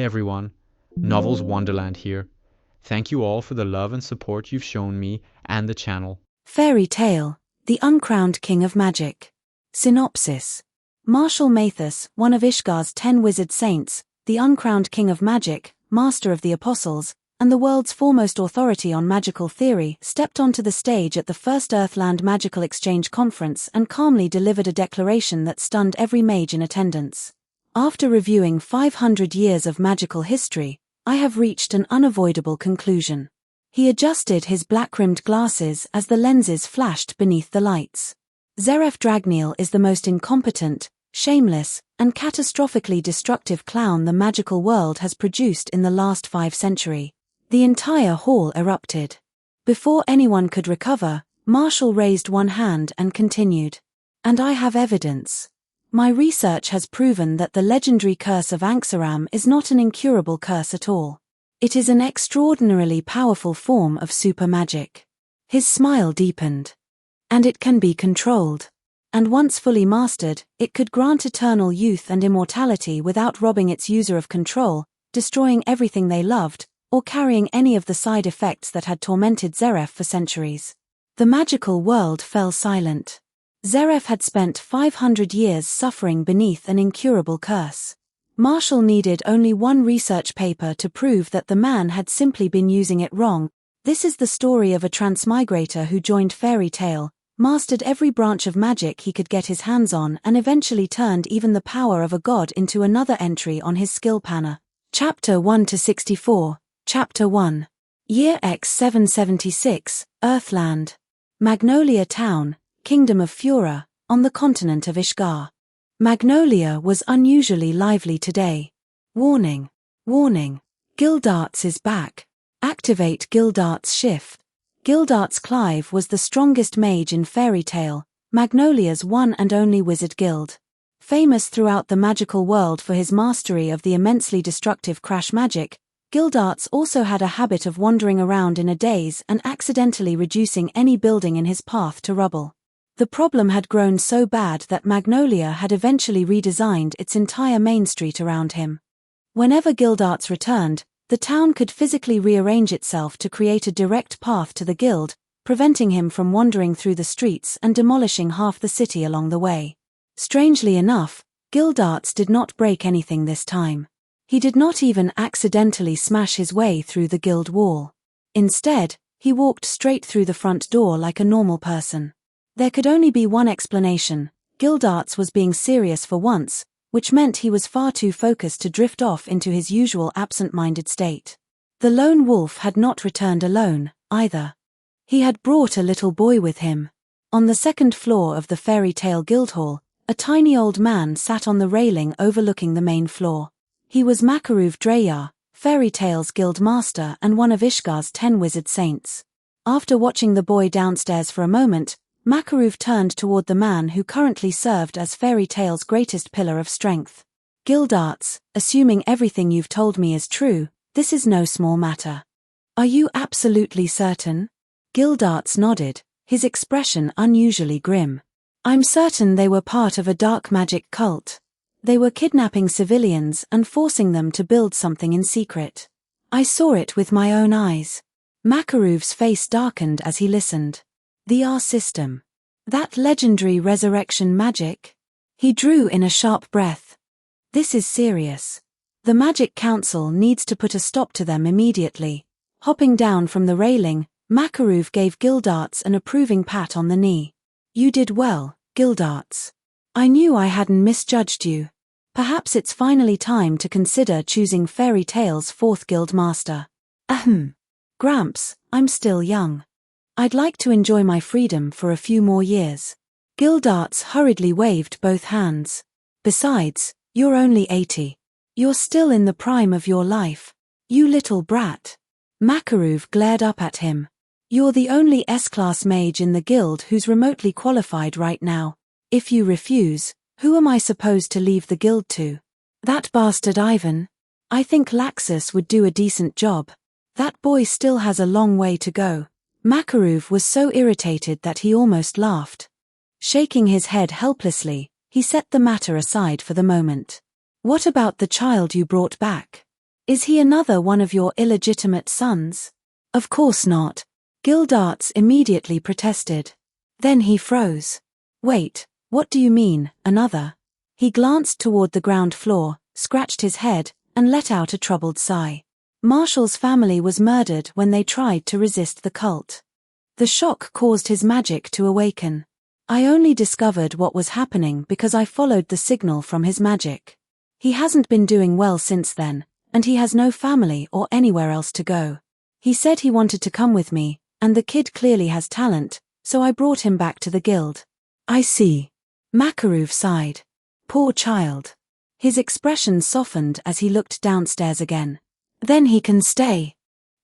everyone, Novels Wonderland here. Thank you all for the love and support you've shown me and the channel. Fairy Tale, The Uncrowned King of Magic. Synopsis. Marshal Mathis, one of Ishgar's 10 wizard saints, the uncrowned king of magic, master of the apostles, and the world's foremost authority on magical theory, stepped onto the stage at the first Earthland Magical Exchange Conference and calmly delivered a declaration that stunned every mage in attendance. After reviewing 500 years of magical history, I have reached an unavoidable conclusion. He adjusted his black-rimmed glasses as the lenses flashed beneath the lights. Zeref Dragneel is the most incompetent, shameless, and catastrophically destructive clown the magical world has produced in the last 5 centuries. The entire hall erupted. Before anyone could recover, Marshall raised one hand and continued. And I have evidence. My research has proven that the legendary curse of Anxaram is not an incurable curse at all. It is an extraordinarily powerful form of super magic. His smile deepened. And it can be controlled. And once fully mastered, it could grant eternal youth and immortality without robbing its user of control, destroying everything they loved, or carrying any of the side effects that had tormented Zeref for centuries. The magical world fell silent. Zeref had spent 500 years suffering beneath an incurable curse. Marshall needed only one research paper to prove that the man had simply been using it wrong. This is the story of a transmigrator who joined Fairy Tale, mastered every branch of magic he could get his hands on, and eventually turned even the power of a god into another entry on his skill panel. Chapter 1 to 64. Chapter 1. Year X 776, Earthland. Magnolia Town, Kingdom of Fura, on the continent of Ishgar. Magnolia was unusually lively today. Warning. Warning. Gildarts is back. Activate Gildarts shift. Gildarts Clive was the strongest mage in Fairy Tale, Magnolia's one and only wizard guild. Famous throughout the magical world for his mastery of the immensely destructive crash magic, Gildarts also had a habit of wandering around in a daze and accidentally reducing any building in his path to rubble. The problem had grown so bad that Magnolia had eventually redesigned its entire main street around him. Whenever Gildarts returned, the town could physically rearrange itself to create a direct path to the guild, preventing him from wandering through the streets and demolishing half the city along the way. Strangely enough, Gildarts did not break anything this time. He did not even accidentally smash his way through the guild wall. Instead, he walked straight through the front door like a normal person. There could only be one explanation: Gildarts was being serious for once, which meant he was far too focused to drift off into his usual absent-minded state. The lone wolf had not returned alone, either. He had brought a little boy with him. On the second floor of the Fairy Tale Guildhall, a tiny old man sat on the railing overlooking the main floor. He was Makaruv Dreyar, Fairy Tale's guild master and one of Ishgar's 10 wizard saints. After watching the boy downstairs for a moment, Makaruv turned toward the man who currently served as Fairy Tale's greatest pillar of strength. Gildarts, assuming everything you've told me is true, this is no small matter. Are you absolutely certain? Gildarts nodded, his expression unusually grim. I'm certain they were part of a dark magic cult. They were kidnapping civilians and forcing them to build something in secret. I saw it with my own eyes. Makaruv's face darkened as he listened. The R system. That legendary resurrection magic? He drew in a sharp breath. This is serious. The Magic Council needs to put a stop to them immediately. Hopping down from the railing, Makaruv gave Gildarts an approving pat on the knee. You did well, Gildarts. I knew I hadn't misjudged you. Perhaps it's finally time to consider choosing Fairy Tale's 4th guild master. Ahem. Gramps, I'm still young. I'd like to enjoy my freedom for a few more years. Gildarts hurriedly waved both hands. Besides, you're only 80. You're still in the prime of your life. You little brat. Makaruv glared up at him. You're the only S-class mage in the guild who's remotely qualified right now. If you refuse, who am I supposed to leave the guild to? That bastard Ivan? I think Laxus would do a decent job. That boy still has a long way to go. Makaruv was so irritated that he almost laughed. Shaking his head helplessly, he set the matter aside for the moment. What about the child you brought back? Is he another one of your illegitimate sons? Of course not. Gildarts immediately protested. Then he froze. Wait, what do you mean, another? He glanced toward the ground floor, scratched his head, and let out a troubled sigh. Marshall's family was murdered when they tried to resist the cult. The shock caused his magic to awaken. I only discovered what was happening because I followed the signal from his magic. He hasn't been doing well since then, and he has no family or anywhere else to go. He said he wanted to come with me, and the kid clearly has talent, so I brought him back to the guild. I see. Makarov sighed. Poor child. His expression softened as he looked downstairs again. Then he can stay.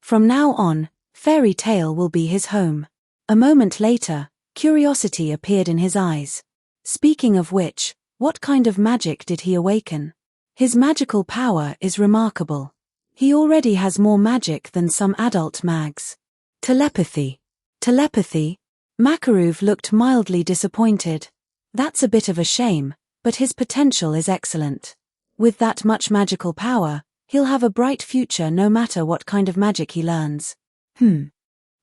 From now on, Fairy Tale will be his home. A moment later, curiosity appeared in his eyes. Speaking of which, what kind of magic did he awaken? His magical power is remarkable. He already has more magic than some adult mags. Telepathy. Telepathy? Makarov looked mildly disappointed. That's a bit of a shame, but his potential is excellent. With that much magical power, he'll have a bright future no matter what kind of magic he learns.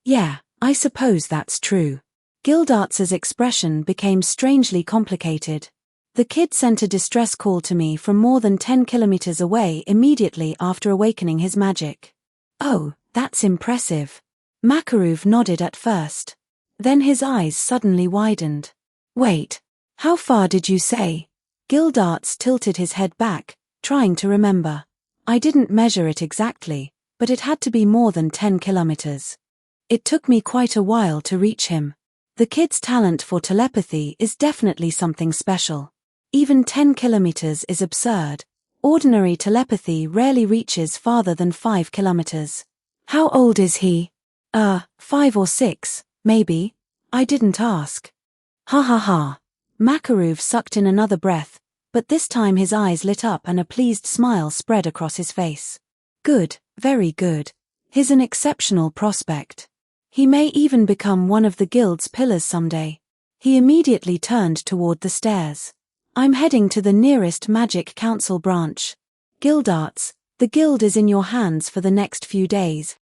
Yeah, I suppose that's true. Gildarts's expression became strangely complicated. The kid sent a distress call to me from more than 10 kilometers away immediately after awakening his magic. Oh, that's impressive. Makarov nodded at first. Then his eyes suddenly widened. Wait, how far did you say? Gildarts tilted his head back, trying to remember. I didn't measure it exactly, but it had to be more than 10 kilometers. It took me quite a while to reach him. The kid's talent for telepathy is definitely something special. Even 10 kilometers is absurd. Ordinary telepathy rarely reaches farther than 5 kilometers. How old is he? 5 or 6, maybe. I didn't ask. Ha ha ha. Makarov sucked in another breath, but this time his eyes lit up and a pleased smile spread across his face. Good, very good. He's an exceptional prospect. He may even become one of the guild's pillars someday. He immediately turned toward the stairs. I'm heading to the nearest Magic Council branch. Gildarts, the guild is in your hands for the next few days.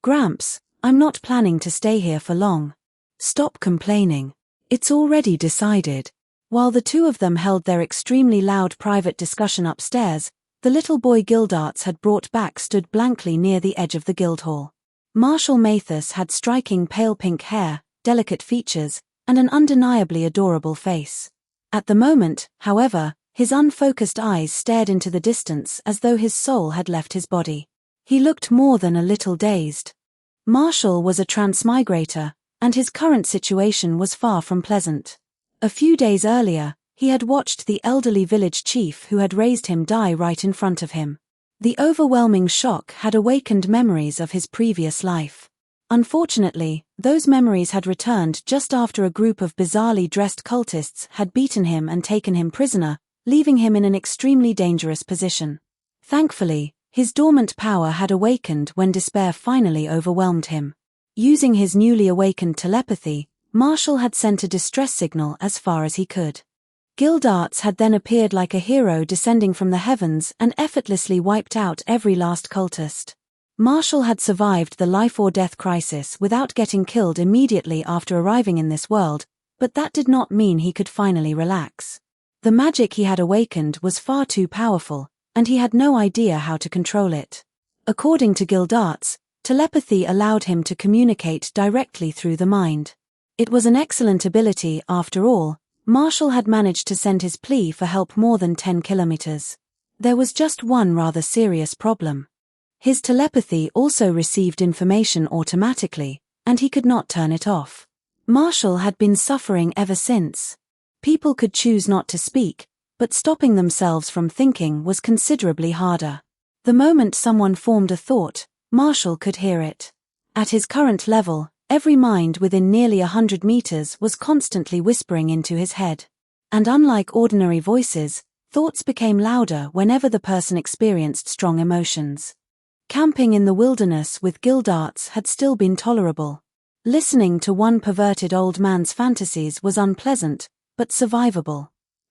Gramps, I'm not planning to stay here for long. Stop complaining. It's already decided. While the two of them held their extremely loud private discussion upstairs, the little boy Gildarts had brought back stood blankly near the edge of the guild hall. Marshall Mathis had striking pale pink hair, delicate features, and an undeniably adorable face. At the moment, however, his unfocused eyes stared into the distance as though his soul had left his body. He looked more than a little dazed. Marshall was a transmigrator, and his current situation was far from pleasant. A few days earlier, he had watched the elderly village chief who had raised him die right in front of him. The overwhelming shock had awakened memories of his previous life. Unfortunately, those memories had returned just after a group of bizarrely dressed cultists had beaten him and taken him prisoner, leaving him in an extremely dangerous position. Thankfully, his dormant power had awakened when despair finally overwhelmed him. Using his newly awakened telepathy, Marshall had sent a distress signal as far as he could. Gildarts had then appeared like a hero descending from the heavens and effortlessly wiped out every last cultist. Marshall had survived the life-or-death crisis without getting killed immediately after arriving in this world, but that did not mean he could finally relax. The magic he had awakened was far too powerful, and he had no idea how to control it. According to Gildarts, telepathy allowed him to communicate directly through the mind. It was an excellent ability after all. Marshall had managed to send his plea for help more than 10 kilometers. There was just one rather serious problem. His telepathy also received information automatically, and he could not turn it off. Marshall had been suffering ever since. People could choose not to speak, but stopping themselves from thinking was considerably harder. The moment someone formed a thought, Marshall could hear it. At his current level, every mind within nearly 100 meters was constantly whispering into his head. And unlike ordinary voices, thoughts became louder whenever the person experienced strong emotions. Camping in the wilderness with Gildarts had still been tolerable. Listening to one perverted old man's fantasies was unpleasant, but survivable.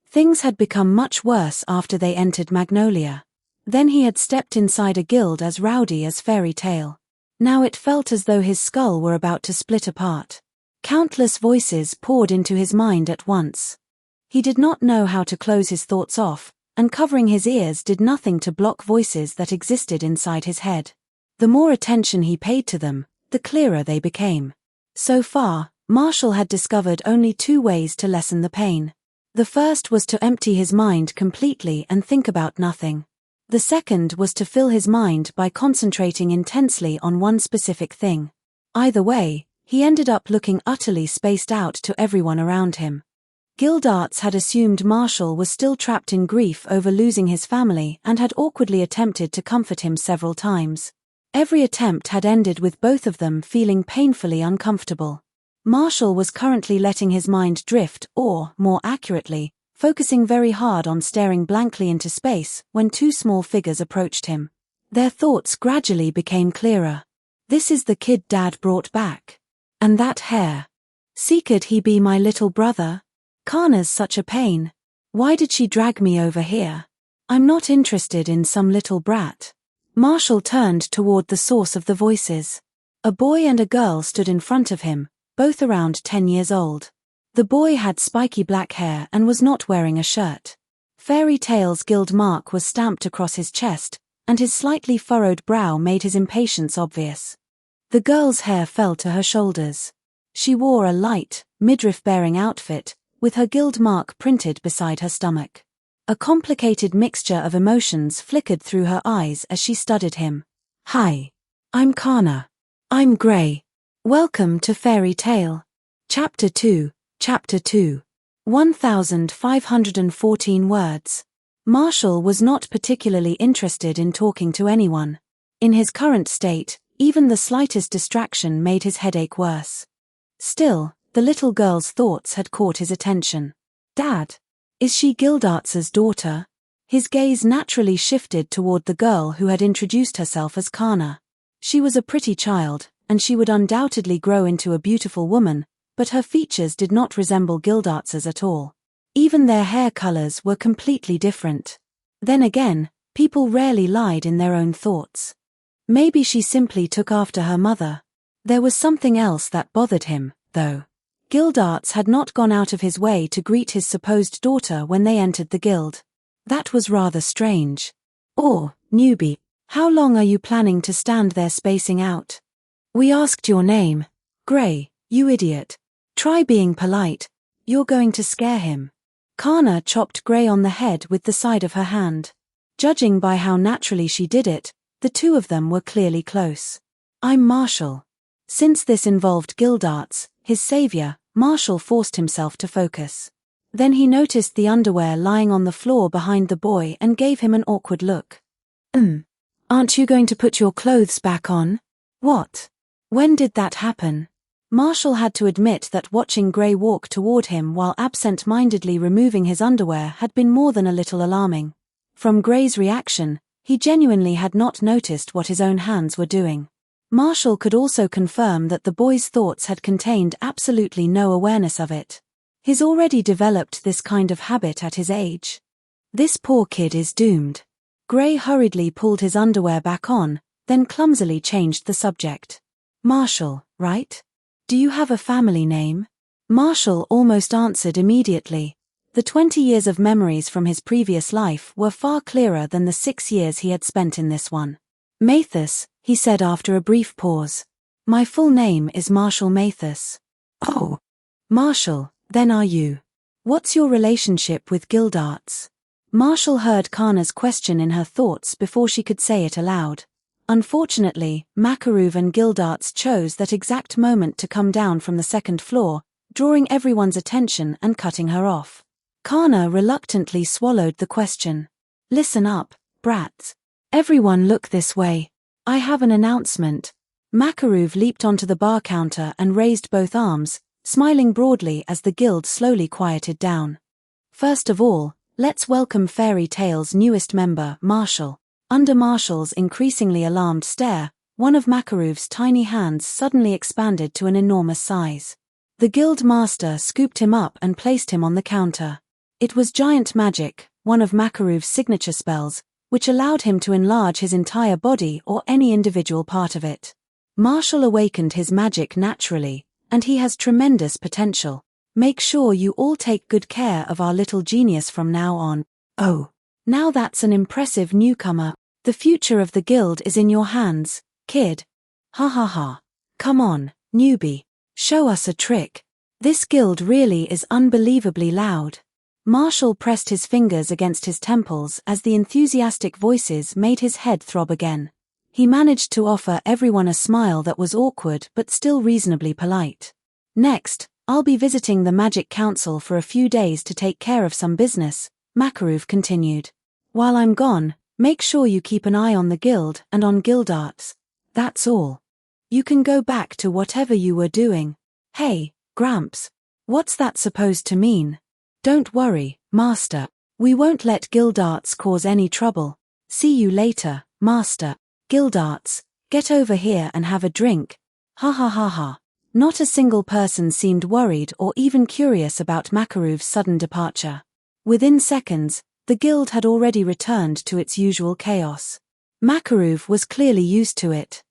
Things had become much worse after they entered Magnolia. Then he had stepped inside a guild as rowdy as Fairy Tale. Now it felt as though his skull were about to split apart. Countless voices poured into his mind at once. He did not know how to close his thoughts off, and covering his ears did nothing to block voices that existed inside his head. The more attention he paid to them, the clearer they became. So far, Marshall had discovered only 2 ways to lessen the pain. The first was to empty his mind completely and think about nothing. The second was to fill his mind by concentrating intensely on one specific thing. Either way, he ended up looking utterly spaced out to everyone around him. Gildarts had assumed Marshall was still trapped in grief over losing his family and had awkwardly attempted to comfort him several times. Every attempt had ended with both of them feeling painfully uncomfortable. Marshall was currently letting his mind drift or, more accurately, focusing very hard on staring blankly into space when 2 small figures approached him. Their thoughts gradually became clearer. This is the kid Dad brought back. And that hair. Could he be my little brother? Kana's such a pain. Why did she drag me over here? I'm not interested in some little brat. Marshall turned toward the source of the voices. A boy and a girl stood in front of him, both around 10 years old. The boy had spiky black hair and was not wearing a shirt. Fairy Tale's guild mark was stamped across his chest, and his slightly furrowed brow made his impatience obvious. The girl's hair fell to her shoulders. She wore a light, midriff-bearing outfit, with her guild mark printed beside her stomach. A complicated mixture of emotions flickered through her eyes as she studied him. Hi. I'm Kana. I'm Grey. Welcome to Fairy Tale. Chapter 2. Chapter 2. 1514 words. Marshall was not particularly interested in talking to anyone. In his current state, even the slightest distraction made his headache worse. Still, the little girl's thoughts had caught his attention. Dad. Is she Gildarts's daughter? His gaze naturally shifted toward the girl who had introduced herself as Kana. She was a pretty child, and she would undoubtedly grow into a beautiful woman, but her features did not resemble Gildarts's at all. Even their hair colors were completely different. Then again, people rarely lied in their own thoughts. Maybe she simply took after her mother. There was something else that bothered him, though. Gildarts had not gone out of his way to greet his supposed daughter when they entered the guild. That was rather strange. Or, newbie, how long are you planning to stand there spacing out? We asked your name. Grey, you idiot. Try being polite. You're going to scare him. Kana chopped Grey on the head with the side of her hand. Judging by how naturally she did it, the 2 of them were clearly close. I'm Marshall. Since this involved Gildarts, his savior, Marshall forced himself to focus. Then he noticed the underwear lying on the floor behind the boy and gave him an awkward look. Aren't you going to put your clothes back on? What? When did that happen? Marshall had to admit that watching Grey walk toward him while absent-mindedly removing his underwear had been more than a little alarming. From Grey's reaction, he genuinely had not noticed what his own hands were doing. Marshall could also confirm that the boy's thoughts had contained absolutely no awareness of it. He's already developed this kind of habit at his age. This poor kid is doomed. Grey hurriedly pulled his underwear back on, then clumsily changed the subject. Marshall, right? Do you have a family name? Marshall almost answered immediately. The 20 years of memories from his previous life were far clearer than the 6 years he had spent in this one. Mathis, he said after a brief pause. My full name is Marshall Mathis. Oh. Marshall, then are you? What's your relationship with Gildarts? Marshall heard Kana's question in her thoughts before she could say it aloud. Unfortunately, Makaruv and Gildarts chose that exact moment to come down from the 2nd floor, drawing everyone's attention and cutting her off. Kana reluctantly swallowed the question. Listen up, brats. Everyone look this way. I have an announcement. Makaruv leaped onto the bar counter and raised both arms, smiling broadly as the guild slowly quieted down. First of all, let's welcome Fairy Tale's newest member, Marshall. Under Marshall's increasingly alarmed stare, one of Makaruv's tiny hands suddenly expanded to an enormous size. The guild master scooped him up and placed him on the counter. It was giant magic, one of Makaruv's signature spells, which allowed him to enlarge his entire body or any individual part of it. Marshall awakened his magic naturally, and he has tremendous potential. Make sure you all take good care of our little genius from now on. Oh, now that's an impressive newcomer. The future of the guild is in your hands, kid. Ha ha ha. Come on, newbie. Show us a trick. This guild really is unbelievably loud. Marshall pressed his fingers against his temples as the enthusiastic voices made his head throb again. He managed to offer everyone a smile that was awkward but still reasonably polite. Next, I'll be visiting the Magic Council for a few days to take care of some business, Makarov continued. While I'm gone, make sure you keep an eye on the guild and on guild arts. That's all. You can go back to whatever you were doing. Hey, Gramps, what's that supposed to mean? Don't worry, Master. We won't let guild arts cause any trouble. See you later, Master. Guild arts, get over here and have a drink. Ha ha ha ha. Not a single person seemed worried or even curious about Makarov's sudden departure. Within seconds, the guild had already returned to its usual chaos. Makarov was clearly used to it.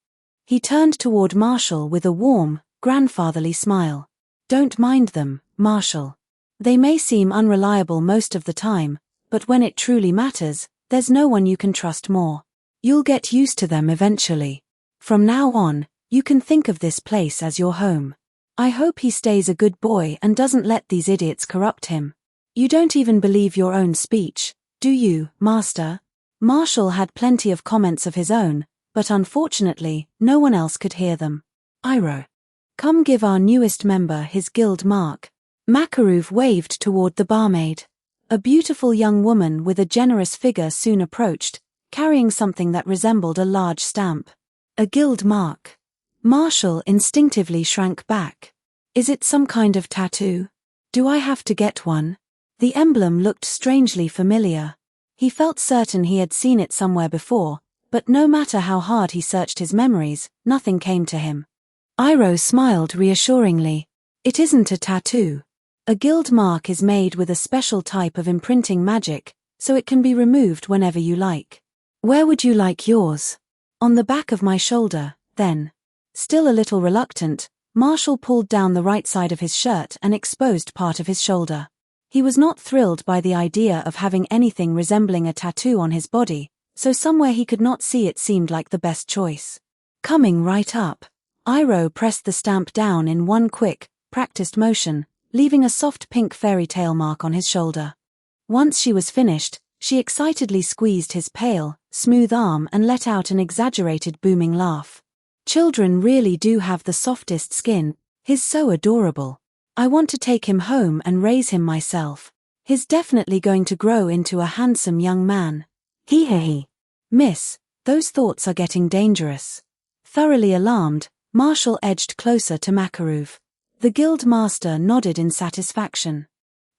He turned toward Marshall with a warm, grandfatherly smile. Don't mind them, Marshall. They may seem unreliable most of the time, but when it truly matters, there's no one you can trust more. You'll get used to them eventually. From now on, you can think of this place as your home. I hope he stays a good boy and doesn't let these idiots corrupt him. You don't even believe your own speech, do you, Master? Marshall had plenty of comments of his own, but unfortunately, no one else could hear them. Iroh. Come give our newest member his guild mark. Makarov waved toward the barmaid. A beautiful young woman with a generous figure soon approached, carrying something that resembled a large stamp. A guild mark. Marshall instinctively shrank back. Is it some kind of tattoo? Do I have to get one? The emblem looked strangely familiar. He felt certain he had seen it somewhere before, but no matter how hard he searched his memories, nothing came to him. Iroh smiled reassuringly. It isn't a tattoo. A guild mark is made with a special type of imprinting magic, so it can be removed whenever you like. Where would you like yours? On the back of my shoulder, then. Still a little reluctant, Marshall pulled down the right side of his shirt and exposed part of his shoulder. He was not thrilled by the idea of having anything resembling a tattoo on his body, so somewhere he could not see it seemed like the best choice. Coming right up, Iroh pressed the stamp down in one quick, practiced motion, leaving a soft pink fairy tale mark on his shoulder. Once she was finished, she excitedly squeezed his pale, smooth arm and let out an exaggerated booming laugh. Children really do have the softest skin. He's so adorable. I want to take him home and raise him myself. He's definitely going to grow into a handsome young man. Hee. Miss, those thoughts are getting dangerous. Thoroughly alarmed, Marshall edged closer to Makarov. The guild master nodded in satisfaction.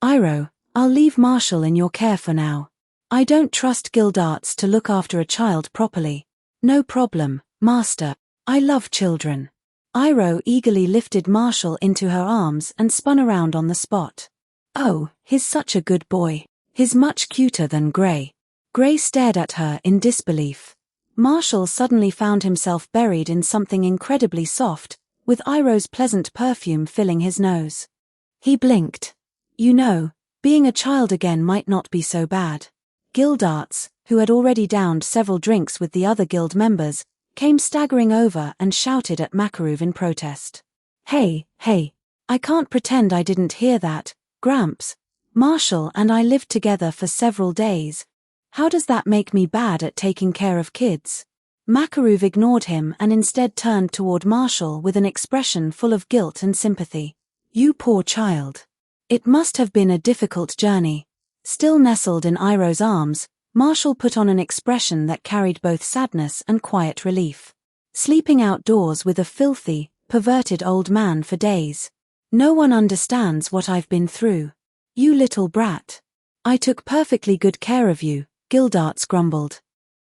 Iroh, I'll leave Marshall in your care for now. I don't trust guild arts to look after a child properly. No problem, Master. I love children. Iroh eagerly lifted Marshall into her arms and spun around on the spot. Oh, he's such a good boy. He's much cuter than Gray. Gray stared at her in disbelief. Marshall suddenly found himself buried in something incredibly soft, with Iroh's pleasant perfume filling his nose. He blinked. You know, being a child again might not be so bad. Guild arts, who had already downed several drinks with the other guild members, came staggering over and shouted at Makarov in protest. Hey, I can't pretend I didn't hear that, Gramps. Marshall and I lived together for several days. How does that make me bad at taking care of kids? Makarov ignored him and instead turned toward Marshall with an expression full of guilt and sympathy. You poor child. It must have been a difficult journey. Still nestled in Iroh's arms, Marshall put on an expression that carried both sadness and quiet relief. Sleeping outdoors with a filthy, perverted old man for days. No one understands what I've been through. You little brat. I took perfectly good care of you, Gildarts grumbled.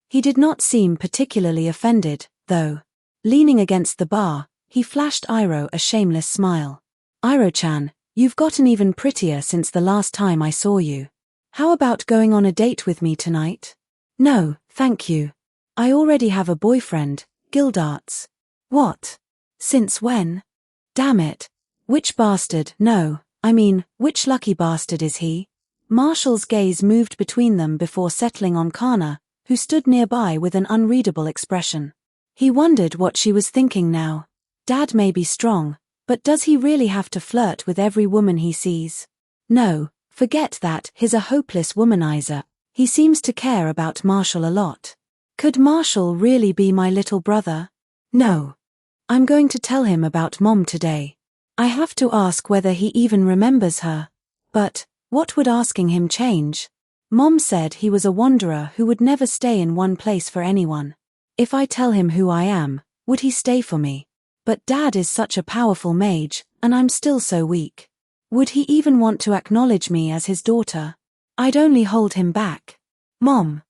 He did not seem particularly offended, though. Leaning against the bar, he flashed Iroh a shameless smile. Iroh-chan, you've gotten even prettier since the last time I saw you. How about going on a date with me tonight? No, thank you. I already have a boyfriend, Gildarts. What? Since when? Damn it. Which bastard? No, I mean, which lucky bastard is he? Marshall's gaze moved between them before settling on Kana, who stood nearby with an unreadable expression. He wondered what she was thinking now. Dad may be strong, but does he really have to flirt with every woman he sees? No, forget that, he's a hopeless womanizer. He seems to care about Marshall a lot. Could Marshall really be my little brother? No. I'm going to tell him about Mom today. I have to ask whether he even remembers her. But what would asking him change? Mom said he was a wanderer who would never stay in one place for anyone. If I tell him who I am, would he stay for me? But Dad is such a powerful mage, and I'm still so weak. Would he even want to acknowledge me as his daughter? I'd only hold him back. Mom.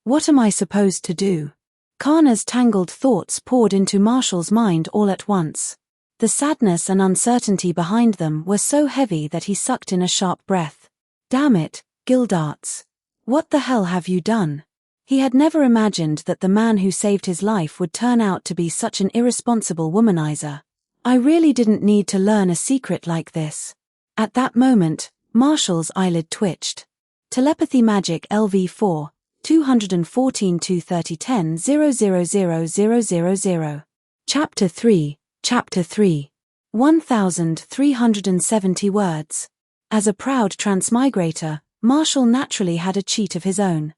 What am I supposed to do? Kana's tangled thoughts poured into Marshall's mind all at once. The sadness and uncertainty behind them were so heavy that he sucked in a sharp breath. Damn it, Gildarts. What the hell have you done? He had never imagined that the man who saved his life would turn out to be such an irresponsible womanizer. I really didn't need to learn a secret like this. At that moment, Marshall's eyelid twitched. Telepathy Magic LV4, 214-230-10-000-000. Chapter 3, Chapter 3. 1,370 words. As a proud transmigrator, Marshall naturally had a cheat of his own.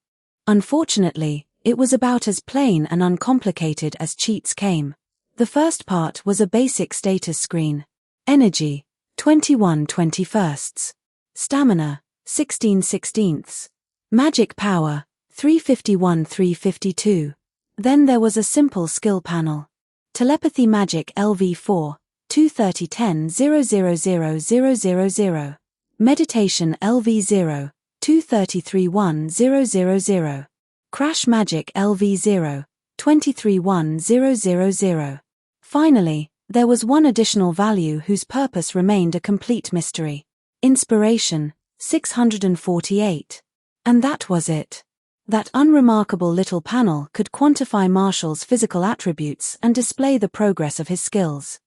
Unfortunately, it was about as plain and uncomplicated as cheats came. The first part was a basic status screen. Energy, 21/21. Stamina, 16/16. Magic power, 351/352. Then there was a simple skill panel. Telepathy Magic LV4, 230-10-000-000. Meditation LV0, 233-1000. Crash Magic LV0, 23-1000. Finally, there was one additional value whose purpose remained a complete mystery. Inspiration, 648. And that was it. That unremarkable little panel could quantify Marshall's physical attributes and display the progress of his skills.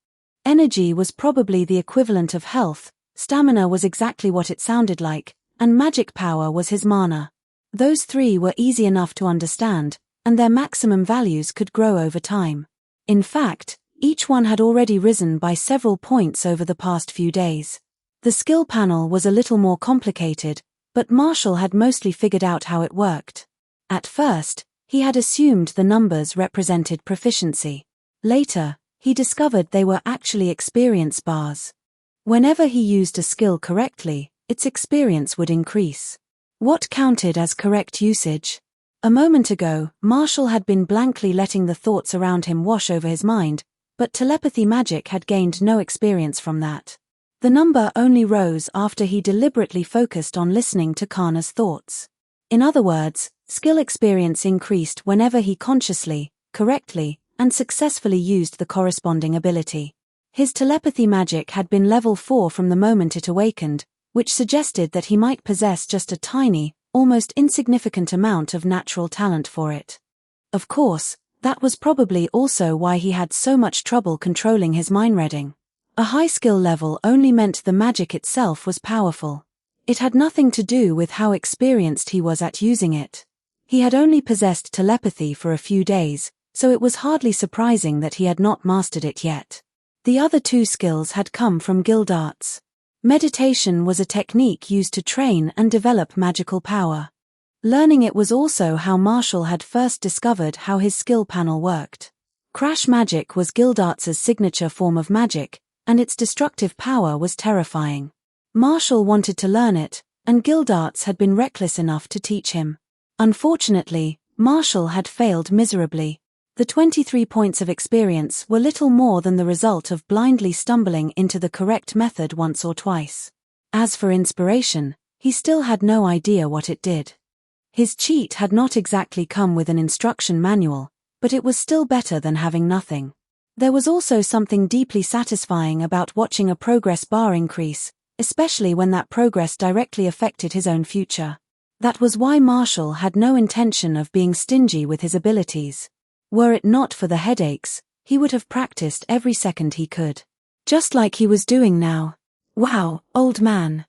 Energy was probably the equivalent of health, stamina was exactly what it sounded like, and magic power was his mana. Those three were easy enough to understand, and their maximum values could grow over time. In fact, each one had already risen by several points over the past few days. The skill panel was a little more complicated, but Marshall had mostly figured out how it worked. At first, he had assumed the numbers represented proficiency. Later, he discovered they were actually experience bars. Whenever he used a skill correctly, its experience would increase. What counted as correct usage? A moment ago, Marshall had been blankly letting the thoughts around him wash over his mind, but telepathy magic had gained no experience from that. The number only rose after he deliberately focused on listening to Kana's thoughts. In other words, skill experience increased whenever he consciously, correctly, and successfully used the corresponding ability. His telepathy magic had been level 4 from the moment it awakened, which suggested that he might possess just a tiny, almost insignificant amount of natural talent for it. Of course, that was probably also why he had so much trouble controlling his mind reading. A high skill level only meant the magic itself was powerful. It had nothing to do with how experienced he was at using it. He had only possessed telepathy for a few days, so it was hardly surprising that he had not mastered it yet. The other two skills had come from Gildarts. Meditation was a technique used to train and develop magical power. Learning it was also how Marshall had first discovered how his skill panel worked. Crash magic was Gildarts' signature form of magic, and its destructive power was terrifying. Marshall wanted to learn it, and Gildarts had been reckless enough to teach him. Unfortunately, Marshall had failed miserably. The 23 points of experience were little more than the result of blindly stumbling into the correct method once or twice. As for inspiration, he still had no idea what it did. His cheat had not exactly come with an instruction manual, but it was still better than having nothing. There was also something deeply satisfying about watching a progress bar increase, especially when that progress directly affected his own future. That was why Marshall had no intention of being stingy with his abilities. Were it not for the headaches, he would have practiced every second he could. Just like he was doing now. Wow, old man.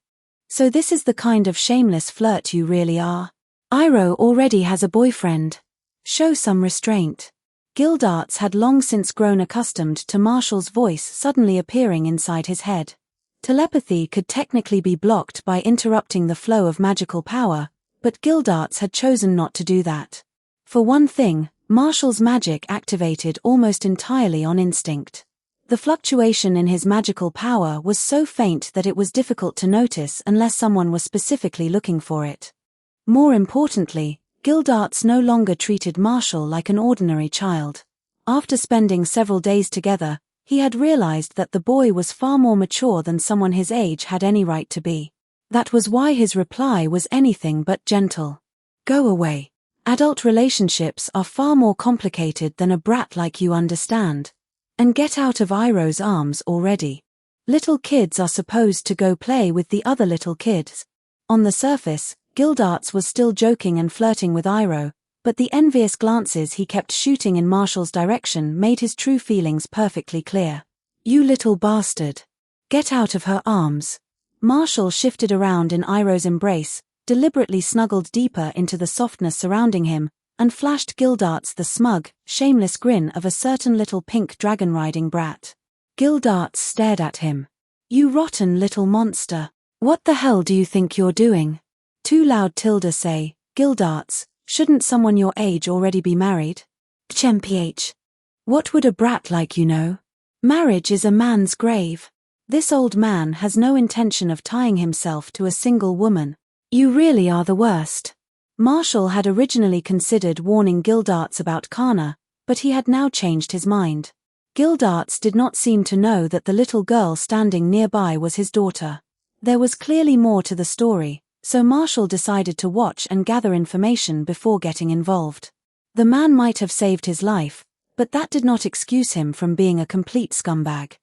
So this is the kind of shameless flirt you really are? Iroh already has a boyfriend. Show some restraint. Gildarts had long since grown accustomed to Marshall's voice suddenly appearing inside his head. Telepathy could technically be blocked by interrupting the flow of magical power, but Gildarts had chosen not to do that. For one thing, Marshall's magic activated almost entirely on instinct. The fluctuation in his magical power was so faint that it was difficult to notice unless someone was specifically looking for it. More importantly, Gildarts no longer treated Marshall like an ordinary child. After spending several days together, he had realized that the boy was far more mature than someone his age had any right to be. That was why his reply was anything but gentle. Go away. Adult relationships are far more complicated than a brat like you understand. And get out of Iroh's arms already. Little kids are supposed to go play with the other little kids. On the surface, Gildarts was still joking and flirting with Iroh, but the envious glances he kept shooting in Marshall's direction made his true feelings perfectly clear. You little bastard. Get out of her arms. Marshall shifted around in Iroh's embrace, deliberately snuggled deeper into the softness surrounding him, and flashed Gildarts the smug, shameless grin of a certain little pink dragon-riding brat. Gildarts stared at him. You rotten little monster. What the hell do you think you're doing? Too loud tilde say, Gildarts, shouldn't someone your age already be married? Chmph. What would a brat like you know? Marriage is a man's grave. This old man has no intention of tying himself to a single woman. You really are the worst. Marshall had originally considered warning Gildarts about Kana, but he had now changed his mind. Gildarts did not seem to know that the little girl standing nearby was his daughter. There was clearly more to the story, so Marshall decided to watch and gather information before getting involved. The man might have saved his life, but that did not excuse him from being a complete scumbag.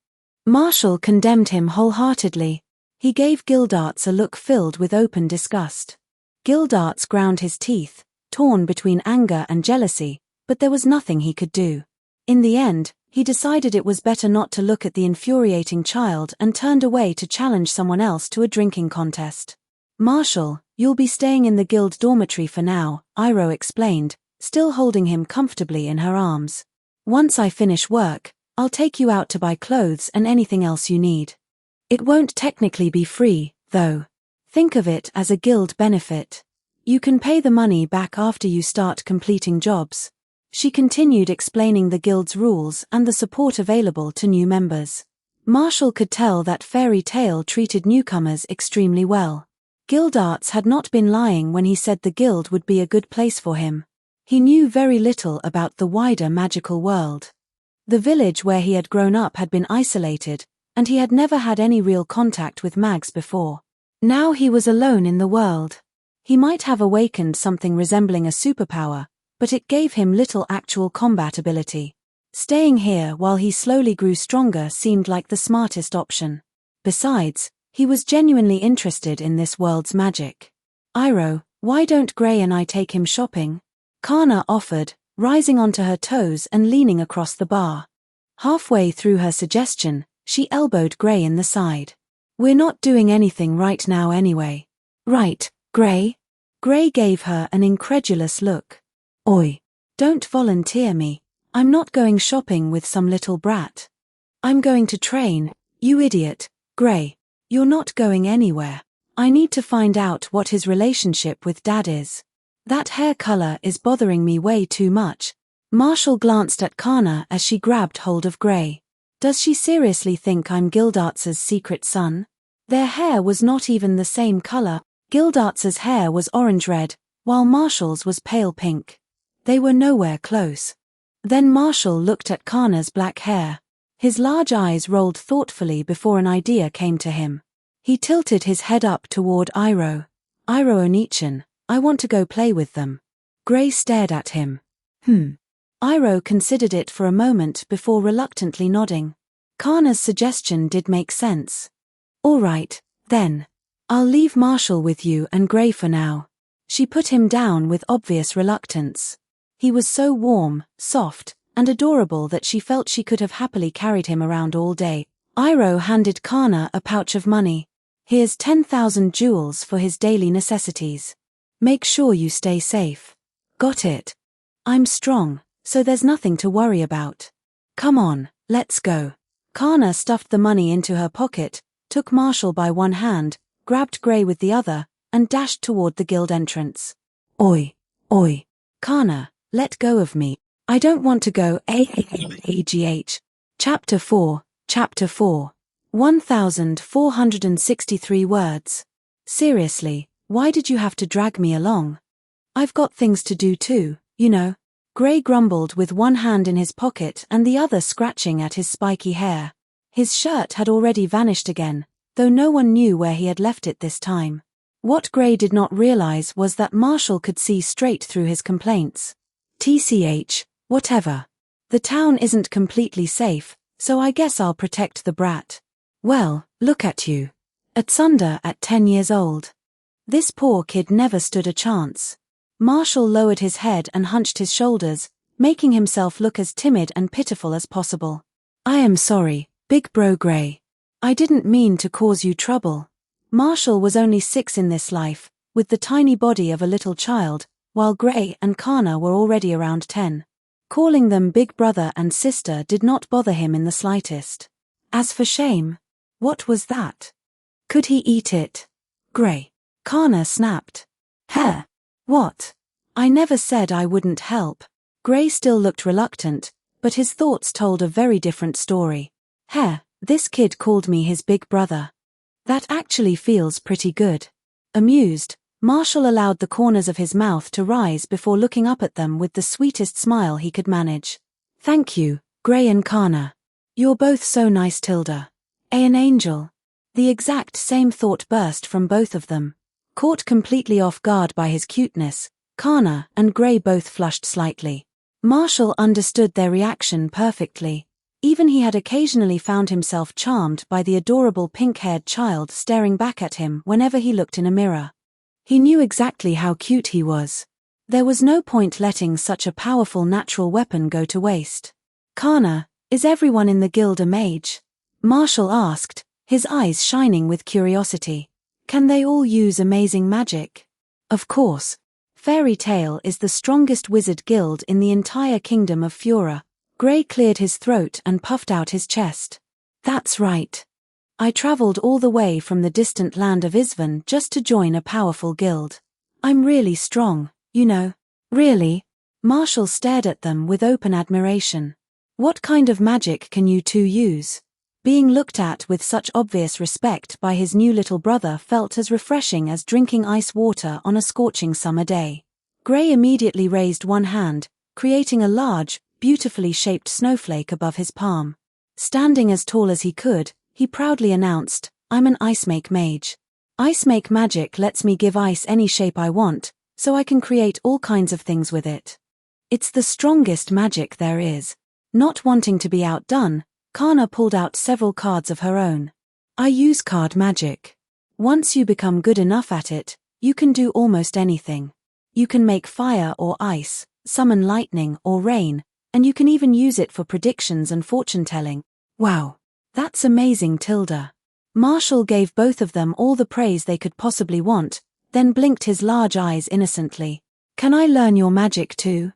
Marshall condemned him wholeheartedly. He gave Gildarts a look filled with open disgust. Gildarts ground his teeth, torn between anger and jealousy, but there was nothing he could do. In the end, he decided it was better not to look at the infuriating child and turned away to challenge someone else to a drinking contest. Marshall, you'll be staying in the guild dormitory for now, Iroh explained, still holding him comfortably in her arms. Once I finish work, I'll take you out to buy clothes and anything else you need. It won't technically be free, though. Think of it as a guild benefit. You can pay the money back after you start completing jobs. She continued explaining the guild's rules and the support available to new members. Marshall could tell that Fairy Tail treated newcomers extremely well. Gildarts had not been lying when he said the guild would be a good place for him. He knew very little about the wider magical world. The village where he had grown up had been isolated, and he had never had any real contact with mags before. Now he was alone in the world. He might have awakened something resembling a superpower, but it gave him little actual combat ability. Staying here while he slowly grew stronger seemed like the smartest option. Besides, he was genuinely interested in this world's magic. Iroh, why don't Gray and I take him shopping? Kana offered, rising onto her toes and leaning across the bar. Halfway through her suggestion, she elbowed Gray in the side. We're not doing anything right now anyway. Right, Gray? Gray gave her an incredulous look. Oi. Don't volunteer me. I'm not going shopping with some little brat. I'm going to train, you idiot, Gray. You're not going anywhere. I need to find out what his relationship with Dad is. That hair color is bothering me way too much. Marshall glanced at Kana as she grabbed hold of Gray. Does she seriously think I'm Gildarts's secret son? Their hair was not even the same color. Gildarts's hair was orange-red, while Marshall's was pale pink. They were nowhere close. Then Marshall looked at Kana's black hair. His large eyes rolled thoughtfully before an idea came to him. He tilted his head up toward Iroh. Iroh Onichan, I want to go play with them. Gray stared at him. Iroh considered it for a moment before reluctantly nodding. Kana's suggestion did make sense. All right, then. I'll leave Marshall with you and Gray for now. She put him down with obvious reluctance. He was so warm, soft, and adorable that she felt she could have happily carried him around all day. Iroh handed Kana a pouch of money. Here's 10,000 jewels for his daily necessities. Make sure you stay safe. Got it. I'm strong, so there's nothing to worry about. Come on, let's go. Kana stuffed the money into her pocket, took Marshall by one hand, grabbed Gray with the other, and dashed toward the guild entrance. Oi, oi. Kana, let go of me. I don't want to go. AGH. Chapter 4, 1463 words. Seriously, why did you have to drag me along? I've got things to do too, you know. Gray grumbled with one hand in his pocket and the other scratching at his spiky hair. His shirt had already vanished again, though no one knew where he had left it this time. What Gray did not realize was that Marshall could see straight through his complaints. TCH, whatever. The town isn't completely safe, so I guess I'll protect the brat. Well, look at you. A tsundere at 10 years old. This poor kid never stood a chance. Marshall lowered his head and hunched his shoulders, making himself look as timid and pitiful as possible. I am sorry, big bro Gray. I didn't mean to cause you trouble. Marshall was only 6 in this life, with the tiny body of a little child, while Gray and Kana were already around 10. Calling them big brother and sister did not bother him in the slightest. As for shame, what was that? Could he eat it? Gray. Kana snapped. Heh. What? I never said I wouldn't help. Gray still looked reluctant, but his thoughts told a very different story. Heh, this kid called me his big brother. That actually feels pretty good. Amused, Marshall allowed the corners of his mouth to rise before looking up at them with the sweetest smile he could manage. Thank you, Gray and Kana. You're both so nice, Tilda. An angel. The exact same thought burst from both of them. Caught completely off guard by his cuteness, Kana and Gray both flushed slightly. Marshall understood their reaction perfectly. Even he had occasionally found himself charmed by the adorable pink-haired child staring back at him whenever he looked in a mirror. He knew exactly how cute he was. There was no point letting such a powerful natural weapon go to waste. Kana, is everyone in the guild a mage? Marshall asked, his eyes shining with curiosity. Can they all use amazing magic? Of course. Fairy Tail is the strongest wizard guild in the entire kingdom of Fura. Gray cleared his throat and puffed out his chest. That's right. I traveled all the way from the distant land of Isvan just to join a powerful guild. I'm really strong, you know. Really? Marshall stared at them with open admiration. What kind of magic can you two use? Being looked at with such obvious respect by his new little brother felt as refreshing as drinking ice water on a scorching summer day. Gray immediately raised one hand, creating a large, beautifully shaped snowflake above his palm. Standing as tall as he could, he proudly announced, I'm an ice make mage. Ice make magic lets me give ice any shape I want, so I can create all kinds of things with it. It's the strongest magic there is. Not wanting to be outdone, Kana pulled out several cards of her own. I use card magic. Once you become good enough at it, you can do almost anything. You can make fire or ice, summon lightning or rain, and you can even use it for predictions and fortune-telling. Wow. That's amazing, Tilda. Marshall gave both of them all the praise they could possibly want, then blinked his large eyes innocently. Can I learn your magic too?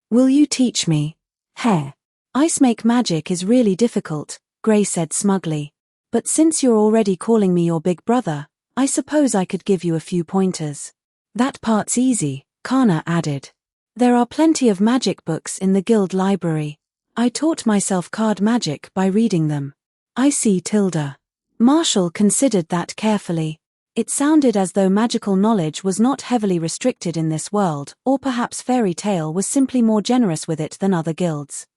Will you teach me? Heh. Ice make magic is really difficult, Gray said smugly. But since you're already calling me your big brother, I suppose I could give you a few pointers. That part's easy, Kana added. There are plenty of magic books in the guild library. I taught myself card magic by reading them. I see, Tilda. Marshall considered that carefully. It sounded as though magical knowledge was not heavily restricted in this world, or perhaps Fairy Tail was simply more generous with it than other guilds.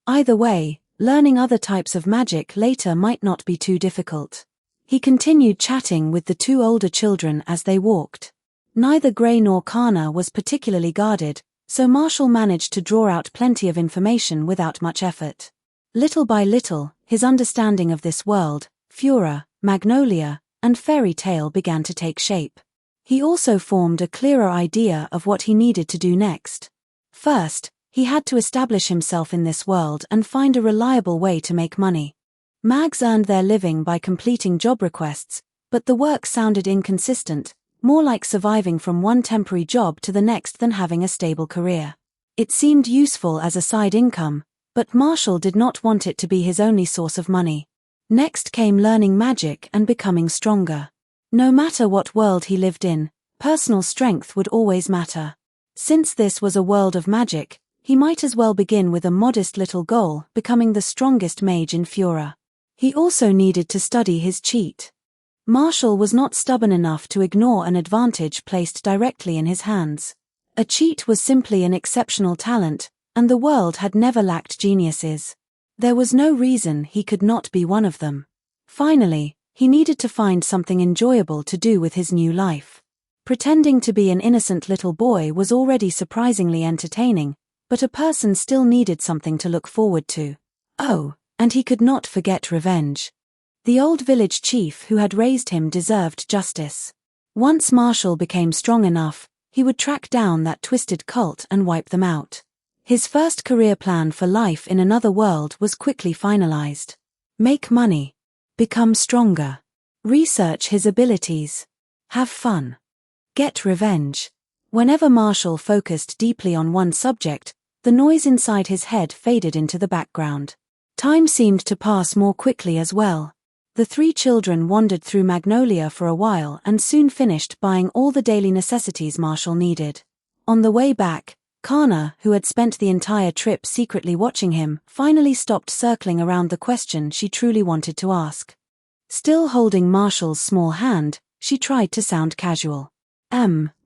Either way, learning other types of magic later might not be too difficult. He continued chatting with the two older children as they walked. Neither Gray nor Kana was particularly guarded, so Marshall managed to draw out plenty of information without much effort. Little by little, his understanding of this world, Fura, Magnolia, and Fairy Tail began to take shape. He also formed a clearer idea of what he needed to do next. First, he had to establish himself in this world and find a reliable way to make money. Mags earned their living by completing job requests, but the work sounded inconsistent, more like surviving from one temporary job to the next than having a stable career. It seemed useful as a side income, but Marshall did not want it to be his only source of money. Next came learning magic and becoming stronger. No matter what world he lived in, personal strength would always matter. Since this was a world of magic, he might as well begin with a modest little goal, becoming the strongest mage in Fura. He also needed to study his cheat. Marshall was not stubborn enough to ignore an advantage placed directly in his hands. A cheat was simply an exceptional talent, and the world had never lacked geniuses. There was no reason he could not be one of them. Finally, he needed to find something enjoyable to do with his new life. Pretending to be an innocent little boy was already surprisingly entertaining, but a person still needed something to look forward to. Oh, and he could not forget revenge. The old village chief who had raised him deserved justice. Once Marshall became strong enough, he would track down that twisted cult and wipe them out. His first career plan for life in another world was quickly finalized. Make money. Become stronger. Research his abilities. Have fun. Get revenge. Whenever Marshall focused deeply on one subject, the noise inside his head faded into the background. Time seemed to pass more quickly as well. The three children wandered through Magnolia for a while and soon finished buying all the daily necessities Marshall needed. On the way back, Kana, who had spent the entire trip secretly watching him, finally stopped circling around the question she truly wanted to ask. Still holding Marshall's small hand, she tried to sound casual.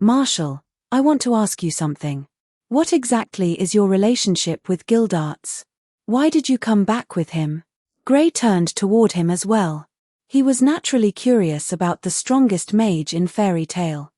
Marshall, I want to ask you something. What exactly is your relationship with Gildarts? Why did you come back with him? Gray turned toward him as well. He was naturally curious about the strongest mage in fairy tale.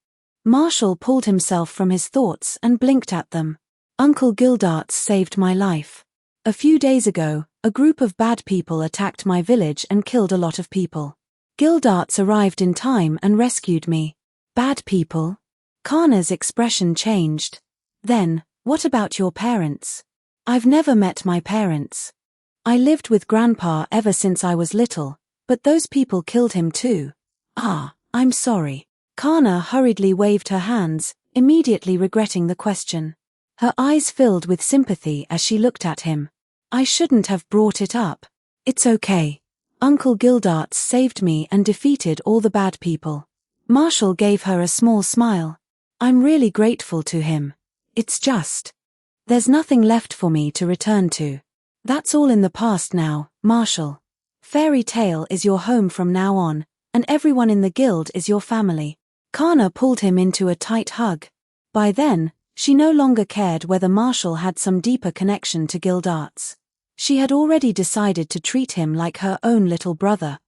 Marshall pulled himself from his thoughts and blinked at them. Uncle Gildarts saved my life. A few days ago, a group of bad people attacked my village and killed a lot of people. Gildarts arrived in time and rescued me. Bad people? Kana's expression changed. Then, what about your parents? I've never met my parents. I lived with Grandpa ever since I was little, but those people killed him too. I'm sorry. Kana hurriedly waved her hands, immediately regretting the question. Her eyes filled with sympathy as she looked at him. I shouldn't have brought it up. It's okay. Uncle Gildarts saved me and defeated all the bad people. Marshall gave her a small smile. I'm really grateful to him. It's just. There's nothing left for me to return to. That's all in the past now, Marshall. Fairy Tale is your home from now on, and everyone in the guild is your family. Kana pulled him into a tight hug. By then, she no longer cared whether Marshall had some deeper connection to Gildarts. She had already decided to treat him like her own little brother.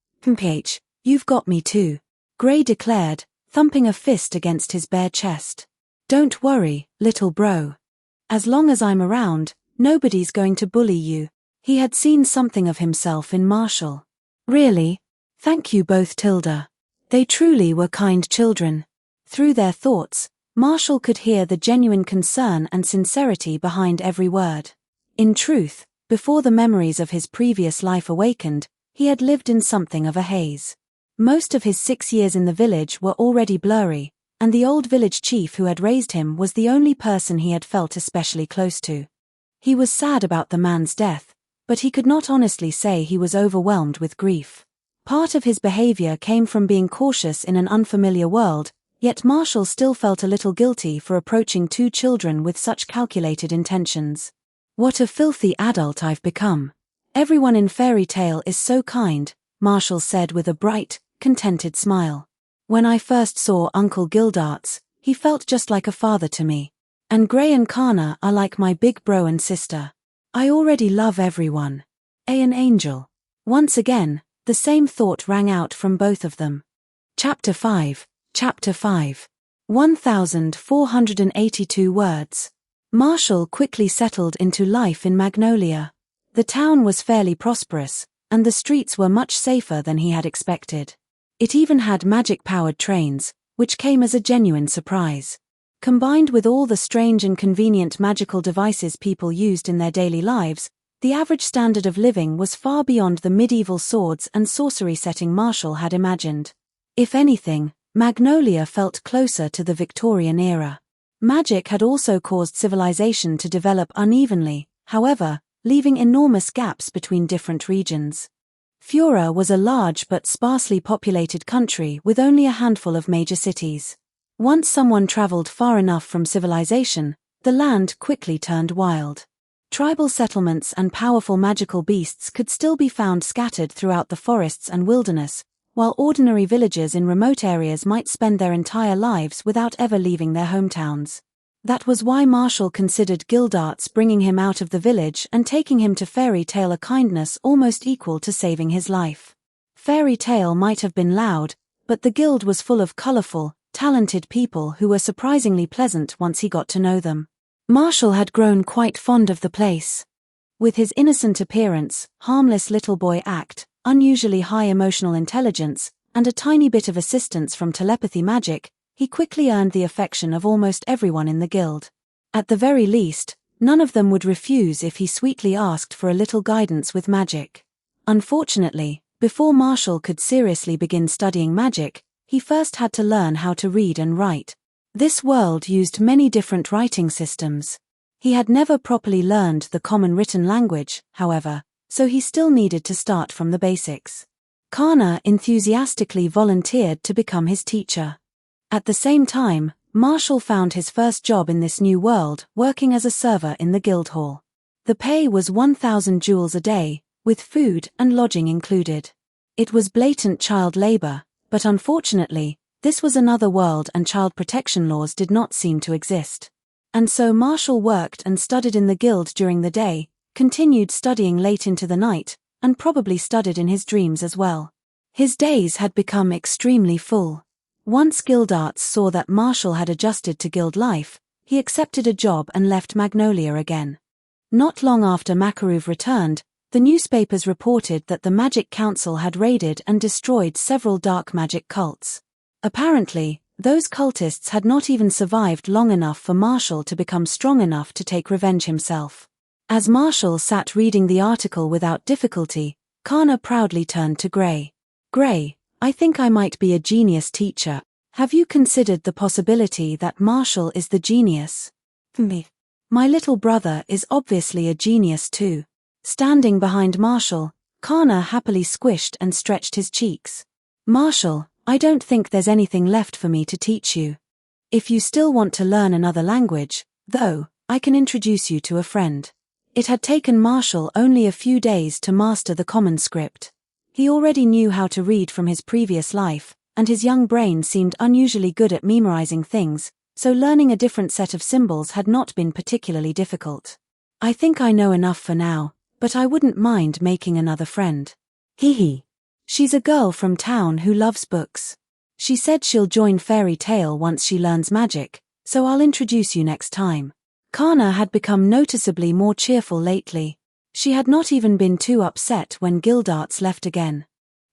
You've got me too, Gray declared, thumping a fist against his bare chest. Don't worry, little bro. As long as I'm around, nobody's going to bully you. He had seen something of himself in Marshall. Really? Thank you both, Tilda. They truly were kind children. Through their thoughts, Marshall could hear the genuine concern and sincerity behind every word. In truth, before the memories of his previous life awakened, he had lived in something of a haze. Most of his 6 years in the village were already blurry, and the old village chief who had raised him was the only person he had felt especially close to. He was sad about the man's death, but he could not honestly say he was overwhelmed with grief. Part of his behavior came from being cautious in an unfamiliar world, yet Marshall still felt a little guilty for approaching 2 children with such calculated intentions. What a filthy adult I've become. Everyone in Fairy Tale is so kind, Marshall said with a bright, contented smile. When I first saw Uncle Gildarts, he felt just like a father to me. And Gray and Kana are like my big bro and sister. I already love everyone. An angel. Once again, the same thought rang out from both of them. Chapter 5. 1482 words. Marshall quickly settled into life in Magnolia. The town was fairly prosperous, and the streets were much safer than he had expected. It even had magic-powered trains, which came as a genuine surprise. Combined with all the strange and convenient magical devices people used in their daily lives, the average standard of living was far beyond the medieval swords and sorcery setting Marshall had imagined. If anything, Magnolia felt closer to the Victorian era. Magic had also caused civilization to develop unevenly, however, leaving enormous gaps between different regions. Fura was a large but sparsely populated country with only a handful of major cities. Once someone traveled far enough from civilization, the land quickly turned wild. Tribal settlements and powerful magical beasts could still be found scattered throughout the forests and wilderness, while ordinary villagers in remote areas might spend their entire lives without ever leaving their hometowns. That was why Marshall considered Gildart's bringing him out of the village and taking him to Fairy Tale a kindness almost equal to saving his life. Fairy Tale might have been loud, but the guild was full of colorful, talented people who were surprisingly pleasant once he got to know them. Marshall had grown quite fond of the place. With his innocent appearance, harmless little boy act, unusually high emotional intelligence, and a tiny bit of assistance from telepathy magic, he quickly earned the affection of almost everyone in the guild. At the very least, none of them would refuse if he sweetly asked for a little guidance with magic. Unfortunately, before Marshall could seriously begin studying magic, he first had to learn how to read and write. This world used many different writing systems. He had never properly learned the common written language, however, so he still needed to start from the basics. Kana enthusiastically volunteered to become his teacher. At the same time, Marshall found his first job in this new world, working as a server in the guild hall. The pay was 1,000 jewels a day, with food and lodging included. It was blatant child labor, but unfortunately, this was another world and child protection laws did not seem to exist. And so Marshall worked and studied in the guild during the day, continued studying late into the night, and probably studied in his dreams as well. His days had become extremely full. Once Gildarts saw that Marshall had adjusted to guild life, he accepted a job and left Magnolia again. Not long after Makaruv returned, the newspapers reported that the Magic Council had raided and destroyed several dark magic cults. Apparently, those cultists had not even survived long enough for Marshall to become strong enough to take revenge himself. As Marshall sat reading the article without difficulty, Kana proudly turned to Gray. "Gray, I think I might be a genius teacher. Have you considered the possibility that Marshall is the genius?" "Me. My little brother is obviously a genius too." Standing behind Marshall, Kana happily squished and stretched his cheeks. "Marshall, I don't think there's anything left for me to teach you. If you still want to learn another language, though, I can introduce you to a friend." It had taken Marshall only a few days to master the common script. He already knew how to read from his previous life, and his young brain seemed unusually good at memorizing things, so learning a different set of symbols had not been particularly difficult. "I think I know enough for now, but I wouldn't mind making another friend." "Hee. She's a girl from town who loves books. She said she'll join Fairy Tale once she learns magic, so I'll introduce you next time." Kana had become noticeably more cheerful lately. She had not even been too upset when Gildarts left again.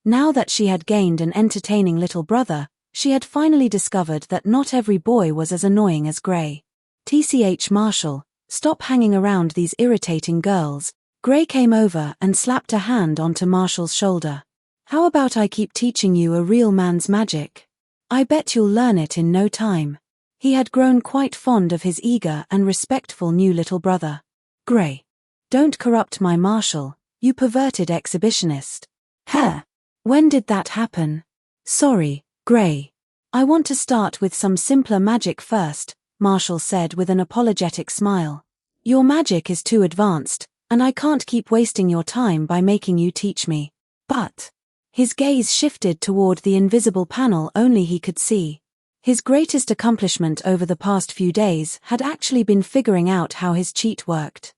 Now that she had gained an entertaining little brother, she had finally discovered that not every boy was as annoying as Gray. "TCH Marshall, stop hanging around these irritating girls." Gray came over and slapped a hand onto Marshall's shoulder. "How about I keep teaching you a real man's magic? I bet you'll learn it in no time." He had grown quite fond of his eager and respectful new little brother. "Gray. Don't corrupt my Marshall, you perverted exhibitionist." "Huh? When did that happen?" "Sorry, Gray. I want to start with some simpler magic first," Marshall said with an apologetic smile. "Your magic is too advanced, and I can't keep wasting your time by making you teach me." "But..." His gaze shifted toward the invisible panel only he could see. His greatest accomplishment over the past few days had actually been figuring out how his cheat worked.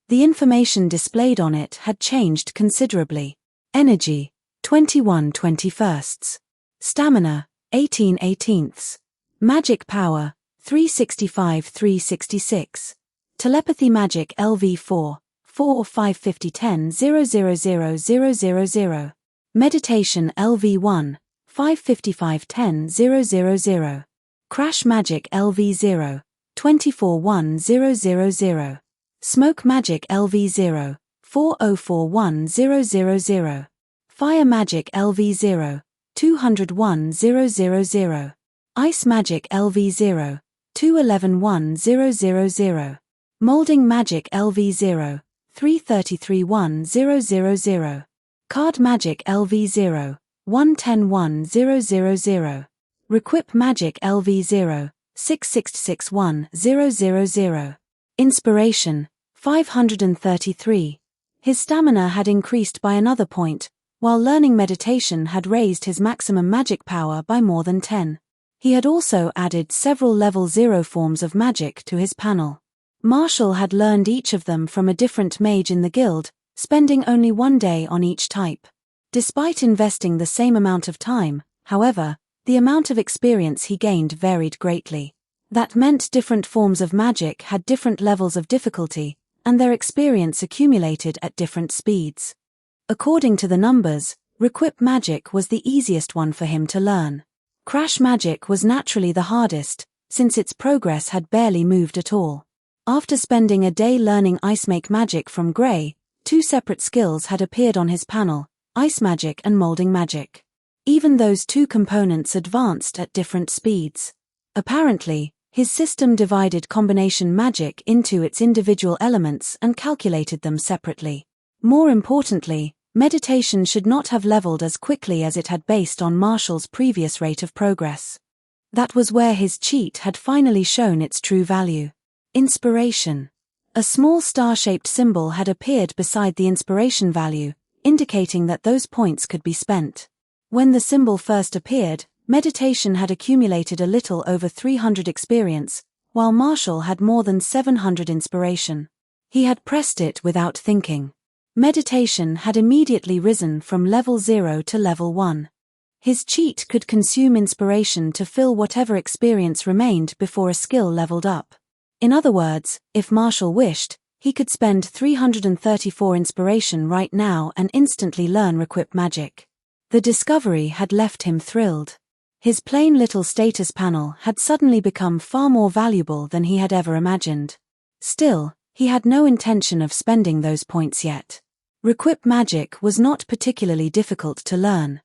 The information displayed on it had changed considerably. Energy, 21/21. Stamina, 18/18. Magic power, 365/366. Telepathy magic LV4, 4/55010 000. Meditation LV1, 55510-000. Crash Magic LV0, 241000. Smoke Magic LV0, 4041000. Fire Magic LV0, 201000. Ice Magic LV0, 211100. Molding Magic LV0, 333100. Card Magic LV0, 110100. Requip Magic LV0, 6661000. Inspiration, 533. His stamina had increased by another point, while learning meditation had raised his maximum magic power by more than 10. He had also added several level 0 forms of magic to his panel. Marshall had learned each of them from a different mage in the guild, spending only 1 day on each type. Despite investing the same amount of time, however, the amount of experience he gained varied greatly. That meant different forms of magic had different levels of difficulty, and their experience accumulated at different speeds. According to the numbers, Requip Magic was the easiest one for him to learn. Crash Magic was naturally the hardest, since its progress had barely moved at all. After spending a day learning Ice Make Magic from Gray, 2 separate skills had appeared on his panel, Ice Magic and Molding Magic. Even those 2 components advanced at different speeds. Apparently, his system divided combination magic into its individual elements and calculated them separately. More importantly, meditation should not have leveled as quickly as it had based on Marshall's previous rate of progress. That was where his cheat had finally shown its true value. Inspiration. A small star-shaped symbol had appeared beside the inspiration value, indicating that those points could be spent. When the symbol first appeared, meditation had accumulated a little over 300 experience, while Marshall had more than 700 inspiration. He had pressed it without thinking. Meditation had immediately risen from level 0 to level 1. His cheat could consume inspiration to fill whatever experience remained before a skill leveled up. In other words, if Marshall wished, he could spend 334 inspiration right now and instantly learn Requip Magic. The discovery had left him thrilled. His plain little status panel had suddenly become far more valuable than he had ever imagined. Still, he had no intention of spending those points yet. Requip Magic was not particularly difficult to learn.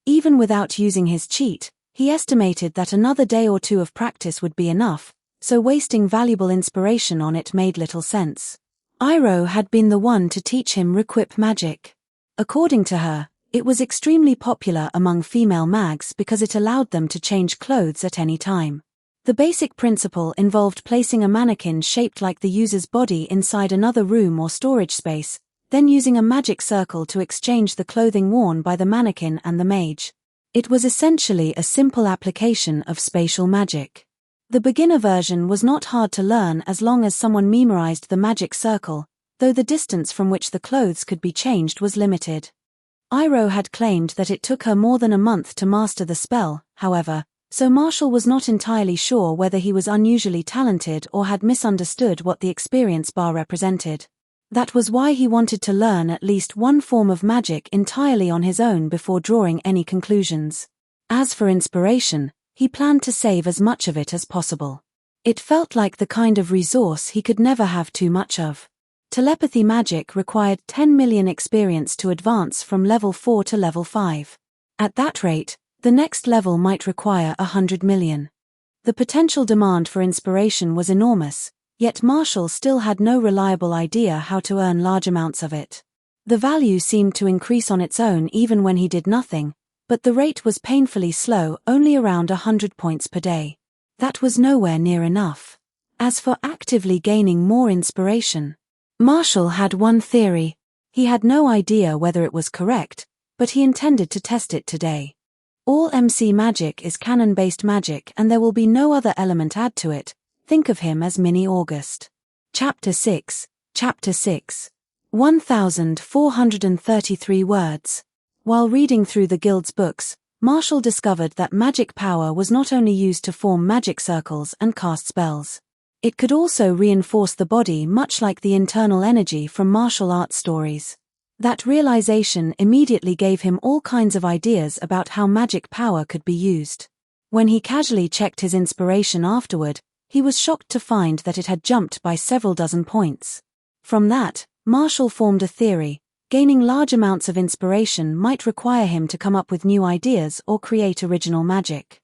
Even without using his cheat, he estimated that another day or 2 of practice would be enough, so wasting valuable inspiration on it made little sense. Iroh had been the one to teach him Requip Magic. According to her, it was extremely popular among female mags because it allowed them to change clothes at any time. The basic principle involved placing a mannequin shaped like the user's body inside another room or storage space, then using a magic circle to exchange the clothing worn by the mannequin and the mage. It was essentially a simple application of spatial magic. The beginner version was not hard to learn as long as someone memorized the magic circle, though the distance from which the clothes could be changed was limited. Iroh had claimed that it took her more than a month to master the spell, however, so Marshall was not entirely sure whether he was unusually talented or had misunderstood what the experience bar represented. That was why he wanted to learn at least one form of magic entirely on his own before drawing any conclusions. As for inspiration, he planned to save as much of it as possible. It felt like the kind of resource he could never have too much of. Telepathy magic required 10 million experience to advance from level 4 to level 5. At that rate, the next level might require 100 million. The potential demand for inspiration was enormous, yet Marshall still had no reliable idea how to earn large amounts of it. The value seemed to increase on its own even when he did nothing, but the rate was painfully slow, only around 100 points per day. That was nowhere near enough. As for actively gaining more inspiration, Marshall had one theory. He had no idea whether it was correct, but he intended to test it today. All MC magic is canon-based magic and there will be no other element add to it. Think of him as Mini August. Chapter 6. 1433 words. While reading through the guild's books, Marshall discovered that magic power was not only used to form magic circles and cast spells. It could also reinforce the body much like the internal energy from martial arts stories. That realization immediately gave him all kinds of ideas about how magic power could be used. When he casually checked his inspiration afterward, he was shocked to find that it had jumped by several dozen points. From that, Marshall formed a theory: gaining large amounts of inspiration might require him to come up with new ideas or create original magic.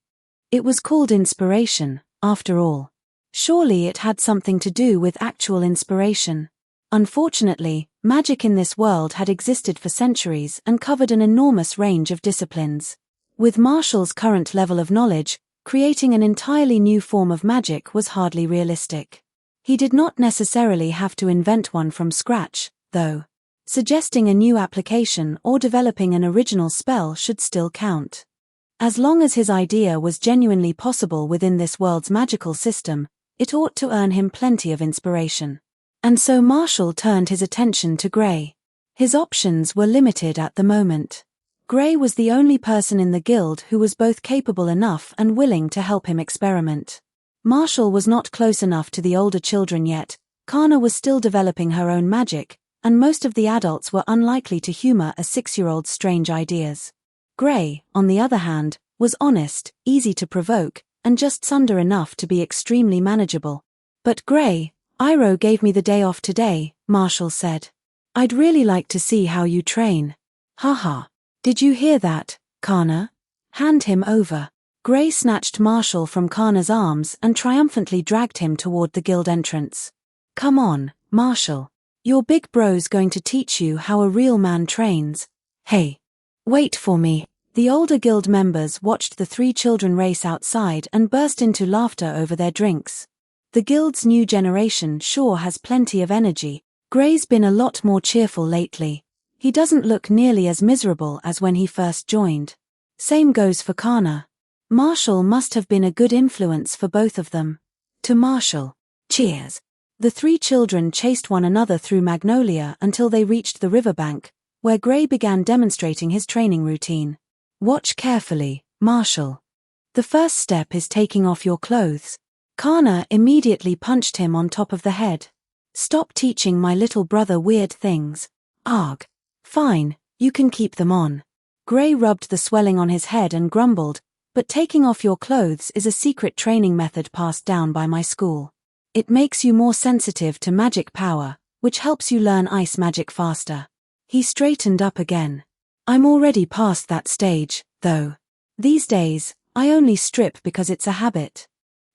It was called inspiration, after all. Surely it had something to do with actual inspiration. Unfortunately, magic in this world had existed for centuries and covered an enormous range of disciplines. With Marshall's current level of knowledge, creating an entirely new form of magic was hardly realistic. He did not necessarily have to invent one from scratch, though. Suggesting a new application or developing an original spell should still count. As long as his idea was genuinely possible within this world's magical system, it ought to earn him plenty of inspiration. And so Marshall turned his attention to Gray. His options were limited at the moment. Gray was the only person in the guild who was both capable enough and willing to help him experiment. Marshall was not close enough to the older children yet, Kana was still developing her own magic, and most of the adults were unlikely to humor a 6-year-old's strange ideas. Gray, on the other hand, was honest, easy to provoke, and just sunder enough to be extremely manageable. But Gray, Iroh gave me the day off today, Marshall said. I'd really like to see how you train. Haha. Did you hear that, Kana? Hand him over. Gray snatched Marshall from Kana's arms and triumphantly dragged him toward the guild entrance. Come on, Marshall. Your big bro's going to teach you how a real man trains. Hey. Wait for me. The older guild members watched the 3 children race outside and burst into laughter over their drinks. The guild's new generation sure has plenty of energy. Gray's been a lot more cheerful lately. He doesn't look nearly as miserable as when he first joined. Same goes for Kana. Marshall must have been a good influence for both of them. To Marshall. Cheers. The 3 children chased one another through Magnolia until they reached the riverbank, where Gray began demonstrating his training routine. Watch carefully, Marshall. The first step is taking off your clothes. Kana immediately punched him on top of the head. Stop teaching my little brother weird things. Arg. Fine, you can keep them on. Gray rubbed the swelling on his head and grumbled, but taking off your clothes is a secret training method passed down by my school. It makes you more sensitive to magic power, which helps you learn ice magic faster. He straightened up again. I'm already past that stage, though. These days, I only strip because it's a habit.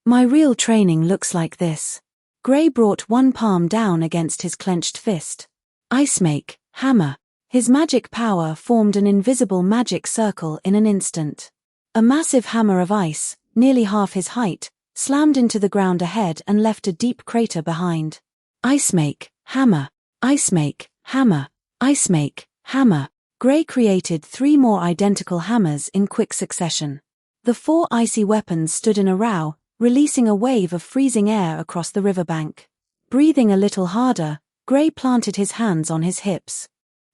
My real training looks like this. Gray brought one palm down against his clenched fist. Ice make, hammer. His magic power formed an invisible magic circle in an instant. A massive hammer of ice, nearly half his height, slammed into the ground ahead and left a deep crater behind. Ice make, hammer. Ice make, hammer. Ice make, hammer. Gray created 3 more identical hammers in quick succession. The 4 icy weapons stood in a row, releasing a wave of freezing air across the riverbank. Breathing a little harder, Gray planted his hands on his hips.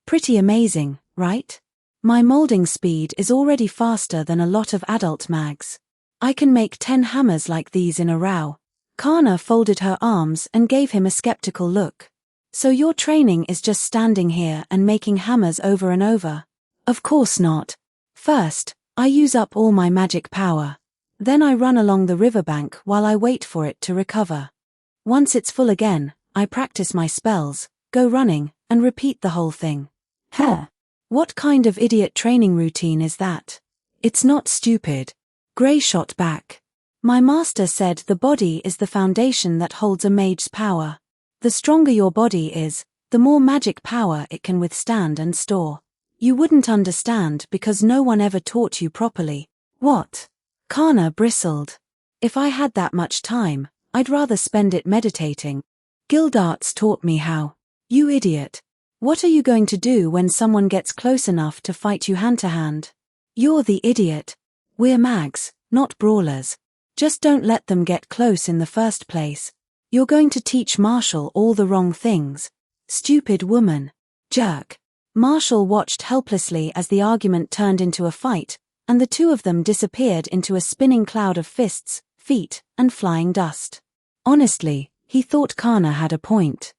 Pretty amazing, right? My molding speed is already faster than a lot of adult mags. I can make 10 hammers like these in a row. Kana folded her arms and gave him a skeptical look. So your training is just standing here and making hammers over and over? Of course not. First, I use up all my magic power. Then I run along the riverbank while I wait for it to recover. Once it's full again, I practice my spells, go running, and repeat the whole thing. Huh. What kind of idiot training routine is that? It's not stupid. Gray shot back. My master said the body is the foundation that holds a mage's power. The stronger your body is, the more magic power it can withstand and store. You wouldn't understand because no one ever taught you properly. What? Kana bristled. If I had that much time, I'd rather spend it meditating. Guildarts taught me how. You idiot. What are you going to do when someone gets close enough to fight you hand to hand? You're the idiot. We're mags, not brawlers. Just don't let them get close in the first place. You're going to teach Marshall all the wrong things. Stupid woman. Jerk. Marshall watched helplessly as the argument turned into a fight, and the 2 of them disappeared into a spinning cloud of fists, feet, and flying dust. Honestly, he thought Kana had a point.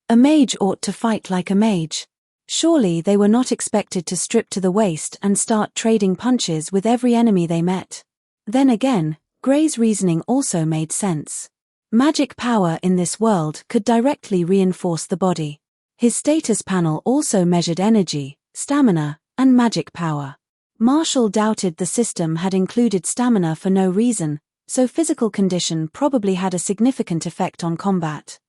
A mage ought to fight like a mage. Surely they were not expected to strip to the waist and start trading punches with every enemy they met. Then again, Gray's reasoning also made sense. Magic power in this world could directly reinforce the body. His status panel also measured energy, stamina, and magic power. Marshall doubted the system had included stamina for no reason, so physical condition probably had a significant effect on combat.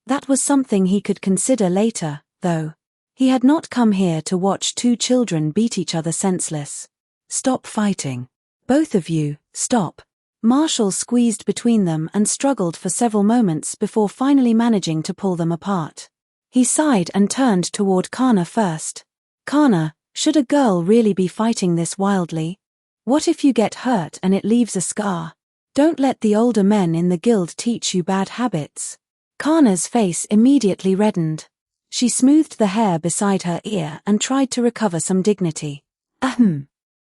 That was something he could consider later, though. He had not come here to watch two children beat each other senseless. Stop fighting. Both of you, stop. Marshall squeezed between them and struggled for several moments before finally managing to pull them apart. He sighed and turned toward Kana first. Kana, should a girl really be fighting this wildly? What if you get hurt and it leaves a scar? Don't let the older men in the guild teach you bad habits. Kana's face immediately reddened. She smoothed the hair beside her ear and tried to recover some dignity.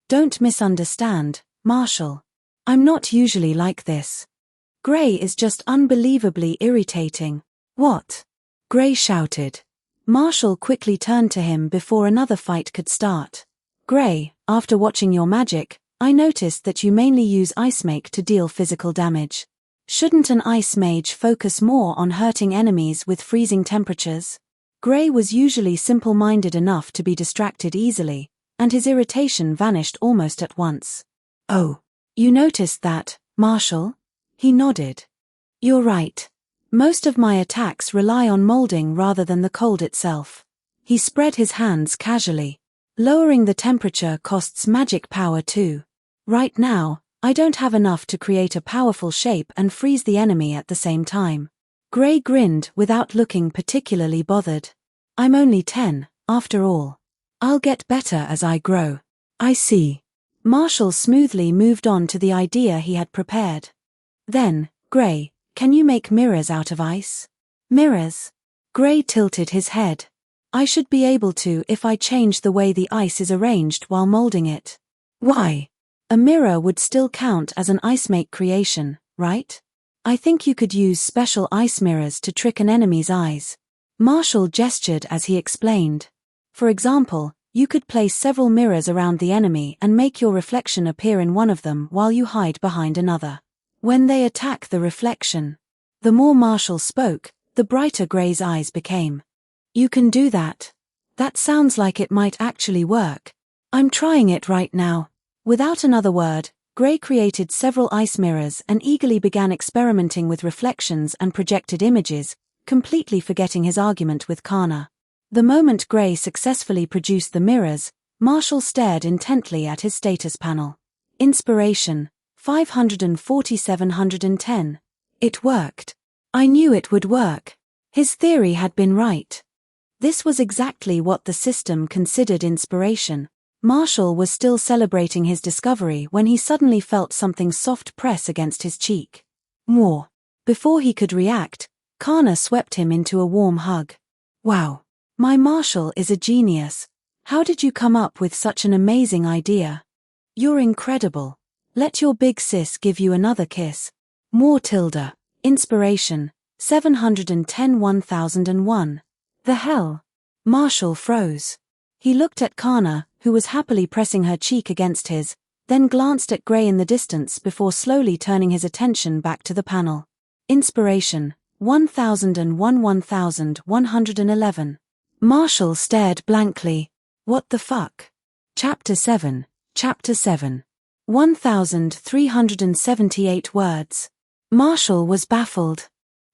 Don't misunderstand, Marshall. I'm not usually like this. Gray is just unbelievably irritating. What? Gray shouted. Marshall quickly turned to him before another fight could start. Gray, after watching your magic, I noticed that you mainly use Ice Make to deal physical damage. Shouldn't an ice mage focus more on hurting enemies with freezing temperatures? Gray was usually simple-minded enough to be distracted easily, and his irritation vanished almost at once. Oh, you noticed that, Marshall? He nodded. You're right. Most of my attacks rely on molding rather than the cold itself. He spread his hands casually. Lowering the temperature costs magic power too. Right now, I don't have enough to create a powerful shape and freeze the enemy at the same time. Gray grinned without looking particularly bothered. I'm only 10, after all. I'll get better as I grow. I see. Marshall smoothly moved on to the idea he had prepared. Then, Gray, can you make mirrors out of ice? Mirrors? Gray tilted his head. I should be able to if I change the way the ice is arranged while molding it. Why? A mirror would still count as an ice make creation, right? I think you could use special ice mirrors to trick an enemy's eyes. Marshall gestured as he explained. For example, you could place several mirrors around the enemy and make your reflection appear in one of them while you hide behind another. When they attack the reflection. The more Marshall spoke, the brighter Gray's eyes became. You can do that. That sounds like it might actually work. I'm trying it right now. Without another word, Gray created several ice mirrors and eagerly began experimenting with reflections and projected images, completely forgetting his argument with Kana. The moment Gray successfully produced the mirrors, Marshall stared intently at his status panel. Inspiration, 540-710. It worked. I knew it would work. His theory had been right. This was exactly what the system considered inspiration. Marshall was still celebrating his discovery when he suddenly felt something soft press against his cheek. More. Before he could react, Kana swept him into a warm hug. Wow. My Marshall is a genius. How did you come up with such an amazing idea? You're incredible. Let your big sis give you another kiss. More tilde. Inspiration. 710-1001. The hell? Marshall froze. He looked at Kana, who was happily pressing her cheek against his, then glanced at Gray in the distance before slowly turning his attention back to the panel. Inspiration. 1001-1111. Marshall stared blankly. What the fuck? Chapter 7. 1378 words. Marshall was baffled.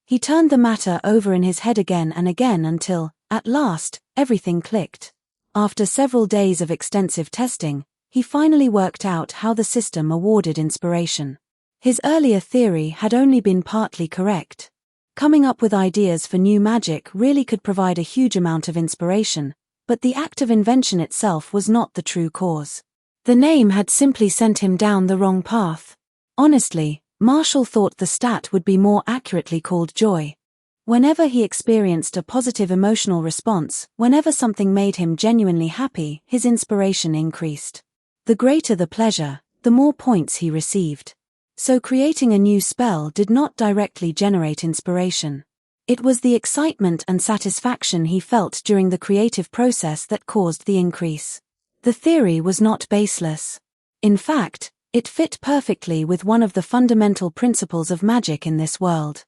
He turned the matter over in his head again and again until, at last, everything clicked. After several days of extensive testing, he finally worked out how the system awarded inspiration. His earlier theory had only been partly correct. Coming up with ideas for new magic really could provide a huge amount of inspiration, but the act of invention itself was not the true cause. The name had simply sent him down the wrong path. Honestly, Marshall thought the stat would be more accurately called joy. Whenever he experienced a positive emotional response, whenever something made him genuinely happy, his inspiration increased. The greater the pleasure, the more points he received. So creating a new spell did not directly generate inspiration. It was the excitement and satisfaction he felt during the creative process that caused the increase. The theory was not baseless. In fact, it fit perfectly with one of the fundamental principles of magic in this world.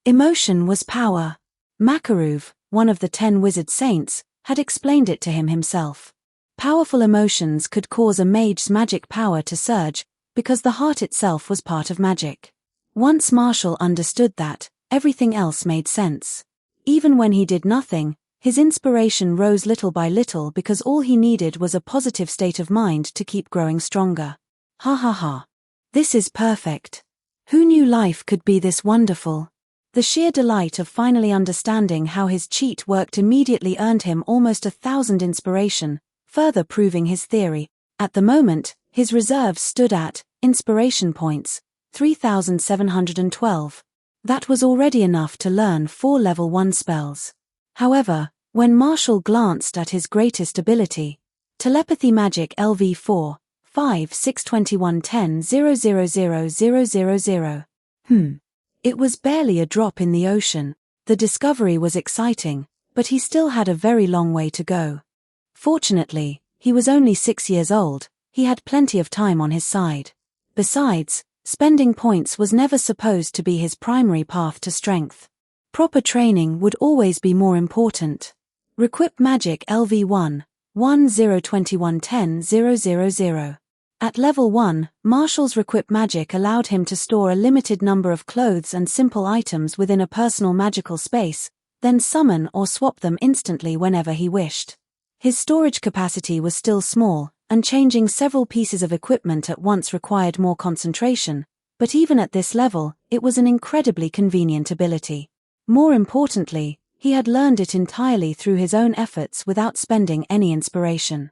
Emotion was power. Makarov, one of the 10 wizard saints, had explained it to him himself. Powerful emotions could cause a mage's magic power to surge, because the heart itself was part of magic. Once Marshall understood that, everything else made sense. Even when he did nothing, his inspiration rose little by little because all he needed was a positive state of mind to keep growing stronger. Ha ha ha. This is perfect. Who knew life could be this wonderful? The sheer delight of finally understanding how his cheat worked immediately earned him almost 1,000 inspiration, further proving his theory. At the moment, his reserves stood at, inspiration points, 3,712. That was already enough to learn 4 level 1 spells. However, when Marshall glanced at his greatest ability, Telepathy Magic LV4, 5 621 10 000 000. It was barely a drop in the ocean. The discovery was exciting, but he still had a very long way to go. Fortunately, he was only 6 years old. He had plenty of time on his side. Besides, spending points was never supposed to be his primary path to strength. Proper training would always be more important. Requip Magic LV1, 1021 10 000. At level 1, Marshall's Requip Magic allowed him to store a limited number of clothes and simple items within a personal magical space, then summon or swap them instantly whenever he wished. His storage capacity was still small, and changing several pieces of equipment at once required more concentration, but even at this level, it was an incredibly convenient ability. More importantly, he had learned it entirely through his own efforts without spending any inspiration.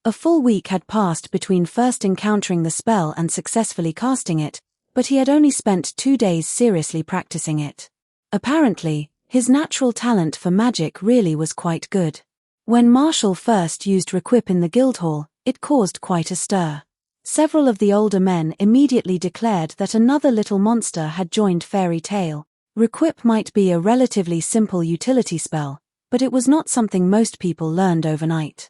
A full week had passed between first encountering the spell and successfully casting it, but he had only spent 2 days seriously practicing it. Apparently, his natural talent for magic really was quite good. When Marshall first used Requip in the Guildhall, it caused quite a stir. Several of the older men immediately declared that another little monster had joined Fairy Tale. Requip might be a relatively simple utility spell, but it was not something most people learned overnight.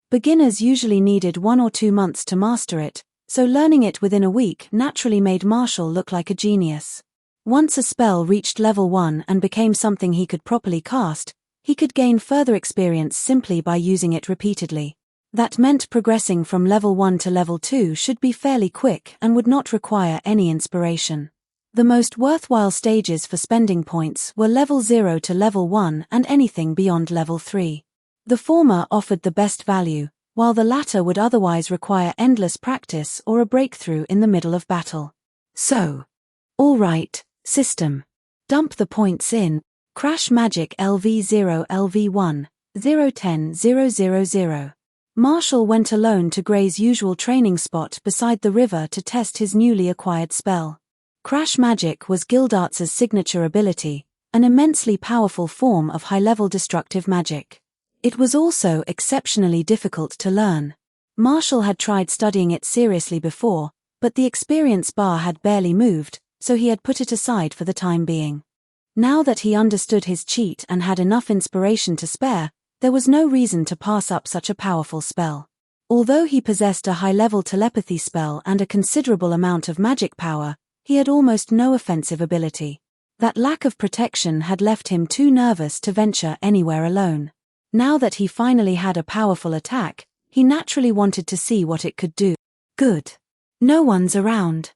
Beginners usually needed 1 or 2 months to master it, so learning it within a week naturally made Marshall look like a genius. Once a spell reached level 1 and became something he could properly cast, he could gain further experience simply by using it repeatedly. That meant progressing from level 1 to level 2 should be fairly quick and would not require any inspiration. The most worthwhile stages for spending points were level 0 to level 1 and anything beyond level 3. The former offered the best value, while the latter would otherwise require endless practice or a breakthrough in the middle of battle. So, all right, system. Dump the points in Crash Magic LV0 LV1, 010 000. Marshall went alone to Gray's usual training spot beside the river to test his newly acquired spell. Crash Magic was Gildarts's signature ability, an immensely powerful form of high-level destructive magic. It was also exceptionally difficult to learn. Marshall had tried studying it seriously before, but the experience bar had barely moved, so he had put it aside for the time being. Now that he understood his cheat and had enough inspiration to spare, there was no reason to pass up such a powerful spell. Although he possessed a high-level telepathy spell and a considerable amount of magic power, he had almost no offensive ability. That lack of protection had left him too nervous to venture anywhere alone. Now that he finally had a powerful attack, he naturally wanted to see what it could do. Good. No one's around.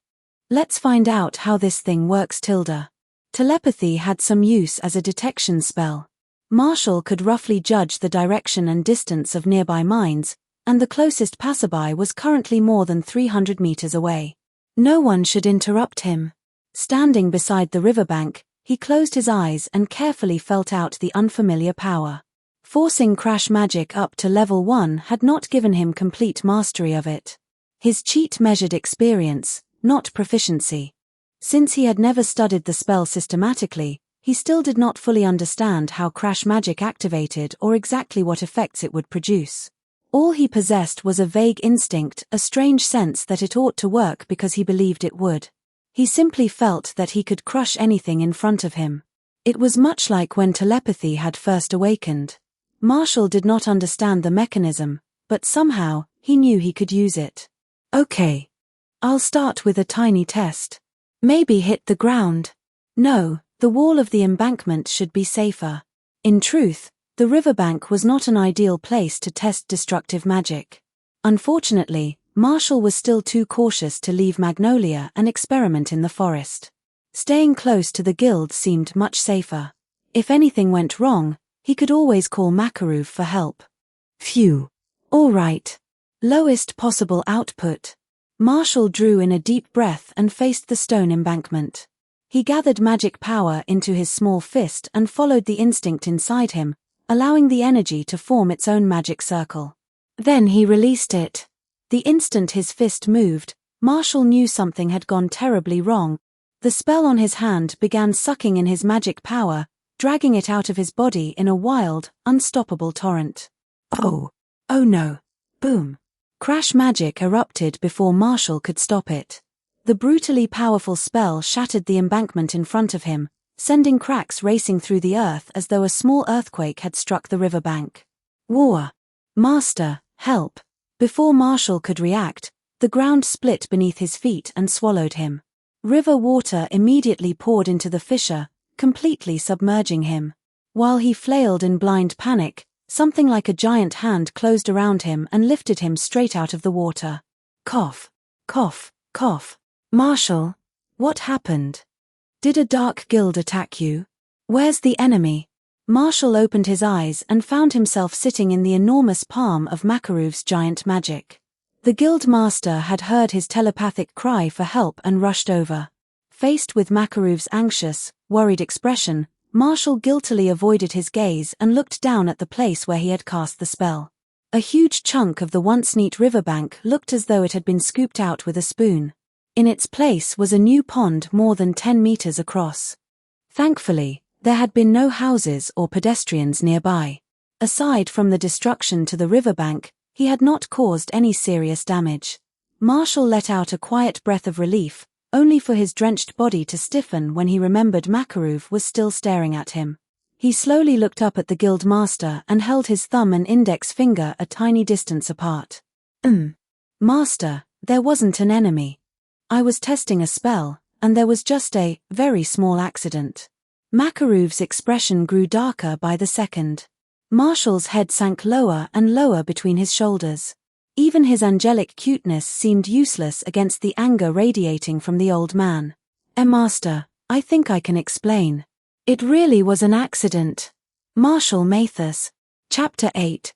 Let's find out how this thing works, Tilda. Telepathy had some use as a detection spell. Marshall could roughly judge the direction and distance of nearby mines, and the closest passerby was currently more than 300 meters away. No one should interrupt him. Standing beside the riverbank, he closed his eyes and carefully felt out the unfamiliar power. Forcing Crash Magic up to level 1 had not given him complete mastery of it. His cheat measured experience, not proficiency. Since he had never studied the spell systematically, he still did not fully understand how Crash Magic activated or exactly what effects it would produce. All he possessed was a vague instinct, a strange sense that it ought to work because he believed it would. He simply felt that he could crush anything in front of him. It was much like when telepathy had first awakened. Marshall did not understand the mechanism, but somehow, he knew he could use it. Okay. I'll start with a tiny test. Maybe hit the ground. No, the wall of the embankment should be safer. In truth, the riverbank was not an ideal place to test destructive magic. Unfortunately, Marshall was still too cautious to leave Magnolia and experiment in the forest. Staying close to the guild seemed much safer. If anything went wrong, he could always call Makarov for help. Phew. All right. Lowest possible output. Marshall drew in a deep breath and faced the stone embankment. He gathered magic power into his small fist and followed the instinct inside him, allowing the energy to form its own magic circle. Then he released it. The instant his fist moved, Marshall knew something had gone terribly wrong. The spell on his hand began sucking in his magic power, dragging it out of his body in a wild, unstoppable torrent. Oh no. Boom. Crash magic erupted before Marshall could stop it. The brutally powerful spell shattered the embankment in front of him, sending cracks racing through the earth as though a small earthquake had struck the riverbank. War. Master, help. Before Marshall could react, the ground split beneath his feet and swallowed him. River water immediately poured into the fissure, completely submerging him. While he flailed in blind panic, something like a giant hand closed around him and lifted him straight out of the water. Cough. Cough. Cough. Marshall, what happened? Did a dark guild attack you? Where's the enemy? Marshall opened his eyes and found himself sitting in the enormous palm of Makarov's giant magic. The guild master had heard his telepathic cry for help and rushed over. Faced with Makarov's anxious, worried expression, Marshall guiltily avoided his gaze and looked down at the place where he had cast the spell. A huge chunk of the once neat riverbank looked as though it had been scooped out with a spoon. In its place was a new pond more than 10 meters across. Thankfully, there had been no houses or pedestrians nearby. Aside from the destruction to the riverbank, he had not caused any serious damage. Marshall let out a quiet breath of relief, only for his drenched body to stiffen when he remembered Makarov was still staring at him. He slowly looked up at the guild master and held his thumb and index finger a tiny distance apart. Master, there wasn't an enemy. I was testing a spell, and there was just a very small accident. Makarov's expression grew darker by the second. Marshall's head sank lower and lower between his shoulders. Even his angelic cuteness seemed useless against the anger radiating from the old man. Master, I think I can explain. It really was an accident. Marshall Mathis. Chapter 8.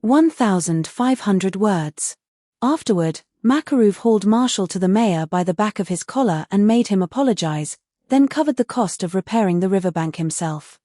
1,500 words. Afterward, Makarov hauled Marshall to the mayor by the back of his collar and made him apologize, then covered the cost of repairing the riverbank himself.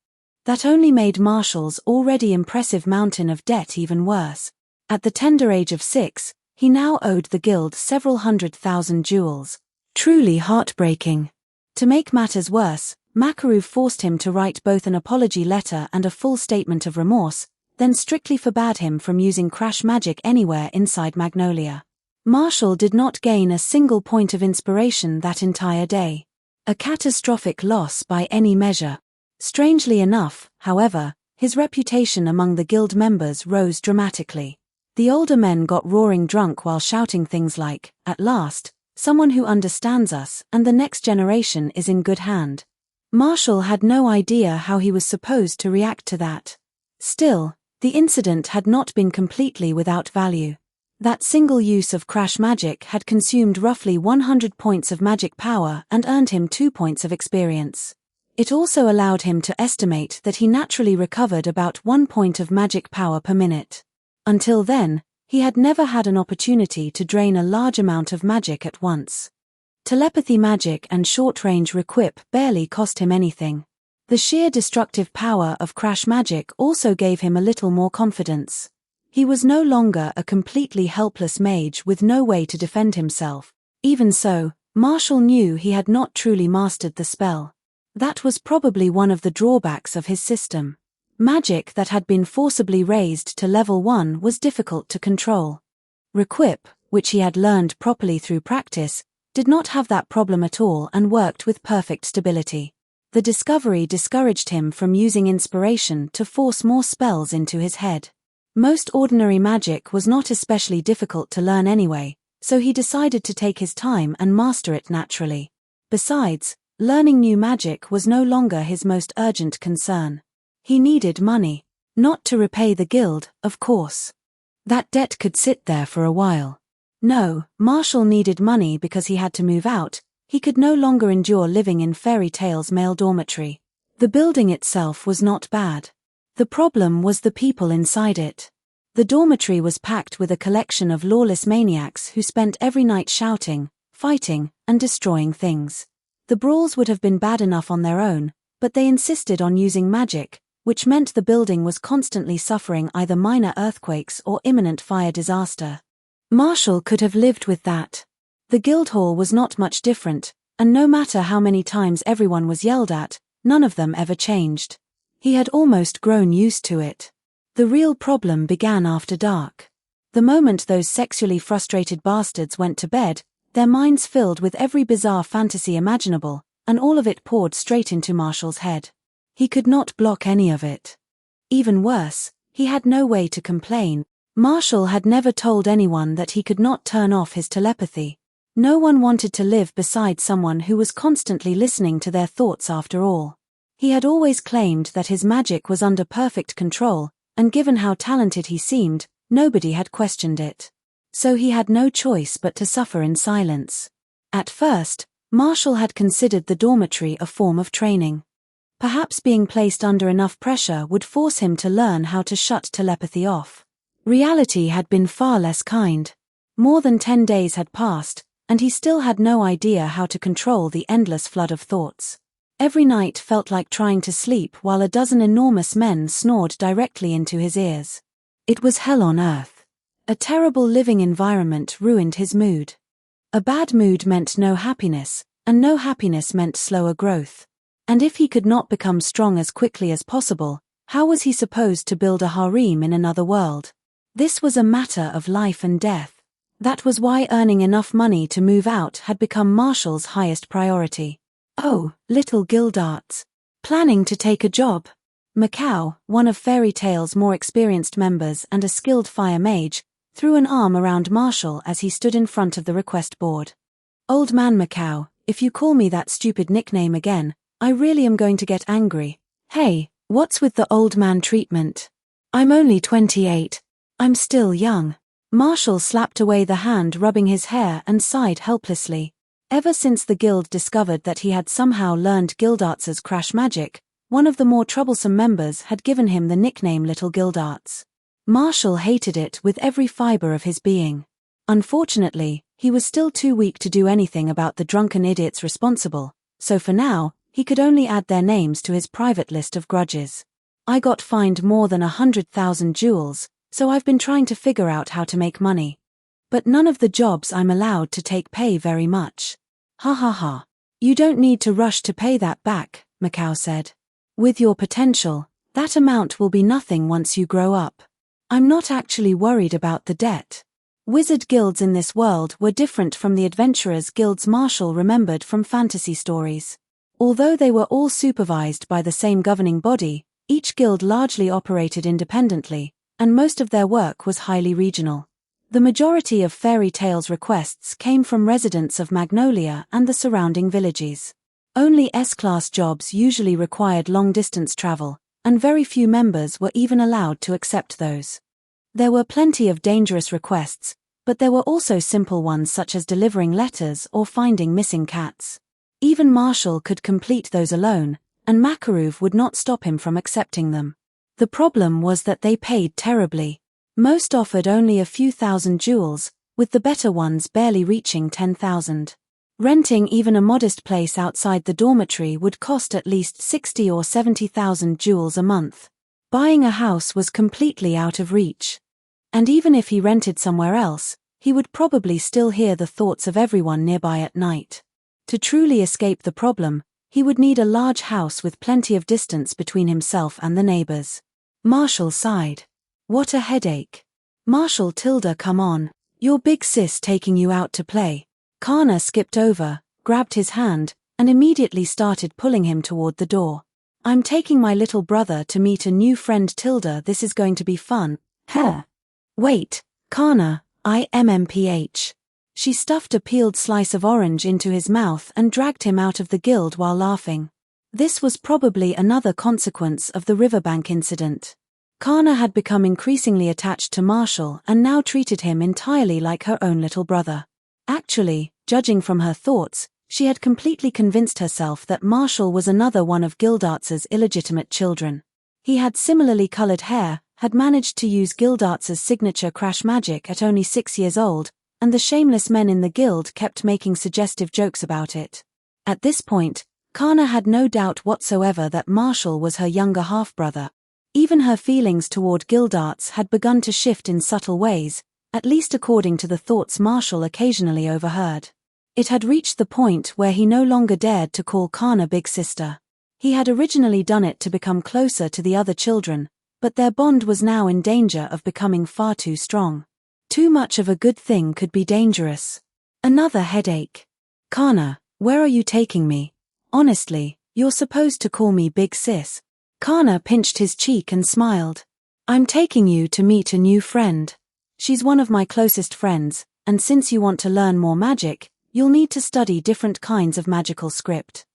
That only made Marshall's already impressive mountain of debt even worse. At the tender age of 6, he now owed the guild several 100,000 jewels. Truly heartbreaking. To make matters worse, Makarov forced him to write both an apology letter and a full statement of remorse, then strictly forbade him from using crash magic anywhere inside Magnolia. Marshall did not gain a single point of inspiration that entire day. A catastrophic loss by any measure. Strangely enough, however, his reputation among the guild members rose dramatically. The older men got roaring drunk while shouting things like, "At last, someone who understands us, and the next generation is in good hand." Marshall had no idea how he was supposed to react to that. Still, the incident had not been completely without value. That single use of crash magic had consumed roughly 100 points of magic power and earned him 2 points of experience. It also allowed him to estimate that he naturally recovered about 1 point of magic power per minute. Until then, he had never had an opportunity to drain a large amount of magic at once. Telepathy magic and short-range requip barely cost him anything. The sheer destructive power of crash magic also gave him a little more confidence. He was no longer a completely helpless mage with no way to defend himself. Even so, Marshall knew he had not truly mastered the spell. That was probably one of the drawbacks of his system. Magic that had been forcibly raised to level 1 was difficult to control. Requip, which he had learned properly through practice, did not have that problem at all and worked with perfect stability. The discovery discouraged him from using inspiration to force more spells into his head. Most ordinary magic was not especially difficult to learn anyway, so he decided to take his time and master it naturally. Besides, learning new magic was no longer his most urgent concern. He needed money. Not to repay the guild, of course. That debt could sit there for a while. No, Marshall needed money because he had to move out. He could no longer endure living in Fairy Tale's male dormitory. The building itself was not bad. The problem was the people inside it. The dormitory was packed with a collection of lawless maniacs who spent every night shouting, fighting, and destroying things. The brawls would have been bad enough on their own, but they insisted on using magic, which meant the building was constantly suffering either minor earthquakes or imminent fire disaster. Marshall could have lived with that. The Guildhall was not much different, and no matter how many times everyone was yelled at, none of them ever changed. He had almost grown used to it. The real problem began after dark. The moment those sexually frustrated bastards went to bed, their minds filled with every bizarre fantasy imaginable, and all of it poured straight into Marshall's head. He could not block any of it. Even worse, he had no way to complain. Marshall had never told anyone that he could not turn off his telepathy. No one wanted to live beside someone who was constantly listening to their thoughts after all. He had always claimed that his magic was under perfect control, and given how talented he seemed, nobody had questioned it. So he had no choice but to suffer in silence. At first, Marshall had considered the dormitory a form of training. Perhaps being placed under enough pressure would force him to learn how to shut telepathy off. Reality had been far less kind. More than 10 days had passed, and he still had no idea how to control the endless flood of thoughts. Every night felt like trying to sleep while a dozen enormous men snored directly into his ears. It was hell on earth. A terrible living environment ruined his mood. A bad mood meant no happiness, and no happiness meant slower growth. And if he could not become strong as quickly as possible, how was he supposed to build a harem in another world? This was a matter of life and death. That was why earning enough money to move out had become Marshall's highest priority. Oh, little Gildarts. Planning to take a job? Macau, one of Fairy Tale's more experienced members and a skilled fire mage, threw an arm around Marshall as he stood in front of the request board. Old man Macau, if you call me that stupid nickname again, I really am going to get angry. Hey, what's with the old man treatment? I'm only 28. I'm still young. Marshall slapped away the hand rubbing his hair and sighed helplessly. Ever since the guild discovered that he had somehow learned Gildarts's crash magic, one of the more troublesome members had given him the nickname Little Gildarts. Marshall hated it with every fiber of his being. Unfortunately, he was still too weak to do anything about the drunken idiots responsible, so for now, he could only add their names to his private list of grudges. I got fined more than 100,000 jewels, so I've been trying to figure out how to make money. But none of the jobs I'm allowed to take pay very much. Ha ha ha. You don't need to rush to pay that back, Macau said. With your potential, that amount will be nothing once you grow up. I'm not actually worried about the debt. Wizard guilds in this world were different from the adventurers guilds Marshall remembered from fantasy stories. Although they were all supervised by the same governing body, each guild largely operated independently, and most of their work was highly regional. The majority of Fairy Tale's requests came from residents of Magnolia and the surrounding villages. Only S-class jobs usually required long-distance travel, and very few members were even allowed to accept those. There were plenty of dangerous requests, but there were also simple ones such as delivering letters or finding missing cats. Even Marshall could complete those alone, and Makarov would not stop him from accepting them. The problem was that they paid terribly. Most offered only a few thousand jewels, with the better ones barely reaching 10,000. Renting even a modest place outside the dormitory would cost at least 60 or 70,000 jewels a month. Buying a house was completely out of reach. And even if he rented somewhere else, he would probably still hear the thoughts of everyone nearby at night. To truly escape the problem, he would need a large house with plenty of distance between himself and the neighbors. Marshall sighed. What a headache. Marshall, Tilda, come on. Your big sis taking you out to play. Kana skipped over, grabbed his hand, and immediately started pulling him toward the door. "I'm taking my little brother to meet a new friend, Tilda. This is going to be fun." "Huh. Wait, Kana, IMMPH. She stuffed a peeled slice of orange into his mouth and dragged him out of the guild while laughing. This was probably another consequence of the riverbank incident. Kana had become increasingly attached to Marshall and now treated him entirely like her own little brother. Actually, judging from her thoughts, she had completely convinced herself that Marshall was another one of Gildarts's illegitimate children. He had similarly colored hair, had managed to use Gildarts's signature crash magic at only 6 years old, and the shameless men in the guild kept making suggestive jokes about it. At this point, Kana had no doubt whatsoever that Marshall was her younger half-brother. Even her feelings toward Gildarts had begun to shift in subtle ways, at least according to the thoughts Marshall occasionally overheard. It had reached the point where he no longer dared to call Kana big sister. He had originally done it to become closer to the other children, but their bond was now in danger of becoming far too strong. Too much of a good thing could be dangerous. Another headache. "Kana, where are you taking me? Honestly, you're supposed to call me big sis." Kana pinched his cheek and smiled. "I'm taking you to meet a new friend. She's one of my closest friends, and since you want to learn more magic, you'll need to study different kinds of magical script.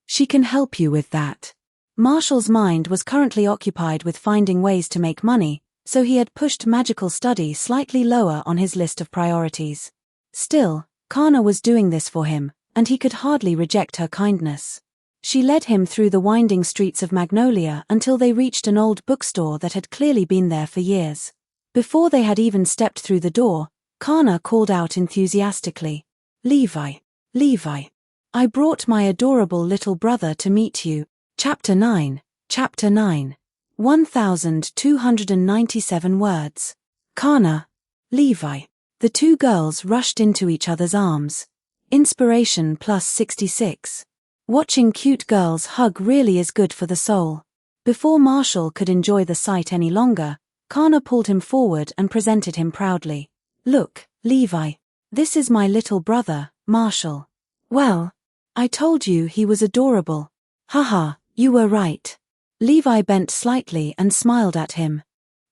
She can help you with that." Marshall's mind was currently occupied with finding ways to make money, so he had pushed magical study slightly lower on his list of priorities. Still, Kana was doing this for him, and he could hardly reject her kindness. She led him through the winding streets of Magnolia until they reached an old bookstore that had clearly been there for years. Before they had even stepped through the door, Kana called out enthusiastically, "Levi, Levi, I brought my adorable little brother to meet you." Chapter 9, 1297 words. Kana, Levi. The two girls rushed into each other's arms. Inspiration plus 66. Watching cute girls hug really is good for the soul. Before Marshall could enjoy the sight any longer, Kana pulled him forward and presented him proudly. "Look, Levi. This is my little brother, Marshall." "Well, I told you he was adorable." "Haha, you were right." Levi bent slightly and smiled at him.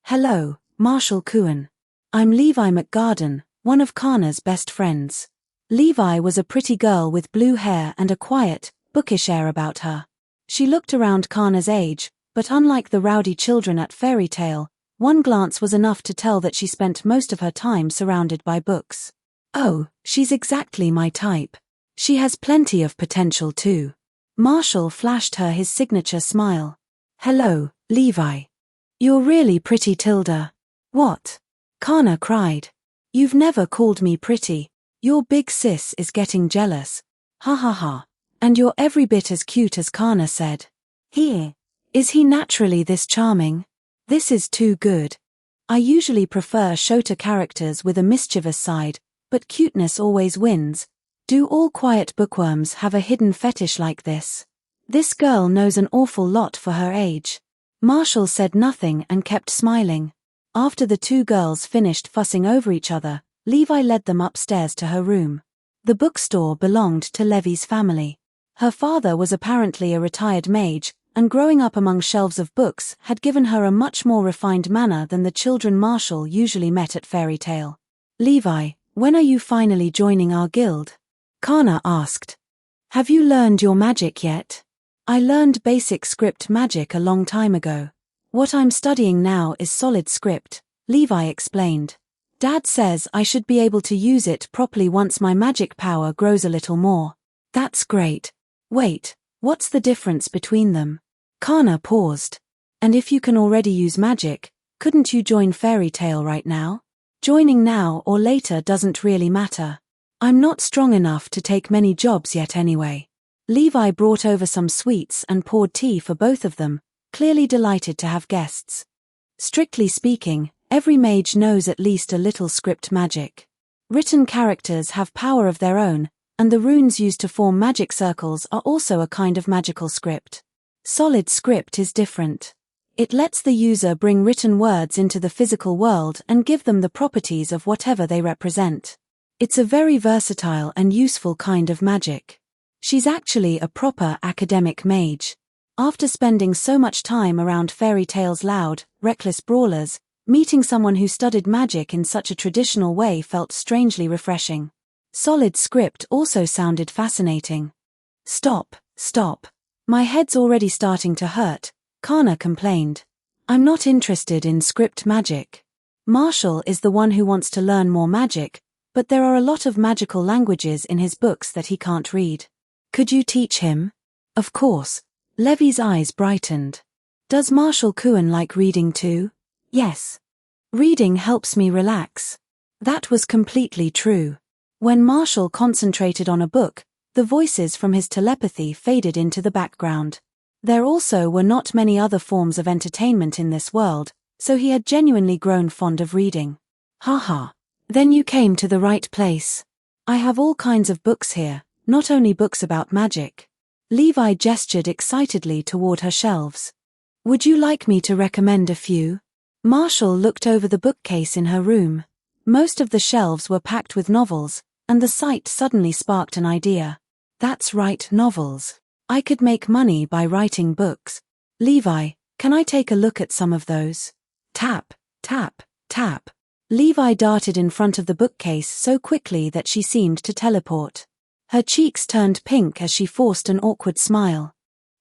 "Hello, Marshall Kuhn. I'm Levi McGarden, one of Kana's best friends." Levi was a pretty girl with blue hair and a quiet, bookish air about her. She looked around Kana's age, but unlike the rowdy children at Fairy Tale, one glance was enough to tell that she spent most of her time surrounded by books. "Oh, she's exactly my type. She has plenty of potential too." Marshall flashed her his signature smile. "Hello, Levi. You're really pretty, Tilda." "What?" Kana cried. "You've never called me pretty. Your big sis is getting jealous. Ha ha ha. And you're every bit as cute as Kana said." Is he naturally this charming? This is too good. I usually prefer Shota characters with a mischievous side, but cuteness always wins. Do all quiet bookworms have a hidden fetish like this? This girl knows an awful lot for her age. Marshall said nothing and kept smiling. After the two girls finished fussing over each other, Levi led them upstairs to her room. The bookstore belonged to Levy's family. Her father was apparently a retired mage, and growing up among shelves of books had given her a much more refined manner than the children Marshall usually met at Fairy Tale. "Levi, when are you finally joining our guild?" Kana asked. "Have you learned your magic yet?" "I learned basic script magic a long time ago. What I'm studying now is solid script," Levi explained. "Dad says I should be able to use it properly once my magic power grows a little more." "That's great. Wait, what's the difference between them?" Kana paused. "And if you can already use magic, couldn't you join Fairy Tale right now? Joining now or later doesn't really matter. I'm not strong enough to take many jobs yet anyway." Levi brought over some sweets and poured tea for both of them, clearly delighted to have guests. Strictly speaking, every mage knows at least a little script magic. Written characters have power of their own, and the runes used to form magic circles are also a kind of magical script. Solid script is different. It lets the user bring written words into the physical world and give them the properties of whatever they represent. It's a very versatile and useful kind of magic. She's actually a proper academic mage. After spending so much time around fairy tales loud, reckless brawlers, meeting someone who studied magic in such a traditional way felt strangely refreshing. Solid script also sounded fascinating. Stop. My head's already starting to hurt, Kana complained. I'm not interested in script magic. Marshall is the one who wants to learn more magic, but there are a lot of magical languages in his books that he can't read. Could you teach him? Of course. Levy's eyes brightened. Does Marshall Kuhn like reading too? Yes. Reading helps me relax. That was completely true. When Marshall concentrated on a book, the voices from his telepathy faded into the background. There also were not many other forms of entertainment in this world, so he had genuinely grown fond of reading. Haha. Then you came to the right place. I have all kinds of books here, not only books about magic. Levi gestured excitedly toward her shelves. Would you like me to recommend a few? Marshall looked over the bookcase in her room. Most of the shelves were packed with novels, and the sight suddenly sparked an idea. That's right, novels. I could make money by writing books. Levi, can I take a look at some of those? Tap, tap, tap. Levi darted in front of the bookcase so quickly that she seemed to teleport. Her cheeks turned pink as she forced an awkward smile.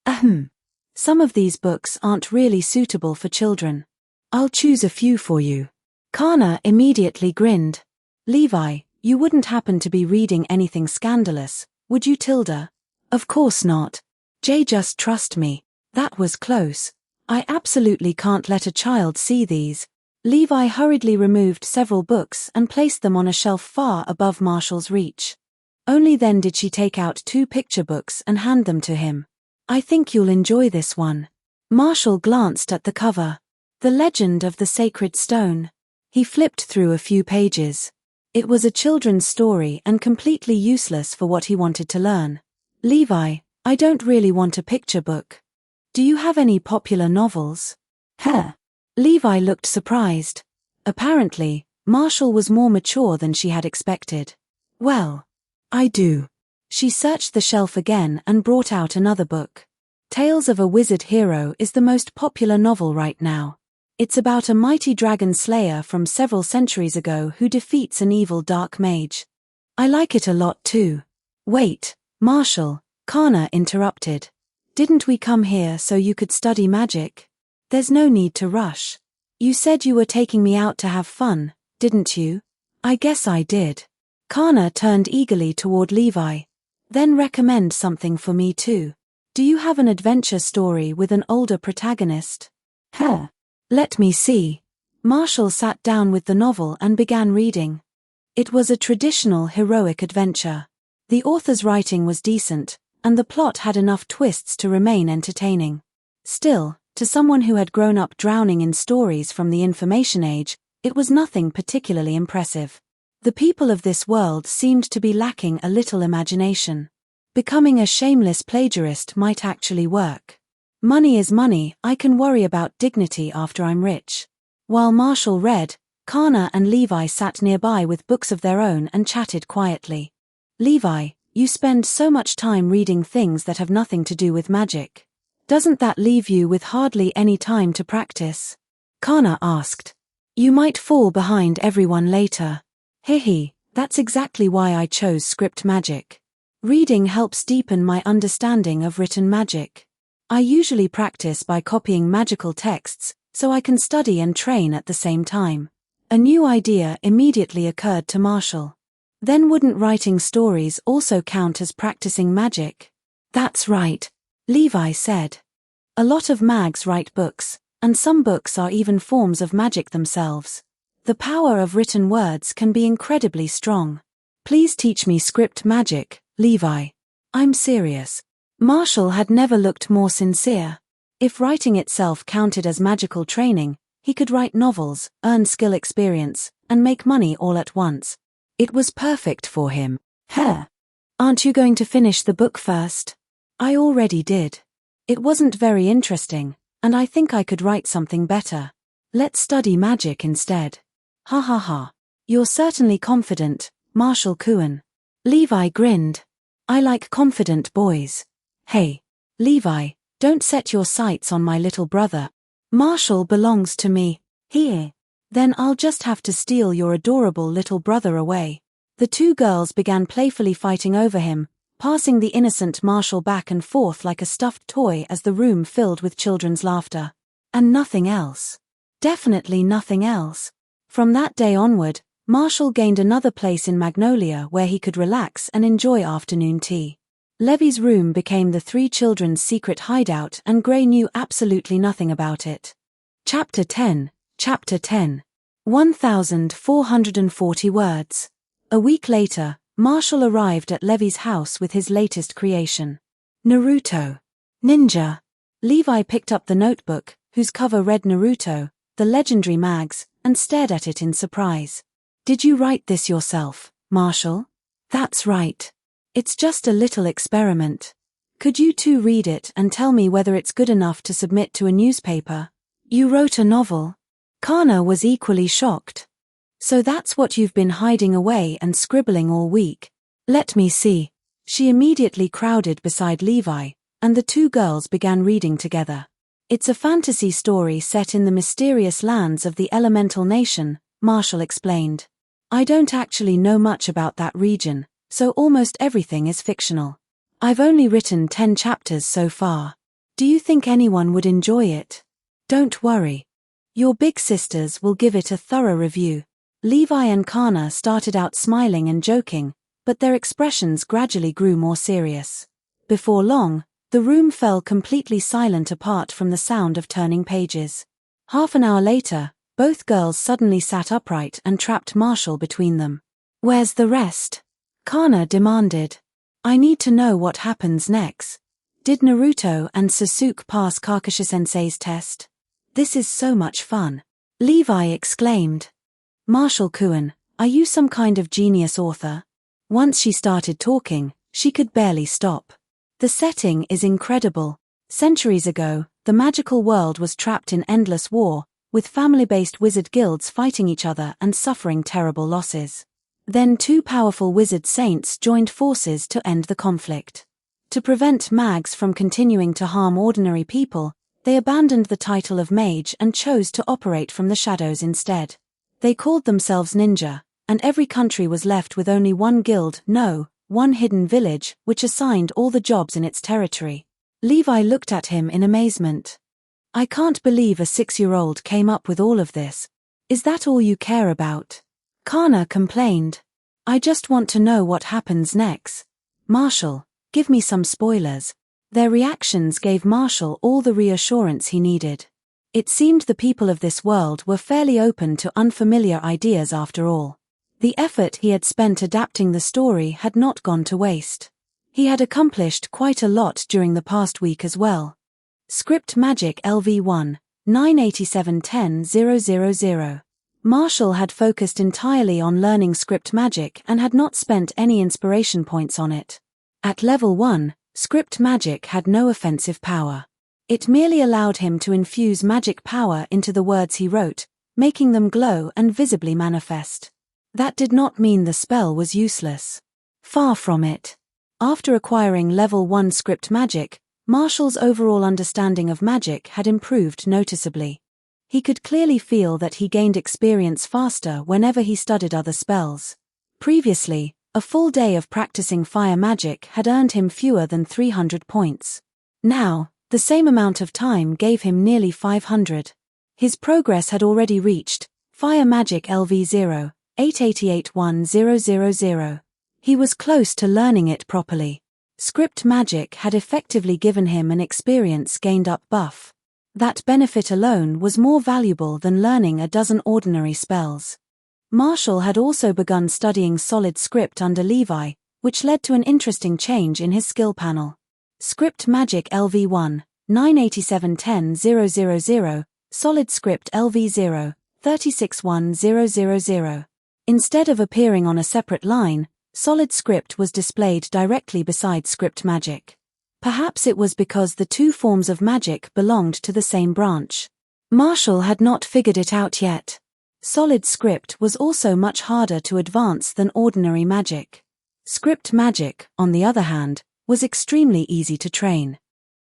Ahem. Some of these books aren't really suitable for children. I'll choose a few for you. Kana immediately grinned. Levi, you wouldn't happen to be reading anything scandalous, would you, Tilda? Of course not. Jay, just trust me. That was close. I absolutely can't let a child see these. Levi hurriedly removed several books and placed them on a shelf far above Marshall's reach. Only then did she take out 2 picture books and hand them to him. I think you'll enjoy this one. Marshall glanced at the cover. The Legend of the Sacred Stone. He flipped through a few pages. It was a children's story and completely useless for what he wanted to learn. Levi, I don't really want a picture book. Do you have any popular novels? Levi looked surprised. Apparently, Marshall was more mature than she had expected. Well, I do. She searched the shelf again and brought out another book. Tales of a Wizard Hero is the most popular novel right now. It's about a mighty dragon slayer from several centuries ago who defeats an evil dark mage. I like it a lot too. Wait, Marshall, Kana interrupted. Didn't we come here so you could study magic? There's no need to rush. You said you were taking me out to have fun, didn't you? I guess I did. Kana turned eagerly toward Levi. Then recommend something for me too. Do you have an adventure story with an older protagonist? Let me see. Marshall sat down with the novel and began reading. It was a traditional heroic adventure. The author's writing was decent, and the plot had enough twists to remain entertaining. Still, to someone who had grown up drowning in stories from the information age, it was nothing particularly impressive. The people of this world seemed to be lacking a little imagination. Becoming a shameless plagiarist might actually work. Money is money, I can worry about dignity after I'm rich. While Marshall read, Kana and Levi sat nearby with books of their own and chatted quietly. Levi, you spend so much time reading things that have nothing to do with magic. Doesn't that leave you with hardly any time to practice? Kana asked. You might fall behind everyone later. That's exactly why I chose script magic. Reading helps deepen my understanding of written magic. I usually practice by copying magical texts, so I can study and train at the same time. A new idea immediately occurred to Marshall. Then wouldn't writing stories also count as practicing magic? That's right, Levi said. A lot of mags write books, and some books are even forms of magic themselves. The power of written words can be incredibly strong. Please teach me script magic, Levi. I'm serious. Marshall had never looked more sincere. If writing itself counted as magical training, he could write novels, earn skill experience, and make money all at once. It was perfect for him. Aren't you going to finish the book first? I already did. It wasn't very interesting, and I think I could write something better. Let's study magic instead. You're certainly confident, Marshall Kuhn. Levi grinned. I like confident boys. Hey, Levi, don't set your sights on my little brother. Marshall belongs to me. Here. Then I'll just have to steal your adorable little brother away. The two girls began playfully fighting over him, passing the innocent Marshall back and forth like a stuffed toy as the room filled with children's laughter. And nothing else. Definitely nothing else. From that day onward, Marshall gained another place in Magnolia where he could relax and enjoy afternoon tea. Levy's room became the three children's secret hideout, and Gray knew absolutely nothing about it. Chapter 10. 1,440 words. A week later, Marshall arrived at Levy's house with his latest creation. Naruto. Ninja. Levi picked up the notebook, whose cover read Naruto, the legendary mags, and stared at it in surprise. Did you write this yourself, Marshall? That's right. It's just a little experiment. Could you two read it and tell me whether it's good enough to submit to a newspaper? You wrote a novel? Kana was equally shocked. So that's what you've been hiding away and scribbling all week. Let me see. She immediately crowded beside Levi, and the two girls began reading together. It's a fantasy story set in the mysterious lands of the Elemental Nation, Marshall explained. I don't actually know much about that region, so almost everything is fictional. I've only written 10 chapters so far. Do you think anyone would enjoy it? Don't worry. Your big sisters will give it a thorough review. Levi and Kana started out smiling and joking, but their expressions gradually grew more serious. Before long, the room fell completely silent apart from the sound of turning pages. Half an hour later, both girls suddenly sat upright and trapped Marshall between them. Where's the rest? Kana demanded. I need to know what happens next. Did Naruto and Sasuke pass Kakashi-sensei's test? This is so much fun. Levi exclaimed. Marshall-kun, are you some kind of genius author? Once she started talking, she could barely stop. The setting is incredible. Centuries ago, the magical world was trapped in endless war, with family-based wizard guilds fighting each other and suffering terrible losses. Then two powerful wizard saints joined forces to end the conflict. To prevent mags from continuing to harm ordinary people, they abandoned the title of mage and chose to operate from the shadows instead. They called themselves ninja, and every country was left with only one guild, one hidden village, which assigned all the jobs in its territory. Levi looked at him in amazement. I can't believe a 6-year-old came up with all of this. Is that all you care about? Kana complained. I just want to know what happens next. Marshall, give me some spoilers. Their reactions gave Marshall all the reassurance he needed. It seemed the people of this world were fairly open to unfamiliar ideas after all. The effort he had spent adapting the story had not gone to waste. He had accomplished quite a lot during the past week as well. Script Magic LV1, 98710-000. Marshall had focused entirely on learning script magic and had not spent any inspiration points on it. At level 1, script magic had no offensive power. It merely allowed him to infuse magic power into the words he wrote, making them glow and visibly manifest. That did not mean the spell was useless. Far from it. After acquiring level 1 script magic, Marshall's overall understanding of magic had improved noticeably. He could clearly feel that he gained experience faster whenever he studied other spells. Previously, a full day of practicing fire magic had earned him fewer than 300 points. Now, the same amount of time gave him nearly 500. His progress had already reached Fire Magic LV0, 8881000. He was close to learning it properly. Script magic had effectively given him an experience gained up buff. That benefit alone was more valuable than learning a dozen ordinary spells. Marshall had also begun studying solid script under Levi, which led to an interesting change in his skill panel. Script Magic LV1, 98710-000, Solid Script LV0, 361000. Instead of appearing on a separate line, Solid Script was displayed directly beside Script Magic. Perhaps it was because the two forms of magic belonged to the same branch. Marshall had not figured it out yet. Solid Script was also much harder to advance than ordinary magic. Script magic, on the other hand, was extremely easy to train.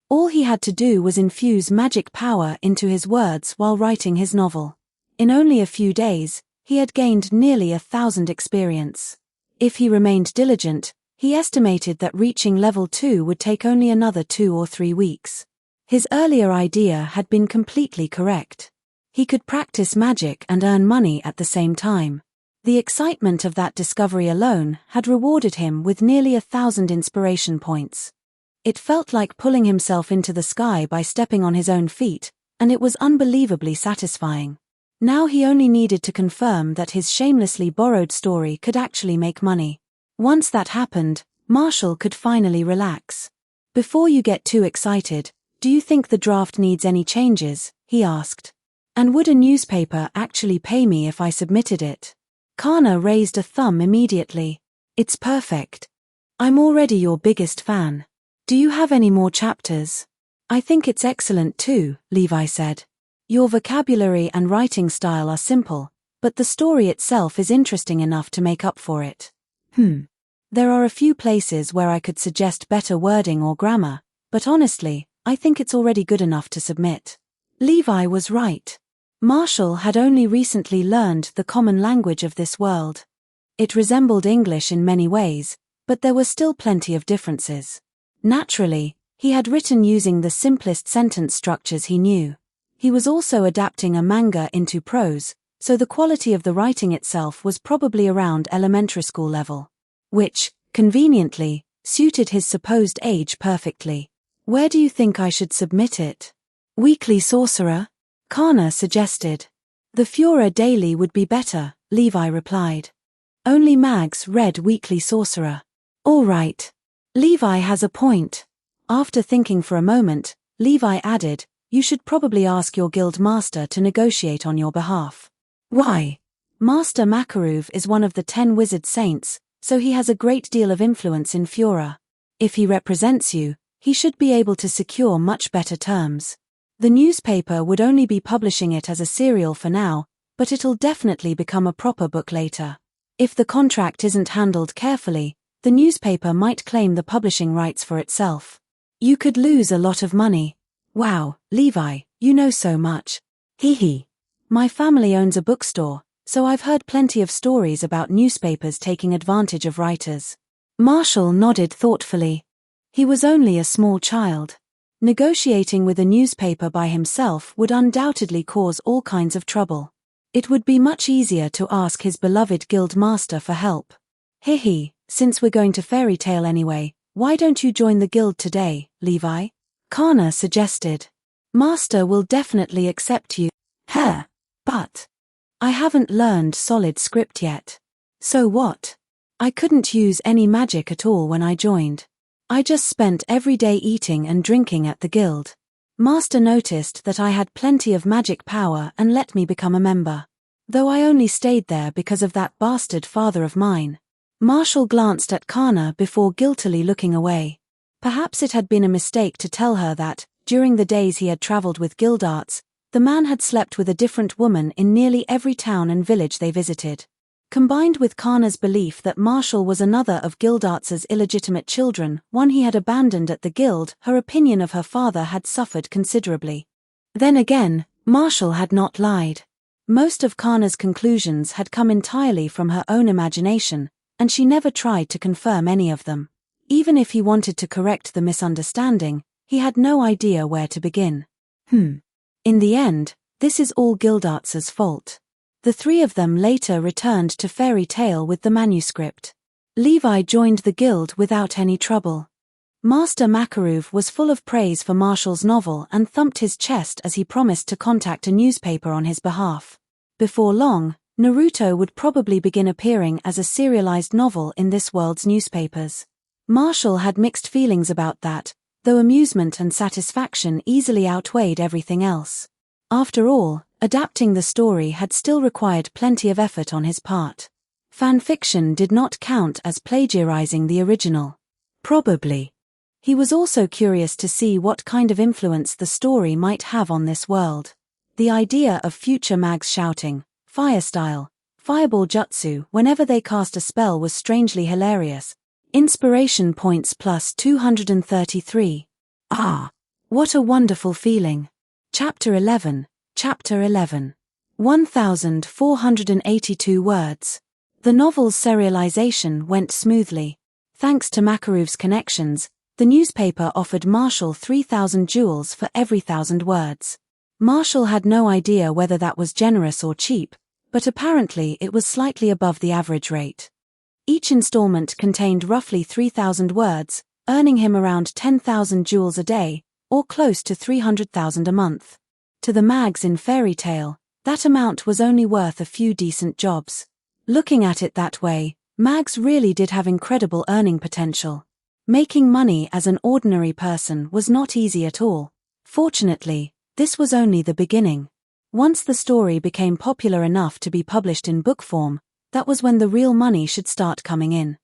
All he had to do was infuse magic power into his words while writing his novel. In only a few days, he had gained nearly 1,000 experience. If he remained diligent, he estimated that reaching level 2 would take only another 2 or 3 weeks. His earlier idea had been completely correct. He could practice magic and earn money at the same time. The excitement of that discovery alone had rewarded him with nearly 1,000 inspiration points. It felt like pulling himself into the sky by stepping on his own feet, and it was unbelievably satisfying. Now he only needed to confirm that his shamelessly borrowed story could actually make money. Once that happened, Marshall could finally relax. "Before you get too excited, do you think the draft needs any changes?" he asked. "And would a newspaper actually pay me if I submitted it?" Kana raised a thumb immediately. "It's perfect. I'm already your biggest fan. Do you have any more chapters?" "I think it's excellent too," Levi said. "Your vocabulary and writing style are simple, but the story itself is interesting enough to make up for it." There are a few places where I could suggest better wording or grammar, but honestly, I think it's already good enough to submit." Levi was right. Marshall had only recently learned the common language of this world. It resembled English in many ways, but there were still plenty of differences. Naturally, he had written using the simplest sentence structures he knew. He was also adapting a manga into prose, so the quality of the writing itself was probably around elementary school level. Which, conveniently, suited his supposed age perfectly. "Where do you think I should submit it?" "Weekly Sorcerer?" Kana suggested. "The Fura Daily would be better," Levi replied. "Only mags read Weekly Sorcerer." "All right. Levi has a point." After thinking for a moment, Levi added, "You should probably ask your guild master to negotiate on your behalf." "Why?" "Master Makarov is one of the 10 wizard saints, so he has a great deal of influence in Fura. If he represents you, he should be able to secure much better terms. The newspaper would only be publishing it as a serial for now, but it'll definitely become a proper book later. If the contract isn't handled carefully, the newspaper might claim the publishing rights for itself. You could lose a lot of money." "Wow, Levi, you know so much." "Hee. My family owns a bookstore, so I've heard plenty of stories about newspapers taking advantage of writers." Marshall nodded thoughtfully. He was only a small child. Negotiating with a newspaper by himself would undoubtedly cause all kinds of trouble. It would be much easier to ask his beloved guild master for help. "Since we're going to Fairy Tale anyway, why don't you join the guild today, Levi?" Kana suggested. "Master will definitely accept you." But I haven't learned solid script yet." "So what?" "I couldn't use any magic at all when I joined. I just spent every day eating and drinking at the guild. Master noticed that I had plenty of magic power and let me become a member. Though I only stayed there because of that bastard father of mine." Marshall glanced at Kana before guiltily looking away. Perhaps it had been a mistake to tell her that, during the days he had traveled with Guildarts, the man had slept with a different woman in nearly every town and village they visited. Combined with Kana's belief that Marshall was another of Guildarts' illegitimate children, one he had abandoned at the guild, her opinion of her father had suffered considerably. Then again, Marshall had not lied. Most of Kana's conclusions had come entirely from her own imagination, and she never tried to confirm any of them. Even if he wanted to correct the misunderstanding, he had no idea where to begin. In the end, this is all Guildarts' fault. The three of them later returned to Fairy Tale with the manuscript. Levi joined the guild without any trouble. Master Makarov was full of praise for Marshall's novel and thumped his chest as he promised to contact a newspaper on his behalf. Before long, Naruto would probably begin appearing as a serialized novel in this world's newspapers. Marshall had mixed feelings about that, though amusement and satisfaction easily outweighed everything else. After all, adapting the story had still required plenty of effort on his part. Fanfiction did not count as plagiarizing the original. Probably. He was also curious to see what kind of influence the story might have on this world. The idea of future mags shouting, "Fire style, fireball jutsu" whenever they cast a spell was strangely hilarious, Inspiration points plus 233. Ah! What a wonderful feeling. Chapter 11. Chapter 11. 1,482 words. The novel's serialization went smoothly. Thanks to Makarov's connections, the newspaper offered Marshall 3,000 jewels for every 1,000 words. Marshall had no idea whether that was generous or cheap, but apparently it was slightly above the average rate. Each installment contained roughly 3,000 words, earning him around 10,000 jewels a day, or close to 300,000 a month. To the mags in Fairy Tale, that amount was only worth a few decent jobs. Looking at it that way, mags really did have incredible earning potential. Making money as an ordinary person was not easy at all. Fortunately, this was only the beginning. Once the story became popular enough to be published in book form, that was when the real money should start coming in.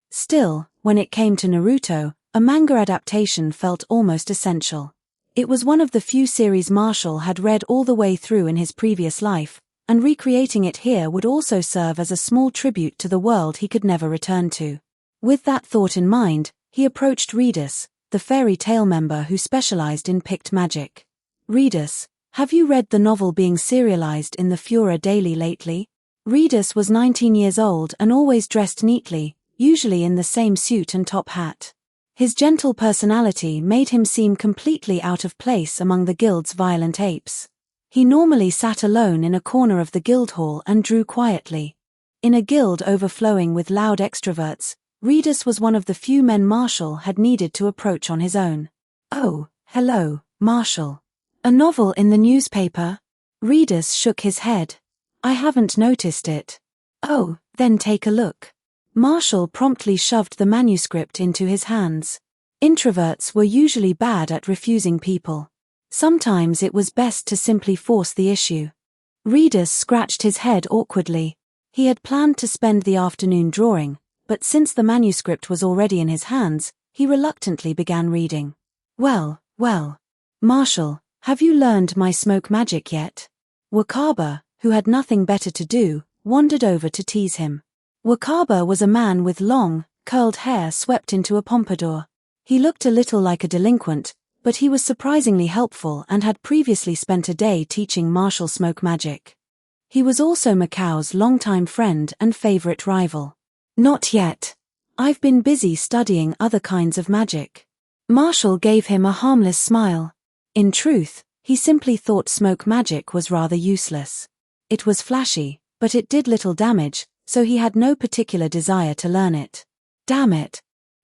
Still, when it came to Naruto, a manga adaptation felt almost essential. It was one of the few series Marshall had read all the way through in his previous life, and recreating it here would also serve as a small tribute to the world he could never return to. With that thought in mind, he approached Redus, the Fairy Tale member who specialized in picked magic. Redus, have you read the novel being serialized in the Fura Daily lately? Redus was 19 years old and always dressed neatly, usually in the same suit and top hat. His gentle personality made him seem completely out of place among the guild's violent apes. He normally sat alone in a corner of the guild hall and drew quietly. In a guild overflowing with loud extroverts, Redus was one of the few men Marshall had needed to approach on his own. Oh, hello, Marshall. A novel in the newspaper? Redus shook his head. I haven't noticed it. Oh, then take a look. Marshall promptly shoved the manuscript into his hands. Introverts were usually bad at refusing people. Sometimes it was best to simply force the issue. Redus scratched his head awkwardly. He had planned to spend the afternoon drawing, but since the manuscript was already in his hands, he reluctantly began reading. Well. Marshall, have you learned my smoke magic yet? Wakaba, who had nothing better to do, wandered over to tease him. Wakaba was a man with long, curled hair swept into a pompadour. He looked a little like a delinquent, but he was surprisingly helpful and had previously spent a day teaching Marshall smoke magic. He was also Macao's longtime friend and favorite rival. Not yet. I've been busy studying other kinds of magic. Marshall gave him a harmless smile. In truth, he simply thought smoke magic was rather useless. It was flashy, but it did little damage, so he had no particular desire to learn it. Damn it.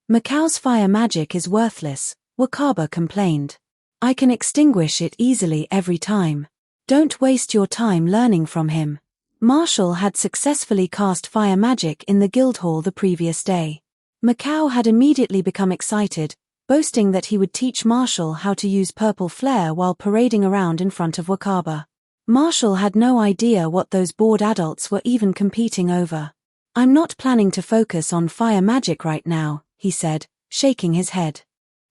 Macao's fire magic is worthless, Wakaba complained. I can extinguish it easily every time. Don't waste your time learning from him. Marshall had successfully cast fire magic in the guild hall the previous day. Macao had immediately become excited, boasting that he would teach Marshall how to use purple flare while parading around in front of Wakaba. Marshall had no idea what those bored adults were even competing over. I'm not planning to focus on fire magic right now, he said, shaking his head.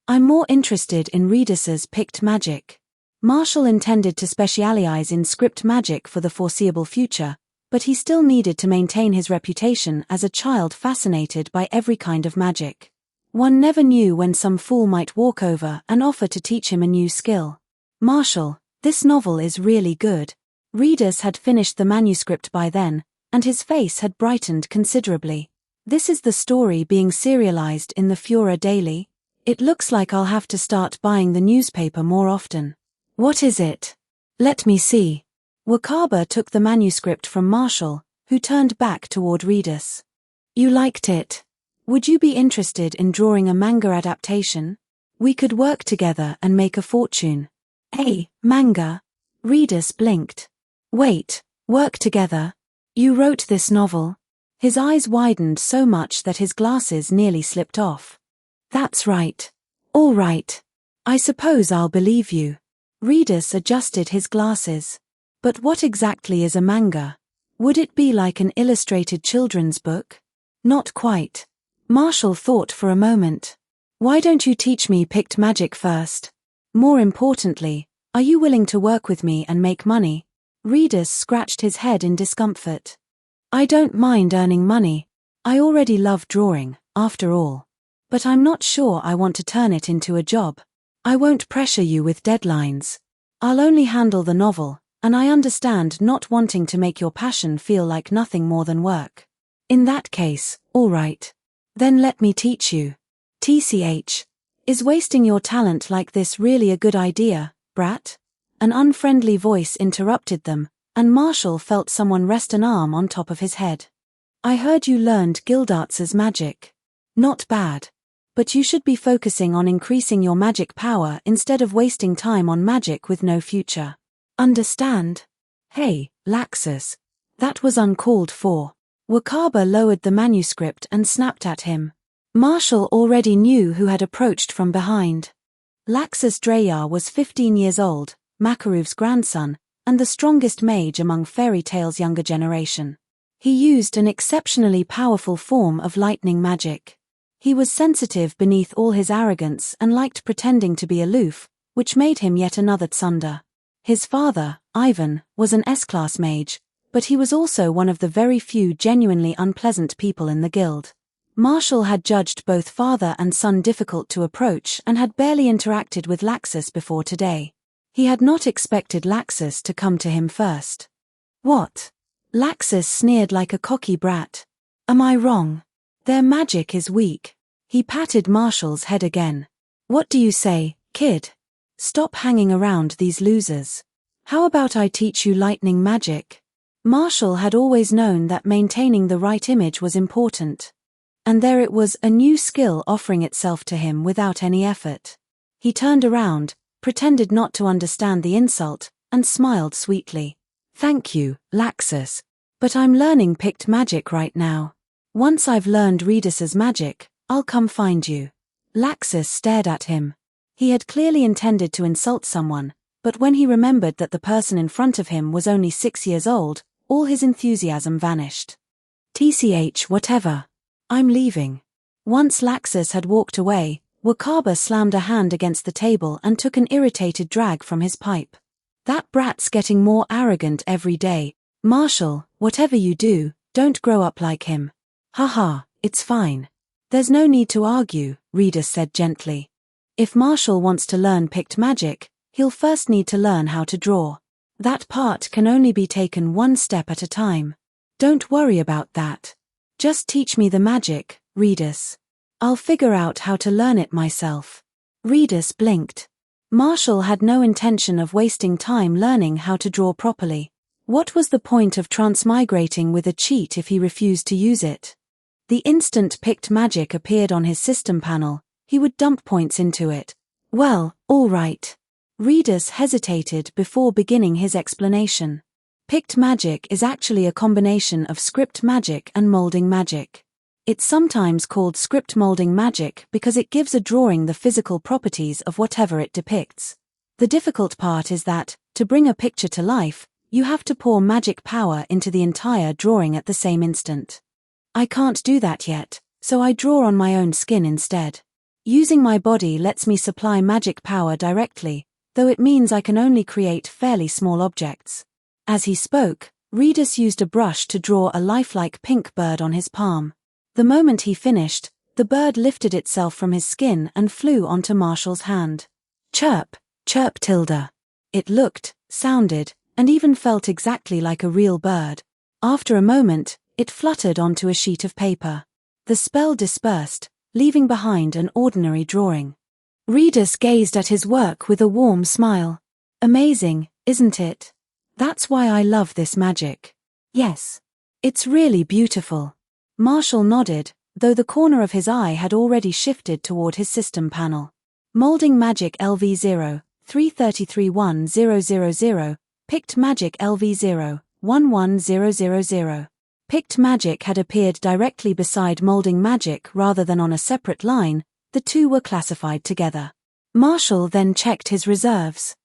I'm more interested in Redus's picked magic. Marshall intended to specialize in script magic for the foreseeable future, but he still needed to maintain his reputation as a child fascinated by every kind of magic. One never knew when some fool might walk over and offer to teach him a new skill. Marshall, this novel is really good. Redus had finished the manuscript by then, and his face had brightened considerably. This is the story being serialized in the Fura Daily. It looks like I'll have to start buying the newspaper more often. What is it? Let me see. Wakaba took the manuscript from Marshall, who turned back toward Redus. You liked it. Would you be interested in drawing a manga adaptation? We could work together and make a fortune. Hey, manga? Redus blinked. Wait, work together? You wrote this novel? His eyes widened so much that his glasses nearly slipped off. That's right. All right. I suppose I'll believe you. Redus adjusted his glasses. But what exactly is a manga? Would it be like an illustrated children's book? Not quite. Marshall thought for a moment. Why don't you teach me picked magic first? More importantly, are you willing to work with me and make money? Redus scratched his head in discomfort. I don't mind earning money. I already love drawing, after all. But I'm not sure I want to turn it into a job. I won't pressure you with deadlines. I'll only handle the novel, and I understand not wanting to make your passion feel like nothing more than work. In that case, all right. Then let me teach you. TCH. Is wasting your talent like this really a good idea, brat? An unfriendly voice interrupted them, and Marshall felt someone rest an arm on top of his head. I heard you learned Gildarts's magic. Not bad. But you should be focusing on increasing your magic power instead of wasting time on magic with no future. Understand? Hey, Laxus. That was uncalled for. Wakaba lowered the manuscript and snapped at him. Marshall already knew who had approached from behind. Laxus Dreyar was 15 years old, Makarov's grandson, and the strongest mage among Fairy Tale's younger generation. He used an exceptionally powerful form of lightning magic. He was sensitive beneath all his arrogance and liked pretending to be aloof, which made him yet another Tsunda. His father, Ivan, was an S-class mage, but he was also one of the very few genuinely unpleasant people in the guild. Marshall had judged both father and son difficult to approach and had barely interacted with Laxus before today. He had not expected Laxus to come to him first. What? Laxus sneered like a cocky brat. Am I wrong? Their magic is weak. He patted Marshall's head again. What do you say, kid? Stop hanging around these losers. How about I teach you lightning magic? Marshall had always known that maintaining the right image was important. And there it was, a new skill offering itself to him without any effort. He turned around, pretended not to understand the insult, and smiled sweetly. Thank you, Laxus. But I'm learning Pict magic right now. Once I've learned Redus's magic, I'll come find you. Laxus stared at him. He had clearly intended to insult someone, but when he remembered that the person in front of him was only 6 years old, all his enthusiasm vanished. TCH whatever. I'm leaving. Once Laxus had walked away, Wakaba slammed a hand against the table and took an irritated drag from his pipe. That brat's getting more arrogant every day. Marshall, whatever you do, don't grow up like him. Haha, it's fine. There's no need to argue, Redus said gently. If Marshall wants to learn Pict magic, he'll first need to learn how to draw. That part can only be taken one step at a time. Don't worry about that. Just teach me the magic, Redus. I'll figure out how to learn it myself. Redus blinked. Marshall had no intention of wasting time learning how to draw properly. What was the point of transmigrating with a cheat if he refused to use it? The instant Pict magic appeared on his system panel, he would dump points into it. Well, all right. Redus hesitated before beginning his explanation. Pict magic is actually a combination of script magic and molding magic. It's sometimes called script molding magic because it gives a drawing the physical properties of whatever it depicts. The difficult part is that, to bring a picture to life, you have to pour magic power into the entire drawing at the same instant. I can't do that yet, so I draw on my own skin instead. Using my body lets me supply magic power directly, though it means I can only create fairly small objects. As he spoke, Redus used a brush to draw a lifelike pink bird on his palm. The moment he finished, the bird lifted itself from his skin and flew onto Marshall's hand. Chirp, chirp tilde. It looked, sounded, and even felt exactly like a real bird. After a moment, it fluttered onto a sheet of paper. The spell dispersed, leaving behind an ordinary drawing. Redus gazed at his work with a warm smile. Amazing, isn't it? That's why I love this magic. Yes. It's really beautiful. Marshall nodded, though the corner of his eye had already shifted toward his system panel. Molding Magic LV0, 3331000, Pict Magic LV0, 11000. Pict Magic had appeared directly beside Molding Magic rather than on a separate line, the two were classified together. Marshall then checked his reserves.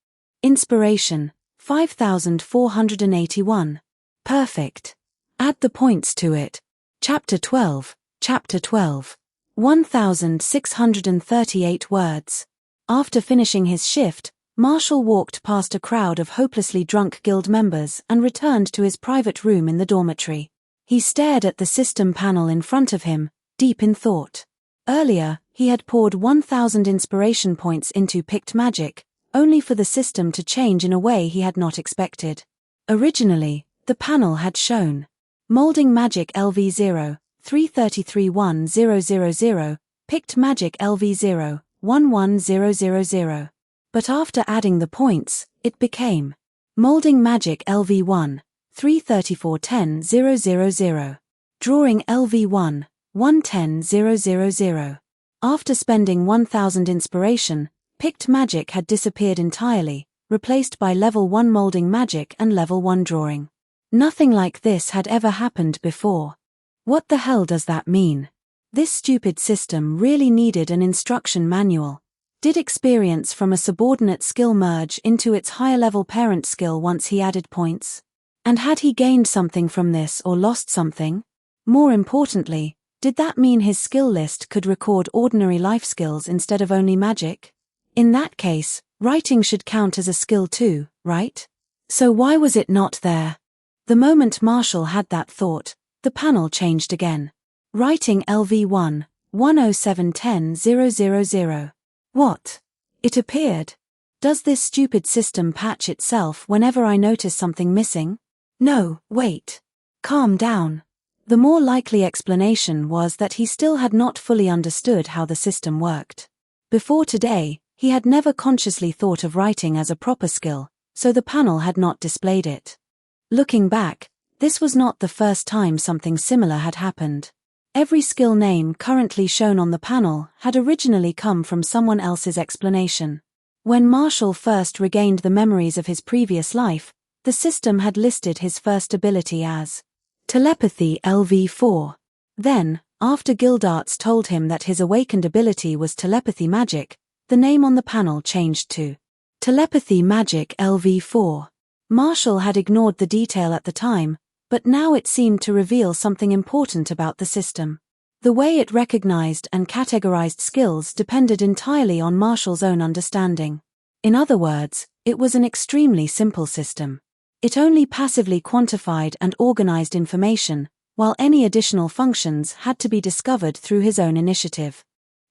Inspiration, 5481. Perfect. Add the points to it. Chapter 12, 1638 words. After finishing his shift, Marshall walked past a crowd of hopelessly drunk guild members and returned to his private room in the dormitory. He stared at the system panel in front of him, deep in thought. Earlier, he had poured 1,000 inspiration points into Picked Magic, only for the system to change in a way he had not expected. Originally, the panel had shown Molding Magic LV0, 3331000, Picked Magic LV0, 11000. But after adding the points, it became Molding Magic LV1, 3341000, Drawing LV1, 110000. After spending 1,000 inspiration, Picked Magic had disappeared entirely, replaced by Level 1 Molding Magic and Level 1 Drawing. Nothing like this had ever happened before. What the hell does that mean? This stupid system really needed an instruction manual. Did experience from a subordinate skill merge into its higher-level parent skill once he added points? And had he gained something from this or lost something? More importantly, did that mean his skill list could record ordinary life skills instead of only magic? In that case, writing should count as a skill too, right? So why was it not there? The moment Marshall had that thought, the panel changed again. Writing LV1, 10710000. What? It appeared. Does this stupid system patch itself whenever I notice something missing? No, wait. Calm down. The more likely explanation was that he still had not fully understood how the system worked. Before today, he had never consciously thought of writing as a proper skill, so the panel had not displayed it. Looking back, this was not the first time something similar had happened. Every skill name currently shown on the panel had originally come from someone else's explanation. When Marshall first regained the memories of his previous life, the system had listed his first ability as Telepathy LV4. Then, after Gildarts told him that his awakened ability was Telepathy Magic, the name on the panel changed to Telepathy Magic LV4. Marshall had ignored the detail at the time, but now it seemed to reveal something important about the system. The way it recognized and categorized skills depended entirely on Marshall's own understanding. In other words, it was an extremely simple system. It only passively quantified and organized information, while any additional functions had to be discovered through his own initiative.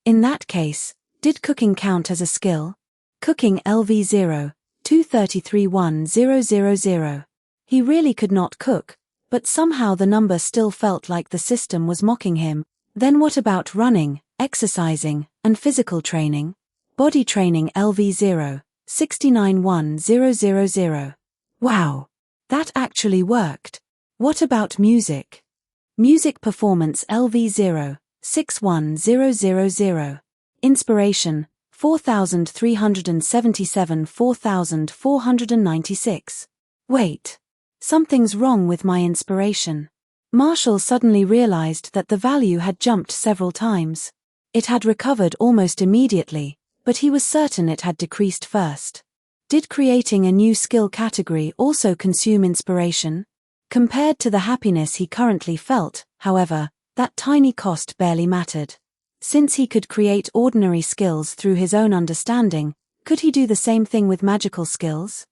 In that case, did cooking count as a skill? Cooking LV0, 2331000. He really could not cook, but somehow the number still felt like the system was mocking him. Then what about running, exercising, and physical training? Body training LV0, 6910000. Wow! That actually worked. What about music? Music performance LV0, 61000. Inspiration, 4377 4496. Wait. Something's wrong with my inspiration. Marshall suddenly realized that the value had jumped several times. It had recovered almost immediately, but he was certain it had decreased first. Did creating a new skill category also consume inspiration? Compared to the happiness he currently felt, however, that tiny cost barely mattered. Since he could create ordinary skills through his own understanding, could he do the same thing with magical skills?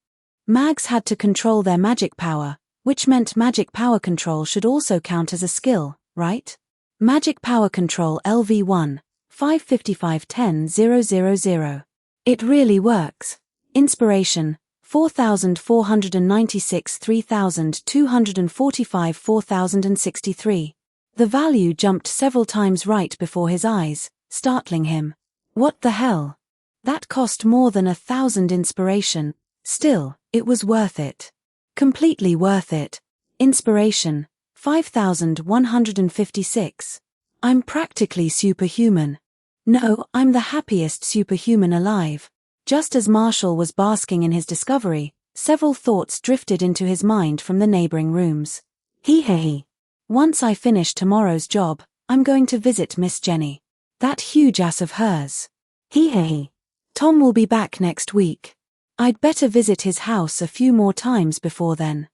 Mags had to control their magic power, which meant magic power control should also count as a skill, right? Magic power control LV1, 55510000. It really works. Inspiration, 4496 3245 4063. The value jumped several times right before his eyes, startling him. What the hell? That cost more than 1,000 inspiration. Still, it was worth it. Completely worth it. Inspiration, 5156. I'm practically superhuman. No, I'm the happiest superhuman alive. Just as Marshall was basking in his discovery, several thoughts drifted into his mind from the neighboring rooms. Hee. Once I finish tomorrow's job, I'm going to visit Miss Jenny. That huge ass of hers. Hee. Tom will be back next week. I'd better visit his house a few more times before then.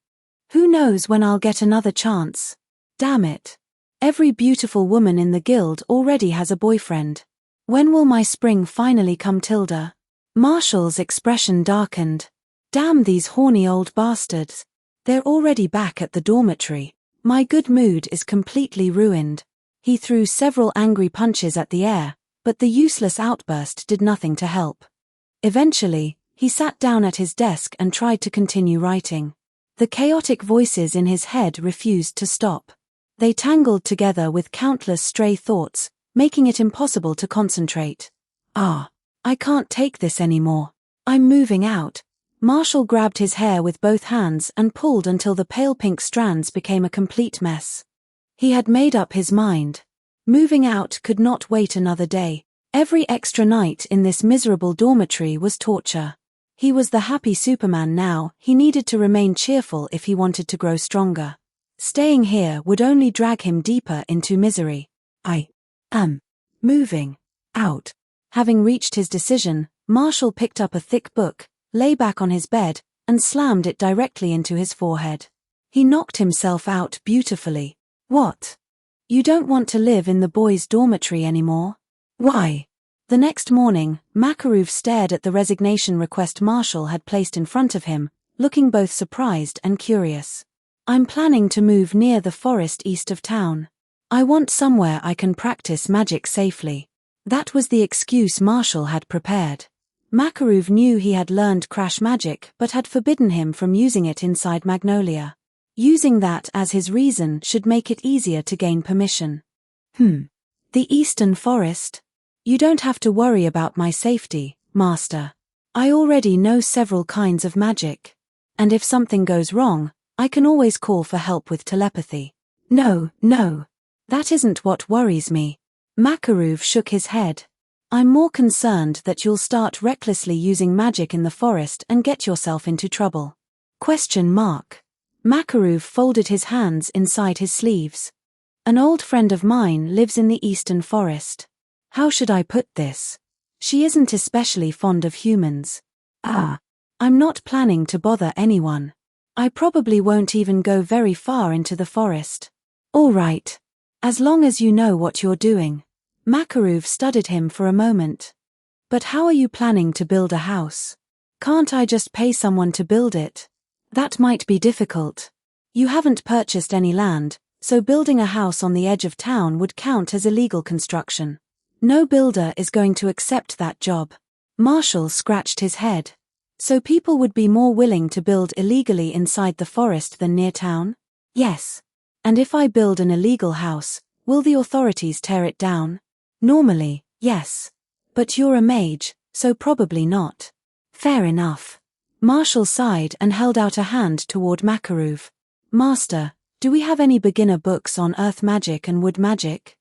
Who knows when I'll get another chance? Damn it. Every beautiful woman in the guild already has a boyfriend. When will my spring finally come, Tilda? Marshall's expression darkened. Damn these horny old bastards. They're already back at the dormitory. My good mood is completely ruined. He threw several angry punches at the air, but the useless outburst did nothing to help. Eventually, he sat down at his desk and tried to continue writing. The chaotic voices in his head refused to stop. They tangled together with countless stray thoughts, making it impossible to concentrate. I can't take this anymore. I'm moving out. Marshall grabbed his hair with both hands and pulled until the pale pink strands became a complete mess. He had made up his mind. Moving out could not wait another day. Every extra night in this miserable dormitory was torture. He was the happy Superman now. He needed to remain cheerful if he wanted to grow stronger. Staying here would only drag him deeper into misery. I am moving out. Having reached his decision, Marshall picked up a thick book, lay back on his bed, and slammed it directly into his forehead. He knocked himself out beautifully. What? You don't want to live in the boys' dormitory anymore? Why? The next morning, Makarov stared at the resignation request Marshall had placed in front of him, looking both surprised and curious. I'm planning to move near the forest east of town. I want somewhere I can practice magic safely. That was the excuse Marshall had prepared. Makarov knew he had learned crash magic but had forbidden him from using it inside Magnolia. Using that as his reason should make it easier to gain permission. The Eastern Forest? You don't have to worry about my safety, Master. I already know several kinds of magic. And if something goes wrong, I can always call for help with telepathy. No. That isn't what worries me. Makarov shook his head. I'm more concerned that you'll start recklessly using magic in the forest and get yourself into trouble. ? Makarov folded his hands inside his sleeves. An old friend of mine lives in the Eastern Forest. How should I put this? She isn't especially fond of humans. I'm not planning to bother anyone. I probably won't even go very far into the forest. All right. As long as you know what you're doing. Makarov studied him for a moment. But how are you planning to build a house? Can't I just pay someone to build it? That might be difficult. You haven't purchased any land, so building a house on the edge of town would count as illegal construction. No builder is going to accept that job. Marshall scratched his head. So people would be more willing to build illegally inside the forest than near town? Yes. And if I build an illegal house, will the authorities tear it down? Normally, yes. But you're a mage, so probably not. Fair enough. Marshall sighed and held out a hand toward Makarov. Master, do we have any beginner books on earth magic and wood magic?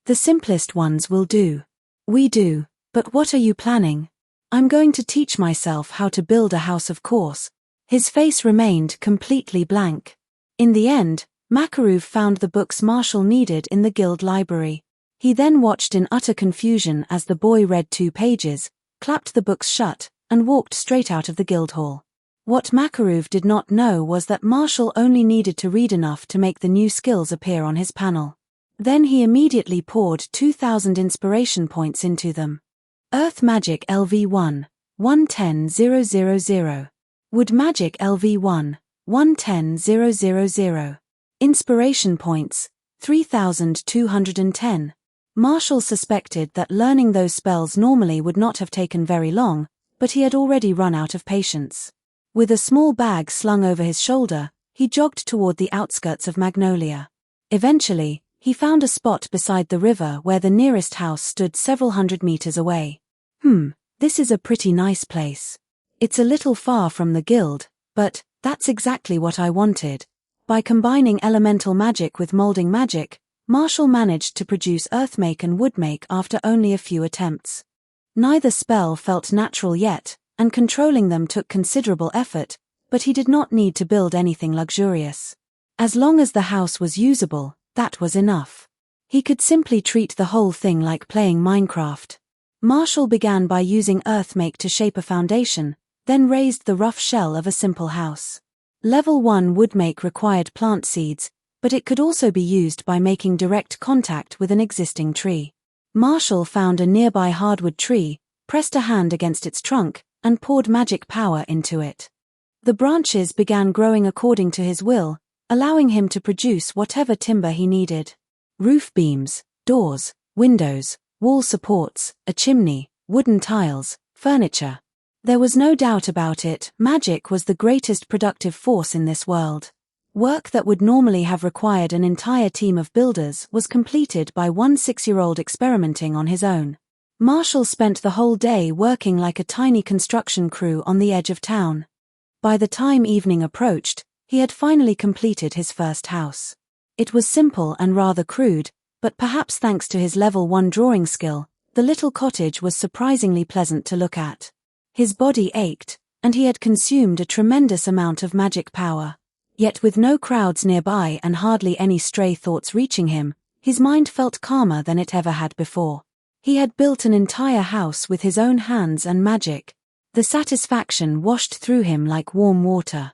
The simplest ones will do. We do, but what are you planning? I'm going to teach myself how to build a house, of course. His face remained completely blank. In the end, Makarov found the books Marshall needed in the guild library. He then watched in utter confusion as the boy read 2 pages, clapped the books shut, and walked straight out of the guild hall. What Makarov did not know was that Marshall only needed to read enough to make the new skills appear on his panel. Then he immediately poured 2,000 inspiration points into them. Earth Magic LV1, 110000. Wood Magic LV1, 110000. Inspiration points, 3,210. Marshall suspected that learning those spells normally would not have taken very long, but he had already run out of patience. With a small bag slung over his shoulder, he jogged toward the outskirts of Magnolia. Eventually, he found a spot beside the river where the nearest house stood several hundred meters away. This is a pretty nice place. It's a little far from the guild, but that's exactly what I wanted. By combining elemental magic with molding magic, Marshall managed to produce earthmake and woodmake after only a few attempts. Neither spell felt natural yet, and controlling them took considerable effort, but he did not need to build anything luxurious. As long as the house was usable, that was enough. He could simply treat the whole thing like playing Minecraft. Marshall began by using earthmake to shape a foundation, then raised the rough shell of a simple house. Level 1 woodmake required plant seeds, but it could also be used by making direct contact with an existing tree. Marshall found a nearby hardwood tree, pressed a hand against its trunk, and poured magic power into it. The branches began growing according to his will, allowing him to produce whatever timber he needed. Roof beams, doors, windows, wall supports, a chimney, wooden tiles, furniture. There was no doubt about it, magic was the greatest productive force in this world. Work that would normally have required an entire team of builders was completed by one 6-year-old experimenting on his own. Marshall spent the whole day working like a tiny construction crew on the edge of town. By the time evening approached, he had finally completed his first house. It was simple and rather crude, but perhaps thanks to his level 1 drawing skill, the little cottage was surprisingly pleasant to look at. His body ached, and he had consumed a tremendous amount of magic power. Yet with no crowds nearby and hardly any stray thoughts reaching him, his mind felt calmer than it ever had before. He had built an entire house with his own hands and magic. The satisfaction washed through him like warm water.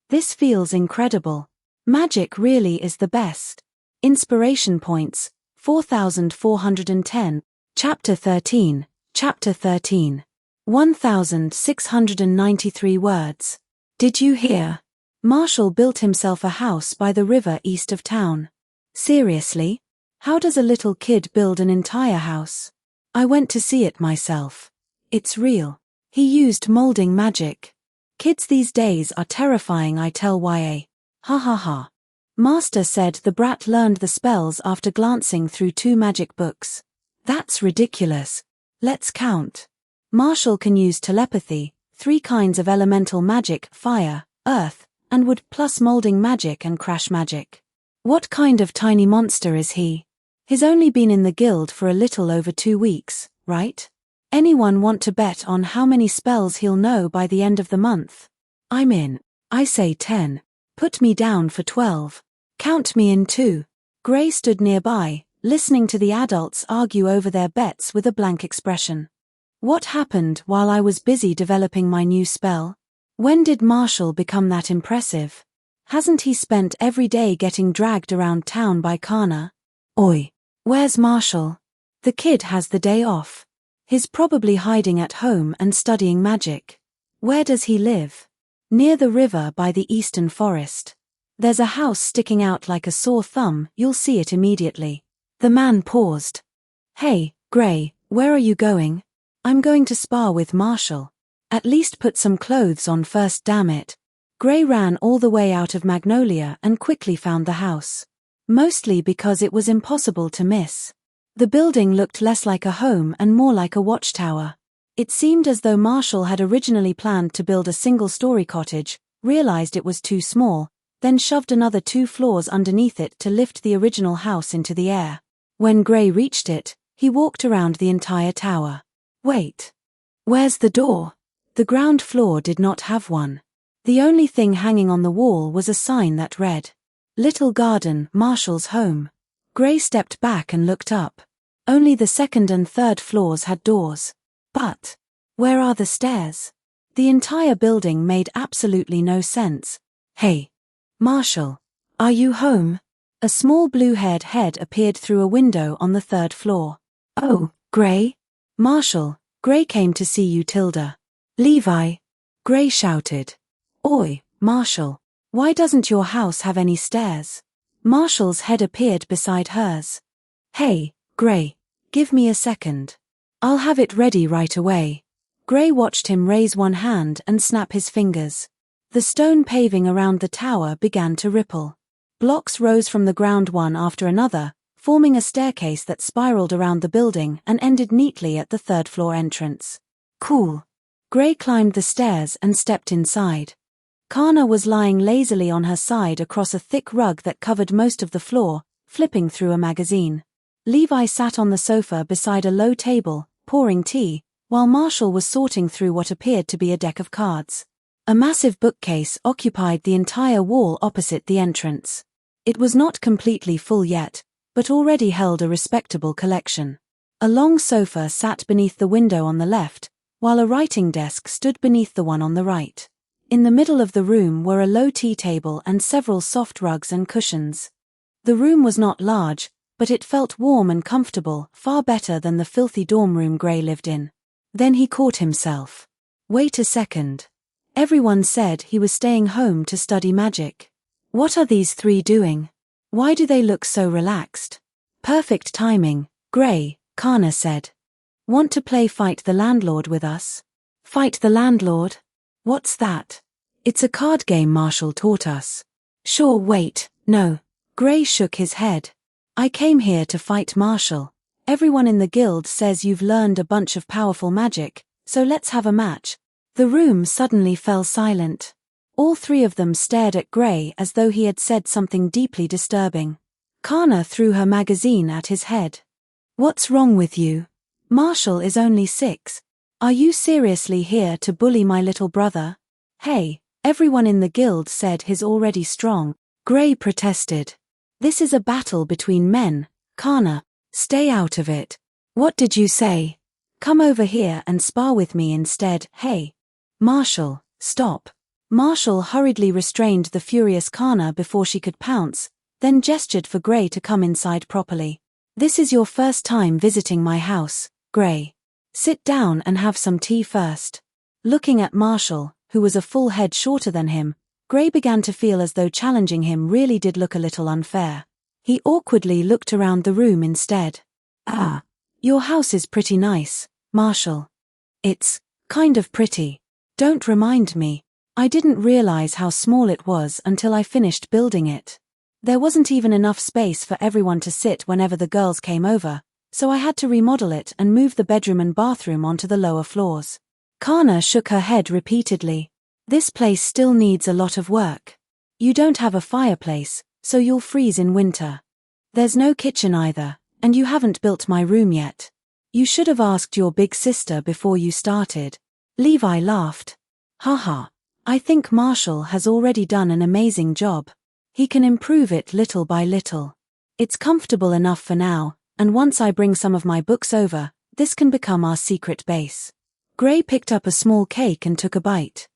This feels incredible. Magic really is the best. Inspiration points, 4410. Chapter 13. Chapter 13. 1693 words. Did you hear? Marshall built himself a house by the river east of town. Seriously? How does a little kid build an entire house? I went to see it myself. It's real. He used molding magic. Kids these days are terrifying, I tell ya. Ha ha ha. Master said the brat learned the spells after glancing through 2 magic books. That's ridiculous. Let's count. Marshall can use telepathy, 3 kinds of elemental magic, fire, earth, and wood, plus molding magic and crash magic. What kind of tiny monster is he? He's only been in the guild for a little over 2 weeks, right? Anyone want to bet on how many spells he'll know by the end of the month? I'm in. I say 10. Put me down for 12. Count me in too. Gray stood nearby, listening to the adults argue over their bets with a blank expression. What happened while I was busy developing my new spell? When did Marshall become that impressive? Hasn't he spent every day getting dragged around town by Kana? Oi, where's Marshall? The kid has the day off. He's probably hiding at home and studying magic. Where does he live? Near the river by the eastern forest. There's a house sticking out like a sore thumb, you'll see it immediately. The man paused. Hey, Gray, where are you going? I'm going to spar with Marshall. At least put some clothes on first, damn it. Gray ran all the way out of Magnolia and quickly found the house. Mostly because it was impossible to miss. The building looked less like a home and more like a watchtower. It seemed as though Marshall had originally planned to build a single-story cottage, realized it was too small, then shoved another 2 floors underneath it to lift the original house into the air. When Gray reached it, he walked around the entire tower. Wait. Where's the door? The ground floor did not have one. The only thing hanging on the wall was a sign that read, Little Garden, Marshall's home. Gray stepped back and looked up. Only the 2nd and 3rd floors had doors. But where are the stairs? The entire building made absolutely no sense. Hey, Marshall, are you home? A small blue-haired head appeared through a window on the 3rd floor. Oh, Gray? Marshall, Gray came to see you, Tilda. Levi. Gray shouted. Oi, Marshall, why doesn't your house have any stairs? Marshall's head appeared beside hers. Hey, Gray, give me a second. I'll have it ready right away. Gray watched him raise one hand and snap his fingers. The stone paving around the tower began to ripple. Blocks rose from the ground one after another, forming a staircase that spiraled around the building and ended neatly at the 3rd floor entrance. Cool. Gray climbed the stairs and stepped inside. Kana was lying lazily on her side across a thick rug that covered most of the floor, flipping through a magazine. Levi sat on the sofa beside a low table, pouring tea, while Marshall was sorting through what appeared to be a deck of cards. A massive bookcase occupied the entire wall opposite the entrance. It was not completely full yet, but already held a respectable collection. A long sofa sat beneath the window on the left, while a writing desk stood beneath the one on the right. In the middle of the room were a low tea table and several soft rugs and cushions. The room was not large, but it felt warm and comfortable, far better than the filthy dorm room Gray lived in. Then he caught himself. Wait a second. Everyone said he was staying home to study magic. What are these 3 doing? Why do they look so relaxed? Perfect timing, Gray, Kana said. Want to play Fight the Landlord with us? Fight the Landlord? What's that? It's a card game Marshall taught us. Sure, wait, no. Gray shook his head. I came here to fight Marshall. Everyone in the guild says you've learned a bunch of powerful magic, so let's have a match. The room suddenly fell silent. All three of them stared at Gray as though he had said something deeply disturbing. Kana threw her magazine at his head. What's wrong with you? Marshall is only 6. Are you seriously here to bully my little brother? Hey, everyone in the guild said he's already strong. Gray protested. This is a battle between men, Kana. Stay out of it. What did you say? Come over here and spar with me instead. Hey. Marshall, stop. Marshall hurriedly restrained the furious Kana before she could pounce, then gestured for Gray to come inside properly. This is your first time visiting my house, Gray. Sit down and have some tea first. Looking at Marshall, who was a full head shorter than him, Gray began to feel as though challenging him really did look a little unfair. He awkwardly looked around the room instead. Ah, your house is pretty nice, Marshall. It's kind of pretty. Don't remind me. I didn't realize how small it was until I finished building it. There wasn't even enough space for everyone to sit whenever the girls came over, so I had to remodel it and move the bedroom and bathroom onto the lower floors. Kana shook her head repeatedly. This place still needs a lot of work. You don't have a fireplace, so you'll freeze in winter. There's no kitchen either, and you haven't built my room yet. You should have asked your big sister before you started. Levi laughed. Haha, I think Marshall has already done an amazing job. He can improve it little by little. It's comfortable enough for now, and once I bring some of my books over, this can become our secret base. Gray picked up a small cake and took a bite.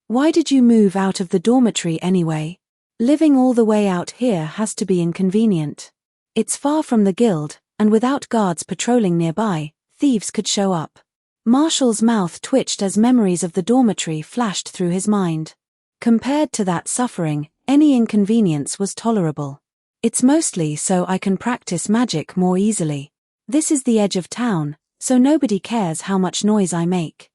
Why did you move out of the dormitory anyway? Living all the way out here has to be inconvenient. It's far from the guild, and without guards patrolling nearby, thieves could show up. Marshall's mouth twitched as memories of the dormitory flashed through his mind. Compared to that suffering, any inconvenience was tolerable. It's mostly so I can practice magic more easily. This is the edge of town, so nobody cares how much noise I make.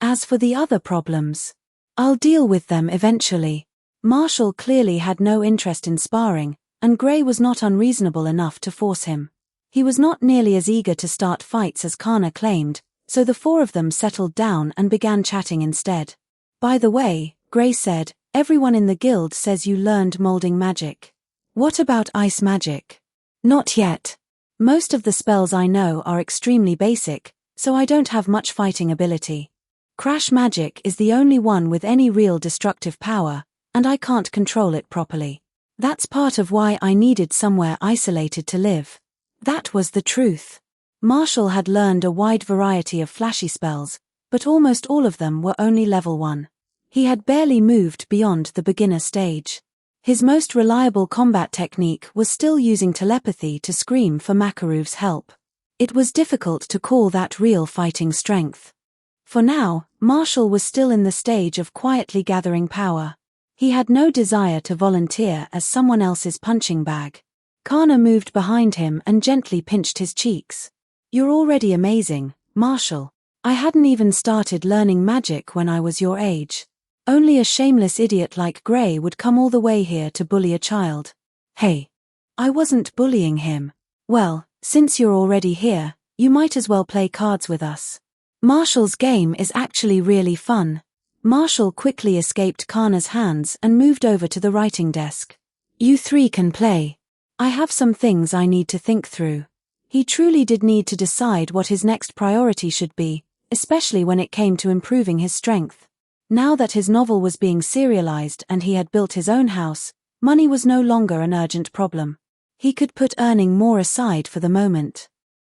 As for the other problems, I'll deal with them eventually. Marshall clearly had no interest in sparring, and Gray was not unreasonable enough to force him. He was not nearly as eager to start fights as Kana claimed, so the four of them settled down and began chatting instead. By the way, Gray said, everyone in the guild says you learned molding magic. What about ice magic? Not yet. Most of the spells I know are extremely basic, so I don't have much fighting ability. Crash magic is the only one with any real destructive power, and I can't control it properly. That's part of why I needed somewhere isolated to live. That was the truth. Marshall had learned a wide variety of flashy spells, but almost all of them were only level 1. He had barely moved beyond the beginner stage. His most reliable combat technique was still using telepathy to scream for Makarov's help. It was difficult to call that real fighting strength. For now, Marshall was still in the stage of quietly gathering power. He had no desire to volunteer as someone else's punching bag. Kana moved behind him and gently pinched his cheeks. You're already amazing, Marshall. I hadn't even started learning magic when I was your age. Only a shameless idiot like Gray would come all the way here to bully a child. Hey. I wasn't bullying him. Well, since you're already here, you might as well play cards with us. Marshall's game is actually really fun. Marshall quickly escaped Kana's hands and moved over to the writing desk. You three can play. I have some things I need to think through. He truly did need to decide what his next priority should be, especially when it came to improving his strength. Now that his novel was being serialized and he had built his own house, money was no longer an urgent problem. He could put earning more aside for the moment.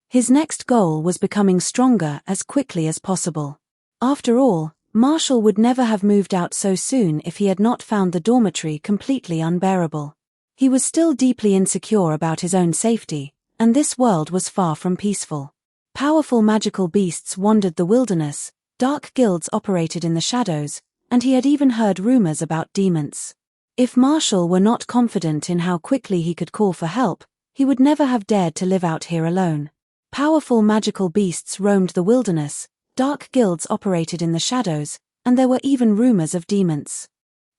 His next goal was becoming stronger as quickly as possible. After all, Marshall would never have moved out so soon if he had not found the dormitory completely unbearable. He was still deeply insecure about his own safety, and this world was far from peaceful. Powerful magical beasts wandered the wilderness, dark guilds operated in the shadows, and he had even heard rumors about demons. If Marshall were not confident in how quickly he could call for help, he would never have dared to live out here alone. Powerful magical beasts roamed the wilderness, dark guilds operated in the shadows, and there were even rumors of demons.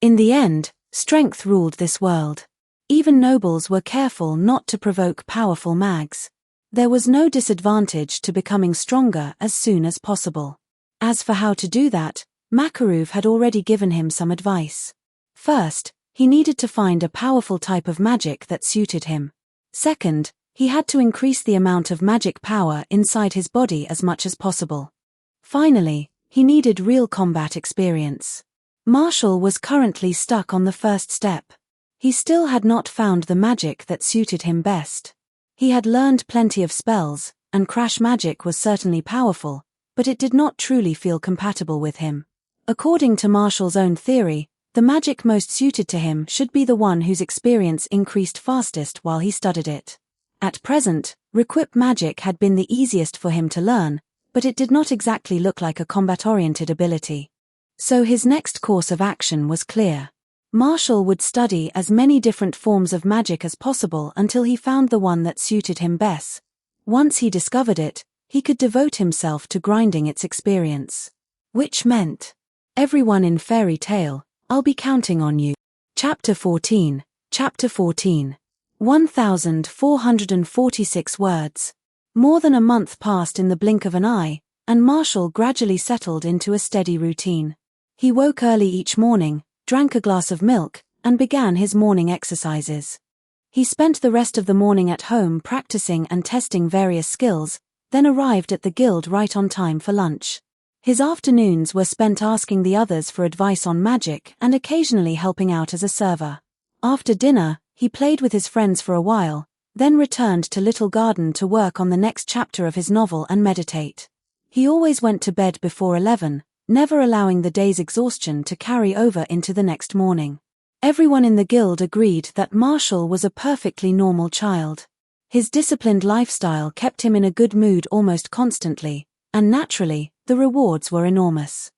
In the end, strength ruled this world. Even nobles were careful not to provoke powerful mags. There was no disadvantage to becoming stronger as soon as possible. As for how to do that, Makarov had already given him some advice. First, he needed to find a powerful type of magic that suited him. Second, he had to increase the amount of magic power inside his body as much as possible. Finally, he needed real combat experience. Marshall was currently stuck on the first step. He still had not found the magic that suited him best. He had learned plenty of spells, and crash magic was certainly powerful, but it did not truly feel compatible with him. According to Marshall's own theory, the magic most suited to him should be the one whose experience increased fastest while he studied it. At present, Requip magic had been the easiest for him to learn, but it did not exactly look like a combat-oriented ability. So his next course of action was clear. Marshall would study as many different forms of magic as possible until he found the one that suited him best. Once he discovered it, he could devote himself to grinding its experience. Which meant, everyone in Fairy Tale, I'll be counting on you. Chapter 14. 1,446 words. More than a month passed in the blink of an eye, and Marshall gradually settled into a steady routine. He woke early each morning, drank a glass of milk, and began his morning exercises. He spent the rest of the morning at home practicing and testing various skills, then arrived at the guild right on time for lunch. His afternoons were spent asking the others for advice on magic and occasionally helping out as a server. After dinner, he played with his friends for a while, then returned to Little Garden to work on the next chapter of his novel and meditate. He always went to bed before 11, never allowing the day's exhaustion to carry over into the next morning. Everyone in the guild agreed that Marshall was a perfectly normal child. His disciplined lifestyle kept him in a good mood almost constantly, and naturally, the rewards were enormous.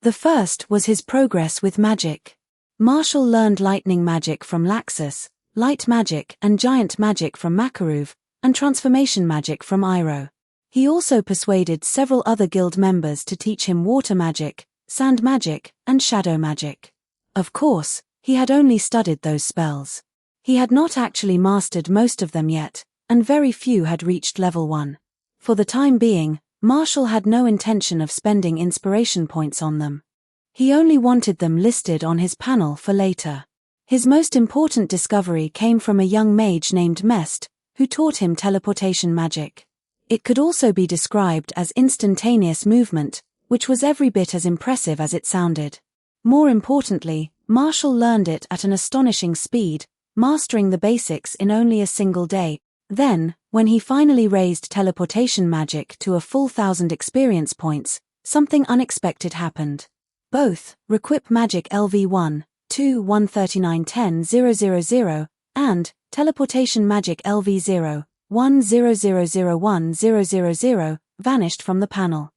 The first was his progress with magic. Marshall learned lightning magic from Laxus, light magic and giant magic from Makarov, and transformation magic from Iroh. He also persuaded several other guild members to teach him water magic, sand magic, and shadow magic. Of course, he had only studied those spells. He had not actually mastered most of them yet, and very few had reached level 1. For the time being, Marshall had no intention of spending inspiration points on them. He only wanted them listed on his panel for later. His most important discovery came from a young mage named Mest, who taught him teleportation magic. It could also be described as instantaneous movement, which was every bit as impressive as it sounded. More importantly, Marshall learned it at an astonishing speed, mastering the basics in only a single day. Then, when he finally raised teleportation magic to a full 1,000 experience points, something unexpected happened. Both Requip Magic LV1, 13910-000, and Teleportation Magic LV0, 10001-000, vanished from the panel.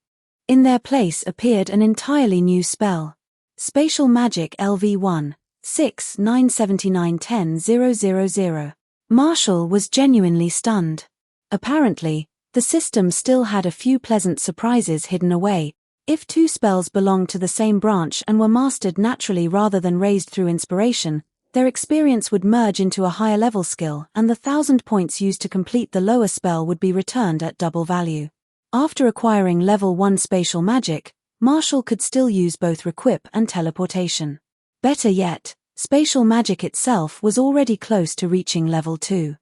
In their place appeared an entirely new spell. Spatial Magic LV1, 6979100. Marshall was genuinely stunned. Apparently, the system still had a few pleasant surprises hidden away. If two spells belonged to the same branch and were mastered naturally rather than raised through inspiration, their experience would merge into a higher level skill and the 1,000 points used to complete the lower spell would be returned at double value. After acquiring level 1 spatial magic, Marshall could still use both Requip and teleportation. Better yet, spatial magic itself was already close to reaching level 2.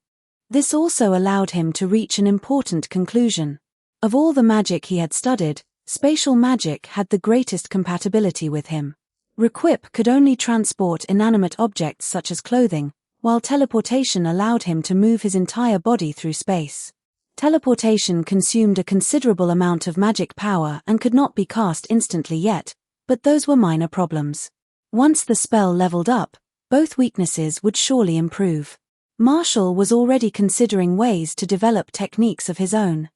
This also allowed him to reach an important conclusion. Of all the magic he had studied, spatial magic had the greatest compatibility with him. Requip could only transport inanimate objects such as clothing, while teleportation allowed him to move his entire body through space. Teleportation consumed a considerable amount of magic power and could not be cast instantly yet, but those were minor problems. Once the spell leveled up, both weaknesses would surely improve. Marshall was already considering ways to develop techniques of his own.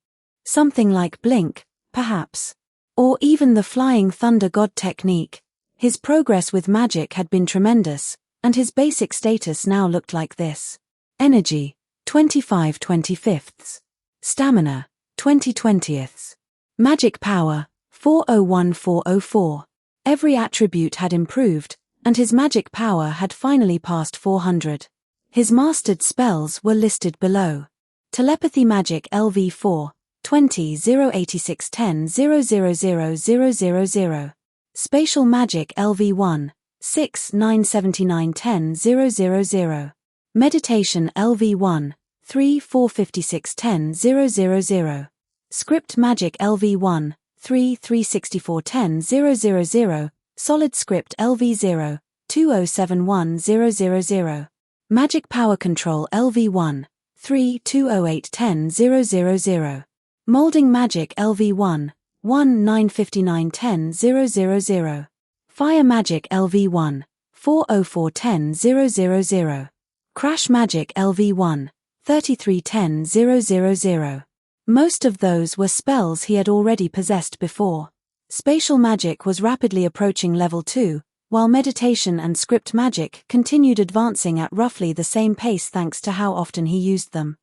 Something like Blink, perhaps. Or even the Flying Thunder God technique. His progress with magic had been tremendous, and his basic status now looked like this. Energy. 25/25. Stamina, 20/20. Magic power, 401/404. Every attribute had improved, and his magic power had finally passed 400. His mastered spells were listed below. Telepathy magic LV4, 20 086 10 000000. Spatial magic LV1, 6 979 10 000. Meditation LV1, 3 456 10 000. Script magic LV1, 3 364 10 000. Solid script LV0, 2071 000. Magic power control LV1, 3 208 10 000. Molding magic LV1, 1 959 10 000. Fire magic LV1, 404 10 000. Crash magic LV1, 33 10 000. Most of those were spells he had already possessed before. Spatial magic was rapidly approaching level 2, while meditation and script magic continued advancing at roughly the same pace thanks to how often he used them.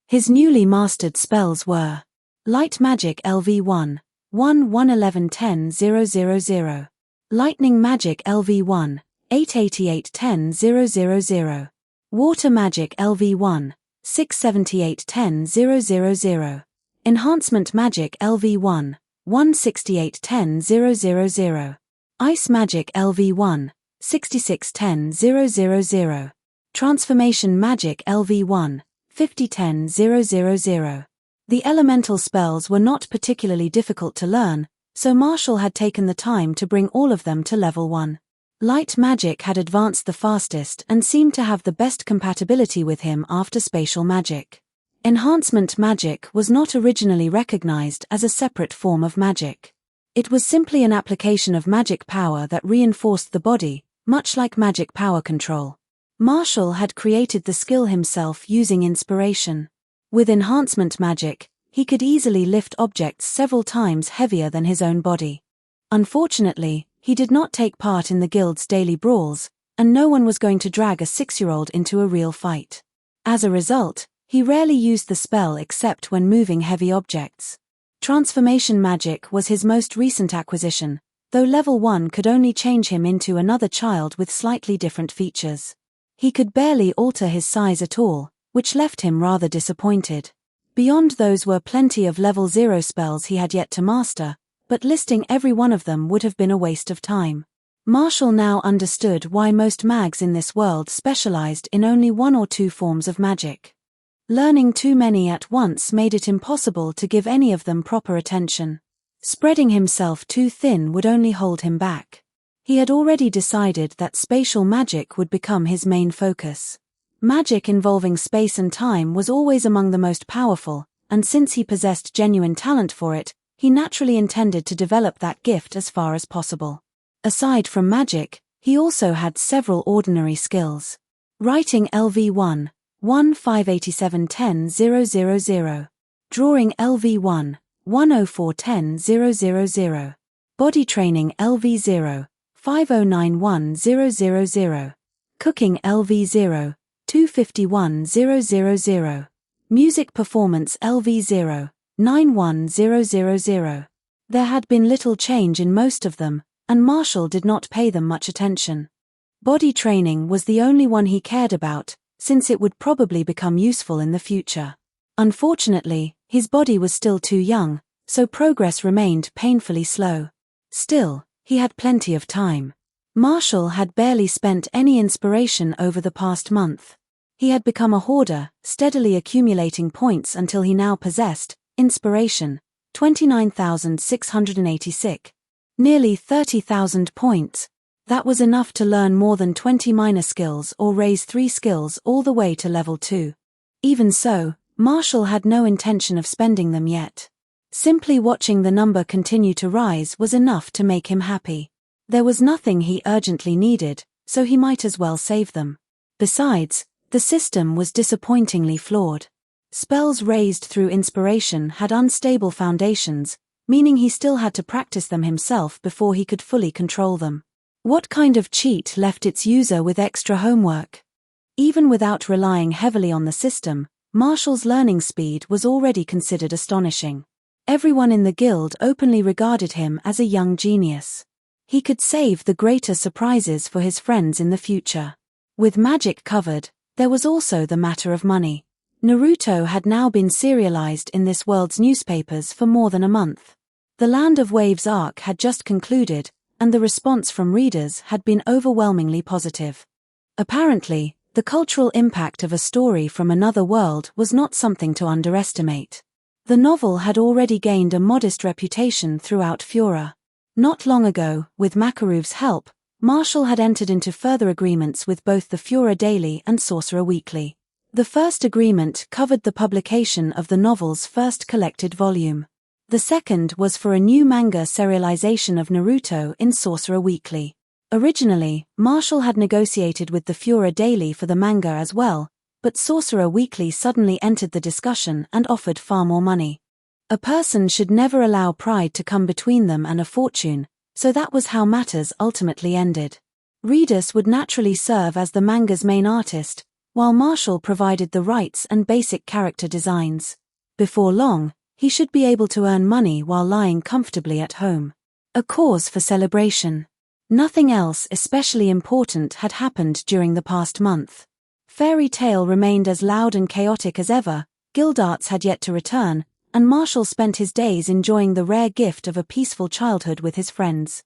His newly mastered spells were Light magic LV1, 1 111 10 000. Lightning magic LV1, 888 10 000. Water magic LV1, 678 10 000. Enhancement magic LV1, 168 10 000. Ice magic LV1, 66 10 000. Transformation magic LV1, 50 10 000. The elemental spells were not particularly difficult to learn, so Marshall had taken the time to bring all of them to level 1. Light magic had advanced the fastest and seemed to have the best compatibility with him after spatial magic. Enhancement magic was not originally recognized as a separate form of magic. It was simply an application of magic power that reinforced the body, much like magic power control. Marshall had created the skill himself using inspiration. With enhancement magic, he could easily lift objects several times heavier than his own body. Unfortunately, he did not take part in the guild's daily brawls, and no one was going to drag a 6-year-old into a real fight. As a result, he rarely used the spell except when moving heavy objects. Transformation magic was his most recent acquisition, though level 1 could only change him into another child with slightly different features. He could barely alter his size at all, which left him rather disappointed. Beyond those were plenty of level 0 spells he had yet to master, but listing every one of them would have been a waste of time. Marshall now understood why most mags in this world specialized in only 1 or 2 forms of magic. Learning too many at once made it impossible to give any of them proper attention. Spreading himself too thin would only hold him back. He had already decided that spatial magic would become his main focus. Magic involving space and time was always among the most powerful, and since he possessed genuine talent for it, he naturally intended to develop that gift as far as possible. Aside from magic, he also had several ordinary skills. Writing LV1, 1 587 10 000. Drawing LV1, 104 10 000. Body training LV0, 5091 000. Cooking LV0, 251 000. Music performance LV0, 91000. There had been little change in most of them, and Marshall did not pay them much attention. Body training was the only one he cared about, since it would probably become useful in the future. Unfortunately, his body was still too young, so progress remained painfully slow. Still, he had plenty of time. Marshall had barely spent any inspiration over the past month. He had become a hoarder, steadily accumulating points until he now possessed inspiration, 29,686. Nearly 30,000 points. That was enough to learn more than 20 minor skills or raise 3 skills all the way to level 2. Even so, Marshall had no intention of spending them yet. Simply watching the number continue to rise was enough to make him happy. There was nothing he urgently needed, so he might as well save them. Besides, the system was disappointingly flawed. Spells raised through inspiration had unstable foundations, meaning he still had to practice them himself before he could fully control them. What kind of cheat left its user with extra homework? Even without relying heavily on the system, Marshall's learning speed was already considered astonishing. Everyone in the guild openly regarded him as a young genius. He could save the greater surprises for his friends in the future. With magic covered, there was also the matter of money. Naruto had now been serialized in this world's newspapers for more than a month. The Land of Waves arc had just concluded, and the response from readers had been overwhelmingly positive. Apparently, the cultural impact of a story from another world was not something to underestimate. The novel had already gained a modest reputation throughout Fura. Not long ago, with Makarov's help, Marshall had entered into further agreements with both the Fura Daily and Sorcerer Weekly. The first agreement covered the publication of the novel's first collected volume. The second was for a new manga serialization of Naruto in Sorcerer Weekly. Originally, Marshall had negotiated with the Fura Daily for the manga as well, but Sorcerer Weekly suddenly entered the discussion and offered far more money. A person should never allow pride to come between them and a fortune, so that was how matters ultimately ended. Reedus would naturally serve as the manga's main artist, while Marshall provided the rights and basic character designs. Before long, he should be able to earn money while lying comfortably at home. A cause for celebration. Nothing else especially important had happened during the past month. Fairy Tale remained as loud and chaotic as ever, Guildarts had yet to return, and Marshall spent his days enjoying the rare gift of a peaceful childhood with his friends.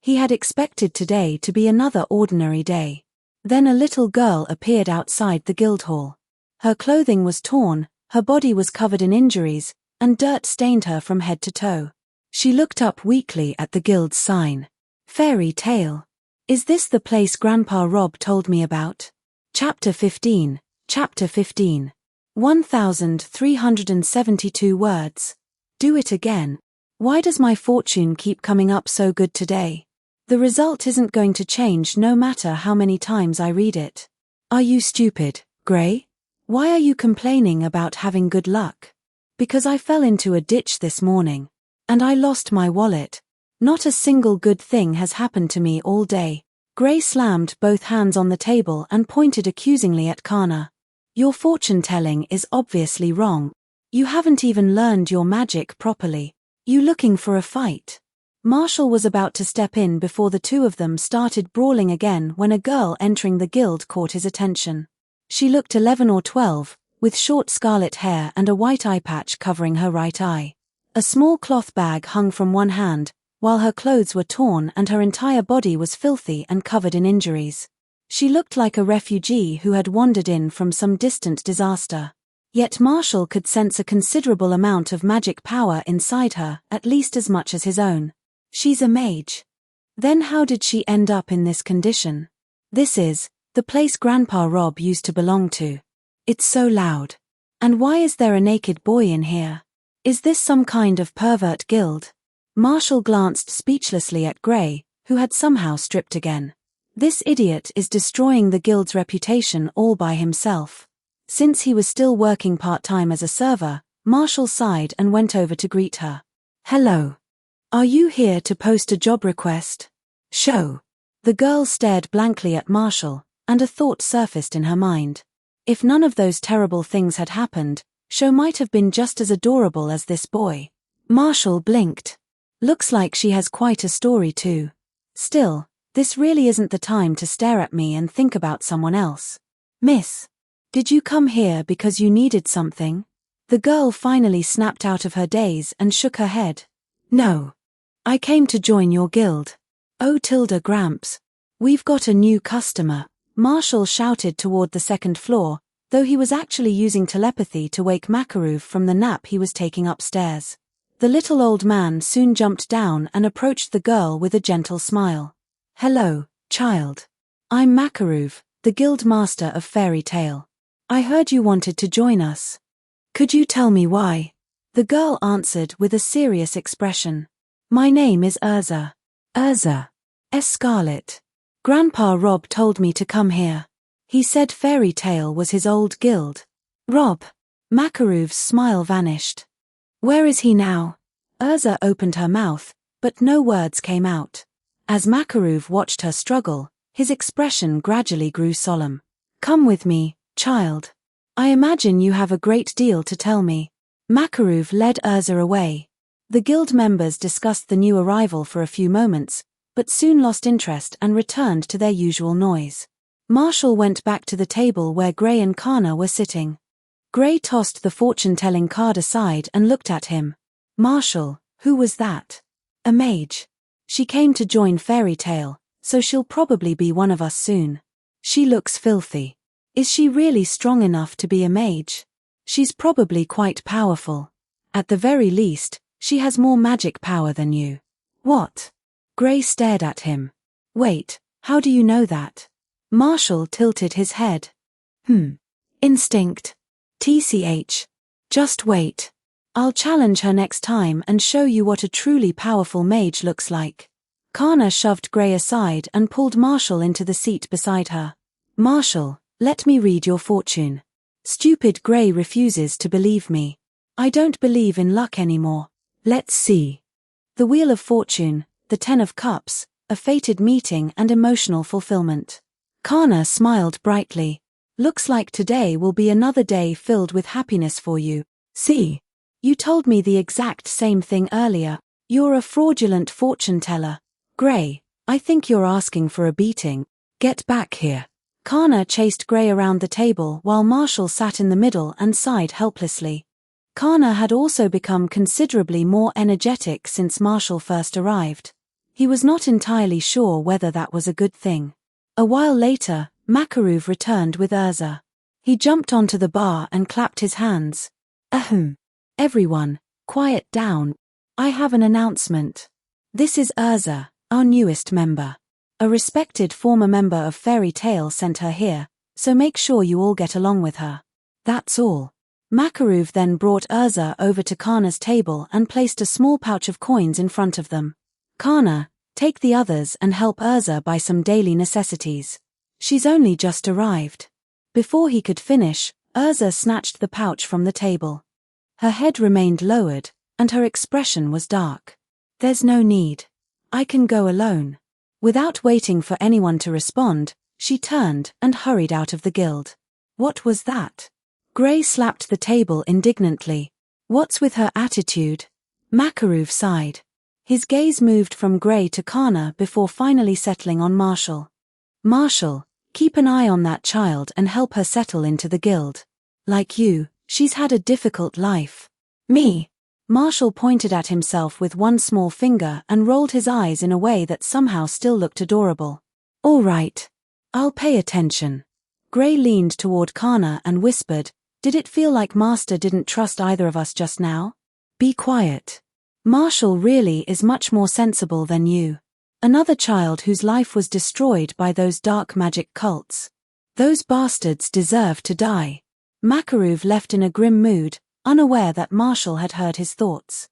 He had expected today to be another ordinary day. Then a little girl appeared outside the guild hall. Her clothing was torn, her body was covered in injuries, and dirt stained her from head to toe. She looked up weakly at the guild's sign. Fairy Tale. Is this the place Grandpa Rob told me about? Chapter 15. Chapter 15. 1,372 words. Do it again. Why does my fortune keep coming up so good today? The result isn't going to change no matter how many times I read it. Are you stupid, Gray? Why are you complaining about having good luck? Because I fell into a ditch this morning. And I lost my wallet. Not a single good thing has happened to me all day. Gray slammed both hands on the table and pointed accusingly at Kana. Your fortune-telling is obviously wrong. You haven't even learned your magic properly. You looking for a fight? Marshall was about to step in before the two of them started brawling again when a girl entering the guild caught his attention. She looked 11 or 12, with short scarlet hair and a white eye patch covering her right eye. A small cloth bag hung from one hand, while her clothes were torn and her entire body was filthy and covered in injuries. She looked like a refugee who had wandered in from some distant disaster. Yet Marshall could sense a considerable amount of magic power inside her, at least as much as his own. She's a mage. Then how did she end up in this condition? This is the place Grandpa Rob used to belong to. It's so loud. And why is there a naked boy in here? Is this some kind of pervert guild? Marshall glanced speechlessly at Gray, who had somehow stripped again. This idiot is destroying the guild's reputation all by himself. Since he was still working part-time as a server, Marshall sighed and went over to greet her. Hello. Are you here to post a job request? Show. The girl stared blankly at Marshall, and a thought surfaced in her mind. If none of those terrible things had happened, Sho might have been just as adorable as this boy. Marshall blinked. Looks like she has quite a story too. Still, this really isn't the time to stare at me and think about someone else. Miss, did you come here because you needed something? The girl finally snapped out of her daze and shook her head. No. I came to join your guild. Oh Tilda Gramps. We've got a new customer. Marshall shouted toward the second floor, though he was actually using telepathy to wake Makarov from the nap he was taking upstairs. The little old man soon jumped down and approached the girl with a gentle smile. Hello, child. I'm Makarov, the guild master of Fairy Tale. I heard you wanted to join us. Could you tell me why? The girl answered with a serious expression. My name is Urza. Urza. Scarlet. Grandpa Rob told me to come here. He said Fairy Tale was his old guild. Rob. Makarov's smile vanished. Where is he now? Urza opened her mouth, but no words came out. As Makarov watched her struggle, his expression gradually grew solemn. Come with me, child. I imagine you have a great deal to tell me. Makarov led Urza away. The guild members discussed the new arrival for a few moments, but soon lost interest and returned to their usual noise. Marshall went back to the table where Gray and Kana were sitting. Gray tossed the fortune-telling card aside and looked at him. Marshall, who was that? A mage. She came to join Fairy Tale, so she'll probably be one of us soon. She looks filthy. Is she really strong enough to be a mage? She's probably quite powerful. At the very least, she has more magic power than you. What? Gray stared at him. Wait, how do you know that? Marshall tilted his head. Instinct. TCH. Just wait. I'll challenge her next time and show you what a truly powerful mage looks like. Kana shoved Gray aside and pulled Marshall into the seat beside her. Marshall, let me read your fortune. Stupid Gray refuses to believe me. I don't believe in luck anymore. Let's see. The Wheel of Fortune, the 10 of Cups, a fated meeting and emotional fulfillment. Kana smiled brightly. Looks like today will be another day filled with happiness for you. See? You told me the exact same thing earlier. You're a fraudulent fortune teller. Gray, I think you're asking for a beating. Get back here. Kana chased Gray around the table while Marshall sat in the middle and sighed helplessly. Kana had also become considerably more energetic since Marshall first arrived. He was not entirely sure whether that was a good thing. A while later, Makarov returned with Urza. He jumped onto the bar and clapped his hands. Ahem. Everyone, quiet down. I have an announcement. This is Urza, our newest member. A respected former member of Fairy Tale sent her here, so make sure you all get along with her. That's all. Makarov then brought Urza over to Kana's table and placed a small pouch of coins in front of them. Kana, take the others and help Urza buy some daily necessities. She's only just arrived. Before he could finish, Urza snatched the pouch from the table. Her head remained lowered, and her expression was dark. There's no need. I can go alone. Without waiting for anyone to respond, she turned and hurried out of the guild. What was that? Gray slapped the table indignantly. What's with her attitude? Makarov sighed. His gaze moved from Gray to Kana before finally settling on Marshall. Marshall, keep an eye on that child and help her settle into the guild. Like you, she's had a difficult life. Me? Marshall pointed at himself with one small finger and rolled his eyes in a way that somehow still looked adorable. All right. I'll pay attention. Gray leaned toward Kana and whispered, Did it feel like Master didn't trust either of us just now? Be quiet. Marshall really is much more sensible than you. Another child whose life was destroyed by those dark magic cults. Those bastards deserve to die. Makarov left in a grim mood, unaware that Marshall had heard his thoughts.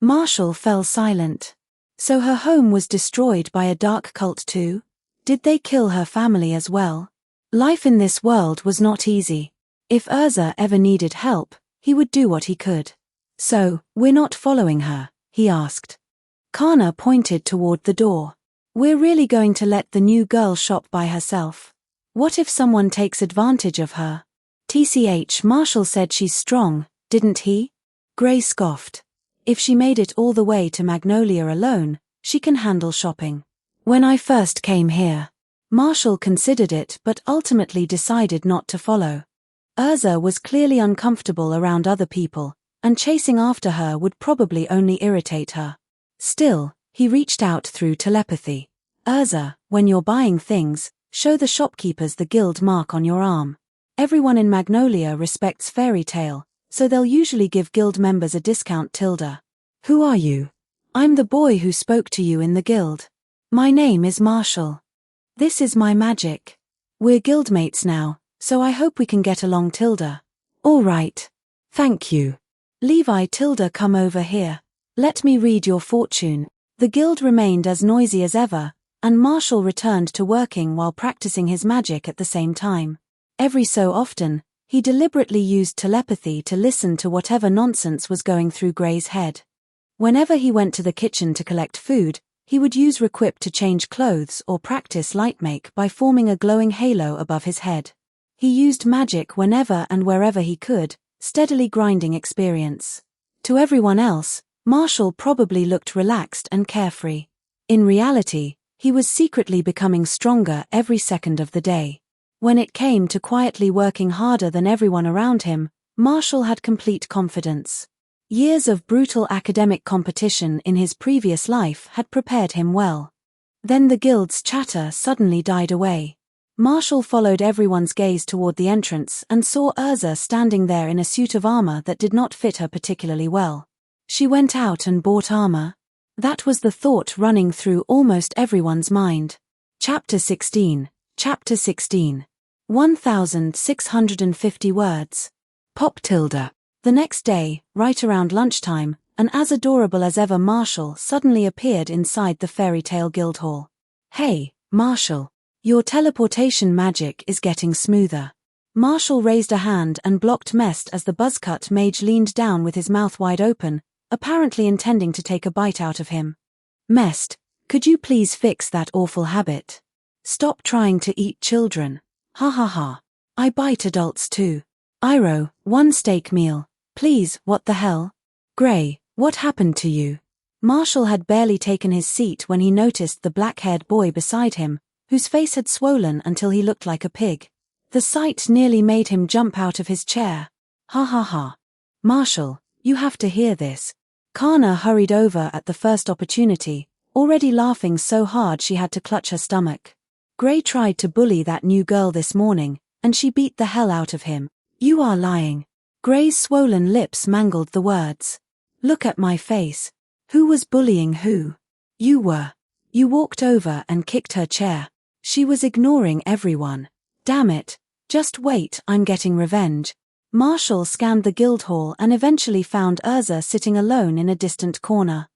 Marshall fell silent. So her home was destroyed by a dark cult too? Did they kill her family as well? Life in this world was not easy. If Urza ever needed help, he would do what he could. So, we're not following her? He asked. Kana pointed toward the door. We're really going to let the new girl shop by herself? What if someone takes advantage of her? TCH, Marshall said she's strong, didn't he? Gray scoffed. If she made it all the way to Magnolia alone, she can handle shopping. When I first came here, Marshall considered it but ultimately decided not to follow. Urza was clearly uncomfortable around other people, and chasing after her would probably only irritate her. Still, he reached out through telepathy. Urza, when you're buying things, show the shopkeepers the guild mark on your arm. Everyone in Magnolia respects Fairy Tale, so they'll usually give guild members a discount. Tilda. Who are you? I'm the boy who spoke to you in the guild. My name is Marshall. This is my magic. We're guildmates now, so I hope we can get along. Tilda. All right. Thank you. Levi. Tilda, come over here. Let me read your fortune. The guild remained as noisy as ever, and Marshall returned to working while practicing his magic at the same time. Every so often, he deliberately used telepathy to listen to whatever nonsense was going through Gray's head. Whenever he went to the kitchen to collect food, he would use Requip to change clothes or practice lightmake by forming a glowing halo above his head. He used magic whenever and wherever he could, steadily grinding experience. To everyone else, Marshall probably looked relaxed and carefree. In reality, he was secretly becoming stronger every second of the day. When it came to quietly working harder than everyone around him, Marshall had complete confidence. Years of brutal academic competition in his previous life had prepared him well. Then the guild's chatter suddenly died away. Marshall followed everyone's gaze toward the entrance and saw Urza standing there in a suit of armor that did not fit her particularly well. She went out and bought armor? That was the thought running through almost everyone's mind. Chapter 16. Chapter 16. 1,650 words. Pop tilde. The next day, right around lunchtime, an as adorable as ever Marshall suddenly appeared inside the Fairy Tale Guildhall. Hey, Marshall. Your teleportation magic is getting smoother. Marshall raised a hand and blocked Mest as the buzzcut mage leaned down with his mouth wide open, apparently intending to take a bite out of him. Mest, could you please fix that awful habit? Stop trying to eat children. Ha ha ha. I bite adults too. Iroh, one steak meal. Please, what the hell? Gray, what happened to you? Marshall had barely taken his seat when he noticed the black-haired boy beside him, whose face had swollen until he looked like a pig. The sight nearly made him jump out of his chair. Ha ha ha. Marshall, you have to hear this. Kana hurried over at the first opportunity, already laughing so hard she had to clutch her stomach. Gray tried to bully that new girl this morning, and she beat the hell out of him. You are lying. Gray's swollen lips mangled the words. Look at my face. Who was bullying who? You were. You walked over and kicked her chair. She was ignoring everyone. Damn it. Just wait, I'm getting revenge. Marshall scanned the Guildhall and eventually found Urza sitting alone in a distant corner.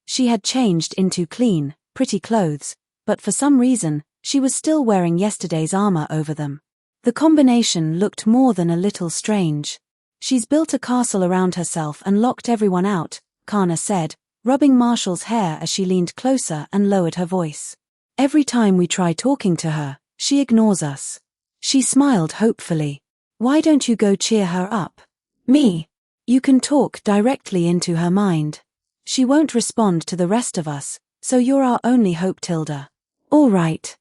She had changed into clean, pretty clothes, but for some reason, she was still wearing yesterday's armor over them. The combination looked more than a little strange. She's built a castle around herself and locked everyone out, Kana said, rubbing Marshall's hair as she leaned closer and lowered her voice. Every time we try talking to her, she ignores us. She smiled hopefully. Why don't you go cheer her up? Me? You can talk directly into her mind. She won't respond to the rest of us, so you're our only hope, Tilda. All right.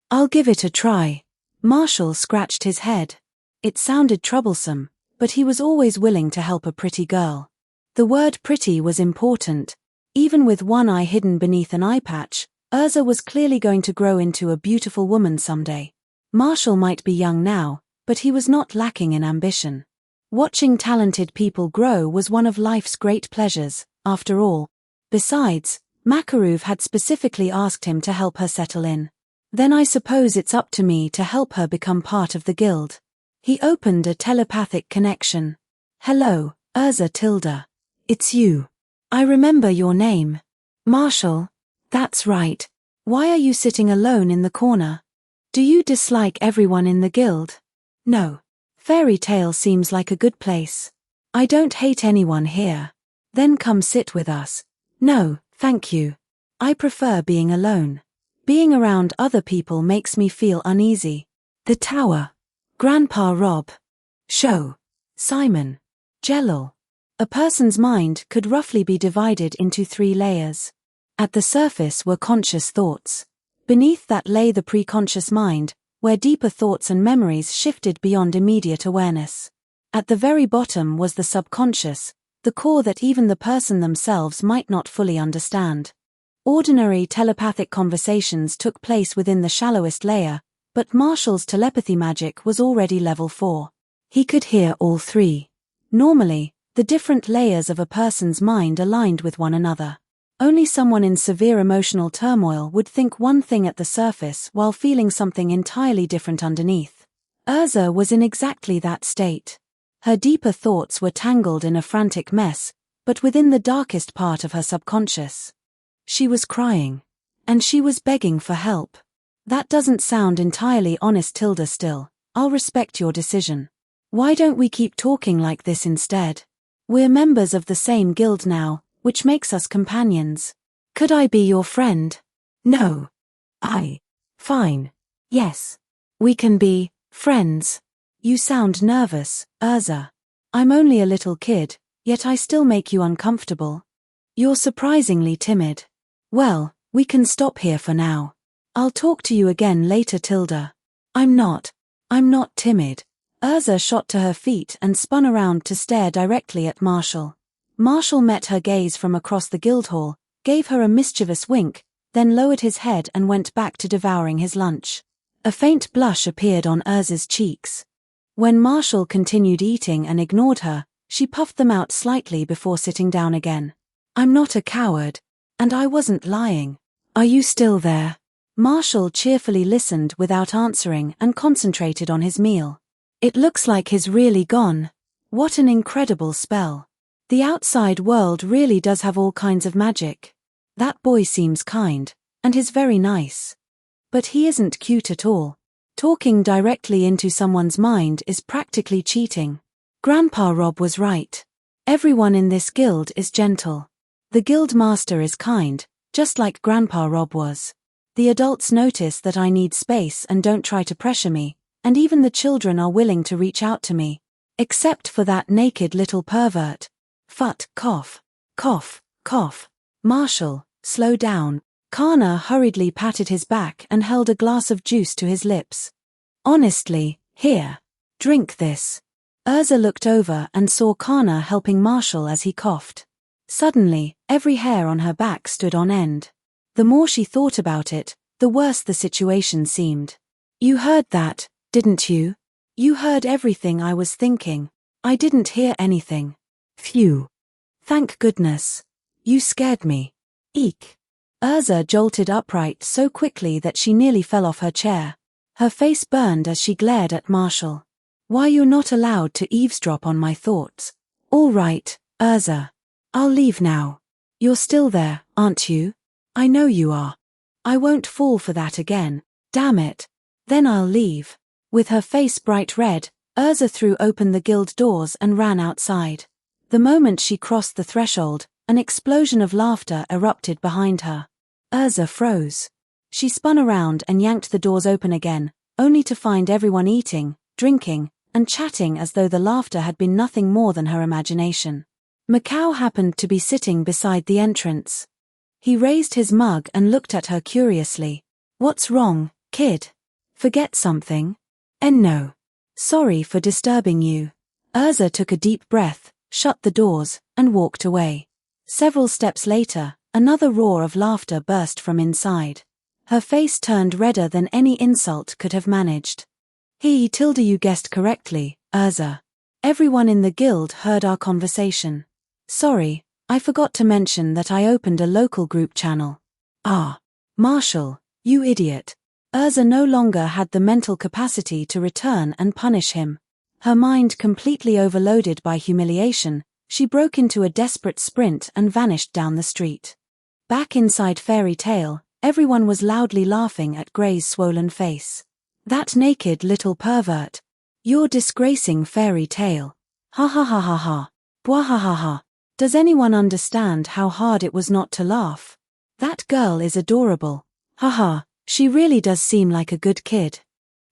I'll give it a try. Marshall scratched his head. It sounded troublesome, but he was always willing to help a pretty girl. The word pretty was important. Even with one eye hidden beneath an eye patch, Urza was clearly going to grow into a beautiful woman someday. Marshall might be young now, but he was not lacking in ambition. Watching talented people grow was one of life's great pleasures, after all. Besides, Makarov had specifically asked him to help her settle in. Then I suppose it's up to me to help her become part of the guild. He opened a telepathic connection. Hello, Urza Tilda. It's you. I remember your name. Marshall. That's right. Why are you sitting alone in the corner? Do you dislike everyone in the guild? No. Fairy Tale seems like a good place. I don't hate anyone here. Then come sit with us. No, thank you. I prefer being alone. Being around other people makes me feel uneasy. The tower. Grandpa Rob. Show. Simon. Jelil. A person's mind could roughly be divided into 3 layers. At the surface were conscious thoughts. Beneath that lay the preconscious mind, where deeper thoughts and memories shifted beyond immediate awareness. At the very bottom was the subconscious, the core that even the person themselves might not fully understand. Ordinary telepathic conversations took place within the shallowest layer, but Marshall's telepathy magic was already level 4. He could hear all 3. Normally, the different layers of a person's mind aligned with one another. Only someone in severe emotional turmoil would think one thing at the surface while feeling something entirely different underneath. Urza was in exactly that state. Her deeper thoughts were tangled in a frantic mess, but within the darkest part of her subconscious. She was crying. And she was begging for help. That doesn't sound entirely honest, Tilda. Still, I'll respect your decision. Why don't we keep talking like this instead? We're members of the same guild now, which makes us companions. Could I be your friend? No. Fine. Yes. We can be friends. You sound nervous, Urza. I'm only a little kid, yet I still make you uncomfortable. You're surprisingly timid. Well, we can stop here for now. I'll talk to you again later, Tilda. I'm not timid. Urza shot to her feet and spun around to stare directly at Marshall. Marshall met her gaze from across the Guildhall, gave her a mischievous wink, then lowered his head and went back to devouring his lunch. A faint blush appeared on Urza's cheeks. When Marshall continued eating and ignored her, she puffed them out slightly before sitting down again. I'm not a coward. And I wasn't lying. Are you still there? Marshall cheerfully listened without answering and concentrated on his meal. It looks like he's really gone. What an incredible spell. The outside world really does have all kinds of magic. That boy seems kind, and he's very nice. But he isn't cute at all. Talking directly into someone's mind is practically cheating. Grandpa Rob was right. Everyone in this guild is gentle. The guild master is kind, just like Grandpa Rob was. The adults notice that I need space and don't try to pressure me, and even the children are willing to reach out to me. Except for that naked little pervert. Phut, cough. Cough, cough. Marshall, slow down. Kana hurriedly patted his back and held a glass of juice to his lips. Honestly, here. Drink this. Urza looked over and saw Kana helping Marshall as he coughed. Suddenly, every hair on her back stood on end. The more she thought about it, the worse the situation seemed. You heard that, didn't you? You heard everything I was thinking. I didn't hear anything. Phew. Thank goodness. You scared me. Eek. Urza jolted upright so quickly that she nearly fell off her chair. Her face burned as she glared at Marshall. Why, you're not allowed to eavesdrop on my thoughts. All right, Urza. I'll leave now. You're still there, aren't you? I know you are. I won't fall for that again, damn it. Then I'll leave. With her face bright red, Urza threw open the guild doors and ran outside. The moment she crossed the threshold, an explosion of laughter erupted behind her. Urza froze. She spun around and yanked the doors open again, only to find everyone eating, drinking, and chatting as though the laughter had been nothing more than her imagination. Macau happened to be sitting beside the entrance. He raised his mug and looked at her curiously. What's wrong, kid? Forget something? No. Sorry for disturbing you. Urza took a deep breath, shut the doors, and walked away. Several steps later, another roar of laughter burst from inside. Her face turned redder than any insult could have managed. Tilda, you guessed correctly, Urza. Everyone in the guild heard our conversation. Sorry, I forgot to mention that I opened a local group channel. Ah. Marshall, you idiot. Urza no longer had the mental capacity to return and punish him. Her mind completely overloaded by humiliation, she broke into a desperate sprint and vanished down the street. Back inside Fairy Tale, everyone was loudly laughing at Grey's swollen face. That naked little pervert. You're disgracing Fairy Tale. Ha ha ha ha ha. Bwah ha ha ha. Does anyone understand how hard it was not to laugh? That girl is adorable. Ha ha, she really does seem like a good kid.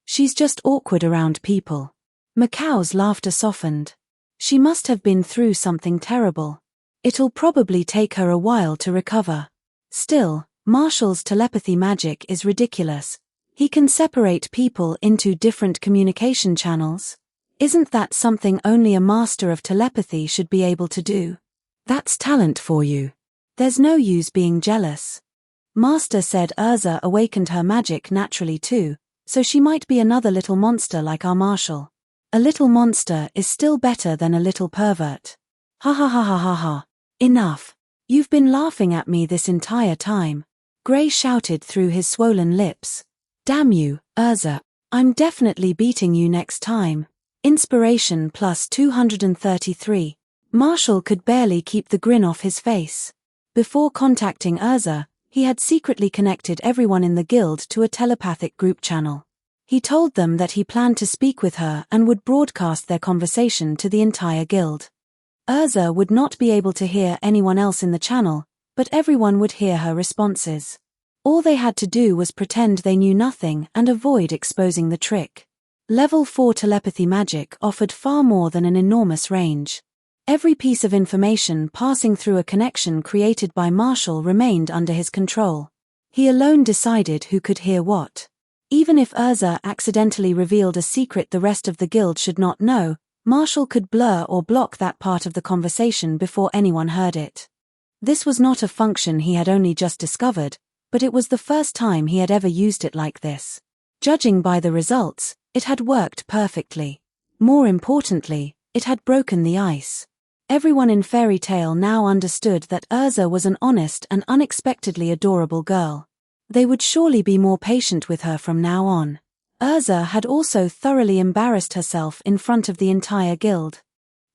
She's just awkward around people. Macau's laughter softened. She must have been through something terrible. It'll probably take her a while to recover. Still, Marshall's telepathy magic is ridiculous. He can separate people into different communication channels. Isn't that something only a master of telepathy should be able to do? That's talent for you. There's no use being jealous. Master said Urza awakened her magic naturally too, so she might be another little monster like our Marshall. A little monster is still better than a little pervert. Ha ha ha ha ha ha. Enough. You've been laughing at me this entire time. Grey shouted through his swollen lips. Damn you, Urza. I'm definitely beating you next time. Inspiration plus 233. Marshall could barely keep the grin off his face. Before contacting Urza, he had secretly connected everyone in the guild to a telepathic group channel. He told them that he planned to speak with her and would broadcast their conversation to the entire guild. Urza would not be able to hear anyone else in the channel, but everyone would hear her responses. All they had to do was pretend they knew nothing and avoid exposing the trick. Level 4 telepathy magic offered far more than an enormous range. Every piece of information passing through a connection created by Marshall remained under his control. He alone decided who could hear what. Even if Urza accidentally revealed a secret the rest of the guild should not know, Marshall could blur or block that part of the conversation before anyone heard it. This was not a function he had only just discovered, but it was the first time he had ever used it like this. Judging by the results, it had worked perfectly. More importantly, it had broken the ice. Everyone in Fairy Tale now understood that Urza was an honest and unexpectedly adorable girl. They would surely be more patient with her from now on. Urza had also thoroughly embarrassed herself in front of the entire guild.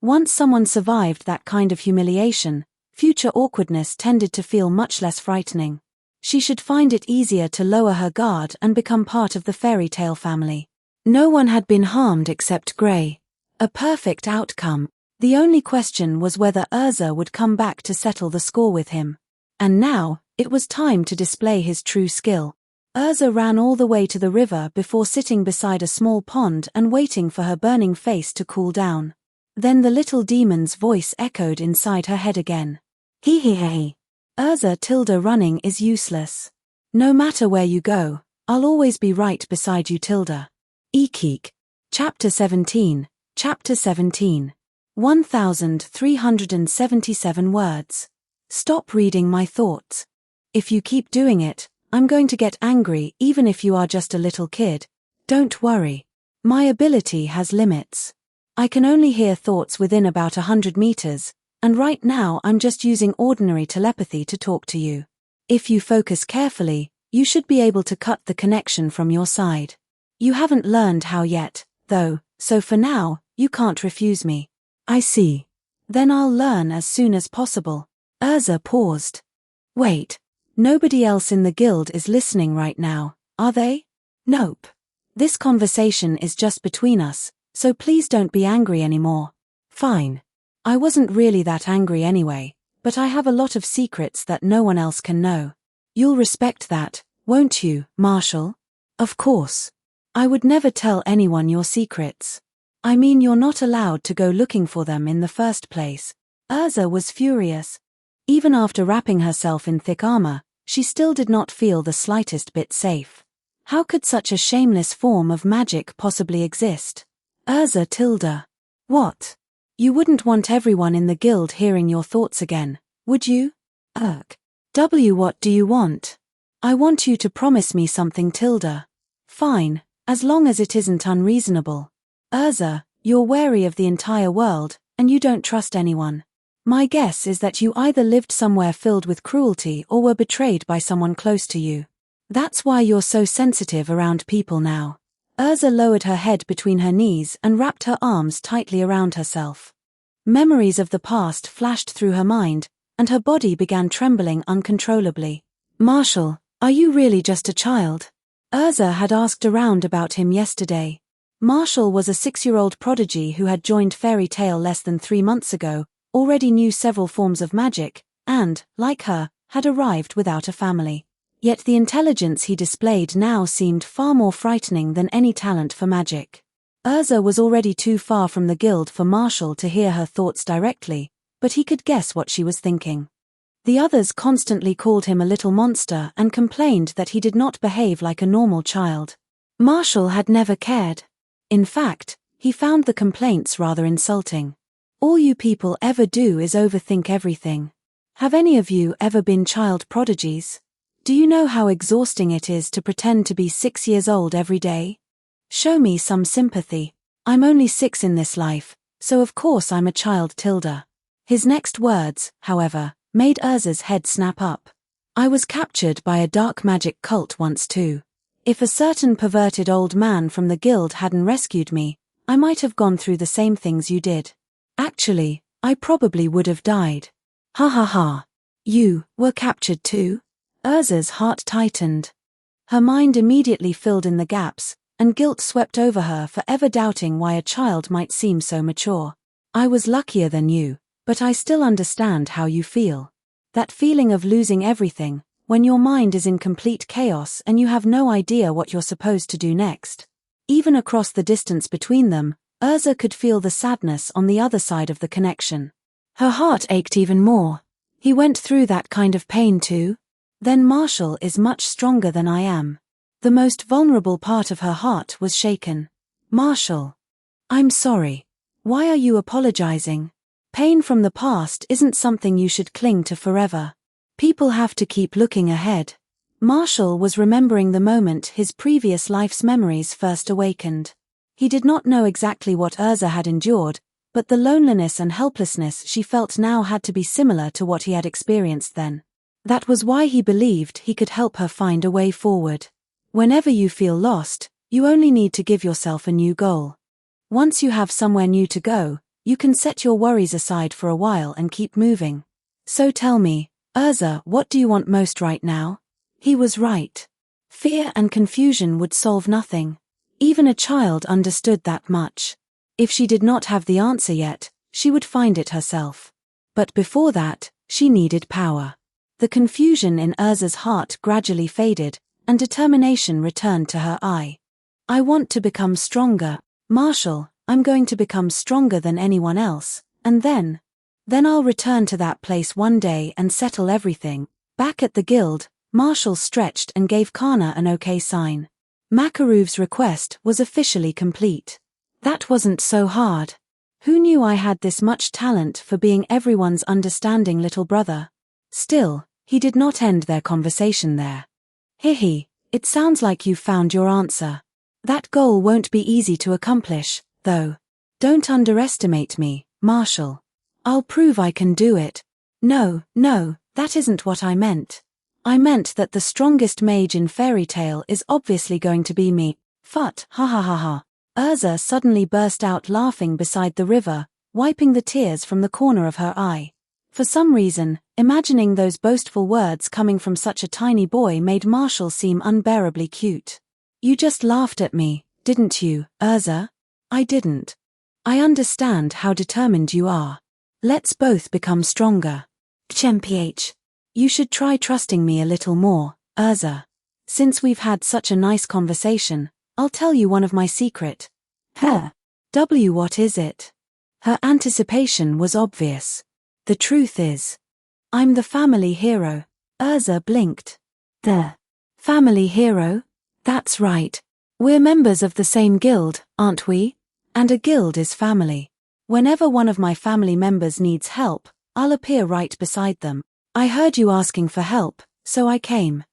Once someone survived that kind of humiliation, future awkwardness tended to feel much less frightening. She should find it easier to lower her guard and become part of the Fairy Tale family. No one had been harmed except Grey. A perfect outcome. The only question was whether Urza would come back to settle the score with him. And now, it was time to display his true skill. Urza ran all the way to the river before sitting beside a small pond and waiting for her burning face to cool down. Then the little demon's voice echoed inside her head again. Hee hee hee. Urza Tilda, running is useless. No matter where you go, I'll always be right beside you, Tilda. Ekeek. Chapter 17. Chapter 17. 1377 words. Stop reading my thoughts. If you keep doing it, I'm going to get angry even if you are just a little kid. Don't worry. My ability has limits. I can only hear thoughts within about 100 meters, and right now I'm just using ordinary telepathy to talk to you. If you focus carefully, you should be able to cut the connection from your side. You haven't learned how yet, though, so for now, you can't refuse me. I see. Then I'll learn as soon as possible. Urza paused. Wait. Nobody else in the guild is listening right now, are they? Nope. This conversation is just between us, so please don't be angry anymore. Fine. I wasn't really that angry anyway, but I have a lot of secrets that no one else can know. You'll respect that, won't you, Marshall? Of course. I would never tell anyone your secrets. I mean, you're not allowed to go looking for them in the first place. Urza was furious. Even after wrapping herself in thick armor, she still did not feel the slightest bit safe. How could such a shameless form of magic possibly exist? Urza Tilda. What? You wouldn't want everyone in the guild hearing your thoughts again, would you? What do you want? I want you to promise me something, Tilda. Fine, as long as it isn't unreasonable. Urza, you're wary of the entire world, and you don't trust anyone. My guess is that you either lived somewhere filled with cruelty or were betrayed by someone close to you. That's why you're so sensitive around people now. Urza lowered her head between her knees and wrapped her arms tightly around herself. Memories of the past flashed through her mind, and her body began trembling uncontrollably. Marshall, are you really just a child? Urza had asked around about him yesterday. Marshall was a 6-year-old prodigy who had joined Fairy Tale less than 3 months ago, already knew several forms of magic, and, like her, had arrived without a family. Yet the intelligence he displayed now seemed far more frightening than any talent for magic. Urza was already too far from the guild for Marshall to hear her thoughts directly, but he could guess what she was thinking. The others constantly called him a little monster and complained that he did not behave like a normal child. Marshall had never cared. In fact, he found the complaints rather insulting. All you people ever do is overthink everything. Have any of you ever been child prodigies? Do you know how exhausting it is to pretend to be 6 years old every day? Show me some sympathy. I'm only 6 in this life, so of course I'm a child, Tilda. His next words, however, made Urza's head snap up. I was captured by a dark magic cult once too. If a certain perverted old man from the guild hadn't rescued me, I might have gone through the same things you did. Actually, I probably would have died. Ha ha ha. You were captured too? Urza's heart tightened. Her mind immediately filled in the gaps, and guilt swept over her for ever doubting why a child might seem so mature. I was luckier than you, but I still understand how you feel. That feeling of losing everything, when your mind is in complete chaos and you have no idea what you're supposed to do next. Even across the distance between them, Urza could feel the sadness on the other side of the connection. Her heart ached even more. He went through that kind of pain too? Then Marshall is much stronger than I am. The most vulnerable part of her heart was shaken. Marshall. I'm sorry. Why are you apologizing? Pain from the past isn't something you should cling to forever. People have to keep looking ahead. Marshall was remembering the moment his previous life's memories first awakened. He did not know exactly what Urza had endured, but the loneliness and helplessness she felt now had to be similar to what he had experienced then. That was why he believed he could help her find a way forward. Whenever you feel lost, you only need to give yourself a new goal. Once you have somewhere new to go, you can set your worries aside for a while and keep moving. So tell me, Urza, what do you want most right now? He was right. Fear and confusion would solve nothing. Even a child understood that much. If she did not have the answer yet, she would find it herself. But before that, she needed power. The confusion in Urza's heart gradually faded, and determination returned to her eye. I want to become stronger, Marshall. I'm going to become stronger than anyone else, and then I'll return to that place one day and settle everything. Back at the guild, Marshall stretched and gave Kana an okay sign. Makarov's request was officially complete. That wasn't so hard. Who knew I had this much talent for being everyone's understanding little brother? Still, he did not end their conversation there. Hihi, it sounds like you've found your answer. That goal won't be easy to accomplish, though. Don't underestimate me, Marshall. I'll prove I can do it. No, that isn't what I meant. I meant that the strongest mage in fairy tale is obviously going to be me. Phut, ha ha ha ha. Urza suddenly burst out laughing beside the river, wiping the tears from the corner of her eye. For some reason, imagining those boastful words coming from such a tiny boy made Marshall seem unbearably cute. You just laughed at me, didn't you, Urza? I didn't. I understand how determined you are. Let's both become stronger. Chmph. You should try trusting me a little more, Urza. Since we've had such a nice conversation, I'll tell you one of my secret. What is it? Her anticipation was obvious. The truth is, I'm the family hero. Urza blinked. The family hero? That's right. We're members of the same guild, aren't we? And a guild is family. Whenever one of my family members needs help, I'll appear right beside them. I heard you asking for help, so I came.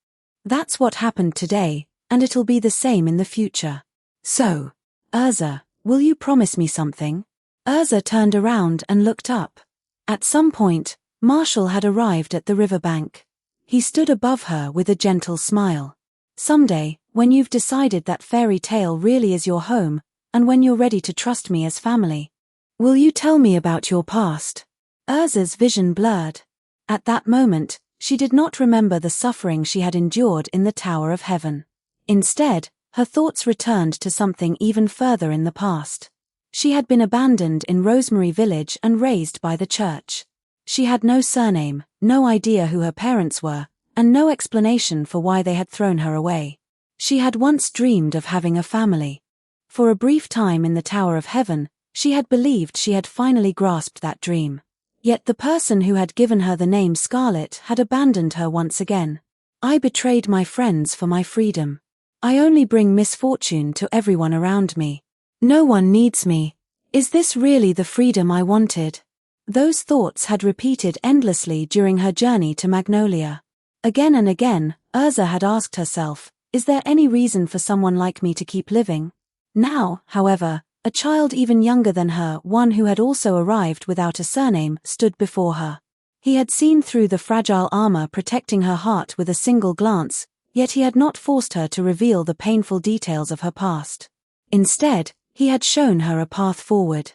That's what happened today, and it'll be the same in the future. So, Urza, will you promise me something? Urza turned around and looked up. At some point, Marshall had arrived at the riverbank. He stood above her with a gentle smile. Someday, when you've decided that fairy tale really is your home, and when you're ready to trust me as family, will you tell me about your past? Urza's vision blurred. At that moment, she did not remember the suffering she had endured in the Tower of Heaven. Instead, her thoughts returned to something even further in the past. She had been abandoned in Rosemary Village and raised by the church. She had no surname, no idea who her parents were, and no explanation for why they had thrown her away. She had once dreamed of having a family. For a brief time in the Tower of Heaven, she had believed she had finally grasped that dream. Yet the person who had given her the name Scarlet had abandoned her once again. I betrayed my friends for my freedom. I only bring misfortune to everyone around me. No one needs me. Is this really the freedom I wanted? Those thoughts had repeated endlessly during her journey to Magnolia. Again and again, Urza had asked herself, is there any reason for someone like me to keep living? Now, however, a child even younger than her, one who had also arrived without a surname, stood before her. He had seen through the fragile armor protecting her heart with a single glance, yet he had not forced her to reveal the painful details of her past. Instead, he had shown her a path forward.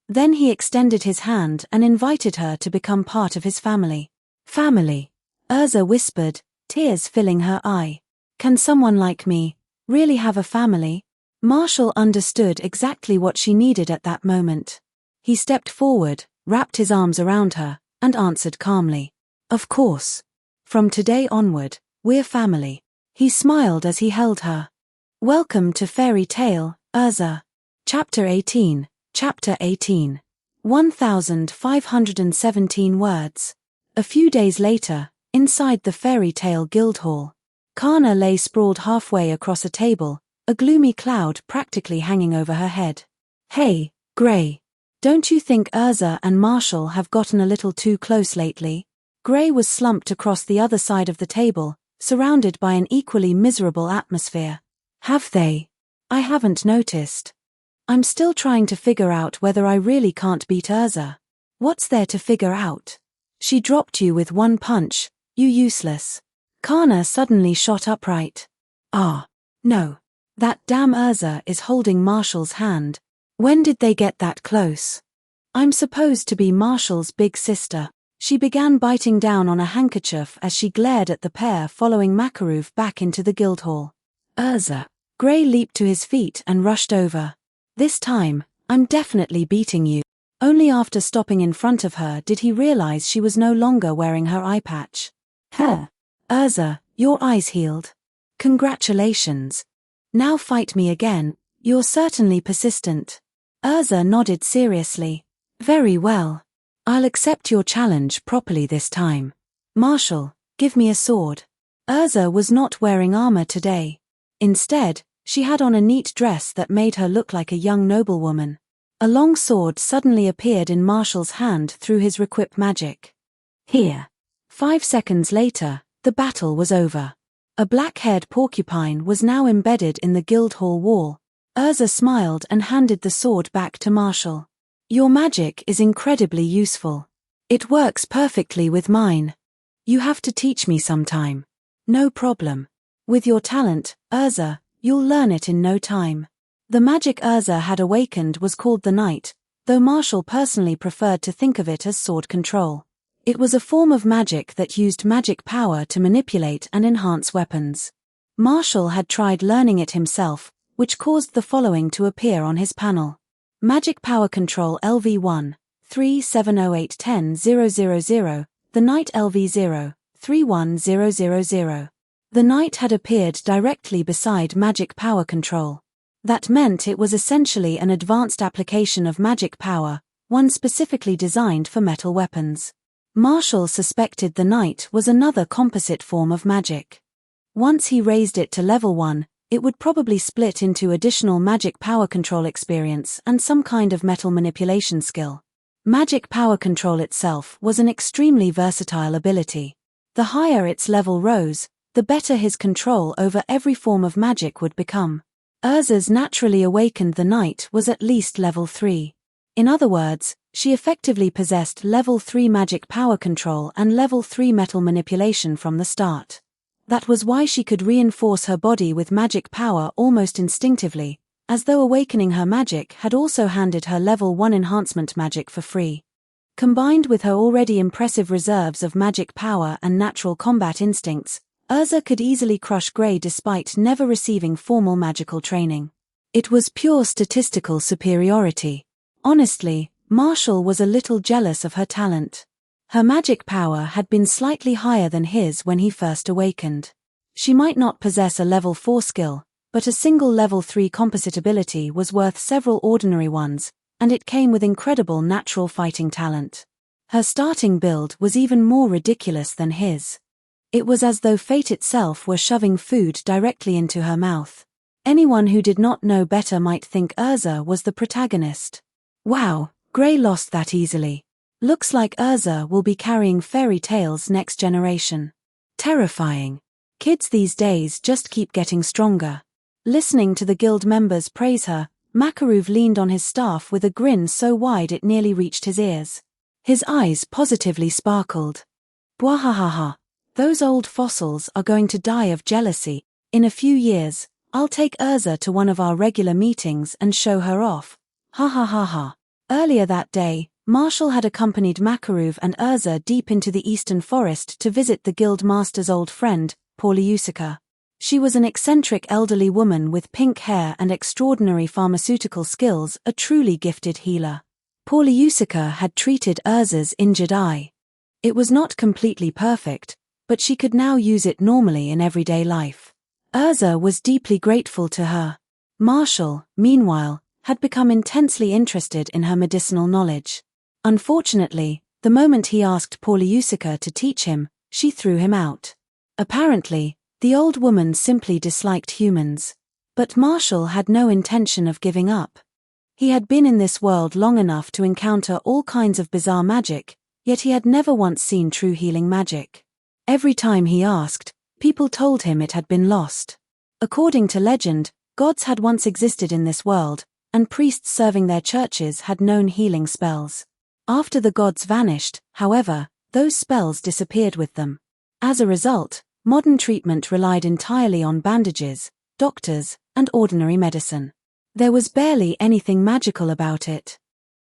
Then he extended his hand and invited her to become part of his family. Family, Urza whispered, tears filling her eye. Can someone like me really have a family? Marshall understood exactly what she needed at that moment. He stepped forward, wrapped his arms around her, and answered calmly. Of course. From today onward, we're family. He smiled as he held her. Welcome to Fairy Tale, Urza. Chapter 18. Chapter 18. 1517 words. A few days later, inside the fairy tale Guildhall, Kana lay sprawled halfway across a table, a gloomy cloud practically hanging over her head. Hey, Grey. Don't you think Urza and Marshall have gotten a little too close lately? Grey was slumped across the other side of the table, surrounded by an equally miserable atmosphere. Have they? I haven't noticed. I'm still trying to figure out whether I really can't beat Urza. What's there to figure out? She dropped you with one punch, you useless. Kana suddenly shot upright. Ah, no. That damn Urza is holding Marshall's hand. When did they get that close? I'm supposed to be Marshall's big sister. She began biting down on a handkerchief as she glared at the pair following Makarov back into the Guildhall. Urza. Grey leaped to his feet and rushed over. This time, I'm definitely beating you. Only after stopping in front of her did he realize she was no longer wearing her eye patch. Huh. Urza, your eyes healed. Congratulations. Now fight me again, you're certainly persistent. Urza nodded seriously. Very well. I'll accept your challenge properly this time. Marshall, give me a sword. Urza was not wearing armor today. Instead, she had on a neat dress that made her look like a young noblewoman. A long sword suddenly appeared in Marshall's hand through his requip magic. Here. 5 seconds later, the battle was over. A black-haired porcupine was now embedded in the Guildhall wall. Urza smiled and handed the sword back to Marshall. Your magic is incredibly useful. It works perfectly with mine. You have to teach me sometime. No problem. With your talent, Urza, you'll learn it in no time. The magic Urza had awakened was called the Night, though Marshall personally preferred to think of it as sword control. It was a form of magic that used magic power to manipulate and enhance weapons. Marshall had tried learning it himself, which caused the following to appear on his panel. Magic Power Control LV1, 370810000, the Night LV0, 31000. The Night had appeared directly beside Magic Power Control. That meant it was essentially an advanced application of magic power, one specifically designed for metal weapons. Marshall suspected the Night was another composite form of magic. Once he raised it to level 1, it would probably split into additional magic power control experience and some kind of metal manipulation skill. Magic power control itself was an extremely versatile ability. The higher its level rose, the better his control over every form of magic would become. Urza's naturally awakened the Night was at least level 3. In other words, she effectively possessed level 3 magic power control and level 3 metal manipulation from the start. That was why she could reinforce her body with magic power almost instinctively, as though awakening her magic had also handed her level 1 enhancement magic for free. Combined with her already impressive reserves of magic power and natural combat instincts, Urza could easily crush Grey despite never receiving formal magical training. It was pure statistical superiority. Honestly, Marshall was a little jealous of her talent. Her magic power had been slightly higher than his when he first awakened. She might not possess a level 4 skill, but a single level 3 composite ability was worth several ordinary ones, and it came with incredible natural fighting talent. Her starting build was even more ridiculous than his. It was as though fate itself were shoving food directly into her mouth. Anyone who did not know better might think Urza was the protagonist. Wow, Grey lost that easily. Looks like Urza will be carrying fairy tales next generation. Terrifying. Kids these days just keep getting stronger. Listening to the guild members praise her, Makarov leaned on his staff with a grin so wide it nearly reached his ears. His eyes positively sparkled. Bwahahaha. Those old fossils are going to die of jealousy. In a few years, I'll take Urza to one of our regular meetings and show her off. Ha ha ha ha. Earlier that day, Marshall had accompanied Makarov and Urza deep into the eastern forest to visit the guild master's old friend, Pauliusika. She was an eccentric elderly woman with pink hair and extraordinary pharmaceutical skills, a truly gifted healer. Pauliusika had treated Urza's injured eye. It was not completely perfect, but she could now use it normally in everyday life. Urza was deeply grateful to her. Marshall, meanwhile, had become intensely interested in her medicinal knowledge. Unfortunately, the moment he asked Poliusica to teach him, she threw him out. Apparently, the old woman simply disliked humans. But Marshall had no intention of giving up. He had been in this world long enough to encounter all kinds of bizarre magic, yet he had never once seen true healing magic. Every time he asked, people told him it had been lost. According to legend, gods had once existed in this world, and priests serving their churches had known healing spells. After the gods vanished, however, those spells disappeared with them. As a result, modern treatment relied entirely on bandages, doctors, and ordinary medicine. There was barely anything magical about it.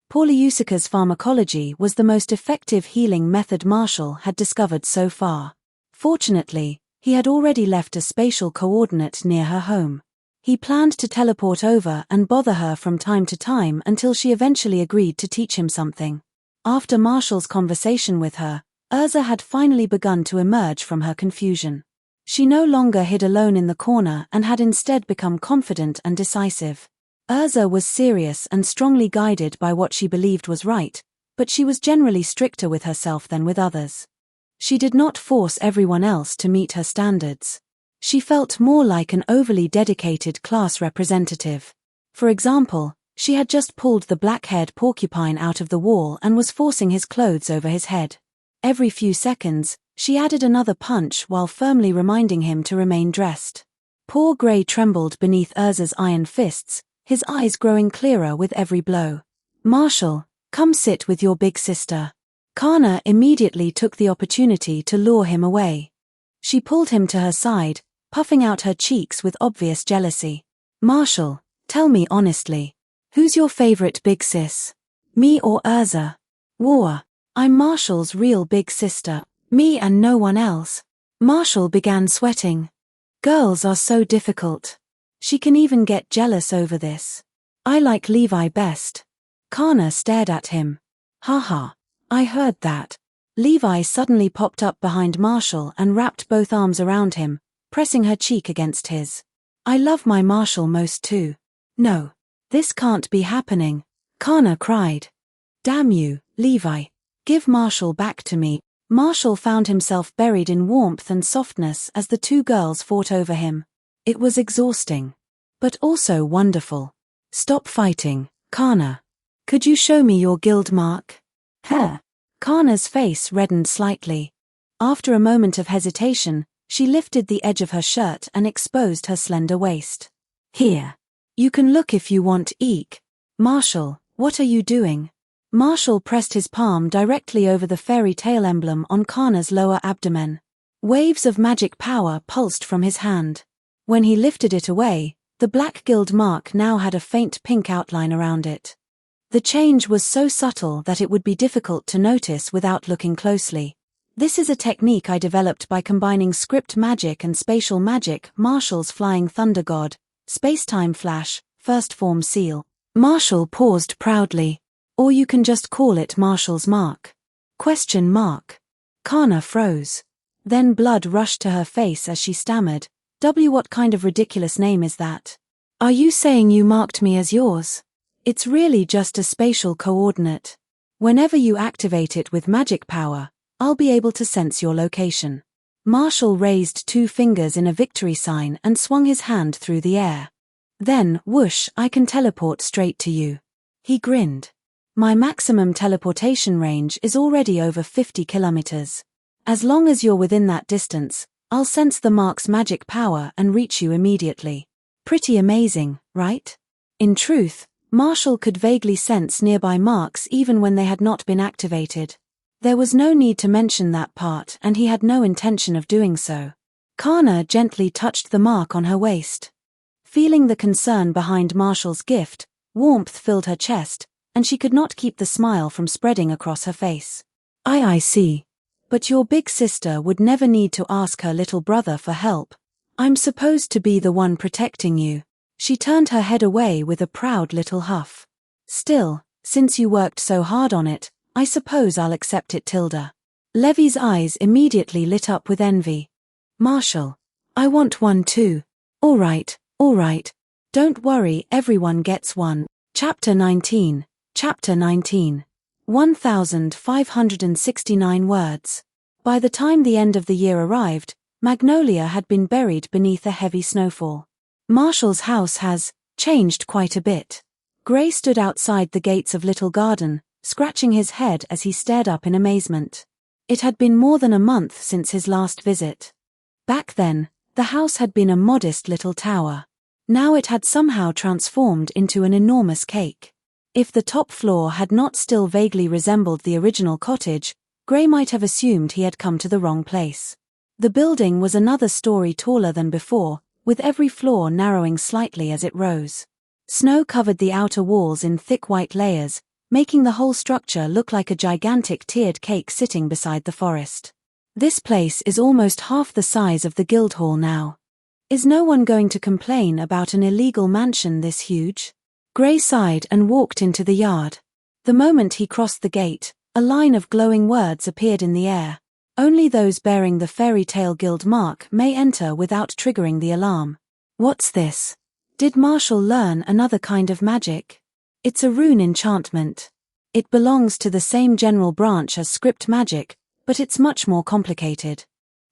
Poliusica's pharmacology was the most effective healing method Marshall had discovered so far. Fortunately, he had already left a spatial coordinate near her home. He planned to teleport over and bother her from time to time until she eventually agreed to teach him something. After Marshall's conversation with her, Urza had finally begun to emerge from her confusion. She no longer hid alone in the corner and had instead become confident and decisive. Urza was serious and strongly guided by what she believed was right, but she was generally stricter with herself than with others. She did not force everyone else to meet her standards. She felt more like an overly dedicated class representative. For example, she had just pulled the black-haired porcupine out of the wall and was forcing his clothes over his head. Every few seconds, she added another punch while firmly reminding him to remain dressed. Poor Gray trembled beneath Urza's iron fists, his eyes growing clearer with every blow. "Marshall, come sit with your big sister." Kana immediately took the opportunity to lure him away. She pulled him to her side, puffing out her cheeks with obvious jealousy. "Marshall, tell me honestly, who's your favorite big sis? Me or Urza?" "War. I'm Marshall's real big sister. Me and no one else." Marshall began sweating. Girls are so difficult. She can even get jealous over this. "I like Levi best." Kana stared at him. "Haha, I heard that." Levi suddenly popped up behind Marshall and wrapped both arms around him, pressing her cheek against his. "I love my Marshall most too." "No. This can't be happening," Kana cried. "Damn you, Levi. Give Marshall back to me." Marshall found himself buried in warmth and softness as the two girls fought over him. It was exhausting. But also wonderful. "Stop fighting, Kana. Could you show me your guild mark?" "Huh." Kana's face reddened slightly. After a moment of hesitation, she lifted the edge of her shirt and exposed her slender waist. "Here. You can look if you want, Eek." "Marshall, what are you doing?" Marshall pressed his palm directly over the fairy tale emblem on Kana's lower abdomen. Waves of magic power pulsed from his hand. When he lifted it away, the black guild mark now had a faint pink outline around it. The change was so subtle that it would be difficult to notice without looking closely. "This is a technique I developed by combining script magic and spatial magic." Marshall's flying thunder god, space-time flash, first form seal. Marshall paused proudly. "Or you can just call it Marshall's mark." Question mark. Kana froze. Then blood rushed to her face as she stammered, What kind of ridiculous name is that?" "Are you saying you marked me as yours?" "It's really just a spatial coordinate. Whenever you activate it with magic power, I'll be able to sense your location." Marshall raised 2 fingers in a victory sign and swung his hand through the air. "Then, whoosh, I can teleport straight to you." He grinned. "My maximum teleportation range is already over 50 kilometers. As long as you're within that distance, I'll sense the mark's magic power and reach you immediately." Pretty amazing, right? In truth, Marshall could vaguely sense nearby marks even when they had not been activated. There was no need to mention that part, and he had no intention of doing so. Kana gently touched the mark on her waist. Feeling the concern behind Marshall's gift, warmth filled her chest, and she could not keep the smile from spreading across her face. I see. But your big sister would never need to ask her little brother for help. I'm supposed to be the one protecting you." She turned her head away with a proud little huff. "Still, since you worked so hard on it, I suppose I'll accept it, Tilda." Levy's eyes immediately lit up with envy. "Marshall, I want one too." All right, Don't worry, everyone gets one. Chapter 19. Chapter 19. 1,569 words. By the time the end of the year arrived, Magnolia had been buried beneath a heavy snowfall. Marshall's house has changed quite a bit. Gray stood outside the gates of Little Garden, scratching his head as he stared up in amazement. It had been more than a month since his last visit. Back then, the house had been a modest little tower. Now it had somehow transformed into an enormous cake. If the top floor had not still vaguely resembled the original cottage, Gray might have assumed he had come to the wrong place. The building was another story taller than before, with every floor narrowing slightly as it rose. Snow covered the outer walls in thick white layers, making the whole structure look like a gigantic tiered cake sitting beside the forest. This place is almost half the size of the Guildhall now. Is no one going to complain about an illegal mansion this huge? Gray sighed and walked into the yard. The moment he crossed the gate, a line of glowing words appeared in the air. Only those bearing the Fairy Tale Guild mark may enter without triggering the alarm. What's this? Did Marshall learn another kind of magic? It's a rune enchantment. It belongs to the same general branch as script magic, but it's much more complicated.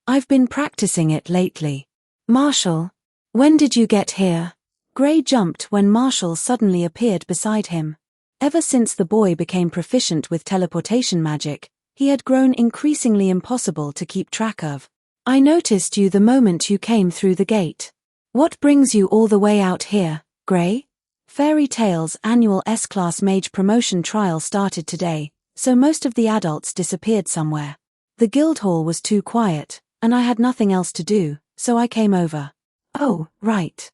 I've been practicing it lately. Marshall, when did you get here? Gray jumped when Marshall suddenly appeared beside him. Ever since the boy became proficient with teleportation magic, he had grown increasingly impossible to keep track of. I noticed you the moment you came through the gate. What brings you all the way out here, Gray? Fairy Tale's annual S-Class Mage promotion trial started today, so most of the adults disappeared somewhere. The Guildhall was too quiet, and I had nothing else to do, so I came over. Oh, right.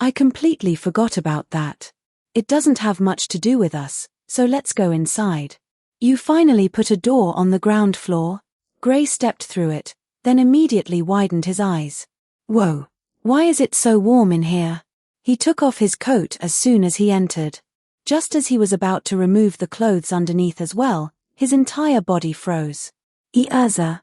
I completely forgot about that. It doesn't have much to do with us, so let's go inside. You finally put a door on the ground floor? Gray stepped through it, then immediately widened his eyes. Whoa, why is it so warm in here? He took off his coat as soon as he entered. Just as he was about to remove the clothes underneath as well, his entire body froze. Urza,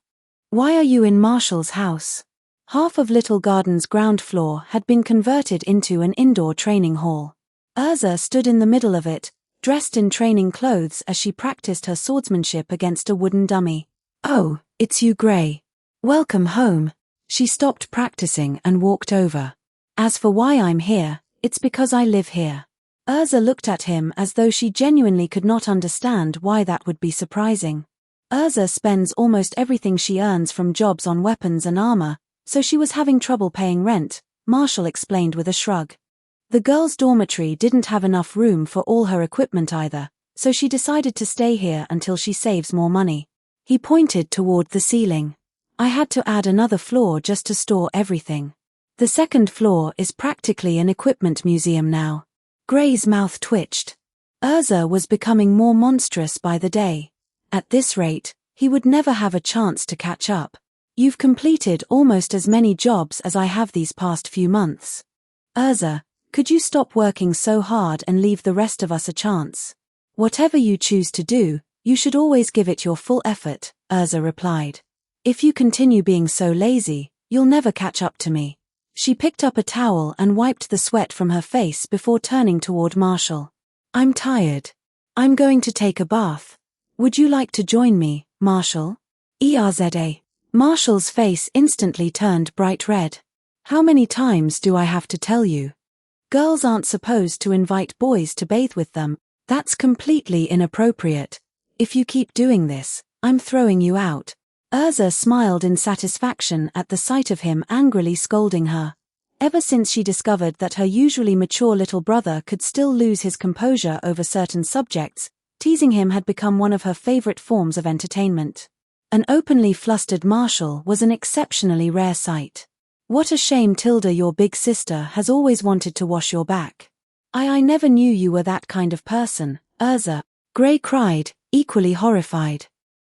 why are you in Marshall's house? Half of Little Garden's ground floor had been converted into an indoor training hall. Urza stood in the middle of it, dressed in training clothes as she practiced her swordsmanship against a wooden dummy. Oh, it's you, Gray. Welcome home. She stopped practicing and walked over. As for why I'm here, it's because I live here. Urza looked at him as though she genuinely could not understand why that would be surprising. Urza spends almost everything she earns from jobs on weapons and armor, so she was having trouble paying rent, Marshall explained with a shrug. The girls' dormitory didn't have enough room for all her equipment either, so she decided to stay here until she saves more money. He pointed toward the ceiling. I had to add another floor just to store everything. The second floor is practically an equipment museum now. Gray's mouth twitched. Urza was becoming more monstrous by the day. At this rate, he would never have a chance to catch up. You've completed almost as many jobs as I have these past few months. Urza, could you stop working so hard and leave the rest of us a chance? Whatever you choose to do, you should always give it your full effort, Urza replied. If you continue being so lazy, you'll never catch up to me. She picked up a towel and wiped the sweat from her face before turning toward Marshall. I'm tired. I'm going to take a bath. Would you like to join me, Marshall? Erza. Marshall's face instantly turned bright red. How many times do I have to tell you? Girls aren't supposed to invite boys to bathe with them. That's completely inappropriate. If you keep doing this, I'm throwing you out. Urza smiled in satisfaction at the sight of him angrily scolding her. Ever since she discovered that her usually mature little brother could still lose his composure over certain subjects, teasing him had become one of her favorite forms of entertainment. An openly flustered Marshall was an exceptionally rare sight. What a shame, Tilda, your big sister has always wanted to wash your back. I never knew you were that kind of person, Urza, Gray cried, equally horrified.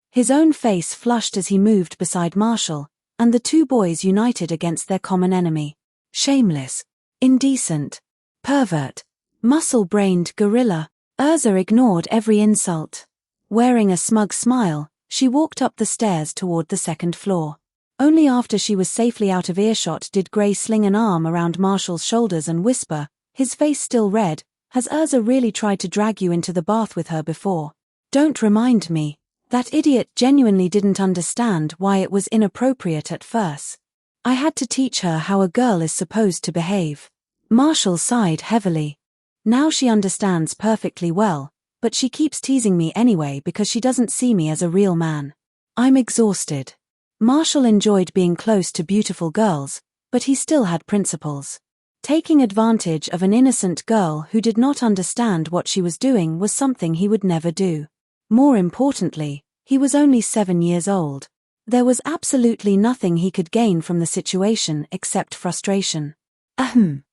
His own face flushed as he moved beside Marshall, and the two boys united against their common enemy. Shameless, indecent, pervert, muscle-brained gorilla. Urza ignored every insult. Wearing a smug smile, she walked up the stairs toward the second floor. Only after she was safely out of earshot did Gray sling an arm around Marshall's shoulders and whisper, his face still red. Has Urza really tried to drag you into the bath with her before? Don't remind me. That idiot genuinely didn't understand why it was inappropriate at first. I had to teach her how a girl is supposed to behave. Marshall sighed heavily. Now she understands perfectly well, but she keeps teasing me anyway because she doesn't see me as a real man. I'm exhausted. Marshall enjoyed being close to beautiful girls, but he still had principles. Taking advantage of an innocent girl who did not understand what she was doing was something he would never do. More importantly, he was only 7 years old. There was absolutely nothing he could gain from the situation except frustration. Ahem.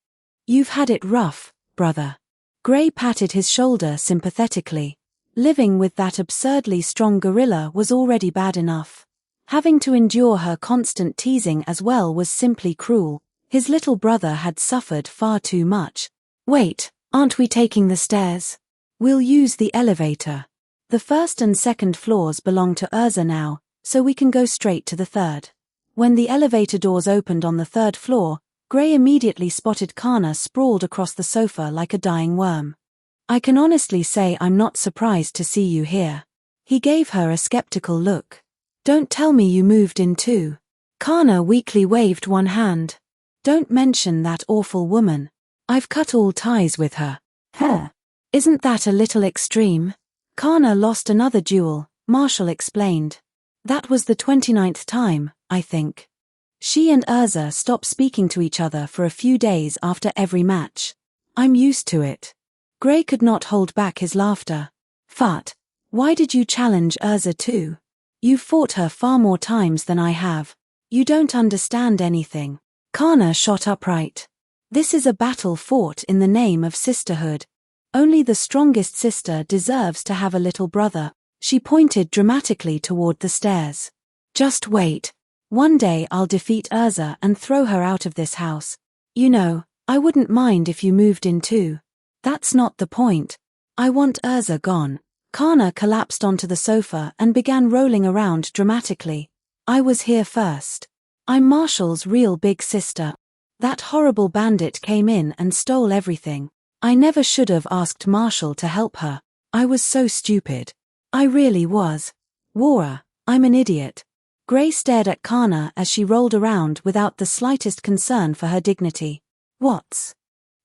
You've had it rough, brother. Gray patted his shoulder sympathetically. Living with that absurdly strong gorilla was already bad enough. Having to endure her constant teasing as well was simply cruel. His little brother had suffered far too much. Wait, aren't we taking the stairs? We'll use the elevator. The first and second floors belong to Urza now, so we can go straight to the third. When the elevator doors opened on the third floor, Gray immediately spotted Kana sprawled across the sofa like a dying worm. I can honestly say I'm not surprised to see you here. He gave her a skeptical look. Don't tell me you moved in too. Kana weakly waved one hand. Don't mention that awful woman. I've cut all ties with her. Isn't that a little extreme? Kana lost another duel, Marshall explained. That was the 29th time, I think. She and Urza stopped speaking to each other for a few days after every match. I'm used to it. Gray could not hold back his laughter. Fat, why did you challenge Urza too? You've fought her far more times than I have. You don't understand anything. Kana shot upright. This is a battle fought in the name of sisterhood. Only the strongest sister deserves to have a little brother. She pointed dramatically toward the stairs. Just wait. One day I'll defeat Urza and throw her out of this house. You know, I wouldn't mind if you moved in too. That's not the point. I want Urza gone. Kana collapsed onto the sofa and began rolling around dramatically. I was here first. I'm Marshall's real big sister. That horrible bandit came in and stole everything. I never should have asked Marshall to help her. I was so stupid. I really was. Wara, I'm an idiot. Gray stared at Kana as she rolled around without the slightest concern for her dignity. What's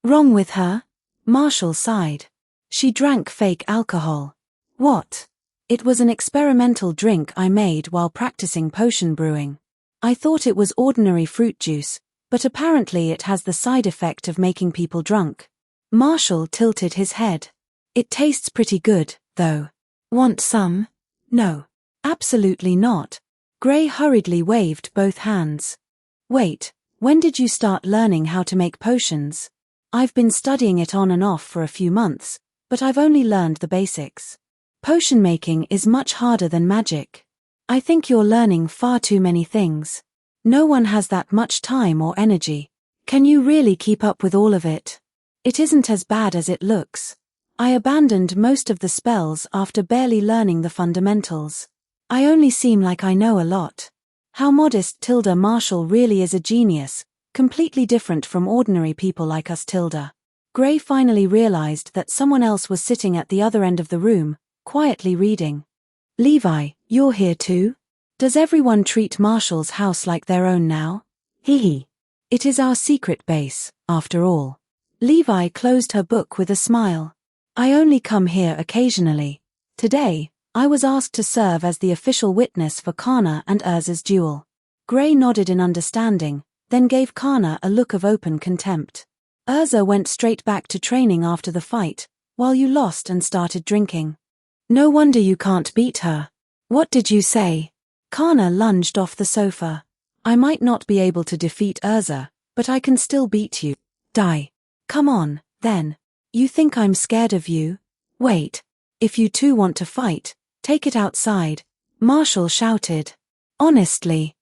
wrong with her? Marshall sighed. She drank fake alcohol. What? It was an experimental drink I made while practicing potion brewing. I thought it was ordinary fruit juice, but apparently it has the side effect of making people drunk. Marshall tilted his head. It tastes pretty good, though. Want some? No. Absolutely not. Gray hurriedly waved both hands. Wait, when did you start learning how to make potions? I've been studying it on and off for a few months, but I've only learned the basics. Potion making is much harder than magic. I think you're learning far too many things. No one has that much time or energy. Can you really keep up with all of it? It isn't as bad as it looks. I abandoned most of the spells after barely learning the fundamentals. I only seem like I know a lot. How modest Tilda Marshall really is a genius, completely different from ordinary people like us Tilda. Gray finally realized that someone else was sitting at the other end of the room, quietly reading. Levi, you're here too? Does everyone treat Marshall's house like their own now? Hee. It is our secret base, after all. Levi closed her book with a smile. I only come here occasionally. Today, I was asked to serve as the official witness for Kana and Urza's duel. Gray nodded in understanding, then gave Kana a look of open contempt. Urza went straight back to training after the fight, while you lost and started drinking. No wonder you can't beat her. What did you say? Kana lunged off the sofa. I might not be able to defeat Urza, but I can still beat you. Die. Come on, then. You think I'm scared of you? Wait. If you two want to fight, take it outside, Marshall shouted. Honestly.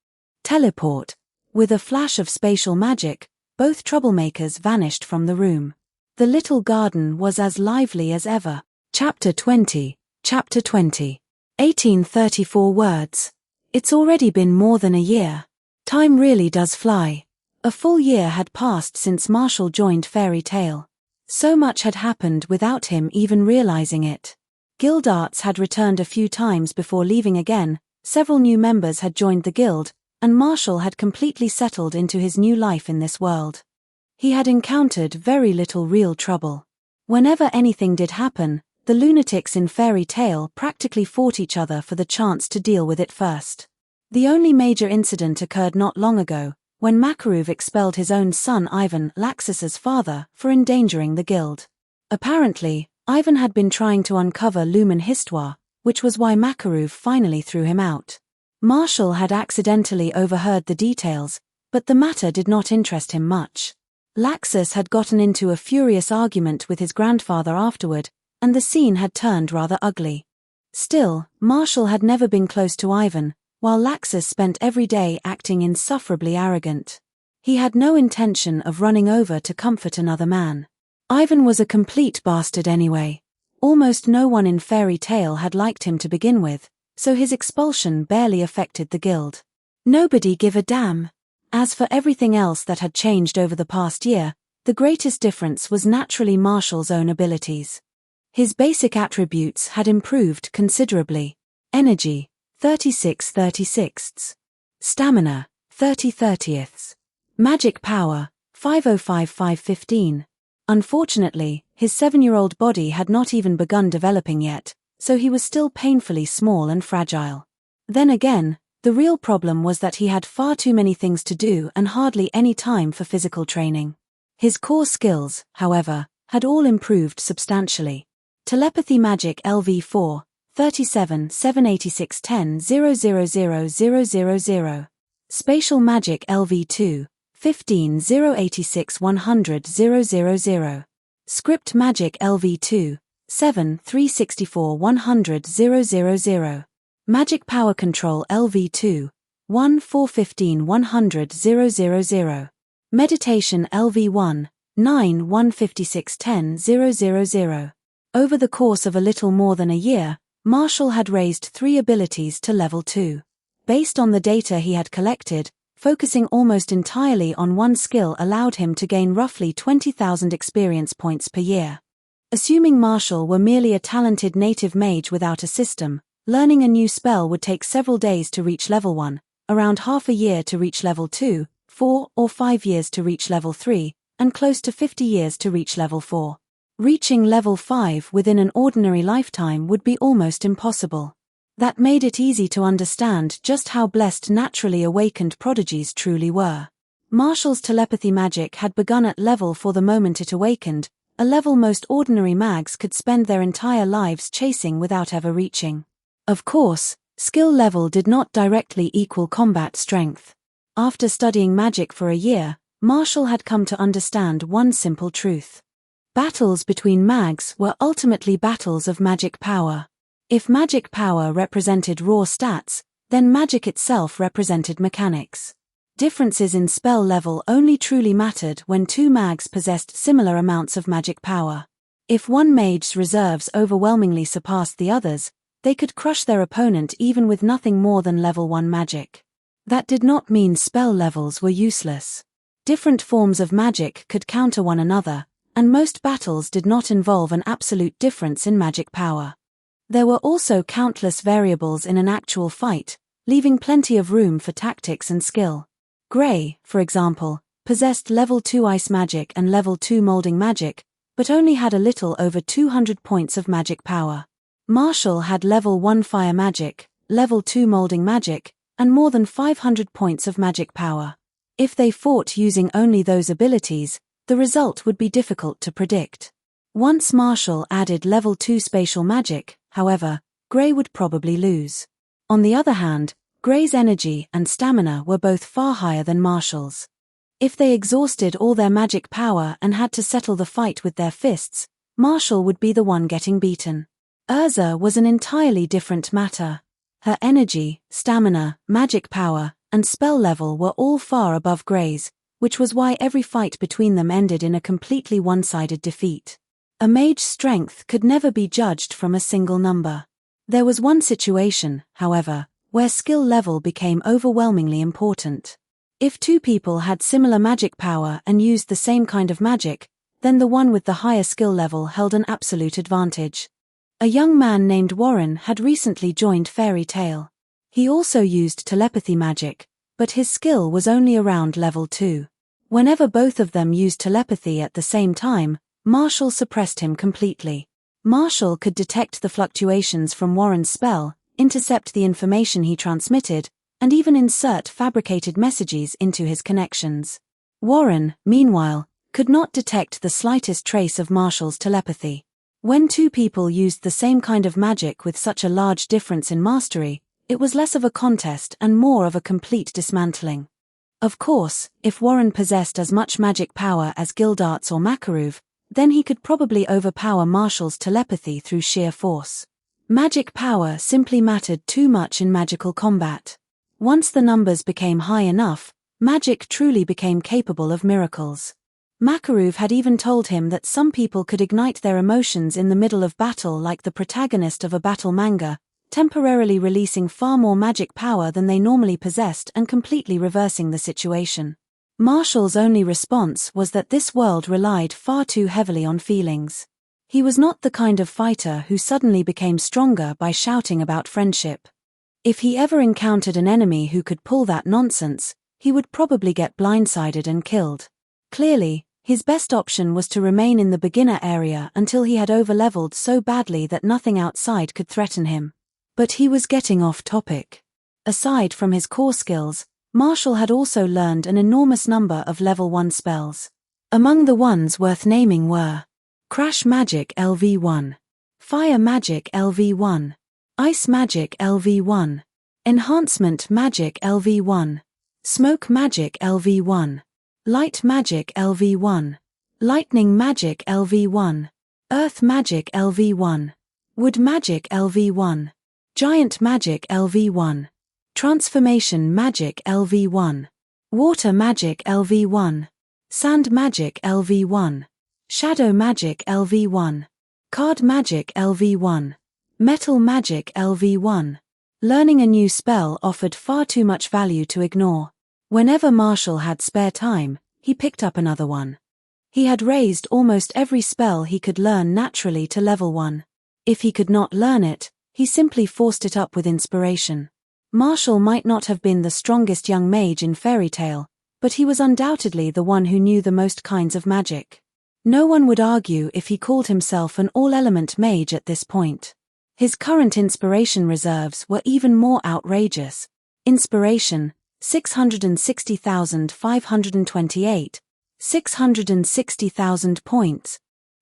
Teleport. With a flash of spatial magic, both troublemakers vanished from the room. The little garden was as lively as ever. Chapter 20. Chapter 20. 1834 words. It's already been more than a year. Time really does fly. A full year had passed since Marshall joined Fairy Tale. So much had happened without him even realizing it. Guild arts had returned a few times before leaving again, several new members had joined the guild, and Marshall had completely settled into his new life in this world. He had encountered very little real trouble. Whenever anything did happen, the lunatics in Fairy Tale practically fought each other for the chance to deal with it first. The only major incident occurred not long ago, when Makarov expelled his own son Ivan, Laxus's father, for endangering the guild. Apparently, Ivan had been trying to uncover Lumen Histoire, which was why Makarov finally threw him out. Marshall had accidentally overheard the details, but the matter did not interest him much. Laxus had gotten into a furious argument with his grandfather afterward, and the scene had turned rather ugly. Still, Marshall had never been close to Ivan, while Laxus spent every day acting insufferably arrogant. He had no intention of running over to comfort another man. Ivan was a complete bastard anyway. Almost no one in Fairy Tale had liked him to begin with, so his expulsion barely affected the guild. Nobody gave a damn. As for everything else that had changed over the past year, the greatest difference was naturally Marshall's own abilities. His basic attributes had improved considerably. Energy, 36/36. Stamina, 30/30. Magic power, 505/515. Unfortunately, his 7-year-old body had not even begun developing yet, so he was still painfully small and fragile. Then again, the real problem was that he had far too many things to do and hardly any time for physical training. His core skills, however, had all improved substantially. Telepathy magic LV4, 37-786-10-000-000. Spatial magic LV2, 15-086-100-000. Script magic LV2, 7-364-100-000. Magic power control LV2, 1-415-100-000. Meditation LV1, 9-156-10-000. Over the course of a little more than a year, Marshall had raised 3 abilities to level 2. Based on the data he had collected, focusing almost entirely on one skill allowed him to gain roughly 20,000 experience points per year. Assuming Marshall were merely a talented native mage without a system, learning a new spell would take several days to reach level 1, around half a year to reach level 2, 4 or 5 years to reach level 3, and close to 50 years to reach level 4. Reaching level 5 within an ordinary lifetime would be almost impossible. That made it easy to understand just how blessed naturally awakened prodigies truly were. Marshall's telepathy magic had begun at level 4 the moment it awakened, a level most ordinary mags could spend their entire lives chasing without ever reaching. Of course, skill level did not directly equal combat strength. After studying magic for a year, Marshall had come to understand one simple truth. Battles between mags were ultimately battles of magic power. If magic power represented raw stats, then magic itself represented mechanics. Differences in spell level only truly mattered when 2 mags possessed similar amounts of magic power. If one mage's reserves overwhelmingly surpassed the others, they could crush their opponent even with nothing more than level 1 magic. That did not mean spell levels were useless. Different forms of magic could counter one another, and most battles did not involve an absolute difference in magic power. There were also countless variables in an actual fight, leaving plenty of room for tactics and skill. Gray, for example, possessed level 2 ice magic and level 2 molding magic, but only had a little over 200 points of magic power. Marshall had level 1 fire magic, level 2 molding magic, and more than 500 points of magic power. If they fought using only those abilities, the result would be difficult to predict. Once Marshall added level 2 spatial magic, however, Gray would probably lose. On the other hand, Gray's energy and stamina were both far higher than Marshall's. If they exhausted all their magic power and had to settle the fight with their fists, Marshall would be the one getting beaten. Urza was an entirely different matter. Her energy, stamina, magic power, and spell level were all far above Gray's, which was why every fight between them ended in a completely one-sided defeat. A mage's strength could never be judged from a single number. There was one situation, however, where skill level became overwhelmingly important. If 2 people had similar magic power and used the same kind of magic, then the one with the higher skill level held an absolute advantage. A young man named Warren had recently joined Fairy Tail. He also used telepathy magic, but his skill was only around level 2. Whenever both of them used telepathy at the same time, Marshall suppressed him completely. Marshall could detect the fluctuations from Warren's spell, intercept the information he transmitted, and even insert fabricated messages into his connections. Warren, meanwhile, could not detect the slightest trace of Marshall's telepathy. When two people used the same kind of magic with such a large difference in mastery, it was less of a contest and more of a complete dismantling. Of course, if Warren possessed as much magic power as Gildarts or Makarov, then he could probably overpower Marshall's telepathy through sheer force. Magic power simply mattered too much in magical combat. Once the numbers became high enough, magic truly became capable of miracles. Makarov had even told him that some people could ignite their emotions in the middle of battle like the protagonist of a battle manga, temporarily releasing far more magic power than they normally possessed and completely reversing the situation. Marshall's only response was that this world relied far too heavily on feelings. He was not the kind of fighter who suddenly became stronger by shouting about friendship. If he ever encountered an enemy who could pull that nonsense, he would probably get blindsided and killed. Clearly, his best option was to remain in the beginner area until he had overleveled so badly that nothing outside could threaten him. But he was getting off topic. Aside from his core skills, Marshall had also learned an enormous number of level 1 spells. Among the ones worth naming were Crash Magic LV1, Fire Magic LV1, Ice Magic LV1, Enhancement Magic LV1, Smoke Magic LV1, Light Magic LV1, Lightning Magic LV1, Earth Magic LV1, Wood Magic LV1, Giant Magic LV1, Transformation Magic LV1, Water Magic LV1, Sand Magic LV1, Shadow Magic LV1, Card Magic LV1, Metal Magic LV1. Learning a new spell offered far too much value to ignore. Whenever Marshall had spare time, he picked up another one. He had raised almost every spell he could learn naturally to level 1. If he could not learn it, he simply forced it up with inspiration. Marshall might not have been the strongest young mage in Fairy Tail, but he was undoubtedly the one who knew the most kinds of magic. No one would argue if he called himself an all-element mage at this point. His current inspiration reserves were even more outrageous. Inspiration, 660,528, 660,000 points.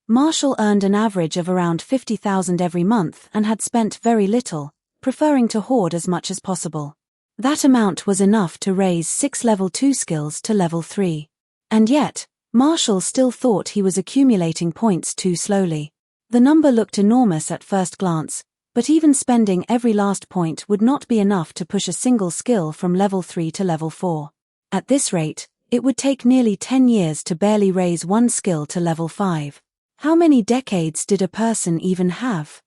Marshall earned an average of around 50,000 every month and had spent very little, preferring to hoard as much as possible. That amount was enough to raise 6 level 2 skills to level 3. And yet, Marshall still thought he was accumulating points too slowly. The number looked enormous at first glance, but even spending every last point would not be enough to push a single skill from level 3 to level 4. At this rate, it would take nearly 10 years to barely raise one skill to level 5. How many decades did a person even have?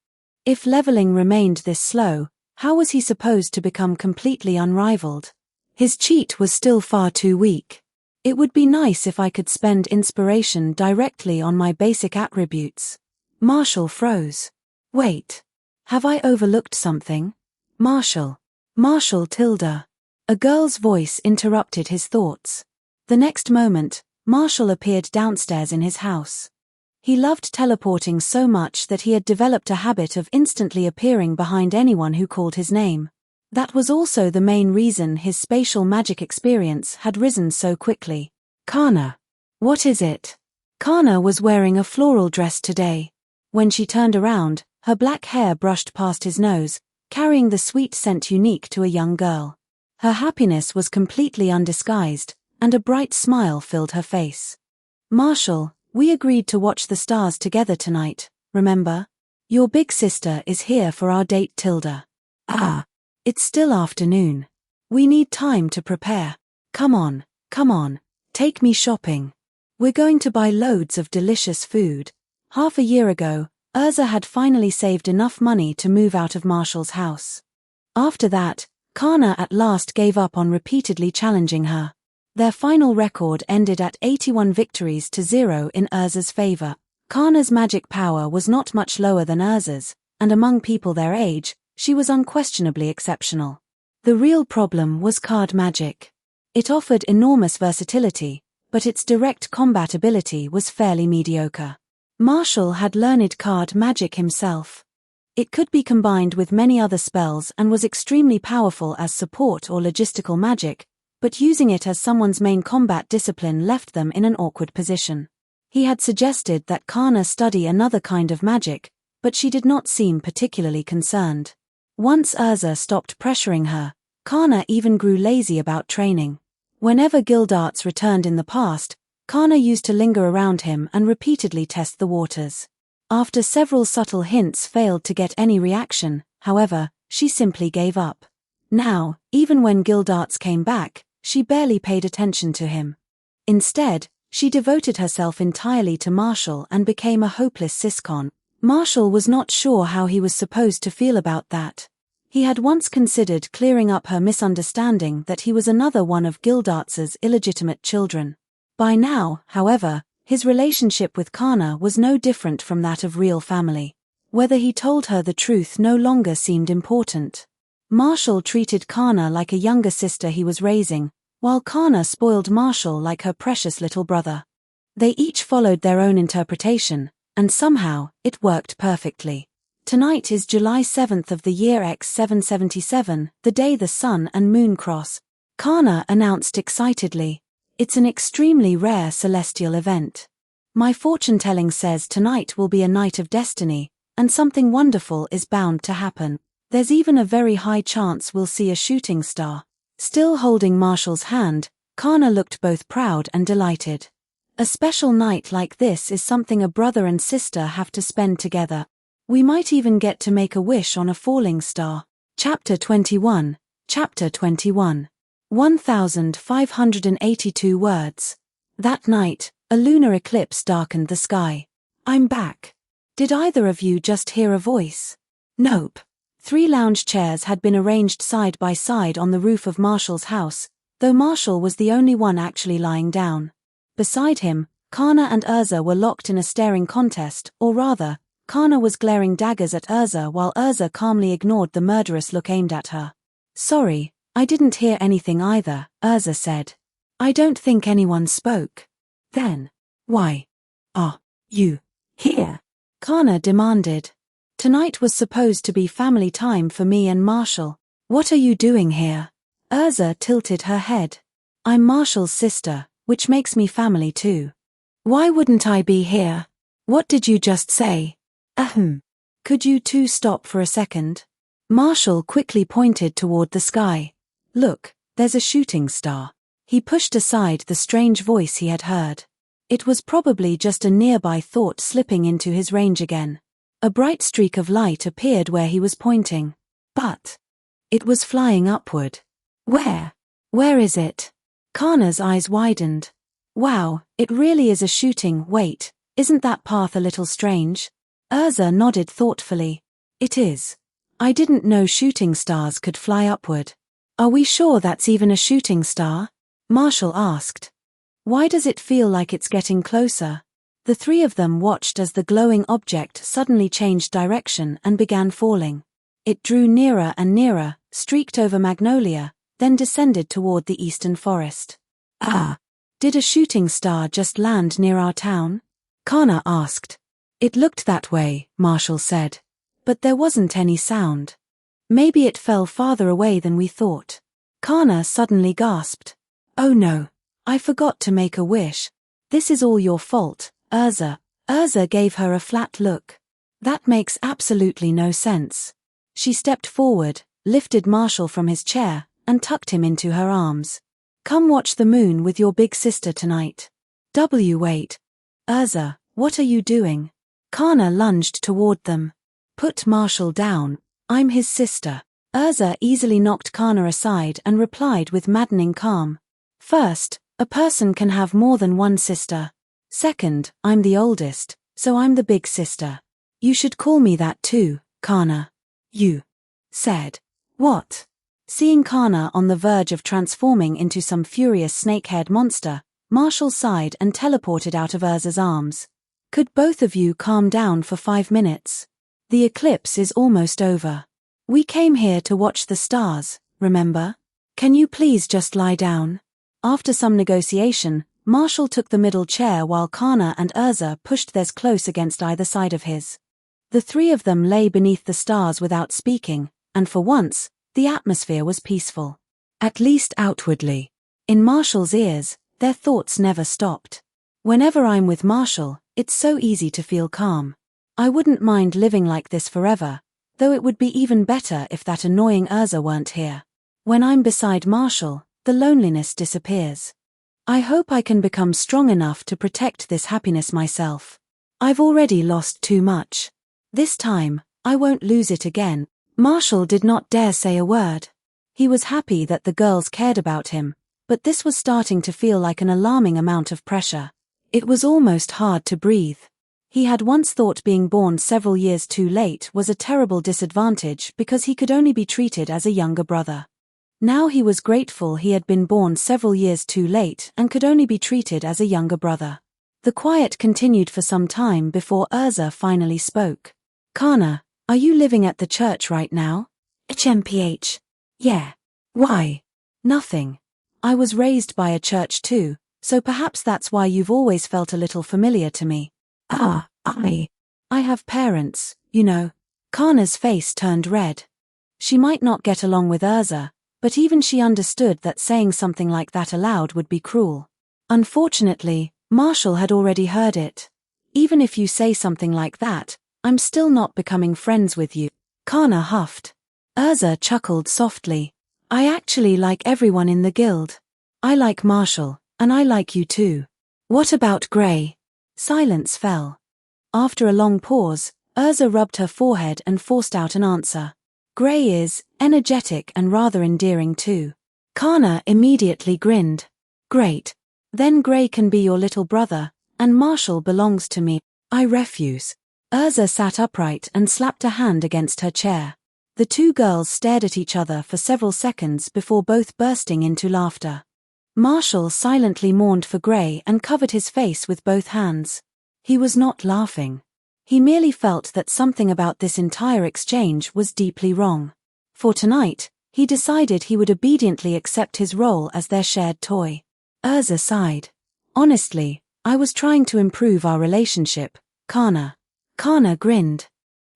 If leveling remained this slow, how was he supposed to become completely unrivaled? His cheat was still far too weak. It would be nice if I could spend inspiration directly on my basic attributes. Marshall froze. Wait. Have I overlooked something? Marshall. Marshall Tilda. A girl's voice interrupted his thoughts. The next moment, Marshall appeared downstairs in his house. He loved teleporting so much that he had developed a habit of instantly appearing behind anyone who called his name. That was also the main reason his spatial magic experience had risen so quickly. Kana. What is it? Kana was wearing a floral dress today. When she turned around, her black hair brushed past his nose, carrying the sweet scent unique to a young girl. Her happiness was completely undisguised, and a bright smile filled her face. Marshall, we agreed to watch the stars together tonight, remember? Your big sister is here for our date, Tilda. Ah, it's still afternoon. We need time to prepare. Come on, take me shopping. We're going to buy loads of delicious food. Half a year ago, Urza had finally saved enough money to move out of Marshall's house. After that, Kana at last gave up on repeatedly challenging her. Their final record ended at 81 victories to 0 in Urza's favor. Kana's magic power was not much lower than Urza's, and among people their age, she was unquestionably exceptional. The real problem was card magic. It offered enormous versatility, but its direct combat ability was fairly mediocre. Marshall had learned card magic himself. It could be combined with many other spells and was extremely powerful as support or logistical magic, but using it as someone's main combat discipline left them in an awkward position. He had suggested that Kana study another kind of magic, but she did not seem particularly concerned. Once Urza stopped pressuring her, Kana even grew lazy about training. Whenever Gildarts returned in the past, Kana used to linger around him and repeatedly test the waters. After several subtle hints failed to get any reaction, however, she simply gave up. Now, even when Gildarts came back, she barely paid attention to him. Instead, she devoted herself entirely to Marshall and became a hopeless siscon. Marshall was not sure how he was supposed to feel about that. He had once considered clearing up her misunderstanding that he was another one of Gildarts's illegitimate children. By now, however, his relationship with Kana was no different from that of real family. Whether he told her the truth no longer seemed important. Marshall treated Kana like a younger sister he was raising, while Kana spoiled Marshall like her precious little brother. They each followed their own interpretation, and somehow, it worked perfectly. Tonight is July 7th of the year X777, the day the sun and moon cross. Kana announced excitedly. It's an extremely rare celestial event. My fortune-telling says tonight will be a night of destiny, and something wonderful is bound to happen. There's even a very high chance we'll see a shooting star. Still holding Marshall's hand, Kana looked both proud and delighted. A special night like this is something a brother and sister have to spend together. We might even get to make a wish on a falling star. Chapter 21. Chapter 21. 1,582 words. That night, a lunar eclipse darkened the sky. I'm back. Did either of you just hear a voice? Nope. 3 lounge chairs had been arranged side by side on the roof of Marshall's house, though Marshall was the only one actually lying down. Beside him, Kana and Urza were locked in a staring contest, or rather, Kana was glaring daggers at Urza while Urza calmly ignored the murderous look aimed at her. Sorry, I didn't hear anything either, Urza said. I don't think anyone spoke. Then, why are you here? Kana demanded. Tonight was supposed to be family time for me and Marshall. What are you doing here? Urza tilted her head. I'm Marshall's sister, which makes me family too. Why wouldn't I be here? What did you just say? Could you two stop for a second? Marshall quickly pointed toward the sky. Look, there's a shooting star. He pushed aside the strange voice he had heard. It was probably just a nearby thought slipping into his range again. A bright streak of light appeared where he was pointing. But it was flying upward. Where? Where is it? Kana's eyes widened. Wow, it really is a shooting. Wait, isn't that path a little strange? Urza nodded thoughtfully. It is. I didn't know shooting stars could fly upward. Are we sure that's even a shooting star? Marshall asked. Why does it feel like it's getting closer? The 3 of them watched as the glowing object suddenly changed direction and began falling. It drew nearer and nearer, streaked over Magnolia, then descended toward the eastern forest. Did a shooting star just land near our town? Kana asked. It looked that way, Marshall said. But there wasn't any sound. Maybe it fell farther away than we thought. Kana suddenly gasped. Oh no, I forgot to make a wish. This is all your fault, Urza. Urza gave her a flat look. That makes absolutely no sense. She stepped forward, lifted Marshall from his chair, and tucked him into her arms. Come watch the moon with your big sister tonight. Wait. Urza, what are you doing? Kana lunged toward them. Put Marshall down. I'm his sister. Urza easily knocked Kana aside and replied with maddening calm. First, a person can have more than one sister. Second, I'm the oldest, so I'm the big sister. You should call me that too, Kana. You said. What? Seeing Kana on the verge of transforming into some furious snake-haired monster, Marshall sighed and teleported out of Urza's arms. Could both of you calm down for 5 minutes? The eclipse is almost over. We came here to watch the stars, remember? Can you please just lie down? After some negotiation, Marshall took the middle chair while Kana and Urza pushed theirs close against either side of his. The three of them lay beneath the stars without speaking, and for once, the atmosphere was peaceful. At least outwardly. In Marshall's ears, their thoughts never stopped. Whenever I'm with Marshall, it's so easy to feel calm. I wouldn't mind living like this forever, though it would be even better if that annoying Urza weren't here. When I'm beside Marshall, the loneliness disappears. I hope I can become strong enough to protect this happiness myself. I've already lost too much. This time, I won't lose it again. Marshall did not dare say a word. He was happy that the girls cared about him, but this was starting to feel like an alarming amount of pressure. It was almost hard to breathe. He had once thought being born several years too late was a terrible disadvantage because he could only be treated as a younger brother. Now he was grateful he had been born several years too late and could only be treated as a younger brother. The quiet continued for some time before Urza finally spoke. Kana, are you living at the church right now? HMPH. Yeah. Why? Nothing. I was raised by a church too, so perhaps that's why you've always felt a little familiar to me. I have parents, you know. Kana's face turned red. She might not get along with Urza, but even she understood that saying something like that aloud would be cruel. Unfortunately, Marshall had already heard it. Even if you say something like that, I'm still not becoming friends with you. Kana huffed. Urza chuckled softly. I actually like everyone in the guild. I like Marshall, and I like you too. What about Gray? Silence fell. After a long pause, Urza rubbed her forehead and forced out an answer. Gray is energetic and rather endearing too. Kana immediately grinned. Great. Then Gray can be your little brother, and Marshall belongs to me. I refuse. Urza sat upright and slapped a hand against her chair. The two girls stared at each other for several seconds before both bursting into laughter. Marshall silently mourned for Gray and covered his face with both hands. He was not laughing. He merely felt that something about this entire exchange was deeply wrong. For tonight, he decided he would obediently accept his role as their shared toy. Urza sighed. Honestly, I was trying to improve our relationship, Kana. Kana grinned.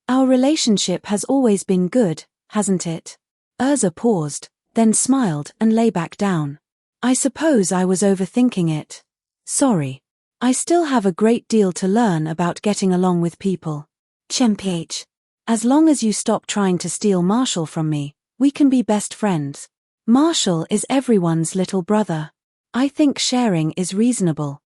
Our relationship has always been good, hasn't it? Urza paused, then smiled and lay back down. I suppose I was overthinking it. Sorry. I still have a great deal to learn about getting along with people. ChempH. As long as you stop trying to steal Marshall from me, we can be best friends. Marshall is everyone's little brother. I think sharing is reasonable.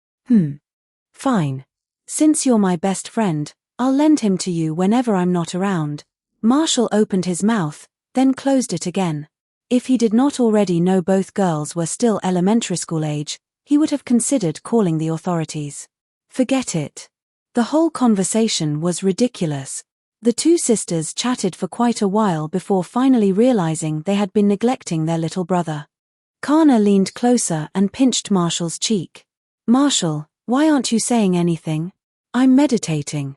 Fine. Since you're my best friend, I'll lend him to you whenever I'm not around. Marshall opened his mouth, then closed it again. If he did not already know both girls were still elementary school age, he would have considered calling the authorities. Forget it. The whole conversation was ridiculous. The two sisters chatted for quite a while before finally realizing they had been neglecting their little brother. Kana leaned closer and pinched Marshall's cheek. Marshall, why aren't you saying anything? I'm meditating.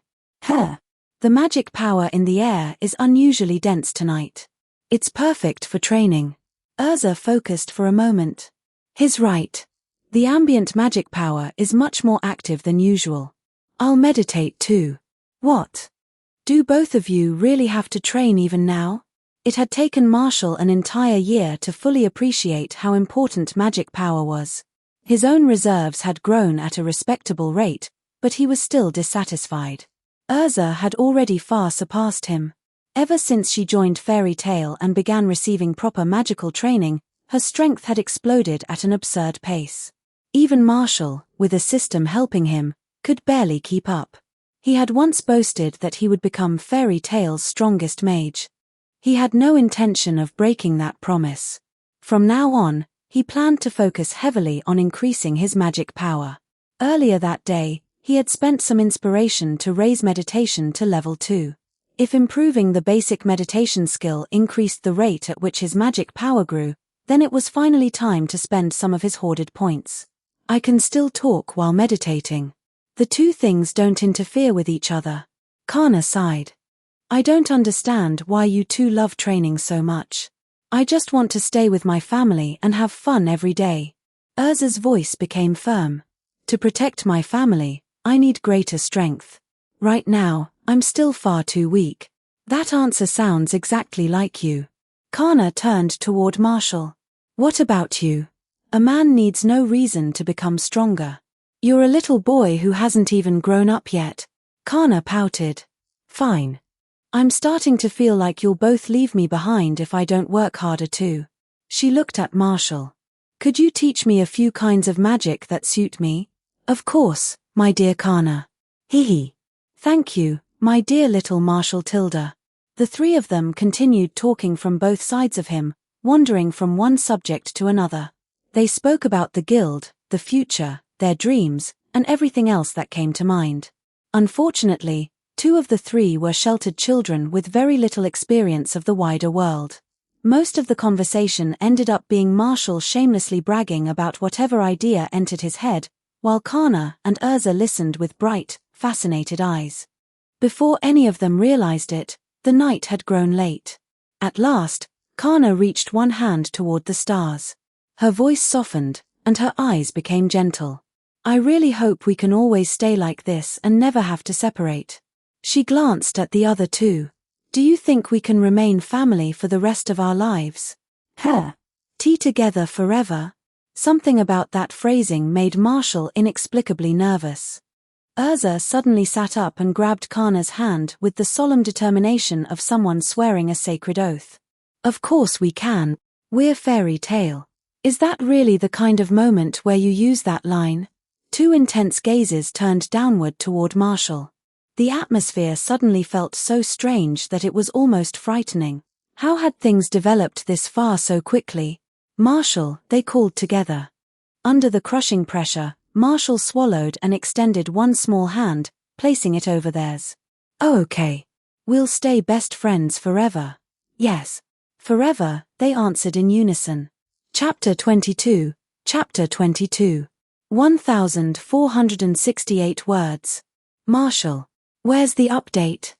The magic power in the air is unusually dense tonight. It's perfect for training. Urza focused for a moment. He's right. The ambient magic power is much more active than usual. I'll meditate too. What? Do both of you really have to train even now? It had taken Marshall an entire year to fully appreciate how important magic power was. His own reserves had grown at a respectable rate, but he was still dissatisfied. Urza had already far surpassed him. Ever since she joined Fairy Tail and began receiving proper magical training, her strength had exploded at an absurd pace. Even Marshall, with a system helping him, could barely keep up. He had once boasted that he would become Fairy Tail's strongest mage. He had no intention of breaking that promise. From now on, he planned to focus heavily on increasing his magic power. Earlier that day, he had spent some inspiration to raise meditation to level 2. If improving the basic meditation skill increased the rate at which his magic power grew, then it was finally time to spend some of his hoarded points. I can still talk while meditating. The two things don't interfere with each other. Kana sighed. I don't understand why you two love training so much. I just want to stay with my family and have fun every day. Urza's voice became firm. To protect my family, I need greater strength. Right now, I'm still far too weak. That answer sounds exactly like you. Kana turned toward Marshall. What about you? A man needs no reason to become stronger. You're a little boy who hasn't even grown up yet. Kana pouted. Fine. I'm starting to feel like you'll both leave me behind if I don't work harder too. She looked at Marshall. Could you teach me a few kinds of magic that suit me? Of course, my dear Kana. Hee. Thank you, my dear little Marshall Tilda. The three of them continued talking from both sides of him, wandering from one subject to another. They spoke about the guild, the future, their dreams, and everything else that came to mind. Unfortunately, two of the three were sheltered children with very little experience of the wider world. Most of the conversation ended up being Marshall shamelessly bragging about whatever idea entered his head, while Kana and Urza listened with bright, fascinated eyes. Before any of them realized it, the night had grown late. At last, Kana reached one hand toward the stars. Her voice softened, and her eyes became gentle. I really hope we can always stay like this and never have to separate. She glanced at the other two. Do you think we can remain family for the rest of our lives? Tea together forever? Something about that phrasing made Marshall inexplicably nervous. Urza suddenly sat up and grabbed Kana's hand with the solemn determination of someone swearing a sacred oath. Of course we can. We're fairy tale. Is that really the kind of moment where you use that line? Two intense gazes turned downward toward Marshall. The atmosphere suddenly felt so strange that it was almost frightening. How had things developed this far so quickly? Marshall, they called together. Under the crushing pressure, Marshall swallowed and extended one small hand, placing it over theirs. Oh, okay. We'll stay best friends forever. Yes. Forever, they answered in unison. Chapter 22. Chapter 22. 1468 words. Marshall. Where's the update?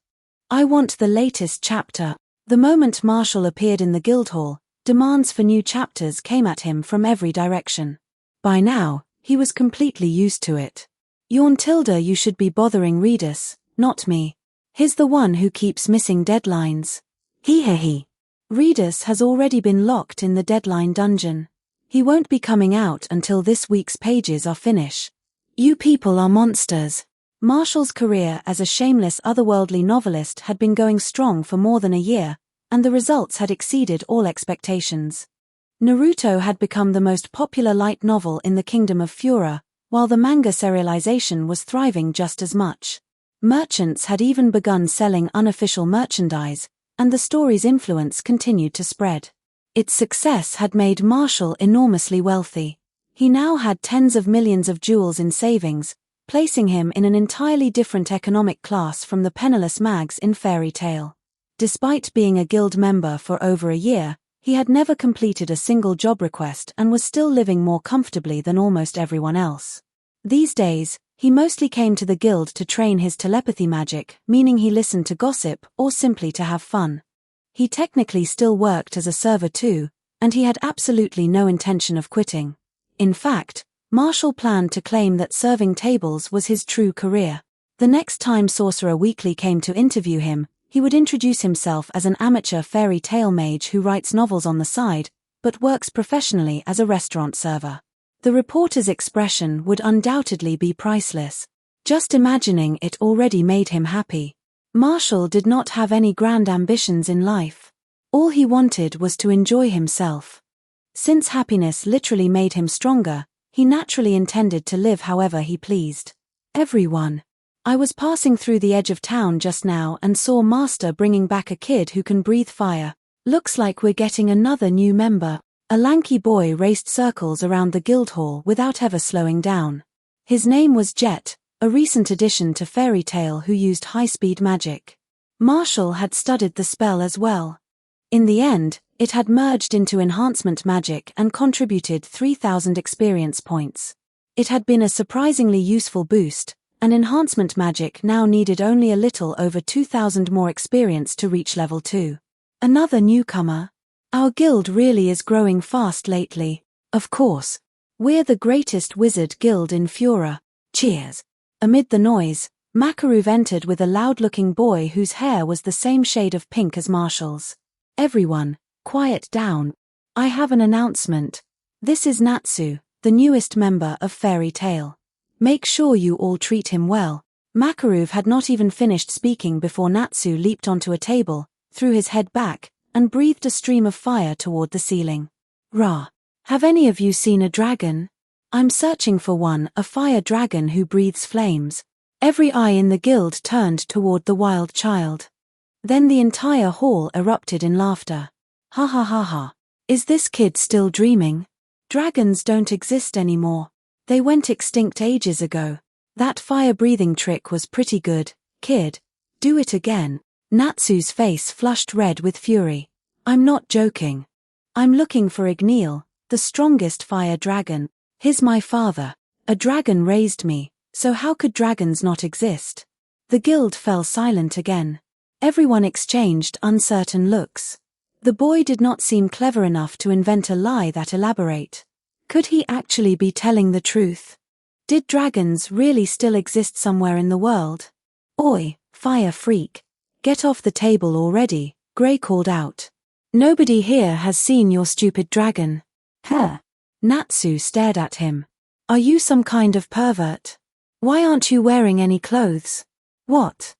I want the latest chapter. The moment Marshall appeared in the Guildhall, demands for new chapters came at him from every direction. By now, he was completely used to it. Yawn Tilda, you should be bothering Redus, not me. He's the one who keeps missing deadlines. He. Redus has already been locked in the deadline dungeon. He won't be coming out until this week's pages are finished. You people are monsters. Marshall's career as a shameless otherworldly novelist had been going strong for more than a year, and the results had exceeded all expectations. Naruto had become the most popular light novel in the Kingdom of Fura, while the manga serialization was thriving just as much. Merchants had even begun selling unofficial merchandise, and the story's influence continued to spread. Its success had made Marshall enormously wealthy. He now had tens of millions of jewels in savings, placing him in an entirely different economic class from the penniless mags in fairy tale. Despite being a guild member for over a year, he had never completed a single job request and was still living more comfortably than almost everyone else. These days, he mostly came to the guild to train his telepathy magic, meaning he listened to gossip or simply to have fun. He technically still worked as a server too, and he had absolutely no intention of quitting. In fact, Marshall planned to claim that serving tables was his true career. The next time Sorcerer Weekly came to interview him, he would introduce himself as an amateur fairy tale mage who writes novels on the side, but works professionally as a restaurant server. The reporter's expression would undoubtedly be priceless. Just imagining it already made him happy. Marshall did not have any grand ambitions in life. All he wanted was to enjoy himself. Since happiness literally made him stronger, he naturally intended to live however he pleased. Everyone. I was passing through the edge of town just now and saw Master bringing back a kid who can breathe fire. Looks like we're getting another new member. A lanky boy raced circles around the Guildhall without ever slowing down. His name was Jet, a recent addition to Fairy Tale who used high-speed magic. Marshall had studied the spell as well. In the end, it had merged into enhancement magic and contributed 3,000 experience points. It had been a surprisingly useful boost, and enhancement magic now needed only a little over 2,000 more experience to reach level 2. Another newcomer? Our guild really is growing fast lately. Of course. We're the greatest wizard guild in Fura. Cheers. Amid the noise, Makarov entered with a loud-looking boy whose hair was the same shade of pink as Marshall's. Everyone, quiet down. I have an announcement. This is Natsu, the newest member of Fairy Tale. Make sure you all treat him well. Makarov had not even finished speaking before Natsu leaped onto a table, threw his head back, and breathed a stream of fire toward the ceiling. Rah! Have any of you seen a dragon? I'm searching for one, a fire dragon who breathes flames. Every eye in the guild turned toward the wild child. Then the entire hall erupted in laughter. Ha ha ha ha. Is this kid still dreaming? Dragons don't exist anymore. They went extinct ages ago. That fire-breathing trick was pretty good, kid. Do it again. Natsu's face flushed red with fury. I'm not joking. I'm looking for Igneel, the strongest fire dragon. He's my father. A dragon raised me, so how could dragons not exist? The guild fell silent again. Everyone exchanged uncertain looks. The boy did not seem clever enough to invent a lie that elaborate. Could he actually be telling the truth? Did dragons really still exist somewhere in the world? Oi, fire freak. Get off the table already, Grey called out. Nobody here has seen your stupid dragon. Huh? Natsu stared at him. Are you some kind of pervert? Why aren't you wearing any clothes? What?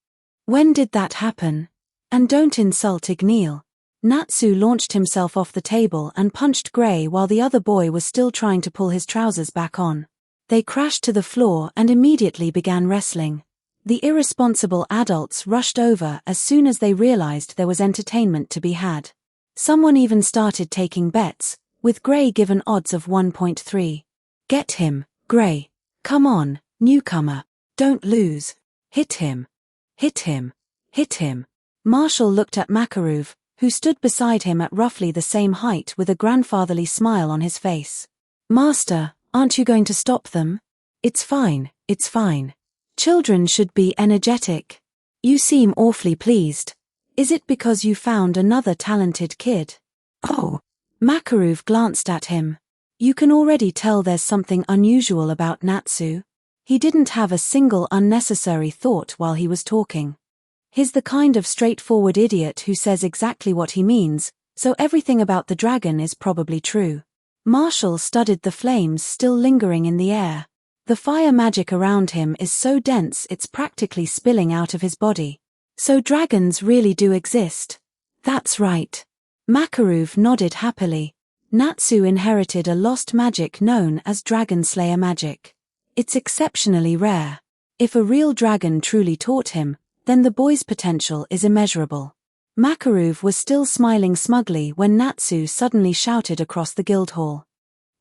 When did that happen? And don't insult Igneel. Natsu launched himself off the table and punched Grey while the other boy was still trying to pull his trousers back on. They crashed to the floor and immediately began wrestling. The irresponsible adults rushed over as soon as they realized there was entertainment to be had. Someone even started taking bets, with Grey given odds of 1.3. Get him, Grey. Come on, newcomer. Don't lose. Hit him. Hit him. Hit him. Marshall looked at Makarov, who stood beside him at roughly the same height with a grandfatherly smile on his face. Master, aren't you going to stop them? It's fine, it's fine. Children should be energetic. You seem awfully pleased. Is it because you found another talented kid? Oh. Makarov glanced at him. You can already tell there's something unusual about Natsu. He didn't have a single unnecessary thought while he was talking. He's the kind of straightforward idiot who says exactly what he means, so everything about the dragon is probably true. Marshall studied the flames still lingering in the air. The fire magic around him is so dense it's practically spilling out of his body. So dragons really do exist. That's right. Makarov nodded happily. Natsu inherited a lost magic known as Dragon Slayer magic. It's exceptionally rare. If a real dragon truly taught him, then the boy's potential is immeasurable. Makarov was still smiling smugly when Natsu suddenly shouted across the guild hall.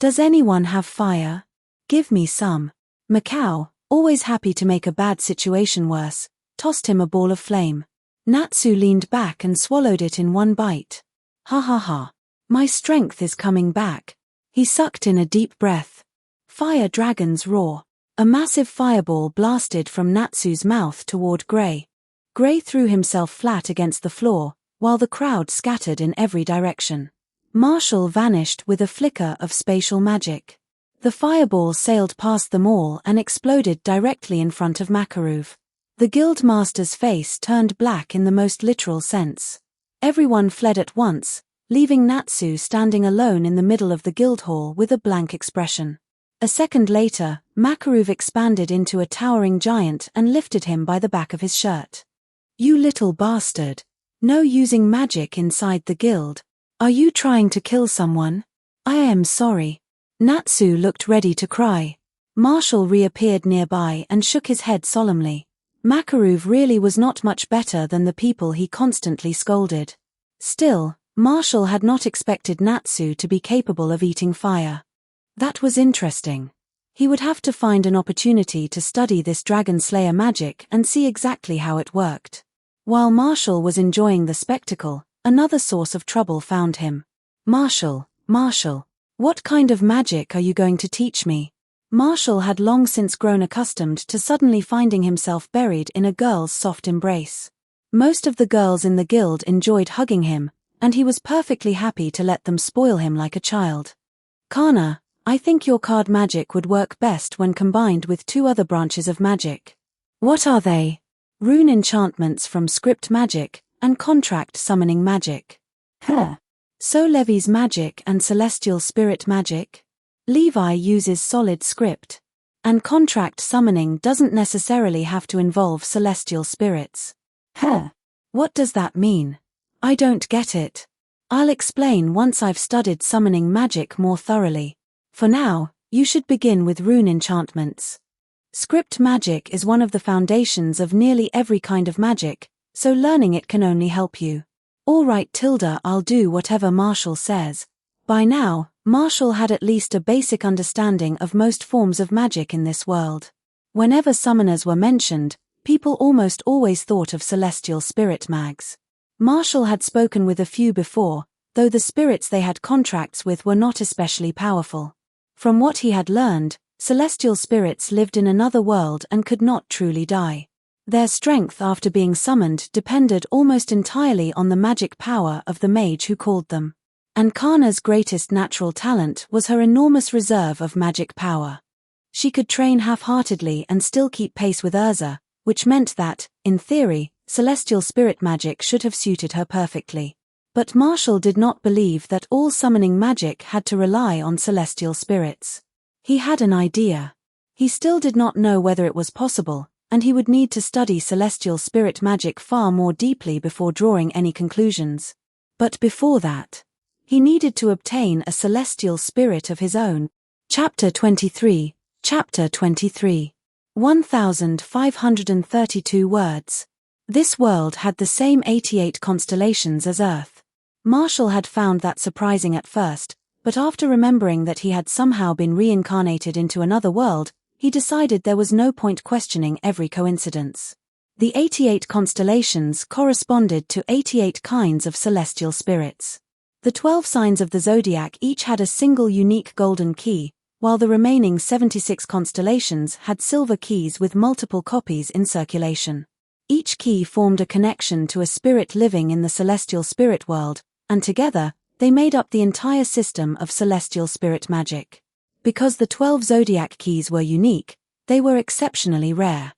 Does anyone have fire? Give me some. Macau, always happy to make a bad situation worse, tossed him a ball of flame. Natsu leaned back and swallowed it in one bite. Ha ha ha. My strength is coming back. He sucked in a deep breath. Fire dragons roar. A massive fireball blasted from Natsu's mouth toward Grey. Grey threw himself flat against the floor, while the crowd scattered in every direction. Marshall vanished with a flicker of spatial magic. The fireball sailed past them all and exploded directly in front of Makarov. The guild master's face turned black in the most literal sense. Everyone fled at once, leaving Natsu standing alone in the middle of the guild hall with a blank expression. A second later, Makarov expanded into a towering giant and lifted him by the back of his shirt. You little bastard. No using magic inside the guild. Are you trying to kill someone? I am sorry. Natsu looked ready to cry. Marshall reappeared nearby and shook his head solemnly. Makarov really was not much better than the people he constantly scolded. Still, Marshall had not expected Natsu to be capable of eating fire. That was interesting. He would have to find an opportunity to study this Dragon Slayer magic and see exactly how it worked. While Marshall was enjoying the spectacle, another source of trouble found him. Marshall, what kind of magic are you going to teach me? Marshall had long since grown accustomed to suddenly finding himself buried in a girl's soft embrace. Most of the girls in the guild enjoyed hugging him, and he was perfectly happy to let them spoil him like a child. Kana, I think your card magic would work best when combined with two other branches of magic. What are they? Rune enchantments from script magic, and contract summoning magic. So Levi's magic and celestial spirit magic? Levi uses solid script. And contract summoning doesn't necessarily have to involve celestial spirits. What does that mean? I don't get it. I'll explain once I've studied summoning magic more thoroughly. For now, you should begin with rune enchantments. Script magic is one of the foundations of nearly every kind of magic, so learning it can only help you. All right, Tilda, I'll do whatever Marshall says. By now, Marshall had at least a basic understanding of most forms of magic in this world. Whenever summoners were mentioned, people almost always thought of celestial spirit mags. Marshall had spoken with a few before, though the spirits they had contracts with were not especially powerful. From what he had learned, celestial spirits lived in another world and could not truly die. Their strength after being summoned depended almost entirely on the magic power of the mage who called them. And Kana's greatest natural talent was her enormous reserve of magic power. She could train half-heartedly and still keep pace with Urza, which meant that, in theory, celestial spirit magic should have suited her perfectly. But Marshall did not believe that all summoning magic had to rely on celestial spirits. He had an idea. He still did not know whether it was possible, and he would need to study celestial spirit magic far more deeply before drawing any conclusions. But before that, he needed to obtain a celestial spirit of his own. Chapter 23. 1532 words. This world had the same 88 constellations as Earth. Marshall had found that surprising at first, but after remembering that he had somehow been reincarnated into another world, he decided there was no point questioning every coincidence. The 88 constellations corresponded to 88 kinds of celestial spirits. The 12 signs of the zodiac each had a single unique golden key, while the remaining 76 constellations had silver keys with multiple copies in circulation. Each key formed a connection to a spirit living in the celestial spirit world, and together, they made up the entire system of celestial spirit magic. Because the 12 zodiac keys were unique, they were exceptionally rare.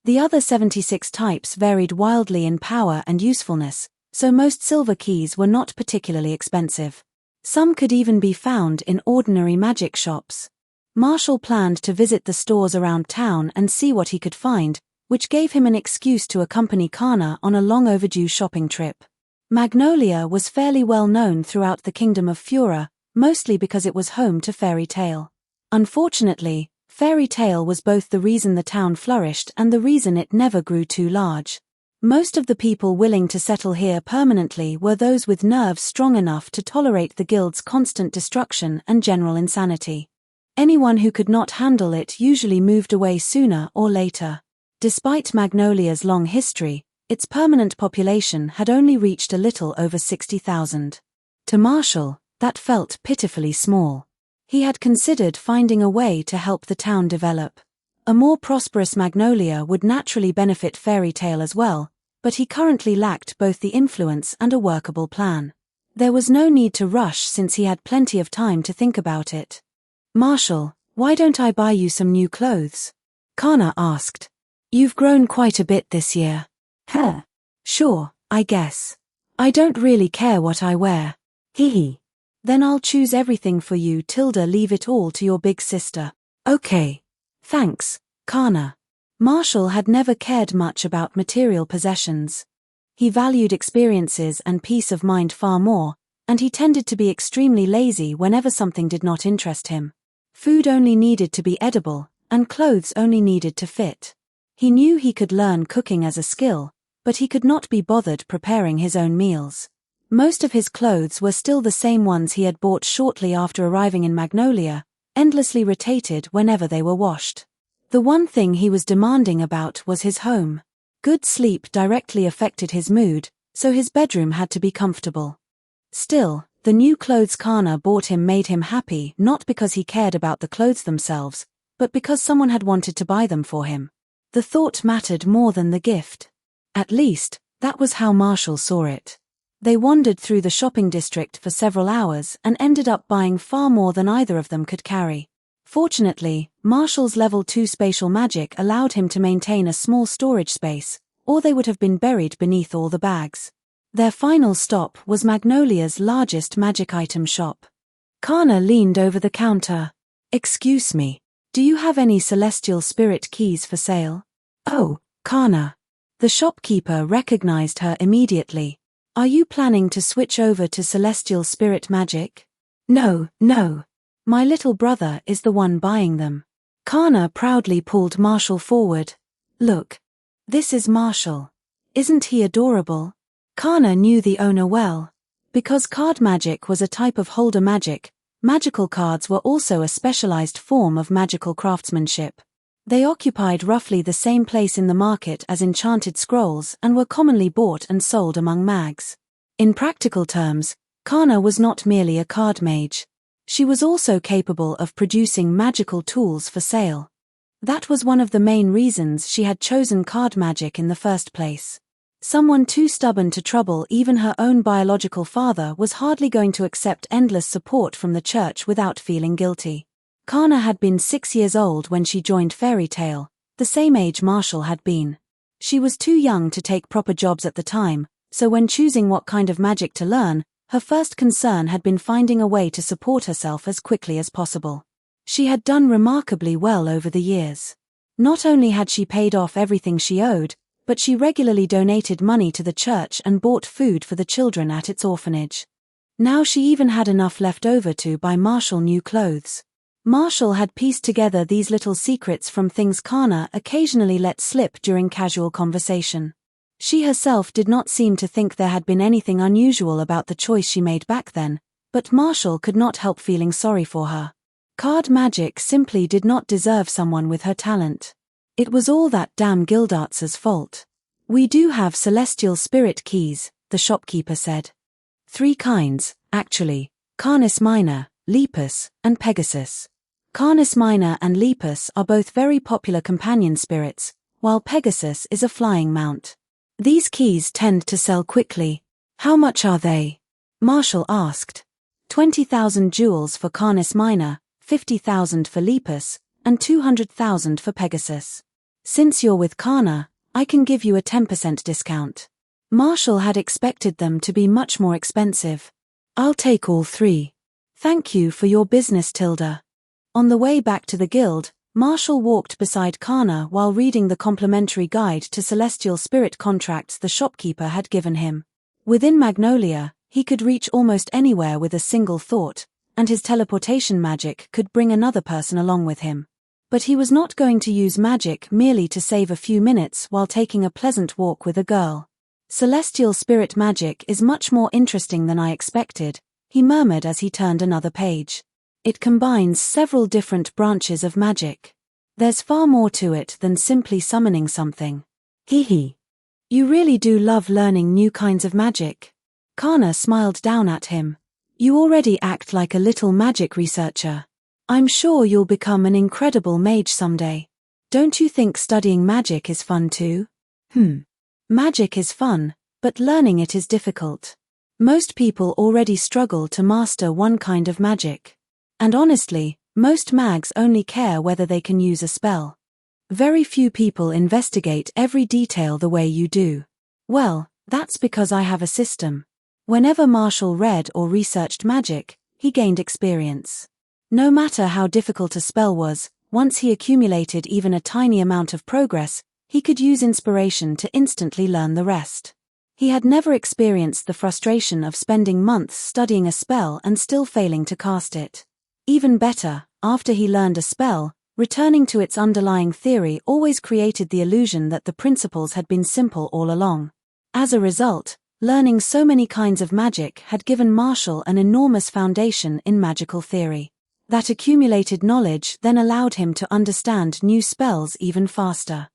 The other 76 types varied wildly in power and usefulness, so most silver keys were not particularly expensive. Some could even be found in ordinary magic shops. Marshall planned to visit the stores around town and see what he could find, which gave him an excuse to accompany Kana on a long overdue shopping trip. Magnolia was fairly well known throughout the Kingdom of Fura, mostly because it was home to Fairy Tale. Unfortunately, Fairy Tale was both the reason the town flourished and the reason it never grew too large. Most of the people willing to settle here permanently were those with nerves strong enough to tolerate the guild's constant destruction and general insanity. Anyone who could not handle it usually moved away sooner or later. Despite Magnolia's long history, its permanent population had only reached a little over 60,000. To Marshall, that felt pitifully small. He had considered finding a way to help the town develop. A more prosperous Magnolia would naturally benefit Fairy Tale as well, but he currently lacked both the influence and a workable plan. There was no need to rush since he had plenty of time to think about it. Marshall, why don't I buy you some new clothes? Kana asked. You've grown quite a bit this year. Sure, I guess. I don't really care what I wear. Hee. Then I'll choose everything for you. Tilda, leave it all to your big sister. Okay. Thanks, Kana. Marshall had never cared much about material possessions. He valued experiences and peace of mind far more, and he tended to be extremely lazy whenever something did not interest him. Food only needed to be edible, and clothes only needed to fit. He knew he could learn cooking as a skill, but he could not be bothered preparing his own meals. Most of his clothes were still the same ones he had bought shortly after arriving in Magnolia, endlessly rotated whenever they were washed. The one thing he was demanding about was his home. Good sleep directly affected his mood, so his bedroom had to be comfortable. Still, the new clothes Kana bought him made him happy, not because he cared about the clothes themselves, but because someone had wanted to buy them for him. The thought mattered more than the gift. At least, that was how Marshall saw it. They wandered through the shopping district for several hours and ended up buying far more than either of them could carry. Fortunately, Marshall's level 2 spatial magic allowed him to maintain a small storage space, or they would have been buried beneath all the bags. Their final stop was Magnolia's largest magic item shop. Kana leaned over the counter. "Excuse me, do you have any celestial spirit keys for sale?" "Oh, Kana." The shopkeeper recognized her immediately. "Are you planning to switch over to celestial spirit magic?" No. My little brother is the one buying them." Kana proudly pulled Marshall forward. "Look. This is Marshall. Isn't he adorable?" Kana knew the owner well. Because card magic was a type of holder magic, magical cards were also a specialized form of magical craftsmanship. They occupied roughly the same place in the market as enchanted scrolls and were commonly bought and sold among mags. In practical terms, Kana was not merely a card mage. She was also capable of producing magical tools for sale. That was one of the main reasons she had chosen card magic in the first place. Someone too stubborn to trouble even her own biological father was hardly going to accept endless support from the church without feeling guilty. Kana had been 6 years old when she joined Fairy Tale, the same age Marshall had been. She was too young to take proper jobs at the time, so when choosing what kind of magic to learn, her first concern had been finding a way to support herself as quickly as possible. She had done remarkably well over the years. Not only had she paid off everything she owed, but she regularly donated money to the church and bought food for the children at its orphanage. Now she even had enough left over to buy Marshall new clothes. Marshall had pieced together these little secrets from things Kana occasionally let slip during casual conversation. She herself did not seem to think there had been anything unusual about the choice she made back then, but Marshall could not help feeling sorry for her. Card magic simply did not deserve someone with her talent. It was all that damn Gildarts's fault. "We do have celestial spirit keys," the shopkeeper said. 3 kinds, actually: Canis Minor, Lepus, and Pegasus. Canis Minor and Lepus are both very popular companion spirits, while Pegasus is a flying mount. These keys tend to sell quickly. "How much are they?" Marshall asked. 20,000 jewels for Canis Minor, 50,000 for Lepus, and 200,000 for Pegasus. "Since you're with Kana, I can give you a 10% discount." Marshall had expected them to be much more expensive. "I'll take all 3. Thank you for your business, Tilda." On the way back to the guild, Marshall walked beside Kana while reading the complimentary guide to celestial spirit contracts the shopkeeper had given him. Within Magnolia, he could reach almost anywhere with a single thought, and his teleportation magic could bring another person along with him. But he was not going to use magic merely to save a few minutes while taking a pleasant walk with a girl. "Celestial spirit magic is much more interesting than I expected," he murmured as he turned another page. "It combines several different branches of magic. There's far more to it than simply summoning something." "Hee. You really do love learning new kinds of magic." Kana smiled down at him. "You already act like a little magic researcher. I'm sure you'll become an incredible mage someday. Don't you think studying magic is fun too?" Magic is fun, but learning it is difficult. Most people already struggle to master one kind of magic. And honestly, most mags only care whether they can use a spell. Very few people investigate every detail the way you do. "Well, that's because I have a system." Whenever Marshall read or researched magic, he gained experience. No matter how difficult a spell was, once he accumulated even a tiny amount of progress, he could use inspiration to instantly learn the rest. He had never experienced the frustration of spending months studying a spell and still failing to cast it. Even better, after he learned a spell, returning to its underlying theory always created the illusion that the principles had been simple all along. As a result, learning so many kinds of magic had given Marshall an enormous foundation in magical theory. That accumulated knowledge then allowed him to understand new spells even faster.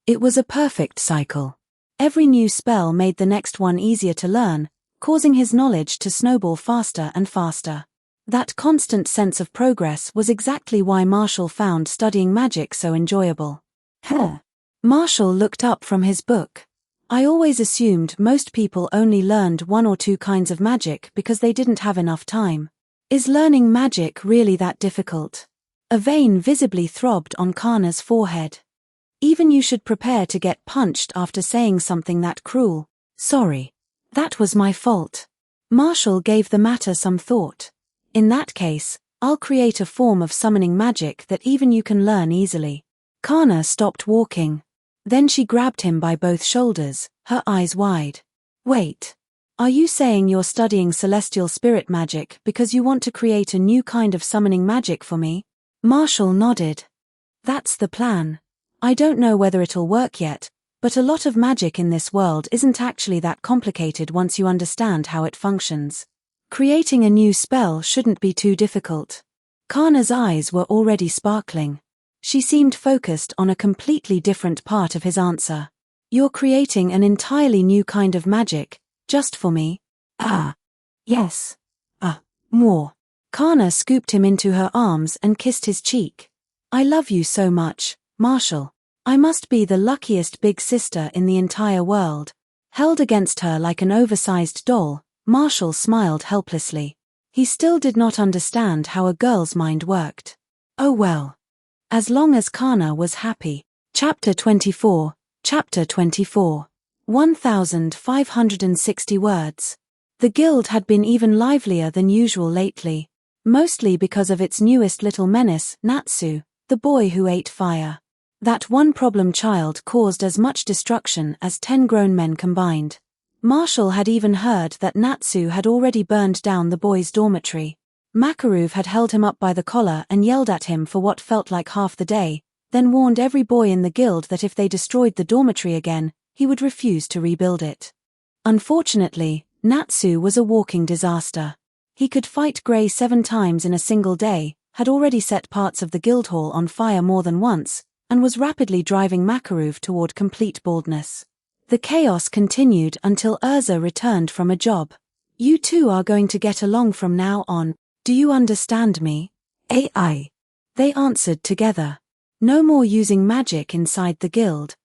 It was a perfect cycle. Every new spell made the next one easier to learn, causing his knowledge to snowball faster and faster. That constant sense of progress was exactly why Marshall found studying magic so enjoyable. Marshall looked up from his book. I always assumed most people only learned one or two kinds of magic because they didn't have enough time. Is learning magic really that difficult? A vein visibly throbbed on Kana's forehead. Even you should prepare to get punched after saying something that cruel. Sorry. That was my fault. Marshall gave the matter some thought. In that case, I'll create a form of summoning magic that even you can learn easily. Kana stopped walking. Then she grabbed him by both shoulders, her eyes wide. Wait. Are you saying you're studying celestial spirit magic because you want to create a new kind of summoning magic for me? Marshall nodded. That's the plan. I don't know whether it'll work yet, but a lot of magic in this world isn't actually that complicated once you understand how it functions. Creating a new spell shouldn't be too difficult. Kana's eyes were already sparkling. She seemed focused on a completely different part of his answer. You're creating an entirely new kind of magic, just for me? Yes. More. Kana scooped him into her arms and kissed his cheek. I love you so much, Marshall. I must be the luckiest big sister in the entire world. Held against her like an oversized doll, Marshall smiled helplessly. He still did not understand how a girl's mind worked. Oh well. As long as Kana was happy. Chapter 24. 1,560 words. The guild had been even livelier than usual lately, mostly because of its newest little menace, Natsu, the boy who ate fire. That one problem child caused as much destruction as 10 grown men combined. Marshall had even heard that Natsu had already burned down the boy's dormitory. Makarov had held him up by the collar and yelled at him for what felt like half the day, then warned every boy in the guild that if they destroyed the dormitory again, he would refuse to rebuild it. Unfortunately, Natsu was a walking disaster. He could fight Grey 7 times in a single day, had already set parts of the guild hall on fire more than once, and was rapidly driving Makarov toward complete baldness. The chaos continued until Urza returned from a job. You two are going to get along from now on. Do you understand me? Aye. They answered together. No more using magic inside the guild.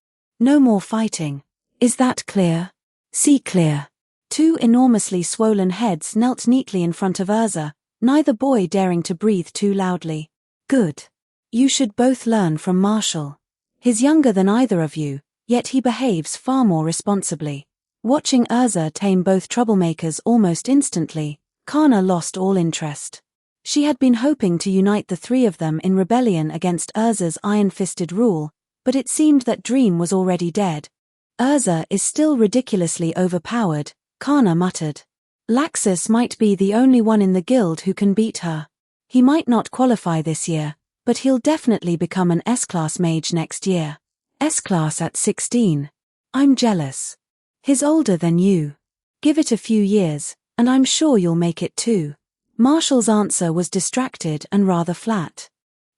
No more fighting. Is that clear? See clear. 2 enormously swollen heads knelt neatly in front of Urza, neither boy daring to breathe too loudly. Good. You should both learn from Marshall. He's younger than either of you, yet he behaves far more responsibly. Watching Urza tame both troublemakers almost instantly, Kana lost all interest. She had been hoping to unite the 3 of them in rebellion against Urza's iron-fisted rule, but it seemed that dream was already dead. Urza is still ridiculously overpowered, Kana muttered. Laxus might be the only one in the guild who can beat her. He might not qualify this year, but he'll definitely become an S-class mage next year. S-class at 16. I'm jealous. He's older than you. Give it a few years, and I'm sure you'll make it too. Marshall's answer was distracted and rather flat.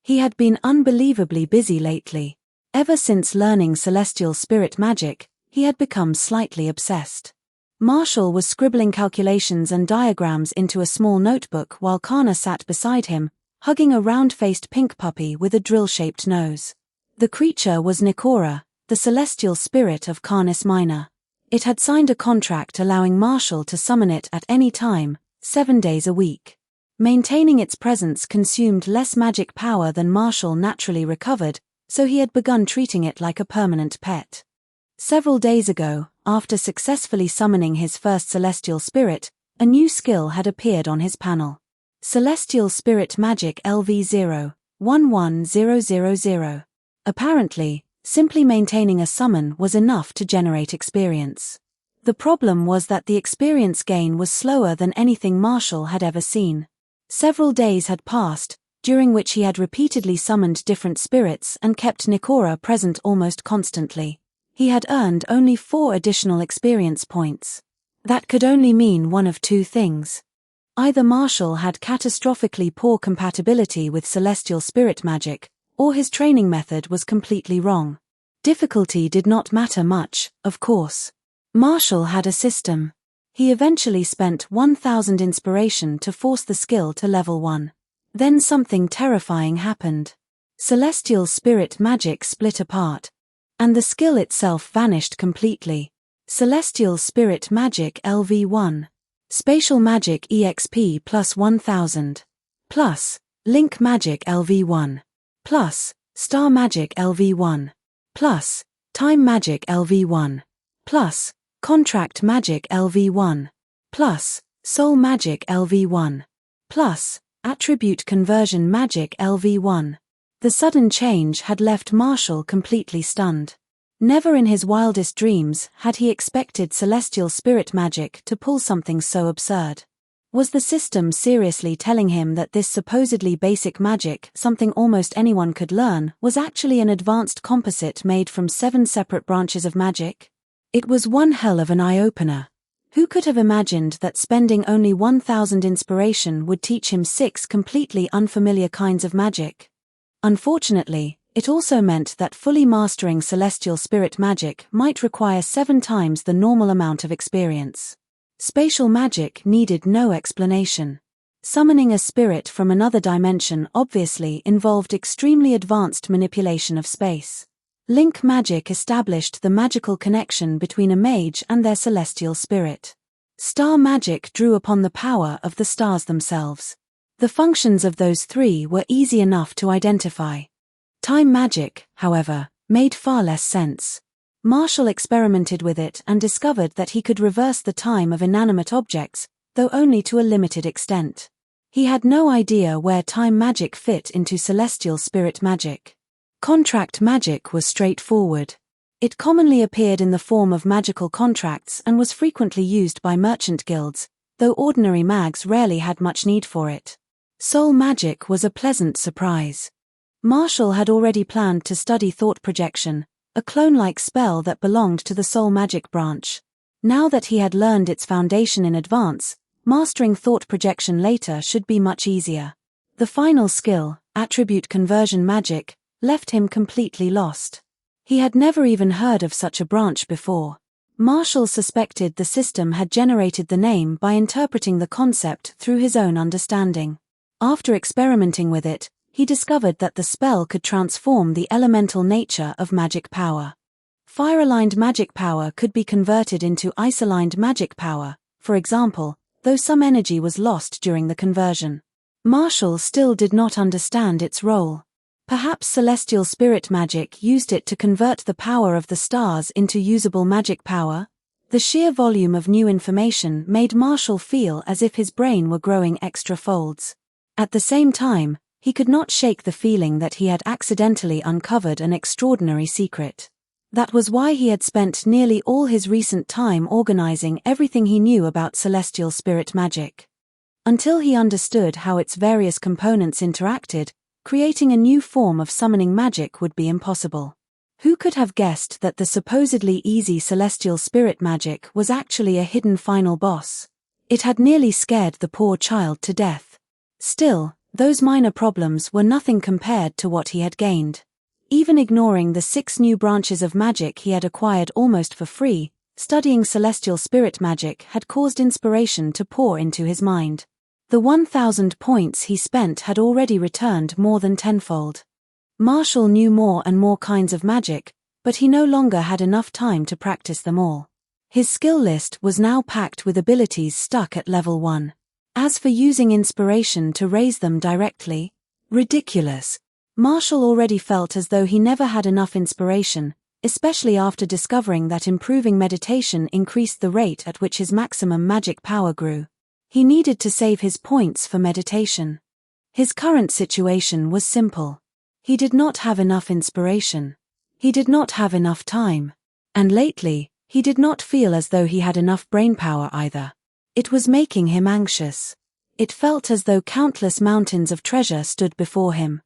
He had been unbelievably busy lately. Ever since learning celestial spirit magic, he had become slightly obsessed. Marshall was scribbling calculations and diagrams into a small notebook while Kana sat beside him, hugging a round-faced pink puppy with a drill-shaped nose. The creature was Nikora, the celestial spirit of Canis Minor. It had signed a contract allowing Marshall to summon it at any time, 7 days a week. Maintaining its presence consumed less magic power than Marshall naturally recovered, so he had begun treating it like a permanent pet. Several days ago, after successfully summoning his first celestial spirit, a new skill had appeared on his panel. Celestial Spirit Magic LV0-11000. Apparently, simply maintaining a summon was enough to generate experience. The problem was that the experience gain was slower than anything Marshall had ever seen. Several days had passed, during which he had repeatedly summoned different spirits and kept Nikora present almost constantly. He had earned only 4 additional experience points. That could only mean one of 2 things. Either Marshall had catastrophically poor compatibility with celestial spirit magic, or his training method was completely wrong. Difficulty did not matter much, of course. Marshall had a system. He eventually spent 1,000 inspiration to force the skill to level 1. Then something terrifying happened. Celestial spirit magic split apart. And the skill itself vanished completely. Celestial spirit magic LV1. Spatial magic EXP plus 1000. Plus, link magic LV1. Plus, star magic LV1. Plus, time magic LV1. Plus, contract magic LV1. Plus, soul magic LV1. Plus, attribute conversion magic LV1. The sudden change had left Marshall completely stunned. Never in his wildest dreams had he expected celestial spirit magic to pull something so absurd. Was the system seriously telling him that this supposedly basic magic, something almost anyone could learn, was actually an advanced composite made from 7 separate branches of magic? It was one hell of an eye-opener. Who could have imagined that spending only 1,000 inspiration would teach him 6 completely unfamiliar kinds of magic? Unfortunately, it also meant that fully mastering celestial spirit magic might require 7 times the normal amount of experience. Spatial magic needed no explanation. Summoning a spirit from another dimension obviously involved extremely advanced manipulation of space. Link magic established the magical connection between a mage and their celestial spirit. Star magic drew upon the power of the stars themselves. The functions of those 3 were easy enough to identify. Time magic, however, made far less sense. Marshall experimented with it and discovered that he could reverse the time of inanimate objects, though only to a limited extent. He had no idea where time magic fit into celestial spirit magic. Contract magic was straightforward. It commonly appeared in the form of magical contracts and was frequently used by merchant guilds, though ordinary mags rarely had much need for it. Soul magic was a pleasant surprise. Marshall had already planned to study thought projection, a clone-like spell that belonged to the soul magic branch. Now that he had learned its foundation in advance, mastering thought projection later should be much easier. The final skill, attribute conversion magic, left him completely lost. He had never even heard of such a branch before. Marshall suspected the system had generated the name by interpreting the concept through his own understanding. After experimenting with it, he discovered that the spell could transform the elemental nature of magic power. Fire-aligned magic power could be converted into ice-aligned magic power, for example, though some energy was lost during the conversion. Marshall still did not understand its role. Perhaps celestial spirit magic used it to convert the power of the stars into usable magic power? The sheer volume of new information made Marshall feel as if his brain were growing extra folds. At the same time, he could not shake the feeling that he had accidentally uncovered an extraordinary secret. That was why he had spent nearly all his recent time organizing everything he knew about celestial spirit magic. Until he understood how its various components interacted, creating a new form of summoning magic would be impossible. Who could have guessed that the supposedly easy celestial spirit magic was actually a hidden final boss? It had nearly scared the poor child to death. Still, those minor problems were nothing compared to what he had gained. Even ignoring the 6 new branches of magic he had acquired almost for free, studying celestial spirit magic had caused inspiration to pour into his mind. The 1,000 points he spent had already returned more than tenfold. Marshall knew more and more kinds of magic, but he no longer had enough time to practice them all. His skill list was now packed with abilities stuck at level 1. As for using inspiration to raise them directly, ridiculous. Marshall already felt as though he never had enough inspiration, especially after discovering that improving meditation increased the rate at which his maximum magic power grew. He needed to save his points for meditation. His current situation was simple. He did not have enough inspiration. He did not have enough time. And lately, he did not feel as though he had enough brain power either. It was making him anxious. It felt as though countless mountains of treasure stood before him.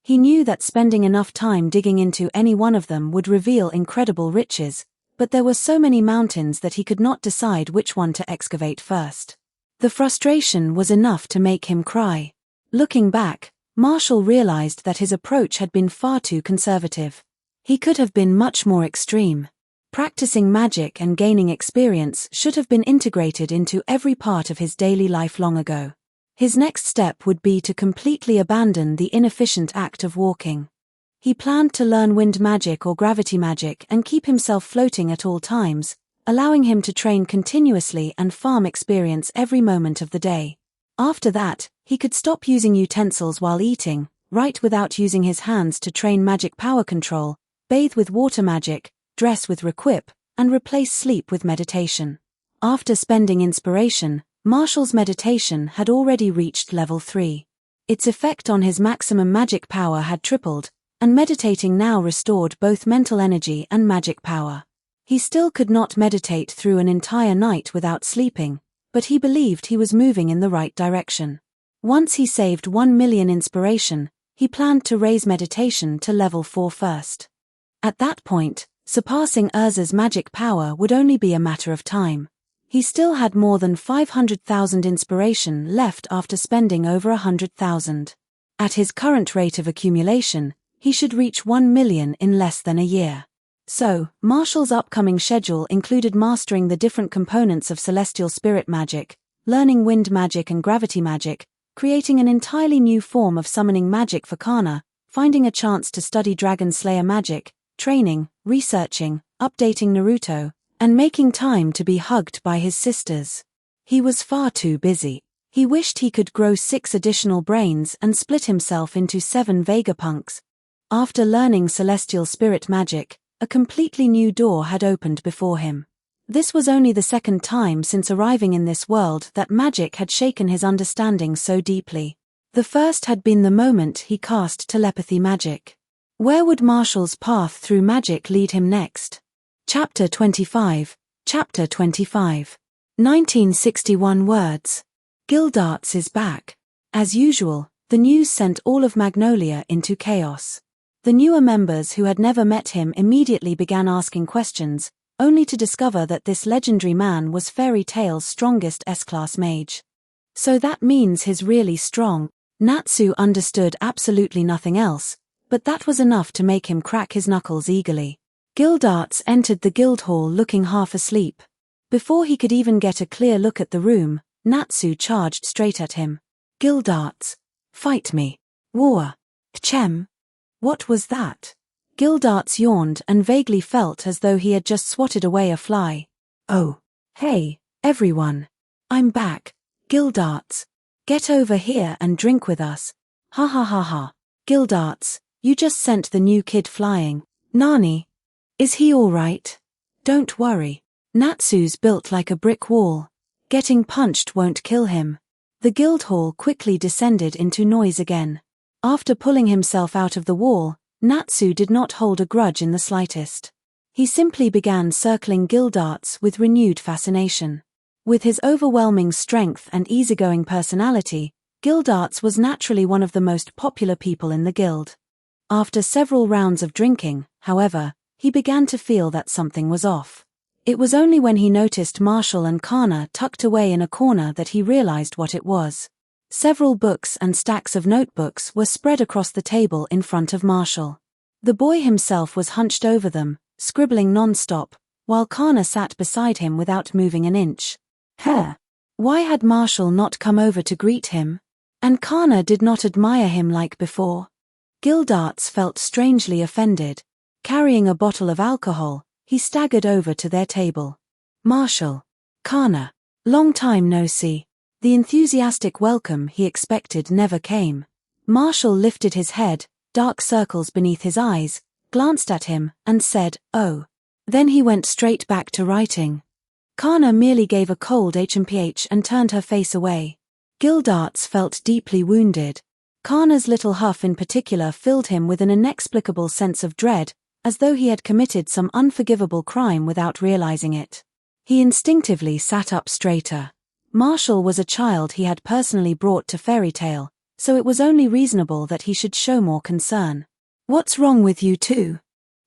He knew that spending enough time digging into any one of them would reveal incredible riches, but there were so many mountains that he could not decide which one to excavate first. The frustration was enough to make him cry. Looking back, Marshall realized that his approach had been far too conservative. He could have been much more extreme. Practicing magic and gaining experience should have been integrated into every part of his daily life long ago. His next step would be to completely abandon the inefficient act of walking. He planned to learn wind magic or gravity magic and keep himself floating at all times, allowing him to train continuously and farm experience every moment of the day. After that, he could stop using utensils while eating, write without using his hands to train magic power control, bathe with water magic, dress with requip, and replace sleep with meditation. After spending inspiration, Marshall's meditation had already reached level 3. Its effect on his maximum magic power had tripled, and meditating now restored both mental energy and magic power. He still could not meditate through an entire night without sleeping, but he believed he was moving in the right direction. Once he saved 1 million inspiration, he planned to raise meditation to level 4 first. At that point, surpassing Urza's magic power would only be a matter of time. He still had more than 500,000 inspiration left after spending over 100,000. At his current rate of accumulation, he should reach 1 million in less than a year. So, Marshall's upcoming schedule included mastering the different components of celestial spirit magic, learning wind magic and gravity magic, creating an entirely new form of summoning magic for Kana, finding a chance to study Dragon Slayer magic, training, researching, updating Naruto, and making time to be hugged by his sisters. He was far too busy. He wished he could grow 6 additional brains and split himself into 7 Vegapunks. After learning celestial spirit magic, a completely new door had opened before him. This was only the second time since arriving in this world that magic had shaken his understanding so deeply. The first had been the moment he cast telepathy magic. Where would Marshall's path through magic lead him next? Chapter 25. Chapter 25. 1961 words. Gildarts is back. As usual, the news sent all of Magnolia into chaos. The newer members who had never met him immediately began asking questions, only to discover that this legendary man was Fairy Tail's strongest S-class mage. So that means he's really strong. Natsu understood absolutely nothing else, but that was enough to make him crack his knuckles eagerly. Gildarts entered the guild hall looking half asleep. Before he could even get a clear look at the room, Natsu charged straight at him. Gildarts, fight me. War. Pchem. What was that? Gildarts yawned and vaguely felt as though he had just swatted away a fly. Oh. Hey, everyone. I'm back. Gildarts. Get over here and drink with us. Ha ha ha ha. Gildarts, you just sent the new kid flying. Nani? Is he all right? Don't worry. Natsu's built like a brick wall. Getting punched won't kill him. The guild hall quickly descended into noise again. After pulling himself out of the wall, Natsu did not hold a grudge in the slightest. He simply began circling Gildarts with renewed fascination. With his overwhelming strength and easygoing personality, Gildarts was naturally one of the most popular people in the guild. After several rounds of drinking, however, he began to feel that something was off. It was only when he noticed Marshall and Kana tucked away in a corner that he realized what it was. Several books and stacks of notebooks were spread across the table in front of Marshall. The boy himself was hunched over them, scribbling non-stop, while Kana sat beside him without moving an inch. Why had Marshall not come over to greet him? And Kana did not admire him like before. Gildarts felt strangely offended. Carrying a bottle of alcohol, he staggered over to their table. Marshall. Kana. Long time no see. The enthusiastic welcome he expected never came. Marshall lifted his head, dark circles beneath his eyes, glanced at him, and said, "Oh." Then he went straight back to writing. Kana merely gave a cold HMPH and turned her face away. Gildarts felt deeply wounded. Kana's little huff in particular filled him with an inexplicable sense of dread, as though he had committed some unforgivable crime without realizing it. He instinctively sat up straighter. Marshall was a child he had personally brought to Fairy Tail, so it was only reasonable that he should show more concern. What's wrong with you two?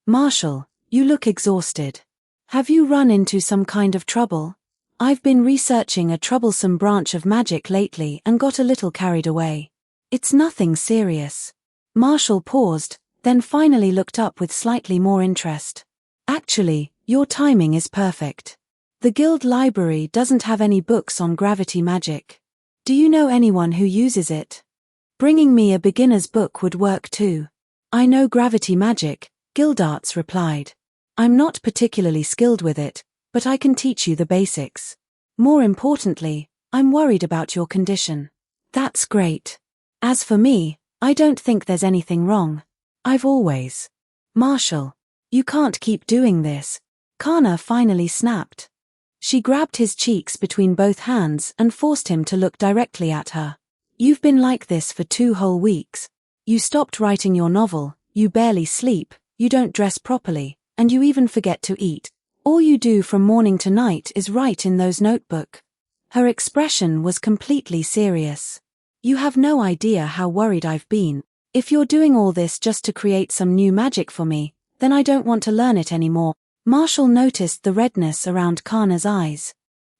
Marshall, you look exhausted. Have you run into some kind of trouble? I've been researching a troublesome branch of magic lately and got a little carried away. It's nothing serious. Marshall paused, then finally looked up with slightly more interest. Actually, your timing is perfect. The guild library doesn't have any books on gravity magic. Do you know anyone who uses it? Bringing me a beginner's book would work too. I know gravity magic, Gildarts replied. I'm not particularly skilled with it, but I can teach you the basics. More importantly, I'm worried about your condition. That's great. As for me, I don't think there's anything wrong. I've always. Marshall, you can't keep doing this. Kana finally snapped. She grabbed his cheeks between both hands and forced him to look directly at her. You've been like this for 2 whole weeks. You stopped writing your novel, you barely sleep, you don't dress properly, and you even forget to eat. All you do from morning to night is write in those notebooks. Her expression was completely serious. You have no idea how worried I've been. If you're doing all this just to create some new magic for me, then I don't want to learn it anymore. Marshall noticed the redness around Kana's eyes.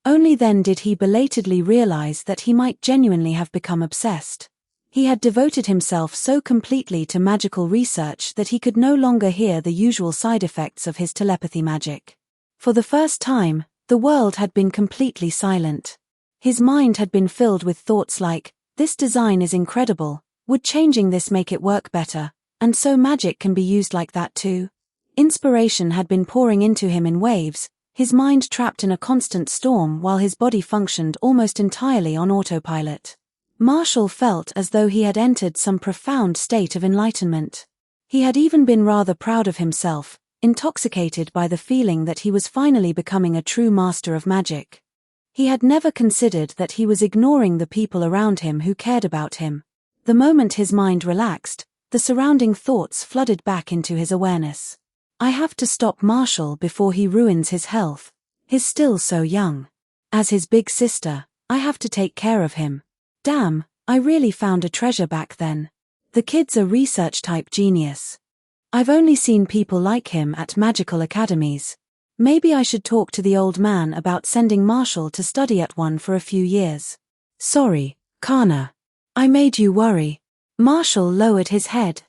Only then did he belatedly realize that he might genuinely have become obsessed. He had devoted himself so completely to magical research that he could no longer hear the usual side effects of his telepathy magic. For the first time, the world had been completely silent. His mind had been filled with thoughts like, this design is incredible, would changing this make it work better, and so magic can be used like that too? Inspiration had been pouring into him in waves, his mind trapped in a constant storm while his body functioned almost entirely on autopilot. Marshall felt as though he had entered some profound state of enlightenment. He had even been rather proud of himself, intoxicated by the feeling that he was finally becoming a true master of magic. He had never considered that he was ignoring the people around him who cared about him. The moment his mind relaxed, the surrounding thoughts flooded back into his awareness. I have to stop Marshall before he ruins his health. He's still so young. As his big sister, I have to take care of him. Damn, I really found a treasure back then. The kid's a research-type genius. I've only seen people like him at magical academies. Maybe I should talk to the old man about sending Marshall to study at one for a few years. Sorry, Kana. I made you worry. Marshall lowered his head.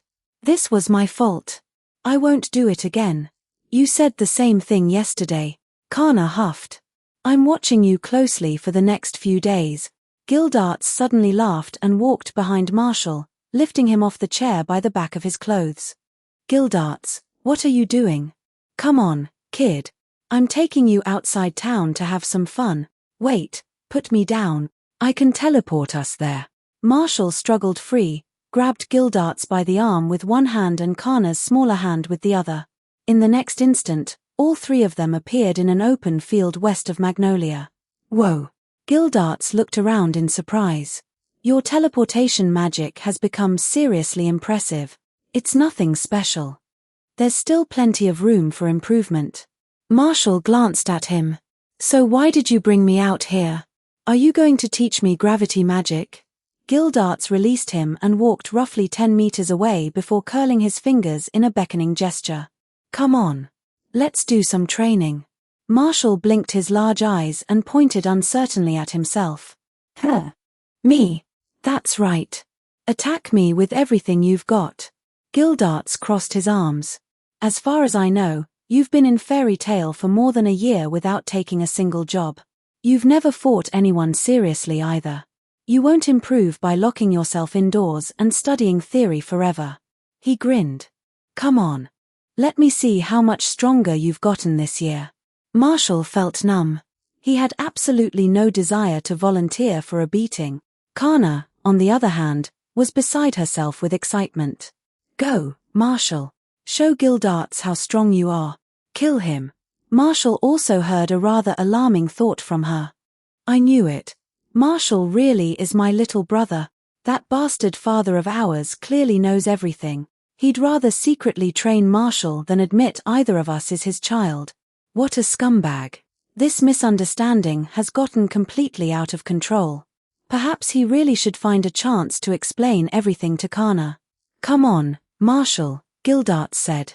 This was my fault. I won't do it again. You said the same thing yesterday. Kana huffed. I'm watching you closely for the next few days. Gildarts suddenly laughed and walked behind Marshall, lifting him off the chair by the back of his clothes. Gildarts, what are you doing? Come on, kid. I'm taking you outside town to have some fun. Wait, put me down. I can teleport us there. Marshall struggled free, grabbed Gildarts by the arm with one hand and Kana's smaller hand with the other. In the next instant, all 3 of them appeared in an open field west of Magnolia. Whoa! Gildarts looked around in surprise. Your teleportation magic has become seriously impressive. It's nothing special. There's still plenty of room for improvement. Marshall glanced at him. So why did you bring me out here? Are you going to teach me gravity magic? Gildarts released him and walked roughly 10 meters away before curling his fingers in a beckoning gesture. Come on. Let's do some training. Marshall blinked his large eyes and pointed uncertainly at himself. Huh. Me. That's right. Attack me with everything you've got. Gildarts crossed his arms. As far as I know, you've been in Fairy Tale for more than a year without taking a single job. You've never fought anyone seriously either. You won't improve by locking yourself indoors and studying theory forever. He grinned. Come on. Let me see how much stronger you've gotten this year. Marshall felt numb. He had absolutely no desire to volunteer for a beating. Kana, on the other hand, was beside herself with excitement. Go, Marshall. Show Gildarts how strong you are. Kill him. Marshall also heard a rather alarming thought from her. I knew it. Marshall really is my little brother. That bastard father of ours clearly knows everything. He'd rather secretly train Marshall than admit either of us is his child. What a scumbag. This misunderstanding has gotten completely out of control. Perhaps he really should find a chance to explain everything to Kana. Come on, Marshall, Gildarts said.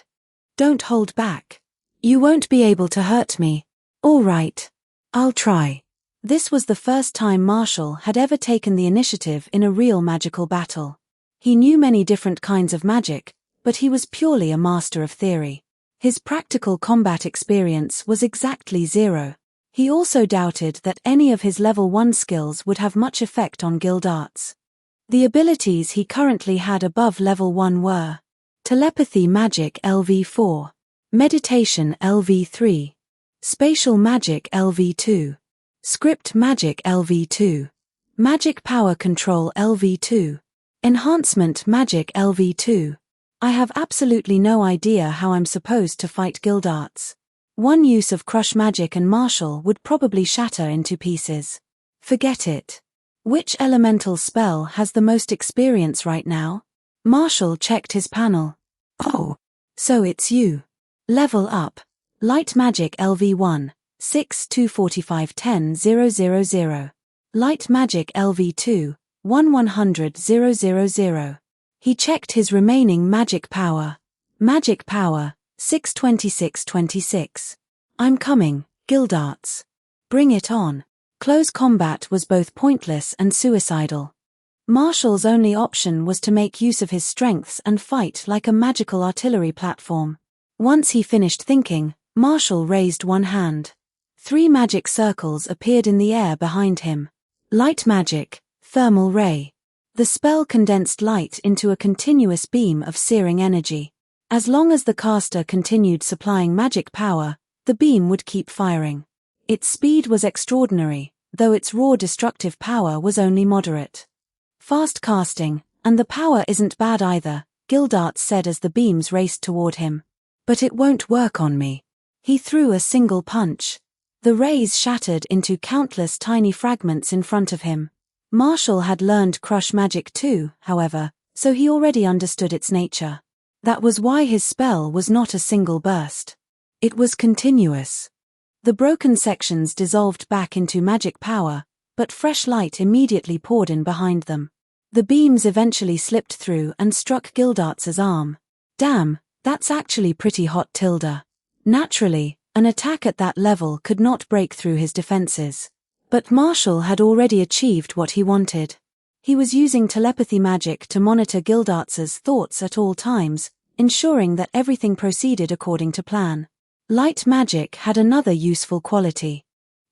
Don't hold back. You won't be able to hurt me. All right. I'll try. This was the first time Marshall had ever taken the initiative in a real magical battle. He knew many different kinds of magic, but he was purely a master of theory. His practical combat experience was exactly 0. He also doubted that any of his level 1 skills would have much effect on guild arts. The abilities he currently had above level 1 were Telepathy Magic LV4, Meditation LV3, Spatial Magic LV2, Script Magic LV2, Magic Power Control LV2, Enhancement Magic LV2. I have absolutely no idea how I'm supposed to fight guild arts. One use of Crush Magic and Martial would probably shatter into pieces. Forget it. Which elemental spell has the most experience right now? Martial checked his panel. Oh, so it's you. Level up. Light Magic LV1, 6 245 10 000. Light Magic LV2, 1 100 000. He checked his remaining magic power. Magic power, 626 26. I'm coming, guild arts. Bring it on. Close combat was both pointless and suicidal. Martial's only option was to make use of his strengths and fight like a magical artillery platform. Once he finished thinking, Martial raised one hand. 3 magic circles appeared in the air behind him. Light magic, thermal ray. The spell condensed light into a continuous beam of searing energy. As long as the caster continued supplying magic power, the beam would keep firing. Its speed was extraordinary, though its raw destructive power was only moderate. Fast casting, and the power isn't bad either, Gildarts said as the beams raced toward him. But it won't work on me. He threw a single punch. The rays shattered into countless tiny fragments in front of him. Martial had learned Crush Magic too, however, so he already understood its nature. That was why his spell was not a single burst. It was continuous. The broken sections dissolved back into magic power, but fresh light immediately poured in behind them. The beams eventually slipped through and struck Gildarts' arm. Damn, that's actually pretty hot, Tilda. Naturally, an attack at that level could not break through his defenses. But Martial had already achieved what he wanted. He was using telepathy magic to monitor Gildarts' thoughts at all times, ensuring that everything proceeded according to plan. Light magic had another useful quality.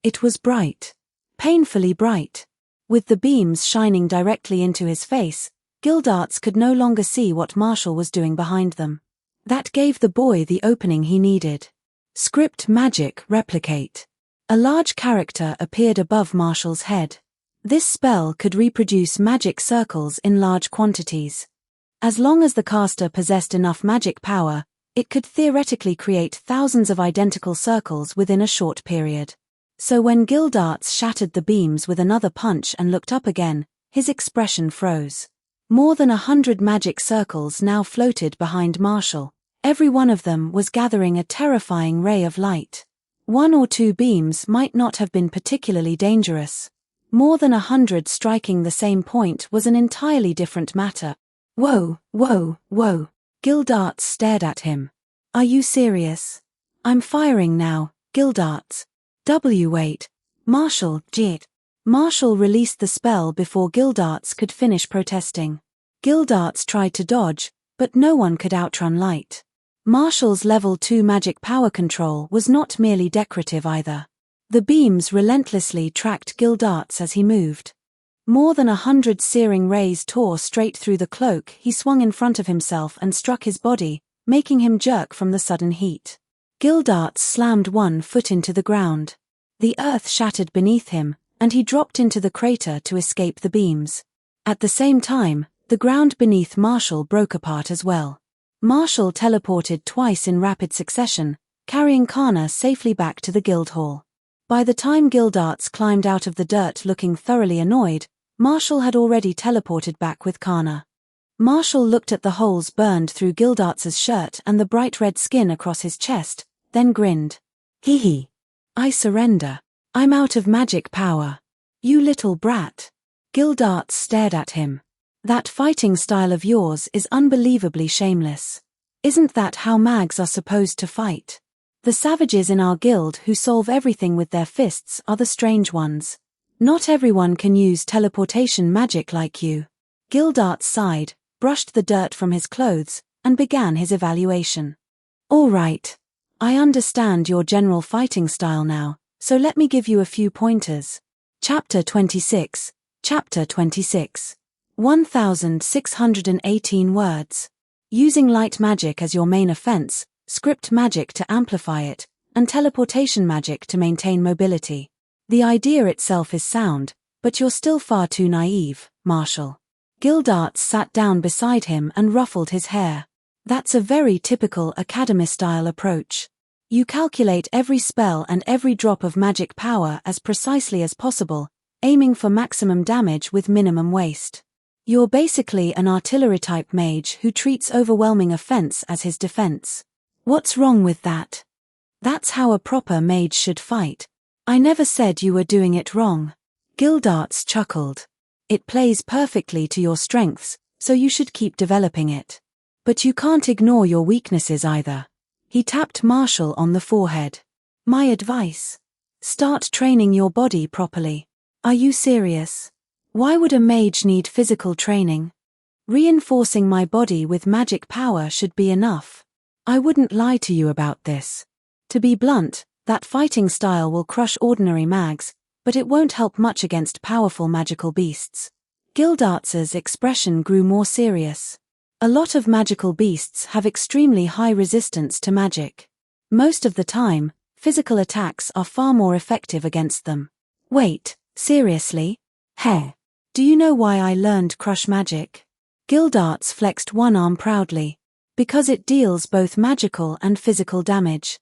It was bright. Painfully bright. With the beams shining directly into his face, Gildarts could no longer see what Martial was doing behind them. That gave the boy the opening he needed. Script Magic Replicate. A large character appeared above Martial's head. This spell could reproduce magic circles in large quantities. As long as the caster possessed enough magic power, it could theoretically create thousands of identical circles within a short period. So when Gildarts shattered the beams with another punch and looked up again, his expression froze. More than 100 magic circles now floated behind Martial. Every one of them was gathering a terrifying ray of light. 1 or 2 beams might not have been particularly dangerous. More than 100 striking the same point was an entirely different matter. Whoa, whoa, whoa. Gildarts stared at him. Are you serious? I'm firing now, Gildarts. Wait. Martial, jit. Martial released the spell before Gildarts could finish protesting. Gildarts tried to dodge, but no one could outrun light. Martial's level 2 magic power control was not merely decorative either. The beams relentlessly tracked Gildarts as he moved. More than 100 searing rays tore straight through the cloak he swung in front of himself and struck his body, making him jerk from the sudden heat. Gildarts slammed one foot into the ground. The earth shattered beneath him, and he dropped into the crater to escape the beams. At the same time, the ground beneath Martial broke apart as well. Martial teleported twice in rapid succession, carrying Kana safely back to the guild hall. By the time Gildarts climbed out of the dirt looking thoroughly annoyed, Martial had already teleported back with Kana. Martial looked at the holes burned through Gildarts' shirt and the bright red skin across his chest, then grinned. Hee hee. I surrender. I'm out of magic power. You little brat. Gildarts stared at him. That fighting style of yours is unbelievably shameless. Isn't that how mags are supposed to fight? The savages in our guild who solve everything with their fists are the strange ones. Not everyone can use teleportation magic like you. Gildarts sighed, brushed the dirt from his clothes, and began his evaluation. All right. I understand your general fighting style now, so let me give you a few pointers. Chapter 26. Chapter 26. 1618 words. Using light magic as your main offense, script magic to amplify it, and teleportation magic to maintain mobility. The idea itself is sound, but you're still far too naive, Marshall. Gildarts sat down beside him and ruffled his hair. That's a very typical Academy-style approach. You calculate every spell and every drop of magic power as precisely as possible, aiming for maximum damage with minimum waste. You're basically an artillery-type mage who treats overwhelming offense as his defense. What's wrong with that? That's how a proper mage should fight. I never said you were doing it wrong. Gildarts chuckled. It plays perfectly to your strengths, so you should keep developing it. But you can't ignore your weaknesses either. He tapped Marshall on the forehead. My advice? Start training your body properly. Are you serious? Why would a mage need physical training? Reinforcing my body with magic power should be enough. I wouldn't lie to you about this. To be blunt, that fighting style will crush ordinary mags, but it won't help much against powerful magical beasts. Gildarts's expression grew more serious. A lot of magical beasts have extremely high resistance to magic. Most of the time, physical attacks are far more effective against them. Wait, seriously? Hey. Do you know why I learned crush magic? Gildarts flexed one arm proudly. Because it deals both magical and physical damage.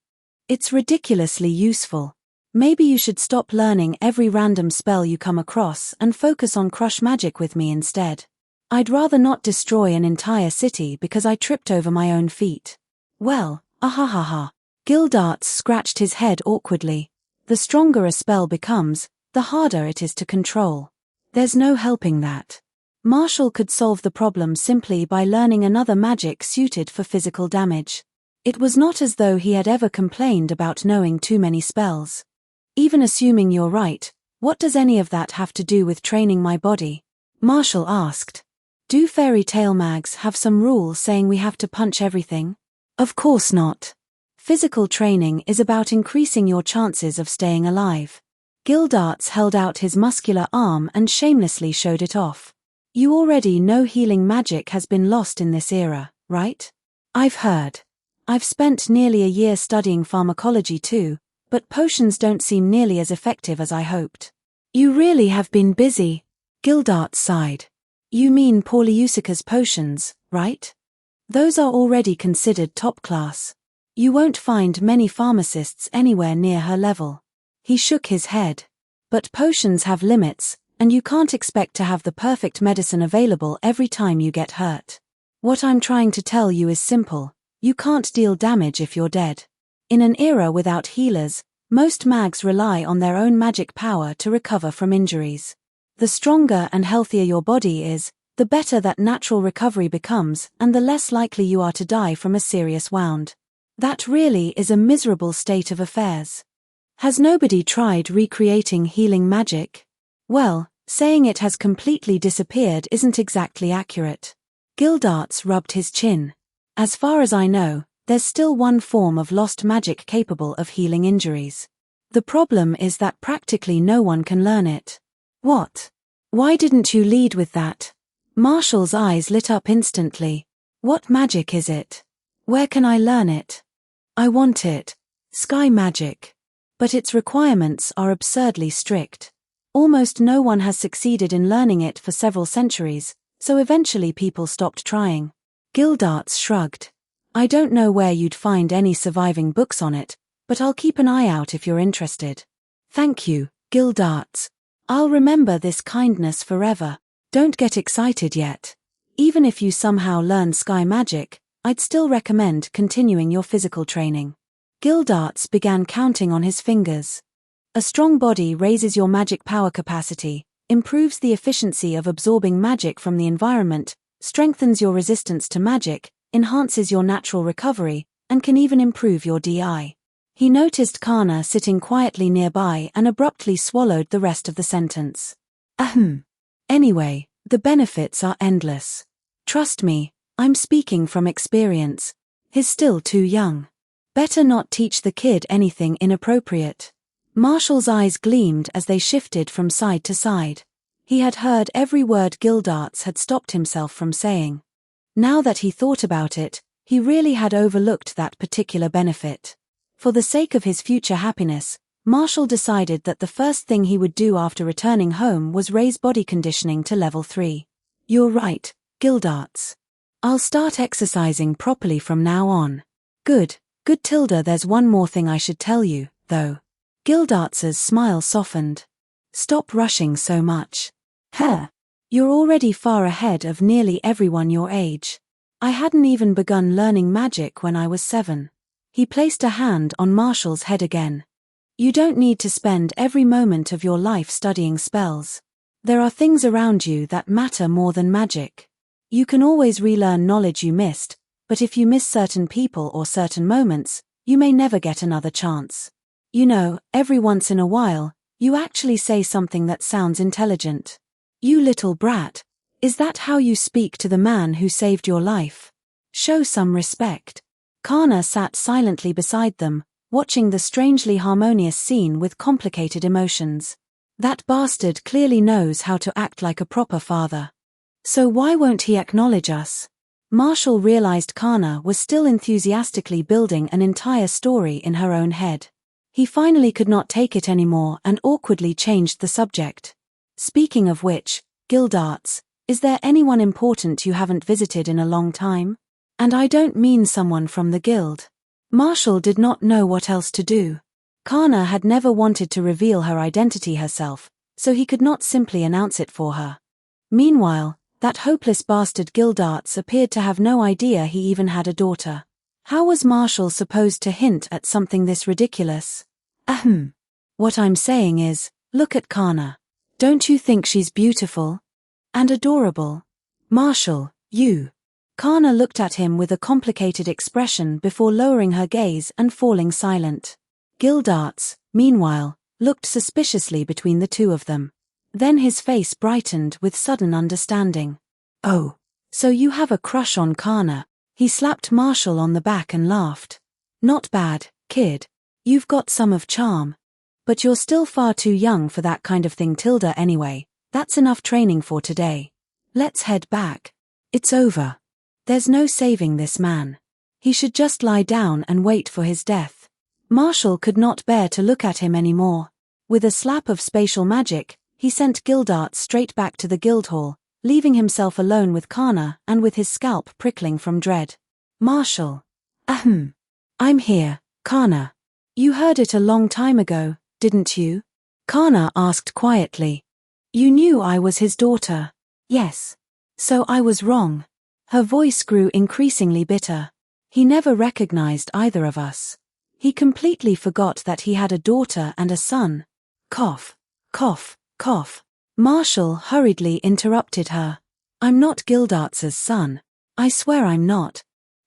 It's ridiculously useful. Maybe you should stop learning every random spell you come across and focus on crush magic with me instead. I'd rather not destroy an entire city because I tripped over my own feet. Well, ahahaha. Gildarts scratched his head awkwardly. The stronger a spell becomes, the harder it is to control. There's no helping that. Marshall could solve the problem simply by learning another magic suited for physical damage. It was not as though he had ever complained about knowing too many spells. Even assuming you're right, what does any of that have to do with training my body? Marshall asked. Do fairy tale mags have some rule saying we have to punch everything? Of course not. Physical training is about increasing your chances of staying alive. Gildarts held out his muscular arm and shamelessly showed it off. You already know healing magic has been lost in this era, right? I've heard. I've spent nearly a year studying pharmacology too, but potions don't seem nearly as effective as I hoped. You really have been busy, Gildarts sighed. You mean Pauliusica's potions, right? Those are already considered top class. You won't find many pharmacists anywhere near her level. He shook his head. But potions have limits, and you can't expect to have the perfect medicine available every time you get hurt. What I'm trying to tell you is simple. You can't deal damage if you're dead. In an era without healers, most mags rely on their own magic power to recover from injuries. The stronger and healthier your body is, the better that natural recovery becomes and the less likely you are to die from a serious wound. That really is a miserable state of affairs. Has nobody tried recreating healing magic? Well, saying it has completely disappeared isn't exactly accurate. Gildarts rubbed his chin. As far as I know, there's still one form of lost magic capable of healing injuries. The problem is that practically no one can learn it. What? Why didn't you lead with that? Marshall's eyes lit up instantly. What magic is it? Where can I learn it? I want it. Sky magic. But its requirements are absurdly strict. Almost no one has succeeded in learning it for several centuries, so eventually people stopped trying. Gildarts shrugged. I don't know where you'd find any surviving books on it, but I'll keep an eye out if you're interested. Thank you, Gildarts. I'll remember this kindness forever. Don't get excited yet. Even if you somehow learn sky magic, I'd still recommend continuing your physical training. Gildarts began counting on his fingers. A strong body raises your magic power capacity, improves the efficiency of absorbing magic from the environment, strengthens your resistance to magic, enhances your natural recovery, and can even improve your DI. He noticed Kana sitting quietly nearby and abruptly swallowed the rest of the sentence. Ahem. Anyway, the benefits are endless. Trust me, I'm speaking from experience. He's still too young. Better not teach the kid anything inappropriate. Marshall's eyes gleamed as they shifted from side to side. He had heard every word Gildarts had stopped himself from saying. Now that he thought about it, he really had overlooked that particular benefit. For the sake of his future happiness, Marshall decided that the first thing he would do after returning home was raise body conditioning to level 3. You're right, Gildarts. I'll start exercising properly from now on. Good Tilda. There's one more thing I should tell you, though. Gildarts's smile softened. Stop rushing so much. You're already far ahead of nearly everyone your age. I hadn't even begun learning magic when I was 7. He placed a hand on Marshall's head again. You don't need to spend every moment of your life studying spells. There are things around you that matter more than magic. You can always relearn knowledge you missed, but if you miss certain people or certain moments, you may never get another chance. You know, every once in a while, you actually say something that sounds intelligent. You little brat. Is that how you speak to the man who saved your life? Show some respect. Kana sat silently beside them, watching the strangely harmonious scene with complicated emotions. That bastard clearly knows how to act like a proper father. So why won't he acknowledge us? Marshall realized Kana was still enthusiastically building an entire story in her own head. He finally could not take it anymore and awkwardly changed the subject. Speaking of which, Gildarts, is there anyone important you haven't visited in a long time? And I don't mean someone from the guild. Marshall did not know what else to do. Kana had never wanted to reveal her identity herself, so he could not simply announce it for her. Meanwhile, that hopeless bastard Gildarts appeared to have no idea he even had a daughter. How was Marshall supposed to hint at something this ridiculous? What I'm saying is, look at Kana. Don't you think she's beautiful? And adorable? Marshall, you. Kana looked at him with a complicated expression before lowering her gaze and falling silent. Gildarts, meanwhile, looked suspiciously between the two of them. Then his face brightened with sudden understanding. Oh, so you have a crush on Kana. He slapped Marshall on the back and laughed. Not bad, kid. You've got some of charm. But you're still far too young for that kind of thing, Tilda. Anyway, that's enough training for today. Let's head back. It's over. There's no saving this man. He should just lie down and wait for his death. Marshall could not bear to look at him anymore. With a slap of spatial magic, he sent Gildarts straight back to the Guildhall, leaving himself alone with Kana and with his scalp prickling from dread. Marshall. I'm here, Kana. You heard it a long time ago, didn't you? Kana asked quietly. You knew I was his daughter. Yes. So I was wrong. Her voice grew increasingly bitter. He never recognized either of us. He completely forgot that he had a daughter and a son. Cough. Cough. Cough. Marshall hurriedly interrupted her. I'm not Gildarts's son. I swear I'm not.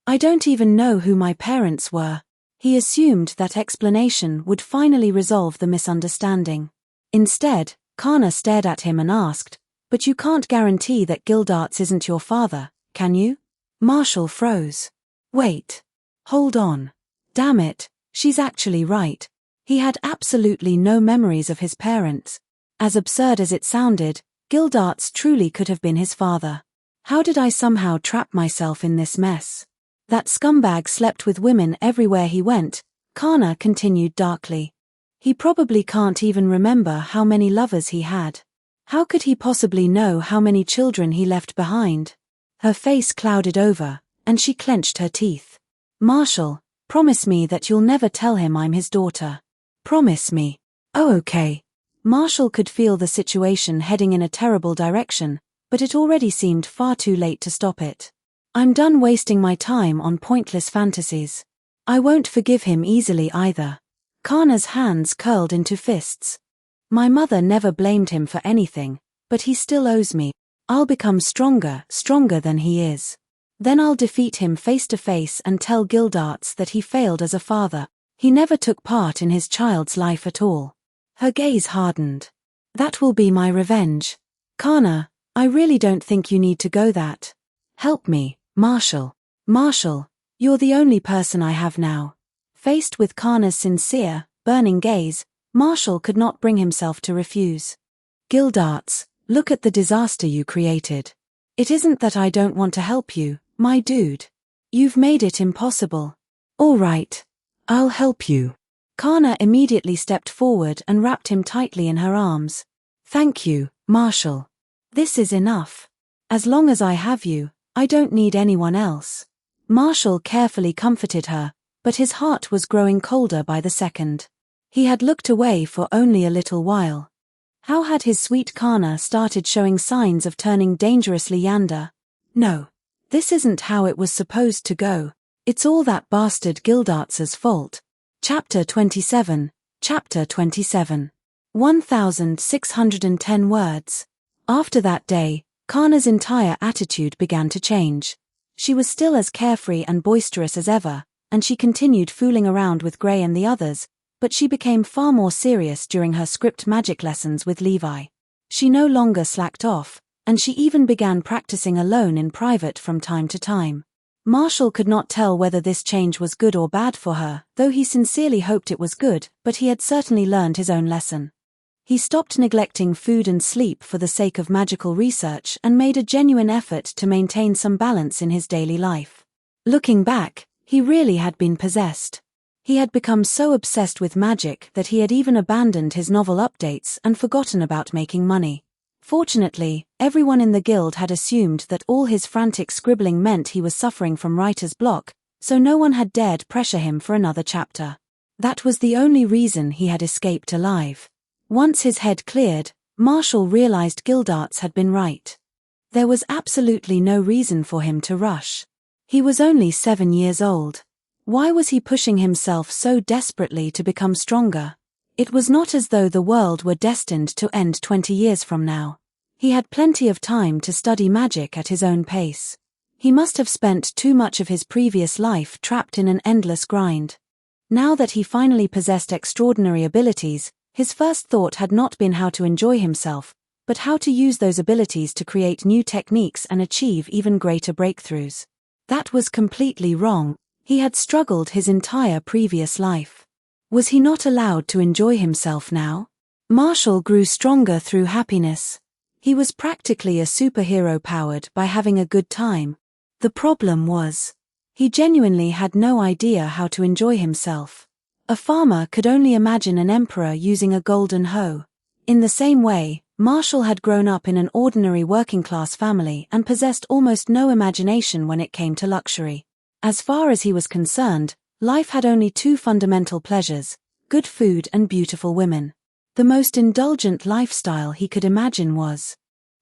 I don't even know who my parents were. He assumed that explanation would finally resolve the misunderstanding. Instead, Kana stared at him and asked, But you can't guarantee that Gildarts isn't your father, can you? Marshall froze. Wait. Hold on. Damn it, she's actually right. He had absolutely no memories of his parents. As absurd as it sounded, Gildarts truly could have been his father. How did I somehow trap myself in this mess? That scumbag slept with women everywhere he went, Kana continued darkly. He probably can't even remember how many lovers he had. How could he possibly know how many children he left behind? Her face clouded over, and she clenched her teeth. Marshall, promise me that you'll never tell him I'm his daughter. Promise me. Oh, okay. Marshall could feel the situation heading in a terrible direction, but it already seemed far too late to stop it. I'm done wasting my time on pointless fantasies. I won't forgive him easily either. Kana's hands curled into fists. My mother never blamed him for anything, but he still owes me. I'll become stronger than he is. Then I'll defeat him face to face and tell Gildarts that he failed as a father. He never took part in his child's life at all. Her gaze hardened. That will be my revenge. Kana, I really don't think you need to go that. Help me, Marshall, you're the only person I have now." Faced with Kana's sincere, burning gaze, Marshall could not bring himself to refuse. "Gildarts, look at the disaster you created. It isn't that I don't want to help you, my dude. You've made it impossible." "All right. I'll help you." Kana immediately stepped forward and wrapped him tightly in her arms. "Thank you, Marshall. This is enough. As long as I have you, I don't need anyone else." Marshall carefully comforted her, but his heart was growing colder by the second. He had looked away for only a little while. How had his sweet Kana started showing signs of turning dangerously yonder? "No. This isn't how it was supposed to go. It's all that bastard Gildarts's fault." Chapter 27. 1610 words. After that day, Kana's entire attitude began to change. She was still as carefree and boisterous as ever, and she continued fooling around with Gray and the others, but she became far more serious during her script magic lessons with Levi. She no longer slacked off, and she even began practicing alone in private from time to time. Marshall could not tell whether this change was good or bad for her, though he sincerely hoped it was good, but he had certainly learned his own lesson. He stopped neglecting food and sleep for the sake of magical research and made a genuine effort to maintain some balance in his daily life. Looking back, he really had been possessed. He had become so obsessed with magic that he had even abandoned his novel updates and forgotten about making money. Fortunately, everyone in the guild had assumed that all his frantic scribbling meant he was suffering from writer's block, so no one had dared pressure him for another chapter. That was the only reason he had escaped alive. Once his head cleared, Marshall realized Gildarts had been right. There was absolutely no reason for him to rush. He was only 7 years old. Why was he pushing himself so desperately to become stronger? It was not as though the world were destined to end 20 years from now. He had plenty of time to study magic at his own pace. He must have spent too much of his previous life trapped in an endless grind. Now that he finally possessed extraordinary abilities, his first thought had not been how to enjoy himself, but how to use those abilities to create new techniques and achieve even greater breakthroughs. That was completely wrong. He had struggled his entire previous life. Was he not allowed to enjoy himself now? Marshall grew stronger through happiness. He was practically a superhero powered by having a good time. The problem was, he genuinely had no idea how to enjoy himself. A farmer could only imagine an emperor using a golden hoe. In the same way, Marshall had grown up in an ordinary working-class family and possessed almost no imagination when it came to luxury. As far as he was concerned, life had only two fundamental pleasures: good food and beautiful women. The most indulgent lifestyle he could imagine was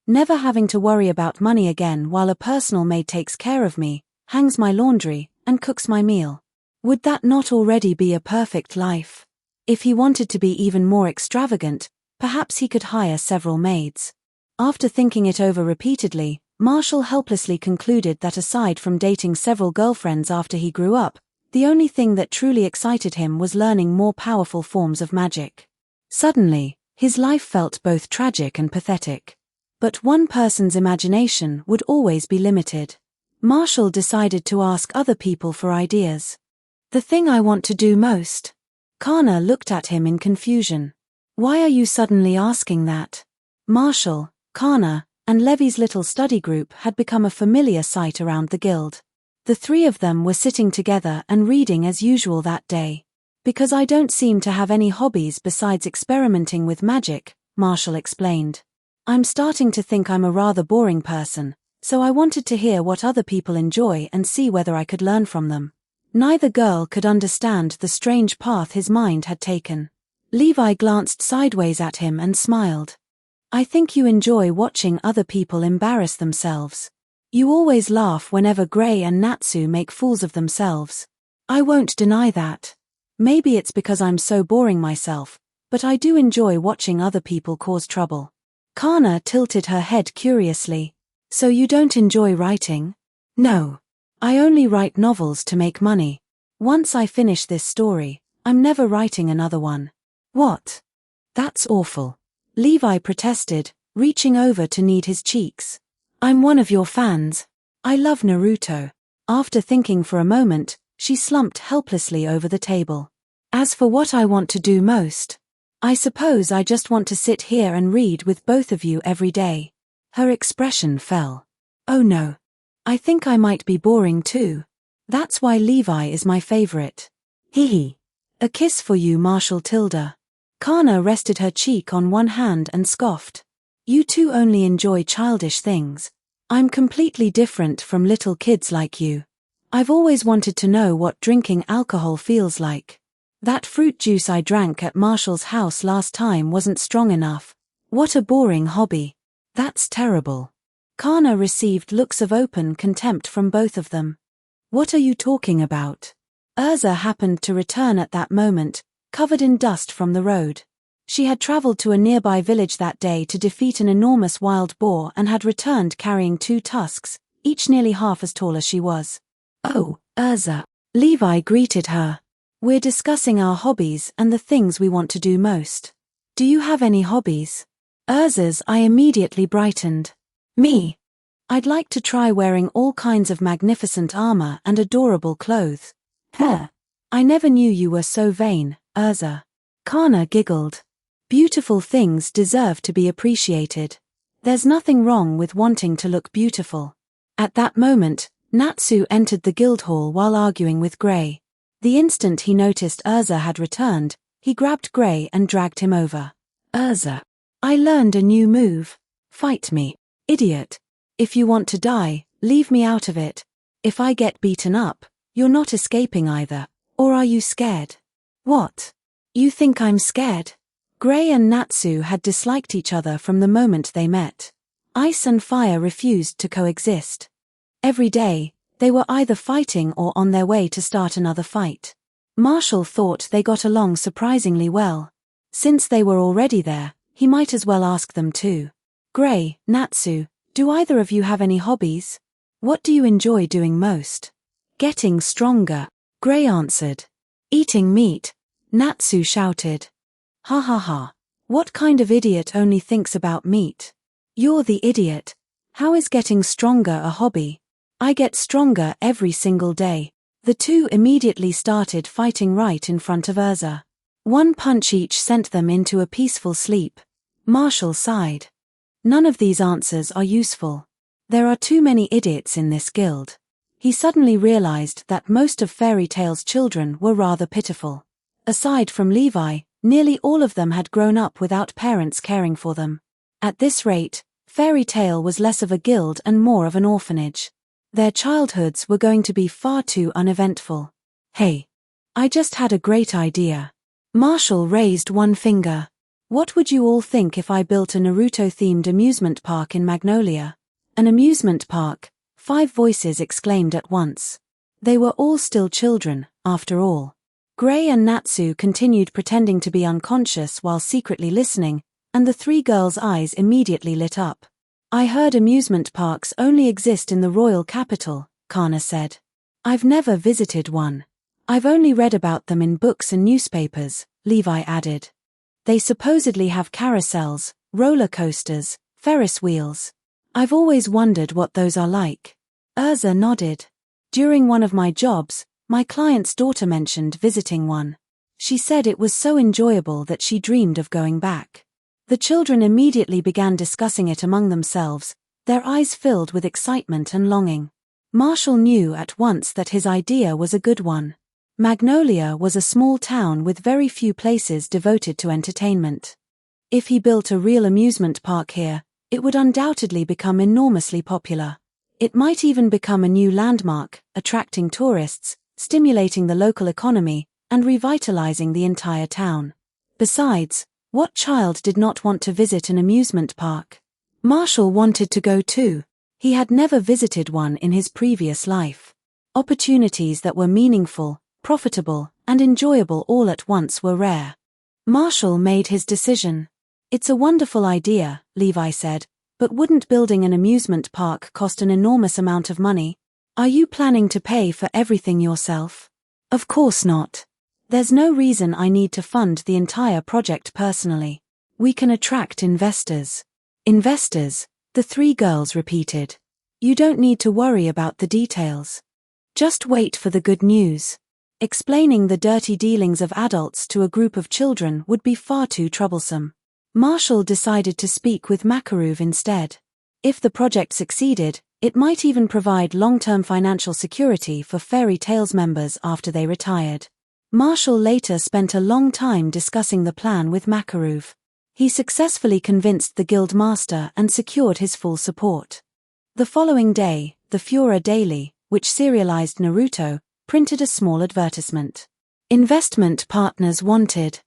never having to worry about money again while a personal maid takes care of me, hangs my laundry, and cooks my meal. Would that not already be a perfect life? If he wanted to be even more extravagant, perhaps he could hire several maids. After thinking it over repeatedly, Marshall helplessly concluded that aside from dating several girlfriends after he grew up, the only thing that truly excited him was learning more powerful forms of magic. Suddenly, his life felt both tragic and pathetic. But one person's imagination would always be limited. Marshall decided to ask other people for ideas. "The thing I want to do most." Kana looked at him in confusion. "Why are you suddenly asking that?" Marshall, Kana, and Levy's little study group had become a familiar sight around the guild. The three of them were sitting together and reading as usual that day. "Because I don't seem to have any hobbies besides experimenting with magic," Marshall explained. "I'm starting to think I'm a rather boring person, so I wanted to hear what other people enjoy and see whether I could learn from them." Neither girl could understand the strange path his mind had taken. Levi glanced sideways at him and smiled. "I think you enjoy watching other people embarrass themselves. You always laugh whenever Gray and Natsu make fools of themselves." "I won't deny that. Maybe it's because I'm so boring myself, but I do enjoy watching other people cause trouble." Kana tilted her head curiously. "So you don't enjoy writing?" "No. I only write novels to make money. Once I finish this story, I'm never writing another one." "What? That's awful." Levi protested, reaching over to knead his cheeks. "I'm one of your fans. I love Naruto. After thinking for a moment, she slumped helplessly over the table. As for what I want to do most, I suppose I just want to sit here and read with both of you every day. Her expression fell. Oh no. I think I might be boring too. That's why Levi is my favorite. Hee. A kiss for you, Marshall Tilda. Kana rested her cheek on one hand and scoffed. You two only enjoy childish things. I'm completely different from little kids like you. I've always wanted to know what drinking alcohol feels like. That fruit juice I drank at Marshall's house last time wasn't strong enough. What a boring hobby. That's terrible. Kana received looks of open contempt from both of them. What are you talking about? Urza happened to return at that moment, covered in dust from the road. She had traveled to a nearby village that day to defeat an enormous wild boar and had returned carrying 2 tusks, each nearly half as tall as she was. Oh, Urza. Levi greeted her. We're discussing our hobbies and the things we want to do most. Do you have any hobbies? Urza's eye immediately brightened. Me. I'd like to try wearing all kinds of magnificent armor and adorable clothes. I never knew you were so vain, Urza. Kana giggled. Beautiful things deserve to be appreciated. There's nothing wrong with wanting to look beautiful. At that moment, Natsu entered the guild hall while arguing with Gray. The instant he noticed Urza had returned, he grabbed Gray and dragged him over. Urza. I learned a new move. Fight me. Idiot. If you want to die, leave me out of it. If I get beaten up, you're not escaping either. Or are you scared? What? You think I'm scared? Gray and Natsu had disliked each other from the moment they met. Ice and fire refused to coexist. Every day, they were either fighting or on their way to start another fight. Marshall thought they got along surprisingly well. Since they were already there, he might as well ask them too. Gray, Natsu, do either of you have any hobbies? What do you enjoy doing most? Getting stronger, Gray answered. Eating meat, Natsu shouted. Ha ha ha. What kind of idiot only thinks about meat? You're the idiot. How is getting stronger a hobby? I get stronger every single day. The two immediately started fighting right in front of Urza. One punch each sent them into a peaceful sleep. Marshall sighed. None of these answers are useful. There are too many idiots in this guild. He suddenly realized that most of Fairy Tale's children were rather pitiful. Aside from Levi, nearly all of them had grown up without parents caring for them. At this rate, Fairy Tale was less of a guild and more of an orphanage. Their childhoods were going to be far too uneventful. Hey. I just had a great idea. Marshall raised one finger. What would you all think if I built a Naruto-themed amusement park in Magnolia? An amusement park, 5 voices exclaimed at once. They were all still children, after all. Gray and Natsu continued pretending to be unconscious while secretly listening, and the 3 girls' eyes immediately lit up. I heard amusement parks only exist in the royal capital, Kana said. I've never visited one. I've only read about them in books and newspapers, Levi added. They supposedly have carousels, roller coasters, Ferris wheels. I've always wondered what those are like. Urza nodded. During one of my jobs, my client's daughter mentioned visiting one. She said it was so enjoyable that she dreamed of going back. The children immediately began discussing it among themselves, their eyes filled with excitement and longing. Marshall knew at once that his idea was a good one. Magnolia was a small town with very few places devoted to entertainment. If he built a real amusement park here, it would undoubtedly become enormously popular. It might even become a new landmark, attracting tourists, stimulating the local economy, and revitalizing the entire town. Besides, what child did not want to visit an amusement park? Marshall wanted to go too. He had never visited one in his previous life. Opportunities that were meaningful, profitable, and enjoyable all at once were rare. Marshall made his decision. It's a wonderful idea, Levi said, but wouldn't building an amusement park cost an enormous amount of money? Are you planning to pay for everything yourself? Of course not. There's no reason I need to fund the entire project personally. We can attract investors. Investors, the 3 girls repeated. You don't need to worry about the details. Just wait for the good news. Explaining the dirty dealings of adults to a group of children would be far too troublesome. Marshall decided to speak with Makarov instead. If the project succeeded, it might even provide long-term financial security for Fairy Tales members after they retired. Marshall later spent a long time discussing the plan with Makarov. He successfully convinced the guild master and secured his full support. The following day, the Fura Daily, which serialized Naruto, printed a small advertisement. Investment partners wanted.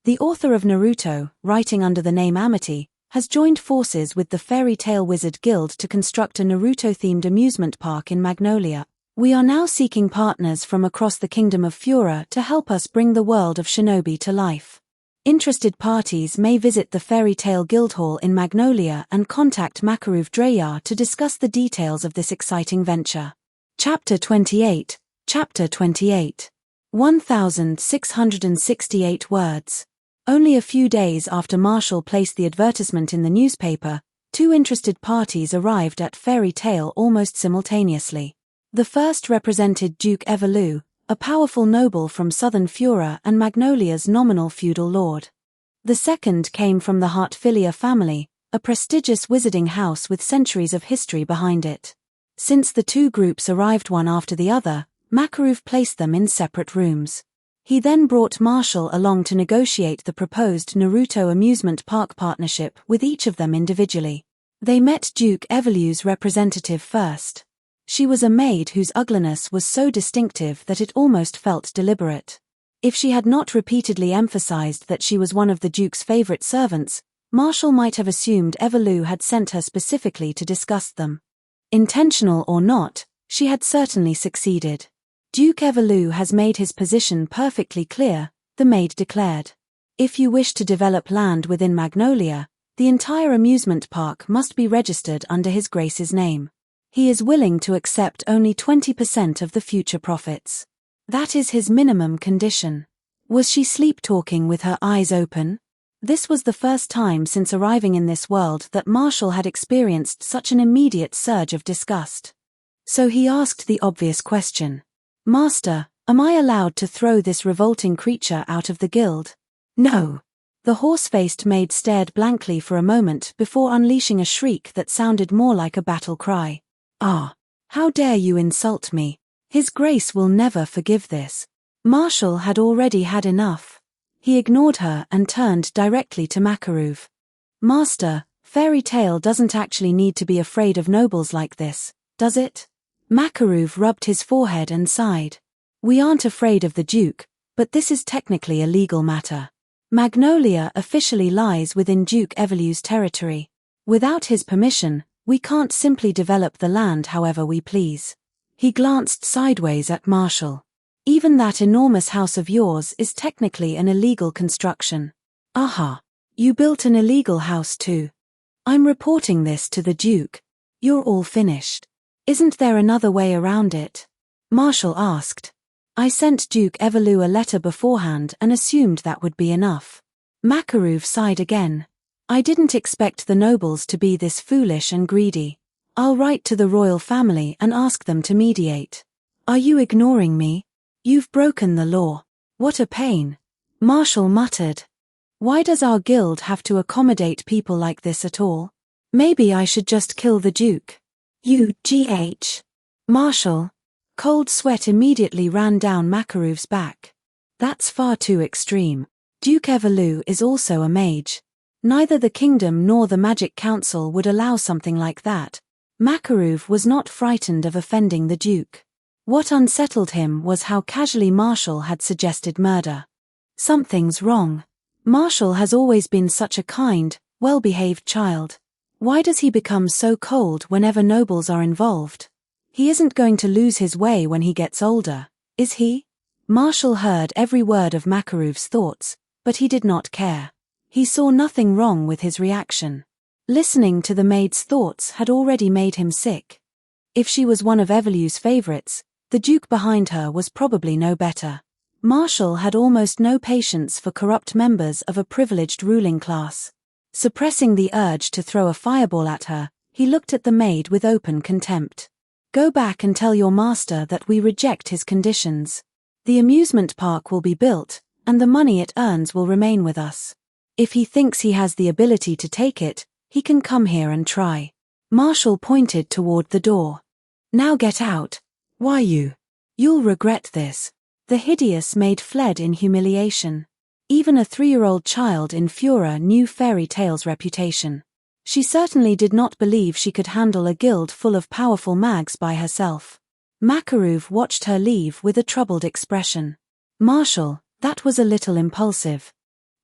The author of Naruto, writing under the name Amity, has joined forces with the Fairy Tale Wizard Guild to construct a Naruto-themed amusement park in Magnolia. We are now seeking partners from across the Kingdom of Fura to help us bring the world of Shinobi to life. Interested parties may visit the Fairy Tale Guildhall in Magnolia and contact Makarov Dreyar to discuss the details of this exciting venture. Chapter 28. Chapter 28. 1,668 words. Only a few days after Marshall placed the advertisement in the newspaper, two interested parties arrived at Fairy Tale almost simultaneously. The first represented Duke Evolue, a powerful noble from southern Fura and Magnolia's nominal feudal lord. The second came from the Hartfilia family, a prestigious wizarding house with centuries of history behind it. Since the two groups arrived one after the other, Makarov placed them in separate rooms. He then brought Marshall along to negotiate the proposed Naruto amusement park partnership with each of them individually. They met Duke Evolue's representative first. She was a maid whose ugliness was so distinctive that it almost felt deliberate. If she had not repeatedly emphasized that she was one of the Duke's favorite servants, Marshall might have assumed Evolue had sent her specifically to discuss them. Intentional or not, she had certainly succeeded. Duke Evolue has made his position perfectly clear, the maid declared. If you wish to develop land within Magnolia, the entire amusement park must be registered under His Grace's name. He is willing to accept only 20% of the future profits. That is his minimum condition. Was she sleep-talking with her eyes open? This was the first time since arriving in this world that Marshall had experienced such an immediate surge of disgust. So he asked the obvious question. Master, am I allowed to throw this revolting creature out of the guild? No. The horse-faced maid stared blankly for a moment before unleashing a shriek that sounded more like a battle cry. Ah! How dare you insult me? His Grace will never forgive this. Marshall had already had enough. He ignored her and turned directly to Makarov. Master, Fairy Tale doesn't actually need to be afraid of nobles like this, does it? Makarov rubbed his forehead and sighed. We aren't afraid of the Duke, but this is technically a legal matter. Magnolia officially lies within Duke Evolue's territory. Without his permission, we can't simply develop the land however we please. He glanced sideways at Marshall. Even that enormous house of yours is technically an illegal construction. Aha! You built an illegal house too. I'm reporting this to the Duke. You're all finished. Isn't there another way around it? Marshall asked. I sent Duke Evolue a letter beforehand and assumed that would be enough. Makarov sighed again. I didn't expect the nobles to be this foolish and greedy. I'll write to the royal family and ask them to mediate. Are you ignoring me? You've broken the law. What a pain. Marshall muttered. Why does our guild have to accommodate people like this at all? Maybe I should just kill the Duke. UGH. Marshall. Cold sweat immediately ran down Makarov's back. That's far too extreme. Duke Evolue is also a mage. Neither the kingdom nor the Magic Council would allow something like that. Makarov was not frightened of offending the Duke. What unsettled him was how casually Marshall had suggested murder. Something's wrong. Marshall has always been such a kind, well-behaved child. Why does he become so cold whenever nobles are involved? He isn't going to lose his way when he gets older, is he? Marshall heard every word of Makarov's thoughts, but he did not care. He saw nothing wrong with his reaction. Listening to the maid's thoughts had already made him sick. If she was one of Evolue's favorites, the Duke behind her was probably no better. Marshall had almost no patience for corrupt members of a privileged ruling class. Suppressing the urge to throw a fireball at her, He looked at the maid with open contempt. "Go back and tell your master that we reject his conditions. The amusement park will be built, and the money it earns will remain with us. If he thinks he has the ability to take it, he can come here and try." Marshall pointed toward the door. "Now get out." "Why you? You'll regret this." The hideous maid fled in humiliation. Even a 3-year-old child in Fura knew Fairy Tale's reputation. She certainly did not believe she could handle a guild full of powerful mags by herself. Makaruv watched her leave with a troubled expression. "Marshall, that was a little impulsive.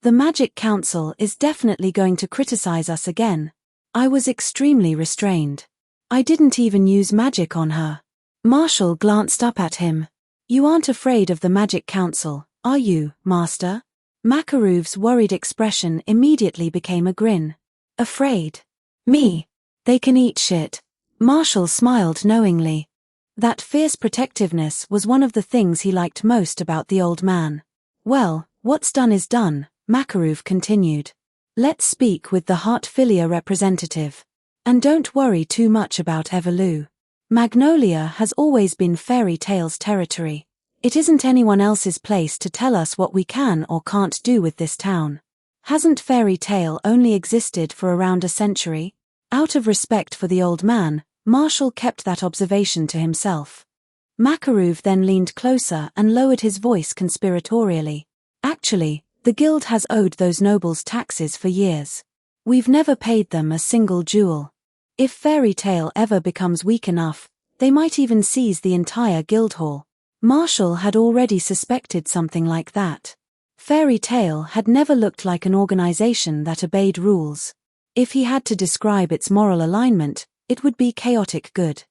The Magic Council is definitely going to criticize us again." "I was extremely restrained. I didn't even use magic on her." Marshall glanced up at him. "You aren't afraid of the Magic Council, are you, Master?" Makaruv's worried expression immediately became a grin. "Afraid? Me? They can eat shit." Marshall smiled knowingly. That fierce protectiveness was one of the things he liked most about the old man. "Well, what's done is done," Makaruv continued. "Let's speak with the Heartfilia representative. And don't worry too much about Everloo. Magnolia has always been Fairy Tale's territory. It isn't anyone else's place to tell us what we can or can't do with this town. Hasn't Fairy Tale only existed for around a century?" Out of respect for the old man, Marshall kept that observation to himself. Makaruv then leaned closer and lowered his voice conspiratorially. "Actually, the guild has owed those nobles taxes for years. We've never paid them a single jewel. If Fairy Tale ever becomes weak enough, they might even seize the entire guild hall." Marshall had already suspected something like that. Fairy Tale had never looked like an organization that obeyed rules. If he had to describe its moral alignment, it would be chaotic good.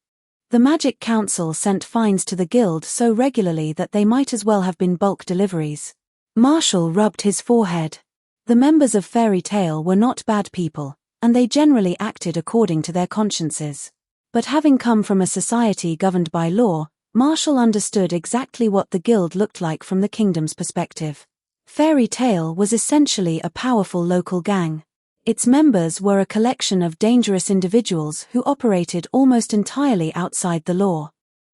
The Magic Council sent fines to the guild so regularly that they might as well have been bulk deliveries. Marshall rubbed his forehead. The members of Fairy Tale were not bad people, and they generally acted according to their consciences. But having come from a society governed by law, Marshall understood exactly what the guild looked like from the kingdom's perspective. Fairy Tale was essentially a powerful local gang. Its members were a collection of dangerous individuals who operated almost entirely outside the law.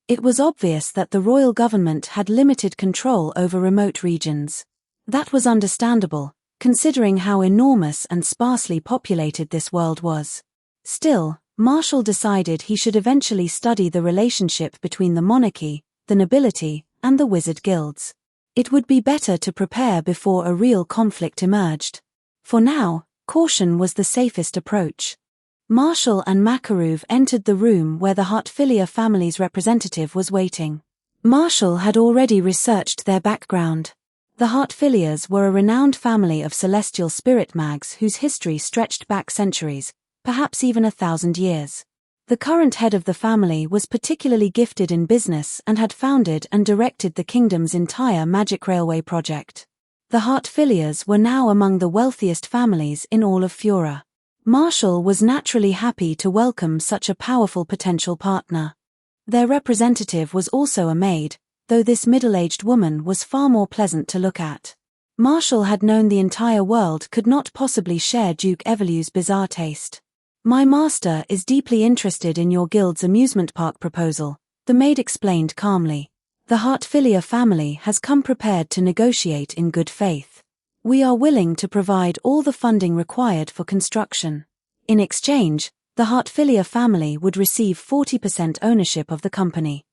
It was obvious that the royal government had limited control over remote regions. That was understandable, considering how enormous and sparsely populated this world was. Still, Marshall decided he should eventually study the relationship between the monarchy, the nobility, and the wizard guilds. It would be better to prepare before a real conflict emerged. For now, caution was the safest approach. Marshall and Makaruv entered the room where the Heartfilia family's representative was waiting. Marshall had already researched their background. The Heartfilias were a renowned family of celestial spirit mags whose history stretched back centuries, perhaps even 1,000 years. The current head of the family was particularly gifted in business and had founded and directed the kingdom's entire magic railway project. The Heartfilias were now among the wealthiest families in all of Fura. Marshall was naturally happy to welcome such a powerful potential partner. Their representative was also a maid, though this middle-aged woman was far more pleasant to look at. Marshall had known the entire world could not possibly share Duke Evolu's bizarre taste. "My master is deeply interested in your guild's amusement park proposal," the maid explained calmly. "The Heartfilia family has come prepared to negotiate in good faith. We are willing to provide all the funding required for construction. In exchange, the Heartfilia family would receive 40% ownership of the company.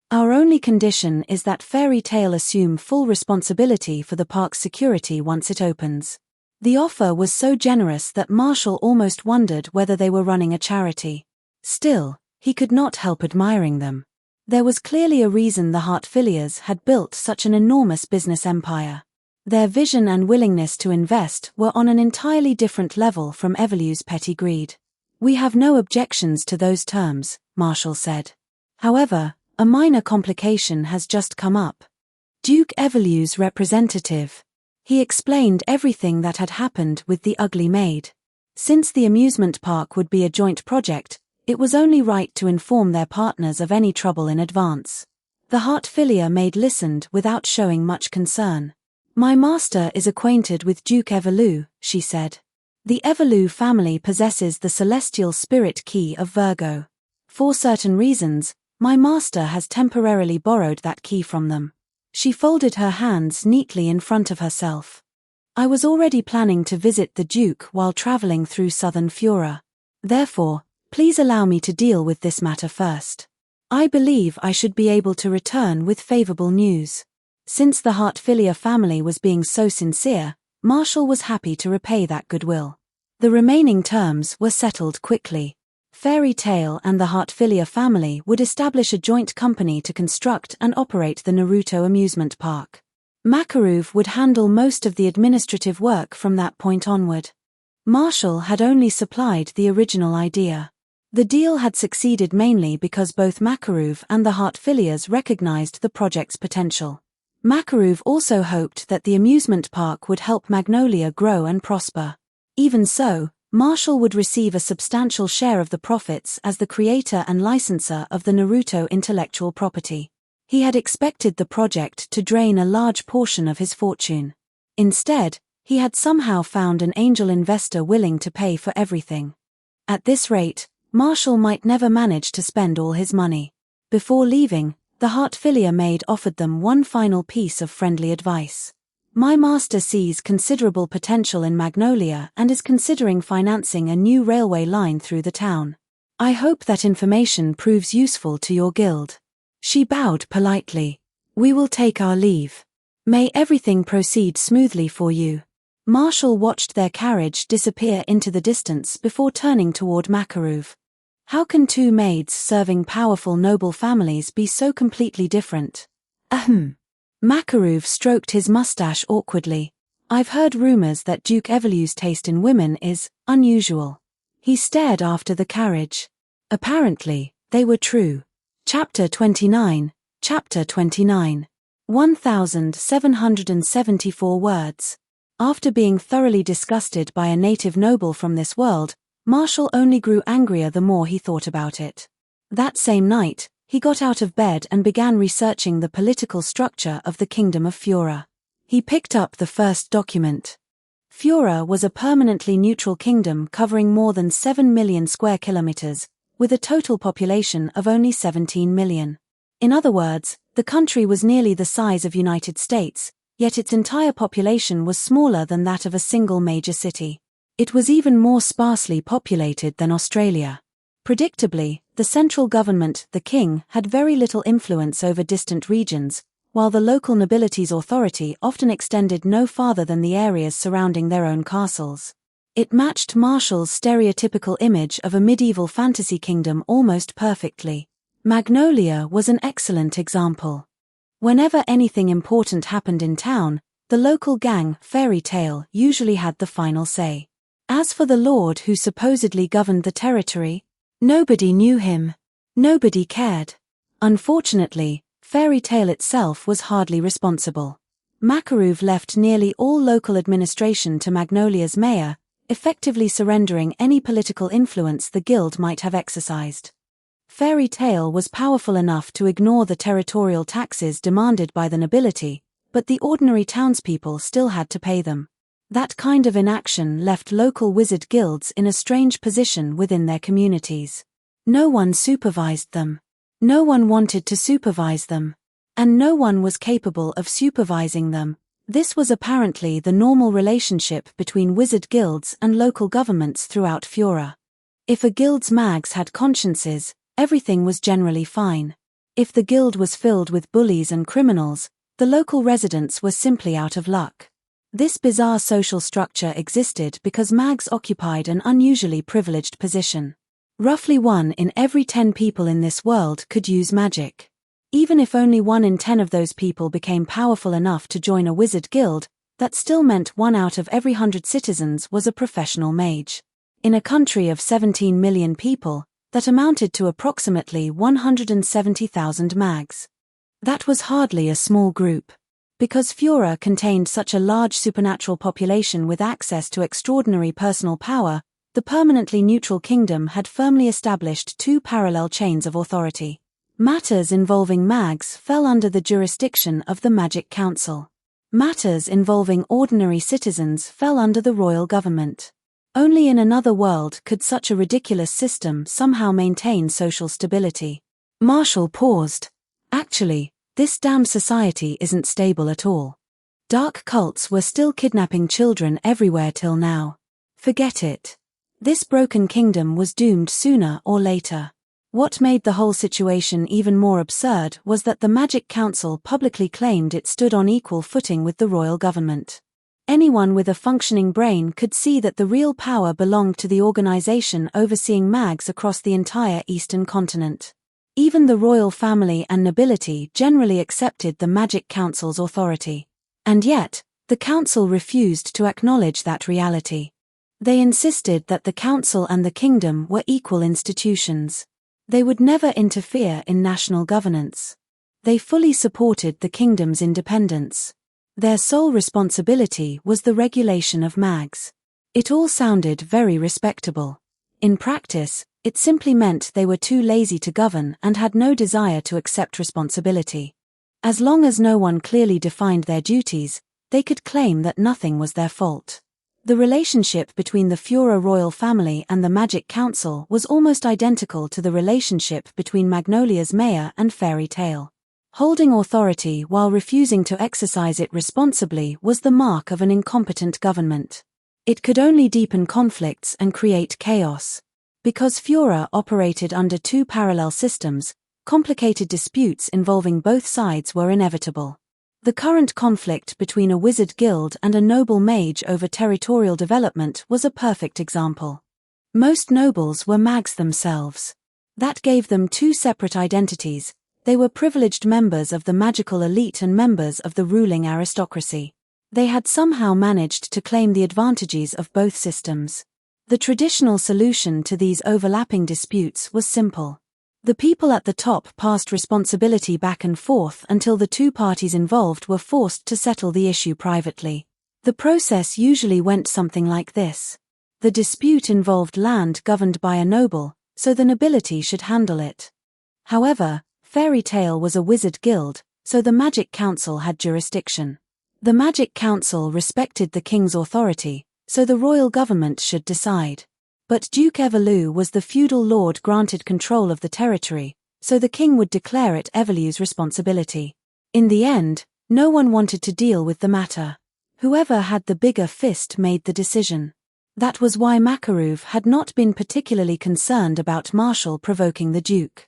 Our only condition is that Fairy Tale assume full responsibility for the park's security once it opens." The offer was so generous that Marshall almost wondered whether they were running a charity. Still, he could not help admiring them. There was clearly a reason the Heartfilias had built such an enormous business empire. Their vision and willingness to invest were on an entirely different level from Evolu's petty greed. "We have no objections to those terms," Marshall said. "However, a minor complication has just come up. Duke Evolu's representative." He explained everything that had happened with the ugly maid. Since the amusement park would be a joint project, it was only right to inform their partners of any trouble in advance. The Heartfilia maid listened without showing much concern. "My master is acquainted with Duke Evolu," she said. The Evelu family possesses the celestial spirit key of Virgo. For certain reasons, my master has temporarily borrowed that key from them. She folded her hands neatly in front of herself. I was already planning to visit the Duke while traveling through southern Fiora. Therefore, please allow me to deal with this matter first. I believe I should be able to return with favorable news. Since the Hartfilia family was being so sincere, Marshall was happy to repay that goodwill. The remaining terms were settled quickly. Fairy Tale and the Hartfilia family would establish a joint company to construct and operate the Naruto amusement park. Makarov would handle most of the administrative work from that point onward. Marshall had only supplied the original idea. The deal had succeeded mainly because both Makarov and the Hartfilias recognized the project's potential. Makarov also hoped that the amusement park would help Magnolia grow and prosper. Even so, Marshall would receive a substantial share of the profits as the creator and licensor of the Naruto intellectual property. He had expected the project to drain a large portion of his fortune. Instead, he had somehow found an angel investor willing to pay for everything. At this rate, Marshall might never manage to spend all his money. Before leaving, the Hartfilia maid offered them one final piece of friendly advice. My master sees considerable potential in Magnolia and is considering financing a new railway line through the town. I hope that information proves useful to your guild. She bowed politely. We will take our leave. May everything proceed smoothly for you. Marshall watched their carriage disappear into the distance before turning toward Makarov. How can two maids serving powerful noble families be so completely different? Ahem. Makarov stroked his mustache awkwardly. I've heard rumors that Duke Evelu's taste in women is unusual. He stared after the carriage. Apparently, they were true. Chapter 29. Chapter 29. 1774 words. After being thoroughly disgusted by a native noble from this world, Marshall only grew angrier the more he thought about it. That same night, he got out of bed and began researching the political structure of the Kingdom of Fiora. He picked up the first document. Fiora was a permanently neutral kingdom covering more than 7 million square kilometers, with a total population of only 17 million. In other words, the country was nearly the size of United States, yet its entire population was smaller than that of a single major city. It was even more sparsely populated than Australia. Predictably, the central government, the king, had very little influence over distant regions, while the local nobility's authority often extended no farther than the areas surrounding their own castles. It matched Marshall's stereotypical image of a medieval fantasy kingdom almost perfectly. Magnolia was an excellent example. Whenever anything important happened in town, the local gang, Fairy Tale, usually had the final say. As for the lord who supposedly governed the territory, nobody knew him. Nobody cared. Unfortunately, Fairy Tale itself was hardly responsible. Makarov left nearly all local administration to Magnolia's mayor, effectively surrendering any political influence the guild might have exercised. Fairy Tale was powerful enough to ignore the territorial taxes demanded by the nobility, but the ordinary townspeople still had to pay them. That kind of inaction left local wizard guilds in a strange position within their communities. No one supervised them. No one wanted to supervise them. And no one was capable of supervising them. This was apparently the normal relationship between wizard guilds and local governments throughout Fiora. If a guild's mags had consciences, everything was generally fine. If the guild was filled with bullies and criminals, the local residents were simply out of luck. This bizarre social structure existed because mags occupied an unusually privileged position. Roughly 1 in every 10 people in this world could use magic. Even if only 1 in 10 of those people became powerful enough to join a wizard guild, that still meant 1 out of every 100 citizens was a professional mage. In a country of 17 million people, that amounted to approximately 170,000 mags. That was hardly a small group. Because Fiora contained such a large supernatural population with access to extraordinary personal power, the permanently neutral kingdom had firmly established 2 parallel chains of authority. Matters involving mags fell under the jurisdiction of the Magic Council. Matters involving ordinary citizens fell under the royal government. Only in another world could such a ridiculous system somehow maintain social stability. Marshall paused. Actually, this damned society isn't stable at all. Dark cults were still kidnapping children everywhere till now. Forget it. This broken kingdom was doomed sooner or later. What made the whole situation even more absurd was that the Magic Council publicly claimed it stood on equal footing with the royal government. Anyone with a functioning brain could see that the real power belonged to the organization overseeing mags across the entire eastern continent. Even the royal family and nobility generally accepted the Magic Council's authority. And yet, the council refused to acknowledge that reality. They insisted that the council and the kingdom were equal institutions. They would never interfere in national governance. They fully supported the kingdom's independence. Their sole responsibility was the regulation of mags. It all sounded very respectable. In practice, it simply meant they were too lazy to govern and had no desire to accept responsibility. As long as no one clearly defined their duties, they could claim that nothing was their fault. The relationship between the Fura royal family and the Magic Council was almost identical to the relationship between Magnolia's mayor and Fairy Tale. Holding authority while refusing to exercise it responsibly was the mark of an incompetent government. It could only deepen conflicts and create chaos. Because Fura operated under two parallel systems, complicated disputes involving both sides were inevitable. The current conflict between a wizard guild and a noble mage over territorial development was a perfect example. Most nobles were mags themselves. That gave them two separate identities. They were privileged members of the magical elite and members of the ruling aristocracy. They had somehow managed to claim the advantages of both systems. The traditional solution to these overlapping disputes was simple. The people at the top passed responsibility back and forth until the two parties involved were forced to settle the issue privately. The process usually went something like this. The dispute involved land governed by a noble, so the nobility should handle it. However, Fairy Tale was a wizard guild, so the Magic Council had jurisdiction. The Magic Council respected the king's authority, so the royal government should decide. But Duke Everlew was the feudal lord granted control of the territory, so the king would declare it Everlew's responsibility. In the end, no one wanted to deal with the matter. Whoever had the bigger fist made the decision. That was why Makaruv had not been particularly concerned about Marshall provoking the Duke.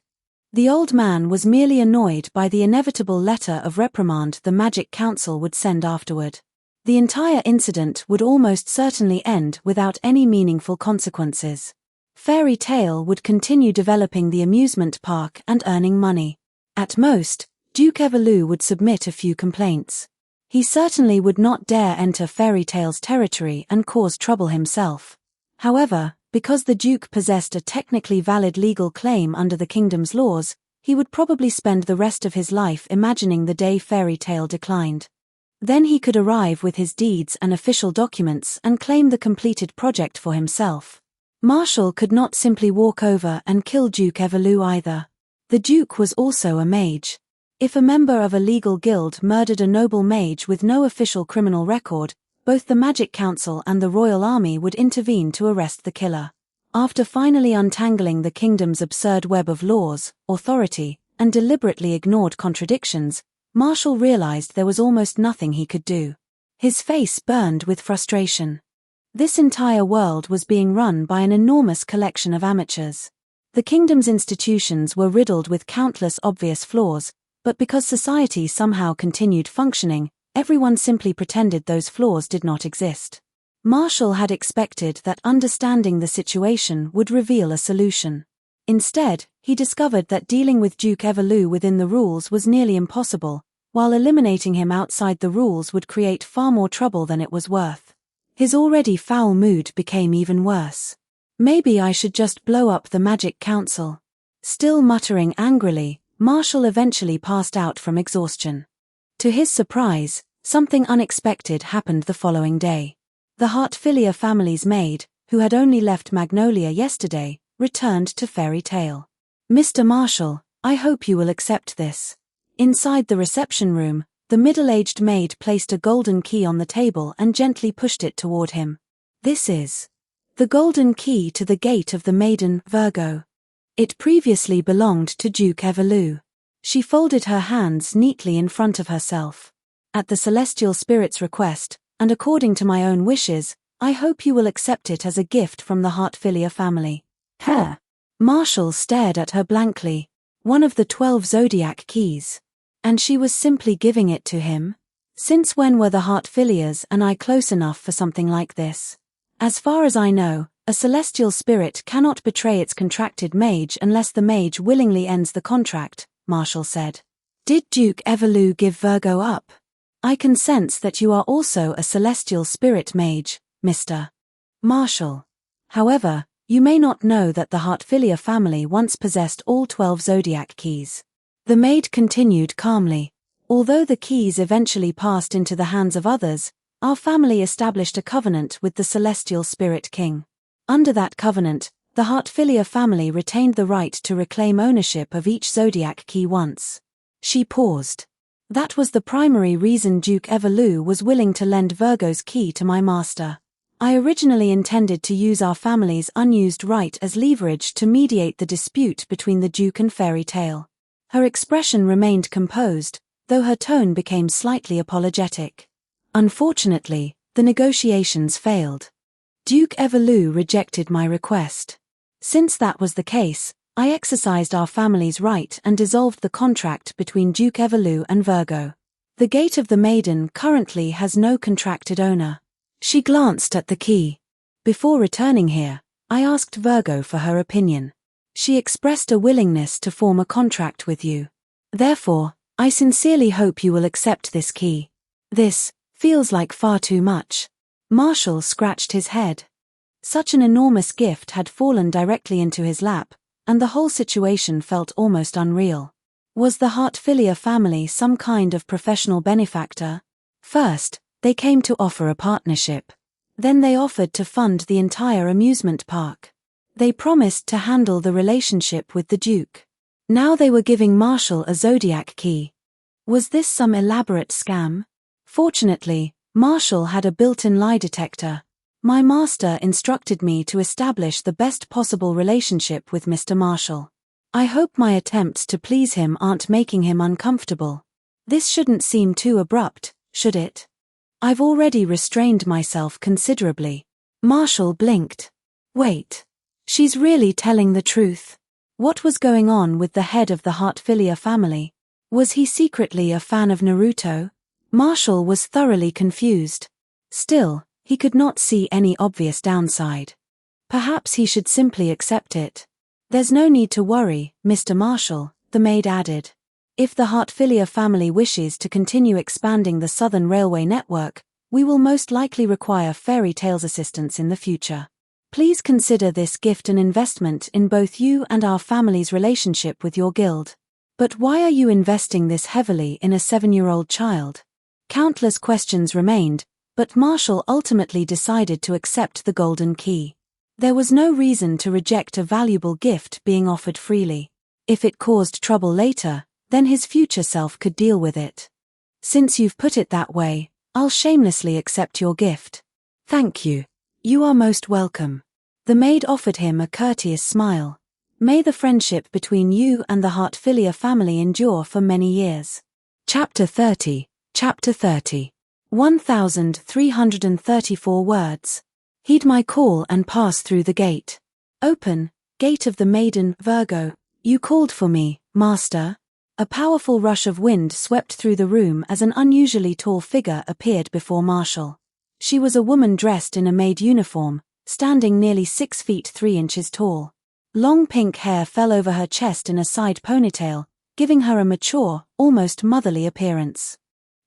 The old man was merely annoyed by the inevitable letter of reprimand the Magic Council would send afterward. The entire incident would almost certainly end without any meaningful consequences. Fairy Tale would continue developing the amusement park and earning money. At most, Duke Everlew would submit a few complaints. He certainly would not dare enter Fairy Tale's territory and cause trouble himself. However, because the Duke possessed a technically valid legal claim under the kingdom's laws, he would probably spend the rest of his life imagining the day Fairy Tale declined. Then he could arrive with his deeds and official documents and claim the completed project for himself. Marshall could not simply walk over and kill Duke Everlew either. The Duke was also a mage. If a member of a legal guild murdered a noble mage with no official criminal record, both the Magic Council and the Royal Army would intervene to arrest the killer. After finally untangling the kingdom's absurd web of laws, authority, and deliberately ignored contradictions, Marshall realized there was almost nothing he could do. His face burned with frustration. This entire world was being run by an enormous collection of amateurs. The kingdom's institutions were riddled with countless obvious flaws, but because society somehow continued functioning, everyone simply pretended those flaws did not exist. Marshall had expected that understanding the situation would reveal a solution. Instead, he discovered that dealing with Duke Everlew within the rules was nearly impossible, while eliminating him outside the rules would create far more trouble than it was worth. His already foul mood became even worse. Maybe I should just blow up the Magic Council. Still muttering angrily, Marshall eventually passed out from exhaustion. To his surprise, something unexpected happened the following day. The Hartfilia family's maid, who had only left Magnolia yesterday, returned to Fairy Tale. "Mr. Marshall, I hope you will accept this." Inside the reception room, the middle-aged maid placed a golden key on the table and gently pushed it toward him. "This is..." The golden key to the gate of the maiden, Virgo. It previously belonged to Duke Evelou. She folded her hands neatly in front of herself. At the celestial spirit's request, and according to my own wishes, I hope you will accept it as a gift from the Heartfilia family. Her. Marshall stared at her blankly. One of the 12 zodiac keys. And she was simply giving it to him? Since when were the Heartfilias and I close enough for something like this? As far as I know, a celestial spirit cannot betray its contracted mage unless the mage willingly ends the contract, Marshall said. Did Duke Evelou give Virgo up? I can sense that you are also a celestial spirit mage, Mr. Marshall. However, you may not know that the Heartfilia family once possessed all 12 zodiac keys. The maid continued calmly. Although the keys eventually passed into the hands of others, our family established a covenant with the celestial spirit king. Under that covenant, the Heartfilia family retained the right to reclaim ownership of each zodiac key once. She paused. That was the primary reason Duke Evelou was willing to lend Virgo's key to my master. I originally intended to use our family's unused right as leverage to mediate the dispute between the Duke and Fairy Tale. Her expression remained composed, though her tone became slightly apologetic. Unfortunately, the negotiations failed. Duke Evelou rejected my request. Since that was the case, I exercised our family's right and dissolved the contract between Duke Evelou and Virgo. The Gate of the Maiden currently has no contracted owner. She glanced at the key. Before returning here, I asked Virgo for her opinion. She expressed a willingness to form a contract with you. Therefore, I sincerely hope you will accept this key. This feels like far too much. Marshall scratched his head. Such an enormous gift had fallen directly into his lap, and the whole situation felt almost unreal. Was the Heartfilia family some kind of professional benefactor? First, they came to offer a partnership. Then they offered to fund the entire amusement park. They promised to handle the relationship with the Duke. Now they were giving Marshall a zodiac key. Was this some elaborate scam? Fortunately, Marshall had a built-in lie detector. My master instructed me to establish the best possible relationship with Mr. Marshall. I hope my attempts to please him aren't making him uncomfortable. This shouldn't seem too abrupt, should it? I've already restrained myself considerably. Marshall blinked. Wait. She's really telling the truth. What was going on with the head of the Heartfilia family? Was he secretly a fan of Naruto? Marshall was thoroughly confused. Still, he could not see any obvious downside. Perhaps he should simply accept it. There's no need to worry, Mr. Marshall, the maid added. If the Heartfilia family wishes to continue expanding the Southern Railway network, we will most likely require Fairy Tale's assistance in the future. Please consider this gift an investment in both you and our family's relationship with your guild. But why are you investing this heavily in a 7-year-old child? Countless questions remained, but Marshall ultimately decided to accept the golden key. There was no reason to reject a valuable gift being offered freely. If it caused trouble later, then his future self could deal with it. Since you've put it that way, I'll shamelessly accept your gift. Thank you. You are most welcome. The maid offered him a courteous smile. May the friendship between you and the Heartfilia family endure for many years. Chapter 30. Chapter 30. 1,334 words. Heed my call and pass through the gate. Open, Gate of the Maiden, Virgo. You called for me, Master. A powerful rush of wind swept through the room as an unusually tall figure appeared before Marshall. She was a woman dressed in a maid uniform, standing nearly 6 feet 3 inches tall. Long pink hair fell over her chest in a side ponytail, giving her a mature, almost motherly appearance.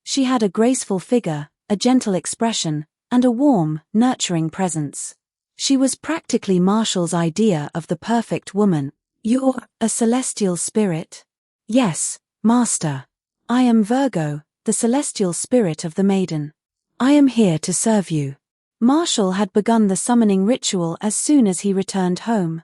She had a graceful figure, a gentle expression, and a warm, nurturing presence. She was practically Marshall's idea of the perfect woman. You're a celestial spirit? Yes, Master. I am Virgo, the celestial spirit of the maiden. I am here to serve you. Marshall had begun the summoning ritual as soon as he returned home.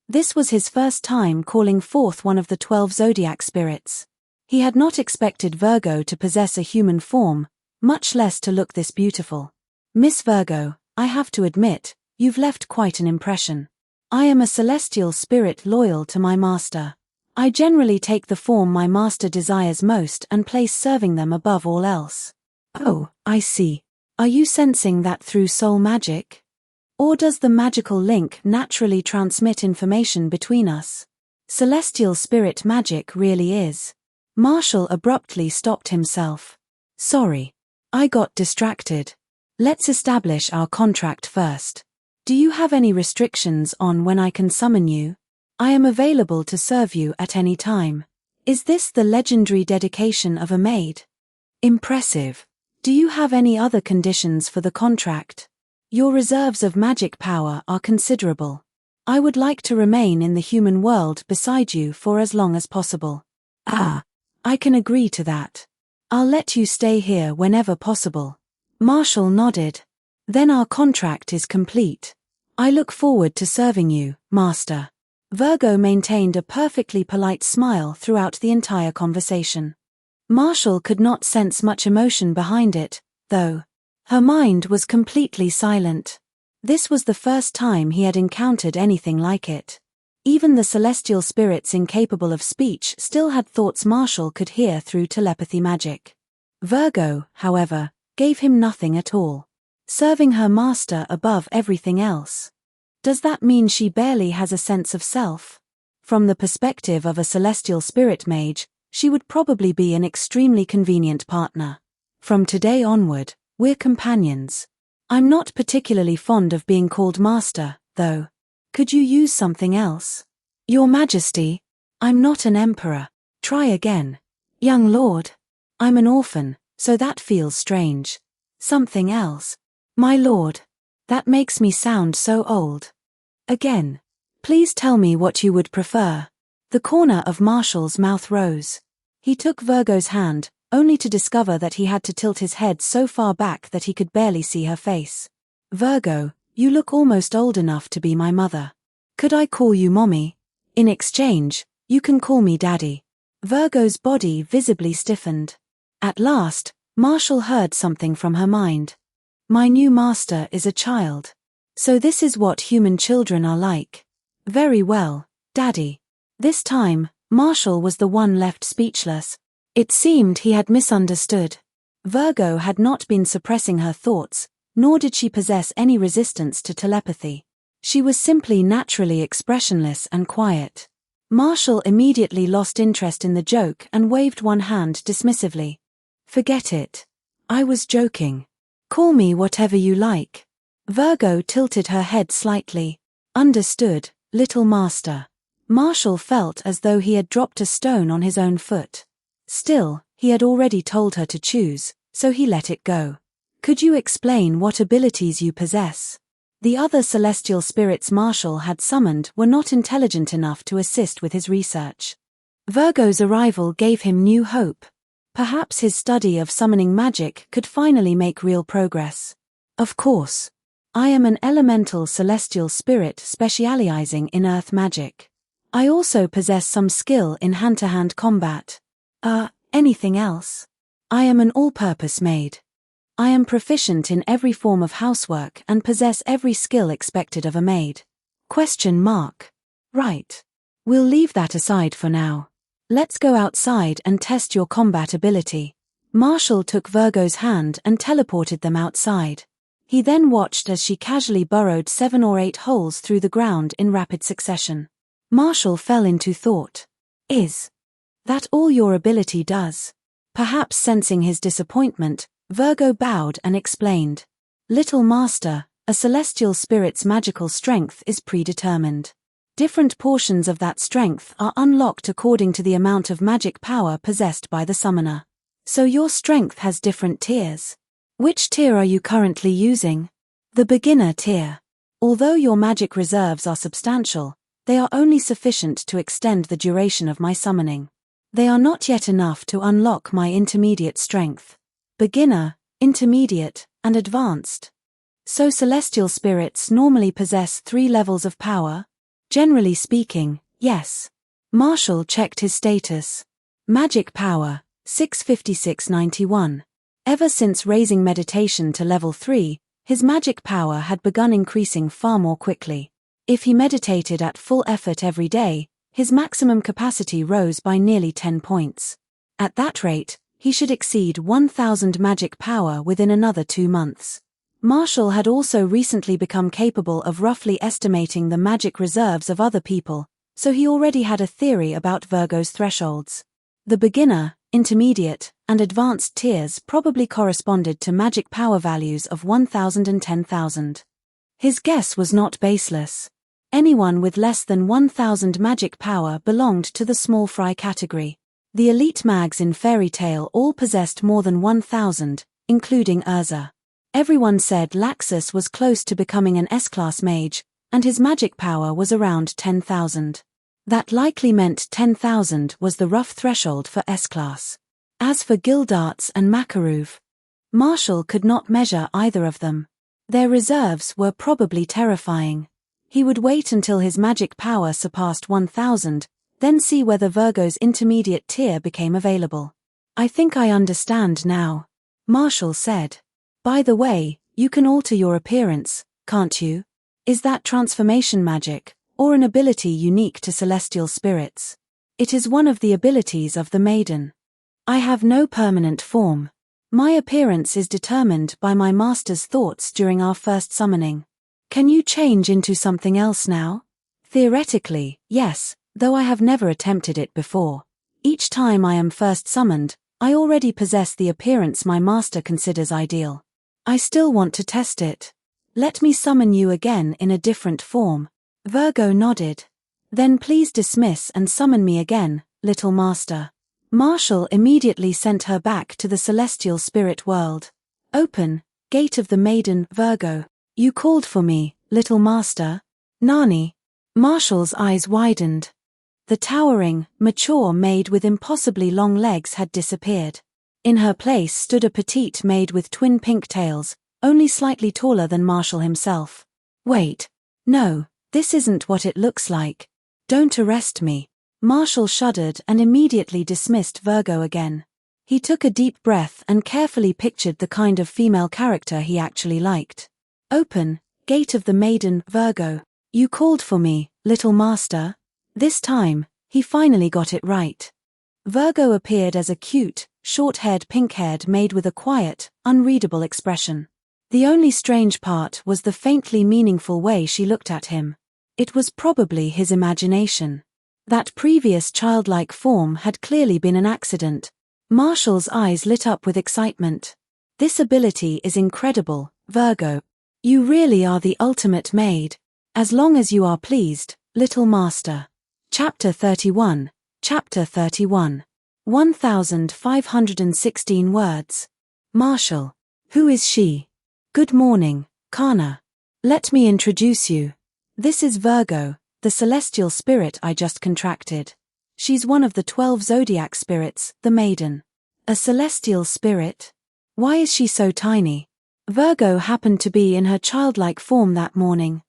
This was his first time calling forth one of the 12 zodiac spirits. He had not expected Virgo to possess a human form, much less to look this beautiful. Miss Virgo, I have to admit, You've left quite an impression. I am a celestial spirit loyal to my master. I generally take the form my master desires most and place serving them above all else. Oh, I see. Are you sensing that through soul magic? Or does the magical link naturally transmit information between us? Celestial spirit magic really is. Marshall abruptly stopped himself. Sorry. I got distracted. Let's establish our contract first. Do you have any restrictions on when I can summon you? I am available to serve you at any time. Is this the legendary dedication of a maid? Impressive. Do you have any other conditions for the contract? Your reserves of magic power are considerable. I would like to remain in the human world beside you for as long as possible. Ah, I can agree to that. I'll let you stay here whenever possible. Marshall nodded. Then our contract is complete. I look forward to serving you, Master. Virgo maintained a perfectly polite smile throughout the entire conversation. Marshall could not sense much emotion behind it, though. Her mind was completely silent. This was the first time he had encountered anything like it. Even the celestial spirits incapable of speech still had thoughts Marshall could hear through telepathy magic. Virgo, however, gave him nothing at all. Serving her master above everything else. Does that mean she barely has a sense of self? From the perspective of a celestial spirit mage, she would probably be an extremely convenient partner. From today onward, we're companions. I'm not particularly fond of being called master, though. Could you use something else? Your Majesty, I'm not an emperor. Try again. Young lord. I'm an orphan, so that feels strange. Something else. My lord. That makes me sound so old. Again. Please tell me what you would prefer. The corner of Marshall's mouth rose. He took Virgo's hand, only to discover that he had to tilt his head so far back that he could barely see her face. Virgo, you look almost old enough to be my mother. Could I call you Mommy? In exchange, you can call me Daddy. Virgo's body visibly stiffened. At last, Marshall heard something from her mind. My new master is a child. So this is what human children are like. Very well, Daddy. This time, Marshall was the one left speechless. It seemed he had misunderstood. Virgo had not been suppressing her thoughts, nor did she possess any resistance to telepathy. She was simply naturally expressionless and quiet. Marshall immediately lost interest in the joke and waved one hand dismissively. Forget it. I was joking. Call me whatever you like. Virgo tilted her head slightly. Understood, little master. Marshall felt as though he had dropped a stone on his own foot. Still, he had already told her to choose, so he let it go. Could you explain what abilities you possess? The other celestial spirits Marshall had summoned were not intelligent enough to assist with his research. Virgo's arrival gave him new hope. Perhaps his study of summoning magic could finally make real progress. Of course. I am an elemental celestial spirit specializing in earth magic. I also possess some skill in hand-to-hand combat. Anything else? I am an all-purpose maid. I am proficient in every form of housework and possess every skill expected of a maid. Question mark. Right. We'll leave that aside for now. Let's go outside and test your combat ability. Marshall took Virgo's hand and teleported them outside. He then watched as she casually burrowed 7 or 8 holes through the ground in rapid succession. Marshall fell into thought. Is that all your ability does? Perhaps sensing his disappointment, Virgo bowed and explained. Little master, a celestial spirit's magical strength is predetermined. Different portions of that strength are unlocked according to the amount of magic power possessed by the summoner. So your strength has different tiers. Which tier are you currently using? The beginner tier. Although your magic reserves are substantial, they are only sufficient to extend the duration of my summoning. They are not yet enough to unlock my intermediate strength. Beginner, intermediate, and advanced. So celestial spirits normally possess 3 levels of power? Generally speaking, yes. Marshall checked his status. Magic power, 65691. Ever since raising meditation to level 3, His magic power had begun increasing far more quickly. If he meditated at full effort every day, his maximum capacity rose by nearly 10 points. At that rate, he should exceed 1,000 magic power within another 2 months. Marshall had also recently become capable of roughly estimating the magic reserves of other people, so he already had a theory about Virgo's thresholds. The beginner, intermediate, and advanced tiers probably corresponded to magic power values of 1,000 and 10,000. His guess was not baseless. Anyone with less than 1,000 magic power belonged to the small fry category. The elite mags in Fairy Tale all possessed more than 1,000, including Urza. Everyone said Laxus was close to becoming an S-class mage, and his magic power was around 10,000. That likely meant 10,000 was the rough threshold for S-class. As for Gildarts and Makarov, Marshall could not measure either of them. Their reserves were probably terrifying. He would wait until his magic power surpassed 1,000, then see whether Virgo's intermediate tier became available. "I think I understand now," Marshall said. "By the way, you can alter your appearance, can't you? Is that transformation magic, or an ability unique to celestial spirits?" "It is one of the abilities of the maiden. I have no permanent form. My appearance is determined by my master's thoughts during our first summoning." "Can you change into something else now?" "Theoretically, yes, though I have never attempted it before. Each time I am first summoned, I already possess the appearance my master considers ideal. I still want to test it. Let me summon you again in a different form." Virgo nodded. "Then please dismiss and summon me again, little master." Marshall immediately sent her back to the celestial spirit world. "Open, gate of the maiden, Virgo. You called for me, little master?" "Nani?" Marshall's eyes widened. The towering, mature maid with impossibly long legs had disappeared. In her place stood a petite maid with twin pink tails, only slightly taller than Marshall himself. "Wait. No, this isn't what it looks like. Don't arrest me." Marshall shuddered and immediately dismissed Virgo again. He took a deep breath and carefully pictured the kind of female character he actually liked. "Open, gate of the maiden, Virgo. You called for me, little master?" This time, he finally got it right. Virgo appeared as a cute, short-haired pink-haired maid with a quiet, unreadable expression. The only strange part was the faintly meaningful way she looked at him. It was probably his imagination. That previous childlike form had clearly been an accident. Marshall's eyes lit up with excitement. "This ability is incredible, Virgo. You really are the ultimate maid. As long as you are pleased, little master." Chapter 31. Chapter 31. 1,516 words. Marshall. "Who is she?" "Good morning, Kana. Let me introduce you. This is Virgo, the celestial spirit I just contracted. She's one of the 12 zodiac spirits, the maiden." "A celestial spirit? Why is she so tiny?" Virgo happened to be in her childlike form that morning.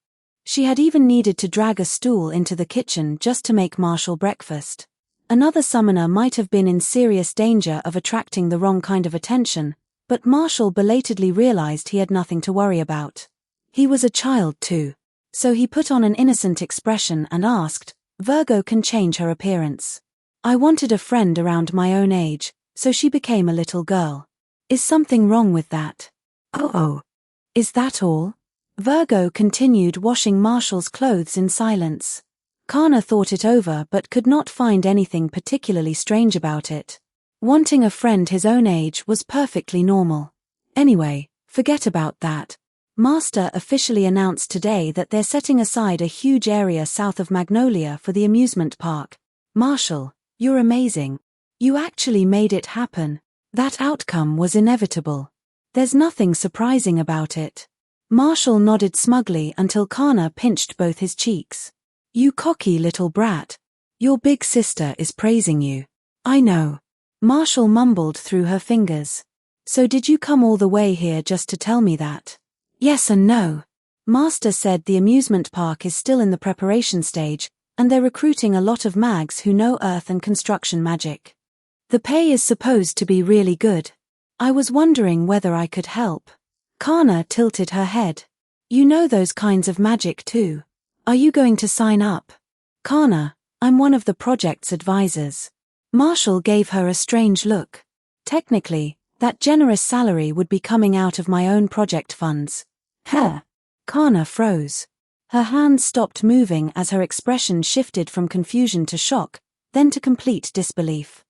She had even needed to drag a stool into the kitchen just to make Marshall breakfast. Another summoner might have been in serious danger of attracting the wrong kind of attention, but Marshall belatedly realized he had nothing to worry about. He was a child too. So he put on an innocent expression and asked, "Virgo can change her appearance. I wanted a friend around my own age, so she became a little girl. Is something wrong with that?" Oh. Is that all?" Virgo continued washing Marshall's clothes in silence. Kana thought it over but could not find anything particularly strange about it. Wanting a friend his own age was perfectly normal. Anyway, forget about that. Master officially announced today that they're setting aside a huge area south of Magnolia for the amusement park. Marshall, you're amazing. You actually made it happen. That outcome was inevitable. There's nothing surprising about it. Marshall nodded smugly until Kana pinched both his cheeks. "You cocky little brat. Your big sister is praising you." "I know." Marshall mumbled through her fingers. "So did you come all the way here just to tell me that?" "Yes and no." Master said the amusement park is still in the preparation stage, and they're recruiting a lot of mags who know earth and construction magic. The pay is supposed to be really good. I was wondering whether I could help. Kana tilted her head. You know those kinds of magic too. Are you going to sign up? Kana, I'm one of the project's advisors. Marshall gave her a strange look. Technically, that generous salary would be coming out of my own project funds. Huh. Kana froze. Her hands stopped moving as her expression shifted from confusion to shock, then to complete disbelief.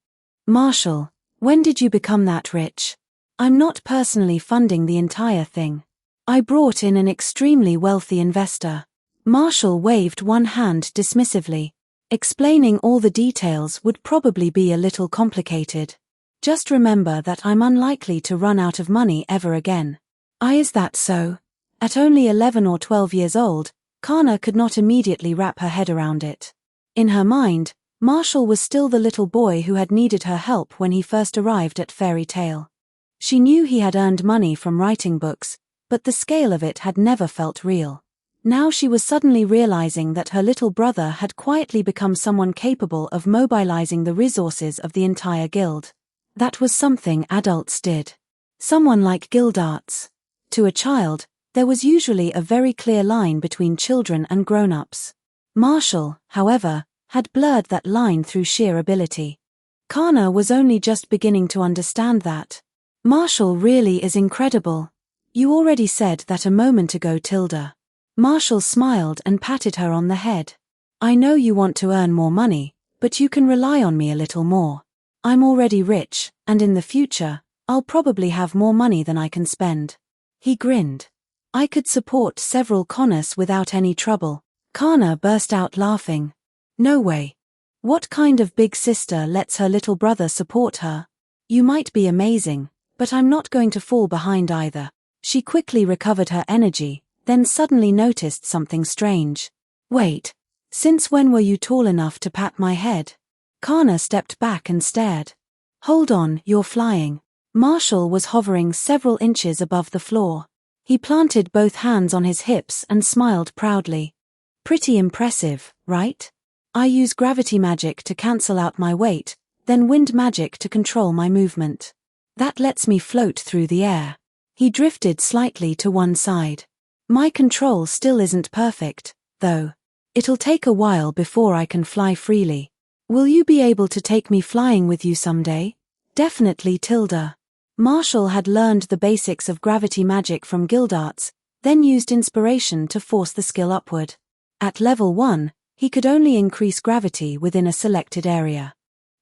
Marshall, when did you become that rich? I'm not personally funding the entire thing. I brought in an extremely wealthy investor. Marshall waved one hand dismissively. Explaining all the details would probably be a little complicated. Just remember that I'm unlikely to run out of money ever again. Is that so? At only 11 or 12 years old, Kana could not immediately wrap her head around it. In her mind, Marshall was still the little boy who had needed her help when he first arrived at Fairy Tale. She knew he had earned money from writing books, but the scale of it had never felt real. Now she was suddenly realizing that her little brother had quietly become someone capable of mobilizing the resources of the entire guild. That was something adults did. Someone like Gildarts. To a child, there was usually a very clear line between children and grown-ups. Marshall, however, had blurred that line through sheer ability. Kana was only just beginning to understand that. Marshall really is incredible. You already said that a moment ago, Tilda. Marshall smiled and patted her on the head. I know you want to earn more money, but you can rely on me a little more. I'm already rich, and in the future, I'll probably have more money than I can spend. He grinned. I could support several Connors without any trouble. Kana burst out laughing. No way. What kind of big sister lets her little brother support her? You might be amazing, but I'm not going to fall behind either. She quickly recovered her energy, then suddenly noticed something strange. Wait, since when were you tall enough to pat my head? Kana stepped back and stared. Hold on, you're flying. Marshall was hovering several inches above the floor. He planted both hands on his hips and smiled proudly. Pretty impressive, right? I use gravity magic to cancel out my weight, then wind magic to control my movement. That lets me float through the air. He drifted slightly to one side. My control still isn't perfect, though. It'll take a while before I can fly freely. Will you be able to take me flying with you someday? Definitely, Tilda. Marshall had learned the basics of gravity magic from Gildarts, then used inspiration to force the skill upward. At level 1, he could only increase gravity within a selected area.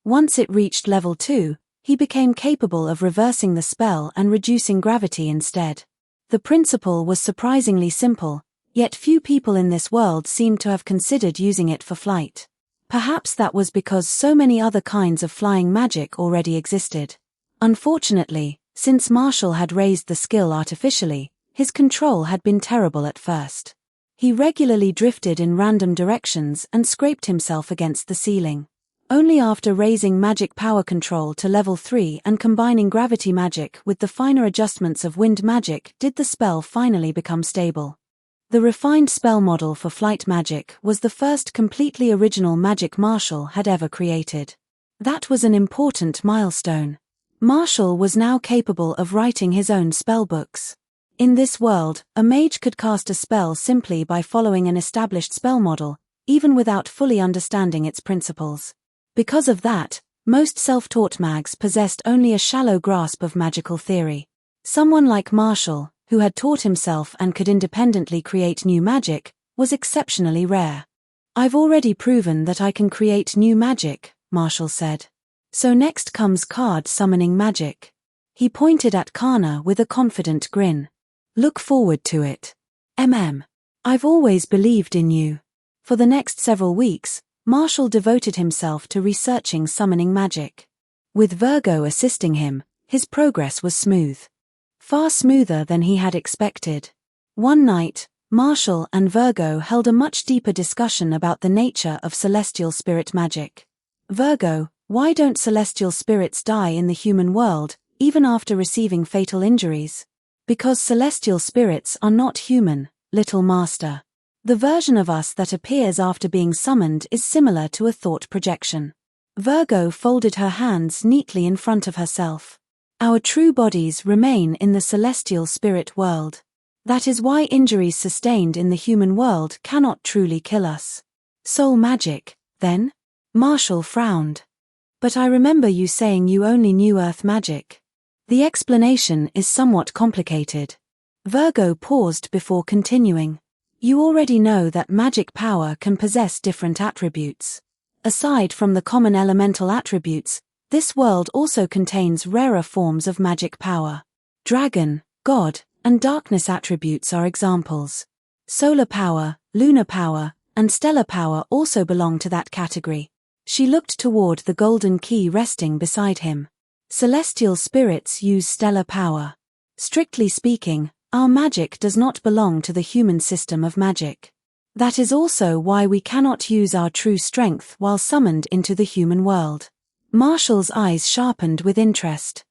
Once it reached level 2, he became capable of reversing the spell and reducing gravity instead. The principle was surprisingly simple, yet few people in this world seemed to have considered using it for flight. Perhaps that was because so many other kinds of flying magic already existed. Unfortunately, since Marshall had raised the skill artificially, his control had been terrible at first. He regularly drifted in random directions and scraped himself against the ceiling. Only after raising magic power control to level 3 and combining gravity magic with the finer adjustments of wind magic did the spell finally become stable. The refined spell model for flight magic was the first completely original magic Marshall had ever created. That was an important milestone. Marshall was now capable of writing his own spellbooks. In this world, a mage could cast a spell simply by following an established spell model, even without fully understanding its principles. Because of that, most self-taught mags possessed only a shallow grasp of magical theory. Someone like Marshall, who had taught himself and could independently create new magic, was exceptionally rare. I've already proven that I can create new magic, Marshall said. So next comes card summoning magic. He pointed at Kana with a confident grin. Look forward to it. I've always believed in you. For the next several weeks, Marshall devoted himself to researching summoning magic. With Virgo assisting him, his progress was smooth. Far smoother than he had expected. One night, Marshall and Virgo held a much deeper discussion about the nature of celestial spirit magic. Virgo, why don't celestial spirits die in the human world, even after receiving fatal injuries? Because celestial spirits are not human, little master. The version of us that appears after being summoned is similar to a thought projection. Virgo folded her hands neatly in front of herself. Our true bodies remain in the celestial spirit world. That is why injuries sustained in the human world cannot truly kill us. Soul magic, then? Marshall frowned. But I remember you saying you only knew earth magic. The explanation is somewhat complicated. Virgo paused before continuing. You already know that magic power can possess different attributes. Aside from the common elemental attributes, this world also contains rarer forms of magic power. Dragon, God, and darkness attributes are examples. Solar power, lunar power, and stellar power also belong to that category. She looked toward the golden key resting beside him. Celestial spirits use stellar power. Strictly speaking, our magic does not belong to the human system of magic. That is also why we cannot use our true strength while summoned into the human world. Marshall's eyes sharpened with interest.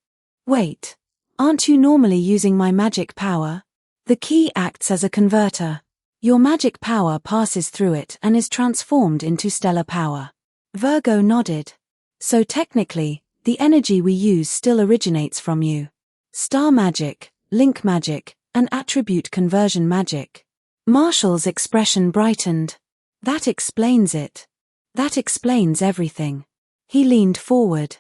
Wait. Aren't you normally using my magic power? The key acts as a converter. Your magic power passes through it and is transformed into stellar power. Virgo nodded. So technically, the energy we use still originates from you. Star magic, link magic, and attribute conversion magic. Marshall's expression brightened. That explains it. That explains everything. He leaned forward.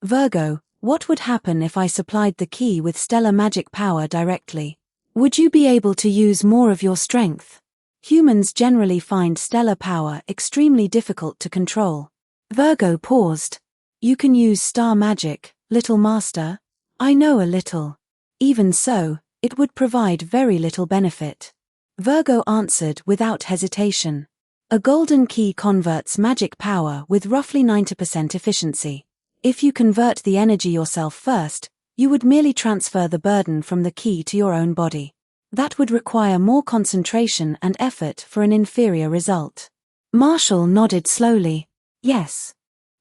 Virgo, what would happen if I supplied the key with stellar magic power directly? Would you be able to use more of your strength? Humans generally find stellar power extremely difficult to control. Virgo paused. You can use star magic, little master? I know a little. Even so, it would provide very little benefit. Virgo answered without hesitation. A golden key converts magic power with roughly 90% efficiency. If you convert the energy yourself first, you would merely transfer the burden from the key to your own body. That would require more concentration and effort for an inferior result. Marshall nodded slowly. Yes.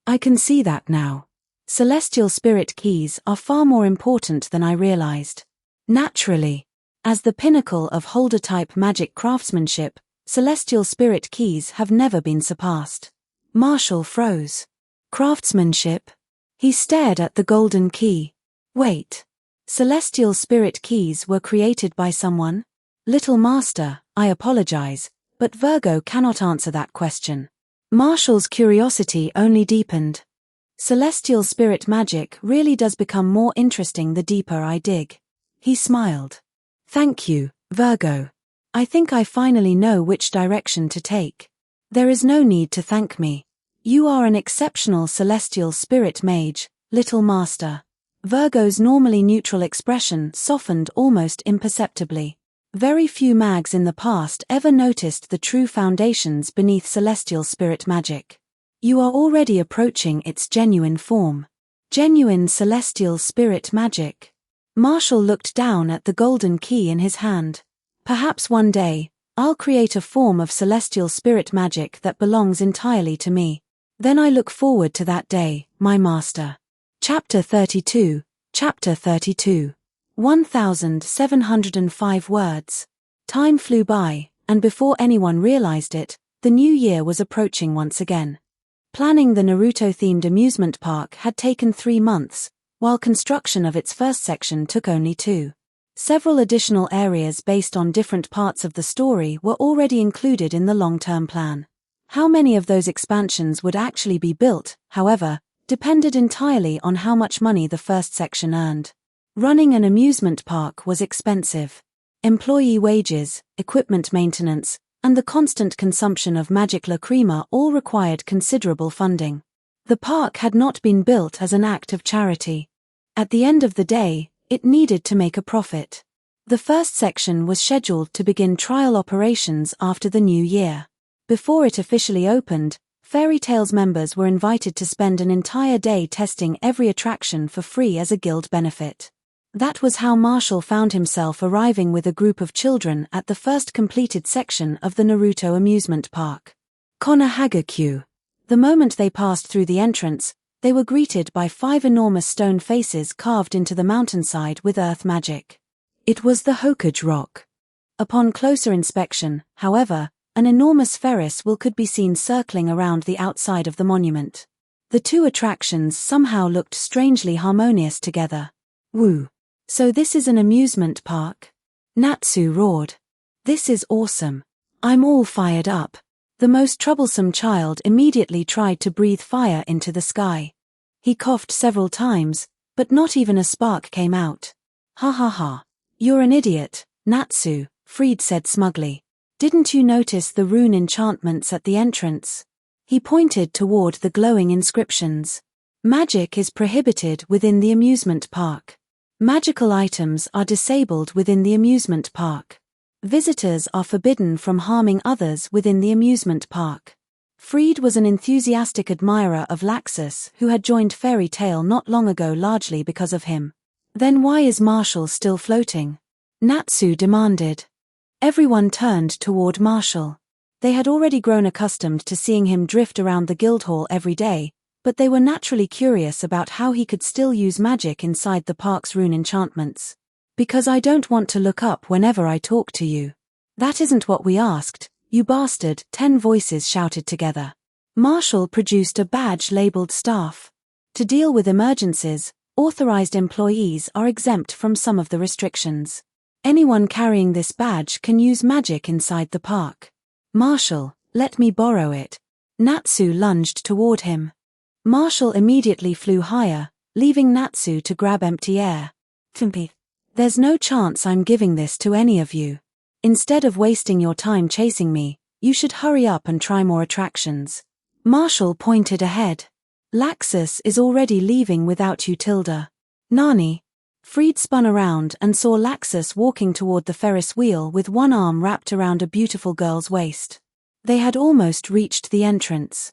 I can see that now. Celestial spirit keys are far more important than I realized. Naturally. As the pinnacle of holder-type magic craftsmanship, celestial spirit keys have never been surpassed. Marshall froze. Craftsmanship? He stared at the golden key. Wait. Celestial spirit keys were created by someone? Little master, I apologize, but Virgo cannot answer that question. Marshall's curiosity only deepened. Celestial spirit magic really does become more interesting the deeper I dig. He smiled. Thank you, Virgo. I think I finally know which direction to take. There is no need to thank me. You are an exceptional celestial spirit mage, little master. Virgo's normally neutral expression softened almost imperceptibly. Very few mags in the past ever noticed the true foundations beneath celestial spirit magic. You are already approaching its genuine form. Genuine celestial spirit magic. Marshall looked down at the golden key in his hand. Perhaps one day, I'll create a form of celestial spirit magic that belongs entirely to me. Then I look forward to that day, my master. Chapter 32, Chapter 32. 1,705 words. Time flew by, and before anyone realized it, the new year was approaching once again. Planning the Naruto-themed amusement park had taken 3 months, while construction of its first section took only 2. Several additional areas based on different parts of the story were already included in the long-term plan. How many of those expansions would actually be built, however, depended entirely on how much money the first section earned. Running an amusement park was expensive. Employee wages, equipment maintenance, and the constant consumption of magic lacrima all required considerable funding. The park had not been built as an act of charity. At the end of the day, it needed to make a profit. The first section was scheduled to begin trial operations after the new year. Before it officially opened, Fairy Tales members were invited to spend an entire day testing every attraction for free as a guild benefit. That was how Marshall found himself arriving with a group of children at the first completed section of the Naruto amusement park. Konohagakure. The moment they passed through the entrance, they were greeted by 5 enormous stone faces carved into the mountainside with earth magic. It was the Hokage Rock. Upon closer inspection, however, an enormous Ferris wheel could be seen circling around the outside of the monument. The two attractions somehow looked strangely harmonious together. Woo. So this is an amusement park? Natsu roared. This is awesome. I'm all fired up. The most troublesome child immediately tried to breathe fire into the sky. He coughed several times, but not even a spark came out. Ha ha ha. You're an idiot, Natsu, Fried said smugly. Didn't you notice the rune enchantments at the entrance? He pointed toward the glowing inscriptions. Magic is prohibited within the amusement park. Magical items are disabled within the amusement park. Visitors are forbidden from harming others within the amusement park. Fried was an enthusiastic admirer of Laxus who had joined Fairy Tale not long ago largely because of him. Then why is Marshall still floating? Natsu demanded. Everyone turned toward Marshall. They had already grown accustomed to seeing him drift around the Guildhall every day, but they were naturally curious about how he could still use magic inside the park's rune enchantments. Because I don't want to look up whenever I talk to you. That isn't what we asked, you bastard, 10 voices shouted together. Marshall produced a badge labeled staff. To deal with emergencies, authorized employees are exempt from some of the restrictions. Anyone carrying this badge can use magic inside the park. Marshall, let me borrow it. Natsu lunged toward him. Marshall immediately flew higher, leaving Natsu to grab empty air. There's no chance I'm giving this to any of you. Instead of wasting your time chasing me, you should hurry up and try more attractions. Marshall pointed ahead. Laxus is already leaving without you, Tilda. Nani? Fried spun around and saw Laxus walking toward the Ferris wheel with one arm wrapped around a beautiful girl's waist. They had almost reached the entrance.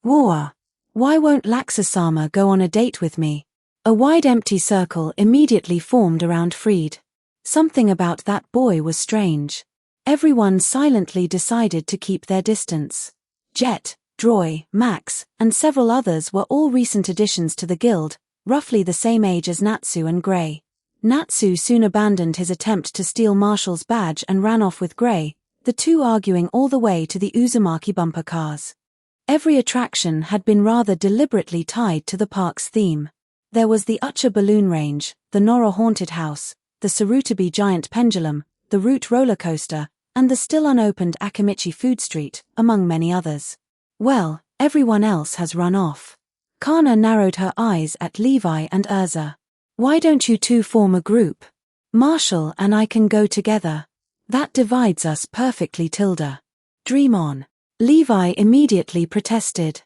Whoa! Why won't Laxus-sama go on a date with me? A wide empty circle immediately formed around Fried. Something about that boy was strange. Everyone silently decided to keep their distance. Jet, Droy, Max, and several others were all recent additions to the guild, roughly the same age as Natsu and Gray. Natsu soon abandoned his attempt to steal Marshall's badge and ran off with Gray, the two arguing all the way to the Uzumaki bumper cars. Every attraction had been rather deliberately tied to the park's theme. There was the Ucha Balloon Range, the Nora Haunted House, the Sarutobi Giant Pendulum, the Route Roller Coaster, and the still unopened Akimichi Food Street, among many others. Well, everyone else has run off. Kana narrowed her eyes at Levi and Urza. Why don't you two form a group? Marshall and I can go together. That divides us perfectly, Tilda. Dream on. Levi immediately protested.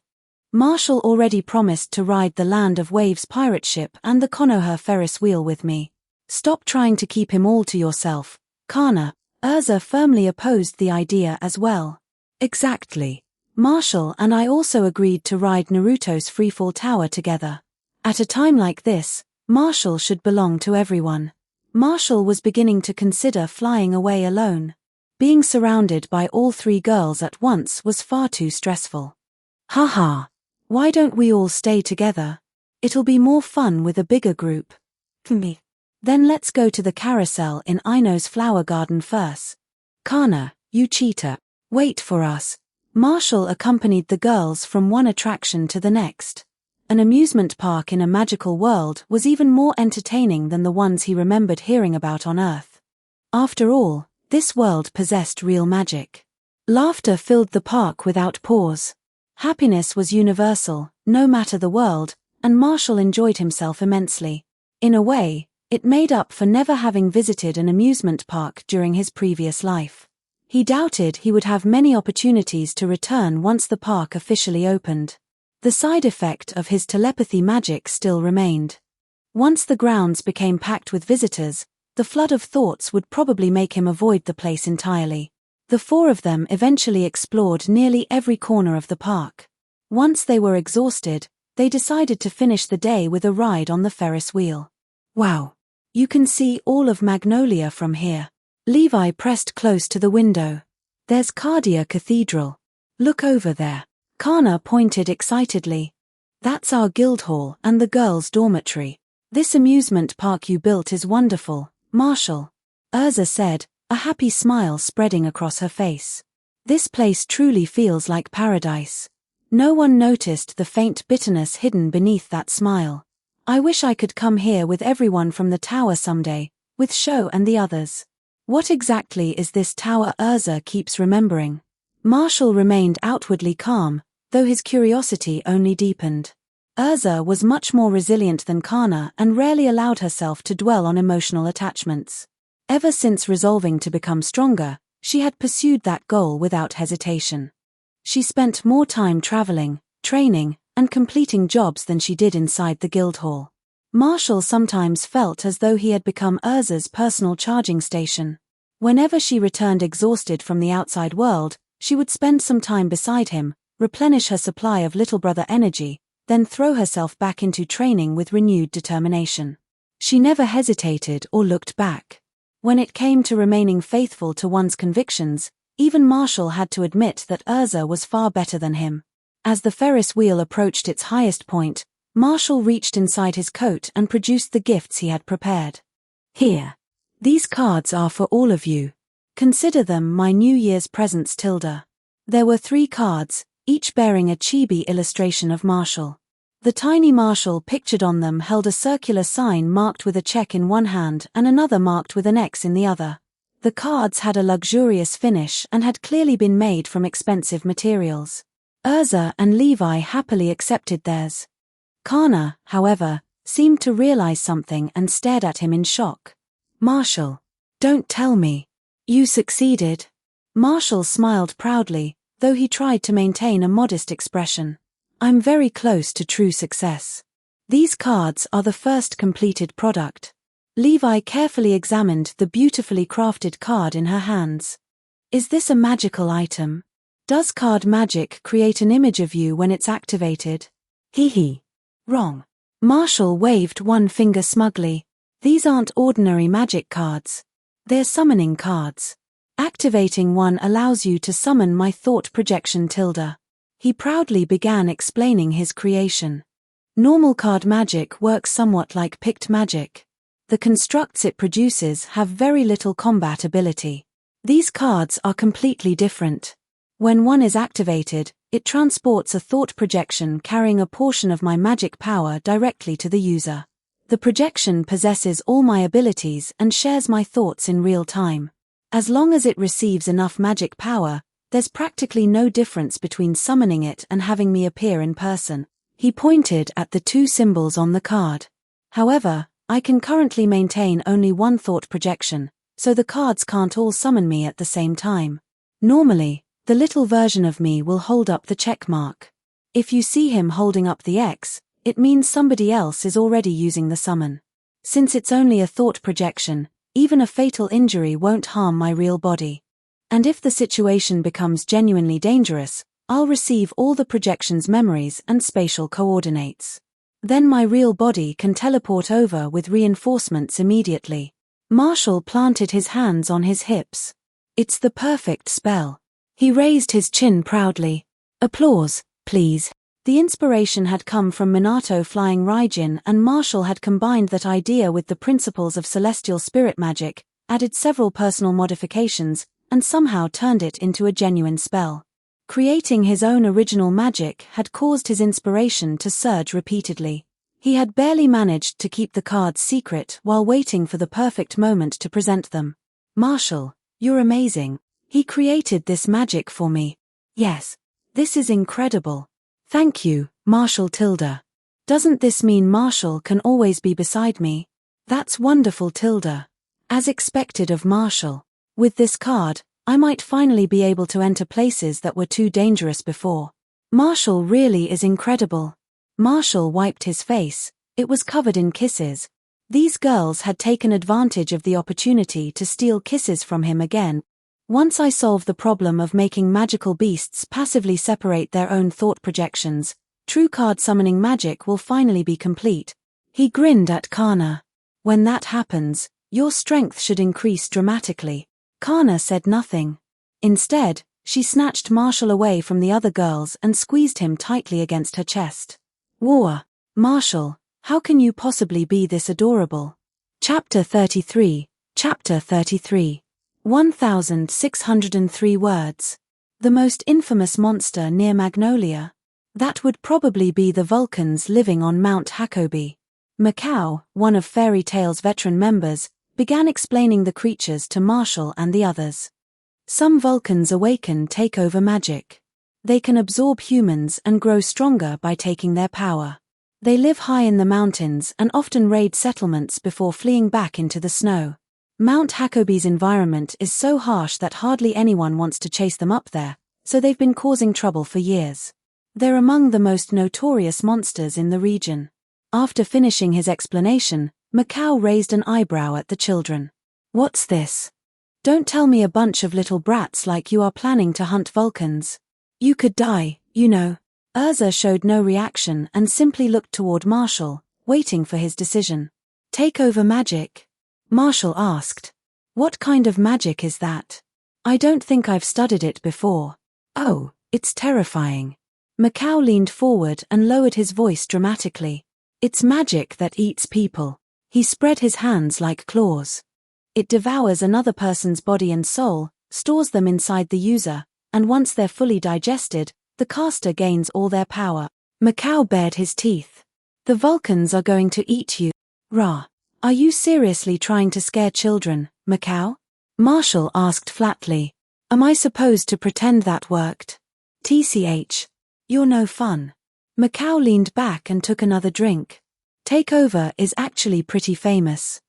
Marshall already promised to ride the Land of Waves pirate ship and the Konoha Ferris wheel with me. Stop trying to keep him all to yourself, Kana. Urza firmly opposed the idea as well. Exactly. Marshall and I also agreed to ride Naruto's Freefall Tower together. At a time like this, Marshall should belong to everyone. Marshall was beginning to consider flying away alone. Being surrounded by all 3 girls at once was far too stressful. Haha. Why don't we all stay together? It'll be more fun with a bigger group. Me. Then let's go to the carousel in Aino's flower garden first. Kana, you cheater. Wait for us. Marshall accompanied the girls from one attraction to the next. An amusement park in a magical world was even more entertaining than the ones he remembered hearing about on Earth. After all, this world possessed real magic. Laughter filled the park without pause. Happiness was universal, no matter the world, and Marshall enjoyed himself immensely. In a way, it made up for never having visited an amusement park during his previous life. He doubted he would have many opportunities to return once the park officially opened. The side effect of his telepathy magic still remained. Once the grounds became packed with visitors, the flood of thoughts would probably make him avoid the place entirely. The 4 of them eventually explored nearly every corner of the park. Once they were exhausted, they decided to finish the day with a ride on the Ferris wheel. Wow! You can see all of Magnolia from here. Levi pressed close to the window. There's Cardia Cathedral. Look over there. Kana pointed excitedly. That's our Guildhall and the girls' dormitory. This amusement park you built is wonderful, Marshall. Urza said, a happy smile spreading across her face. This place truly feels like paradise. No one noticed the faint bitterness hidden beneath that smile. I wish I could come here with everyone from the tower someday, with Sho and the others. What exactly is this tower Urza keeps remembering? Marshall remained outwardly calm, though his curiosity only deepened. Urza was much more resilient than Kana and rarely allowed herself to dwell on emotional attachments. Ever since resolving to become stronger, she had pursued that goal without hesitation. She spent more time traveling, training, and completing jobs than she did inside the guild hall. Marshall sometimes felt as though he had become Urza's personal charging station. Whenever she returned exhausted from the outside world, she would spend some time beside him, replenish her supply of little brother energy, then throw herself back into training with renewed determination. She never hesitated or looked back. When it came to remaining faithful to one's convictions, even Marshall had to admit that Urza was far better than him. As the Ferris wheel approached its highest point, Marshall reached inside his coat and produced the gifts he had prepared. Here. These cards are for all of you. Consider them my New Year's presents, Tilda. There were 3 cards, each bearing a chibi illustration of Marshall. The tiny Marshall pictured on them held a circular sign marked with a check in one hand and another marked with an X in the other. The cards had a luxurious finish and had clearly been made from expensive materials. Urza and Levi happily accepted theirs. Kana, however, seemed to realize something and stared at him in shock. Marshall, don't tell me. You succeeded. Marshall smiled proudly, though he tried to maintain a modest expression. I'm very close to true success. These cards are the first completed product. Levi carefully examined the beautifully crafted card in her hands. Is this a magical item? Does card magic create an image of you when it's activated? Hee. Wrong. Marshall waved one finger smugly. These aren't ordinary magic cards. They're summoning cards. Activating one allows you to summon my thought projection, Tilda. He proudly began explaining his creation. Normal card magic works somewhat like picked magic. The constructs it produces have very little combat ability. These cards are completely different. When one is activated, it transports a thought projection carrying a portion of my magic power directly to the user. The projection possesses all my abilities and shares my thoughts in real time. As long as it receives enough magic power, there's practically no difference between summoning it and having me appear in person. He pointed at the 2 symbols on the card. However, I can currently maintain only one thought projection, so the cards can't all summon me at the same time. Normally, the little version of me will hold up the check mark. If you see him holding up the X, it means somebody else is already using the summon. Since it's only a thought projection, even a fatal injury won't harm my real body. And if the situation becomes genuinely dangerous, I'll receive all the projection's memories and spatial coordinates. Then my real body can teleport over with reinforcements immediately. Marshall planted his hands on his hips. It's the perfect spell. He raised his chin proudly. Applause, please. The inspiration had come from Minato flying Raijin, and Marshall had combined that idea with the principles of celestial spirit magic, added several personal modifications, and somehow turned it into a genuine spell. Creating his own original magic had caused his inspiration to surge repeatedly. He had barely managed to keep the cards secret while waiting for the perfect moment to present them. Marshall, you're amazing. He created this magic for me. Yes. This is incredible. Thank you, Marshall Tilda. Doesn't this mean Marshall can always be beside me? That's wonderful, Tilda. As expected of Marshall. With this card, I might finally be able to enter places that were too dangerous before. Marshall really is incredible. Marshall wiped his face. It was covered in kisses. These girls had taken advantage of the opportunity to steal kisses from him again. Once I solve the problem of making magical beasts passively separate their own thought projections, true card summoning magic will finally be complete. He grinned at Kana. When that happens, your strength should increase dramatically. Kana said nothing. Instead, she snatched Marshall away from the other girls and squeezed him tightly against her chest. Whoa, Marshall, how can you possibly be this adorable? Chapter 33. Chapter 33. 1,603 words. The most infamous monster near Magnolia. That would probably be the Vulcans living on Mount Hakobi. Macau, one of Fairy Tale's veteran members, began explaining the creatures to Marshall and the others. Some Vulcans awaken takeover magic. They can absorb humans and grow stronger by taking their power. They live high in the mountains and often raid settlements before fleeing back into the snow. Mount Hakobi's environment is so harsh that hardly anyone wants to chase them up there, so they've been causing trouble for years. They're among the most notorious monsters in the region. After finishing his explanation, Macau raised an eyebrow at the children. What's this? Don't tell me a bunch of little brats like you are planning to hunt Vulcans. You could die, you know. Urza showed no reaction and simply looked toward Marshall, waiting for his decision. Takeover magic? Marshall asked. What kind of magic is that? I don't think I've studied it before. Oh, it's terrifying. Macau leaned forward and lowered his voice dramatically. It's magic that eats people. He spread his hands like claws. It devours another person's body and soul, stores them inside the user, and once they're fully digested, the caster gains all their power. Macau bared his teeth. The Vulcans are going to eat you. Rah. Are you seriously trying to scare children, Macau? Marshall asked flatly. Am I supposed to pretend that worked? TCH. You're no fun. Macau leaned back and took another drink. Takeover is actually pretty famous.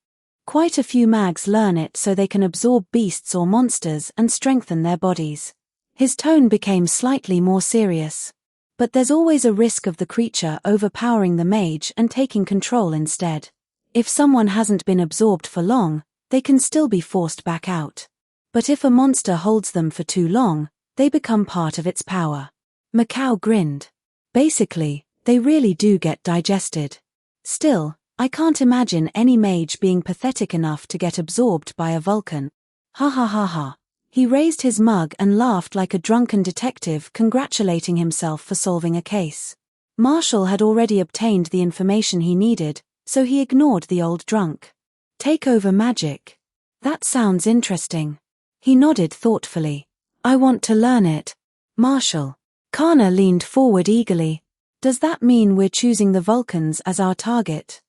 Quite a few mags learn it so they can absorb beasts or monsters and strengthen their bodies. His tone became slightly more serious. But there's always a risk of the creature overpowering the mage and taking control instead. If someone hasn't been absorbed for long, they can still be forced back out. But if a monster holds them for too long, they become part of its power. Macau grinned. Basically, they really do get digested. Still, I can't imagine any mage being pathetic enough to get absorbed by a Vulcan. Ha ha ha ha. He raised his mug and laughed like a drunken detective congratulating himself for solving a case. Marshall had already obtained the information he needed, so he ignored the old drunk. Takeover magic. That sounds interesting. He nodded thoughtfully. I want to learn it. Marshall. Kana leaned forward eagerly. Does that mean we're choosing the Vulcans as our target?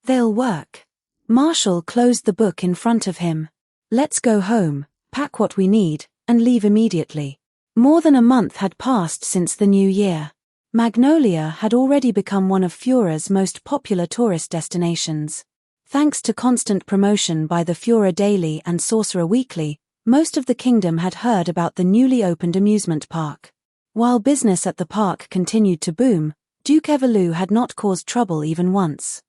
They'll work. Marshall closed the book in front of him. Let's go home, pack what we need, and leave immediately. More than a month had passed since the new year. Magnolia had already become one of Fura's most popular tourist destinations. Thanks to constant promotion by the Fura Daily and Sorcerer Weekly, most of the kingdom had heard about the newly opened amusement park. While business at the park continued to boom, Duke Evelou had not caused trouble even once.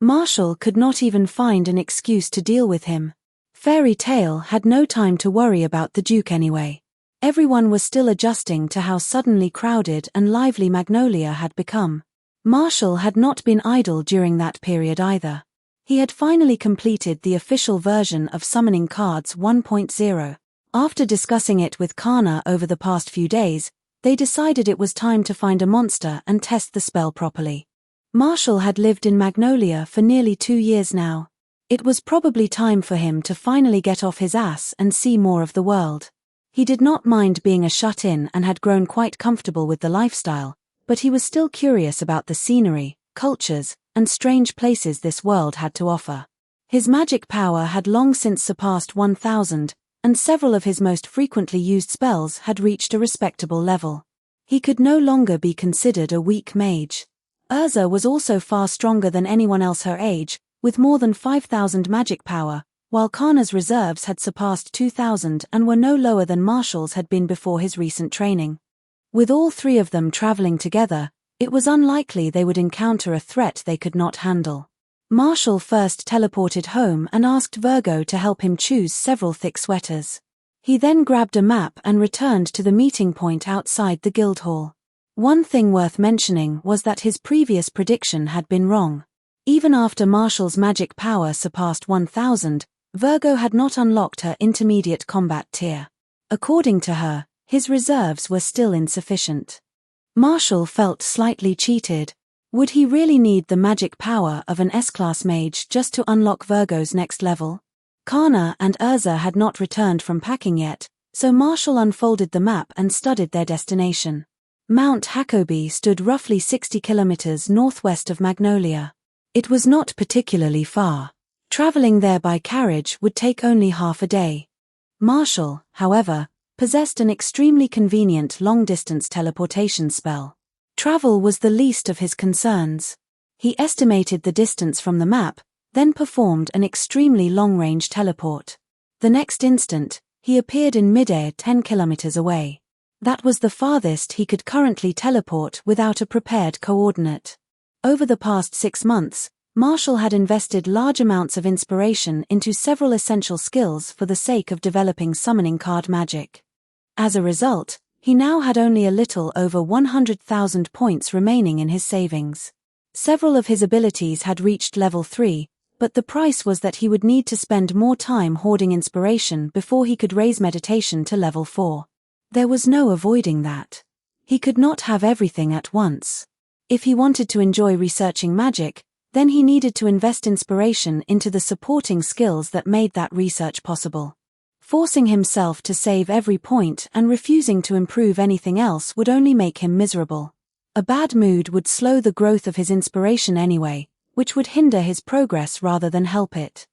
Marshall could not even find an excuse to deal with him. Fairy Tale had no time to worry about the Duke anyway. Everyone was still adjusting to how suddenly crowded and lively Magnolia had become. Marshall had not been idle during that period either. He had finally completed the official version of Summoning Cards 1.0. After discussing it with Kana over the past few days, they decided it was time to find a monster and test the spell properly. Marshall had lived in Magnolia for nearly 2 years now. It was probably time for him to finally get off his ass and see more of the world. He did not mind being a shut-in and had grown quite comfortable with the lifestyle, but he was still curious about the scenery, cultures, and strange places this world had to offer. His magic power had long since surpassed 1,000, and several of his most frequently used spells had reached a respectable level. He could no longer be considered a weak mage. Urza was also far stronger than anyone else her age, with more than 5,000 magic power, while Kana's reserves had surpassed 2,000 and were no lower than Marshall's had been before his recent training. With all three of them traveling together, it was unlikely they would encounter a threat they could not handle. Marshall first teleported home and asked Virgo to help him choose several thick sweaters. He then grabbed a map and returned to the meeting point outside the guild hall. One thing worth mentioning was that his previous prediction had been wrong. Even after Marshall's magic power surpassed 1,000, Virgo had not unlocked her intermediate combat tier. According to her, his reserves were still insufficient. Marshall felt slightly cheated. Would he really need the magic power of an S-class mage just to unlock Virgo's next level? Kana and Urza had not returned from packing yet, so Marshall unfolded the map and studied their destination. Mount Hakobi stood roughly 60 kilometers northwest of Magnolia. It was not particularly far. Traveling there by carriage would take only half a day. Marshall, however, possessed an extremely convenient long-distance teleportation spell. Travel was the least of his concerns. He estimated the distance from the map, then performed an extremely long-range teleport. The next instant, he appeared in midair 10 kilometers away. That was the farthest he could currently teleport without a prepared coordinate. Over the past 6 months, Marshall had invested large amounts of inspiration into several essential skills for the sake of developing summoning card magic. As a result, he now had only a little over 100,000 points remaining in his savings. Several of his abilities had reached level 3, but the price was that he would need to spend more time hoarding inspiration before he could raise meditation to level 4. There was no avoiding that. He could not have everything at once. If he wanted to enjoy researching magic, then he needed to invest inspiration into the supporting skills that made that research possible. Forcing himself to save every point and refusing to improve anything else would only make him miserable. A bad mood would slow the growth of his inspiration anyway, which would hinder his progress rather than help it.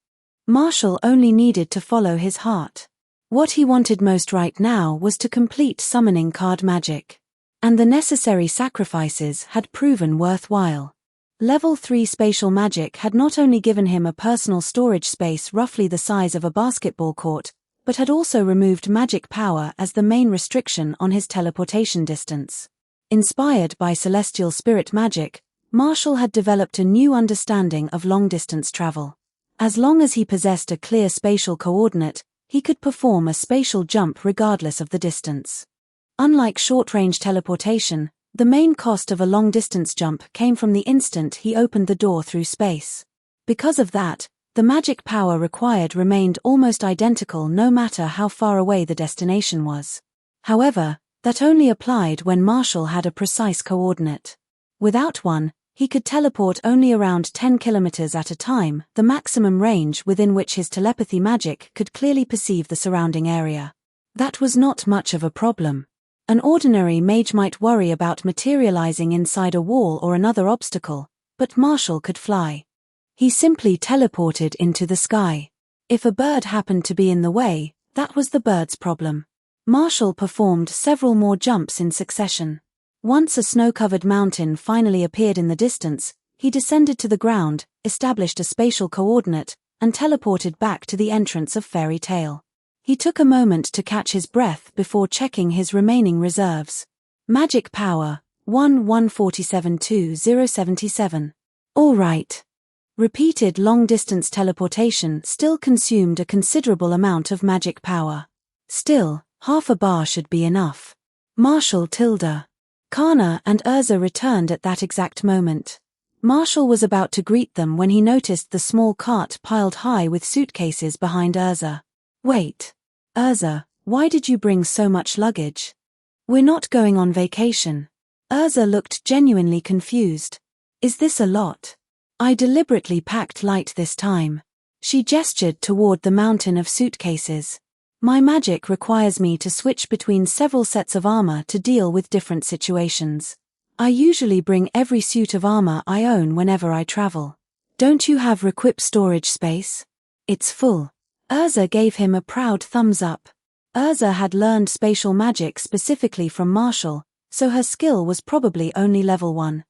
Marshall only needed to follow his heart. What he wanted most right now was to complete summoning card magic. And the necessary sacrifices had proven worthwhile. Level 3 spatial magic had not only given him a personal storage space roughly the size of a basketball court, but had also removed magic power as the main restriction on his teleportation distance. Inspired by celestial spirit magic, Marshall had developed a new understanding of long-distance travel. As long as he possessed a clear spatial coordinate, he could perform a spatial jump regardless of the distance. Unlike short-range teleportation, the main cost of a long-distance jump came from the instant he opened the door through space. Because of that, the magic power required remained almost identical no matter how far away the destination was. However, that only applied when Marshall had a precise coordinate. Without one, he could teleport only around 10 kilometers at a time, the maximum range within which his telepathy magic could clearly perceive the surrounding area. That was not much of a problem. An ordinary mage might worry about materializing inside a wall or another obstacle, but Marshall could fly. He simply teleported into the sky. If a bird happened to be in the way, that was the bird's problem. Marshall performed several more jumps in succession. Once a snow-covered mountain finally appeared in the distance, he descended to the ground, established a spatial coordinate, and teleported back to the entrance of Fairy Tale. He took a moment to catch his breath before checking his remaining reserves. Magic power, 11472-077. All right. Repeated long-distance teleportation still consumed a considerable amount of magic power. Still, half a bar should be enough. Marshall tilde. Kana and Urza returned at that exact moment. Marshall was about to greet them when he noticed the small cart piled high with suitcases behind Urza. Wait. Urza, why did you bring so much luggage? We're not going on vacation. Urza looked genuinely confused. Is this a lot? I deliberately packed light this time. She gestured toward the mountain of suitcases. My magic requires me to switch between several sets of armor to deal with different situations. I usually bring every suit of armor I own whenever I travel. Don't you have requip storage space? It's full. Urza gave him a proud thumbs up. Urza had learned spatial magic specifically from Marshall, so her skill was probably only level 1.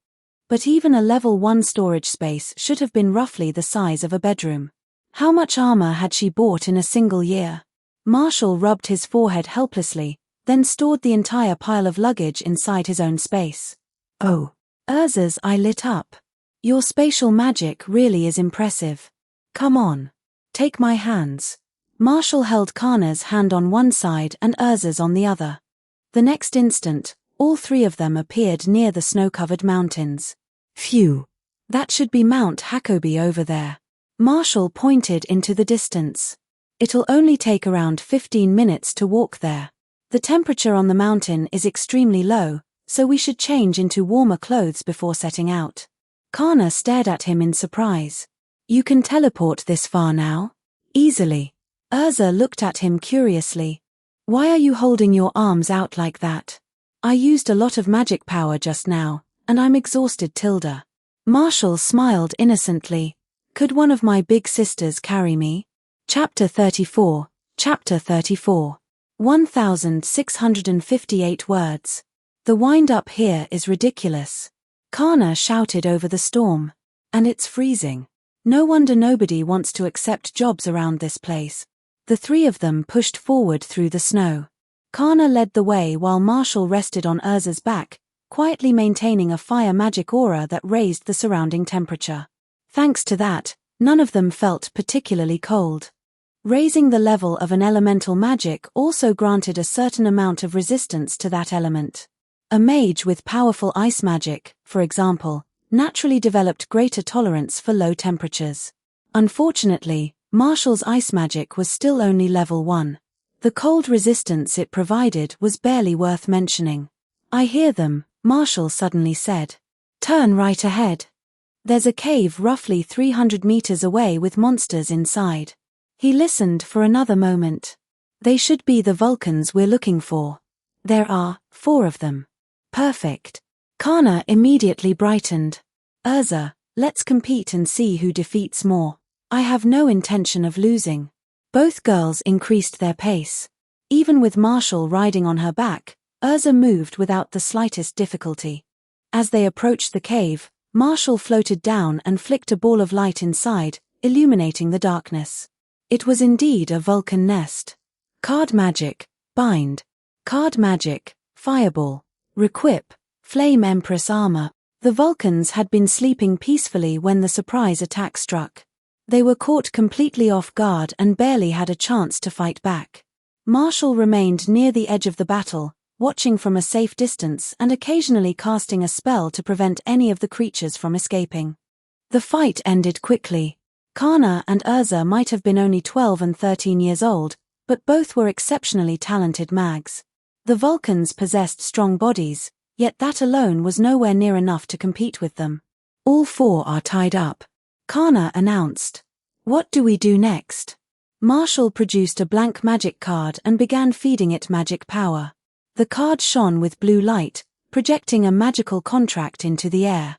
But even a level 1 storage space should have been roughly the size of a bedroom. How much armor had she bought in a single year? Marshall rubbed his forehead helplessly, then stored the entire pile of luggage inside his own space. Oh. Urza's eye lit up. Your spatial magic really is impressive. Come on. Take my hands. Marshall held Kana's hand on one side and Urza's on the other. The next instant, all three of them appeared near the snow-covered mountains. Phew. That should be Mount Hakobi over there. Marshall pointed into the distance. It'll only take around 15 minutes to walk there. The temperature on the mountain is extremely low, so we should change into warmer clothes before setting out. Kana stared at him in surprise. You can teleport this far now? Easily. Urza looked at him curiously. Why are you holding your arms out like that? I used a lot of magic power just now, and I'm exhausted tilde. Marshall smiled innocently. Could one of my big sisters carry me? Chapter 34. Chapter 34. 1,658 words. The wind-up here is ridiculous. Kana shouted over the storm. And it's freezing. No wonder nobody wants to accept jobs around this place. The three of them pushed forward through the snow. Kana led the way while Marshall rested on Urza's back, quietly maintaining a fire magic aura that raised the surrounding temperature. Thanks to that, none of them felt particularly cold. Raising the level of an elemental magic also granted a certain amount of resistance to that element. A mage with powerful ice magic, for example, naturally developed greater tolerance for low temperatures. Unfortunately, Marshall's ice magic was still only level 1. The cold resistance it provided was barely worth mentioning. I hear them, Marshall suddenly said. Turn right ahead. There's a cave roughly 300 meters away with monsters inside. He listened for another moment. They should be the Vulcans we're looking for. There are 4 of them. Perfect. Kana immediately brightened. Urza, let's compete and see who defeats more. I have no intention of losing. Both girls increased their pace. Even with Marshall riding on her back, Urza moved without the slightest difficulty. As they approached the cave, Marshall floated down and flicked a ball of light inside, illuminating the darkness. It was indeed a Vulcan nest. Card magic, bind. Card magic, fireball. Requip, flame empress armor. The Vulcans had been sleeping peacefully when the surprise attack struck. They were caught completely off guard and barely had a chance to fight back. Marshall remained near the edge of the battle, watching from a safe distance and occasionally casting a spell to prevent any of the creatures from escaping. The fight ended quickly. Kana and Urza might have been only 12 and 13 years old, but both were exceptionally talented mags. The Vulcans possessed strong bodies, yet that alone was nowhere near enough to compete with them. All 4 are tied up. Kana announced. What do we do next? Marshall produced a blank magic card and began feeding it magic power. The card shone with blue light, projecting a magical contract into the air.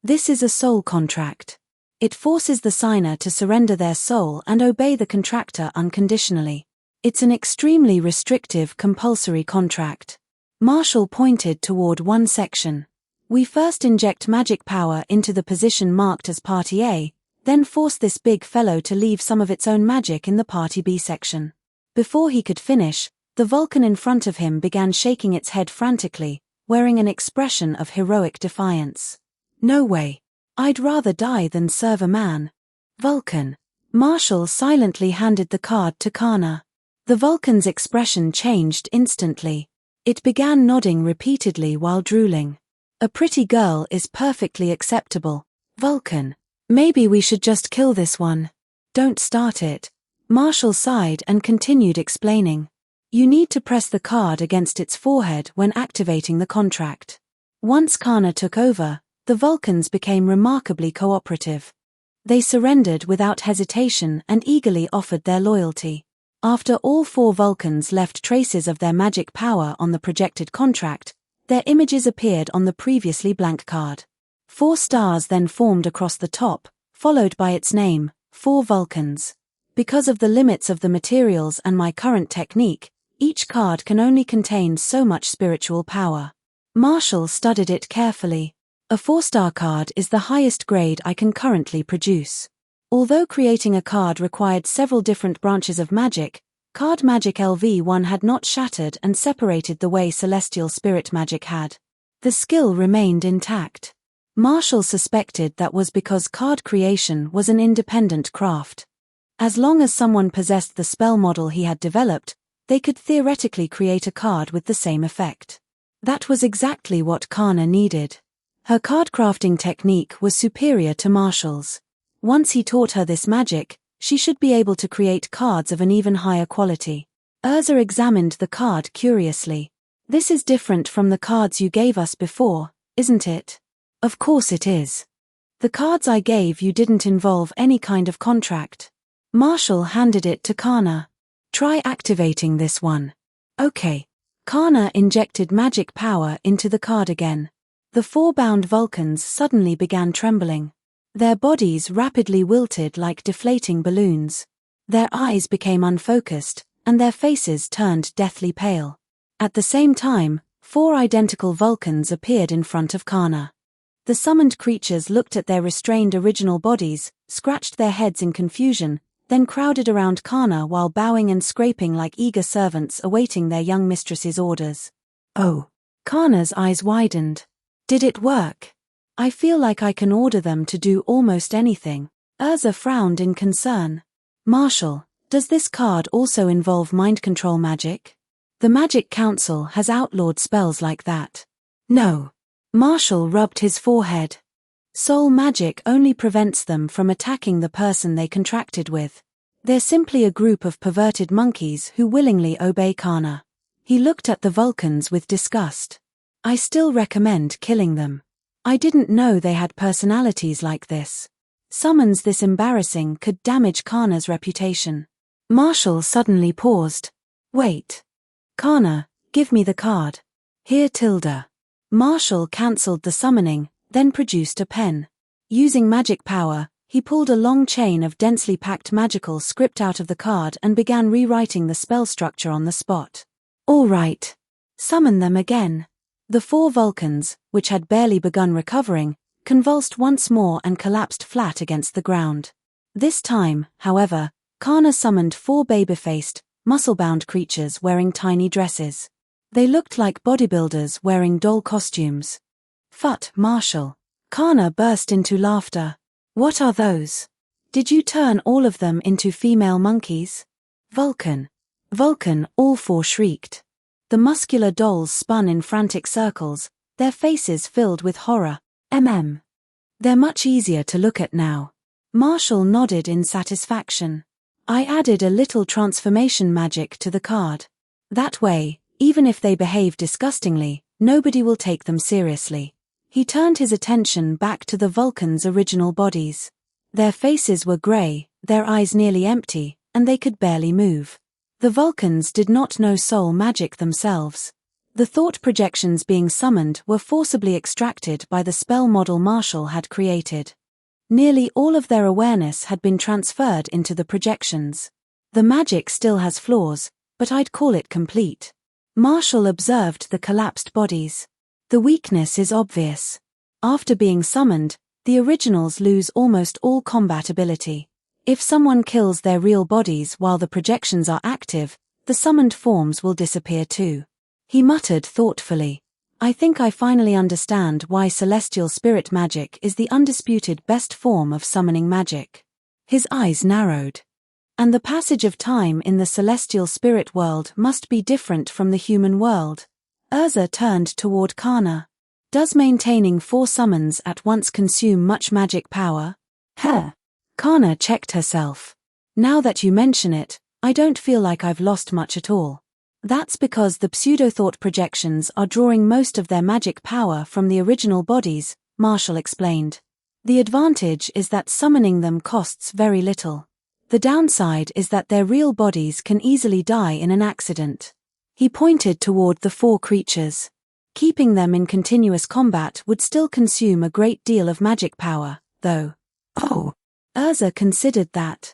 This is a soul contract. It forces the signer to surrender their soul and obey the contractor unconditionally. It's an extremely restrictive compulsory contract. Marshall pointed toward one section. We first inject magic power into the position marked as Party A, then force this big fellow to leave some of its own magic in the Party B section. Before he could finish, the Vulcan in front of him began shaking its head frantically, wearing an expression of heroic defiance. No way. I'd rather die than serve a man. Vulcan. Marshall silently handed the card to Kana. The Vulcan's expression changed instantly. It began nodding repeatedly while drooling. A pretty girl is perfectly acceptable. Vulcan. Maybe we should just kill this one. Don't start it. Marshall sighed and continued explaining. You need to press the card against its forehead when activating the contract. Once Kana took over, the Vulcans became remarkably cooperative. They surrendered without hesitation and eagerly offered their loyalty. After all 4 Vulcans left traces of their magic power on the projected contract, their images appeared on the previously blank card. 4 stars then formed across the top, followed by its name, 4 Vulcans. Because of the limits of the materials and my current technique, each card can only contain so much spiritual power. Marshall studied it carefully. A 4-star card is the highest grade I can currently produce. Although creating a card required several different branches of magic, card magic LV1 had not shattered and separated the way celestial spirit magic had. The skill remained intact. Marshall suspected that was because card creation was an independent craft. As long as someone possessed the spell model he had developed, they could theoretically create a card with the same effect. That was exactly what Kana needed. Her card crafting technique was superior to Marshall's. Once he taught her this magic, she should be able to create cards of an even higher quality. Urza examined the card curiously. This is different from the cards you gave us before, isn't it? Of course it is. The cards I gave you didn't involve any kind of contract. Marshall handed it to Kana. Try activating this one. Okay. Kana injected magic power into the card again. The four bound Vulcans suddenly began trembling. Their bodies rapidly wilted like deflating balloons. Their eyes became unfocused, and their faces turned deathly pale. At the same time, four identical Vulcans appeared in front of Kana. The summoned creatures looked at their restrained original bodies, scratched their heads in confusion, then crowded around Kana while bowing and scraping like eager servants awaiting their young mistress's orders. Oh! Kana's eyes widened. Did it work? I feel like I can order them to do almost anything. Urza frowned in concern. Marshal, does this card also involve mind control magic? The Magic Council has outlawed spells like that. No. Marshal rubbed his forehead. Soul magic only prevents them from attacking the person they contracted with. They're simply a group of perverted monkeys who willingly obey Kana. He looked at the Vulcans with disgust. I still recommend killing them. I didn't know they had personalities like this. Summons this embarrassing could damage Kana's reputation. Marshal suddenly paused. Wait. Kana, give me the card. Here Tilda. Marshal cancelled the summoning, then produced a pen. Using magic power, he pulled a long chain of densely packed magical script out of the card and began rewriting the spell structure on the spot. All right. Summon them again. The four Vulcans, which had barely begun recovering, convulsed once more and collapsed flat against the ground. This time, however, Kana summoned four baby-faced, muscle-bound creatures wearing tiny dresses. They looked like bodybuilders wearing doll costumes. Phut, Marshal. Kana burst into laughter. What are those? Did you turn all of them into female monkeys? Vulcan. Vulcan, all four shrieked. The muscular dolls spun in frantic circles, their faces filled with horror. They're much easier to look at now. Marshal nodded in satisfaction. I added a little transformation magic to the card. That way, even if they behave disgustingly, nobody will take them seriously. He turned his attention back to the Vulcans' original bodies. Their faces were grey, their eyes nearly empty, and they could barely move. The Vulcans did not know soul magic themselves. The thought projections being summoned were forcibly extracted by the spell model Marshal had created. Nearly all of their awareness had been transferred into the projections. The magic still has flaws, but I'd call it complete. Marshal observed the collapsed bodies. The weakness is obvious. After being summoned, the originals lose almost all combat ability. If someone kills their real bodies while the projections are active, the summoned forms will disappear too. He muttered thoughtfully. I think I finally understand why celestial spirit magic is the undisputed best form of summoning magic. His eyes narrowed. And the passage of time in the celestial spirit world must be different from the human world. Urza turned toward Kana. Does maintaining 4 summons at once consume much magic power? Kana checked herself. Now that you mention it, I don't feel like I've lost much at all. That's because the pseudo-thought projections are drawing most of their magic power from the original bodies, Marshal explained. The advantage is that summoning them costs very little. The downside is that their real bodies can easily die in an accident. He pointed toward the 4 creatures. Keeping them in continuous combat would still consume a great deal of magic power, though. Oh! Urza considered that.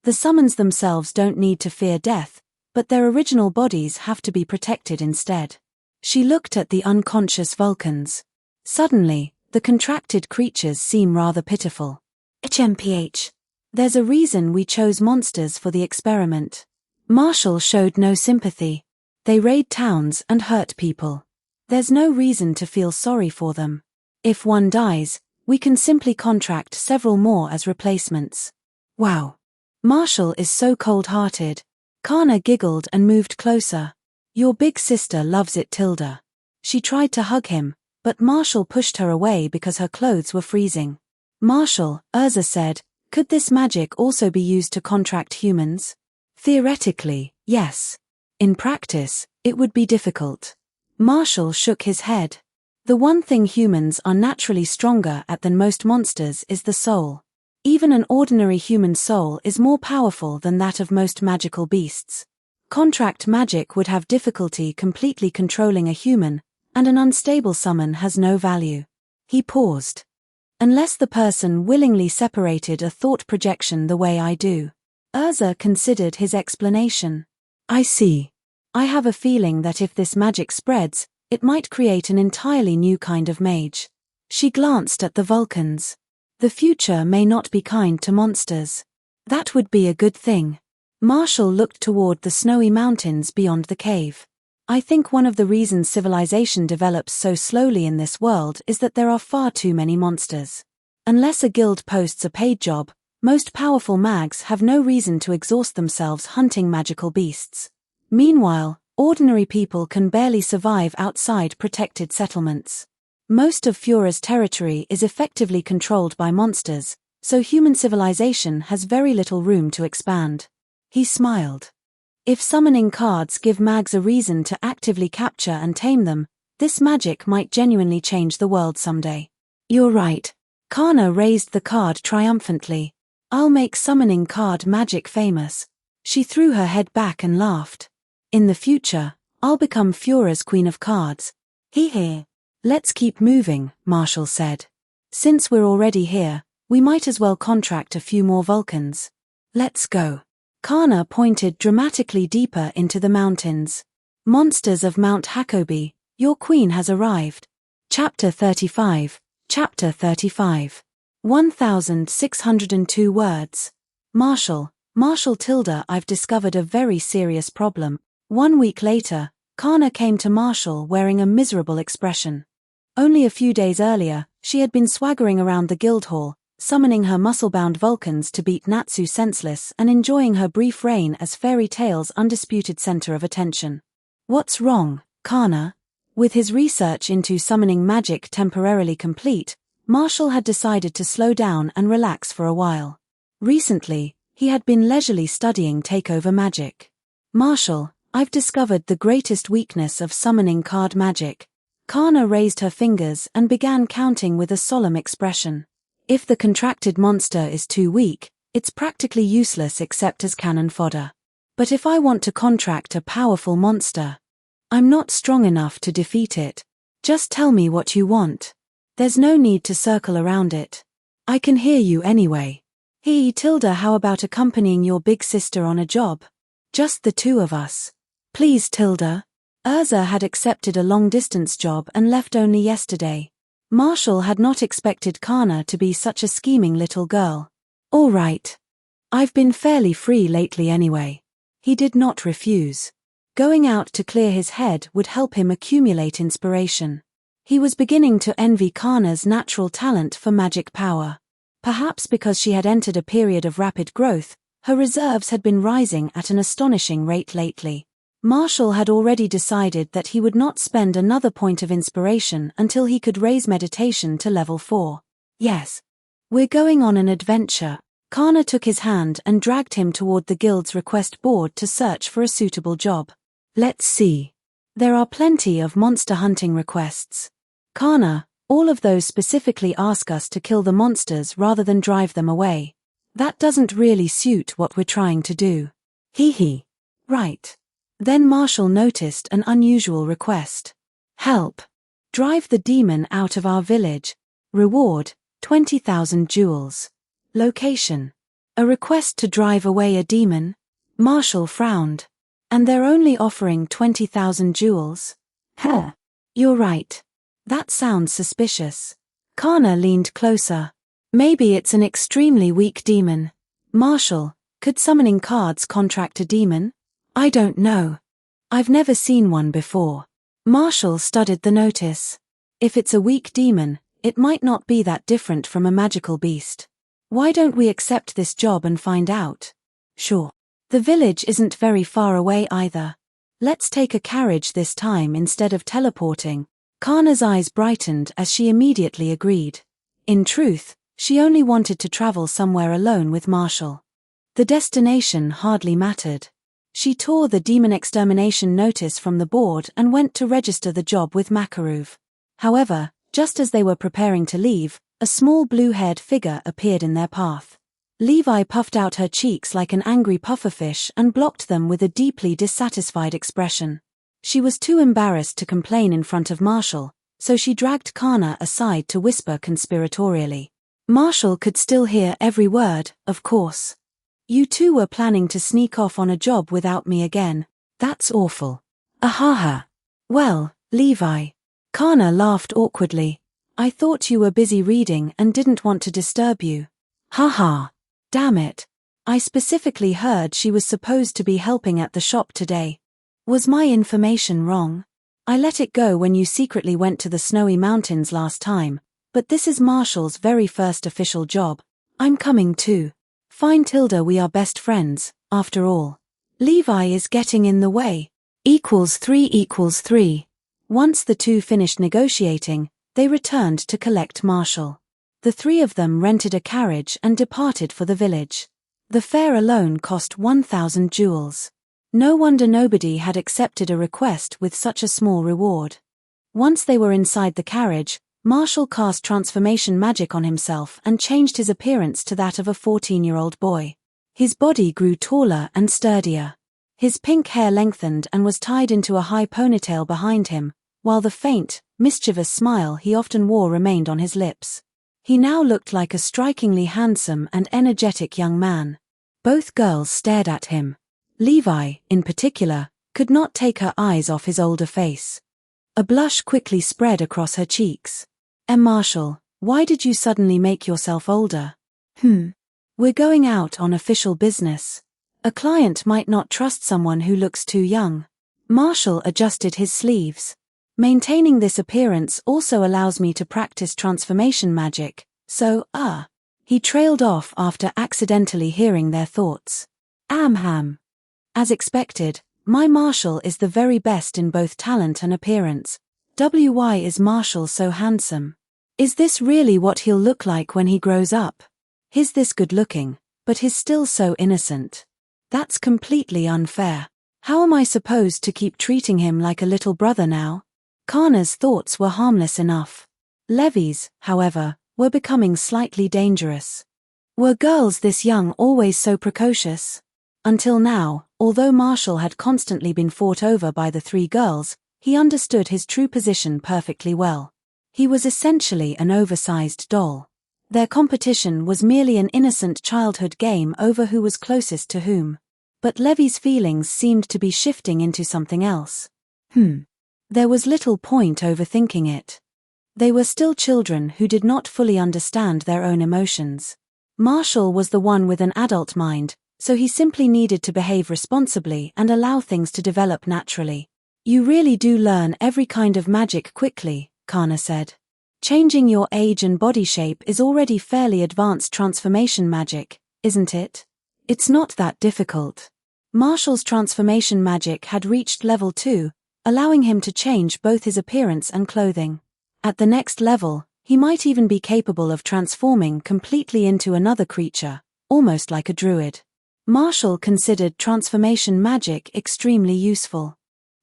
The summons themselves don't need to fear death, but their original bodies have to be protected instead. She looked at the unconscious Vulcans. Suddenly, the contracted creatures seem rather pitiful. HMPH. There's a reason we chose monsters for the experiment. Marshal showed no sympathy. They raid towns and hurt people. There's no reason to feel sorry for them. If one dies, we can simply contract several more as replacements. Wow. Marshal is so cold-hearted. Kana giggled and moved closer. Your big sister loves it, Tilda. She tried to hug him, but Marshal pushed her away because her clothes were freezing. Marshal, Urza said, could this magic also be used to contract humans? Theoretically, yes. In practice, it would be difficult. Marshal shook his head. The one thing humans are naturally stronger at than most monsters is the soul. Even an ordinary human soul is more powerful than that of most magical beasts. Contract magic would have difficulty completely controlling a human, and an unstable summon has no value. He paused. Unless the person willingly separated a thought projection the way I do. Urza considered his explanation. I see. I have a feeling that if this magic spreads, it might create an entirely new kind of mage. She glanced at the Vulcans. The future may not be kind to monsters. That would be a good thing. Marshall looked toward the snowy mountains beyond the cave. I think one of the reasons civilization develops so slowly in this world is that there are far too many monsters. Unless a guild posts a paid job, most powerful mags have no reason to exhaust themselves hunting magical beasts. Meanwhile, ordinary people can barely survive outside protected settlements. Most of Fura's territory is effectively controlled by monsters, so human civilization has very little room to expand. He smiled. If summoning cards give mags a reason to actively capture and tame them, this magic might genuinely change the world someday. You're right. Kana raised the card triumphantly. I'll make summoning card magic famous. She threw her head back and laughed. In the future, I'll become Fura's Queen of Cards. Hee. Let's keep moving, Marshall said. Since we're already here, we might as well contract a few more Vulcans. Let's go. Kana pointed dramatically deeper into the mountains. Monsters of Mount Hakobi, your queen has arrived. Chapter 35. Chapter 35. 1602 words. Marshall Tilda, I've discovered a very serious problem. 1 week later, Kana came to Marshall wearing a miserable expression. Only a few days earlier, she had been swaggering around the guild hall, summoning her muscle-bound Vulcans to beat Natsu senseless and enjoying her brief reign as Fairy Tale's undisputed center of attention. What's wrong, Kana? With his research into summoning magic temporarily complete, Marshall had decided to slow down and relax for a while. Recently, he had been leisurely studying takeover magic. Marshall, I've discovered the greatest weakness of summoning card magic. Kana raised her fingers and began counting with a solemn expression. If the contracted monster is too weak, it's practically useless except as cannon fodder. But if I want to contract a powerful monster, I'm not strong enough to defeat it. Just tell me what you want. There's no need to circle around it. I can hear you anyway. Tilda, how about accompanying your big sister on a job? Just the two of us. Please, Tilda. Urza had accepted a long-distance job and left only yesterday. Marshall had not expected Kana to be such a scheming little girl. All right. I've been fairly free lately anyway. He did not refuse. Going out to clear his head would help him accumulate inspiration. He was beginning to envy Kana's natural talent for magic power. Perhaps because she had entered a period of rapid growth, her reserves had been rising at an astonishing rate lately. Marshall had already decided that he would not spend another point of inspiration until he could raise meditation to level 4. Yes. We're going on an adventure. Kana took his hand and dragged him toward the guild's request board to search for a suitable job. Let's see. There are plenty of monster hunting requests. Kana, all of those specifically ask us to kill the monsters rather than drive them away. That doesn't really suit what we're trying to do. Right. Then Marshall noticed an unusual request. Help. Drive the demon out of our village. Reward, 20,000 jewels. Location. A request to drive away a demon? Marshall frowned. And they're only offering 20,000 jewels? You're right. That sounds suspicious. Kana leaned closer. Maybe it's an extremely weak demon. Marshall, could summoning cards contract a demon? I don't know. I've never seen one before. Marshall studied the notice. If it's a weak demon, it might not be that different from a magical beast. Why don't we accept this job and find out? Sure. The village isn't very far away either. Let's take a carriage this time instead of teleporting. Kana's eyes brightened as she immediately agreed. In truth, she only wanted to travel somewhere alone with Marshall. The destination hardly mattered. She tore the demon extermination notice from the board and went to register the job with Makarov. However, just as they were preparing to leave, a small blue-haired figure appeared in their path. Levi puffed out her cheeks like an angry pufferfish and blocked them with a deeply dissatisfied expression. She was too embarrassed to complain in front of Marshall, so she dragged Kana aside to whisper conspiratorially. Marshall could still hear every word, of course. You two were planning to sneak off on a job without me again. That's awful. Ahaha. Well, Levi. Kana laughed awkwardly. I thought you were busy reading and didn't want to disturb you. Haha. Damn it. I specifically heard she was supposed to be helping at the shop today. Was my information wrong? I let it go when you secretly went to the snowy mountains last time, but this is Marshall's very first official job. I'm coming too. Fine Tilda, we are best friends, after all. Levi is getting in the way. =3=3. Once the two finished negotiating, they returned to collect Marshall. The three of them rented a carriage and departed for the village. The fare alone cost 1,000 jewels. No wonder nobody had accepted a request with such a small reward. Once they were inside the carriage, Marshall cast transformation magic on himself and changed his appearance to that of a 14-year-old boy. His body grew taller and sturdier. His pink hair lengthened and was tied into a high ponytail behind him, while the faint, mischievous smile he often wore remained on his lips. He now looked like a strikingly handsome and energetic young man. Both girls stared at him. Levi, in particular, could not take her eyes off his older face. A blush quickly spread across her cheeks. Marshall, why did you suddenly make yourself older? We're going out on official business. A client might not trust someone who looks too young. Marshall adjusted his sleeves. Maintaining this appearance also allows me to practice transformation magic, so, He trailed off after accidentally hearing their thoughts. Amham. As expected, my Marshall is the very best in both talent and appearance. Why is Marshall so handsome? Is this really what he'll look like when he grows up? He's this good looking, but he's still so innocent. That's completely unfair. How am I supposed to keep treating him like a little brother now? Kana's thoughts were harmless enough. Levi's, however, were becoming slightly dangerous. Were girls this young always so precocious? Until now, although Marshall had constantly been fought over by the three girls, he understood his true position perfectly well. He was essentially an oversized doll. Their competition was merely an innocent childhood game over who was closest to whom. But Levi's feelings seemed to be shifting into something else. There was little point overthinking it. They were still children who did not fully understand their own emotions. Marshall was the one with an adult mind, so he simply needed to behave responsibly and allow things to develop naturally. You really do learn every kind of magic quickly, Kana said. Changing your age and body shape is already fairly advanced transformation magic, isn't it? It's not that difficult. Marshall's transformation magic had reached level 2, allowing him to change both his appearance and clothing. At the next level, he might even be capable of transforming completely into another creature, almost like a druid. Marshall considered transformation magic extremely useful.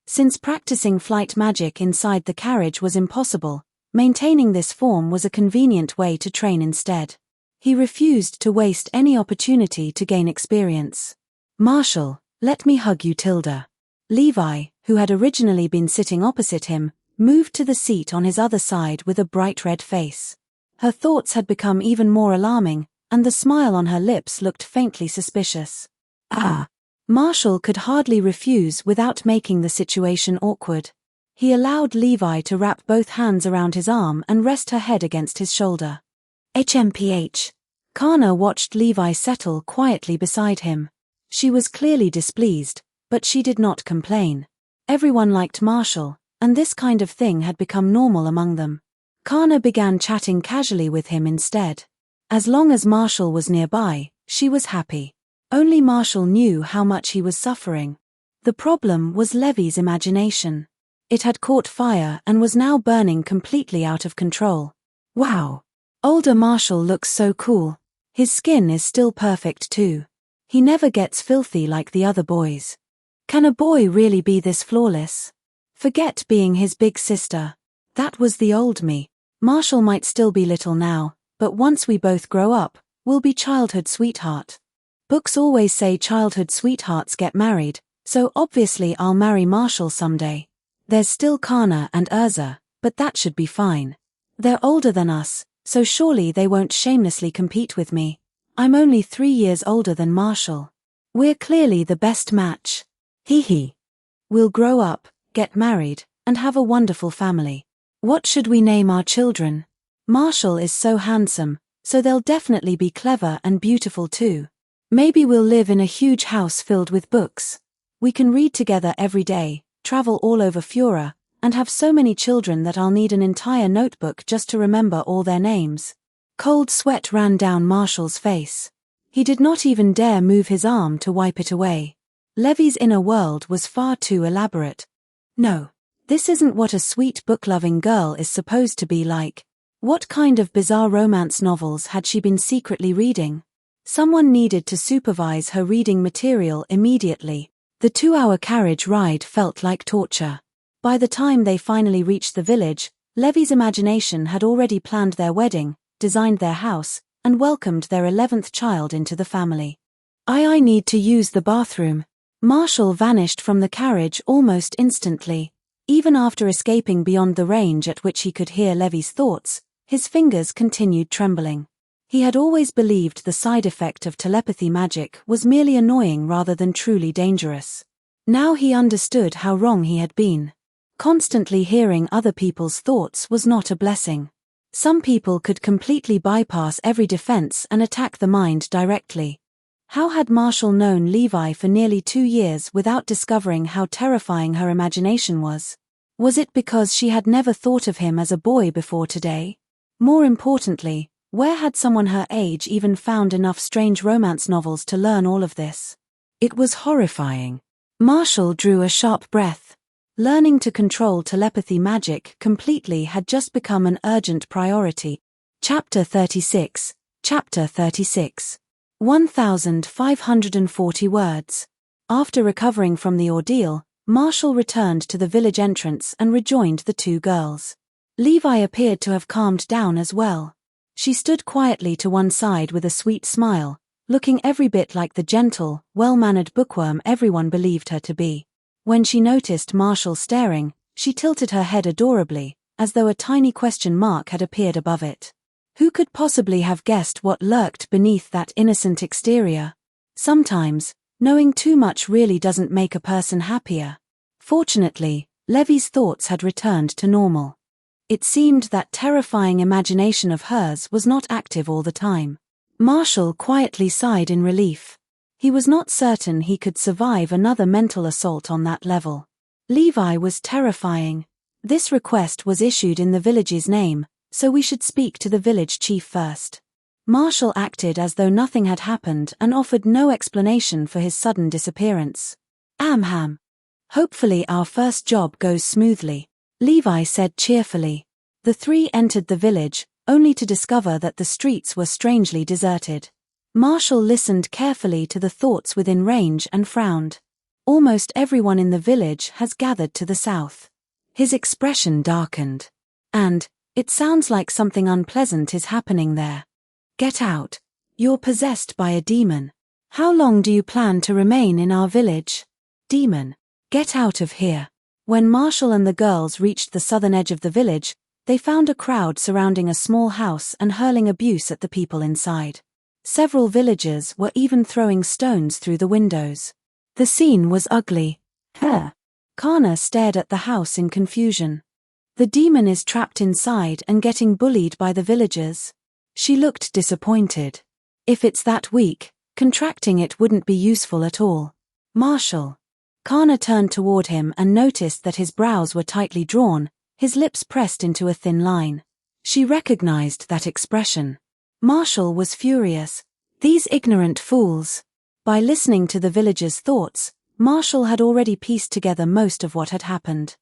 Since practicing flight magic inside the carriage was impossible, maintaining this form was a convenient way to train instead. He refused to waste any opportunity to gain experience. Marshall, let me hug you, Tilda. Levi, who had originally been sitting opposite him, moved to the seat on his other side with a bright red face. Her thoughts had become even more alarming, and the smile on her lips looked faintly suspicious. Marshall could hardly refuse without making the situation awkward. He allowed Levi to wrap both hands around his arm and rest her head against his shoulder. HMPH. Kana watched Levi settle quietly beside him. She was clearly displeased, but she did not complain. Everyone liked Marshall, and this kind of thing had become normal among them. Kana began chatting casually with him instead. As long as Marshall was nearby, she was happy. Only Marshall knew how much he was suffering. The problem was Levi's imagination. It had caught fire and was now burning completely out of control. Wow! Older Marshall looks so cool. His skin is still perfect too. He never gets filthy like the other boys. Can a boy really be this flawless? Forget being his big sister. That was the old me. Marshall might still be little now, but once we both grow up, we'll be childhood sweetheart. Books always say childhood sweethearts get married, So obviously I'll marry Marshall someday. There's still Kana and Urza, but that should be fine. They're older than us, so surely they won't shamelessly compete with me. I'm only 3 years older than Marshall. We're clearly the best match. Hee hee. We'll grow up, get married, and have a wonderful family. What should we name our children? Marshall is so handsome, so they'll definitely be clever and beautiful too. Maybe we'll live in a huge house filled with books. We can read together every day, travel all over Fura, and have so many children that I'll need an entire notebook just to remember all their names. Cold sweat ran down Marshall's face. He did not even dare move his arm to wipe it away. Levy's inner world was far too elaborate. No, this isn't what a sweet book-loving girl is supposed to be like. What kind of bizarre romance novels had she been secretly reading? Someone needed to supervise her reading material immediately. The 2-hour carriage ride felt like torture. By the time they finally reached the village, Levy's imagination had already planned their wedding, designed their house, and welcomed their 11th child into the family. I need to use the bathroom. Marshall vanished from the carriage almost instantly. Even after escaping beyond the range at which he could hear Levy's thoughts, his fingers continued trembling. He had always believed the side effect of telepathy magic was merely annoying rather than truly dangerous. Now he understood how wrong he had been. Constantly hearing other people's thoughts was not a blessing. Some people could completely bypass every defense and attack the mind directly. How had Marshall known Levi for nearly 2 years without discovering how terrifying her imagination was? Was it because she had never thought of him as a boy before today? More importantly, where had someone her age even found enough strange romance novels to learn all of this? It was horrifying. Marshall drew a sharp breath. Learning to control telepathy magic completely had just become an urgent priority. Chapter 36. Chapter 36. 1,540 words. After recovering from the ordeal, Marshall returned to the village entrance and rejoined the 2 girls. Levi appeared to have calmed down as well. She stood quietly to one side with a sweet smile, looking every bit like the gentle, well-mannered bookworm everyone believed her to be. When she noticed Marshall staring, she tilted her head adorably, as though a tiny question mark had appeared above it. Who could possibly have guessed what lurked beneath that innocent exterior? Sometimes, knowing too much really doesn't make a person happier. Fortunately, Levy's thoughts had returned to normal. It seemed that terrifying imagination of hers was not active all the time. Marshall quietly sighed in relief. He was not certain he could survive another mental assault on that level. Levi was terrifying. This request was issued in the village's name, so we should speak to the village chief first. Marshall acted as though nothing had happened and offered no explanation for his sudden disappearance. Amham. Hopefully our first job goes smoothly, Levi said cheerfully. The 3 entered the village, only to discover that the streets were strangely deserted. Marshall listened carefully to the thoughts within range and frowned. Almost everyone in the village has gathered to the south. His expression darkened. And, it sounds like something unpleasant is happening there. Get out. You're possessed by a demon. How long do you plan to remain in our village? Demon. Get out of here. When Marshall and the girls reached the southern edge of the village, they found a crowd surrounding a small house and hurling abuse at the people inside. Several villagers were even throwing stones through the windows. The scene was ugly. Kana stared at the house in confusion. The demon is trapped inside and getting bullied by the villagers. She looked disappointed. If it's that weak, contracting it wouldn't be useful at all. Marshall. Kana turned toward him and noticed that his brows were tightly drawn, his lips pressed into a thin line. She recognized that expression. Marshall was furious. These ignorant fools. By listening to the villagers' thoughts, Marshall had already pieced together most of what had happened.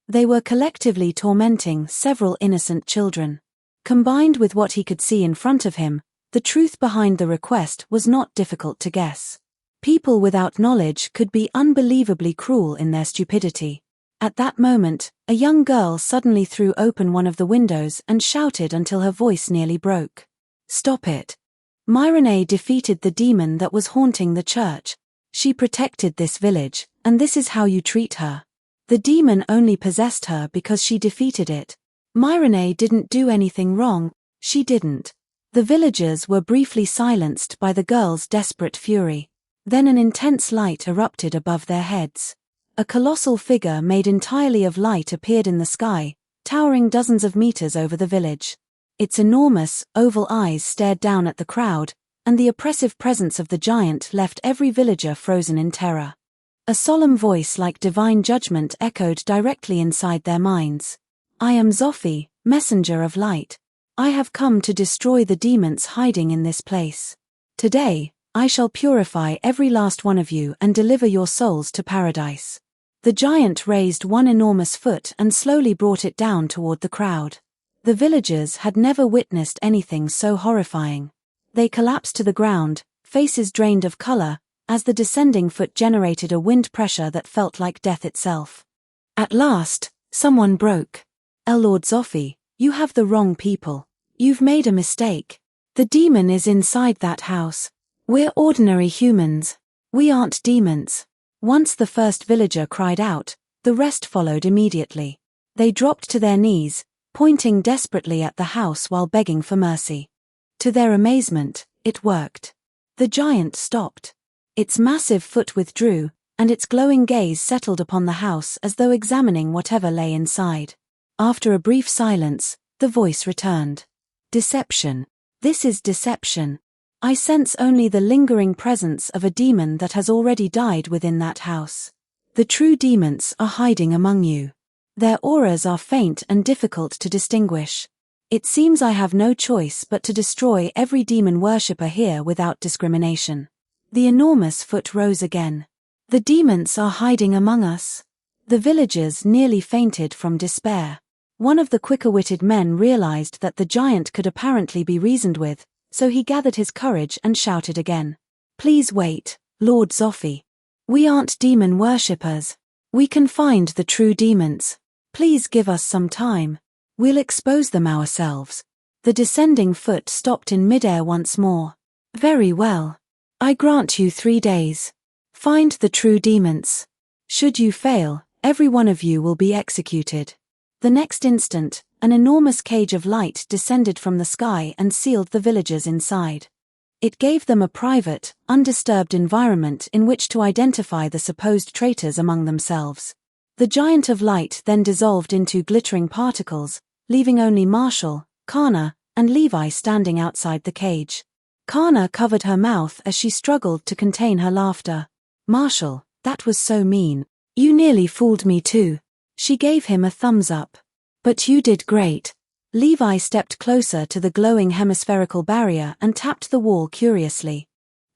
They were collectively tormenting several innocent children. Combined with what he could see in front of him, the truth behind the request was not difficult to guess. People without knowledge could be unbelievably cruel in their stupidity. At that moment, a young girl suddenly threw open one of the windows and shouted until her voice nearly broke. Stop it. Myrene defeated the demon that was haunting the church. She protected this village, And this is how you treat her. The demon only possessed her because she defeated it. Myrene didn't do anything wrong, she didn't. The villagers were briefly silenced by the girl's desperate fury. Then an intense light erupted above their heads. A colossal figure made entirely of light appeared in the sky, towering dozens of meters over the village. Its enormous, oval eyes stared down at the crowd, and the oppressive presence of the giant left every villager frozen in terror. A solemn voice like divine judgment echoed directly inside their minds. I am Zophi, messenger of light. I have come to destroy the demons hiding in this place. Today, I shall purify every last one of you and deliver your souls to paradise. The giant raised one enormous foot and slowly brought it down toward the crowd. The villagers had never witnessed anything so horrifying. They collapsed to the ground, faces drained of color, as the descending foot generated a wind pressure that felt like death itself. At last, someone broke. Lord Zophi, you have the wrong people. You've made a mistake. The demon is inside that house. We're ordinary humans. We aren't demons. Once the first villager cried out, the rest followed immediately. They dropped to their knees, pointing desperately at the house while begging for mercy. To their amazement, it worked. The giant stopped. Its massive foot withdrew, and its glowing gaze settled upon the house as though examining whatever lay inside. After a brief silence, the voice returned. Deception. This is deception. I sense only the lingering presence of a demon that has already died within that house. The true demons are hiding among you. Their auras are faint and difficult to distinguish. It seems I have no choice but to destroy every demon worshipper here without discrimination. The enormous foot rose again. The demons are hiding among us. The villagers nearly fainted from despair. One of the quicker-witted men realized that the giant could apparently be reasoned with, so he gathered his courage and shouted again. Please wait, Lord Zophi. We aren't demon worshippers. We can find the true demons. Please give us some time. We'll expose them ourselves. The descending foot stopped in midair once more. Very well. I grant you 3 days. Find the true demons. Should you fail, every one of you will be executed. The next instant, an enormous cage of light descended from the sky and sealed the villagers inside. It gave them a private, undisturbed environment in which to identify the supposed traitors among themselves. The giant of light then dissolved into glittering particles, leaving only Marshall, Kana, and Levi standing outside the cage. Kana covered her mouth as she struggled to contain her laughter. Marshall, that was so mean. You nearly fooled me too. She gave him a thumbs up. But you did great. Levi stepped closer to the glowing hemispherical barrier and tapped the wall curiously.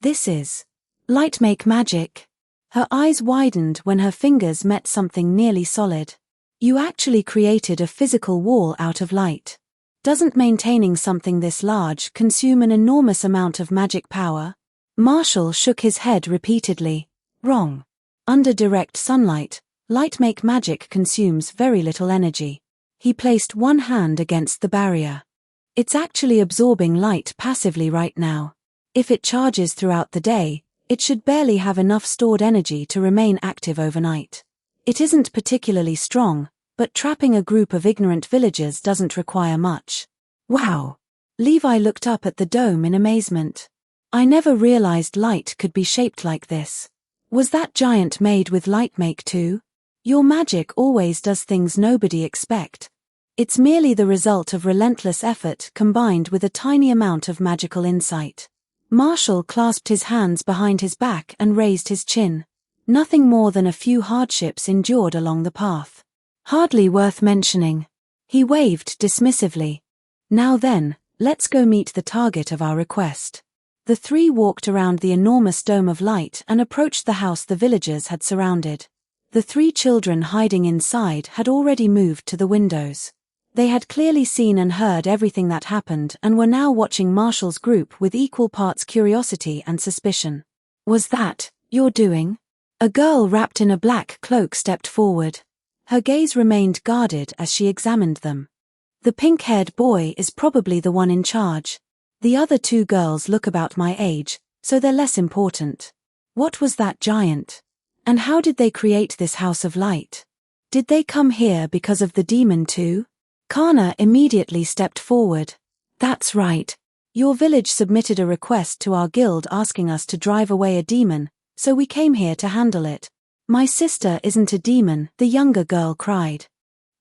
This is light make magic. Her eyes widened when her fingers met something nearly solid. You actually created a physical wall out of light. Doesn't maintaining something this large consume an enormous amount of magic power? Marshall shook his head repeatedly. Wrong. Under direct sunlight, light make magic consumes very little energy. He placed one hand against the barrier. It's actually absorbing light passively right now. If it charges throughout the day, it should barely have enough stored energy to remain active overnight. It isn't particularly strong, but trapping a group of ignorant villagers doesn't require much. Wow! Levi looked up at the dome in amazement. I never realized light could be shaped like this. Was that giant made with light make too? Your magic always does things nobody expect. It's merely the result of relentless effort combined with a tiny amount of magical insight. Marshall clasped his hands behind his back and raised his chin. Nothing more than a few hardships endured along the path. Hardly worth mentioning. He waved dismissively. Now then, let's go meet the target of our request. The three walked around the enormous dome of light and approached the house the villagers had surrounded. The 3 children hiding inside had already moved to the windows. They had clearly seen and heard everything that happened and were now watching Marshall's group with equal parts curiosity and suspicion. Was that your doing? A girl wrapped in a black cloak stepped forward. Her gaze remained guarded as she examined them. The pink-haired boy is probably the one in charge. The other 2 girls look about my age, so they're less important. What was that giant? And how did they create this house of light? Did they come here because of the demon too? Kana immediately stepped forward. That's right. Your village submitted a request to our guild asking us to drive away a demon, so we came here to handle it. My sister isn't a demon, the younger girl cried.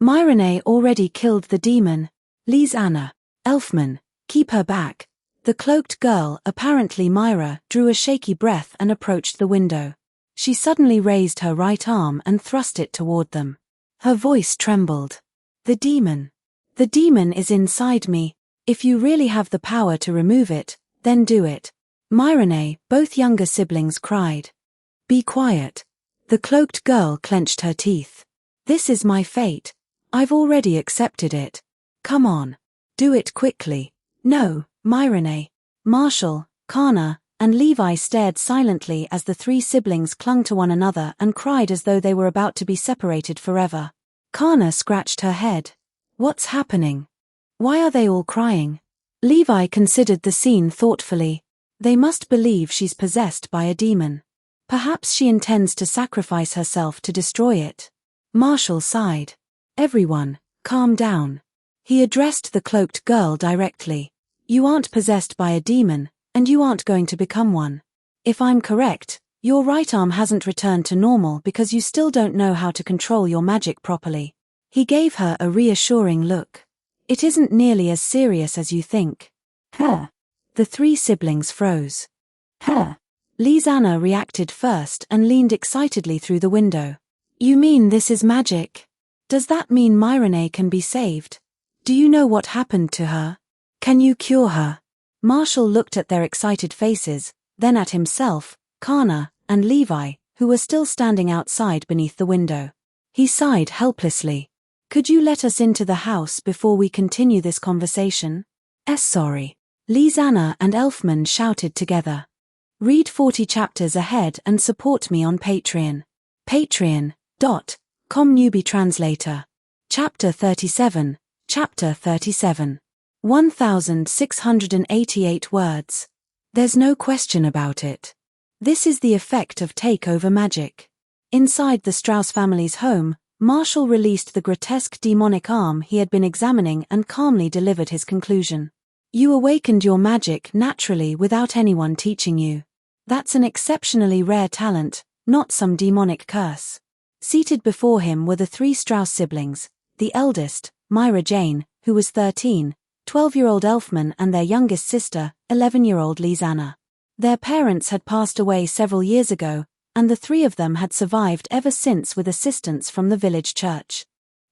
Myrene already killed the demon. Lisanna, Elfman, keep her back. The cloaked girl, apparently Myra, drew a shaky breath and approached the window. She suddenly raised her right arm and thrust it toward them. Her voice trembled. The demon. The demon is inside me. If you really have the power to remove it, then do it. Myrene, both younger siblings cried. Be quiet. The cloaked girl clenched her teeth. This is my fate. I've already accepted it. Come on. Do it quickly. No, Myrene. Marshall, Kana, and Levi stared silently as the three siblings clung to one another and cried as though they were about to be separated forever. Kana scratched her head. What's happening? Why are they all crying? Levi considered the scene thoughtfully. They must believe she's possessed by a demon. Perhaps she intends to sacrifice herself to destroy it. Marshall sighed. Everyone, calm down. He addressed the cloaked girl directly. You aren't possessed by a demon, and you aren't going to become one. If I'm correct, your right arm hasn't returned to normal because you still don't know how to control your magic properly. He gave her a reassuring look. It isn't nearly as serious as you think. Huh. The three siblings froze. Huh. Lisanna reacted first and leaned excitedly through the window. You mean this is magic? Does that mean Myrene can be saved? Do you know what happened to her? Can you cure her? Marshall looked at their excited faces, then at himself, Kana, and Levi, who were still standing outside beneath the window. He sighed helplessly. Could you let us into the house before we continue this conversation? Sorry. Lisanna and Elfman shouted together. Read 40 chapters ahead and support me on Patreon. Patreon.com Newbie Translator. Chapter 37. Chapter 37. 1,688 words. There's no question about it. This is the effect of takeover magic. Inside the Strauss family's home, Marshall released the grotesque demonic arm he had been examining and calmly delivered his conclusion. You awakened your magic naturally without anyone teaching you. That's an exceptionally rare talent, not some demonic curse. Seated before him were the three Strauss siblings, the eldest, Myra Jane, who was 13, 12-year-old Elfman and their youngest sister, 11-year-old Lisanna. Their parents had passed away several years ago, and the three of them had survived ever since with assistance from the village church.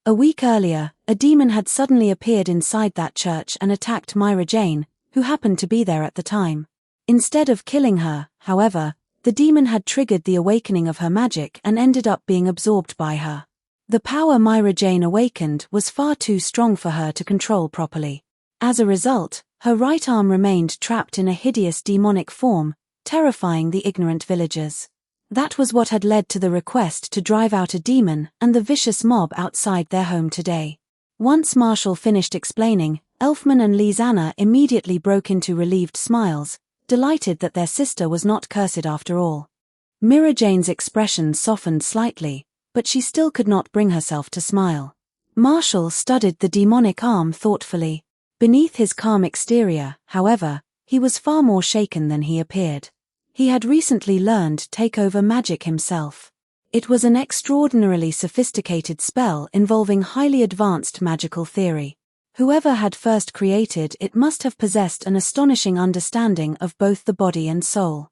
A week earlier, a demon had suddenly appeared inside that church and attacked Myra Jane, who happened to be there at the time. Instead of killing her, however, the demon had triggered the awakening of her magic and ended up being absorbed by her. The power Myra Jane awakened was far too strong for her to control properly. As a result, her right arm remained trapped in a hideous demonic form, terrifying the ignorant villagers. That was what had led to the request to drive out a demon and the vicious mob outside their home today. Once Marshall finished explaining, Elfman and Lisanna immediately broke into relieved smiles, delighted that their sister was not cursed after all. Myra Jane's expression softened slightly, but she still could not bring herself to smile. Marshall studied the demonic arm thoughtfully. Beneath his calm exterior, however, he was far more shaken than he appeared. He had recently learned takeover magic himself. It was an extraordinarily sophisticated spell involving highly advanced magical theory. Whoever had first created it must have possessed an astonishing understanding of both the body and soul.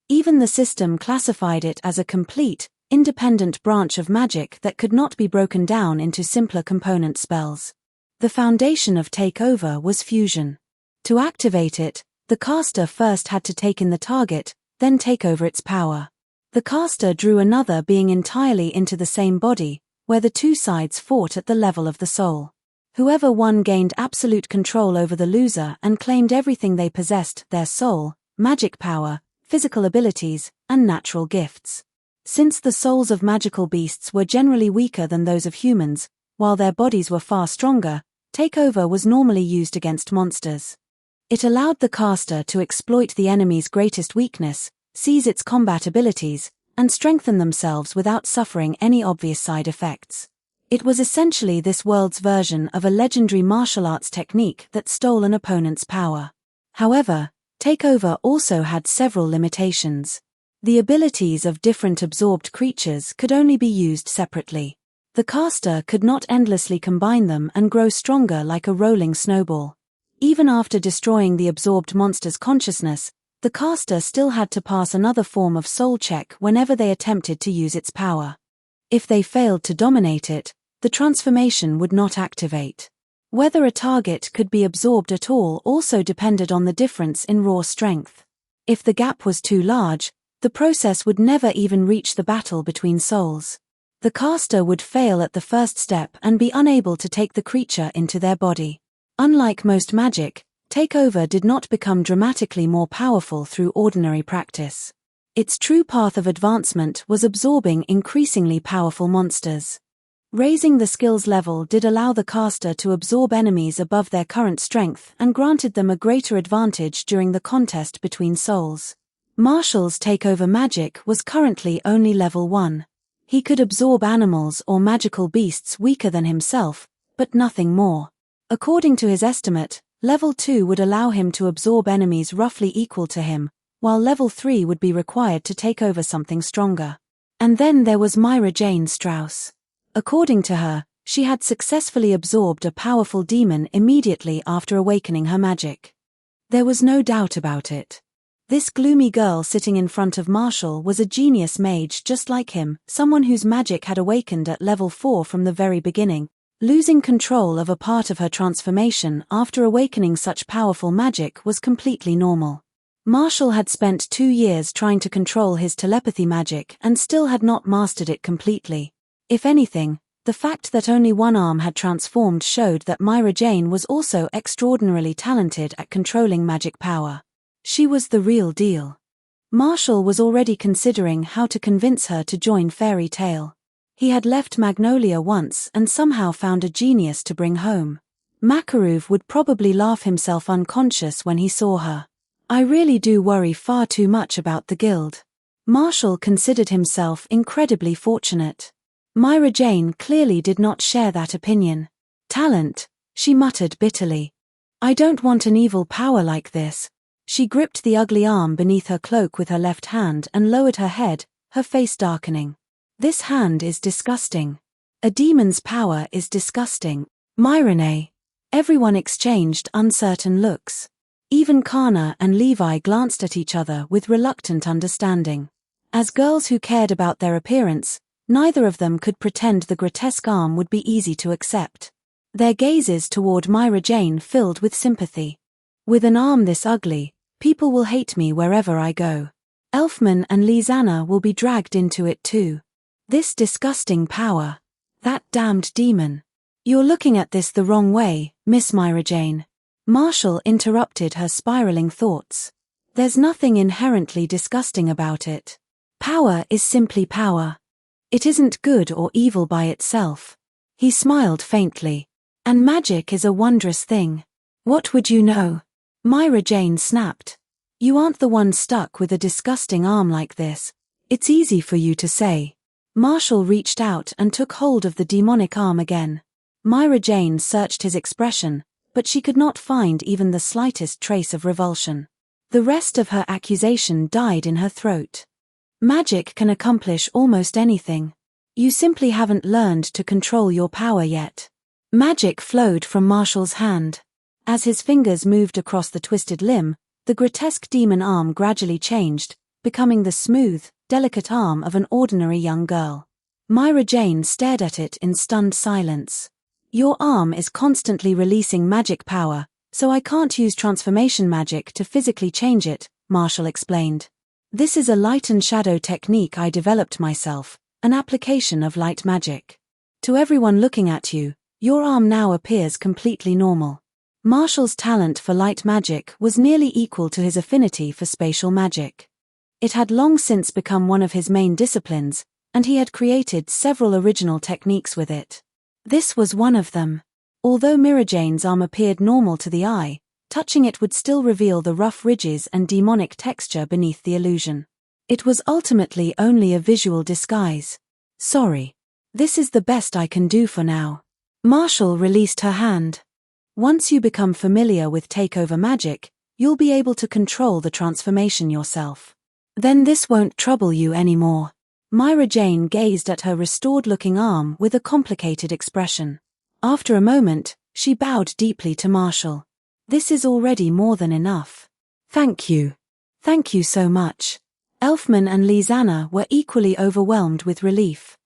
Even the system classified it as a complete, independent branch of magic that could not be broken down into simpler component spells. The foundation of takeover was fusion. To activate it, the caster first had to take in the target, then take over its power. The caster drew another being entirely into the same body, where the two sides fought at the level of the soul. Whoever won gained absolute control over the loser and claimed everything they possessed: their soul, magic power, physical abilities, and natural gifts. Since the souls of magical beasts were generally weaker than those of humans, while their bodies were far stronger, takeover was normally used against monsters. It allowed the caster to exploit the enemy's greatest weakness, seize its combat abilities, and strengthen themselves without suffering any obvious side effects. It was essentially this world's version of a legendary martial arts technique that stole an opponent's power. However, Takeover also had several limitations. The abilities of different absorbed creatures could only be used separately. The caster could not endlessly combine them and grow stronger like a rolling snowball. Even after destroying the absorbed monster's consciousness, the caster still had to pass another form of soul check whenever they attempted to use its power. If they failed to dominate it, the transformation would not activate. Whether a target could be absorbed at all also depended on the difference in raw strength. If the gap was too large, the process would never even reach the battle between souls. The caster would fail at the first step and be unable to take the creature into their body. Unlike most magic, Takeover did not become dramatically more powerful through ordinary practice. Its true path of advancement was absorbing increasingly powerful monsters. Raising the skills level did allow the caster to absorb enemies above their current strength and granted them a greater advantage during the contest between souls. Marshall's takeover magic was currently only level 1. He could absorb animals or magical beasts weaker than himself, but nothing more. According to his estimate, level 2 would allow him to absorb enemies roughly equal to him, while level 3 would be required to take over something stronger. And then there was Myra Jane Strauss. According to her, she had successfully absorbed a powerful demon immediately after awakening her magic. There was no doubt about it. This gloomy girl sitting in front of Marshall was a genius mage just like him, someone whose magic had awakened at level 4 from the very beginning. Losing control of a part of her transformation after awakening such powerful magic was completely normal. Marshall had spent 2 years trying to control his telepathy magic and still had not mastered it completely. If anything, the fact that only one arm had transformed showed that Myra Jane was also extraordinarily talented at controlling magic power. She was the real deal. Marshall was already considering how to convince her to join Fairy Tale. He had left Magnolia once and somehow found a genius to bring home. Makarov would probably laugh himself unconscious when he saw her. I really do worry far too much about the guild. Marshall considered himself incredibly fortunate. Myra Jane clearly did not share that opinion. Talent, she muttered bitterly. I don't want an evil power like this. She gripped the ugly arm beneath her cloak with her left hand and lowered her head, her face darkening. This hand is disgusting. A demon's power is disgusting. Myrene. Everyone exchanged uncertain looks. Even Kana and Levi glanced at each other with reluctant understanding. As girls who cared about their appearance, neither of them could pretend the grotesque arm would be easy to accept. Their gazes toward Myra Jane filled with sympathy. With an arm this ugly, people will hate me wherever I go. Elfman and Lizanna will be dragged into it too. This disgusting power. That damned demon. You're looking at this the wrong way, Miss Myra Jane. Marshall interrupted her spiraling thoughts. There's nothing inherently disgusting about it. Power is simply power. It isn't good or evil by itself. He smiled faintly. And magic is a wondrous thing. What would you know? Myra Jane snapped. You aren't the one stuck with a disgusting arm like this. It's easy for you to say. Marshall reached out and took hold of the demonic arm again. Myra Jane searched his expression, but she could not find even the slightest trace of revulsion. The rest of her accusation died in her throat. Magic can accomplish almost anything. You simply haven't learned to control your power yet. Magic flowed from Marshall's hand. As his fingers moved across the twisted limb, the grotesque demon arm gradually changed, becoming the smooth, delicate arm of an ordinary young girl. Myra Jane stared at it in stunned silence. Your arm is constantly releasing magic power, so I can't use transformation magic to physically change it, Marshall explained. This is a light and shadow technique I developed myself, an application of light magic. To everyone looking at you, your arm now appears completely normal. Marshall's talent for light magic was nearly equal to his affinity for spatial magic. It had long since become one of his main disciplines, and he had created several original techniques with it. This was one of them. Although Myra Jane's arm appeared normal to the eye, touching it would still reveal the rough ridges and demonic texture beneath the illusion. It was ultimately only a visual disguise. Sorry. This is the best I can do for now. Marshall released her hand. Once you become familiar with takeover magic, you'll be able to control the transformation yourself. Then this won't trouble you anymore. Myra Jane gazed at her restored-looking arm with a complicated expression. After a moment, she bowed deeply to Marshall. This is already more than enough. Thank you. Thank you so much. Elfman and Lizanna were equally overwhelmed with relief.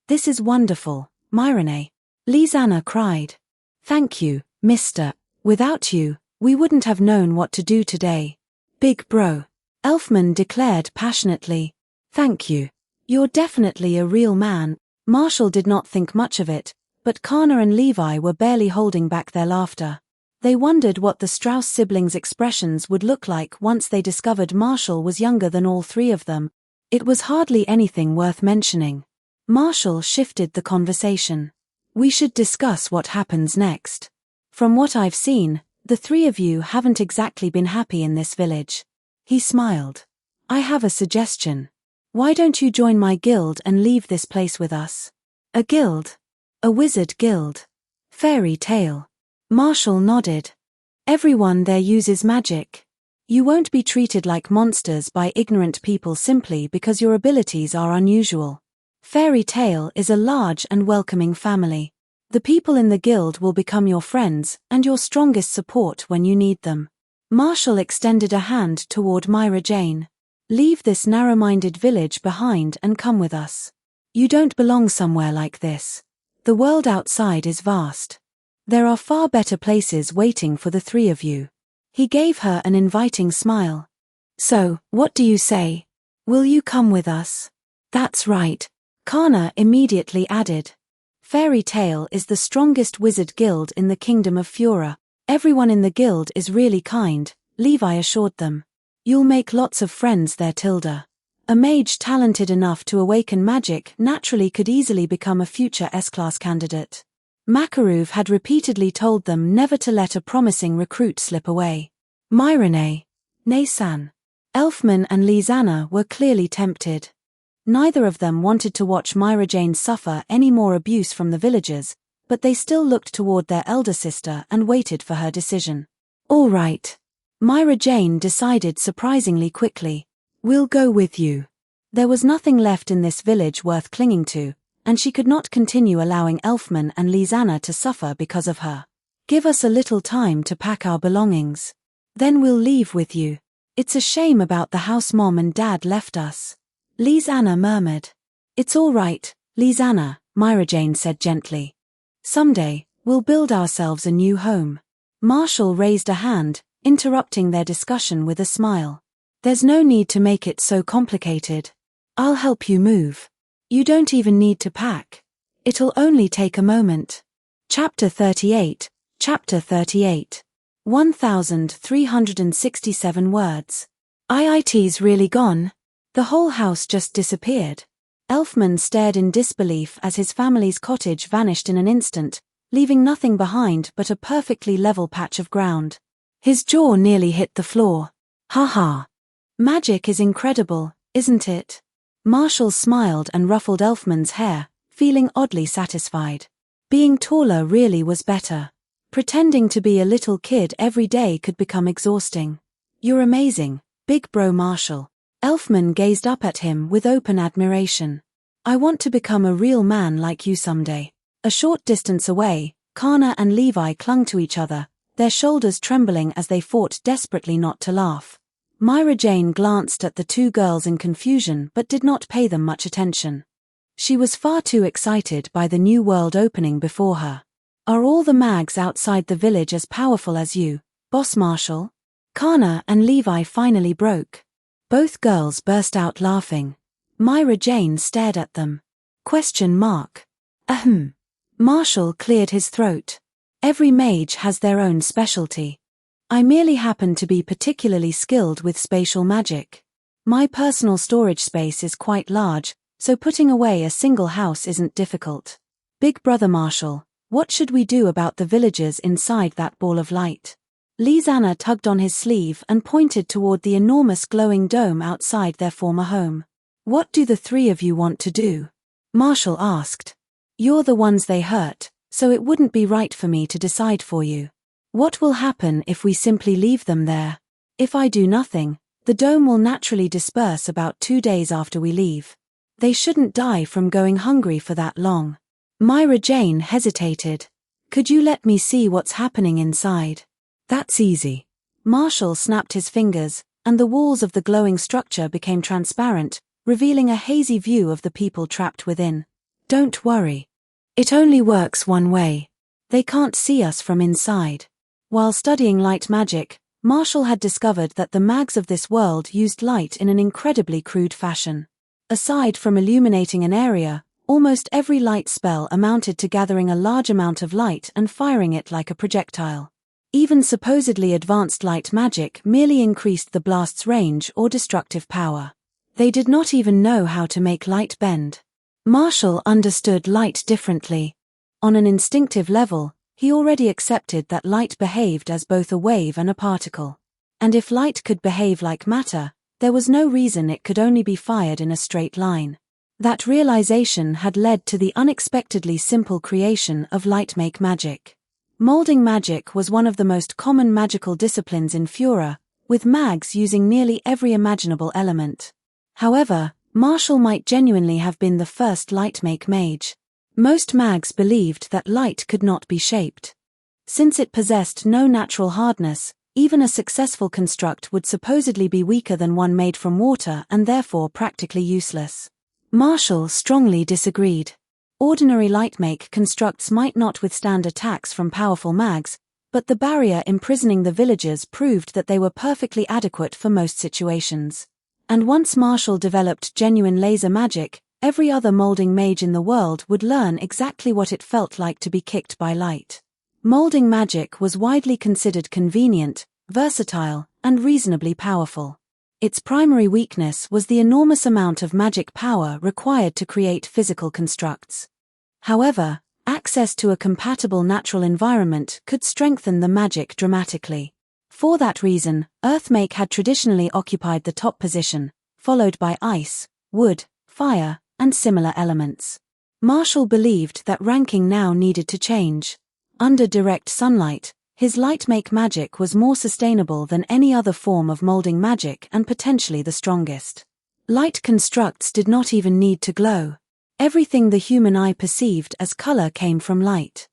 This is wonderful, Myrene. Lizanna cried. Thank you, mister. Without you, we wouldn't have known what to do today. Big bro. Elfman declared passionately. Thank you. You're definitely a real man. Marshall did not think much of it, but Kana and Levi were barely holding back their laughter. They wondered what the Strauss siblings' expressions would look like once they discovered Marshall was younger than all three of them. It was hardly anything worth mentioning. Marshall shifted the conversation. We should discuss what happens next. From what I've seen, the three of you haven't exactly been happy in this village. He smiled. I have a suggestion. Why don't you join my guild and leave this place with us? A guild? A wizard guild? Fairy tale. Marshall nodded. Everyone there uses magic. You won't be treated like monsters by ignorant people simply because your abilities are unusual. Fairy tale is a large and welcoming family. The people in the guild will become your friends and your strongest support when you need them. Marshall extended a hand toward Myra Jane. Leave this narrow-minded village behind and come with us. You don't belong somewhere like this. The world outside is vast. There are far better places waiting for the three of you. He gave her an inviting smile. So, what do you say? Will you come with us? That's right. Kana immediately added. Fairy Tale is the strongest wizard guild in the Kingdom of Fura. Everyone in the guild is really kind, Levi assured them. You'll make lots of friends there, Tilda. A mage talented enough to awaken magic naturally could easily become a future S-class candidate. Makaruv had repeatedly told them never to let a promising recruit slip away. Myrene, Naysan, Elfman and Lizanna were clearly tempted. Neither of them wanted to watch Myra Jane suffer any more abuse from the villagers, but they still looked toward their elder sister and waited for her decision. All right. Myra Jane decided surprisingly quickly. We'll go with you. There was nothing left in this village worth clinging to, and she could not continue allowing Elfman and Lizanna to suffer because of her. Give us a little time to pack our belongings. Then we'll leave with you. It's a shame about the house Mom and Dad left us. Lizanna murmured. It's all right, Lizanna, Myra Jane said gently. Someday, we'll build ourselves a new home. Marshall raised a hand, interrupting their discussion with a smile. There's no need to make it so complicated. I'll help you move. You don't even need to pack. It'll only take a moment. Chapter 38, Chapter 38. 1,367 words. IIT's really gone? The whole house just disappeared. Elfman stared in disbelief as his family's cottage vanished in an instant, leaving nothing behind but a perfectly level patch of ground. His jaw nearly hit the floor. Ha ha. Magic is incredible, isn't it? Marshall smiled and ruffled Elfman's hair, feeling oddly satisfied. Being taller really was better. Pretending to be a little kid every day could become exhausting. You're amazing, big bro Marshall. Elfman gazed up at him with open admiration. I want to become a real man like you someday. A short distance away, Kana and Levi clung to each other, their shoulders trembling as they fought desperately not to laugh. Myra Jane glanced at the two girls in confusion but did not pay them much attention. She was far too excited by the new world opening before her. Are all the mags outside the village as powerful as you, Boss Marshall? Kana and Levi finally broke. Both girls burst out laughing. Myra Jane stared at them. Question mark. Ahem. Marshall cleared his throat. Every mage has their own specialty. I merely happen to be particularly skilled with spatial magic. My personal storage space is quite large, so putting away a single house isn't difficult. Big Brother Marshall, what should we do about the villagers inside that ball of light? Lisanna tugged on his sleeve and pointed toward the enormous glowing dome outside their former home. "What do the three of you want to do?" Marshall asked. "You're the ones they hurt, so it wouldn't be right for me to decide for you. What will happen if we simply leave them there? If I do nothing, the dome will naturally disperse about 2 days after we leave. They shouldn't die from going hungry for that long." Myra Jane hesitated. "Could you let me see what's happening inside?" "That's easy." Marshall snapped his fingers, and the walls of the glowing structure became transparent, revealing a hazy view of the people trapped within. "Don't worry. It only works one way. They can't see us from inside." While studying light magic, Marshall had discovered that the mags of this world used light in an incredibly crude fashion. Aside from illuminating an area, almost every light spell amounted to gathering a large amount of light and firing it like a projectile. Even supposedly advanced light magic merely increased the blast's range or destructive power. They did not even know how to make light bend. Marshall understood light differently. On an instinctive level, he already accepted that light behaved as both a wave and a particle. And if light could behave like matter, there was no reason it could only be fired in a straight line. That realization had led to the unexpectedly simple creation of light-make magic. Molding magic was one of the most common magical disciplines in Fura, with mags using nearly every imaginable element. However, Marshall might genuinely have been the first light-make mage. Most mags believed that light could not be shaped. Since it possessed no natural hardness, even a successful construct would supposedly be weaker than one made from water and therefore practically useless. Marshall strongly disagreed. Ordinary light-make constructs might not withstand attacks from powerful mags, but the barrier imprisoning the villagers proved that they were perfectly adequate for most situations. And once Marshall developed genuine laser magic, every other molding mage in the world would learn exactly what it felt like to be kicked by light. Molding magic was widely considered convenient, versatile, and reasonably powerful. Its primary weakness was the enormous amount of magic power required to create physical constructs. However, access to a compatible natural environment could strengthen the magic dramatically. For that reason, Earthmake had traditionally occupied the top position, followed by ice, wood, fire, and similar elements. Marshall believed that ranking now needed to change. Under direct sunlight, his light-make magic was more sustainable than any other form of molding magic and potentially the strongest. Light constructs did not even need to glow. Everything the human eye perceived as color came from light.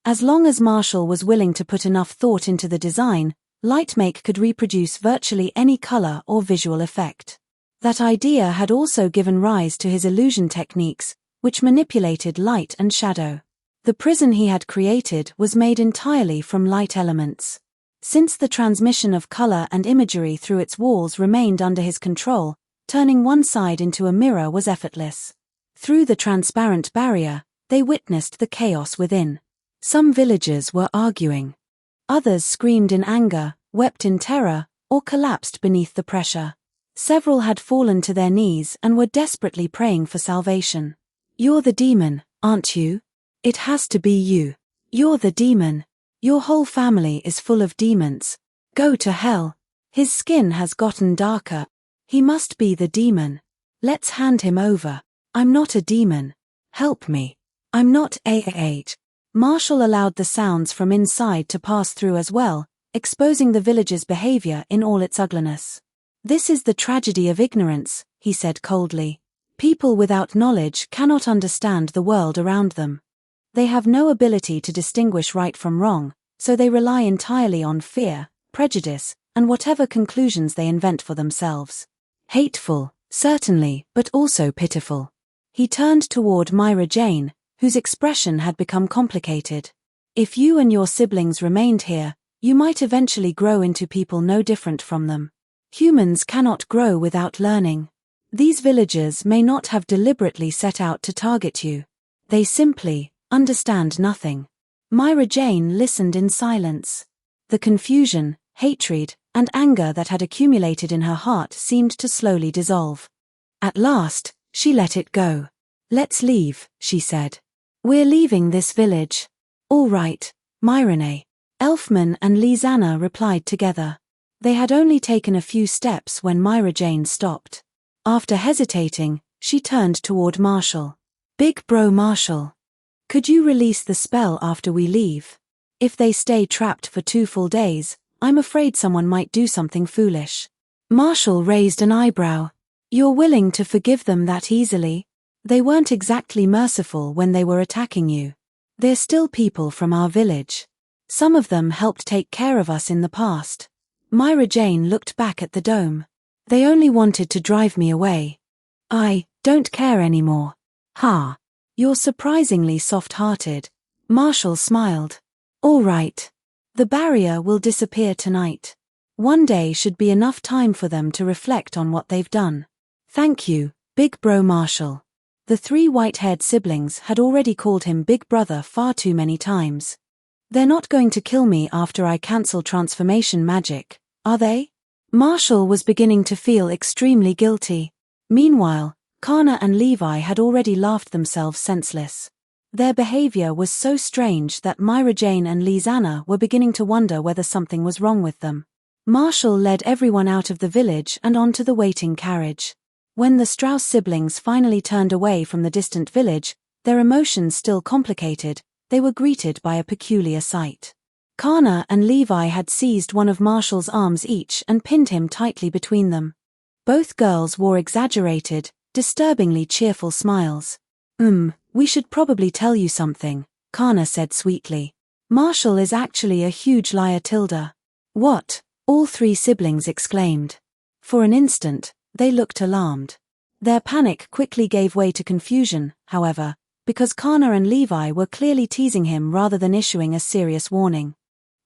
As long as Marshall was willing to put enough thought into the design, Lightmake could reproduce virtually any color or visual effect. That idea had also given rise to his illusion techniques, which manipulated light and shadow. The prison he had created was made entirely from light elements. Since the transmission of color and imagery through its walls remained under his control, turning one side into a mirror was effortless. Through the transparent barrier, they witnessed the chaos within. Some villagers were arguing. Others screamed in anger, wept in terror, or collapsed beneath the pressure. Several had fallen to their knees and were desperately praying for salvation. "You're the demon, aren't you? It has to be you. You're the demon. Your whole family is full of demons. Go to hell. His skin has gotten darker. He must be the demon. Let's hand him over. I'm not a demon. Help me. I'm not a. Marshall allowed the sounds from inside to pass through as well, exposing the village's behavior in all its ugliness. "This is the tragedy of ignorance," he said coldly. "People without knowledge cannot understand the world around them. They have no ability to distinguish right from wrong, so they rely entirely on fear, prejudice, and whatever conclusions they invent for themselves. Hateful, certainly, but also pitiful." He turned toward Myra Jane, whose expression had become complicated. "If you and your siblings remained here, you might eventually grow into people no different from them. Humans cannot grow without learning. These villagers may not have deliberately set out to target you. They simply understand nothing." Myra Jane listened in silence. The confusion, hatred, and anger that had accumulated in her heart seemed to slowly dissolve. At last, she let it go. "Let's leave," she said. "We're leaving this village." "All right, Myrene." Elfman and Lizanna replied together. They had only taken a few steps when Myra Jane stopped. After hesitating, she turned toward Marshall. Big Bro Marshall. Could you release the spell after we leave? If they stay trapped for 2 full days, I'm afraid someone might do something foolish. Marshall raised an eyebrow. You're willing to forgive them that easily? They weren't exactly merciful when they were attacking you. They're still people from our village. Some of them helped take care of us in the past. Myra Jane looked back at the dome. They only wanted to drive me away. I don't care anymore. Ha! You're surprisingly soft-hearted. Marshall smiled. All right. The barrier will disappear tonight. One day should be enough time for them to reflect on what they've done. Thank you, Big Bro Marshall. The 3 white-haired siblings had already called him Big Brother far too many times. They're not going to kill me after I cancel transformation magic, are they? Marshall was beginning to feel extremely guilty. Meanwhile, Kana and Levi had already laughed themselves senseless. Their behavior was so strange that Myra Jane and Lizanna were beginning to wonder whether something was wrong with them. Marshall led everyone out of the village and onto the waiting carriage. When the Strauss siblings finally turned away from the distant village, their emotions still complicated, they were greeted by a peculiar sight. Kana and Levi had seized one of Marshall's arms each and pinned him tightly between them. Both girls wore exaggerated, disturbingly cheerful smiles. We should probably tell you something, Kana said sweetly. Marshall is actually a huge liar, Tilda. What? All 3 siblings exclaimed. For an instant, they looked alarmed. Their panic quickly gave way to confusion, however, because Kana and Levi were clearly teasing him rather than issuing a serious warning.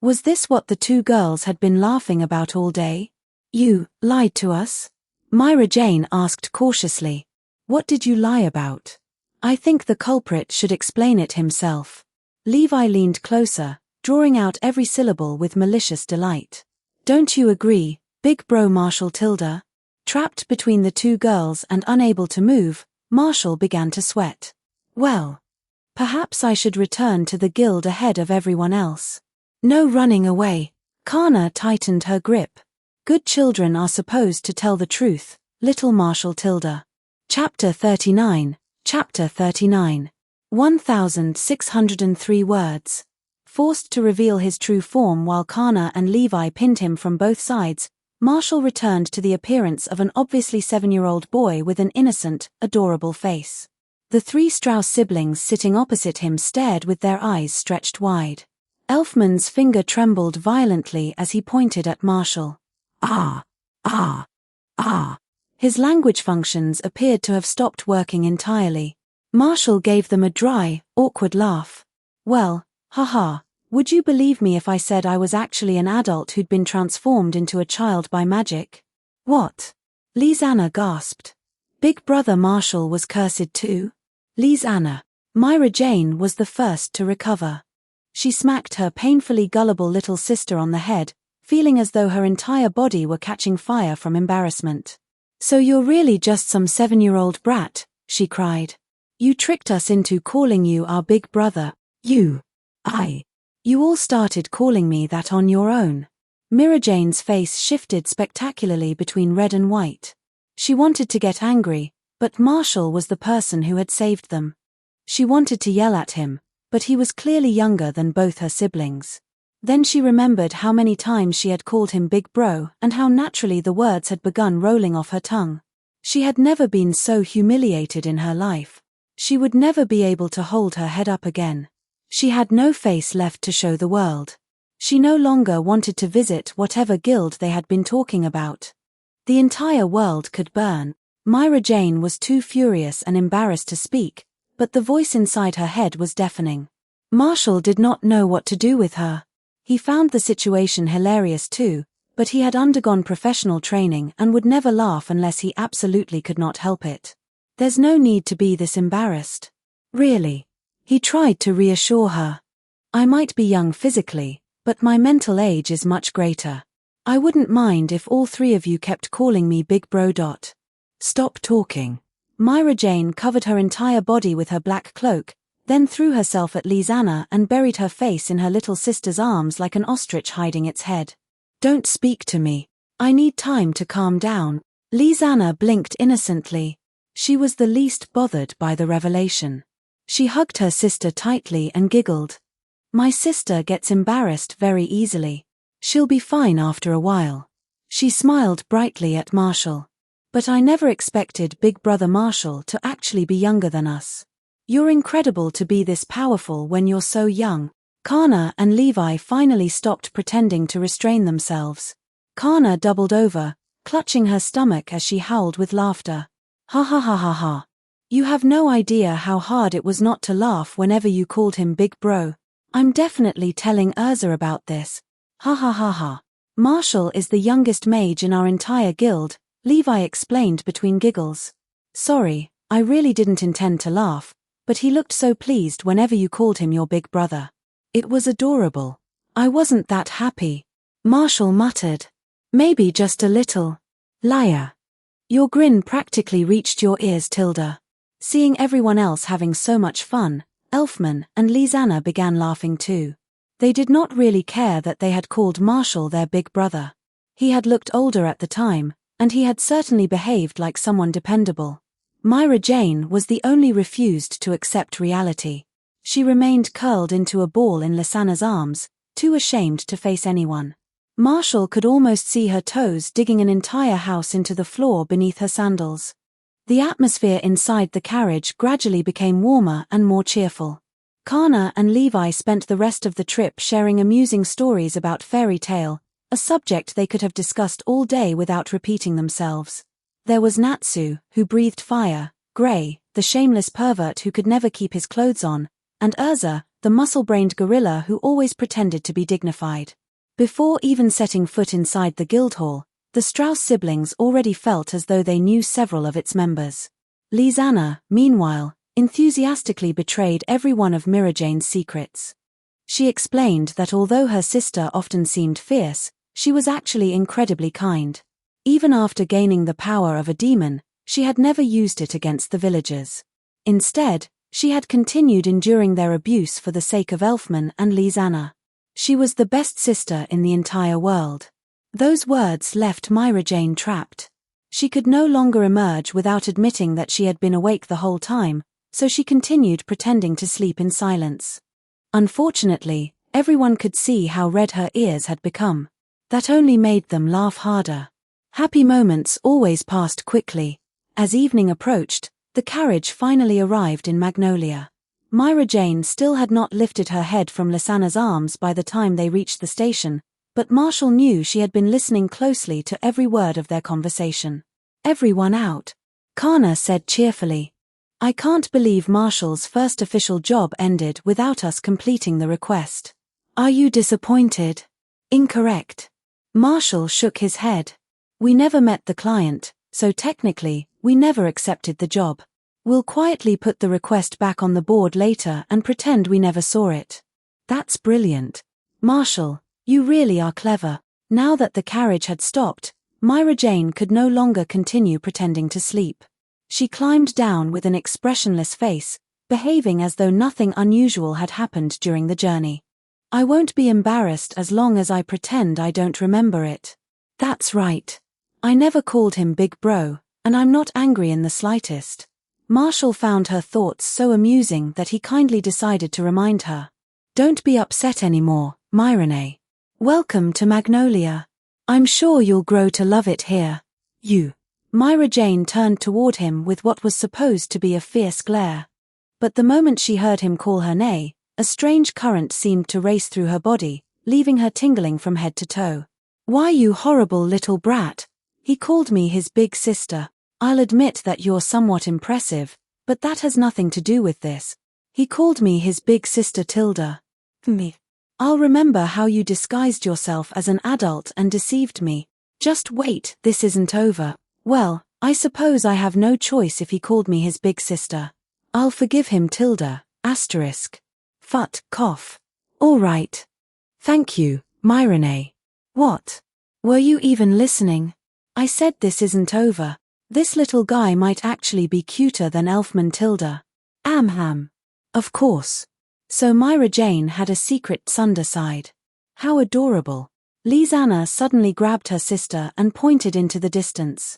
Was this what the 2 girls had been laughing about all day? You lied to us? Myra Jane asked cautiously. What did you lie about? I think the culprit should explain it himself. Levi leaned closer, drawing out every syllable with malicious delight. Don't you agree, Big Bro Marshall Tilda? Trapped between the 2 girls and unable to move, Marshall began to sweat. Well, perhaps I should return to the guild ahead of everyone else. No running away. Kana tightened her grip. Good children are supposed to tell the truth, little Marshall Tilda. Chapter 39. Chapter 39. 1603 words. Forced to reveal his true form while Kana and Levi pinned him from both sides, Marshall returned to the appearance of an obviously 7-year-old boy with an innocent, adorable face. The 3 Strauss siblings sitting opposite him stared with their eyes stretched wide. Elfman's finger trembled violently as he pointed at Marshall. Ah! Ah! Ah! His language functions appeared to have stopped working entirely. Marshall gave them a dry, awkward laugh. Well, haha, would you believe me if I said I was actually an adult who'd been transformed into a child by magic? What? Lizanna gasped. Big Brother Marshall was cursed too? Lizanna. Myra Jane was the first to recover. She smacked her painfully gullible little sister on the head, feeling as though her entire body were catching fire from embarrassment. So you're really just some 7-year-old brat, she cried. You tricked us into calling you our big brother. You all started calling me that on your own. Myra Jane's face shifted spectacularly between red and white. She wanted to get angry, but Marshall was the person who had saved them. She wanted to yell at him, but he was clearly younger than both her siblings. Then she remembered how many times she had called him Big Bro and how naturally the words had begun rolling off her tongue. She had never been so humiliated in her life. She would never be able to hold her head up again. She had no face left to show the world. She no longer wanted to visit whatever guild they had been talking about. The entire world could burn. Myra Jane was too furious and embarrassed to speak, but the voice inside her head was deafening. Marshall did not know what to do with her. He found the situation hilarious too, but he had undergone professional training and would never laugh unless he absolutely could not help it. There's no need to be this embarrassed. Really. He tried to reassure her. I might be young physically, but my mental age is much greater. I wouldn't mind if all 3 of you kept calling me Big Bro. Stop talking. Myra Jane covered her entire body with her black cloak, then threw herself at Lizana and buried her face in her little sister's arms like an ostrich hiding its head. "Don't speak to me. I need time to calm down." Lizana blinked innocently. She was the least bothered by the revelation. She hugged her sister tightly and giggled. "My sister gets embarrassed very easily. She'll be fine after a while." She smiled brightly at Marshall. "But I never expected Big Brother Marshall to actually be younger than us. You're incredible to be this powerful when you're so young." Kana and Levi finally stopped pretending to restrain themselves. Kana doubled over, clutching her stomach as she howled with laughter. "Ha ha ha ha ha. You have no idea how hard it was not to laugh whenever you called him Big Bro. I'm definitely telling Urza about this. Ha ha ha ha. Marshall is the youngest mage in our entire guild," Levi explained between giggles. "Sorry, I really didn't intend to laugh, but he looked so pleased whenever you called him your big brother. It was adorable. I wasn't that happy," Marshall muttered. "Maybe just a little. Liar." Your grin practically reached your ears, Tilda. Seeing everyone else having so much fun, Elfman and Lizana began laughing too. They did not really care that they had called Marshall their big brother. He had looked older at the time, and he had certainly behaved like someone dependable. Myra Jane was the only refused to accept reality. She remained curled into a ball in Lysana's arms, too ashamed to face anyone. Marshall could almost see her toes digging an entire house into the floor beneath her sandals. The atmosphere inside the carriage gradually became warmer and more cheerful. Kana and Levi spent the rest of the trip sharing amusing stories about fairy tale, a subject they could have discussed all day without repeating themselves. There was Natsu, who breathed fire, Gray, the shameless pervert who could never keep his clothes on, and Urza, the muscle-brained gorilla who always pretended to be dignified. Before even setting foot inside the Guildhall, the Strauss siblings already felt as though they knew several of its members. Lizana, meanwhile, enthusiastically betrayed every one of Mirajane's secrets. She explained that although her sister often seemed fierce, she was actually incredibly kind. Even after gaining the power of a demon, she had never used it against the villagers. Instead, she had continued enduring their abuse for the sake of Elfman and Lizana. She was the best sister in the entire world. Those words left Myra Jane trapped. She could no longer emerge without admitting that she had been awake the whole time, so she continued pretending to sleep in silence. Unfortunately, everyone could see how red her ears had become. That only made them laugh harder. Happy moments always passed quickly. As evening approached, the carriage finally arrived in Magnolia. Myra Jane still had not lifted her head from Lysana's arms by the time they reached the station, but Marshall knew she had been listening closely to every word of their conversation. "Everyone out," Kana said cheerfully. "I can't believe Marshall's first official job ended without us completing the request. Are you disappointed?" "Incorrect." Marshall shook his head. "We never met the client, so technically, we never accepted the job. We'll quietly put the request back on the board later and pretend we never saw it." "That's brilliant. Marshall, you really are clever." Now that the carriage had stopped, Myra Jane could no longer continue pretending to sleep. She climbed down with an expressionless face, behaving as though nothing unusual had happened during the journey. "I won't be embarrassed as long as I pretend I don't remember it." "That's right. I never called him Big Bro, and I'm not angry in the slightest." Marshall found her thoughts so amusing that he kindly decided to remind her. "Don't be upset anymore, Myrene. Welcome to Magnolia. I'm sure you'll grow to love it here. You." Myra Jane turned toward him with what was supposed to be a fierce glare. But the moment she heard him call her Nay, a strange current seemed to race through her body, leaving her tingling from head to toe. "Why, you horrible little brat. He called me his big sister. I'll admit that you're somewhat impressive, but that has nothing to do with this. He called me his big sister Tilda. Me. I'll remember how you disguised yourself as an adult and deceived me. Just wait, this isn't over. Well, I suppose I have no choice if he called me his big sister. I'll forgive him Tilda, asterisk. Fut, cough. All right. Thank you, Myrene. What? Were you even listening? I said this isn't over. This little guy might actually be cuter than Elfman Tilda. Amham. Of course. So Myra Jane had a secret Sunderside. How adorable. Lisanna suddenly grabbed her sister and pointed into the distance.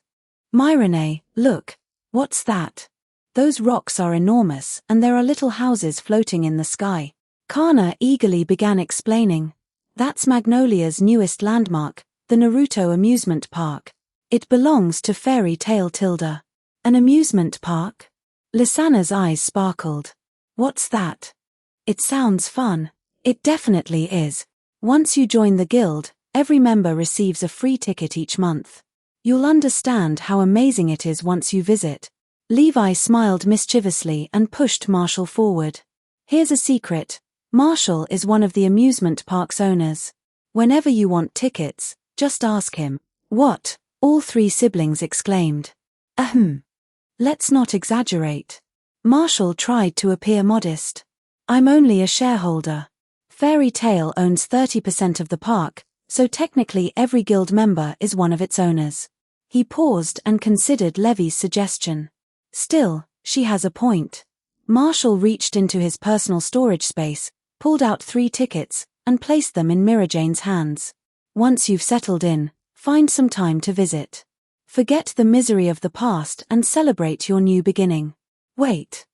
Myrene, look. What's that? Those rocks are enormous, and there are little houses floating in the sky. Kana eagerly began explaining. That's Magnolia's newest landmark, the Naruto amusement park. It belongs to Fairy Tale Tilda. An amusement park? Lisanna's eyes sparkled. What's that? It sounds fun. It definitely is. Once you join the guild, every member receives a free ticket each month. You'll understand how amazing it is once you visit. Levi smiled mischievously and pushed Marshall forward. Here's a secret. Marshall is one of the amusement park's owners. Whenever you want tickets, just ask him. What? All three siblings exclaimed. Ahem. Let's not exaggerate. Marshall tried to appear modest. I'm only a shareholder. Fairy Tale owns 30% of the park, so technically every guild member is one of its owners. He paused and considered Levy's suggestion. Still, she has a point. Marshall reached into his personal storage space, pulled out 3 tickets, and placed them in Mirajane's hands. Once you've settled in, find some time to visit. Forget the misery of the past and celebrate your new beginning. Wait.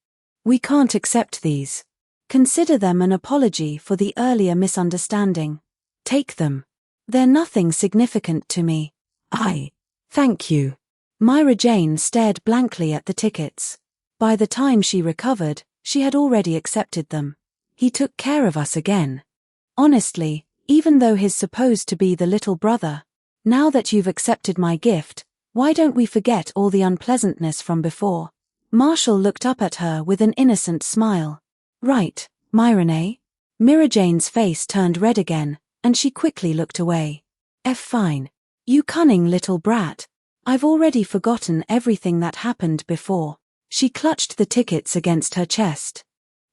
We can't accept these. Consider them an apology for the earlier misunderstanding. Take them. They're nothing significant to me. Thank you. Myra Jane stared blankly at the tickets. By the time she recovered, she had already accepted them. He took care of us again. Honestly, even though he's supposed to be the little brother, now that you've accepted my gift, why don't we forget all the unpleasantness from before? Marshall looked up at her with an innocent smile. Right, Myrene? Mirajane's face turned red again, and she quickly looked away. Fine. You cunning little brat. I've already forgotten everything that happened before. She clutched the tickets against her chest.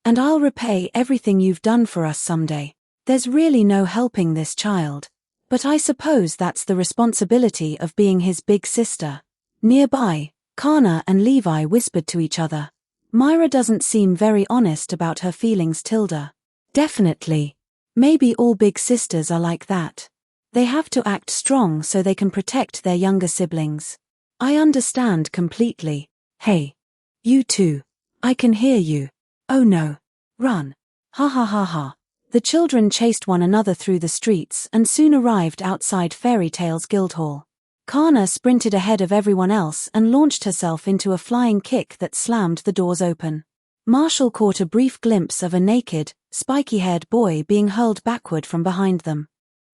And I'll repay everything you've done for us someday. There's really no helping this child. But I suppose that's the responsibility of being his big sister. Nearby, Kana and Levi whispered to each other. Myra doesn't seem very honest about her feelings, Tilda. Definitely. Maybe all big sisters are like that. They have to act strong so they can protect their younger siblings. I understand completely. Hey. You two. I can hear you. Oh no. Run. Ha ha ha ha. The children chased one another through the streets and soon arrived outside Fairy Tale's Guildhall. Kana sprinted ahead of everyone else and launched herself into a flying kick that slammed the doors open. Marshall caught a brief glimpse of a naked, spiky-haired boy being hurled backward from behind them.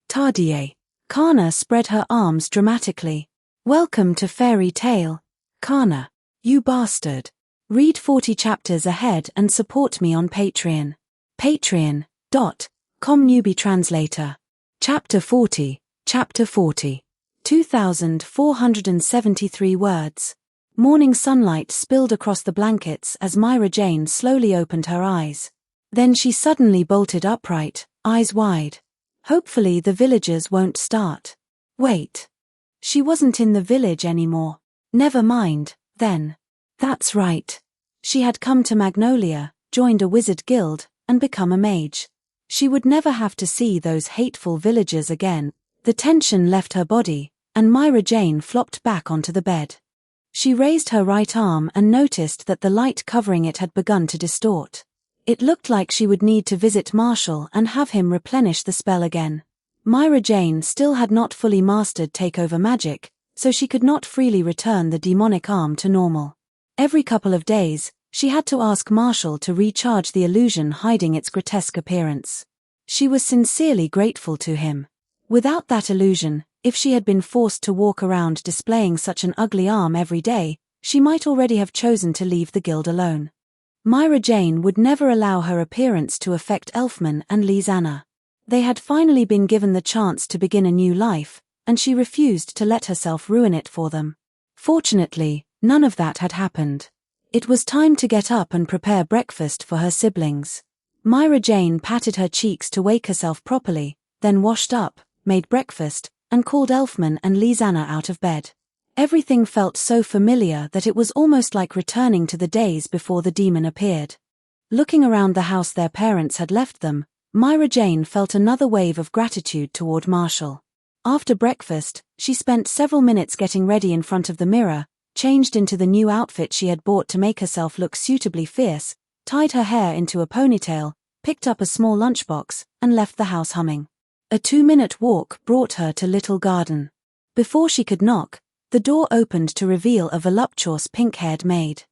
Tardier. Kana spread her arms dramatically. Welcome to Fairy Tale. Kana. You bastard. Read 40 chapters ahead and support me on Patreon. Patreon.com newbie translator. Chapter 40. 2,473 words. Morning sunlight spilled across the blankets as Myra Jane slowly opened her eyes. Then she suddenly bolted upright, eyes wide. Hopefully the villagers won't start. Wait. She wasn't in the village anymore. Never mind, then. That's right. She had come to Magnolia, joined a wizard guild, and become a mage. She would never have to see those hateful villagers again. The tension left her body, and Myra Jane flopped back onto the bed. She raised her right arm and noticed that the light covering it had begun to distort. It looked like she would need to visit Marshall and have him replenish the spell again. Myra Jane still had not fully mastered takeover magic, so she could not freely return the demonic arm to normal. Every couple of days, she had to ask Marshall to recharge the illusion hiding its grotesque appearance. She was sincerely grateful to him. Without that illusion, if she had been forced to walk around displaying such an ugly arm every day, she might already have chosen to leave the guild alone. Myra Jane would never allow her appearance to affect Elfman and Lisanna. They had finally been given the chance to begin a new life, and she refused to let herself ruin it for them. Fortunately, none of that had happened. It was time to get up and prepare breakfast for her siblings. Myra Jane patted her cheeks to wake herself properly, then washed up, made breakfast, and called Elfman and Lisanna out of bed. Everything felt so familiar that it was almost like returning to the days before the demon appeared. Looking around the house their parents had left them, Myra Jane felt another wave of gratitude toward Marshall. After breakfast, she spent several minutes getting ready in front of the mirror, changed into the new outfit she had bought to make herself look suitably fierce, tied her hair into a ponytail, picked up a small lunchbox, and left the house humming. A 2-minute walk brought her to Little Garden. Before she could knock, the door opened to reveal a voluptuous pink-haired maid.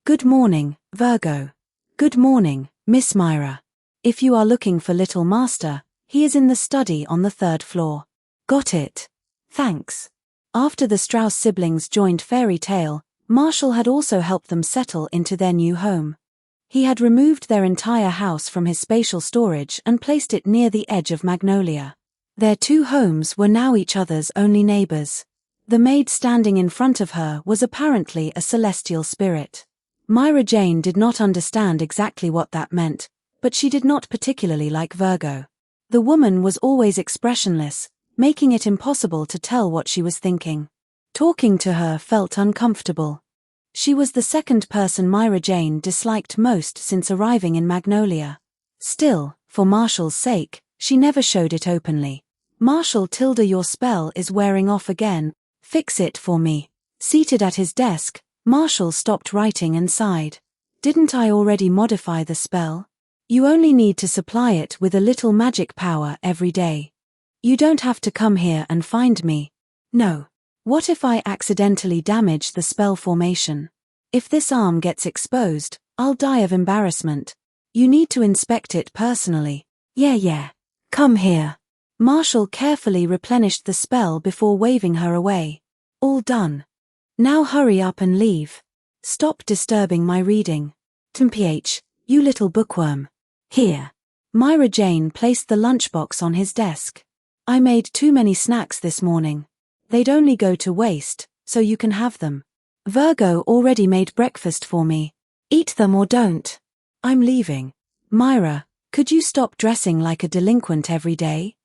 "Good morning, Virgo." "Good morning, Miss Myra. If you are looking for Little Master, he is in the study on the 3rd floor." "Got it. Thanks." After the Strauss siblings joined Fairy Tale, Marshall had also helped them settle into their new home. He had removed their entire house from his spatial storage and placed it near the edge of Magnolia. Their two homes were now each other's only neighbors. The maid standing in front of her was apparently a celestial spirit. Myra Jane did not understand exactly what that meant, but she did not particularly like Virgo. The woman was always expressionless, making it impossible to tell what she was thinking. Talking to her felt uncomfortable. She was the second person Myra Jane disliked most since arriving in Magnolia. Still, for Marshall's sake, she never showed it openly. "Marshall, your spell is wearing off again. Fix it for me." Seated at his desk, Marshall stopped writing and sighed. "Didn't I already modify the spell? You only need to supply it with a little magic power every day. You don't have to come here and find me." "No. What if I accidentally damage the spell formation? If this arm gets exposed, I'll die of embarrassment. You need to inspect it personally." Yeah. Come here." Marshall carefully replenished the spell before waving her away. "All done. Now hurry up and leave. Stop disturbing my reading. Temph, you little bookworm. Here." Myra Jane placed the lunchbox on his desk. "I made too many snacks this morning. They'd only go to waste, so you can have them. Virgo already made breakfast for me. Eat them or don't. I'm leaving." "Myra, could you stop dressing like a delinquent every day?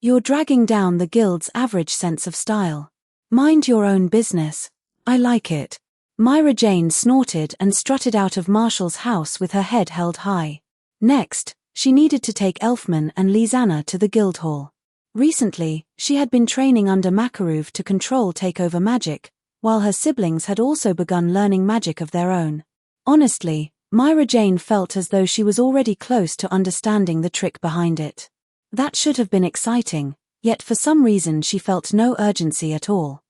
You're dragging down the guild's average sense of style. Mind your own business." "I like it." Myra Jane snorted and strutted out of Marshall's house with her head held high. Next, she needed to take Elfman and Lisanna to the guild hall. Recently, she had been training under Makarov to control takeover magic, while her siblings had also begun learning magic of their own. Honestly, Myra Jane felt as though she was already close to understanding the trick behind it. That should have been exciting, yet for some reason she felt no urgency at all.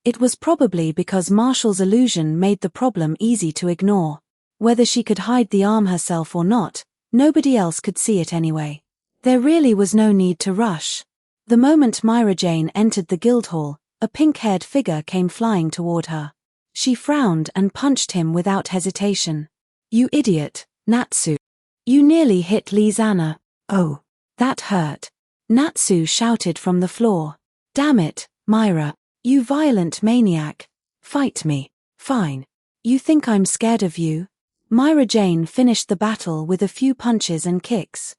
It was probably because Marshall's illusion made the problem easy to ignore. Whether she could hide the arm herself or not, nobody else could see it anyway. There really was no need to rush. The moment Myra Jane entered the guild hall, a pink-haired figure came flying toward her. She frowned and punched him without hesitation. "You idiot, Natsu. You nearly hit Lisanna." "Oh, that hurt." Natsu shouted from the floor. "Damn it, Myra. You violent maniac. Fight me." "Fine. You think I'm scared of you?" Myra Jane finished the battle with a few punches and kicks.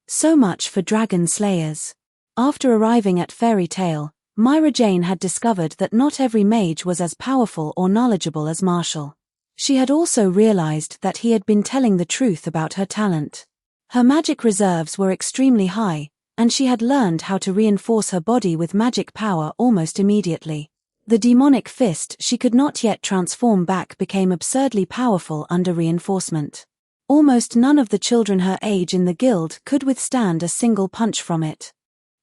So much for dragon slayers. After arriving at Fairy Tale, Myra Jane had discovered that not every mage was as powerful or knowledgeable as Marshall. She had also realized that he had been telling the truth about her talent. Her magic reserves were extremely high, and she had learned how to reinforce her body with magic power almost immediately. The demonic fist she could not yet transform back became absurdly powerful under reinforcement. Almost none of the children her age in the guild could withstand a single punch from it.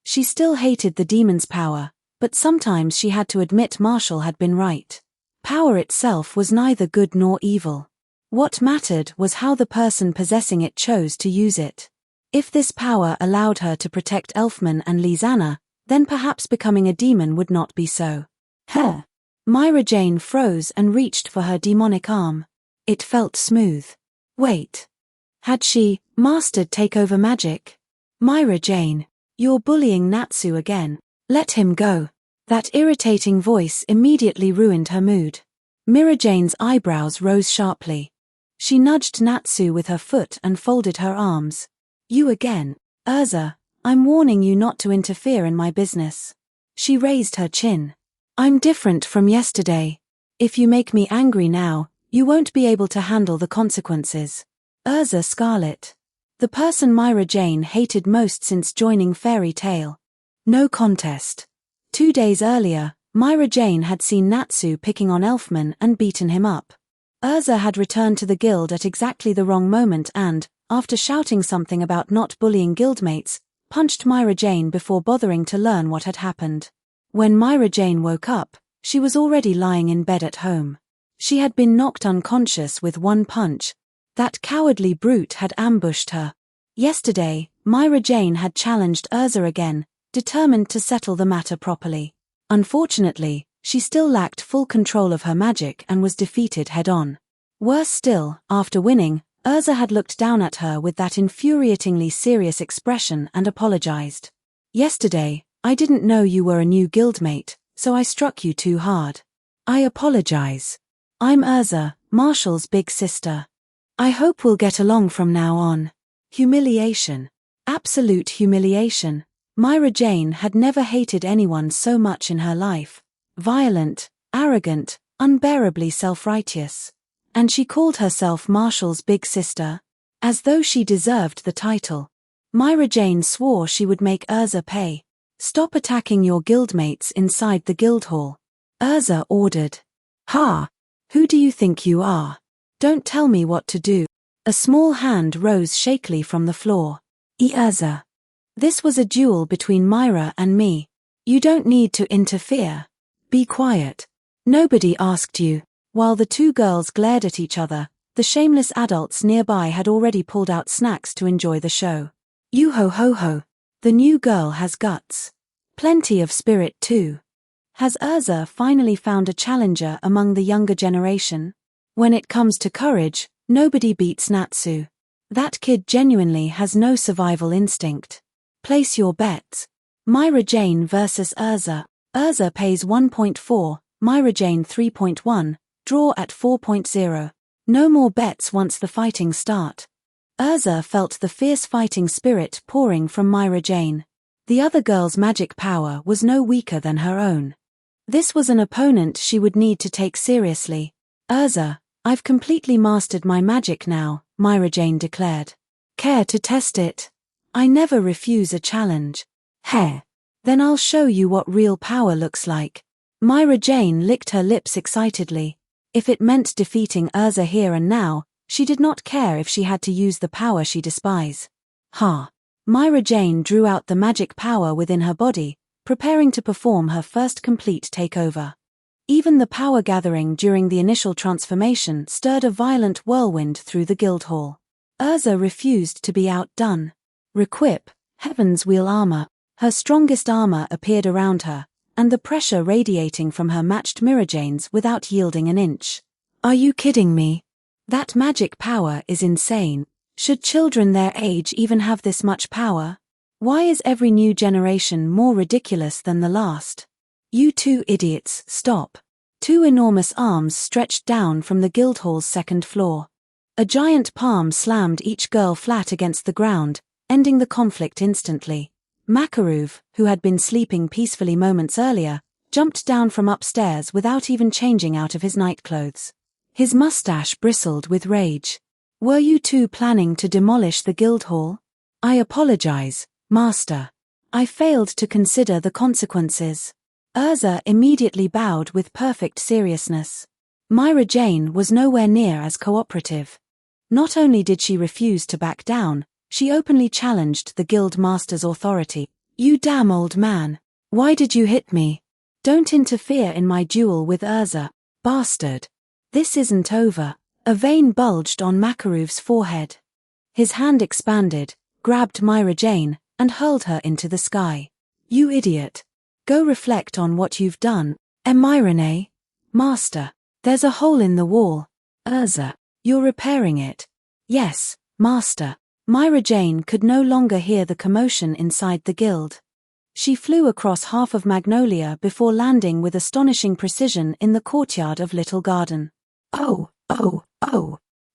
She still hated the demon's power, but sometimes she had to admit Marshall had been right. Power itself was neither good nor evil. What mattered was how the person possessing it chose to use it. If this power allowed her to protect Elfman and Lisanna, then perhaps becoming a demon would not be so. Myra Jane froze and reached for her demonic arm. It felt smooth. Wait. Had she mastered takeover magic? "Myra Jane, you're bullying Natsu again. Let him go." That irritating voice immediately ruined her mood. Myra Jane's eyebrows rose sharply. She nudged Natsu with her foot and folded her arms. "You again, Urza. I'm warning you not to interfere in my business." She raised her chin. "I'm different from yesterday. If you make me angry now, you won't be able to handle the consequences." Urza Scarlet. The person Myra Jane hated most since joining Fairy Tale. No contest. 2 days earlier, Myra Jane had seen Natsu picking on Elfman and beaten him up. Urza had returned to the guild at exactly the wrong moment and, after shouting something about not bullying guildmates, punched Myra Jane before bothering to learn what had happened. When Myra Jane woke up, she was already lying in bed at home. She had been knocked unconscious with one punch. That cowardly brute had ambushed her. Yesterday, Myra Jane had challenged Urza again, determined to settle the matter properly. Unfortunately, she still lacked full control of her magic and was defeated head-on. Worse still, after winning, Urza had looked down at her with that infuriatingly serious expression and apologized. "Yesterday, I didn't know you were a new guildmate, so I struck you too hard. I apologize. I'm Urza, Marshall's big sister. I hope we'll get along from now on." Humiliation. Absolute humiliation. Myra Jane had never hated anyone so much in her life. Violent, arrogant, unbearably self-righteous. And she called herself Marshall's big sister, as though she deserved the title. Myra Jane swore she would make Urza pay. "Stop attacking your guildmates inside the guild hall," Urza ordered. "Ha! Who do you think you are? Don't tell me what to do." A small hand rose shakily from the floor. Urza. "This was a duel between Myra and me. You don't need to interfere. Be quiet. Nobody asked you." While the two girls glared at each other, the shameless adults nearby had already pulled out snacks to enjoy the show. "You ho ho ho. The new girl has guts. Plenty of spirit too. Has Urza finally found a challenger among the younger generation? When it comes to courage, nobody beats Natsu. That kid genuinely has no survival instinct. Place your bets. Myra Jane versus Urza. Urza pays 1.4, Myra Jane 3.1, draw at 4.0. No more bets once the fighting start. Urza felt the fierce fighting spirit pouring from Myra Jane. The other girl's magic power was no weaker than her own. This was an opponent she would need to take seriously. "Urza, I've completely mastered my magic now," Myra Jane declared. "Care to test it? I never refuse a challenge." "Heh. Then I'll show you what real power looks like." Myra Jane licked her lips excitedly. If it meant defeating Urza here and now, she did not care if she had to use the power she despised. Ha! Myra Jane drew out the magic power within her body, preparing to perform her first complete takeover. Even the power gathering during the initial transformation stirred a violent whirlwind through the guild hall. Urza refused to be outdone. Requip, Heaven's Wheel armor. Her strongest armor appeared around her, and the pressure radiating from her matched Myra Jane's without yielding an inch. "Are you kidding me? That magic power is insane. Should children their age even have this much power? Why is every new generation more ridiculous than the last? You two idiots, stop." Two enormous arms stretched down from the guild hall's second floor. A giant palm slammed each girl flat against the ground, ending the conflict instantly. Makaruv, who had been sleeping peacefully moments earlier, jumped down from upstairs without even changing out of his nightclothes. His mustache bristled with rage. "Were you two planning to demolish the guild hall? I apologize, Master. I failed to consider the consequences." Urza immediately bowed with perfect seriousness. Myra Jane was nowhere near as cooperative. Not only did she refuse to back down, she openly challenged the guild master's authority. "You damn old man. Why did you hit me? Don't interfere in my duel with Urza, bastard. This isn't over." A vein bulged on Makaruv's forehead. His hand expanded, grabbed Myra Jane, and hurled her into the sky. "You idiot. Go reflect on what you've done." "Emirene? Master, there's a hole in the wall." "Urza, you're repairing it." "Yes, Master." Myra Jane could no longer hear the commotion inside the guild. She flew across half of Magnolia before landing with astonishing precision in the courtyard of Little Garden. Oh,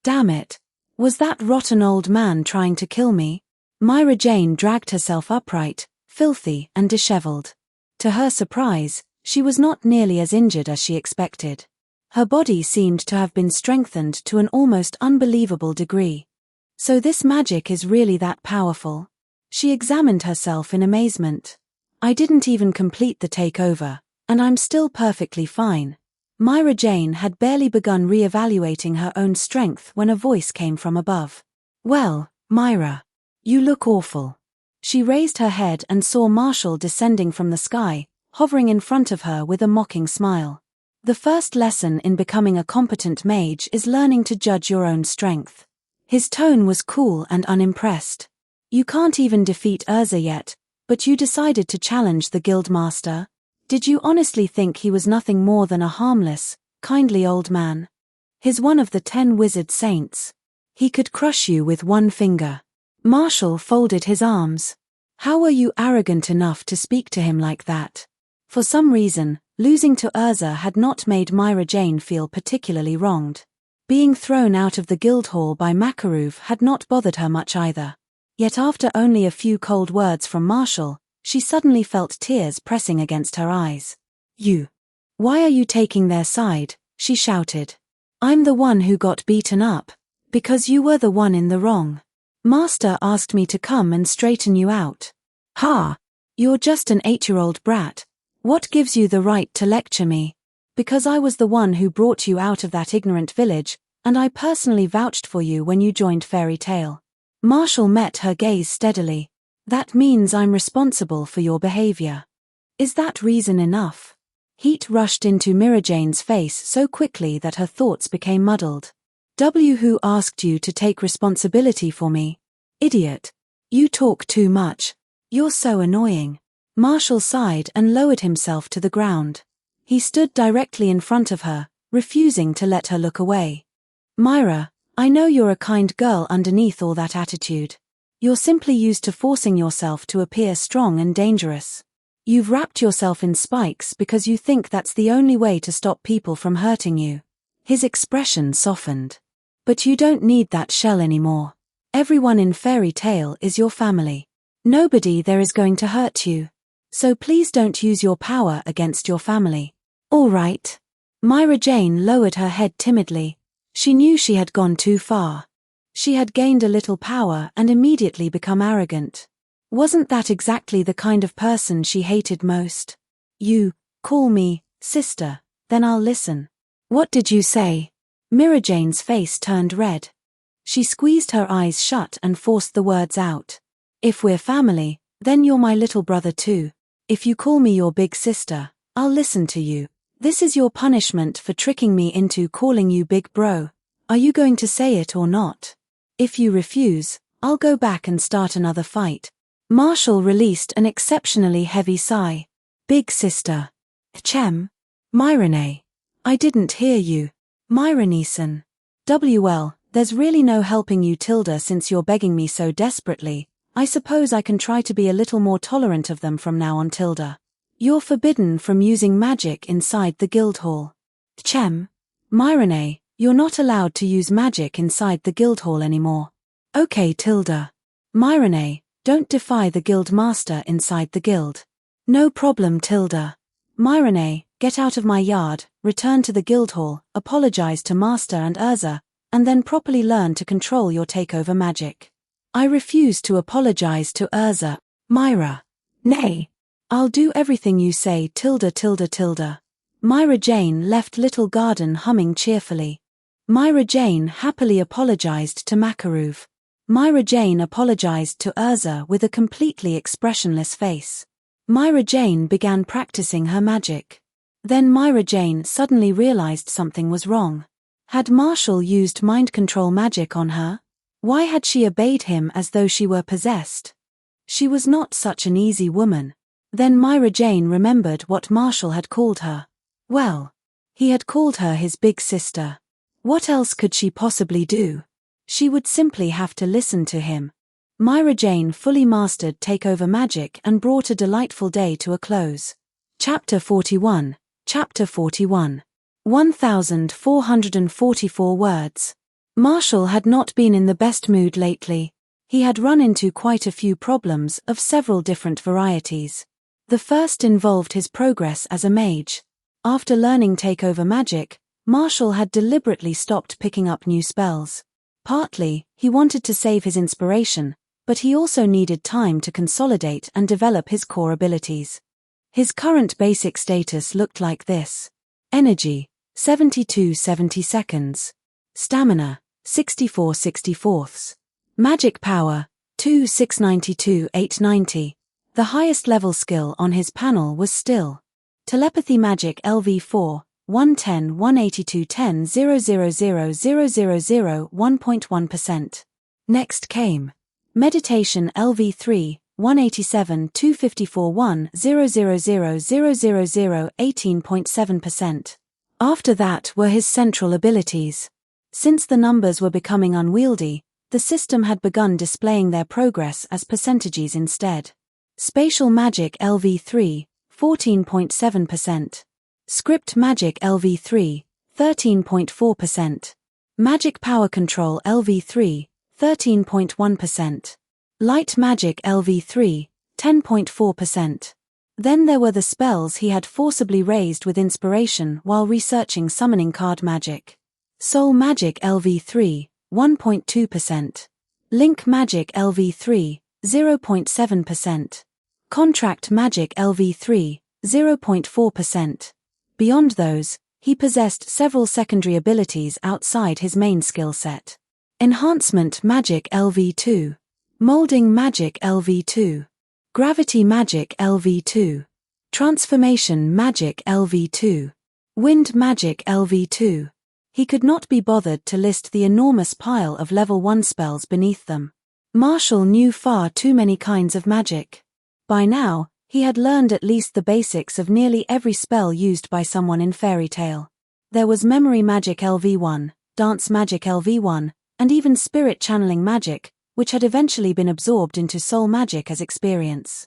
damn it. Was that rotten old man trying to kill me? Myra Jane dragged herself upright, filthy and disheveled. To her surprise, she was not nearly as injured as she expected. Her body seemed to have been strengthened to an almost unbelievable degree. So this magic is really that powerful? She examined herself in amazement. I didn't even complete the takeover, and I'm still perfectly fine. Myra Jane had barely begun re-evaluating her own strength when a voice came from above. Well, Myra. You look awful. She raised her head and saw Marshall descending from the sky, hovering in front of her with a mocking smile. The first lesson in becoming a competent mage is learning to judge your own strength. His tone was cool and unimpressed. You can't even defeat Urza yet, but you decided to challenge the guildmaster? Did you honestly think he was nothing more than a harmless, kindly old man? He's one of the 10 wizard saints. He could crush you with one finger. Marshall folded his arms. How were you arrogant enough to speak to him like that? For some reason, losing to Urza had not made Myra Jane feel particularly wronged. Being thrown out of the Guildhall by Makaruv had not bothered her much either. Yet after only a few cold words from Marshall, she suddenly felt tears pressing against her eyes. You. Why are you taking their side? She shouted. I'm the one who got beaten up. Because you were the one in the wrong. Master asked me to come and straighten you out. Ha! You're just an 8-year-old brat. What gives you the right to lecture me? Because I was the one who brought you out of that ignorant village, and I personally vouched for you when you joined Fairy Tale. Marshall met her gaze steadily. That means I'm responsible for your behavior. Is that reason enough? Heat rushed into Myra Jane's face so quickly that her thoughts became muddled. Who asked you to take responsibility for me? Idiot. You talk too much. You're so annoying. Marshall sighed and lowered himself to the ground. He stood directly in front of her, refusing to let her look away. Myra, I know you're a kind girl underneath all that attitude. You're simply used to forcing yourself to appear strong and dangerous. You've wrapped yourself in spikes because you think that's the only way to stop people from hurting you. His expression softened. But you don't need that shell anymore. Everyone in Fairy Tale is your family. Nobody there is going to hurt you. So please don't use your power against your family. All right. Myra Jane lowered her head timidly. She knew she had gone too far. She had gained a little power and immediately become arrogant. Wasn't that exactly the kind of person she hated most? You, call me, sister, then I'll listen. What did you say? Myra Jane's face turned red. She squeezed her eyes shut and forced the words out. If we're family, then you're my little brother too. If you call me your big sister, I'll listen to you. This is your punishment for tricking me into calling you big bro. Are you going to say it or not? If you refuse, I'll go back and start another fight. Marshall released an exceptionally heavy sigh. Big sister. Chem. Myrene. I didn't hear you. Myroneson. WL, there's really no helping you Tilda since you're begging me so desperately. I suppose I can try to be a little more tolerant of them from now on Tilda. You're forbidden from using magic inside the Guildhall. Chem. Myrene, you're not allowed to use magic inside the Guildhall anymore. Okay Tilda. Myrene, don't defy the Guildmaster inside the guild. No problem Tilda. Myrene, get out of my yard, return to the Guildhall, apologize to Master and Urza, and then properly learn to control your takeover magic. I refuse to apologize to Urza. Myra. Nay. I'll do everything you say Tilda. Myra Jane left Little Garden humming cheerfully. Myra Jane happily apologized to Makaruv. Myra Jane apologized to Urza with a completely expressionless face. Myra Jane began practicing her magic. Then Myra Jane suddenly realized something was wrong. Had Marshall used mind control magic on her? Why had she obeyed him as though she were possessed? She was not such an easy woman. Then Myra Jane remembered what Marshall had called her. Well, he had called her his big sister. What else could she possibly do? She would simply have to listen to him. Myra Jane fully mastered takeover magic and brought a delightful day to a close. Chapter 41. Chapter 41. 1444 words. Marshall had not been in the best mood lately. He had run into quite a few problems of several different varieties. The first involved his progress as a mage. After learning takeover magic, Marshall had deliberately stopped picking up new spells. Partly, he wanted to save his inspiration, but he also needed time to consolidate and develop his core abilities. His current basic status looked like this. Energy, 72/70 seconds. Stamina, 64/64. Magic power, 2/692/890. The highest level skill on his panel was still Telepathy Magic LV4, 110-182-10-000-000 1.1%. Next came Meditation LV3, 187-254-1-000-000 18.7%. After that were his central abilities. Since the numbers were becoming unwieldy, the system had begun displaying their progress as percentages instead. Spatial Magic LV3, 14.7%. Script Magic LV3, 13.4%. Magic Power Control LV3, 13.1%. Light Magic LV3, 10.4%. Then there were the spells he had forcibly raised with inspiration while researching summoning card magic. Soul Magic LV3, 1.2%. Link Magic LV3, 0.7%. Contract Magic LV3, 0.4%. Beyond those, he possessed several secondary abilities outside his main skill set. Enhancement Magic LV2. Molding Magic LV2. Gravity Magic LV2. Transformation Magic LV2. Wind Magic LV2. He could not be bothered to list the enormous pile of level 1 spells beneath them. Marshall knew far too many kinds of magic. By now, he had learned at least the basics of nearly every spell used by someone in Fairy Tale. There was Memory Magic LV1, Dance Magic LV1, and even Spirit Channeling Magic, which had eventually been absorbed into Soul Magic as experience.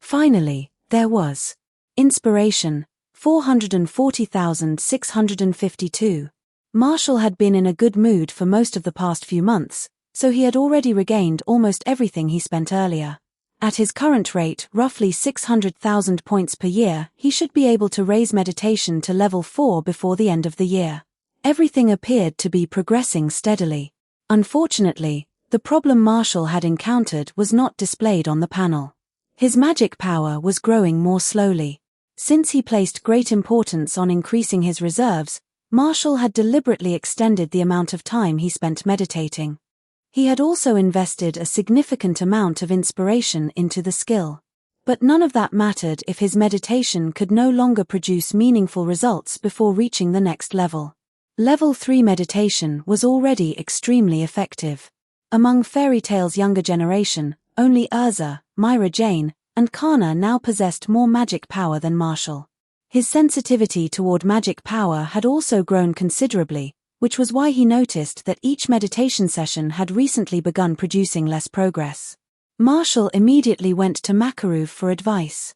Finally, there was Inspiration, 440,652. Marshall had been in a good mood for most of the past few months, so he had already regained almost everything he spent earlier. At his current rate, roughly 600,000 points per year, he should be able to raise meditation to level 4 before the end of the year. Everything appeared to be progressing steadily. Unfortunately, the problem Marshall had encountered was not displayed on the panel. His magic power was growing more slowly. Since he placed great importance on increasing his reserves, Marshall had deliberately extended the amount of time he spent meditating. He had also invested a significant amount of inspiration into the skill. But none of that mattered if his meditation could no longer produce meaningful results before reaching the next level. Level 3 meditation was already extremely effective. Among Fairy Tale's younger generation, only Urza, Myra Jane, and Kana now possessed more magic power than Marshall. His sensitivity toward magic power had also grown considerably, which was why he noticed that each meditation session had recently begun producing less progress. Marshall immediately went to Makarov for advice.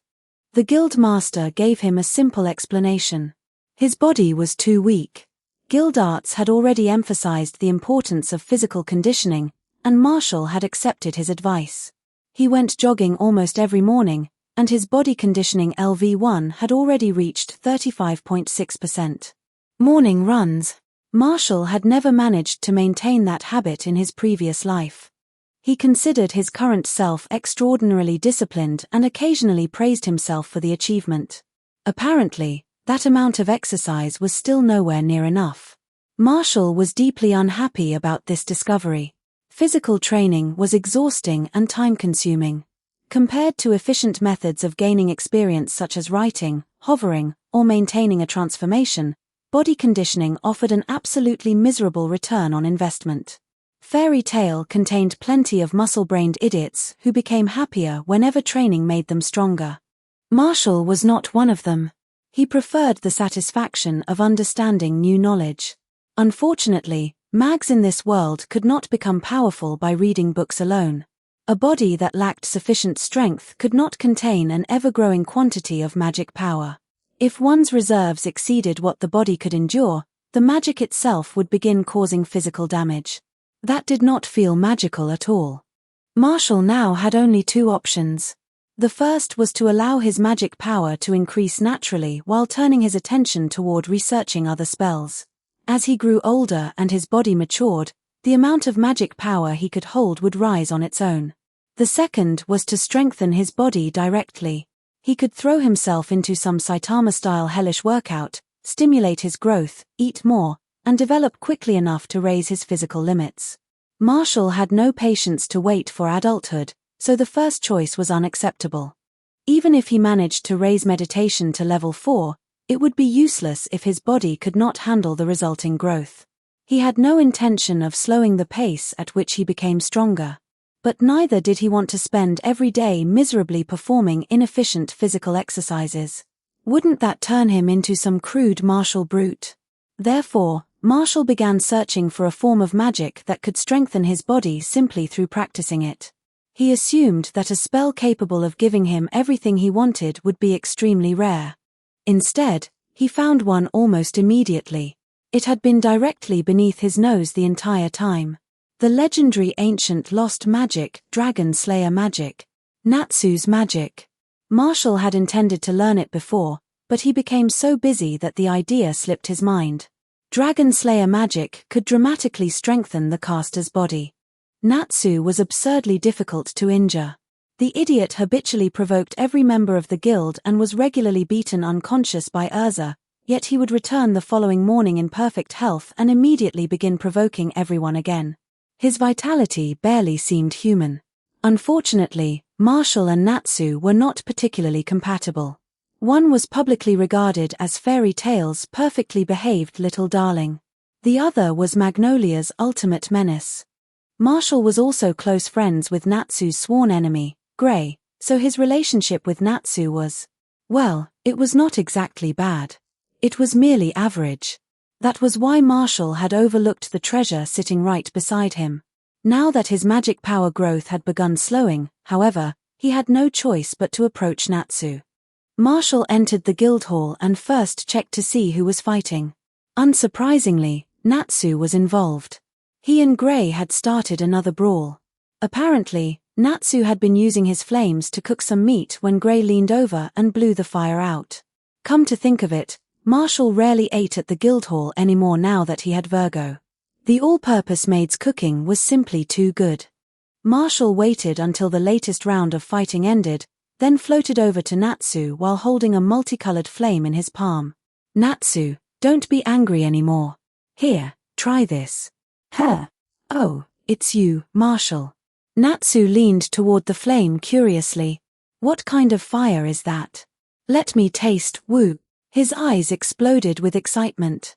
The guild master gave him a simple explanation. His body was too weak. Guild arts had already emphasized the importance of physical conditioning, and Marshall had accepted his advice. He went jogging almost every morning, and his body conditioning LV1 had already reached 35.6%. Morning runs. Marshall had never managed to maintain that habit in his previous life. He considered his current self extraordinarily disciplined and occasionally praised himself for the achievement. Apparently, that amount of exercise was still nowhere near enough. Marshall was deeply unhappy about this discovery. Physical training was exhausting and time-consuming. Compared to efficient methods of gaining experience such as writing, hovering, or maintaining a transformation, body conditioning offered an absolutely miserable return on investment. Fairy Tale contained plenty of muscle-brained idiots who became happier whenever training made them stronger. Marshall was not one of them. He preferred the satisfaction of understanding new knowledge. Unfortunately, mags in this world could not become powerful by reading books alone. A body that lacked sufficient strength could not contain an ever-growing quantity of magic power. If one's reserves exceeded what the body could endure, the magic itself would begin causing physical damage. That did not feel magical at all. Marshall now had only two options. The first was to allow his magic power to increase naturally while turning his attention toward researching other spells. As he grew older and his body matured, The amount of magic power he could hold would rise on its own. The second was to strengthen his body directly. He could throw himself into some Saitama-style hellish workout, stimulate his growth, eat more, and develop quickly enough to raise his physical limits. Marshall had no patience to wait for adulthood, so the first choice was unacceptable. Even if he managed to raise meditation to level 4, it would be useless if his body could not handle the resulting growth. He had no intention of slowing the pace at which he became stronger. But neither did he want to spend every day miserably performing inefficient physical exercises. Wouldn't that turn him into some crude martial brute? Therefore, Marshall began searching for a form of magic that could strengthen his body simply through practicing it. He assumed that a spell capable of giving him everything he wanted would be extremely rare. Instead, he found one almost immediately. It had been directly beneath his nose the entire time. The legendary ancient lost magic, Dragon Slayer magic. Natsu's magic. Marshall had intended to learn it before, but he became so busy that the idea slipped his mind. Dragon Slayer magic could dramatically strengthen the caster's body. Natsu was absurdly difficult to injure. The idiot habitually provoked every member of the guild and was regularly beaten unconscious by Urza, yet he would return the following morning in perfect health and immediately begin provoking everyone again. His vitality barely seemed human. Unfortunately, Marshall and Natsu were not particularly compatible. One was publicly regarded as fairy tale's perfectly behaved little darling. The other was Magnolia's ultimate menace. Marshall was also close friends with Natsu's sworn enemy, Gray, so his relationship with Natsu was, well, it was not exactly bad. It was merely average. That was why Marshall had overlooked the treasure sitting right beside him. Now that his magic power growth had begun slowing, however, he had no choice but to approach Natsu. Marshall entered the guild hall and first checked to see who was fighting. Unsurprisingly, Natsu was involved. He and Gray had started another brawl. Apparently, Natsu had been using his flames to cook some meat when Gray leaned over and blew the fire out. Come to think of it, Marshall rarely ate at the guild hall anymore now that he had Virgo. The all-purpose maid's cooking was simply too good. Marshall waited until the latest round of fighting ended, then floated over to Natsu while holding a multicolored flame in his palm. Natsu, don't be angry anymore. Here, try this. Huh. Oh, it's you, Marshall. Natsu leaned toward the flame curiously. What kind of fire is that? Let me taste, woo. His eyes exploded with excitement.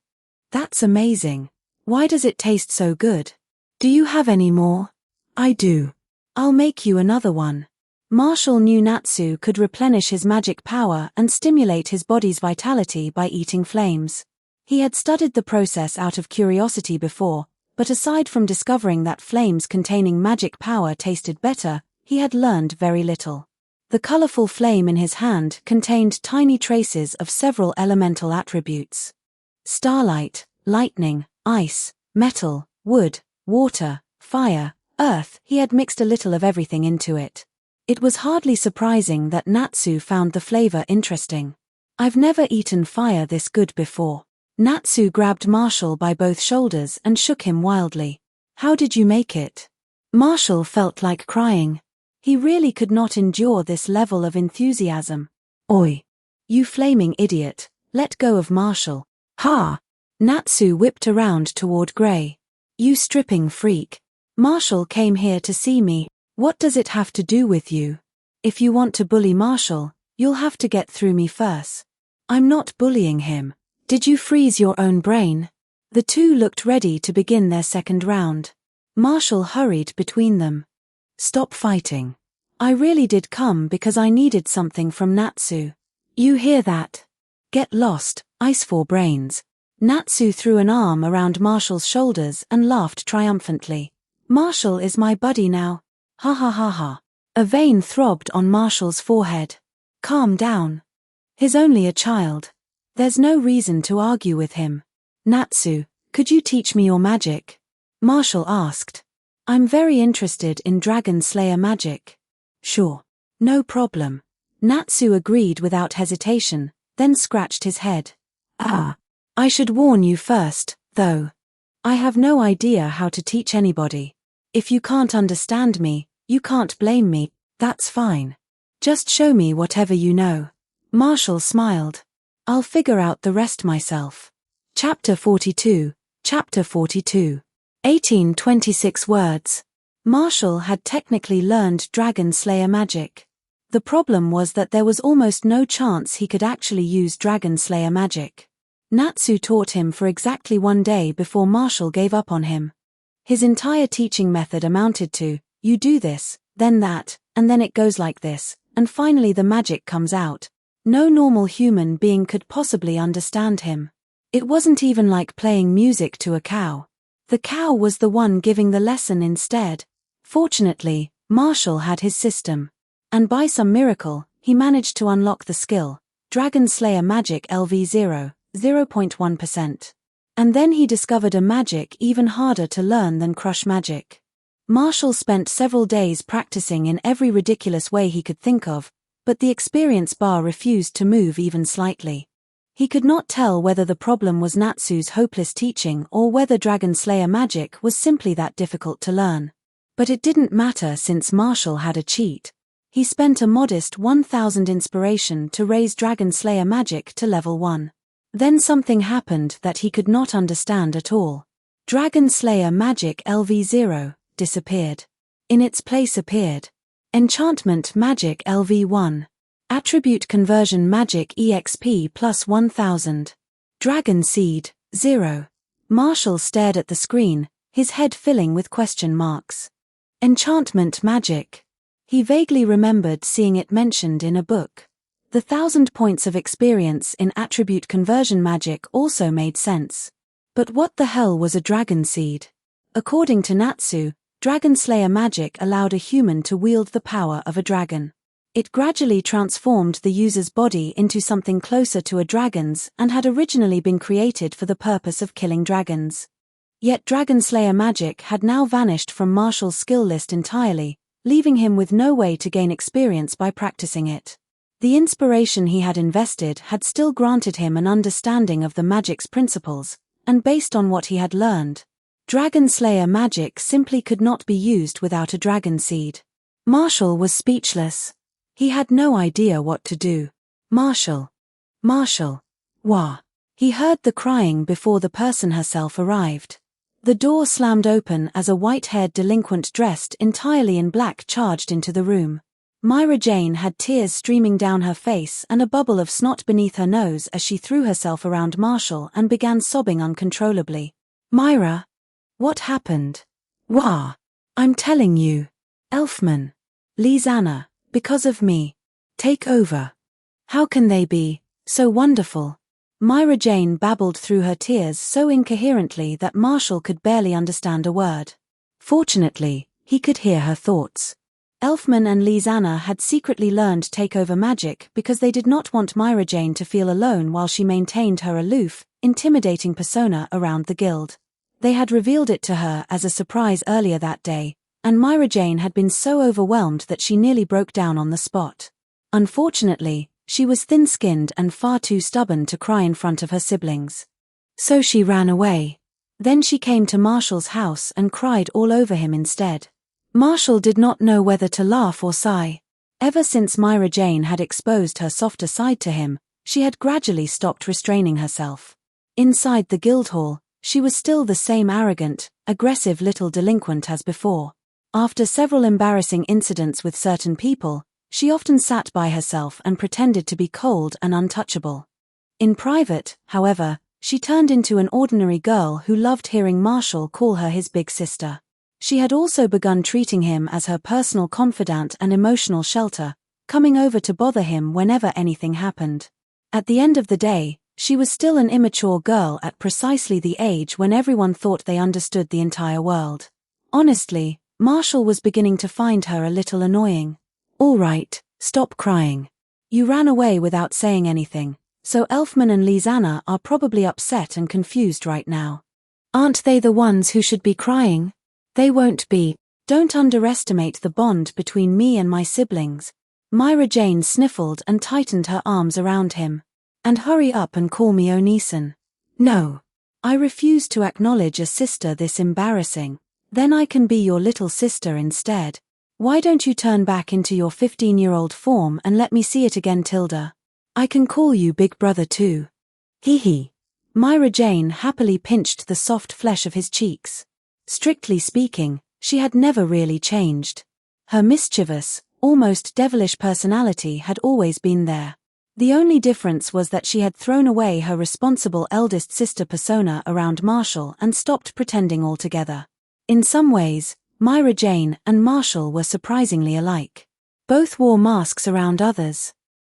That's amazing. Why does it taste so good? Do you have any more? I do. I'll make you another one. Marshall knew Natsu could replenish his magic power and stimulate his body's vitality by eating flames. He had studied the process out of curiosity before, but aside from discovering that flames containing magic power tasted better, he had learned very little. The colorful flame in his hand contained tiny traces of several elemental attributes. Starlight, lightning, ice, metal, wood, water, fire, earth. He had mixed a little of everything into it. It was hardly surprising that Natsu found the flavor interesting. I've never eaten fire this good before. Natsu grabbed Marshall by both shoulders and shook him wildly. How did you make it? Marshall felt like crying. He really could not endure this level of enthusiasm. Oi! You flaming idiot, let go of Marshall. Ha! Natsu whipped around toward Gray. You stripping freak. Marshall came here to see me. What does it have to do with you? If you want to bully Marshall, you'll have to get through me first. I'm not bullying him. Did you freeze your own brain? The two looked ready to begin their second round. Marshall hurried between them. Stop fighting. I really did come because I needed something from Natsu. You hear that? Get lost, Ice for brains. Natsu threw an arm around Marshall's shoulders and laughed triumphantly. Marshall is my buddy now. Ha ha ha ha. A vein throbbed on Marshall's forehead. Calm down. He's only a child. There's no reason to argue with him. Natsu, could you teach me your magic? Marshall asked. I'm very interested in Dragon Slayer magic. Sure. No problem. Natsu agreed without hesitation, then scratched his head. I should warn you first, though. I have no idea how to teach anybody. If you can't understand me, you can't blame me, that's fine. Just show me whatever you know. Marshall smiled. I'll figure out the rest myself. Chapter 42. Chapter 42. 1826 words. Marshall had technically learned Dragon Slayer magic. The problem was that there was almost no chance he could actually use Dragon Slayer magic. Natsu taught him for exactly 1 day before Marshall gave up on him. His entire teaching method amounted to, you do this, then that, and then it goes like this, and finally the magic comes out. No normal human being could possibly understand him. It wasn't even like playing music to a cow. The cow was the one giving the lesson instead. Fortunately, Marshall had his system. And by some miracle, he managed to unlock the skill, Dragon Slayer Magic LV0, 0.1%. And then he discovered a magic even harder to learn than Crush Magic. Marshall spent several days practicing in every ridiculous way he could think of, but the experience bar refused to move even slightly. He could not tell whether the problem was Natsu's hopeless teaching or whether Dragon Slayer magic was simply that difficult to learn. But it didn't matter since Marshall had a cheat. He spent a modest 1,000 inspiration to raise Dragon Slayer magic to level 1. Then something happened that he could not understand at all. Dragon Slayer Magic LV0 disappeared. In its place appeared Enchantment Magic LV1. Attribute Conversion Magic EXP plus 1000. Dragon Seed, 0. Marshall stared at the screen, his head filling with question marks. Enchantment Magic. He vaguely remembered seeing it mentioned in a book. The 1,000 points of experience in attribute conversion magic also made sense. But what the hell was a dragon seed? According to Natsu, Dragon Slayer magic allowed a human to wield the power of a dragon. It gradually transformed the user's body into something closer to a dragon's and had originally been created for the purpose of killing dragons. Yet Dragon Slayer magic had now vanished from Marshall's skill list entirely, leaving him with no way to gain experience by practicing it. The inspiration he had invested had still granted him an understanding of the magic's principles, and based on what he had learned, Dragon Slayer magic simply could not be used without a dragon seed. Marshall was speechless. He had no idea what to do. Marshall. Wah. He heard the crying before the person herself arrived. The door slammed open as a white-haired delinquent dressed entirely in black charged into the room. Myra Jane had tears streaming down her face and a bubble of snot beneath her nose as she threw herself around Marshall and began sobbing uncontrollably. Myra? What happened? Wah! I'm telling you. Elfman. Lizanna, because of me. Take over. How can they be so wonderful? Myra Jane babbled through her tears so incoherently that Marshall could barely understand a word. Fortunately, he could hear her thoughts. Elfman and Lizanna had secretly learned takeover magic because they did not want Myra Jane to feel alone while she maintained her aloof, intimidating persona around the guild. They had revealed it to her as a surprise earlier that day, and Myra Jane had been so overwhelmed that she nearly broke down on the spot. Unfortunately, she was thin-skinned and far too stubborn to cry in front of her siblings. So she ran away. Then she came to Marshall's house and cried all over him instead. Marshall did not know whether to laugh or sigh. Ever since Myra Jane had exposed her softer side to him, she had gradually stopped restraining herself. Inside the guild hall, she was still the same arrogant, aggressive little delinquent as before. After several embarrassing incidents with certain people, she often sat by herself and pretended to be cold and untouchable. In private, however, she turned into an ordinary girl who loved hearing Marshall call her his big sister. She had also begun treating him as her personal confidant and emotional shelter, coming over to bother him whenever anything happened. At the end of the day, she was still an immature girl at precisely the age when everyone thought they understood the entire world. Honestly, Marshall was beginning to find her a little annoying. All right, stop crying. You ran away without saying anything, so Elfman and Lizanna are probably upset and confused right now. Aren't they the ones who should be crying? They won't be. Don't underestimate the bond between me and my siblings. Myra Jane sniffled and tightened her arms around him. And hurry up and call me Onisan. No. I refuse to acknowledge a sister this embarrassing. Then I can be your little sister instead. Why don't you turn back into your 15-year-old form and let me see it again, Tilda? I can call you Big Brother too. Hee hee. Myra Jane happily pinched the soft flesh of his cheeks. Strictly speaking, she had never really changed. Her mischievous, almost devilish personality had always been there. The only difference was that she had thrown away her responsible eldest sister persona around Marshall and stopped pretending altogether. In some ways, Myra Jane and Marshall were surprisingly alike. Both wore masks around others.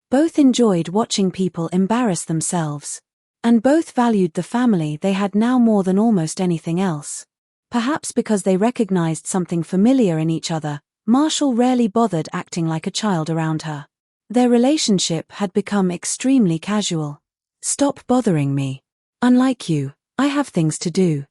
Both enjoyed watching people embarrass themselves. And both valued the family they had now more than almost anything else. Perhaps because they recognized something familiar in each other, Marshall rarely bothered acting like a child around her. Their relationship had become extremely casual. Stop bothering me. Unlike you, I have things to do.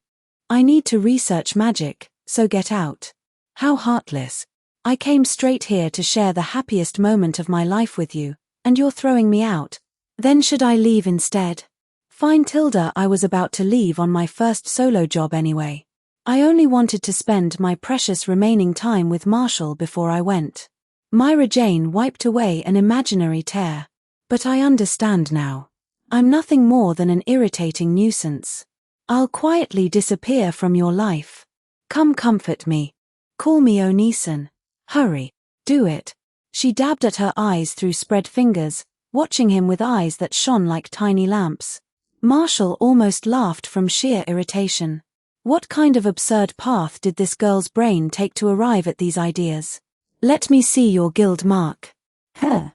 I need to research magic, so get out. How heartless. I came straight here to share the happiest moment of my life with you, and you're throwing me out. Then should I leave instead? Fine, Tilda, I was about to leave on my first solo job anyway. I only wanted to spend my precious remaining time with Marshall before I went. Myra Jane wiped away an imaginary tear. But I understand now. I'm nothing more than an irritating nuisance. I'll quietly disappear from your life. Come comfort me. Call me Oneeson. Hurry. Do it. She dabbed at her eyes through spread fingers, watching him with eyes that shone like tiny lamps. Marshall almost laughed from sheer irritation. What kind of absurd path did this girl's brain take to arrive at these ideas? Let me see your guild mark. Huh?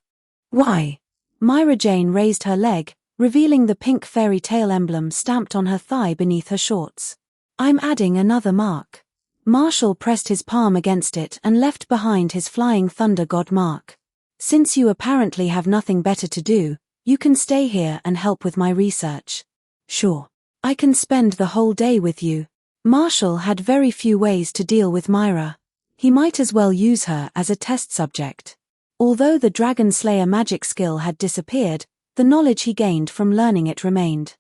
Why? Myra Jane raised her leg, revealing the pink fairy tale emblem stamped on her thigh beneath her shorts. I'm adding another mark. Marshall pressed his palm against it and left behind his flying thunder god mark. Since you apparently have nothing better to do, you can stay here and help with my research. Sure. I can spend the whole day with you. Marshall had very few ways to deal with Myra. He might as well use her as a test subject. Although the Dragon Slayer magic skill had disappeared, the knowledge he gained from learning it remained.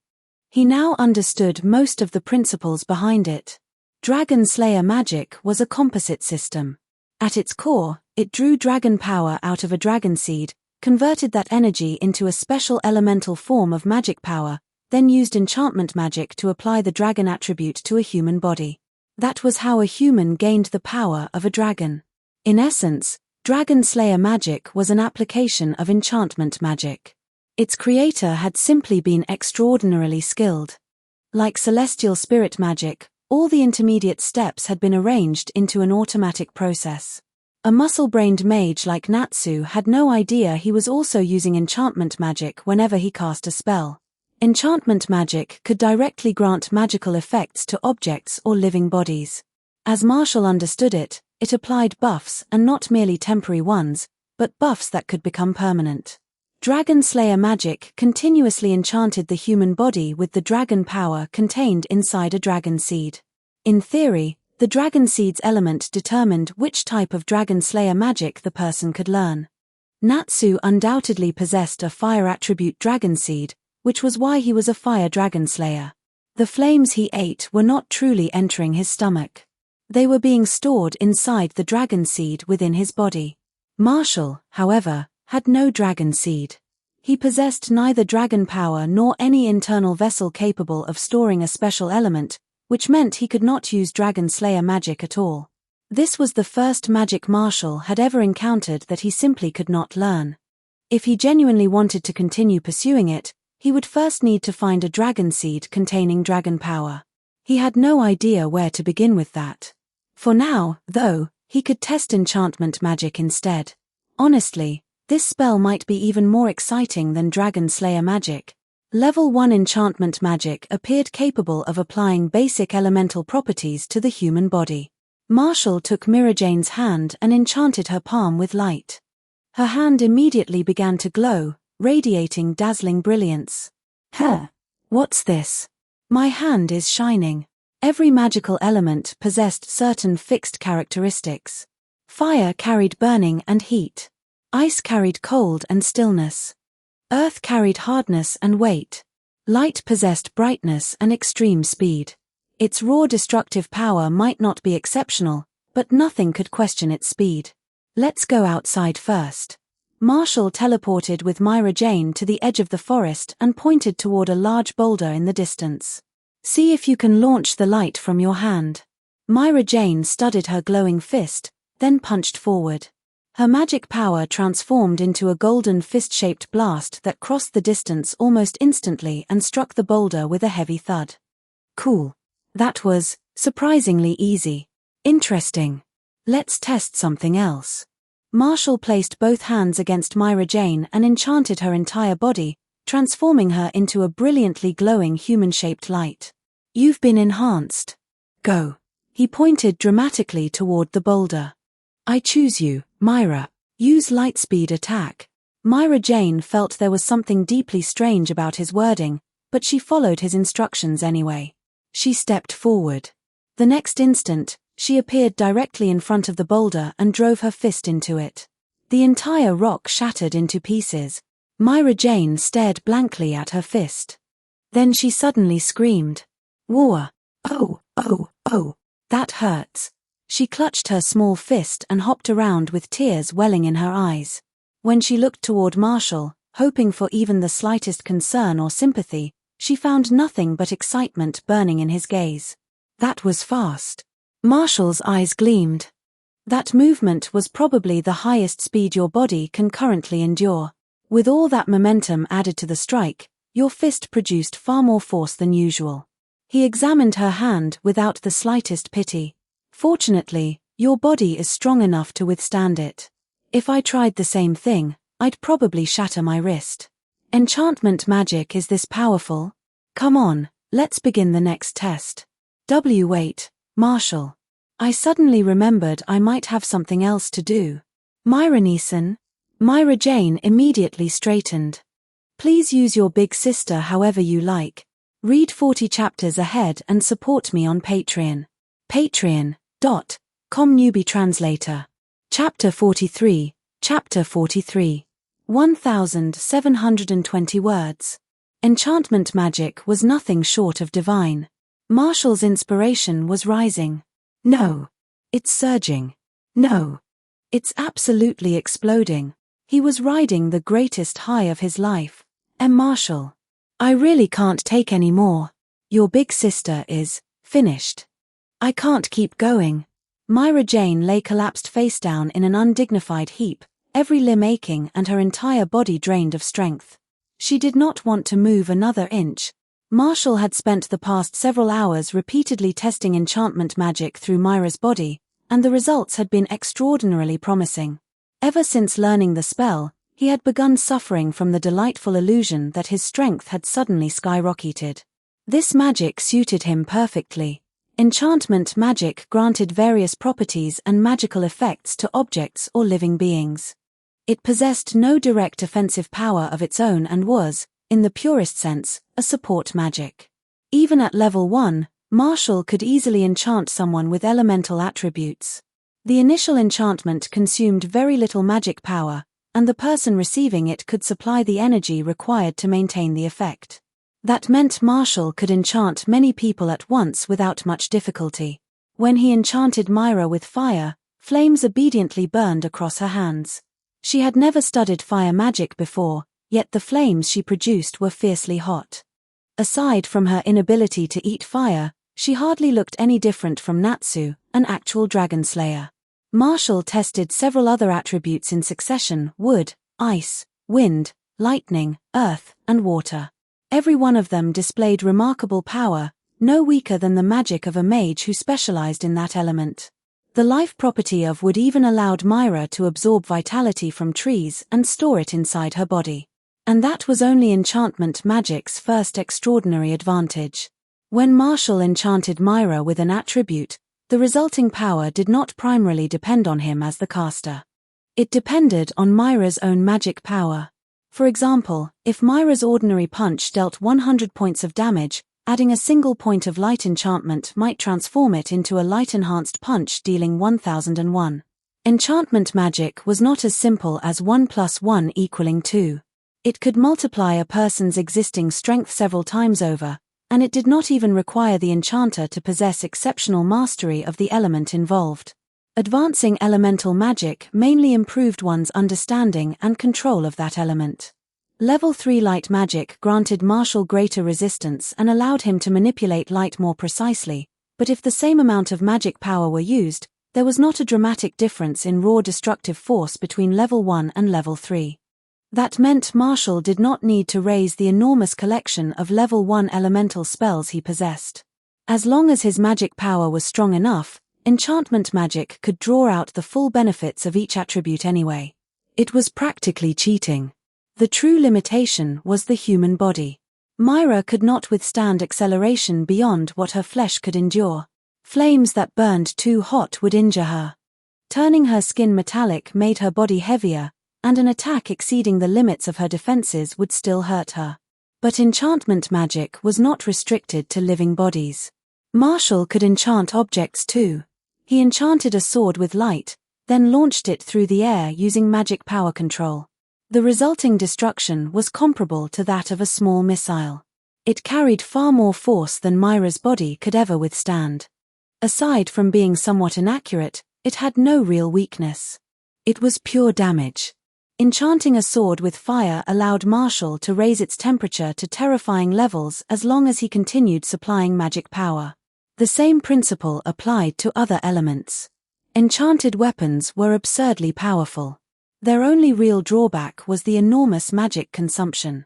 He now understood most of the principles behind it. Dragon Slayer magic was a composite system. At its core, it drew dragon power out of a dragon seed, converted that energy into a special elemental form of magic power, then used enchantment magic to apply the dragon attribute to a human body. That was how a human gained the power of a dragon. In essence, Dragon Slayer magic was an application of enchantment magic. Its creator had simply been extraordinarily skilled. Like celestial spirit magic, all the intermediate steps had been arranged into an automatic process. A muscle-brained mage like Natsu had no idea he was also using enchantment magic whenever he cast a spell. Enchantment magic could directly grant magical effects to objects or living bodies. As Marshall understood it, it applied buffs and not merely temporary ones, but buffs that could become permanent. Dragon Slayer magic continuously enchanted the human body with the dragon power contained inside a dragon seed. In theory, the dragon seed's element determined which type of Dragon Slayer magic the person could learn. Natsu undoubtedly possessed a fire attribute dragon seed, which was why he was a fire dragon slayer. The flames he ate were not truly entering his stomach. They were being stored inside the dragon seed within his body. Marshall, however, had no dragon seed. He possessed neither dragon power nor any internal vessel capable of storing a special element, which meant he could not use Dragon Slayer magic at all. This was the first magic Marshall had ever encountered that he simply could not learn. If he genuinely wanted to continue pursuing it, he would first need to find a dragon seed containing dragon power. He had no idea where to begin with that. For now, though, he could test enchantment magic instead. Honestly, this spell might be even more exciting than Dragon Slayer magic. Level 1 enchantment magic appeared capable of applying basic elemental properties to the human body. Marshall took Myra Jane's hand and enchanted her palm with light. Her hand immediately began to glow, radiating dazzling brilliance. What's this? My hand is shining. Every magical element possessed certain fixed characteristics. Fire carried burning and heat. Ice carried cold and stillness. Earth carried hardness and weight. Light possessed brightness and extreme speed. Its raw destructive power might not be exceptional, but nothing could question its speed. Let's go outside first. Marshall teleported with Myra Jane to the edge of the forest and pointed toward a large boulder in the distance. See if you can launch the light from your hand. Myra Jane studied her glowing fist, then punched forward. Her magic power transformed into a golden fist-shaped blast that crossed the distance almost instantly and struck the boulder with a heavy thud. Cool. That was surprisingly easy. Interesting. Let's test something else. Marshall placed both hands against Myra Jane and enchanted her entire body, transforming her into a brilliantly glowing human-shaped light. You've been enhanced. Go. He pointed dramatically toward the boulder. I choose you, Myra. Use lightspeed attack. Myra Jane felt there was something deeply strange about his wording, but she followed his instructions anyway. She stepped forward. The next instant, she appeared directly in front of the boulder and drove her fist into it. The entire rock shattered into pieces. Myra Jane stared blankly at her fist. Then she suddenly screamed. Whoa! Oh, oh, oh! That hurts. She clutched her small fist and hopped around with tears welling in her eyes. When she looked toward Marshall, hoping for even the slightest concern or sympathy, she found nothing but excitement burning in his gaze. That was fast. Marshall's eyes gleamed. That movement was probably the highest speed your body can currently endure. With all that momentum added to the strike, your fist produced far more force than usual. He examined her hand without the slightest pity. Fortunately, your body is strong enough to withstand it. If I tried the same thing, I'd probably shatter my wrist. Enchantment magic is this powerful? Come on, let's begin the next test. Wait, Marshall. I suddenly remembered I might have something else to do. Myra Neeson? Myra Jane immediately straightened. Please use your big sister however you like. Read 40 chapters ahead and support me on Patreon. Patreon.com newbie translator. Chapter 43, Chapter 43. 1,720 words. Enchantment magic was nothing short of divine. Marshall's inspiration was rising. No. It's surging. No. It's absolutely exploding. He was riding the greatest high of his life. Marshall. I really can't take any more. Your big sister is finished. I can't keep going. Myra Jane lay collapsed face down in an undignified heap, every limb aching and her entire body drained of strength. She did not want to move another inch. Marshall had spent the past several hours repeatedly testing enchantment magic through Myra's body, and the results had been extraordinarily promising. Ever since learning the spell, he had begun suffering from the delightful illusion that his strength had suddenly skyrocketed. This magic suited him perfectly. Enchantment magic granted various properties and magical effects to objects or living beings. It possessed no direct offensive power of its own and was, in the purest sense, a support magic. Even at level 1, Marshall could easily enchant someone with elemental attributes. The initial enchantment consumed very little magic power, and the person receiving it could supply the energy required to maintain the effect. That meant Marshall could enchant many people at once without much difficulty. When he enchanted Myra with fire, flames obediently burned across her hands. She had never studied fire magic before, yet the flames she produced were fiercely hot. Aside from her inability to eat fire, she hardly looked any different from Natsu, an actual dragon slayer. Marshall tested several other attributes in succession: wood, ice, wind, lightning, earth, and water. Every one of them displayed remarkable power, no weaker than the magic of a mage who specialized in that element. The life property of wood even allowed Myra to absorb vitality from trees and store it inside her body. And that was only enchantment magic's first extraordinary advantage. When Marshall enchanted Myra with an attribute, the resulting power did not primarily depend on him as the caster. It depended on Myra's own magic power. For example, if Myra's ordinary punch dealt 100 points of damage, adding a single point of light enchantment might transform it into a light-enhanced punch dealing 1001. Enchantment magic was not as simple as 1 + 1 = 2. It could multiply a person's existing strength several times over, and it did not even require the enchanter to possess exceptional mastery of the element involved. Advancing elemental magic mainly improved one's understanding and control of that element. Level 3 light magic granted Marshall greater resistance and allowed him to manipulate light more precisely, but if the same amount of magic power were used, there was not a dramatic difference in raw destructive force between level 1 and level 3. That meant Marshall did not need to raise the enormous collection of level 1 elemental spells he possessed. As long as his magic power was strong enough, enchantment magic could draw out the full benefits of each attribute anyway. It was practically cheating. The true limitation was the human body. Myra could not withstand acceleration beyond what her flesh could endure. Flames that burned too hot would injure her. Turning her skin metallic made her body heavier, and an attack exceeding the limits of her defenses would still hurt her. But enchantment magic was not restricted to living bodies. Marshall could enchant objects too. He enchanted a sword with light, then launched it through the air using magic power control. The resulting destruction was comparable to that of a small missile. It carried far more force than Myra's body could ever withstand. Aside from being somewhat inaccurate, it had no real weakness. It was pure damage. Enchanting a sword with fire allowed Marshall to raise its temperature to terrifying levels as long as he continued supplying magic power. The same principle applied to other elements. Enchanted weapons were absurdly powerful. Their only real drawback was the enormous magic consumption.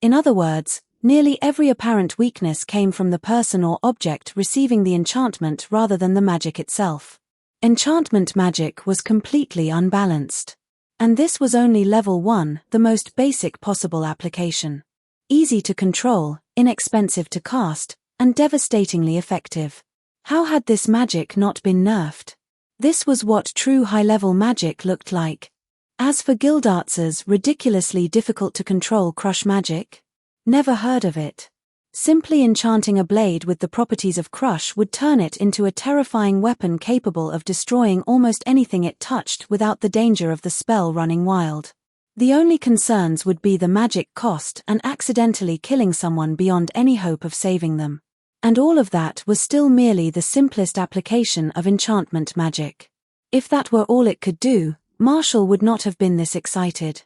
In other words, nearly every apparent weakness came from the person or object receiving the enchantment rather than the magic itself. Enchantment magic was completely unbalanced. And this was only level 1, the most basic possible application. Easy to control, inexpensive to cast, and devastatingly effective. How had this magic not been nerfed? This was what true high-level magic looked like. As for Gildarts's ridiculously difficult to control crush magic? Never heard of it. Simply enchanting a blade with the properties of crush would turn it into a terrifying weapon capable of destroying almost anything it touched without the danger of the spell running wild. The only concerns would be the magic cost and accidentally killing someone beyond any hope of saving them. And all of that was still merely the simplest application of enchantment magic. If that were all it could do, Marshall would not have been this excited.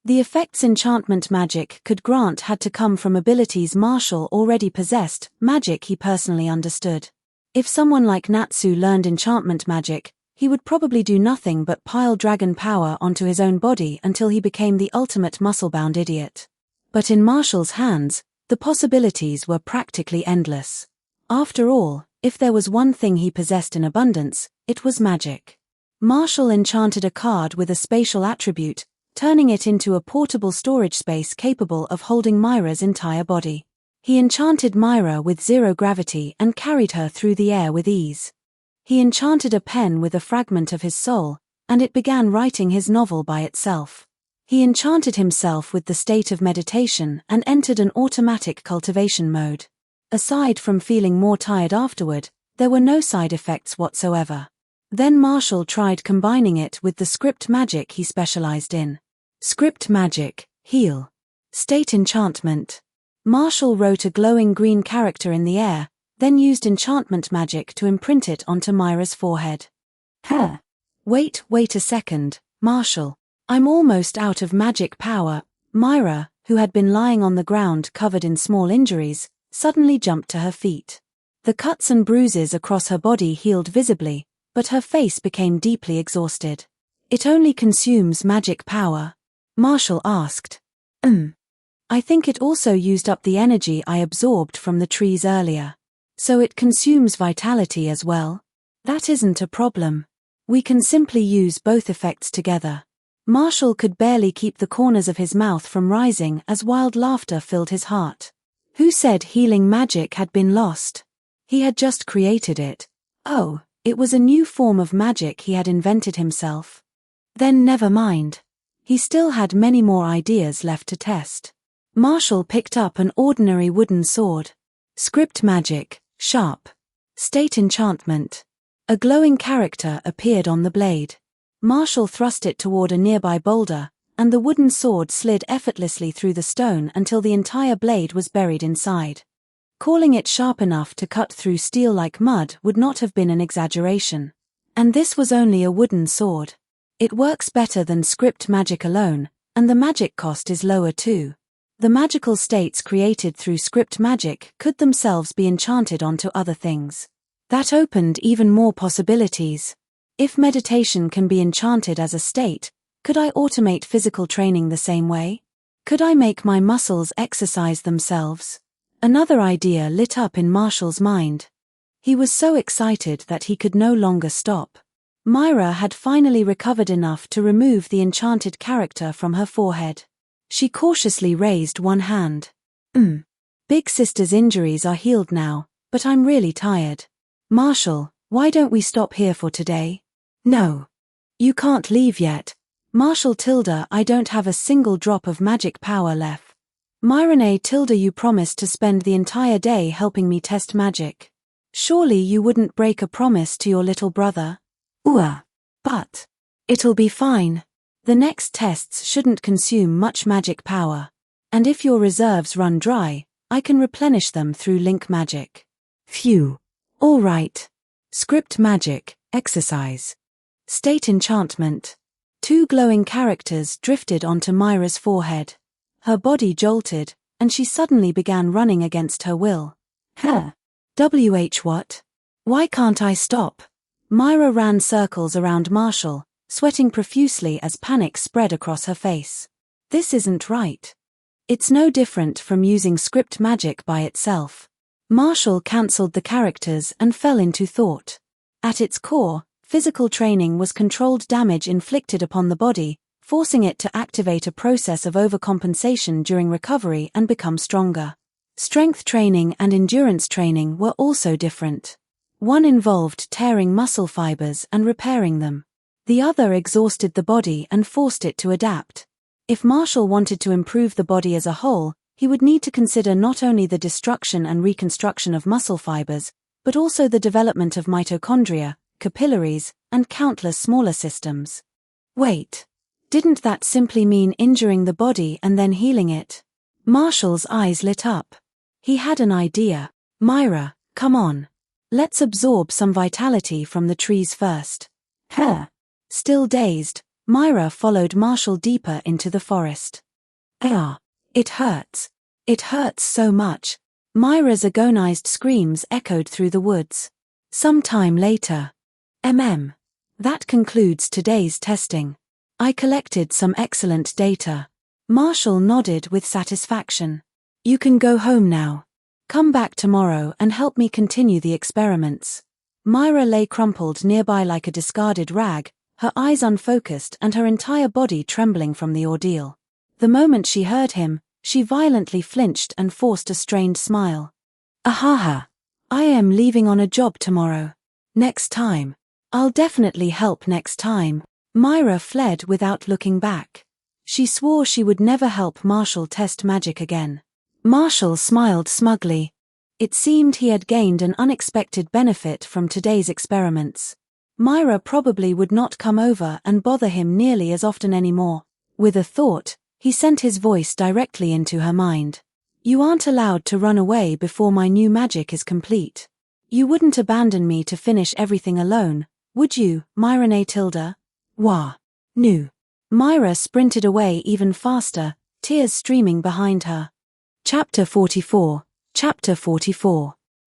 The effects enchantment magic could grant had to come from abilities Marshall already possessed, magic he personally understood. If someone like Natsu learned enchantment magic, he would probably do nothing but pile dragon power onto his own body until he became the ultimate muscle-bound idiot. But in Marshall's hands, the possibilities were practically endless. After all, if there was one thing he possessed in abundance, it was magic. Marshall enchanted a card with a spatial attribute, turning it into a portable storage space capable of holding Myra's entire body. He enchanted Myra with zero gravity and carried her through the air with ease. He enchanted a pen with a fragment of his soul, and it began writing his novel by itself. He enchanted himself with the state of meditation and entered an automatic cultivation mode. Aside from feeling more tired afterward, there were no side effects whatsoever. Then Marshall tried combining it with the script magic he specialized in. Script magic, heal. State enchantment. Marshall wrote a glowing green character in the air, then used enchantment magic to imprint it onto Myra's forehead. Huh. Wait a second, Marshall. I'm almost out of magic power. Myra, who had been lying on the ground covered in small injuries, suddenly jumped to her feet. The cuts and bruises across her body healed visibly, but her face became deeply exhausted. It only consumes magic power? Marshall asked. I think it also used up the energy I absorbed from the trees earlier. So it consumes vitality as well? That isn't a problem. We can simply use both effects together. Marshall could barely keep the corners of his mouth from rising as wild laughter filled his heart. Who said healing magic had been lost? He had just created it. Oh, it was a new form of magic he had invented himself. Then never mind. He still had many more ideas left to test. Marshall picked up an ordinary wooden sword. Script magic, sharp. State enchantment. A glowing character appeared on the blade. Marshall thrust it toward a nearby boulder, and the wooden sword slid effortlessly through the stone until the entire blade was buried inside. Calling it sharp enough to cut through steel like mud would not have been an exaggeration. And this was only a wooden sword. It works better than script magic alone, and the magic cost is lower too. The magical states created through script magic could themselves be enchanted onto other things. That opened even more possibilities. If meditation can be enchanted as a state, could I automate physical training the same way? Could I make my muscles exercise themselves? Another idea lit up in Marshall's mind. He was so excited that he could no longer stop. Myra had finally recovered enough to remove the enchanted character from her forehead. She cautiously raised one hand. Big sister's injuries are healed now, but I'm really tired. Marshall, why don't we stop here for today? No. You can't leave yet. Marshall Tilda, I don't have a single drop of magic power left. Myrene Tilda, you promised to spend the entire day helping me test magic. Surely you wouldn't break a promise to your little brother? But it'll be fine. The next tests shouldn't consume much magic power. And if your reserves run dry, I can replenish them through link magic. Phew. All right. Script magic, exercise. State enchantment. Two glowing characters drifted onto Myra's forehead. Her body jolted, and she suddenly began running against her will. What? Why can't I stop? Myra ran circles around Marshall, sweating profusely as panic spread across her face. This isn't right. It's no different from using script magic by itself. Marshall cancelled the characters and fell into thought. At its core, physical training was controlled damage inflicted upon the body, forcing it to activate a process of overcompensation during recovery and become stronger. Strength training and endurance training were also different. One involved tearing muscle fibers and repairing them. The other exhausted the body and forced it to adapt. If Marshall wanted to improve the body as a whole, he would need to consider not only the destruction and reconstruction of muscle fibers, but also the development of mitochondria, capillaries, and countless smaller systems. Wait. Didn't that simply mean injuring the body and then healing it? Marshall's eyes lit up. He had an idea. Myra, come on. Let's absorb some vitality from the trees first. Still dazed, Myra followed Marshall deeper into the forest. It hurts. It hurts so much. Myra's agonized screams echoed through the woods. Some time later. That concludes today's testing. I collected some excellent data. Marshall nodded with satisfaction. You can go home now. Come back tomorrow and help me continue the experiments. Myra lay crumpled nearby like a discarded rag, her eyes unfocused and her entire body trembling from the ordeal. The moment she heard him, she violently flinched and forced a strained smile. I am leaving on a job tomorrow. Next time. I'll definitely help next time. Myra fled without looking back. She swore she would never help Marshall test magic again. Marshall smiled smugly. It seemed he had gained an unexpected benefit from today's experiments. Myra probably would not come over and bother him nearly as often anymore. With a thought, he sent his voice directly into her mind. You aren't allowed to run away before my new magic is complete. You wouldn't abandon me to finish everything alone, would you, Myrene Tilda? No. Myra sprinted away even faster, tears streaming behind her. Chapter 44.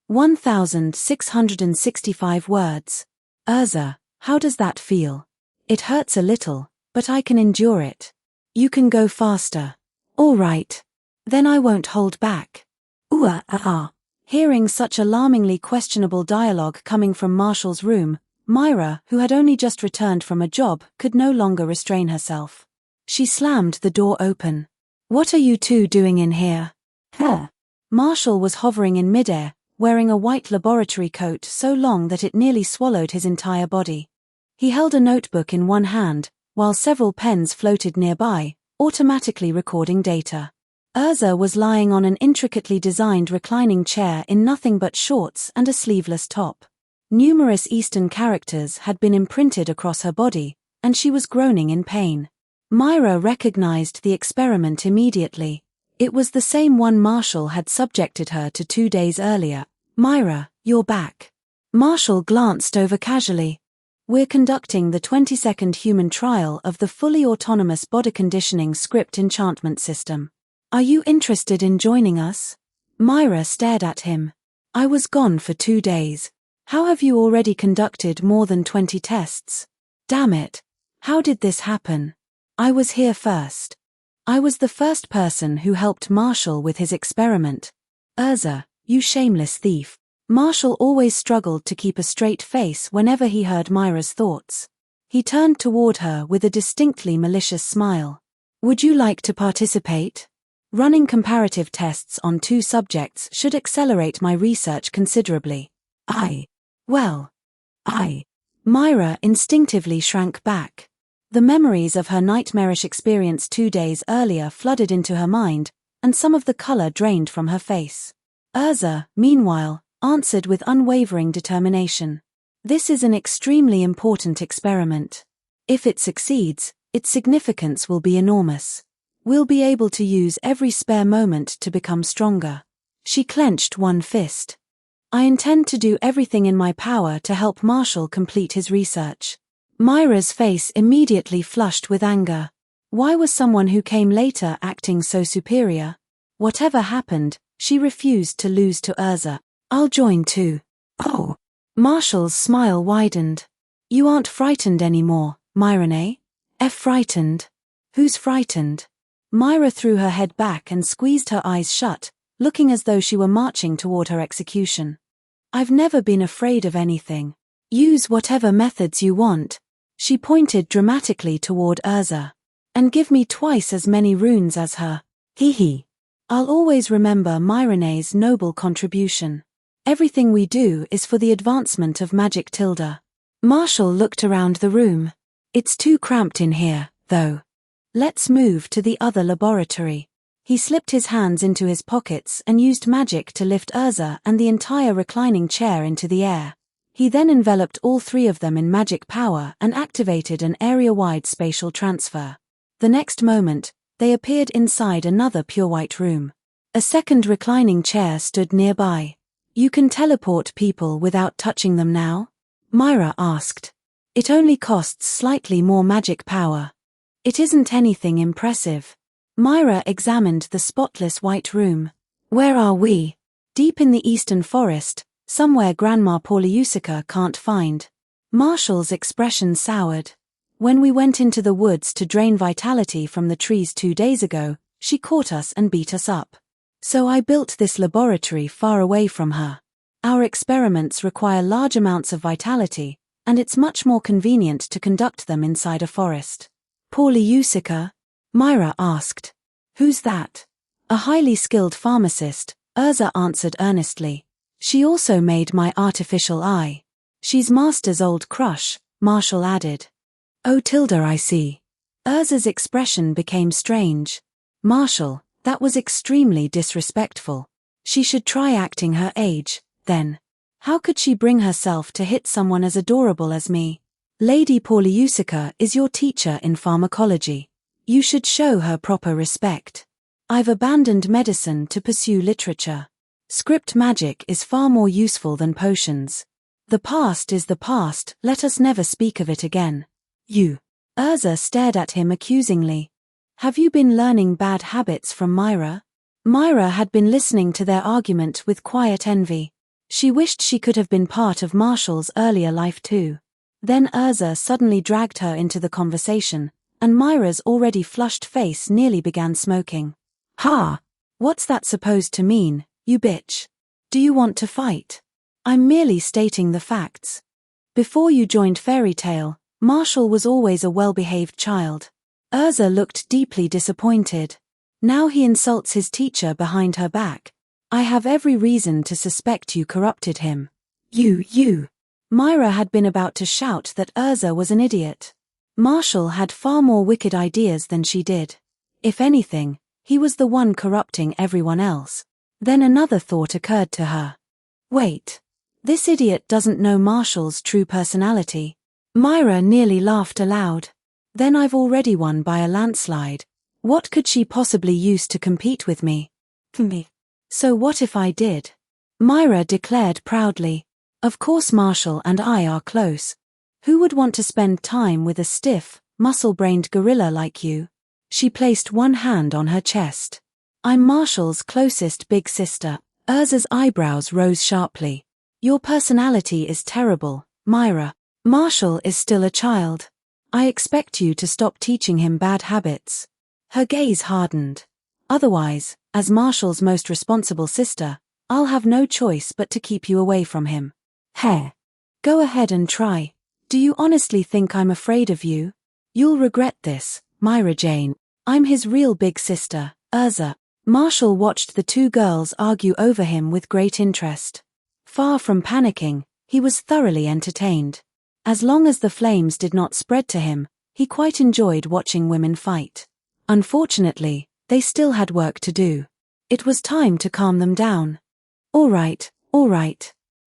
1665 words. Urza, how does that feel? It hurts a little, but I can endure it. You can go faster. All right. Then I won't hold back. Hearing such alarmingly questionable dialogue coming from Marshall's room, Myra, who had only just returned from a job, could no longer restrain herself. She slammed the door open. What are you two doing in here? Marshall was hovering in midair, wearing a white laboratory coat so long that it nearly swallowed his entire body. He held a notebook in one hand, while several pens floated nearby, automatically recording data. Urza was lying on an intricately designed reclining chair in nothing but shorts and a sleeveless top. Numerous Eastern characters had been imprinted across her body, and she was groaning in pain. Myra recognized the experiment immediately. It was the same one Marshall had subjected her to 2 days earlier. "Myra, you're back." Marshall glanced over casually. "We're conducting the 20-second human trial of the fully autonomous body conditioning script enchantment system. Are you interested in joining us?" Myra stared at him. "I was gone for 2 days. How have you already conducted more than 20 tests? Damn it. How did this happen? I was here first. I was the first person who helped Marshall with his experiment. Urza, you shameless thief." Marshall always struggled to keep a straight face whenever he heard Myra's thoughts. He turned toward her with a distinctly malicious smile. "Would you like to participate? Running comparative tests on 2 subjects should accelerate my research considerably." Well, Myra instinctively shrank back. The memories of her nightmarish experience 2 days earlier flooded into her mind, and some of the color drained from her face. Urza, meanwhile, answered with unwavering determination. "This is an extremely important experiment. If it succeeds, its significance will be enormous. We'll be able to use every spare moment to become stronger." She clenched one fist. "I intend to do everything in my power to help Marshall complete his research." Myra's face immediately flushed with anger. Why was someone who came later acting so superior? Whatever happened, she refused to lose to Urza. "I'll join too." "Oh." Marshall's smile widened. "You aren't frightened anymore, Myra, eh? Frightened? Who's frightened?" Myra threw her head back and squeezed her eyes shut, looking as though she were marching toward her execution. "I've never been afraid of anything. Use whatever methods you want." She pointed dramatically toward Urza. "And give me twice as many runes as her. Hee. I'll always remember Myra's noble contribution. Everything we do is for the advancement of magic. Tilda." Marshall looked around the room. "It's too cramped in here, though. Let's move to the other laboratory." He slipped his hands into his pockets and used magic to lift Urza and the entire reclining chair into the air. He then enveloped all 3 of them in magic power and activated an area-wide spatial transfer. The next moment, they appeared inside another pure white room. A second reclining chair stood nearby. "You can teleport people without touching them now?" Myra asked. "It only costs slightly more magic power. It isn't anything impressive." Myra examined the spotless white room. "Where are we?" "Deep in the eastern forest, somewhere Grandma Pauliusica can't find." Marshall's expression soured. "When we went into the woods to drain vitality from the trees 2 days ago, she caught us and beat us up. So I built this laboratory far away from her. Our experiments require large amounts of vitality, and it's much more convenient to conduct them inside a forest." "Pauliusica?" Myra asked. "Who's that?" "A highly skilled pharmacist," Urza answered earnestly. "She also made my artificial eye. She's Master's old crush," Marshall added. "Oh, Tilda, I see." Urza's expression became strange. "Marshall, that was extremely disrespectful. She should try acting her age, then. How could she bring herself to hit someone as adorable as me? Lady Pauliusica is your teacher in pharmacology. You should show her proper respect. I've abandoned medicine to pursue literature. Script magic is far more useful than potions. The past is the past, let us never speak of it again." "You." Urza stared at him accusingly. "Have you been learning bad habits from Myra?" Myra had been listening to their argument with quiet envy. She wished she could have been part of Marshall's earlier life too. Then Urza suddenly dragged her into the conversation, and Myra's already flushed face nearly began smoking. "Ha! What's that supposed to mean, you bitch? Do you want to fight?" "I'm merely stating the facts. Before you joined Fairy Tale, Marshall was always a well-behaved child." Urza looked deeply disappointed. "Now he insults his teacher behind her back. I have every reason to suspect you corrupted him." You. Myra had been about to shout that Urza was an idiot. Marshall had far more wicked ideas than she did. If anything, he was the one corrupting everyone else. Then another thought occurred to her. Wait. This idiot doesn't know Marshall's true personality. Myra nearly laughed aloud. Then I've already won by a landslide. What could she possibly use to compete with me? So what if I did? Myra declared proudly. Of course Marshall and I are close. Who would want to spend time with a stiff, muscle-brained gorilla like you? She placed one hand on her chest. I'm Marshall's closest big sister. Urza's eyebrows rose sharply. Your personality is terrible, Myra. Marshall is still a child. I expect you to stop teaching him bad habits. Her gaze hardened. Otherwise, as Marshall's most responsible sister, I'll have no choice but to keep you away from him. Hey. Go ahead and try. Do you honestly think I'm afraid of you? You'll regret this, Myra Jane. I'm his real big sister, Urza. Marshall watched the two girls argue over him with great interest. Far from panicking, he was thoroughly entertained. As long as the flames did not spread to him, he quite enjoyed watching women fight. Unfortunately, they still had work to do. It was time to calm them down. All right.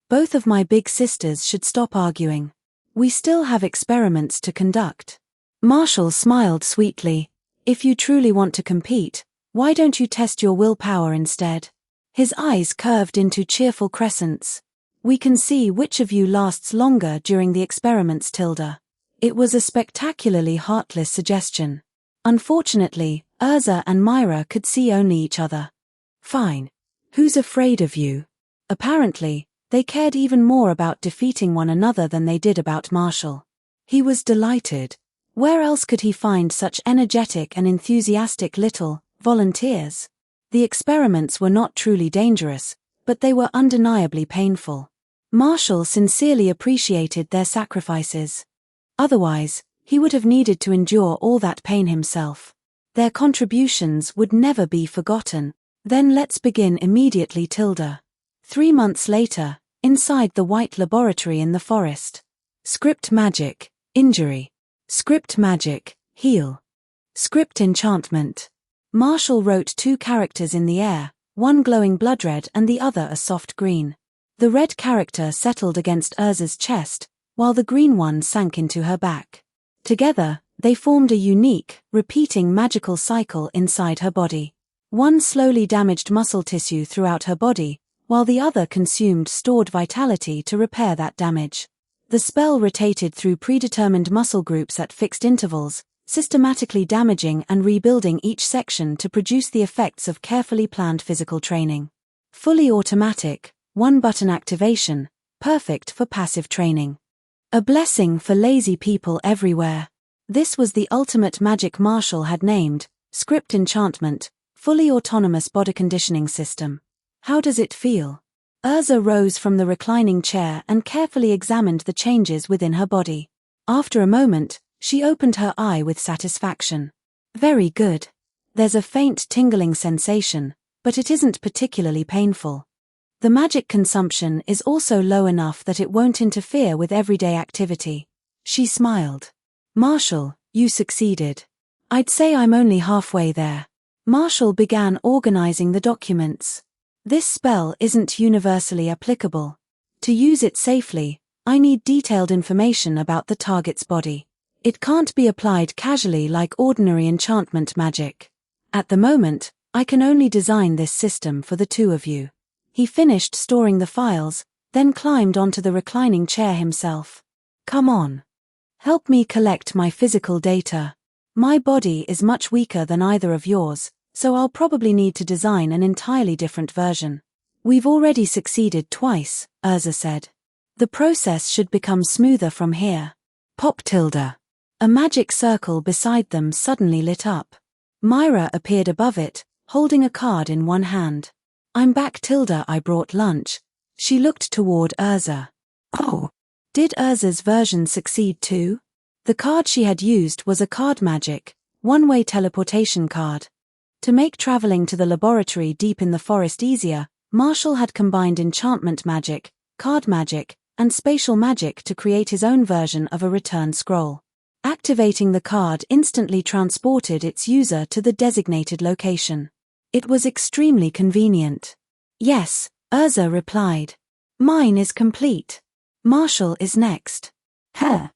Both of my big sisters should stop arguing. We still have experiments to conduct. Marshall smiled sweetly. If you truly want to compete, why don't you test your willpower instead? His eyes curved into cheerful crescents. We can see which of you lasts longer during the experiments, Tilda. It was a spectacularly heartless suggestion. Unfortunately, Urza and Myra could see only each other. Fine. Who's afraid of you? Apparently, they cared even more about defeating one another than they did about Marshall. He was delighted. Where else could he find such energetic and enthusiastic little volunteers? The experiments were not truly dangerous, but they were undeniably painful. Marshall sincerely appreciated their sacrifices. Otherwise, he would have needed to endure all that pain himself. Their contributions would never be forgotten. Then let's begin immediately, Tilda. 3 months later, inside the white laboratory in the forest. Script magic, injury. Script magic, heal. Script enchantment. Marshall wrote 2 characters in the air, one glowing blood red and the other a soft green. The red character settled against Urza's chest, while the green one sank into her back. Together, they formed a unique, repeating magical cycle inside her body. One slowly damaged muscle tissue throughout her body, while the other consumed stored vitality to repair that damage. The spell rotated through predetermined muscle groups at fixed intervals, systematically damaging and rebuilding each section to produce the effects of carefully planned physical training. Fully automatic, one-button activation, perfect for passive training. A blessing for lazy people everywhere. This was the ultimate magic Marshall had named, Script Enchantment, fully autonomous body conditioning system. How does it feel? Urza rose from the reclining chair and carefully examined the changes within her body. After a moment, she opened her eye with satisfaction. Very good. There's a faint tingling sensation, but it isn't particularly painful. The magic consumption is also low enough that it won't interfere with everyday activity. She smiled. Marshall, you succeeded. I'd say I'm only halfway there. Marshall began organizing the documents. This spell isn't universally applicable. To use it safely, I need detailed information about the target's body. It can't be applied casually like ordinary enchantment magic. At the moment, I can only design this system for the two of you. He finished storing the files, then climbed onto the reclining chair himself. Come on. Help me collect my physical data. My body is much weaker than either of yours, so I'll probably need to design an entirely different version. We've already succeeded twice, Urza said. The process should become smoother from here. Pop Tilda. A magic circle beside them suddenly lit up. Myra appeared above it, holding a card in one hand. I'm back, Tilda. I brought lunch. She looked toward Urza. Oh. Did Urza's version succeed too? The card she had used was a card magic, one-way teleportation card. To make traveling to the laboratory deep in the forest easier, Marshall had combined enchantment magic, card magic, and spatial magic to create his own version of a return scroll. Activating the card instantly transported its user to the designated location. It was extremely convenient. Yes, Urza replied. Mine is complete. Marshall is next. Huh.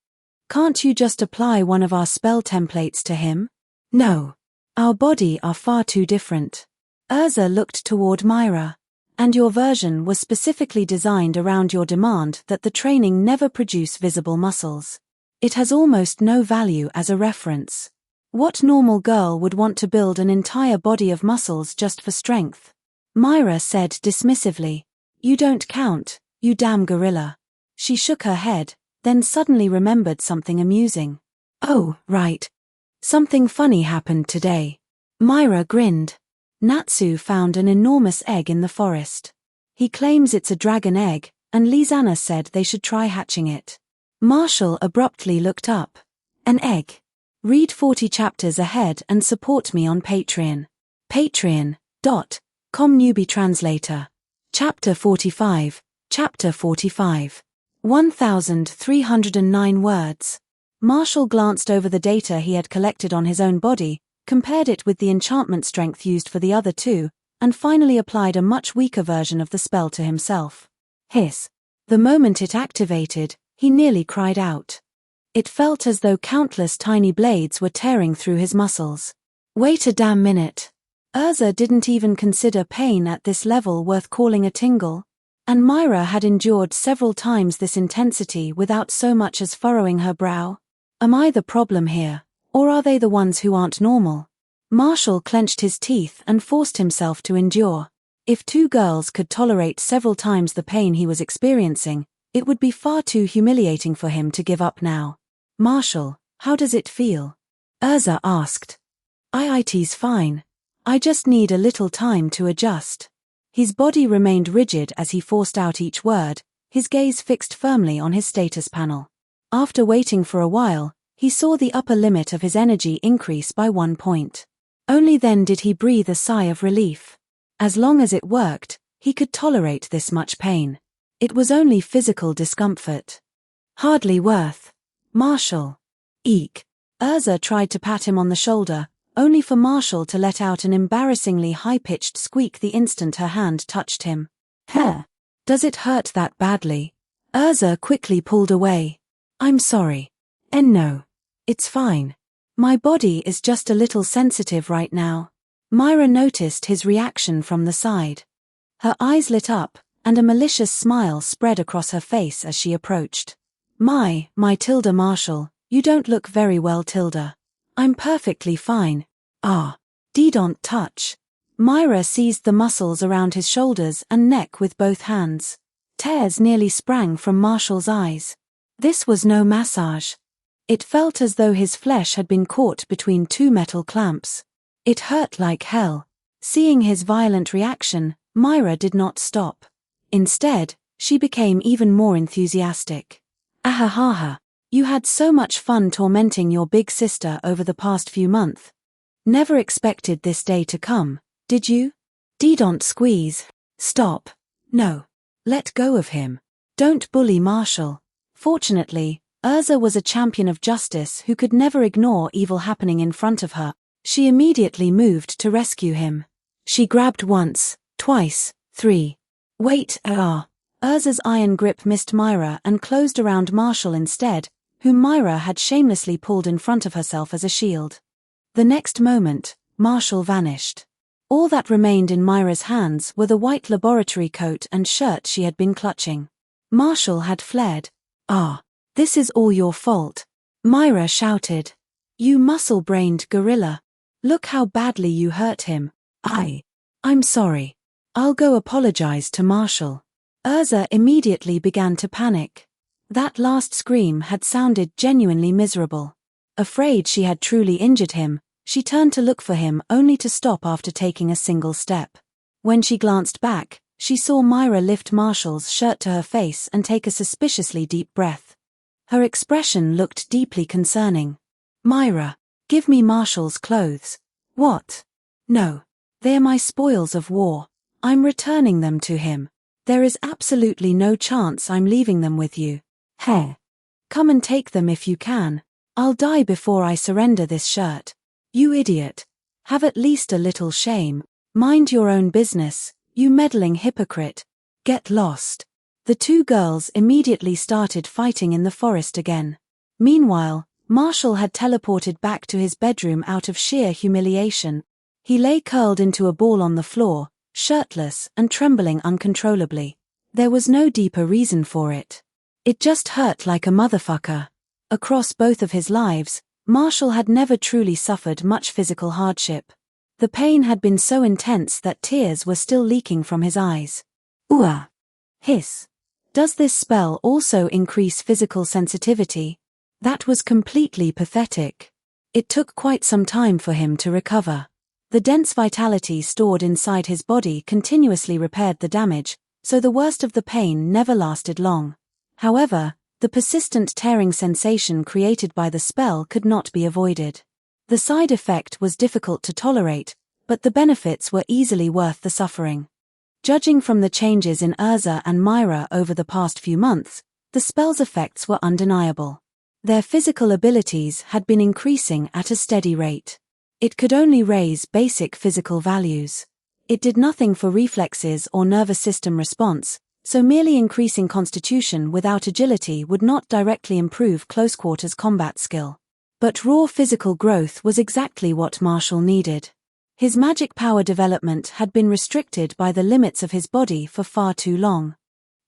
Can't you just apply one of our spell templates to him? No. Our body are far too different. Urza looked toward Myra. And your version was specifically designed around your demand that the training never produce visible muscles. It has almost no value as a reference. What normal girl would want to build an entire body of muscles just for strength? Myra said dismissively. You don't count, you damn gorilla. She shook her head, then suddenly remembered something amusing. Oh, right. Something funny happened today. Myra grinned. Natsu found an enormous egg in the forest. He claims it's a dragon egg, and Lizana said they should try hatching it. Marshall abruptly looked up. An egg. Read 40 chapters ahead and support me on Patreon. Patreon.com newbie translator. Chapter 45. Chapter 45. 1,309 words. Marshall glanced over the data he had collected on his own body, compared it with the enchantment strength used for the other two, and finally applied a much weaker version of the spell to himself. Hiss. The moment it activated, he nearly cried out. It felt as though countless tiny blades were tearing through his muscles. Wait a damn minute. Urza didn't even consider pain at this level worth calling a tingle, and Myra had endured several times this intensity without so much as furrowing her brow. Am I the problem here, or are they the ones who aren't normal? Marshall clenched his teeth and forced himself to endure. If two girls could tolerate several times the pain he was experiencing, it would be far too humiliating for him to give up now. Marshall, how does it feel? Urza asked. It's fine. I just need a little time to adjust. His body remained rigid as he forced out each word, his gaze fixed firmly on his status panel. After waiting for a while, he saw the upper limit of his energy increase by 1 point. Only then did he breathe a sigh of relief. As long as it worked, he could tolerate this much pain. It was only physical discomfort. Hardly worth. Marshall. Eek. Urza tried to pat him on the shoulder, only for Marshall to let out an embarrassingly high-pitched squeak the instant her hand touched him. Heh. Does it hurt that badly? Urza quickly pulled away. I'm sorry. No. It's fine. My body is just a little sensitive right now. Myra noticed his reaction from the side. Her eyes lit up, and a malicious smile spread across her face as she approached. My Tilda Marshall, you don't look very well, Tilda. I'm perfectly fine. Don't touch. Myra seized the muscles around his shoulders and neck with both hands. Tears nearly sprang from Marshall's eyes. This was no massage. It felt as though his flesh had been caught between two metal clamps. It hurt like hell. Seeing his violent reaction, Myra did not stop. Instead, she became even more enthusiastic. Ahahaha. You had so much fun tormenting your big sister over the past few months. Never expected this day to come, did you? Don't squeeze. Stop. No. Let go of him. Don't bully Marshall. Fortunately, Urza was a champion of justice who could never ignore evil happening in front of her. She immediately moved to rescue him. She grabbed once, twice, 3. Wait, Urza's iron grip missed Myra and closed around Marshall instead, whom Myra had shamelessly pulled in front of herself as a shield. The next moment, Marshall vanished. All that remained in Myra's hands were the white laboratory coat and shirt she had been clutching. Marshall had fled. This is all your fault. Myra shouted. You muscle-brained gorilla. Look how badly you hurt him. I'm sorry. I'll go apologize to Marshall. Urza immediately began to panic. That last scream had sounded genuinely miserable. Afraid she had truly injured him, she turned to look for him only to stop after taking a single step. When she glanced back, she saw Myra lift Marshall's shirt to her face and take a suspiciously deep breath. Her expression looked deeply concerning. Myra, give me Marshall's clothes. What? No. They're my spoils of war. I'm returning them to him. There is absolutely no chance I'm leaving them with you. Hey. Come and take them if you can. I'll die before I surrender this shirt. You idiot. Have at least a little shame. Mind your own business, you meddling hypocrite. Get lost. The two girls immediately started fighting in the forest again. Meanwhile, Marshall had teleported back to his bedroom out of sheer humiliation. He lay curled into a ball on the floor, shirtless and trembling uncontrollably. There was no deeper reason for it. It just hurt like a motherfucker. Across both of his lives, Marshall had never truly suffered much physical hardship. The pain had been so intense that tears were still leaking from his eyes. Ooh! Hiss. Does this spell also increase physical sensitivity? That was completely pathetic. It took quite some time for him to recover. The dense vitality stored inside his body continuously repaired the damage, so the worst of the pain never lasted long. However, the persistent tearing sensation created by the spell could not be avoided. The side effect was difficult to tolerate, but the benefits were easily worth the suffering. Judging from the changes in Urza and Myra over the past few months, the spell's effects were undeniable. Their physical abilities had been increasing at a steady rate. It could only raise basic physical values. It did nothing for reflexes or nervous system response, so merely increasing constitution without agility would not directly improve close-quarters combat skill. But raw physical growth was exactly what Marshall needed. His magic power development had been restricted by the limits of his body for far too long.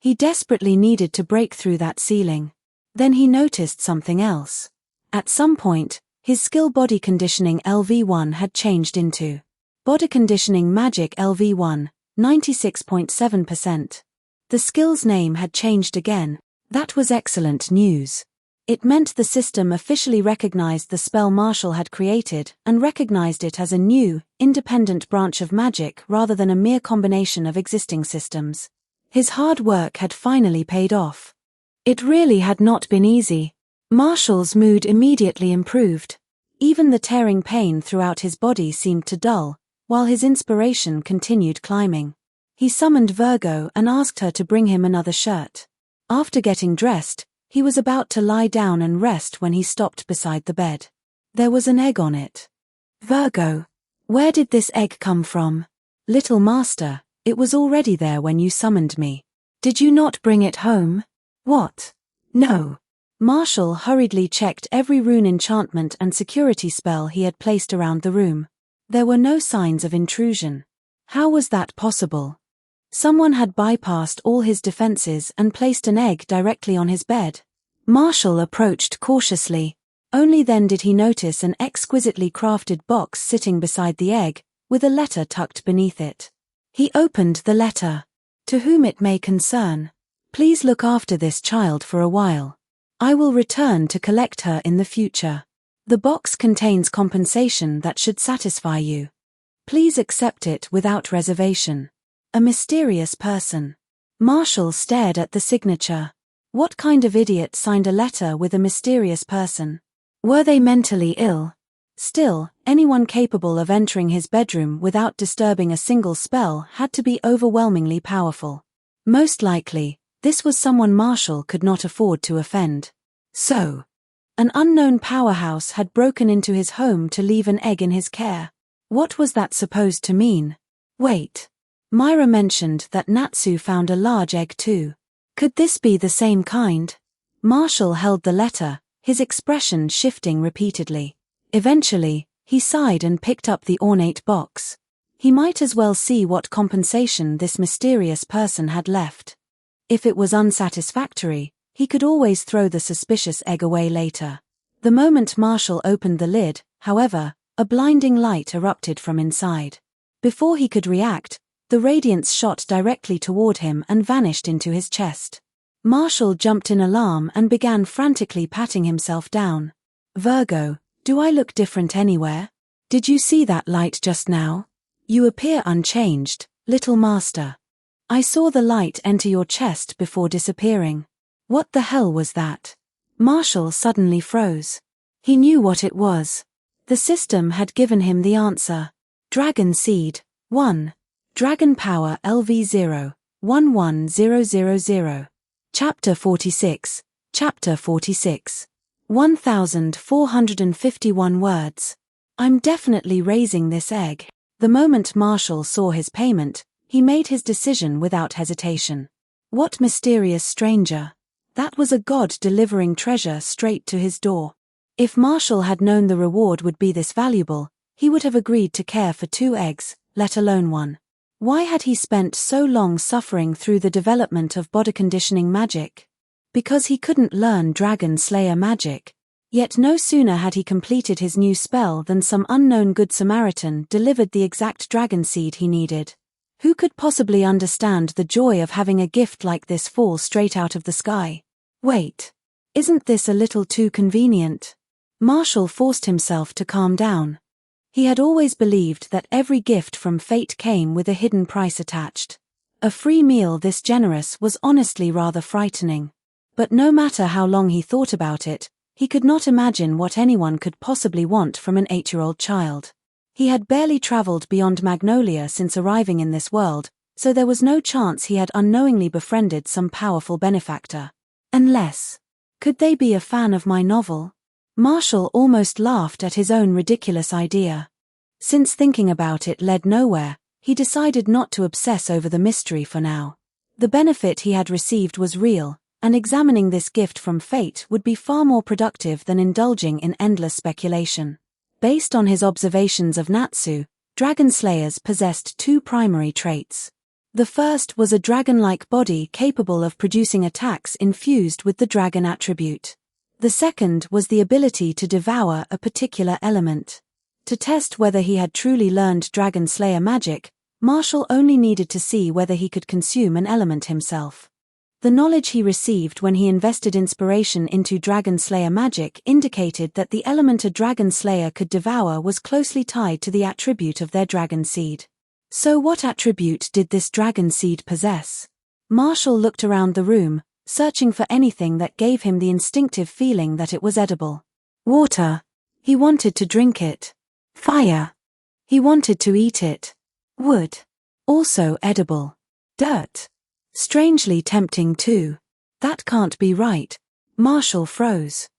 He desperately needed to break through that ceiling. Then he noticed something else. At some point, his skill body conditioning LV1 had changed into body conditioning magic LV1, 96.7%. The skill's name had changed again. That was excellent news. It meant the system officially recognized the spell Marshall had created and recognized it as a new, independent branch of magic rather than a mere combination of existing systems. His hard work had finally paid off. It really had not been easy. Marshall's mood immediately improved. Even the tearing pain throughout his body seemed to dull, while his inspiration continued climbing. He summoned Virgo and asked her to bring him another shirt. After getting dressed, he was about to lie down and rest when he stopped beside the bed. There was an egg on it. Virgo, where did this egg come from? Little master, it was already there when you summoned me. Did you not bring it home? What? No. Marshall hurriedly checked every rune enchantment and security spell he had placed around the room. There were no signs of intrusion. How was that possible? Someone had bypassed all his defenses and placed an egg directly on his bed. Marshall approached cautiously. Only then did he notice an exquisitely crafted box sitting beside the egg, with a letter tucked beneath it. He opened the letter. To whom it may concern. Please look after this child for a while. I will return to collect her in the future. The box contains compensation that should satisfy you. Please accept it without reservation. A mysterious person. Marshall stared at the signature. What kind of idiot signed a letter with a mysterious person? Were they mentally ill? Still, anyone capable of entering his bedroom without disturbing a single spell had to be overwhelmingly powerful. Most likely, this was someone Marshall could not afford to offend. So, an unknown powerhouse had broken into his home to leave an egg in his care. What was that supposed to mean? Wait. Myra mentioned that Natsu found a large egg too. Could this be the same kind? Marshall held the letter, his expression shifting repeatedly. Eventually, he sighed and picked up the ornate box. He might as well see what compensation this mysterious person had left. If it was unsatisfactory, he could always throw the suspicious egg away later. The moment Marshall opened the lid, however, a blinding light erupted from inside. Before he could react, the radiance shot directly toward him and vanished into his chest. Marshall jumped in alarm and began frantically patting himself down. Virgo, do I look different anywhere? Did you see that light just now? You appear unchanged, little master. I saw the light enter your chest before disappearing. What the hell was that? Marshall suddenly froze. He knew what it was. The system had given him the answer. Dragon Seed, 1. Dragon Power LV0, 11000. Chapter 46. Chapter 46. 1451 words. I'm definitely raising this egg. The moment Marshall saw his payment, he made his decision without hesitation. What mysterious stranger? That was a god delivering treasure straight to his door. If Marshall had known the reward would be this valuable, he would have agreed to care for 2 eggs, let alone 1. Why had he spent so long suffering through the development of body conditioning magic? Because he couldn't learn Dragon Slayer magic. Yet no sooner had he completed his new spell than some unknown Good Samaritan delivered the exact dragon seed he needed. Who could possibly understand the joy of having a gift like this fall straight out of the sky? Wait. Isn't this a little too convenient? Marshall forced himself to calm down. He had always believed that every gift from fate came with a hidden price attached. A free meal this generous was honestly rather frightening. But no matter how long he thought about it, he could not imagine what anyone could possibly want from an 8-year-old child. He had barely traveled beyond Magnolia since arriving in this world, so there was no chance he had unknowingly befriended some powerful benefactor. Unless, could they be a fan of my novel? Marshall almost laughed at his own ridiculous idea. Since thinking about it led nowhere, he decided not to obsess over the mystery for now. The benefit he had received was real, and examining this gift from fate would be far more productive than indulging in endless speculation. Based on his observations of Natsu, dragon slayers possessed 2 primary traits. The first was a dragon-like body capable of producing attacks infused with the dragon attribute. The second was the ability to devour a particular element. To test whether he had truly learned Dragon Slayer magic, Marshall only needed to see whether he could consume an element himself. The knowledge he received when he invested inspiration into Dragon Slayer magic indicated that the element a Dragon Slayer could devour was closely tied to the attribute of their dragon seed. So what attribute did this dragon seed possess? Marshall looked around the room, searching for anything that gave him the instinctive feeling that it was edible. Water. He wanted to drink it. Fire. He wanted to eat it. Wood. Also edible. Dirt. Strangely tempting too. That can't be right. Marshall froze.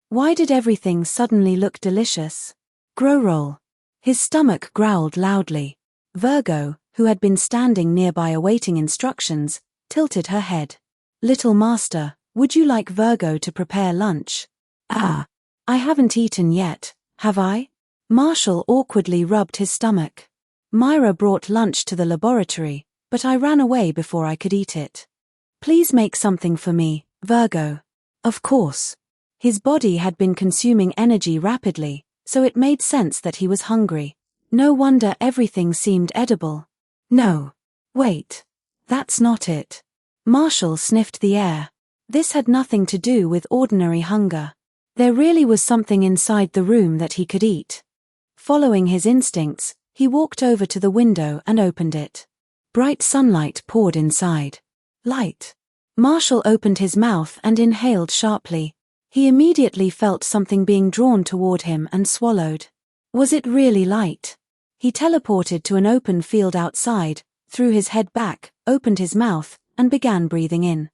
Why did everything suddenly look delicious? Grow roll. His stomach growled loudly. Virgo, who had been standing nearby awaiting instructions, tilted her head. Little master, would you like Virgo to prepare lunch? I haven't eaten yet, have I? Marshall awkwardly rubbed his stomach. Myra brought lunch to the laboratory, but I ran away before I could eat it. Please make something for me, Virgo. Of course. His body had been consuming energy rapidly, so it made sense that he was hungry. No wonder everything seemed edible. No. Wait. That's not it. Marshall sniffed the air. This had nothing to do with ordinary hunger. There really was something inside the room that he could eat. Following his instincts, he walked over to the window and opened it. Bright sunlight poured inside. Light. Marshall opened his mouth and inhaled sharply. He immediately felt something being drawn toward him and swallowed. Was it really light? He teleported to an open field outside, threw his head back, opened his mouth, and began breathing in.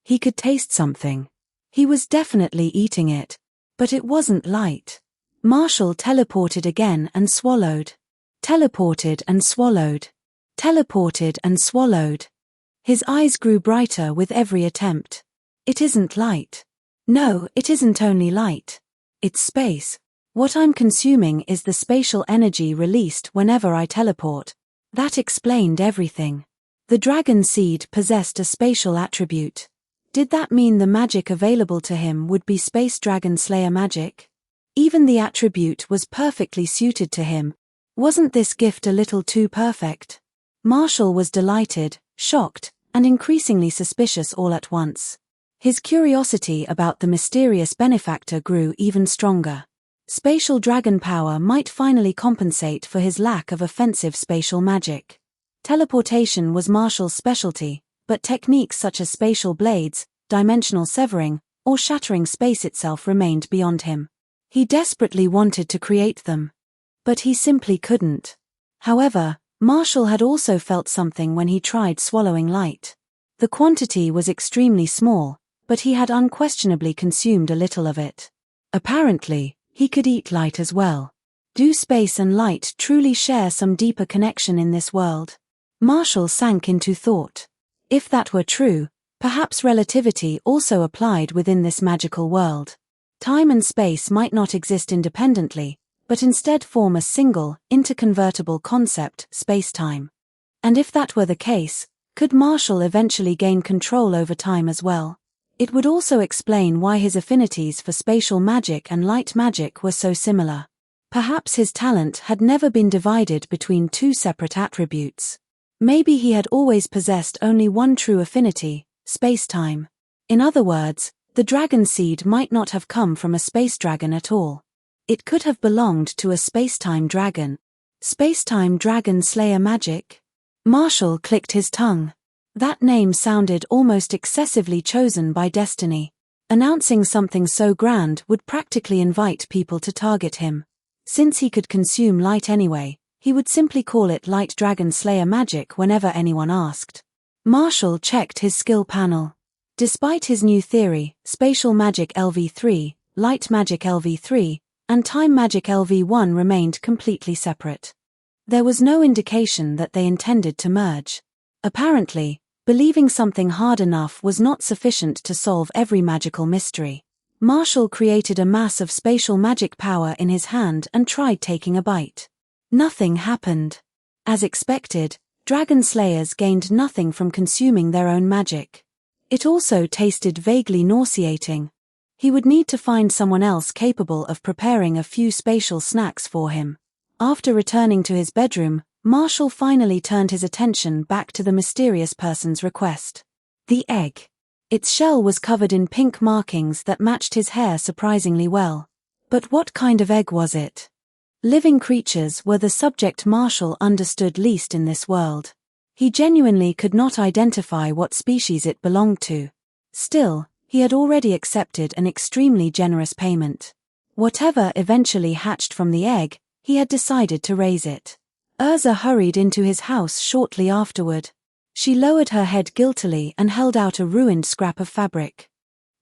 He could taste something. He was definitely eating it. But it wasn't light. Marshall teleported again and swallowed. Teleported and swallowed. Teleported and swallowed. His eyes grew brighter with every attempt. It isn't light. No, it isn't only light. It's space. What I'm consuming is the spatial energy released whenever I teleport. That explained everything. The dragon seed possessed a spatial attribute. Did that mean the magic available to him would be Space Dragon Slayer magic? Even the attribute was perfectly suited to him. Wasn't this gift a little too perfect? Marshall was delighted, shocked, and increasingly suspicious all at once. His curiosity about the mysterious benefactor grew even stronger. Spatial dragon power might finally compensate for his lack of offensive spatial magic. Teleportation was Marshall's specialty, but techniques such as spatial blades, dimensional severing, or shattering space itself remained beyond him. He desperately wanted to create them. But he simply couldn't. However, Marshall had also felt something when he tried swallowing light. The quantity was extremely small, but he had unquestionably consumed a little of it. Apparently, he could eat light as well. Do space and light truly share some deeper connection in this world? Marshall sank into thought. If that were true, Perhaps relativity also applied within this magical world. Time and space might not exist independently, but instead form a single, interconvertible concept, space-time. And if that were the case, could Marshall eventually gain control over time as well? It would also explain why his affinities for spatial magic and light magic were so similar. Perhaps his talent had never been divided between two separate attributes. Maybe he had always possessed only one true affinity, space-time. In other words, the dragon seed might not have come from a space dragon at all. It could have belonged to a space-time dragon. Space-time dragon slayer magic? Marshall clicked his tongue. That name sounded almost excessively chosen by destiny. Announcing something so grand would practically invite people to target him. Since he could consume light anyway, he would simply call it Light Dragon Slayer magic whenever anyone asked. Marshall checked his skill panel. Despite his new theory, Spatial Magic LV3, Light Magic LV3, and Time Magic LV1 remained completely separate. There was no indication that they intended to merge. Apparently, believing something hard enough was not sufficient to solve every magical mystery. Marshall created a mass of spatial magic power in his hand and tried taking a bite. Nothing happened. As expected, dragon slayers gained nothing from consuming their own magic. It also tasted vaguely nauseating. He would need to find someone else capable of preparing a few spatial snacks for him. After returning to his bedroom, Marshall finally turned his attention back to the mysterious person's request. The egg. Its shell was covered in pink markings that matched his hair surprisingly well. But what kind of egg was it? Living creatures were the subject Marshall understood least in this world. He genuinely could not identify what species it belonged to. Still, he had already accepted an extremely generous payment. Whatever eventually hatched from the egg, he had decided to raise it. Urza hurried into his house shortly afterward. She lowered her head guiltily and held out a ruined scrap of fabric.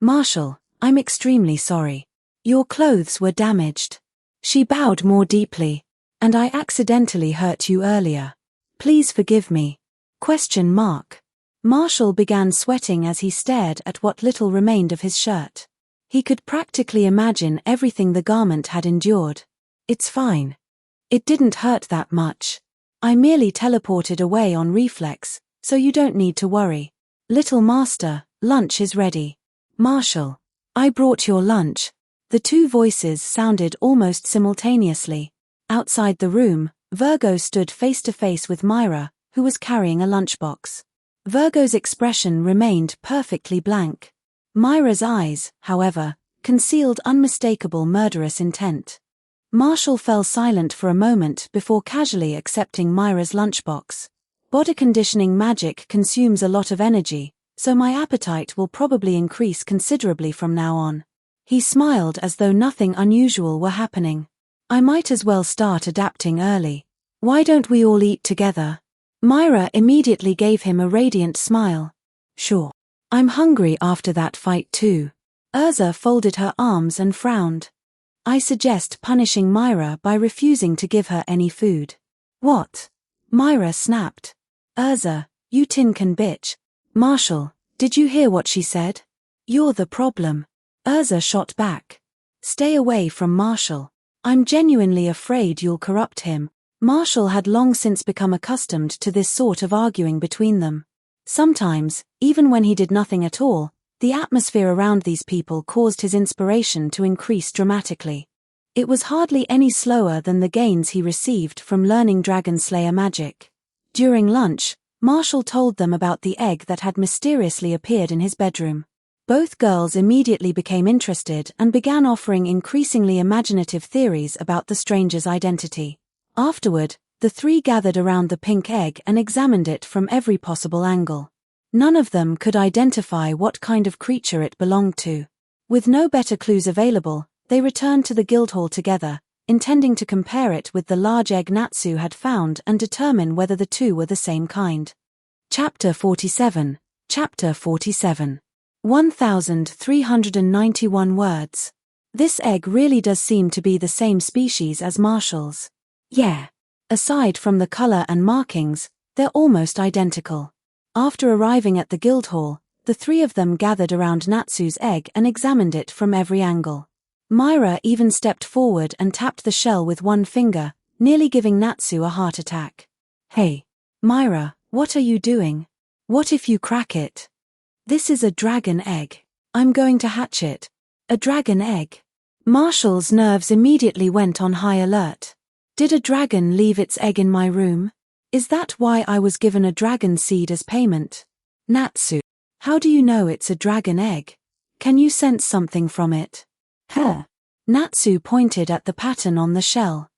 "Marshall, I'm extremely sorry. Your clothes were damaged." She bowed more deeply. "And I accidentally hurt you earlier. Please forgive me." ? Marshall began sweating as he stared at what little remained of his shirt. He could practically imagine everything the garment had endured. "It's fine. It didn't hurt that much. I merely teleported away on reflex, so you don't need to worry. Little master, lunch is ready." "Marshall, I brought your lunch." The two voices sounded almost simultaneously. Outside the room, Virgo stood face to face with Myra, who was carrying a lunchbox. Virgo's expression remained perfectly blank. Myra's eyes, however, concealed unmistakable murderous intent. Marshall fell silent for a moment before casually accepting Myra's lunchbox. "Body conditioning magic consumes a lot of energy, so my appetite will probably increase considerably from now on." He smiled as though nothing unusual were happening. "I might as well start adapting early. Why don't we all eat together?" Myra immediately gave him a radiant smile. "Sure. I'm hungry after that fight too." Urza folded her arms and frowned. "I suggest punishing Myra by refusing to give her any food." "What?" Myra snapped. "Urza, you tin-can bitch." "Marshall, did you hear what she said? You're the problem." Urza shot back. "Stay away from Marshall. I'm genuinely afraid you'll corrupt him." Marshall had long since become accustomed to this sort of arguing between them. Sometimes, even when he did nothing at all, the atmosphere around these people caused his inspiration to increase dramatically. It was hardly any slower than the gains he received from learning Dragon Slayer magic. During lunch, Marshall told them about the egg that had mysteriously appeared in his bedroom. Both girls immediately became interested and began offering increasingly imaginative theories about the stranger's identity. Afterward, the three gathered around the pink egg and examined it from every possible angle. None of them could identify what kind of creature it belonged to. With no better clues available, they returned to the Guildhall together, intending to compare it with the large egg Natsu had found and determine whether the two were the same kind. Chapter 47. Chapter 47. 1,391 words. This egg really does seem to be the same species as Marshall's. Yeah. Aside from the color and markings, they're almost identical. After arriving at the Guildhall, The three of them gathered around Natsu's egg and examined it from every angle. Myra even stepped forward and tapped the shell with one finger, nearly giving Natsu a heart attack. Hey, Myra, what are you doing? What if you crack it? This is a dragon egg. I'm going to hatch it. A dragon egg? Marshall's nerves immediately went on high alert. Did a dragon leave its egg in my room? Is that why I was given a dragon seed as payment? Natsu, how do you know it's a dragon egg? Can you sense something from it? Natsu pointed at the pattern on the shell.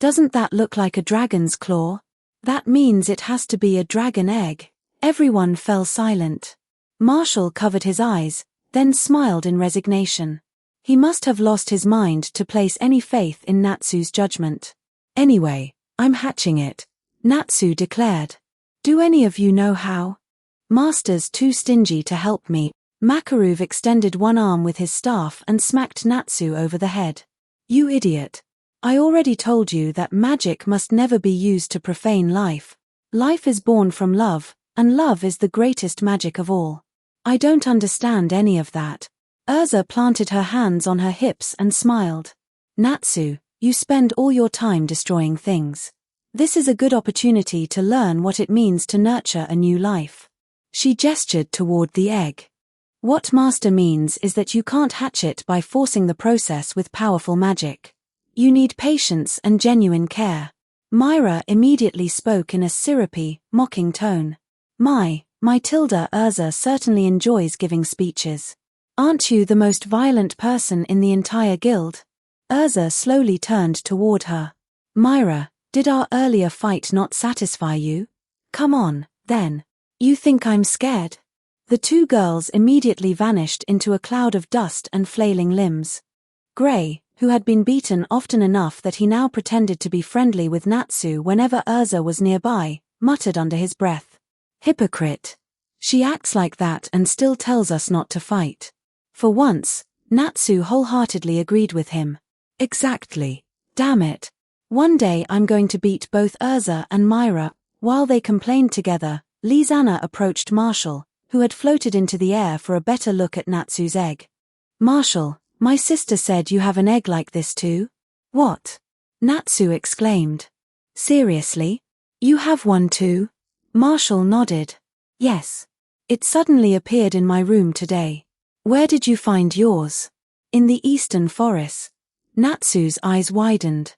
Doesn't that look like a dragon's claw? That means it has to be a dragon egg. Everyone fell silent. Marshall covered his eyes, then smiled in resignation. He must have lost his mind to place any faith in Natsu's judgment. Anyway, I'm hatching it, Natsu declared. Do any of you know how? Master's too stingy to help me. Makarov extended one arm with his staff and smacked Natsu over the head. You idiot. I already told you that magic must never be used to profane life. Life is born from love, and love is the greatest magic of all. I don't understand any of that. Urza planted her hands on her hips and smiled. Natsu, you spend all your time destroying things. This is a good opportunity to learn what it means to nurture a new life. She gestured toward the egg. What Master means is that you can't hatch it by forcing the process with powerful magic. You need patience and genuine care. Myra immediately spoke in a syrupy, mocking tone. My Tilda Urza certainly enjoys giving speeches. Aren't you the most violent person in the entire guild? Urza slowly turned toward her. Myra, did our earlier fight not satisfy you? Come on, then. You think I'm scared? The two girls immediately vanished into a cloud of dust and flailing limbs. Gray, who had been beaten often enough that he now pretended to be friendly with Natsu whenever Urza was nearby, muttered under his breath. Hypocrite. She acts like that and still tells us not to fight. For once, Natsu wholeheartedly agreed with him. Exactly. Damn it. One day I'm going to beat both Urza and Myra. While they complained together, Lizana approached Marshall, who had floated into the air for a better look at Natsu's egg. Marshall, my sister said you have an egg like this too? What? Natsu exclaimed. Seriously? You have one too? Marshall nodded. Yes. It suddenly appeared in my room today. Where did you find yours? In the eastern forest. Natsu's eyes widened.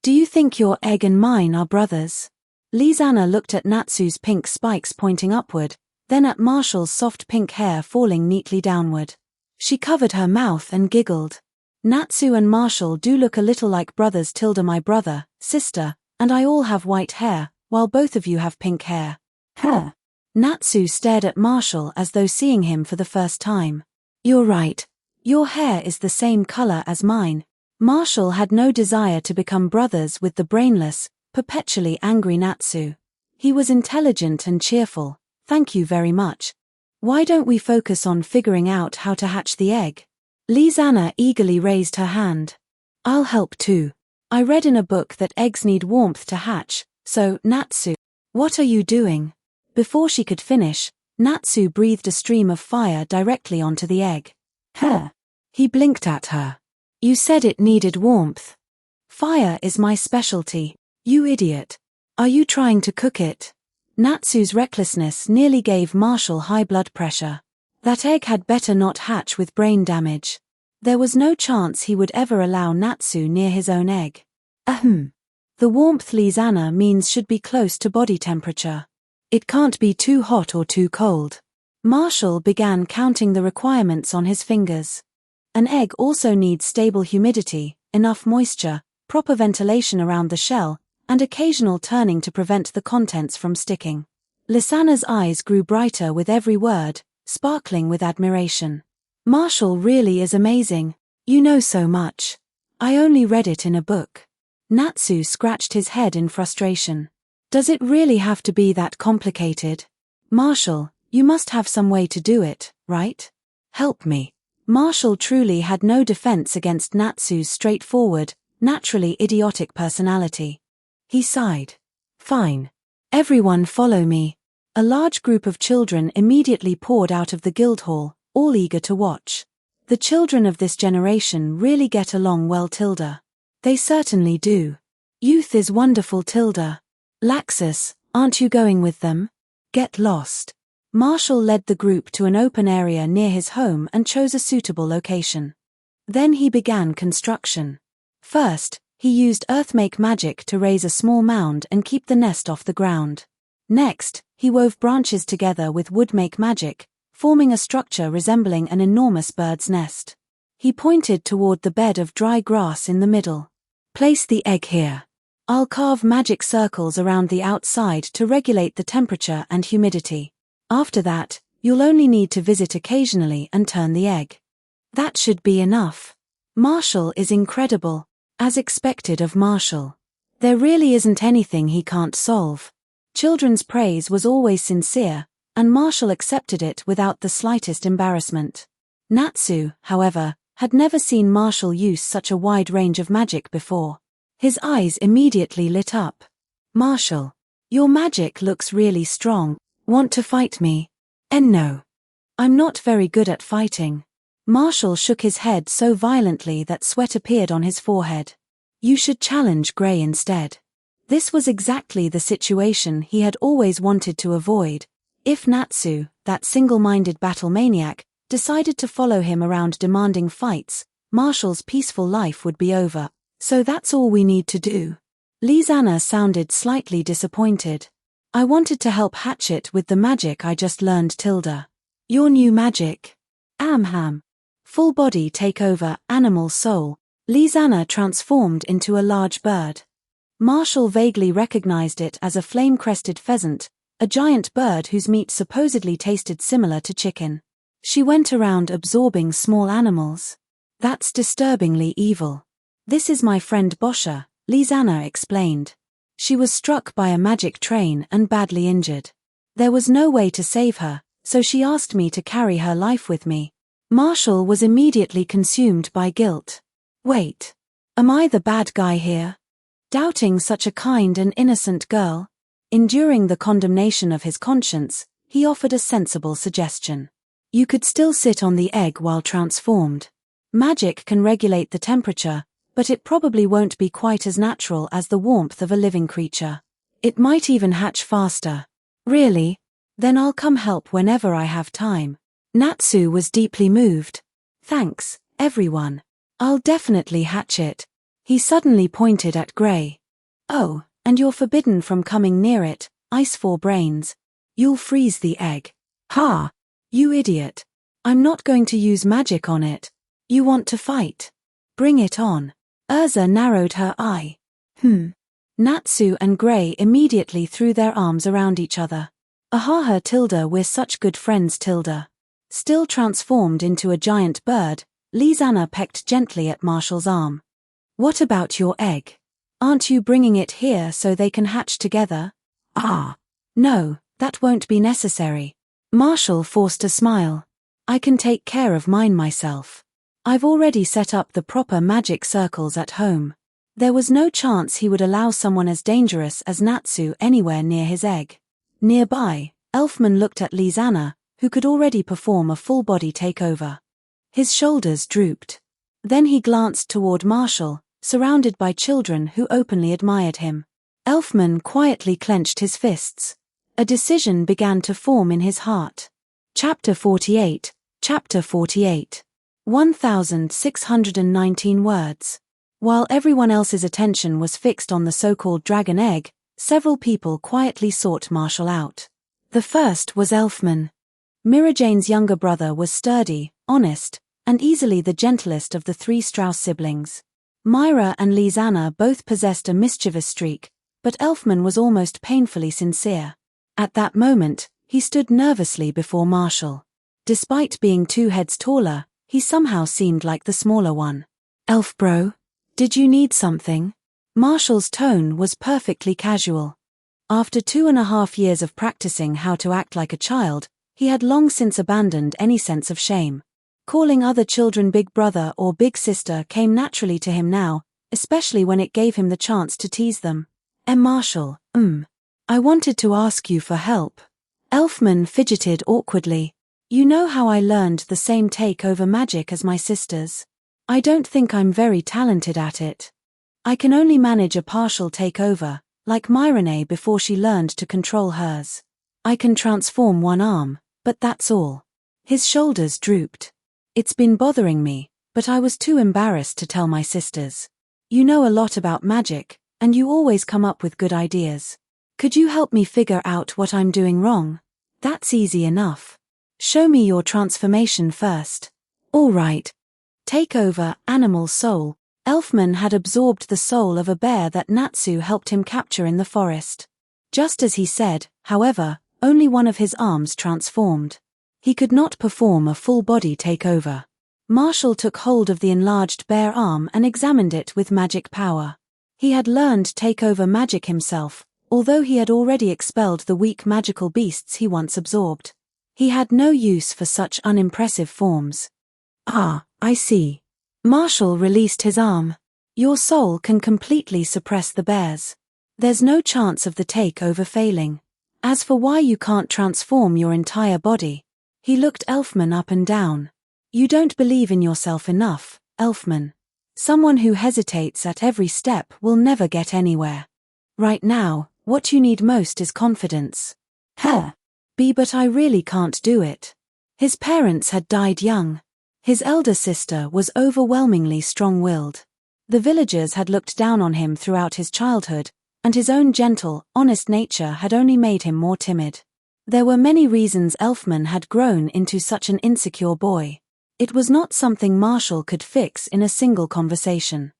Do you think your egg and mine are brothers? Lizana looked at Natsu's pink spikes pointing upward, then at Marshall's soft pink hair falling neatly downward. She covered her mouth and giggled. Natsu and Marshall do look a little like brothers. Tilda, my brother, sister, and I all have white hair, while both of you have pink hair. Natsu stared at Marshall as though seeing him for the first time. You're right. Your hair is the same color as mine. Marshall had no desire to become brothers with the brainless, perpetually angry Natsu. He was intelligent and cheerful. Thank you very much. Why don't we focus on figuring out how to hatch the egg? Lizana eagerly raised her hand. I'll help too. I read in a book that eggs need warmth to hatch, so, Natsu, what are you doing? Before she could finish, Natsu breathed a stream of fire directly onto the egg. He blinked at her. You said it needed warmth. Fire is my specialty. You idiot. Are you trying to cook it? Natsu's recklessness nearly gave Marshall high blood pressure. That egg had better not hatch with brain damage. There was no chance he would ever allow Natsu near his own egg. The warmth Lizana means should be close to body temperature. It can't be too hot or too cold. Marshall began counting the requirements on his fingers. An egg also needs stable humidity, enough moisture, proper ventilation around the shell, and occasional turning to prevent the contents from sticking. Lysana's eyes grew brighter with every word, sparkling with admiration. Marshall really is amazing. You know so much. I only read it in a book. Natsu scratched his head in frustration. Does it really have to be that complicated? Marshall, you must have some way to do it, right? Help me. Marshall truly had no defense against Natsu's straightforward, naturally idiotic personality. He sighed. Fine. Everyone follow me. A large group of children immediately poured out of the Guildhall, all eager to watch. The children of this generation really get along well, Tilda. They certainly do. Youth is wonderful, Tilda. Laxus, aren't you going with them? Get lost. Marshall led the group to an open area near his home and chose a suitable location. Then he began construction. First, he used earthmake magic to raise a small mound and keep the nest off the ground. Next, he wove branches together with woodmake magic, forming a structure resembling an enormous bird's nest. He pointed toward the bed of dry grass in the middle. Place the egg here. I'll carve magic circles around the outside to regulate the temperature and humidity. After that, you'll only need to visit occasionally and turn the egg. That should be enough. Marshall is incredible, as expected of Marshall. There really isn't anything he can't solve. Children's praise was always sincere, and Marshall accepted it without the slightest embarrassment. Natsu, however, had never seen Marshall use such a wide range of magic before. His eyes immediately lit up. Marshall, your magic looks really strong. Want to fight me? No. I'm not very good at fighting. Marshall shook his head so violently that sweat appeared on his forehead. You should challenge Gray instead. This was exactly the situation he had always wanted to avoid. If Natsu, that single-minded battle maniac, decided to follow him around demanding fights, Marshall's peaceful life would be over. So that's all we need to do. Lizana sounded slightly disappointed. I wanted to help Hatchet with the magic I just learned, Tilda. Your new magic? Amham. Full body takeover, animal soul. Lizana transformed into a large bird. Marshall vaguely recognized it as a flame-crested pheasant, a giant bird whose meat supposedly tasted similar to chicken. She went around absorbing small animals. That's disturbingly evil. This is my friend Boscha, Lizana explained. She was struck by a magic train and badly injured. There was no way to save her, so she asked me to carry her life with me. Marshall was immediately consumed by guilt. Wait. Am I the bad guy here? Doubting such a kind and innocent girl? Enduring the condemnation of his conscience, he offered a sensible suggestion. You could still sit on the egg while transformed. Magic can regulate the temperature, but it probably won't be quite as natural as the warmth of a living creature. It might even hatch faster. Really? Then I'll come help whenever I have time. Natsu was deeply moved. Thanks, everyone. I'll definitely hatch it. He suddenly pointed at Gray. Oh, and you're forbidden from coming near it, Ice for Brains. You'll freeze the egg. Ha! You idiot. I'm not going to use magic on it. You want to fight? Bring it on. Urza narrowed her eye. Natsu and Gray immediately threw their arms around each other. Ahaha, Tilda, we're such good friends, Tilda. Still transformed into a giant bird, Lizana pecked gently at Marshall's arm. What about your egg? Aren't you bringing it here so they can hatch together? Ah. No, that won't be necessary. Marshall forced a smile. I can take care of mine myself. I've already set up the proper magic circles at home. There was no chance he would allow someone as dangerous as Natsu anywhere near his egg. Nearby, Elfman looked at Lizana, who could already perform a full-body takeover. His shoulders drooped. Then he glanced toward Marshall, surrounded by children who openly admired him. Elfman quietly clenched his fists. A decision began to form in his heart. Chapter 48. 1,619 words. While everyone else's attention was fixed on the so-called dragon egg, several people quietly sought Marshall out. The first was Elfman. Mirajane's younger brother was sturdy, honest, and easily the gentlest of the three Strauss siblings. Myra and Lizana both possessed a mischievous streak, but Elfman was almost painfully sincere. At that moment, he stood nervously before Marshall. Despite being 2 heads taller, he somehow seemed like the smaller one. Elf bro, did you need something? Marshall's tone was perfectly casual. After 2.5 years of practicing how to act like a child, he had long since abandoned any sense of shame. Calling other children big brother or big sister came naturally to him now, especially when it gave him the chance to tease them. Marshall, I wanted to ask you for help. Elfman fidgeted awkwardly. You know how I learned the same takeover magic as my sisters? I don't think I'm very talented at it. I can only manage a partial takeover, like Myrene before she learned to control hers. I can transform one arm, but that's all. His shoulders drooped. It's been bothering me, but I was too embarrassed to tell my sisters. You know a lot about magic, and you always come up with good ideas. Could you help me figure out what I'm doing wrong? That's easy enough. Show me your transformation first. All right. Take over, animal soul. Elfman had absorbed the soul of a bear that Natsu helped him capture in the forest. Just as he said, however, only one of his arms transformed. He could not perform a full-body takeover. Marshall took hold of the enlarged bear arm and examined it with magic power. He had learned takeover magic himself, although he had already expelled the weak magical beasts he once absorbed. He had no use for such unimpressive forms. Ah, I see. Marshall released his arm. Your soul can completely suppress the bears. There's no chance of the takeover failing. As for why you can't transform your entire body, he looked Elfman up and down. You don't believe in yourself enough, Elfman. Someone who hesitates at every step will never get anywhere. Right now, what you need most is confidence. But I really can't do it. His parents had died young. His elder sister was overwhelmingly strong-willed. The villagers had looked down on him throughout his childhood, and his own gentle, honest nature had only made him more timid. There were many reasons Elfman had grown into such an insecure boy. It was not something Marshall could fix in a single conversation.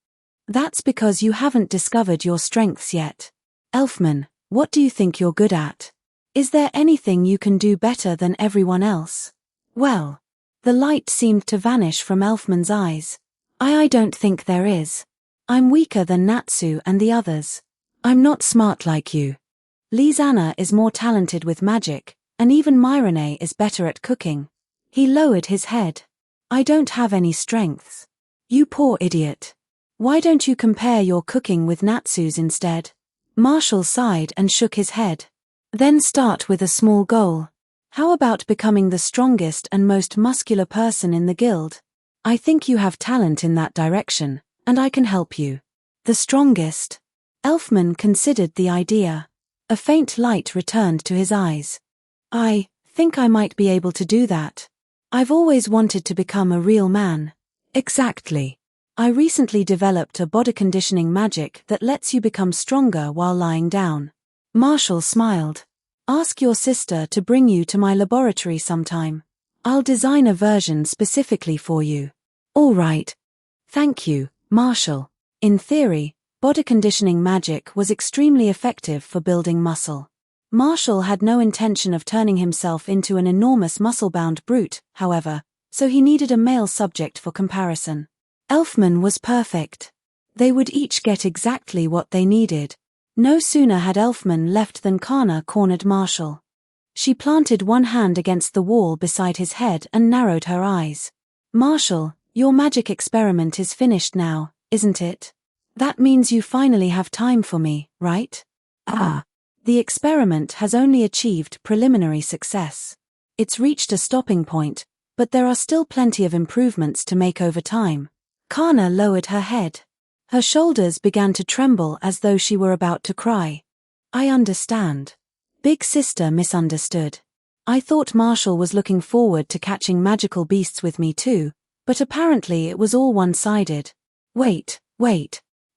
That's because you haven't discovered your strengths yet. Elfman, what do you think you're good at? Is there anything you can do better than everyone else? Well, the light seemed to vanish from Elfman's eyes. I don't think there is. I'm weaker than Natsu and the others. I'm not smart like you. Lizana is more talented with magic, and even Myrene is better at cooking. He lowered his head. I don't have any strengths. You poor idiot. Why don't you compare your cooking with Natsu's instead? Marshall sighed and shook his head. Then start with a small goal. How about becoming the strongest and most muscular person in the guild? I think you have talent in that direction, and I can help you. The strongest? Elfman considered the idea. A faint light returned to his eyes. I think I might be able to do that. I've always wanted to become a real man. Exactly. I recently developed a body conditioning magic that lets you become stronger while lying down. Marshall smiled. Ask your sister to bring you to my laboratory sometime. I'll design a version specifically for you. All right. Thank you, Marshall. In theory, body conditioning magic was extremely effective for building muscle. Marshall had no intention of turning himself into an enormous muscle-bound brute, however, so he needed a male subject for comparison. Elfman was perfect. They would each get exactly what they needed. No sooner had Elfman left than Kana cornered Marshall. She planted one hand against the wall beside his head and narrowed her eyes. Marshall, your magic experiment is finished now, isn't it? That means you finally have time for me, right? The experiment has only achieved preliminary success. It's reached a stopping point, but there are still plenty of improvements to make over time. Kana lowered her head. Her shoulders began to tremble as though she were about to cry. I understand. Big sister misunderstood. I thought Marshall was looking forward to catching magical beasts with me too, but apparently it was all one-sided. Wait.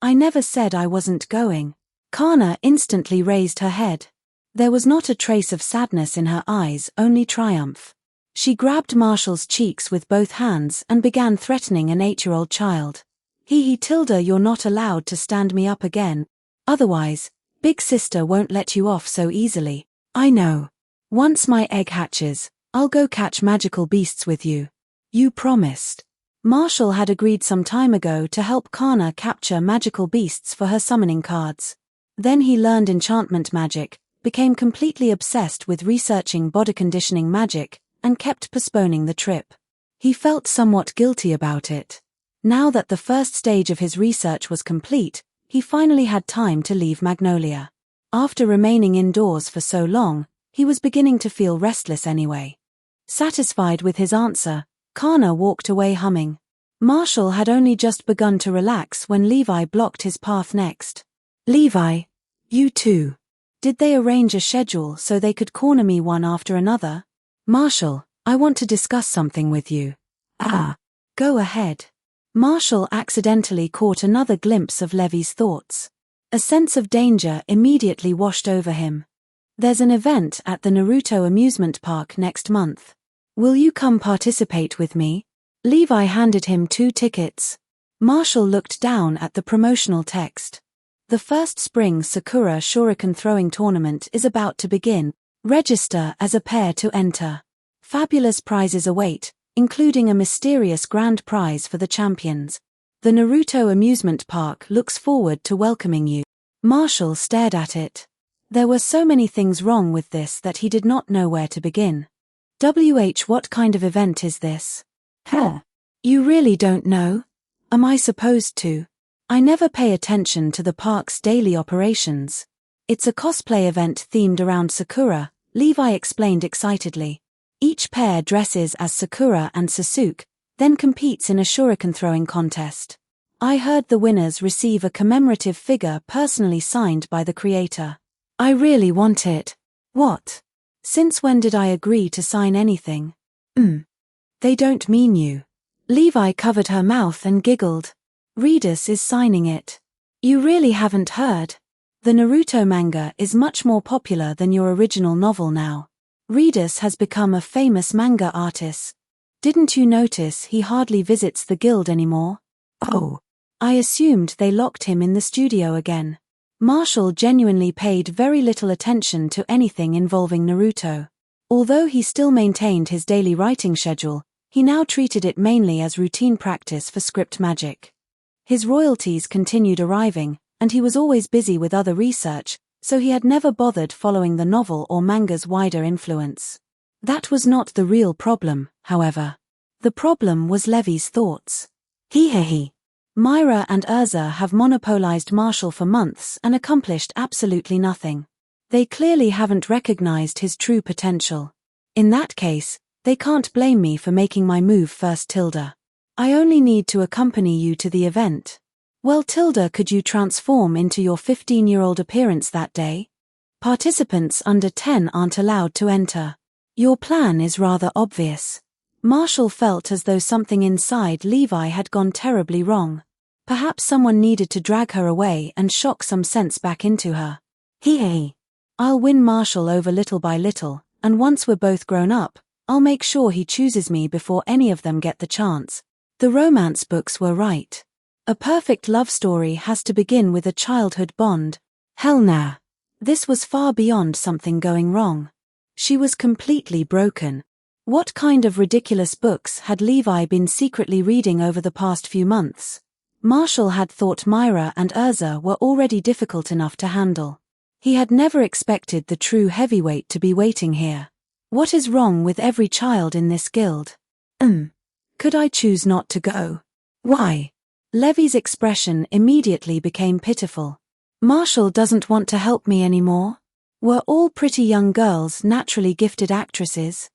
I never said I wasn't going. Kana instantly raised her head. There was not a trace of sadness in her eyes, only triumph. She grabbed Marshall's cheeks with both hands and began threatening an 8-year-old child. Tilda, you're not allowed to stand me up again. Otherwise, big sister won't let you off so easily. I know. Once my egg hatches, I'll go catch magical beasts with you. You promised. Marshall had agreed some time ago to help Kana capture magical beasts for her summoning cards. Then he learned enchantment magic, became completely obsessed with researching body conditioning magic, and kept postponing the trip. He felt somewhat guilty about it. Now that the first stage of his research was complete, he finally had time to leave Magnolia. After remaining indoors for so long, He was beginning to feel restless anyway. Satisfied with his answer, Kana walked away humming. Marshall had only just begun to relax when Levi blocked his path next. Levi, you too. Did they arrange a schedule so they could corner me one after another? Marshall, I want to discuss something with you. Go ahead. Marshall accidentally caught another glimpse of Levi's thoughts. A sense of danger immediately washed over him. There's an event at the Naruto amusement park next month. Will you come participate with me? Levi handed him 2 tickets. Marshall looked down at the promotional text. The first spring Sakura Shuriken throwing tournament is about to begin. Register as a pair to enter. Fabulous prizes await, including a mysterious grand prize for the champions. The Naruto amusement park looks forward to welcoming you. Marshall stared at it. There were so many things wrong with this that he did not know where to begin. What kind of event is this? You really don't know? Am I supposed to? I never pay attention to the park's daily operations. It's a cosplay event themed around Sakura, Levi explained excitedly. Each pair dresses as Sakura and Sasuke, then competes in a shuriken throwing contest. I heard the winners receive a commemorative figure personally signed by the creator. I really want it. What? Since when did I agree to sign anything? They don't mean you. Levi covered her mouth and giggled. Redis is signing it. You really haven't heard? The Naruto manga is much more popular than your original novel now. Redis has become a famous manga artist. Didn't you notice he hardly visits the guild anymore? Oh. I assumed they locked him in the studio again. Marshall genuinely paid very little attention to anything involving Naruto. Although he still maintained his daily writing schedule, he now treated it mainly as routine practice for script magic. His royalties continued arriving, and he was always busy with other research, so he had never bothered following the novel or manga's wider influence. That was not the real problem, however. The problem was Levi's thoughts. Myra and Urza have monopolized Marshall for months and accomplished absolutely nothing. They clearly haven't recognized his true potential. In that case, they can't blame me for making my move first, Tilda. I only need to accompany you to the event. Well, Tilda, could you transform into your 15-year-old appearance that day? Participants under 10 aren't allowed to enter. Your plan is rather obvious. Marshall felt as though something inside Levi had gone terribly wrong. Perhaps someone needed to drag her away and shock some sense back into her. I'll win Marshall over little by little, and once we're both grown up, I'll make sure he chooses me before any of them get the chance. The romance books were right. A perfect love story has to begin with a childhood bond. Hell nah. This was far beyond something going wrong. She was completely broken. What kind of ridiculous books had Levi been secretly reading over the past few months? Marshall had thought Myra and Urza were already difficult enough to handle. He had never expected the true heavyweight to be waiting here. What is wrong with every child in this guild? Could I choose not to go? Why? Levi's expression immediately became pitiful. Marshall doesn't want to help me anymore? Were all pretty young girls naturally gifted actresses?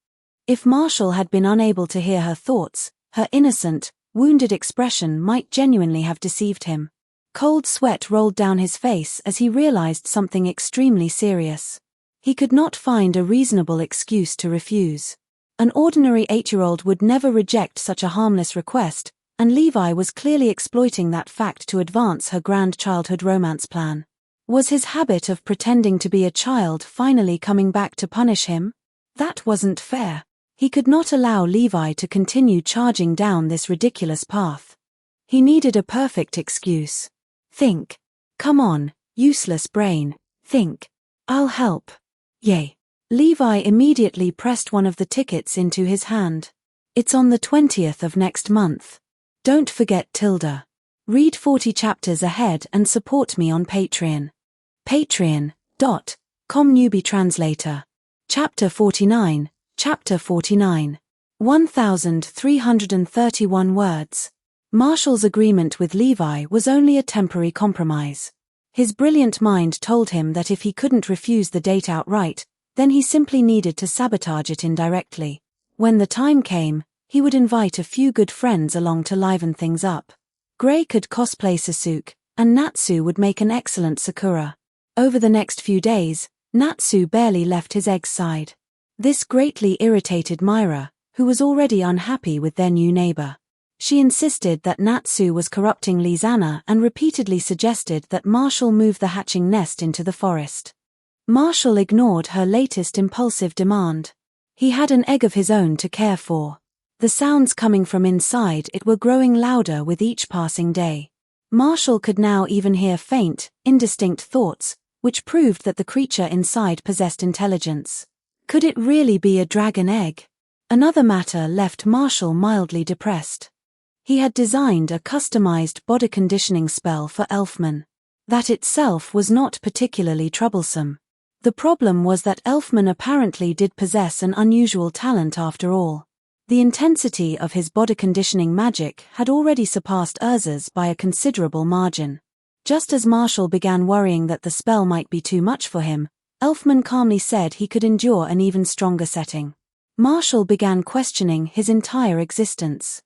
If Marshall had been unable to hear her thoughts, her innocent, wounded expression might genuinely have deceived him. Cold sweat rolled down his face as he realized something extremely serious. He could not find a reasonable excuse to refuse. An ordinary 8-year-old would never reject such a harmless request, and Levi was clearly exploiting that fact to advance her grand childhood romance plan. Was his habit of pretending to be a child finally coming back to punish him? That wasn't fair. He could not allow Levi to continue charging down this ridiculous path. He needed a perfect excuse. Think. Come on, useless brain, think. I'll help. Yay. Levi immediately pressed one of the tickets into his hand. It's on the 20th of next month. Don't forget, Tilda. Read 40 chapters ahead and support me on Patreon. Patreon.com newbie translator. Chapter 49. Chapter 49. 1,331 words. Marshall's agreement with Levi was only a temporary compromise. His brilliant mind told him that if he couldn't refuse the date outright, Then he simply needed to sabotage it indirectly. When the time came, he would invite a few good friends along to liven things up. Gray could cosplay Sasuke, and Natsu would make an excellent Sakura. Over the next few days, Natsu barely left his egg's side. This greatly irritated Myra, who was already unhappy with their new neighbor. She insisted that Natsu was corrupting Lizana and repeatedly suggested that Marshall move the hatching nest into the forest. Marshall ignored her latest impulsive demand. He had an egg of his own to care for. The sounds coming from inside it were growing louder with each passing day. Marshall could now even hear faint, indistinct thoughts, which proved that the creature inside possessed intelligence. Could it really be a dragon egg? Another matter left Marshall mildly depressed. He had designed a customized body conditioning spell for Elfman. That itself was not particularly troublesome. The problem was that Elfman apparently did possess an unusual talent after all. The intensity of his body conditioning magic had already surpassed Urza's by a considerable margin. Just as Marshall began worrying that the spell might be too much for him, Elfman calmly said he could endure an even stronger setting. Marshall began questioning his entire existence.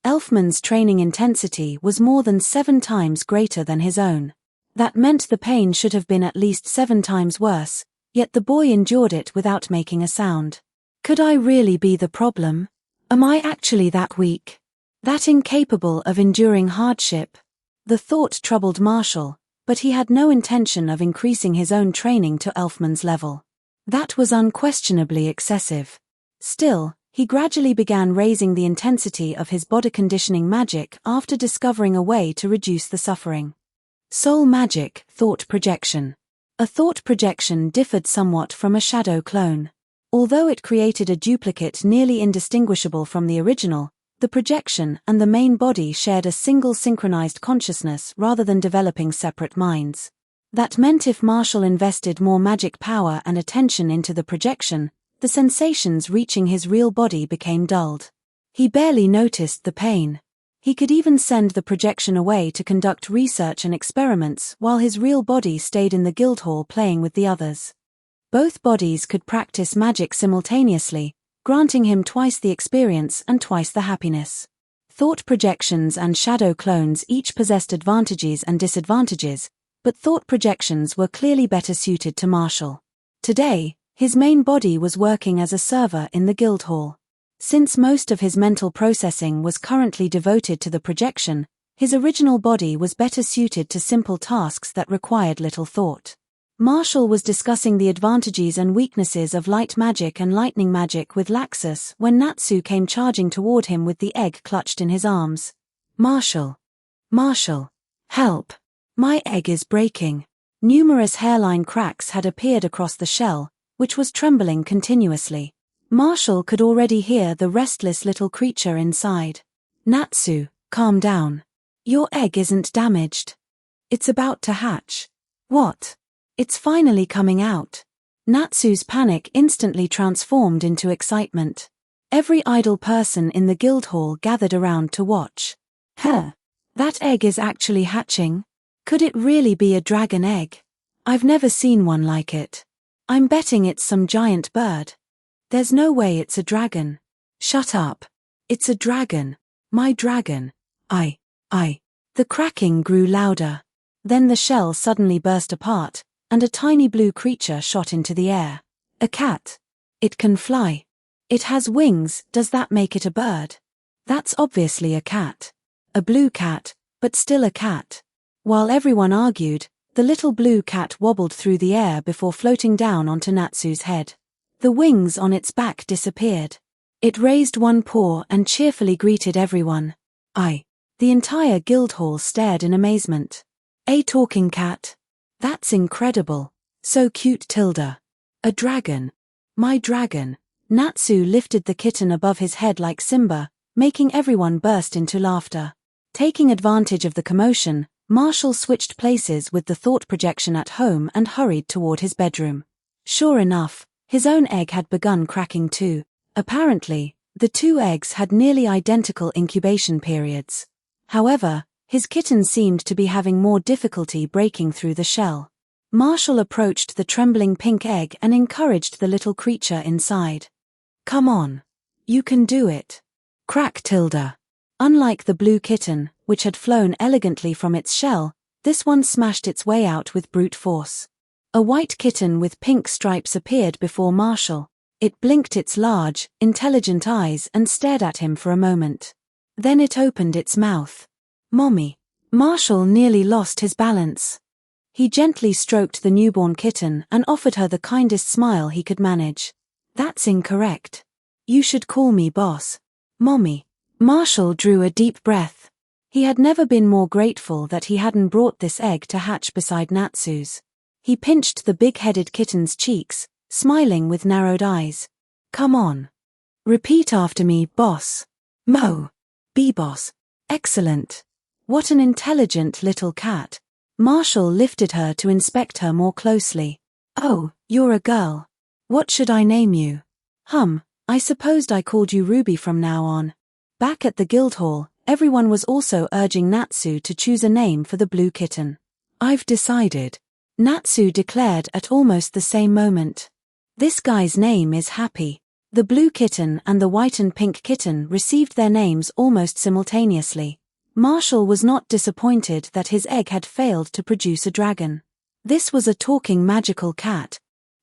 Elfman's training intensity was more than 7 times greater than his own. That meant the pain should have been at least 7 times worse, yet the boy endured it without making a sound. Could I really be the problem? Am I actually that weak? That incapable of enduring hardship? The thought troubled Marshall, but he had no intention of increasing his own training to Elfman's level. That was unquestionably excessive. Still, he gradually began raising the intensity of his body conditioning magic after discovering a way to reduce the suffering. Soul magic, thought projection. A thought projection differed somewhat from a shadow clone. Although it created a duplicate nearly indistinguishable from the original, the projection and the main body shared a single synchronized consciousness rather than developing separate minds. That meant if Marshall invested more magic power and attention into the projection, the sensations reaching his real body became dulled. He barely noticed the pain. He could even send the projection away to conduct research and experiments while his real body stayed in the Guildhall playing with the others. Both bodies could practice magic simultaneously, granting him twice the experience and twice the happiness. Thought projections and shadow clones each possessed advantages and disadvantages, but thought projections were clearly better suited to Marshall. Today, his main body was working as a server in the Guildhall. Since most of his mental processing was currently devoted to the projection, his original body was better suited to simple tasks that required little thought. Marshall was discussing the advantages and weaknesses of light magic and lightning magic with Laxus when Natsu came charging toward him with the egg clutched in his arms. Marshall, help! My egg is breaking. Numerous hairline cracks had appeared across the shell, which was trembling continuously. Marshall could already hear the restless little creature inside. Natsu, calm down. Your egg isn't damaged. It's about to hatch. What? It's finally coming out. Natsu's panic instantly transformed into excitement. Every idle person in the Guildhall gathered around to watch. That egg is actually hatching? Could it really be a dragon egg? I've never seen one like it. I'm betting it's some giant bird. There's no way it's a dragon. Shut up. It's a dragon. My dragon. The cracking grew louder. Then the shell suddenly burst apart, and a tiny blue creature shot into the air. A cat. It can fly. It has wings, does that make it a bird? That's obviously a cat. A blue cat, but still a cat. While everyone argued, the little blue cat wobbled through the air before floating down onto Natsu's head. The wings on its back disappeared. It raised one paw and cheerfully greeted everyone. The entire Guildhall stared in amazement. A talking cat? That's incredible. So cute, Tilda. A dragon. My dragon. Natsu lifted the kitten above his head like Simba, making everyone burst into laughter. Taking advantage of the commotion, Marshall switched places with the thought projection at home and hurried toward his bedroom. Sure enough, his own egg had begun cracking too. Apparently, the 2 eggs had nearly identical incubation periods. However, his kitten seemed to be having more difficulty breaking through the shell. Marshall approached the trembling pink egg and encouraged the little creature inside. "Come on. You can do it." Crack Tilda. Unlike the blue kitten, which had flown elegantly from its shell, this one smashed its way out with brute force. A white kitten with pink stripes appeared before Marshall. It blinked its large, intelligent eyes and stared at him for a moment. Then it opened its mouth. "Mommy." Marshall nearly lost his balance. He gently stroked the newborn kitten and offered her the kindest smile he could manage. "That's incorrect. You should call me boss." "Mommy." Marshall drew a deep breath. He had never been more grateful that he hadn't brought this egg to hatch beside Natsu's. He pinched the big-headed kitten's cheeks, smiling with narrowed eyes. "Come on. Repeat after me, boss." "Mo." "Be boss." "Excellent. What an intelligent little cat." Marshall lifted her to inspect her more closely. "Oh, you're a girl. What should I name you?" I supposed I called you Ruby from now on." Back at the Guildhall, everyone was also urging Natsu to choose a name for the blue kitten. "I've decided," Natsu declared at almost the same moment. "This guy's name is Happy." The blue kitten and the white and pink kitten received their names almost simultaneously. Marshall was not disappointed that his egg had failed to produce a dragon. This was a talking magical cat.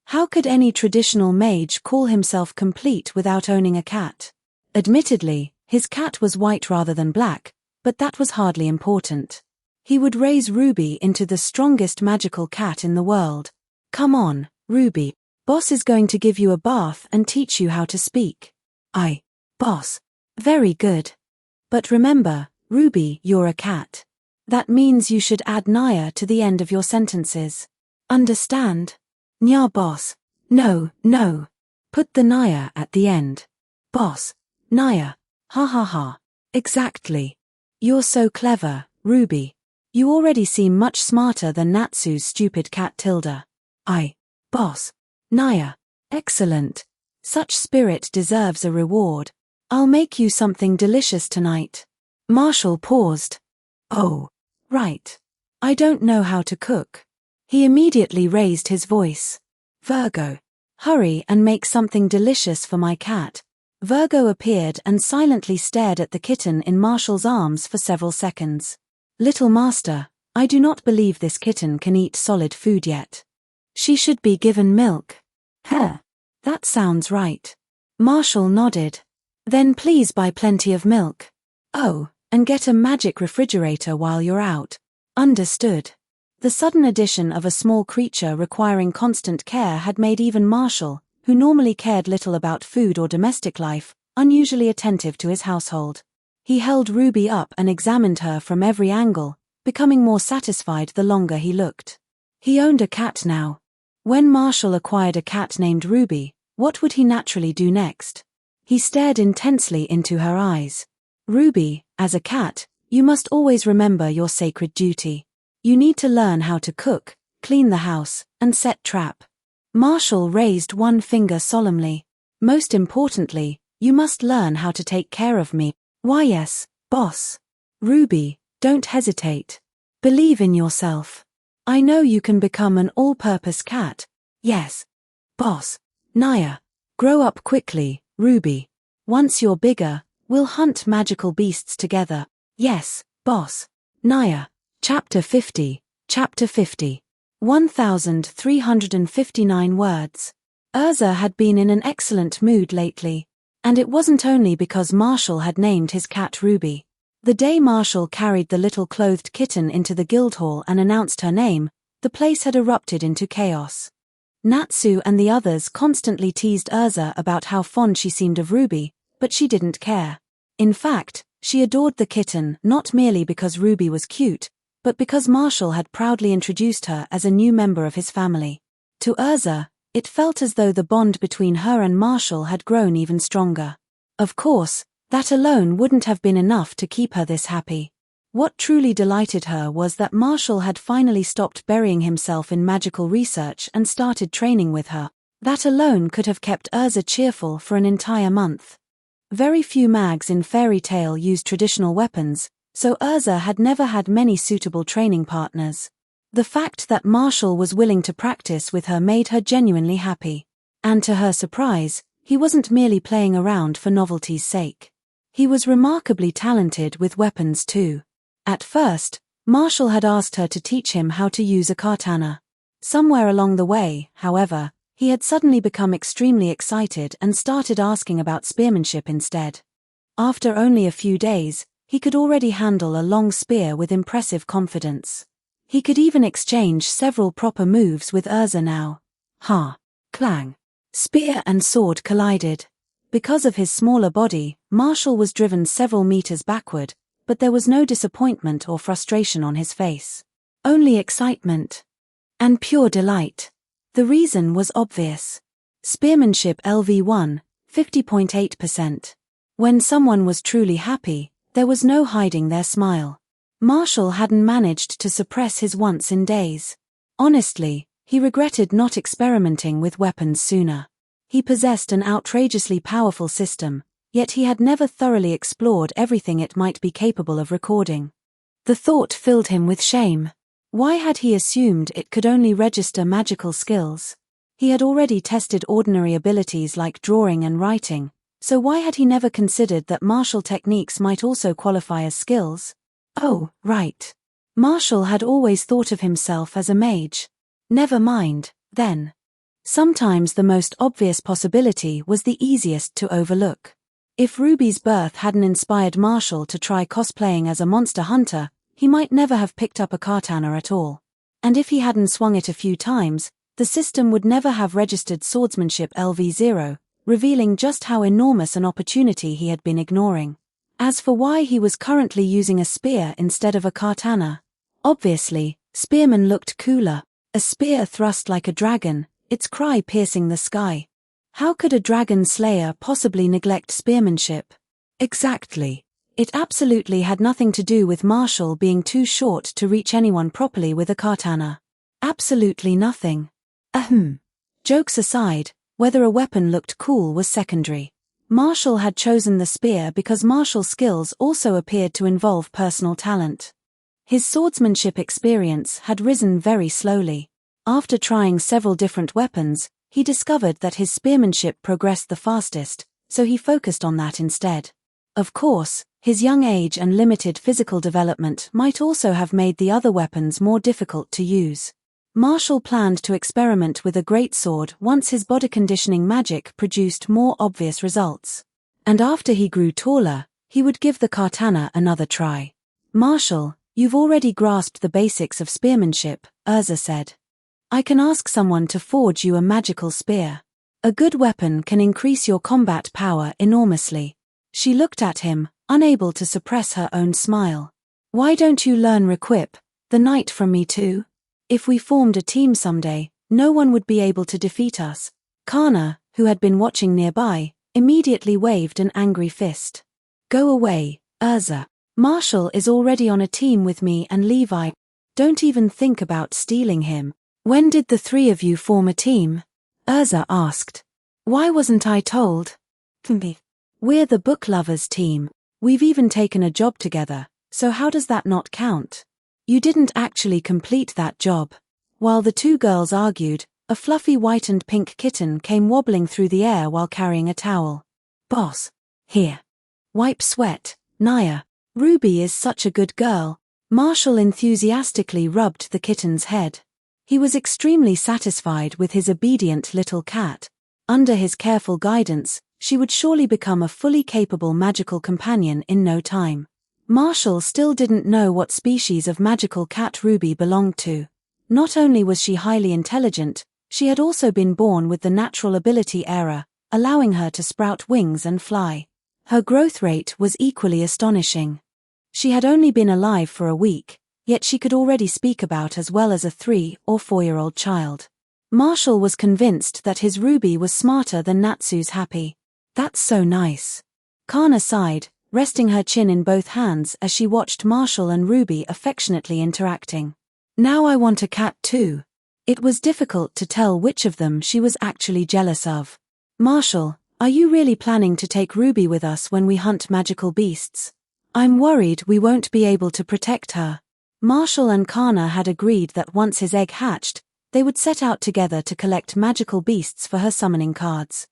How could any traditional mage call himself complete without owning a cat? Admittedly, his cat was white rather than black, but that was hardly important. He would raise Ruby into the strongest magical cat in the world. "Come on, Ruby. Boss is going to give you a bath and teach you how to speak." Boss." "Very good. But remember, Ruby, you're a cat. That means you should add Naya to the end of your sentences. Understand?" "Nya boss." No. Put the Naya at the end." "Boss. Naya. Ha ha ha." "Exactly. You're so clever, Ruby. You already seem much smarter than Natsu's stupid cat Tilda." Boss. Naya. Excellent. Such spirit deserves a reward. I'll make you something delicious tonight." Marshall paused. "Oh, right. I don't know how to cook." He immediately raised his voice. "Virgo. Hurry and make something delicious for my cat." Virgo appeared and silently stared at the kitten in Marshall's arms for several seconds. "Little master, I do not believe this kitten can eat solid food yet. She should be given milk." That sounds right." Marshall nodded. "Then please buy plenty of milk. Oh, and get a magic refrigerator while you're out." "Understood." The sudden addition of a small creature requiring constant care had made even Marshall, who normally cared little about food or domestic life, unusually attentive to his household. He held Ruby up and examined her from every angle, becoming more satisfied the longer he looked. He owned a cat now. When Marshall acquired a cat named Ruby, what would he naturally do next? He stared intensely into her eyes. "Ruby, as a cat, you must always remember your sacred duty. You need to learn how to cook, clean the house, and set trap." Marshall raised one finger solemnly. "Most importantly, you must learn how to take care of me." "Why yes, boss." "Ruby, don't hesitate. Believe in yourself. I know you can become an all-purpose cat." "Yes, boss." "Naya, grow up quickly, Ruby. Once you're bigger, we'll hunt magical beasts together." "Yes, boss." "Naya." Chapter 50. 1359 words. Urza had been in an excellent mood lately. And it wasn't only because Marshall had named his cat Ruby. The day Marshall carried the little clothed kitten into the Guildhall and announced her name, the place had erupted into chaos. Natsu and the others constantly teased Urza about how fond she seemed of Ruby, but she didn't care. In fact, she adored the kitten not merely because Ruby was cute, but because Marshall had proudly introduced her as a new member of his family. To Urza, it felt as though the bond between her and Marshall had grown even stronger. Of course, that alone wouldn't have been enough to keep her this happy. What truly delighted her was that Marshall had finally stopped burying himself in magical research and started training with her. That alone could have kept Urza cheerful for an entire month. Very few mags in fairy tale used traditional weapons, so Urza had never had many suitable training partners. The fact that Marshall was willing to practice with her made her genuinely happy. And to her surprise, he wasn't merely playing around for novelty's sake. He was remarkably talented with weapons too. At first, Marshall had asked her to teach him how to use a katana. Somewhere along the way, however, he had suddenly become extremely excited and started asking about spearmanship instead. After only a few days, he could already handle a long spear with impressive confidence. He could even exchange several proper moves with Urza now. Ha! Clang! Spear and sword collided. Because of his smaller body, Marshall was driven several meters backward, but there was no disappointment or frustration on his face. Only excitement. And pure delight. The reason was obvious. Spearmanship LV1, 50.8%. When someone was truly happy, there was no hiding their smile. Marshall hadn't managed to suppress his wants in days. Honestly, he regretted not experimenting with weapons sooner. He possessed an outrageously powerful system, yet he had never thoroughly explored everything it might be capable of recording. The thought filled him with shame. Why had he assumed it could only register magical skills? He had already tested ordinary abilities like drawing and writing, so why had he never considered that martial techniques might also qualify as skills? Oh, right. Marshall had always thought of himself as a mage. Never mind, then. Sometimes the most obvious possibility was the easiest to overlook. If Ruby's birth hadn't inspired Marshall to try cosplaying as a monster hunter, he might never have picked up a katana at all. And if he hadn't swung it a few times, the system would never have registered swordsmanship LV0, revealing just how enormous an opportunity he had been ignoring. As for why he was currently using a spear instead of a katana, obviously, spearmen looked cooler. A spear thrust like a dragon, its cry piercing the sky. How could a dragon slayer possibly neglect spearmanship? Exactly. It absolutely had nothing to do with Marshall being too short to reach anyone properly with a katana. Absolutely nothing. Jokes aside, whether a weapon looked cool was secondary. Marshall had chosen the spear because martial skills also appeared to involve personal talent. His swordsmanship experience had risen very slowly. After trying several different weapons, he discovered that his spearmanship progressed the fastest, so he focused on that instead. Of course, his young age and limited physical development might also have made the other weapons more difficult to use. Marshall planned to experiment with a greatsword once his body conditioning magic produced more obvious results. And after he grew taller, he would give the katana another try. Marshall, you've already grasped the basics of spearmanship, Urza said. I can ask someone to forge you a magical spear. A good weapon can increase your combat power enormously. She looked at him, unable to suppress her own smile. Why don't you learn Requip, the knight from me too? If we formed a team someday, no one would be able to defeat us. Kana, who had been watching nearby, immediately waved an angry fist. Go away, Urza. Marshall is already on a team with me and Levi. Don't even think about stealing him. When did the three of you form a team? Urza asked. Why wasn't I told? We're the book lovers team. We've even taken a job together, so how does that not count? You didn't actually complete that job. While the two girls argued, a fluffy white and pink kitten came wobbling through the air while carrying a towel. Boss. Here. Wipe sweat, Naya. Ruby is such a good girl. Marshall enthusiastically rubbed the kitten's head. He was extremely satisfied with his obedient little cat. Under his careful guidance, she would surely become a fully capable magical companion in no time. Marshall still didn't know what species of magical cat Ruby belonged to. Not only was she highly intelligent, she had also been born with the natural ability era, allowing her to sprout wings and fly. Her growth rate was equally astonishing. She had only been alive for a week, yet she could already speak about as well as a 3- or 4-year-old child. Marshall was convinced that his Ruby was smarter than Natsu's Happy. That's so nice. Kana sighed, resting her chin in both hands as she watched Marshall and Ruby affectionately interacting. Now I want a cat too. It was difficult to tell which of them she was actually jealous of. Marshall, are you really planning to take Ruby with us when we hunt magical beasts? I'm worried we won't be able to protect her. Marshall and Kana had agreed that once his egg hatched, they would set out together to collect magical beasts for her summoning cards.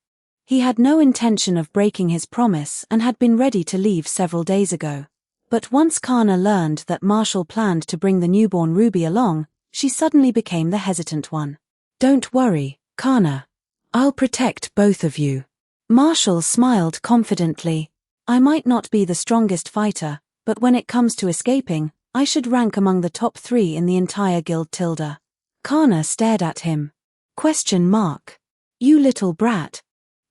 He had no intention of breaking his promise and had been ready to leave several days ago. But once Kana learned that Marshall planned to bring the newborn Ruby along, she suddenly became the hesitant one. "Don't worry, Kana. I'll protect both of you." Marshall smiled confidently. "I might not be the strongest fighter, but when it comes to escaping, I should rank among the top 3 in the entire guild. Tilda." Kana stared at him. Question mark. "You little brat.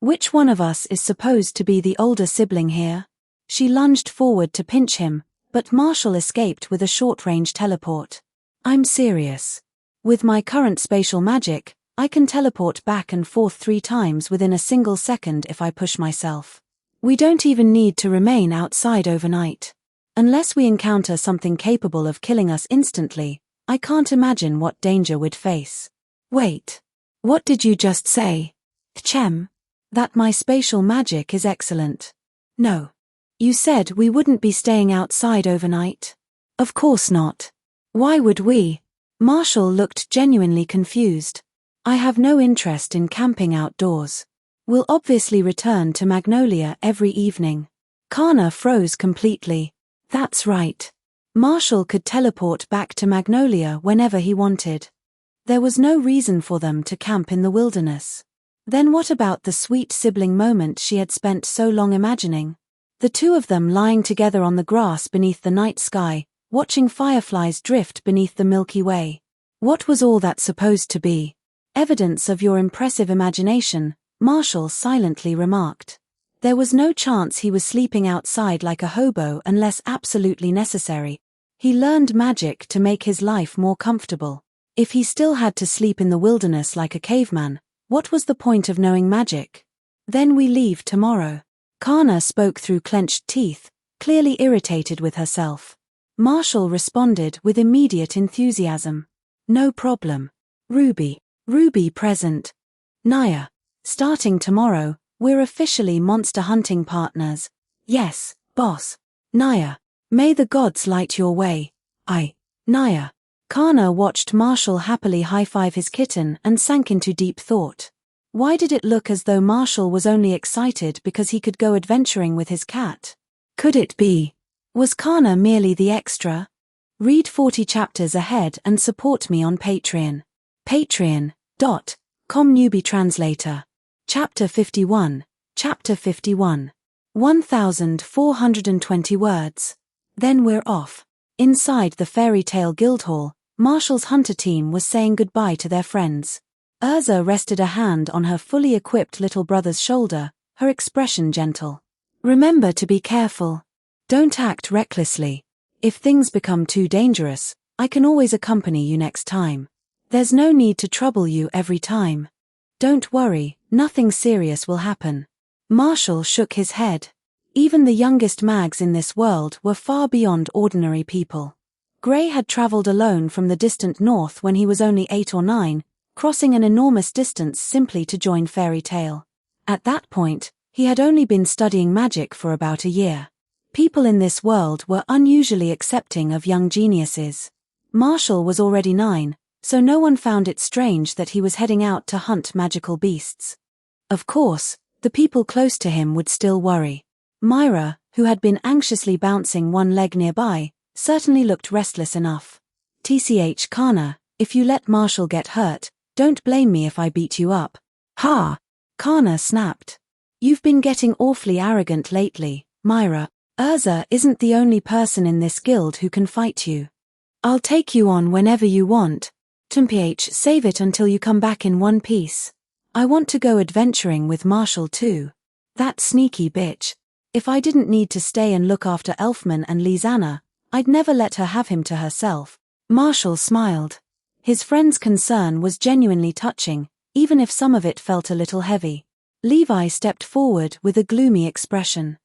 Which one of us is supposed to be the older sibling here?" She lunged forward to pinch him, but Marshall escaped with a short-range teleport. "I'm serious. With my current spatial magic, I can teleport back and forth 3 times within a single second if I push myself. We don't even need to remain outside overnight. Unless we encounter something capable of killing us instantly, I can't imagine what danger we'd face." "Wait. What did you just say?" "Chem. That my spatial magic is excellent." "No. You said we wouldn't be staying outside overnight." "Of course not. Why would we?" Marshall looked genuinely confused. "I have no interest in camping outdoors. We'll obviously return to Magnolia every evening." Kana froze completely. That's right. Marshall could teleport back to Magnolia whenever he wanted. There was no reason for them to camp in the wilderness. Then what about the sweet sibling moment she had spent so long imagining? The 2 of them lying together on the grass beneath the night sky, watching fireflies drift beneath the Milky Way. What was all that supposed to be? "Evidence of your impressive imagination," Marshall silently remarked. There was no chance he was sleeping outside like a hobo unless absolutely necessary. He learned magic to make his life more comfortable. If he still had to sleep in the wilderness like a caveman, what was the point of knowing magic? "Then we leave tomorrow." Kana spoke through clenched teeth, clearly irritated with herself. Marshall responded with immediate enthusiasm. "No problem. Ruby present. Naya. Starting tomorrow, we're officially monster hunting partners." "Yes, boss." "Naya. May the gods light your way." Naya." Kana watched Marshall happily high-five his kitten and sank into deep thought. Why did it look as though Marshall was only excited because he could go adventuring with his cat? Could it be? Was Kana merely the extra? Read 40 chapters ahead and support me on Patreon. Patreon.com Newbie Translator. Chapter 51. 1420 words. Then we're off. Inside the Fairy Tale Guildhall, Marshall's hunter team was saying goodbye to their friends. Urza rested a hand on her fully equipped little brother's shoulder, her expression gentle. "Remember to be careful. Don't act recklessly. If things become too dangerous, I can always accompany you next time. There's no need to trouble you every time. Don't worry, nothing serious will happen." Marshall shook his head. Even the youngest mags in this world were far beyond ordinary people. Gray had traveled alone from the distant north when he was only 8 or 9, crossing an enormous distance simply to join Fairy Tale. At that point, he had only been studying magic for about a year. People in this world were unusually accepting of young geniuses. Marshall was already 9, so no one found it strange that he was heading out to hunt magical beasts. Of course, the people close to him would still worry. Myra, who had been anxiously bouncing one leg nearby, certainly looked restless enough. "TCH Kana, if you let Marshall get hurt, don't blame me if I beat you up." "Ha!" Kana snapped. "You've been getting awfully arrogant lately, Myra. Urza isn't the only person in this guild who can fight you. I'll take you on whenever you want. TMPH, save it until you come back in one piece. I want to go adventuring with Marshall too. That sneaky bitch. If I didn't need to stay and look after Elfman and Lizanna, I'd never let her have him to herself." Marshall smiled. His friend's concern was genuinely touching, even if some of it felt a little heavy. Levi stepped forward with a gloomy expression.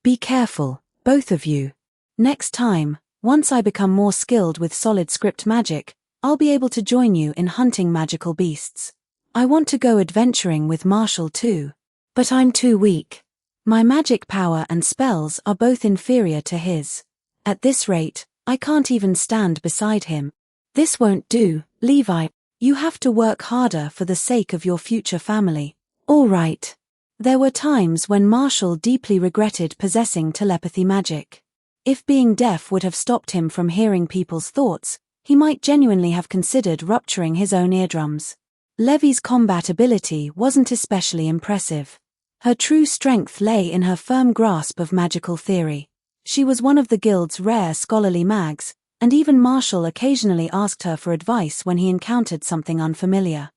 "Be careful, both of you. Next time, once I become more skilled with solid script magic, I'll be able to join you in hunting magical beasts. I want to go adventuring with Marshall too. But I'm too weak. My magic power and spells are both inferior to his. At this rate, I can't even stand beside him. This won't do, Levi. You have to work harder for the sake of your future family. All right. There were times when Marshall deeply regretted possessing telepathy magic. If being deaf would have stopped him from hearing people's thoughts, he might genuinely have considered rupturing his own eardrums. Levy's combat ability wasn't especially impressive. Her true strength lay in her firm grasp of magical theory. She was one of the guild's rare scholarly mags, and even Marshall occasionally asked her for advice when he encountered something unfamiliar.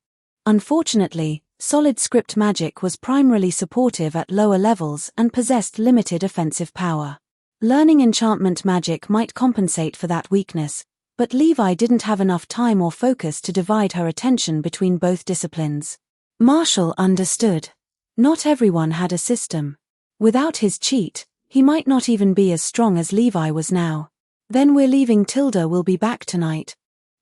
Unfortunately, solid script magic was primarily supportive at lower levels and possessed limited offensive power. Learning enchantment magic might compensate for that weakness, but Levi didn't have enough time or focus to divide her attention between both disciplines. Marshall understood. Not everyone had a system. Without his cheat, he might not even be as strong as Levi was now. Then we're leaving. Tilda will be back tonight.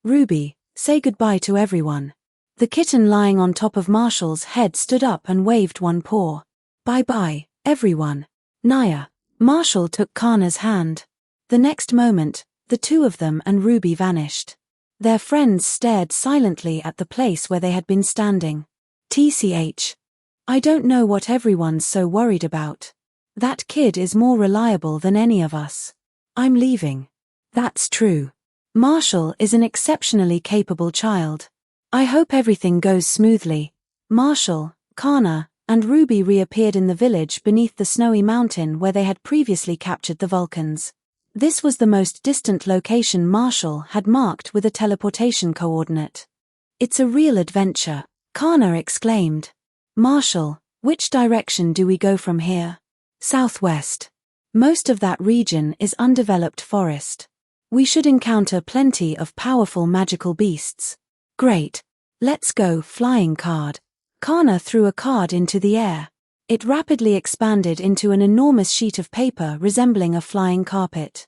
Ruby, say goodbye to everyone. The kitten lying on top of Marshall's head stood up and waved one paw. Bye-bye, everyone. Naya. Marshall took Kana's hand. The next moment, the two of them and Ruby vanished. Their friends stared silently at the place where they had been standing. TCH. I don't know what everyone's so worried about. That kid is more reliable than any of us. I'm leaving. That's true. Marshall is an exceptionally capable child. I hope everything goes smoothly. Marshall, Kana, and Ruby reappeared in the village beneath the snowy mountain where they had previously captured the Vulcans. This was the most distant location Marshall had marked with a teleportation coordinate. It's a real adventure, Kana exclaimed. Marshall, which direction do we go from here? Southwest. Most of that region is undeveloped forest. We should encounter plenty of powerful magical beasts. Great. Let's go. Flying card. Kana threw a card into the air. It rapidly expanded into an enormous sheet of paper resembling a flying carpet.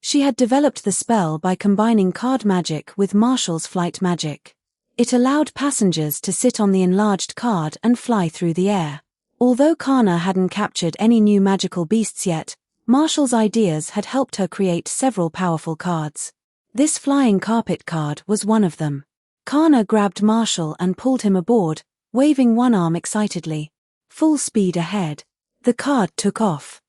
She had developed the spell by combining card magic with Marshall's flight magic. It allowed passengers to sit on the enlarged card and fly through the air. Although Kana hadn't captured any new magical beasts yet, Marshall's ideas had helped her create several powerful cards. This flying carpet card was one of them. Kana grabbed Marshall and pulled him aboard, waving one arm excitedly. Full speed ahead. The card took off.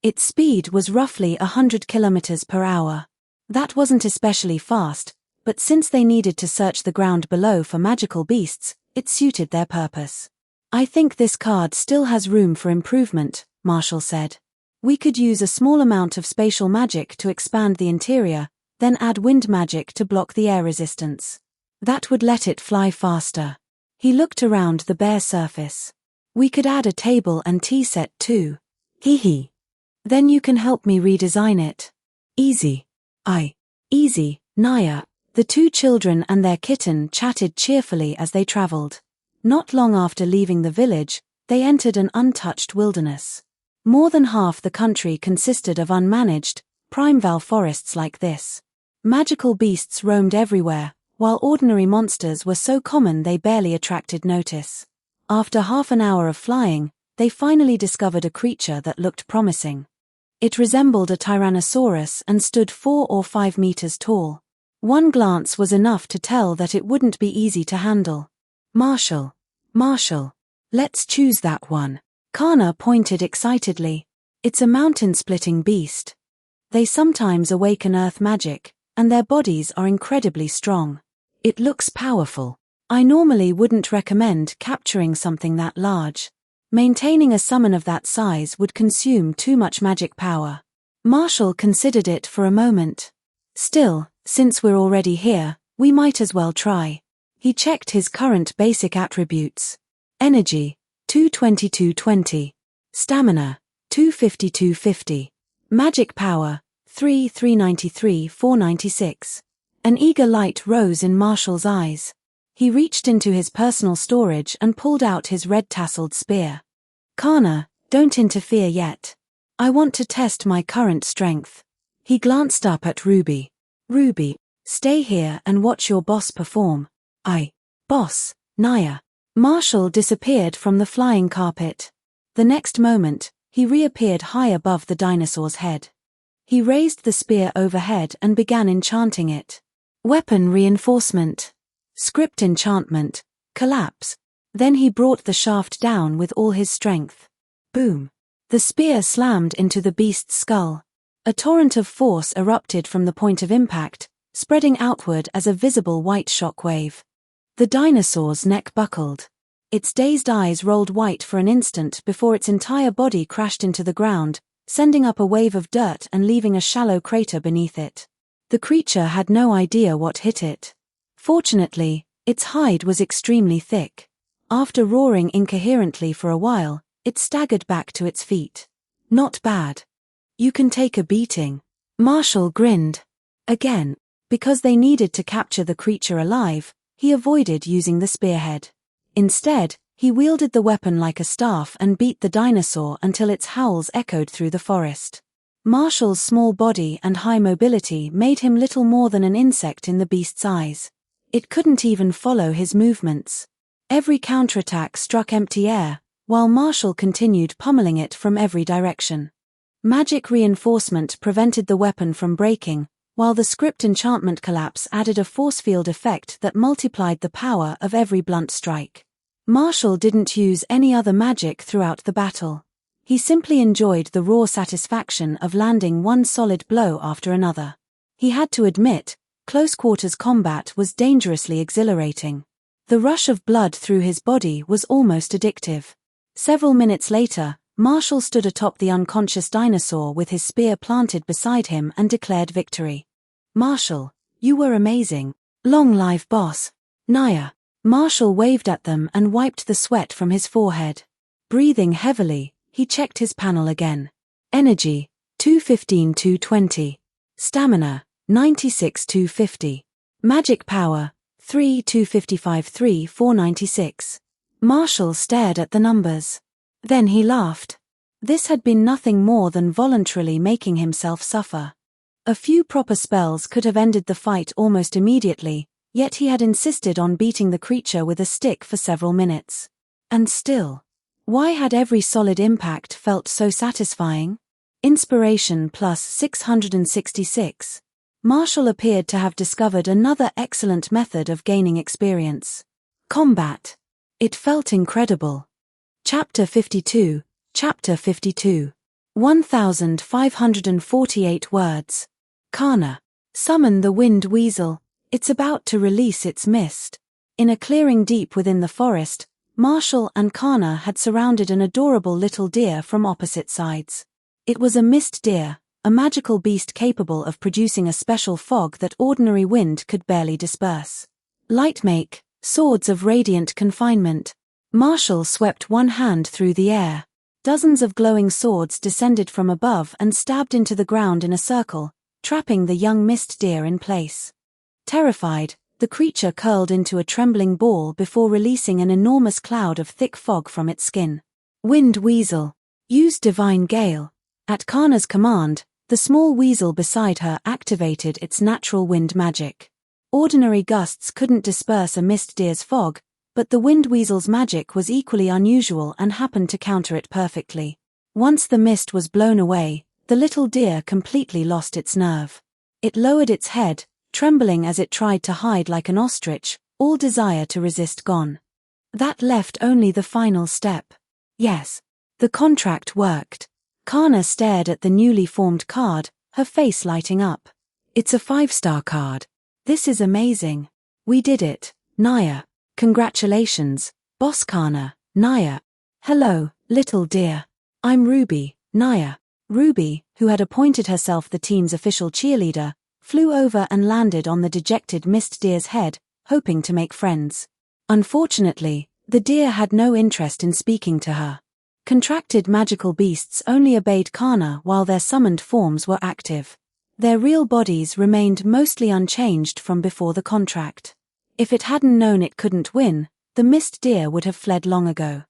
Its speed was roughly 100 kilometers per hour. That wasn't especially fast, but since they needed to search the ground below for magical beasts, it suited their purpose. I think this card still has room for improvement, Marshall said. We could use a small amount of spatial magic to expand the interior, then add wind magic to block the air resistance. That would let it fly faster. He looked around the bare surface. We could add a table and tea set too. Hee. Then you can help me redesign it. Easy. Easy, Naya. The two children and their kitten chatted cheerfully as they traveled. Not long after leaving the village, they entered an untouched wilderness. More than half the country consisted of unmanaged, primeval forests like this. Magical beasts roamed everywhere, while ordinary monsters were so common they barely attracted notice. After half an hour of flying, they finally discovered a creature that looked promising. It resembled a tyrannosaurus and stood 4 or 5 meters tall. One glance was enough to tell that it wouldn't be easy to handle. Marshall, let's choose that one. Kana pointed excitedly. It's a mountain-splitting beast. They sometimes awaken earth magic, and their bodies are incredibly strong. It looks powerful. I normally wouldn't recommend capturing something that large. Maintaining a summon of that size would consume too much magic power. Marshall considered it for a moment. Still, since we're already here, we might as well try. He checked his current basic attributes. Energy, 22220. Stamina, 250. Magic power, 393 496. An eager light rose in Marshall's eyes. He reached into his personal storage and pulled out his red-tasseled spear. Kana, don't interfere yet. I want to test my current strength. He glanced up at Ruby. Ruby, stay here and watch your boss perform. Boss, Naya. Marshall disappeared from the flying carpet. The next moment, he reappeared high above the dinosaur's head. He raised the spear overhead and began enchanting it. Weapon reinforcement. Script enchantment. Collapse. Then he brought the shaft down with all his strength. Boom. The spear slammed into the beast's skull. A torrent of force erupted from the point of impact, spreading outward as a visible white shock wave. The dinosaur's neck buckled. Its dazed eyes rolled white for an instant before its entire body crashed into the ground, sending up a wave of dirt and leaving a shallow crater beneath it. The creature had no idea what hit it. Fortunately, its hide was extremely thick. After roaring incoherently for a while, it staggered back to its feet. Not bad. You can take a beating. Marshall grinned. Again, because they needed to capture the creature alive, he avoided using the spearhead. Instead, he wielded the weapon like a staff and beat the dinosaur until its howls echoed through the forest. Marshall's small body and high mobility made him little more than an insect in the beast's eyes. It couldn't even follow his movements. Every counterattack struck empty air, while Marshall continued pummeling it from every direction. Magic reinforcement prevented the weapon from breaking, while the script enchantment collapse added a force field effect that multiplied the power of every blunt strike. Marshall didn't use any other magic throughout the battle. He simply enjoyed the raw satisfaction of landing one solid blow after another. He had to admit, close-quarters combat was dangerously exhilarating. The rush of blood through his body was almost addictive. Several minutes later, Marshall stood atop the unconscious dinosaur with his spear planted beside him and declared victory. "Marshall, you were amazing. Long live boss. Naya." Marshall waved at them and wiped the sweat from his forehead. Breathing heavily, he checked his panel again. Energy, 215-220. Stamina, 96-250. Magic power, 3-255-3-496. Marshall stared at the numbers. Then he laughed. This had been nothing more than voluntarily making himself suffer. A few proper spells could have ended the fight almost immediately, yet he had insisted on beating the creature with a stick for several minutes. And still, why had every solid impact felt so satisfying? Inspiration plus 666. Marshall appeared to have discovered another excellent method of gaining experience. Combat. It felt incredible. Chapter 52. Chapter 52. 1548 words. Kana. Summon the wind weasel. It's about to release its mist. In a clearing deep within the forest, Marshall and Kana had surrounded an adorable little deer from opposite sides. It was a mist deer, a magical beast capable of producing a special fog that ordinary wind could barely disperse. Lightmake, swords of radiant confinement. Marshall swept one hand through the air. Dozens of glowing swords descended from above and stabbed into the ground in a circle, trapping the young mist deer in place. Terrified, the creature curled into a trembling ball before releasing an enormous cloud of thick fog from its skin. Wind weasel. Use divine gale. At Kana's command, the small weasel beside her activated its natural wind magic. Ordinary gusts couldn't disperse a mist deer's fog, but the wind weasel's magic was equally unusual and happened to counter it perfectly. Once the mist was blown away, the little deer completely lost its nerve. It lowered its head, trembling as it tried to hide like an ostrich, all desire to resist gone. That left only the final step. Yes, the contract worked. Kana stared at the newly formed card, her face lighting up. It's a 5-star card. This is amazing. We did it, Naya. Congratulations, Boss Kana, Naya. Hello, little dear. I'm Ruby, Naya. Ruby, who had appointed herself the team's official cheerleader, flew over and landed on the dejected mist deer's head, hoping to make friends. Unfortunately, the deer had no interest in speaking to her. Contracted magical beasts only obeyed Kana while their summoned forms were active. Their real bodies remained mostly unchanged from before the contract. If it hadn't known it couldn't win, the mist deer would have fled long ago.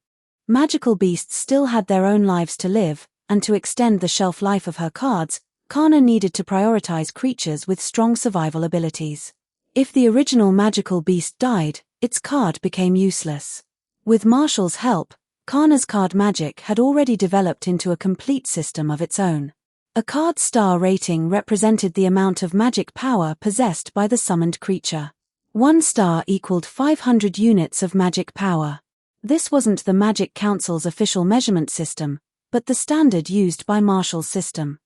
Magical beasts still had their own lives to live, and to extend the shelf life of her cards, Kana needed to prioritize creatures with strong survival abilities. If the original magical beast died, its card became useless. With Marshall's help, Kana's card magic had already developed into a complete system of its own. A card's star rating represented the amount of magic power possessed by the summoned creature. 1 star equaled 500 units of magic power. This wasn't the Magic Council's official measurement system, but the standard used by Marshall's system.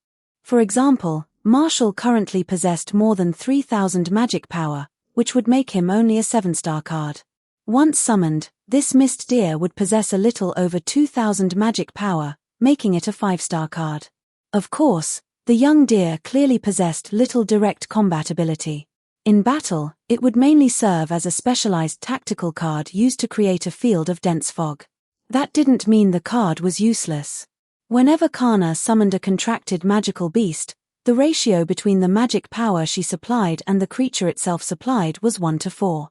For example, Marshall currently possessed more than 3,000 magic power, which would make him only a 7-star card. Once summoned, this mist deer would possess a little over 2,000 magic power, making it a 5-star card. Of course, the young deer clearly possessed little direct combat ability. In battle, it would mainly serve as a specialized tactical card used to create a field of dense fog. That didn't mean the card was useless. Whenever Kana summoned a contracted magical beast, the ratio between the magic power she supplied and the creature itself supplied was 1:4.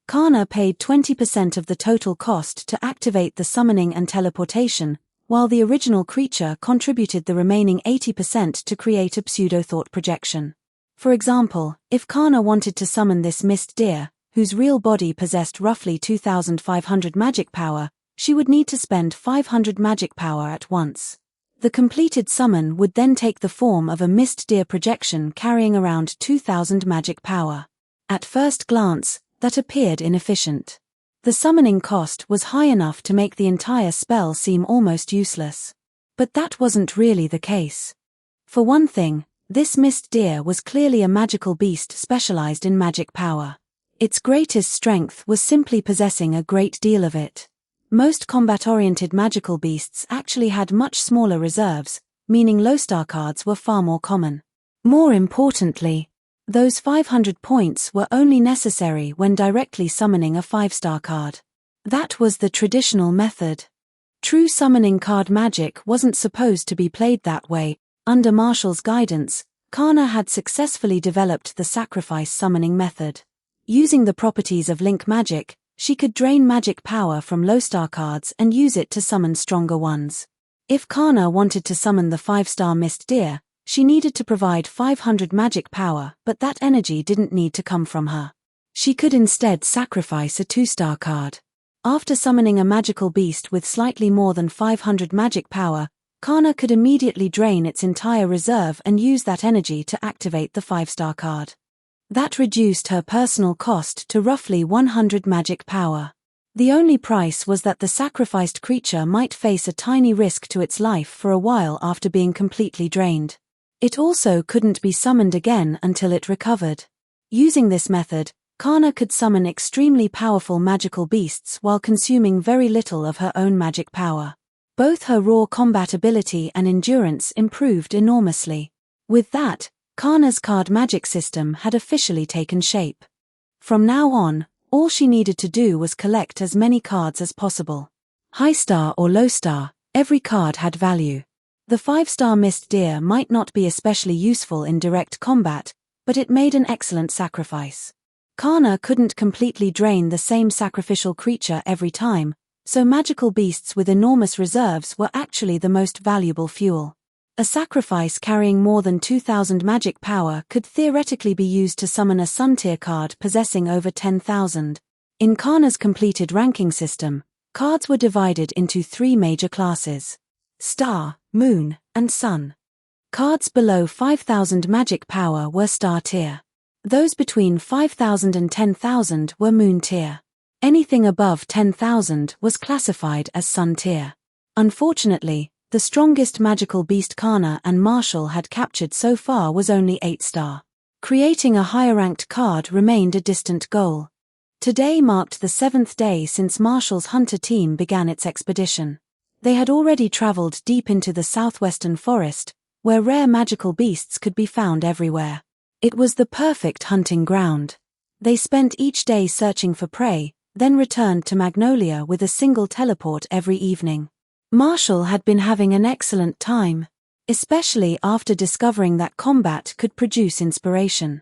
Kana paid 20% of the total cost to activate the summoning and teleportation, while the original creature contributed the remaining 80% to create a pseudo-thought projection. For example, if Kana wanted to summon this mist deer, whose real body possessed roughly 2,500 magic power, she would need to spend 500 magic power at once. The completed summon would then take the form of a mist deer projection carrying around 2,000 magic power. At first glance, that appeared inefficient. The summoning cost was high enough to make the entire spell seem almost useless. But that wasn't really the case. For one thing, this mist deer was clearly a magical beast specialized in magic power. Its greatest strength was simply possessing a great deal of it. Most combat-oriented magical beasts actually had much smaller reserves, meaning low-star cards were far more common. More importantly, those 500 points were only necessary when directly summoning a 5-star card. That was the traditional method. True summoning card magic wasn't supposed to be played that way. Under Marshall's guidance, Kana had successfully developed the sacrifice summoning method. Using the properties of link magic, she could drain magic power from low-star cards and use it to summon stronger ones. If Kana wanted to summon the 5-star mist deer, she needed to provide 500 magic power, but that energy didn't need to come from her. She could instead sacrifice a 2-star card. After summoning a magical beast with slightly more than 500 magic power, Kana could immediately drain its entire reserve and use that energy to activate the 5-star card. That reduced her personal cost to roughly 100 magic power. The only price was that the sacrificed creature might face a tiny risk to its life for a while after being completely drained. It also couldn't be summoned again until it recovered. Using this method, Kana could summon extremely powerful magical beasts while consuming very little of her own magic power. Both her raw combat ability and endurance improved enormously. With that, Kana's card magic system had officially taken shape. From now on, all she needed to do was collect as many cards as possible. High star or low star, every card had value. The 5-star mist deer might not be especially useful in direct combat, but it made an excellent sacrifice. Kana couldn't completely drain the same sacrificial creature every time, so magical beasts with enormous reserves were actually the most valuable fuel. A sacrifice carrying more than 2,000 magic power could theoretically be used to summon a Sun tier card possessing over 10,000. In Kana's completed ranking system, cards were divided into 3 major classes: Star, Moon, and Sun. Cards below 5,000 magic power were Star tier. Those between 5,000 and 10,000 were Moon tier. Anything above 10,000 was classified as Sun tier. Unfortunately, the strongest magical beast Kana and Marshall had captured so far was only 8-star. Creating a higher-ranked card remained a distant goal. Today marked the 7th day since Marshall's hunter team began its expedition. They had already traveled deep into the southwestern forest, where rare magical beasts could be found everywhere. It was the perfect hunting ground. They spent each day searching for prey, then returned to Magnolia with a single teleport every evening. Marshall had been having an excellent time, especially after discovering that combat could produce inspiration.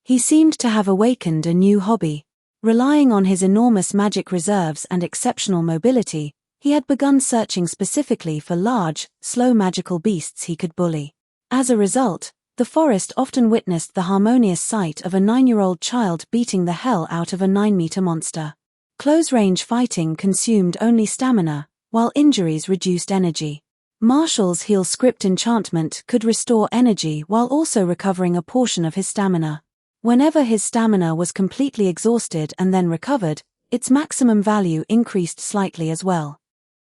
He seemed to have awakened a new hobby. Relying on his enormous magic reserves and exceptional mobility, he had begun searching specifically for large, slow magical beasts he could bully. As a result, the forest often witnessed the harmonious sight of a 9-year-old child beating the hell out of a 9-meter monster. Close-range fighting consumed only stamina, while injuries reduced energy. Marshall's heal script enchantment could restore energy while also recovering a portion of his stamina. Whenever his stamina was completely exhausted and then recovered, its maximum value increased slightly as well.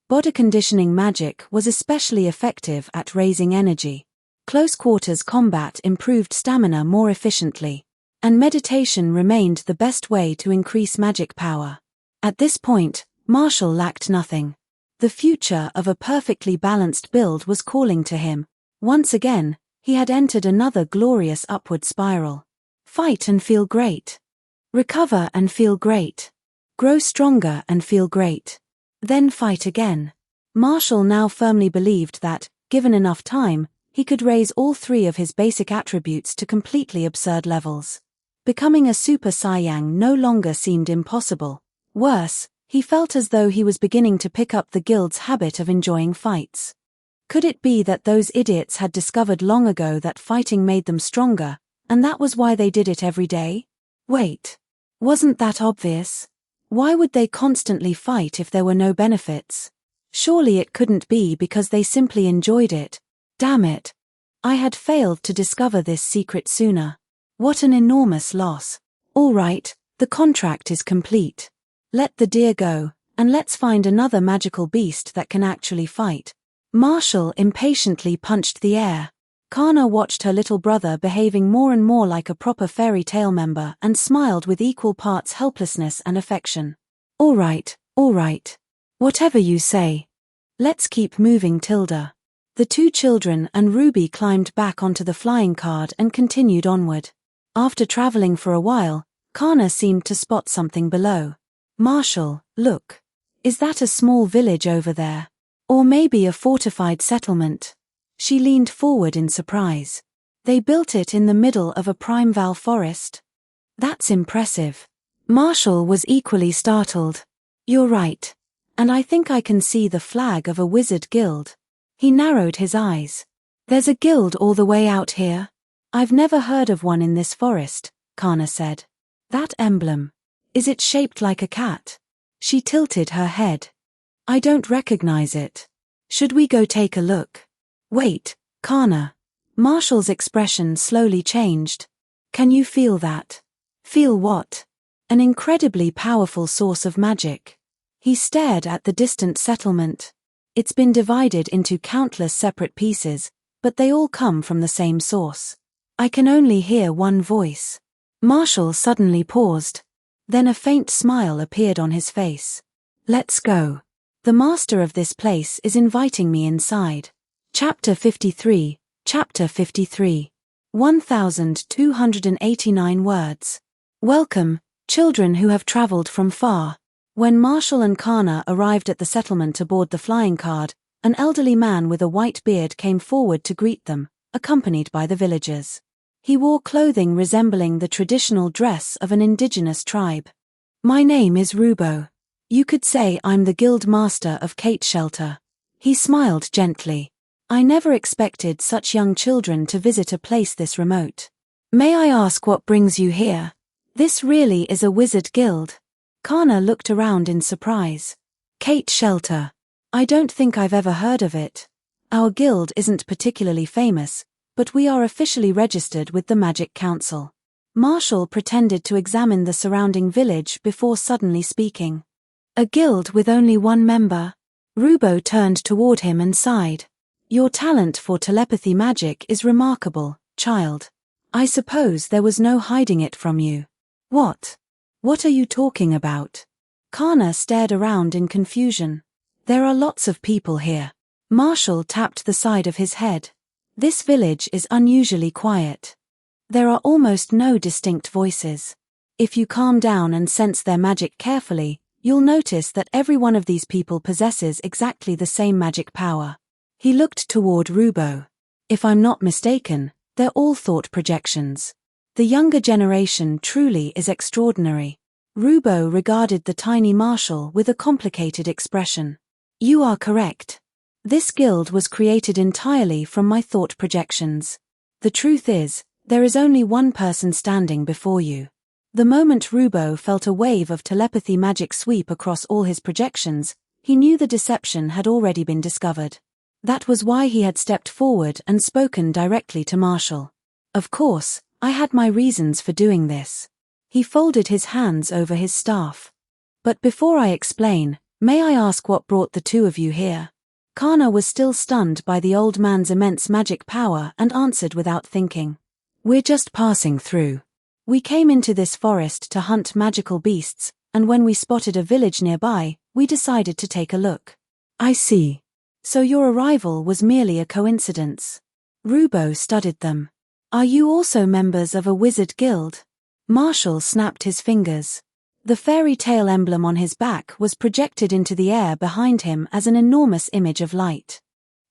Body conditioning magic was especially effective at raising energy. Close quarters combat improved stamina more efficiently, and meditation remained the best way to increase magic power. At this point, Marshall lacked nothing. The future of a perfectly balanced build was calling to him. Once again, he had entered another glorious upward spiral. Fight and feel great. Recover and feel great. Grow stronger and feel great. Then fight again. Marshall now firmly believed that, given enough time, he could raise all three of his basic attributes to completely absurd levels. Becoming a Super Saiyang no longer seemed impossible. Worse, he felt as though he was beginning to pick up the guild's habit of enjoying fights. Could it be that those idiots had discovered long ago that fighting made them stronger, and that was why they did it every day? Wait. Wasn't that obvious? Why would they constantly fight if there were no benefits? Surely it couldn't be because they simply enjoyed it. Damn it. I had failed to discover this secret sooner. What an enormous loss. All right, the contract is complete. Let the deer go, and let's find another magical beast that can actually fight. Marshall impatiently punched the air. Kana watched her little brother behaving more and more like a proper fairy tale member and smiled with equal parts helplessness and affection. All right. Whatever you say. Let's keep moving, Tilda. The two children and Ruby climbed back onto the flying card and continued onward. After traveling for a while, Kana seemed to spot something below. Marshall, look. Is that a small village over there? Or maybe a fortified settlement? She leaned forward in surprise. They built it in the middle of a primeval forest? That's impressive. Marshall was equally startled. You're right. And I think I can see the flag of a wizard guild. He narrowed his eyes. There's a guild all the way out here? I've never heard of one in this forest, Kana said. That emblem. Is it shaped like a cat? She tilted her head. I don't recognize it. Should we go take a look? Wait, Kana. Marshall's expression slowly changed. Can you feel that? Feel what? An incredibly powerful source of magic. He stared at the distant settlement. It's been divided into countless separate pieces, but they all come from the same source. I can only hear one voice. Marshall suddenly paused. Then a faint smile appeared on his face. Let's go. The master of this place is inviting me inside. Chapter 53, Chapter 53. 1,289 words. Welcome, children who have traveled from far. When Marshall and Kana arrived at the settlement aboard the flying card, an elderly man with a white beard came forward to greet them, accompanied by the villagers. He wore clothing resembling the traditional dress of an indigenous tribe. My name is Rubo. You could say I'm the guild master of Kate Shelter. He smiled gently. I never expected such young children to visit a place this remote. May I ask what brings you here? This really is a wizard guild. Kana looked around in surprise. Kate Shelter. I don't think I've ever heard of it. Our guild isn't particularly famous, but we are officially registered with the Magic Council. Marshall pretended to examine the surrounding village before suddenly speaking. A guild with only one member? Rubo turned toward him and sighed. Your talent for telepathy magic is remarkable, child. I suppose there was no hiding it from you. What? What are you talking about? Kana stared around in confusion. There are lots of people here. Marshall tapped the side of his head. This village is unusually quiet. There are almost no distinct voices. If you calm down and sense their magic carefully, you'll notice that every one of these people possesses exactly the same magic power. He looked toward Rubo. If I'm not mistaken, they're all thought projections. The younger generation truly is extraordinary. Rubo regarded the tiny Marshall with a complicated expression. You are correct. This guild was created entirely from my thought projections. The truth is, there is only one person standing before you. The moment Rubo felt a wave of telepathy magic sweep across all his projections, he knew the deception had already been discovered. That was why he had stepped forward and spoken directly to Marshall. Of course, I had my reasons for doing this. He folded his hands over his staff. But before I explain, may I ask what brought the two of you here? Kana was still stunned by the old man's immense magic power and answered without thinking. We're just passing through. We came into this forest to hunt magical beasts, and when we spotted a village nearby, we decided to take a look. I see. So your arrival was merely a coincidence. Rubo studied them. Are you also members of a wizard guild? Marshall snapped his fingers. The fairy tale emblem on his back was projected into the air behind him as an enormous image of light.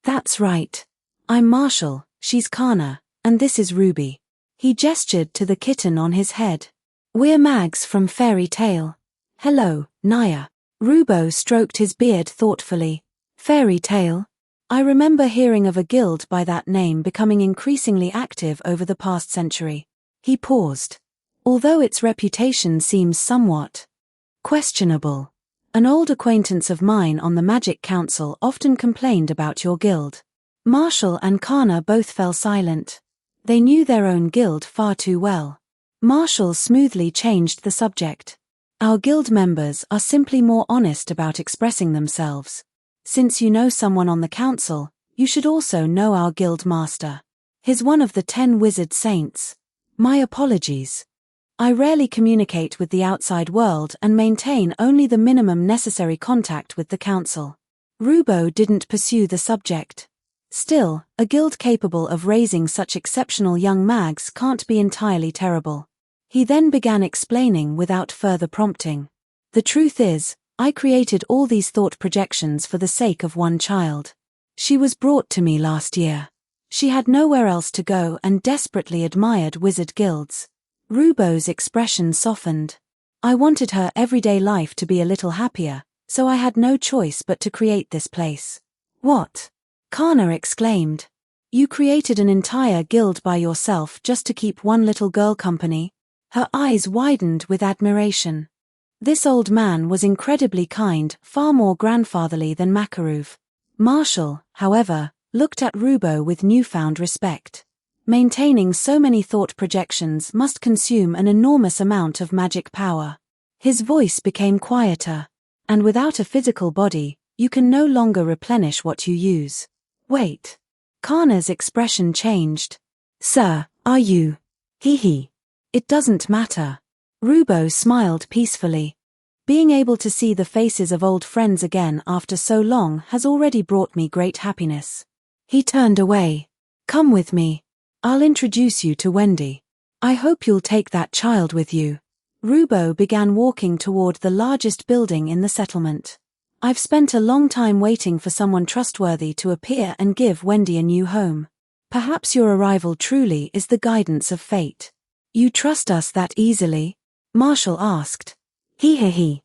That's right. I'm Marshall, she's Kana, and this is Ruby. He gestured to the kitten on his head. We're Mags from Fairy Tale. Hello, Naya. Rubo stroked his beard thoughtfully. Fairy Tale? I remember hearing of a guild by that name becoming increasingly active over the past century. He paused. Although its reputation seems somewhat questionable. An old acquaintance of mine on the Magic Council often complained about your guild. Marshall and Kana both fell silent. They knew their own guild far too well. Marshall smoothly changed the subject. Our guild members are simply more honest about expressing themselves. Since you know someone on the council, you should also know our guild master. He's one of the 10 wizard saints. My apologies. I rarely communicate with the outside world and maintain only the minimum necessary contact with the council. Rubo didn't pursue the subject. Still, a guild capable of raising such exceptional young mags can't be entirely terrible. He then began explaining without further prompting. The truth is, I created all these thought projections for the sake of one child. She was brought to me last year. She had nowhere else to go and desperately admired wizard guilds. Rubo's expression softened. I wanted her everyday life to be a little happier, so I had no choice but to create this place. What? Kana exclaimed. You created an entire guild by yourself just to keep one little girl company? Her eyes widened with admiration. This old man was incredibly kind, far more grandfatherly than Makarov. Marshall, however, looked at Rubo with newfound respect. Maintaining so many thought projections must consume an enormous amount of magic power. His voice became quieter. And without a physical body, you can no longer replenish what you use. Wait. Kana's expression changed. Sir, are you? Hee. It doesn't matter. Rubo smiled peacefully. Being able to see the faces of old friends again after so long has already brought me great happiness. He turned away. Come with me. I'll introduce you to Wendy. I hope you'll take that child with you. Rubo began walking toward the largest building in the settlement. I've spent a long time waiting for someone trustworthy to appear and give Wendy a new home. Perhaps your arrival truly is the guidance of fate. You trust us that easily? Marshall asked. He.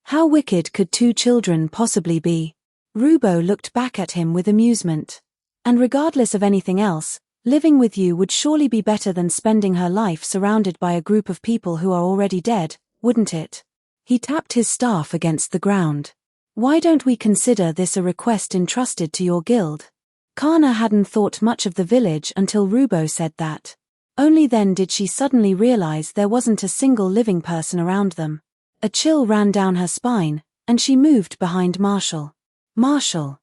How wicked could 2 children possibly be? Rubo looked back at him with amusement. And regardless of anything else, living with you would surely be better than spending her life surrounded by a group of people who are already dead, wouldn't it? He tapped his staff against the ground. Why don't we consider this a request entrusted to your guild? Kana hadn't thought much of the village until Rubo said that. Only then did she suddenly realize there wasn't a single living person around them. A chill ran down her spine, and she moved behind Marshall. Marshall.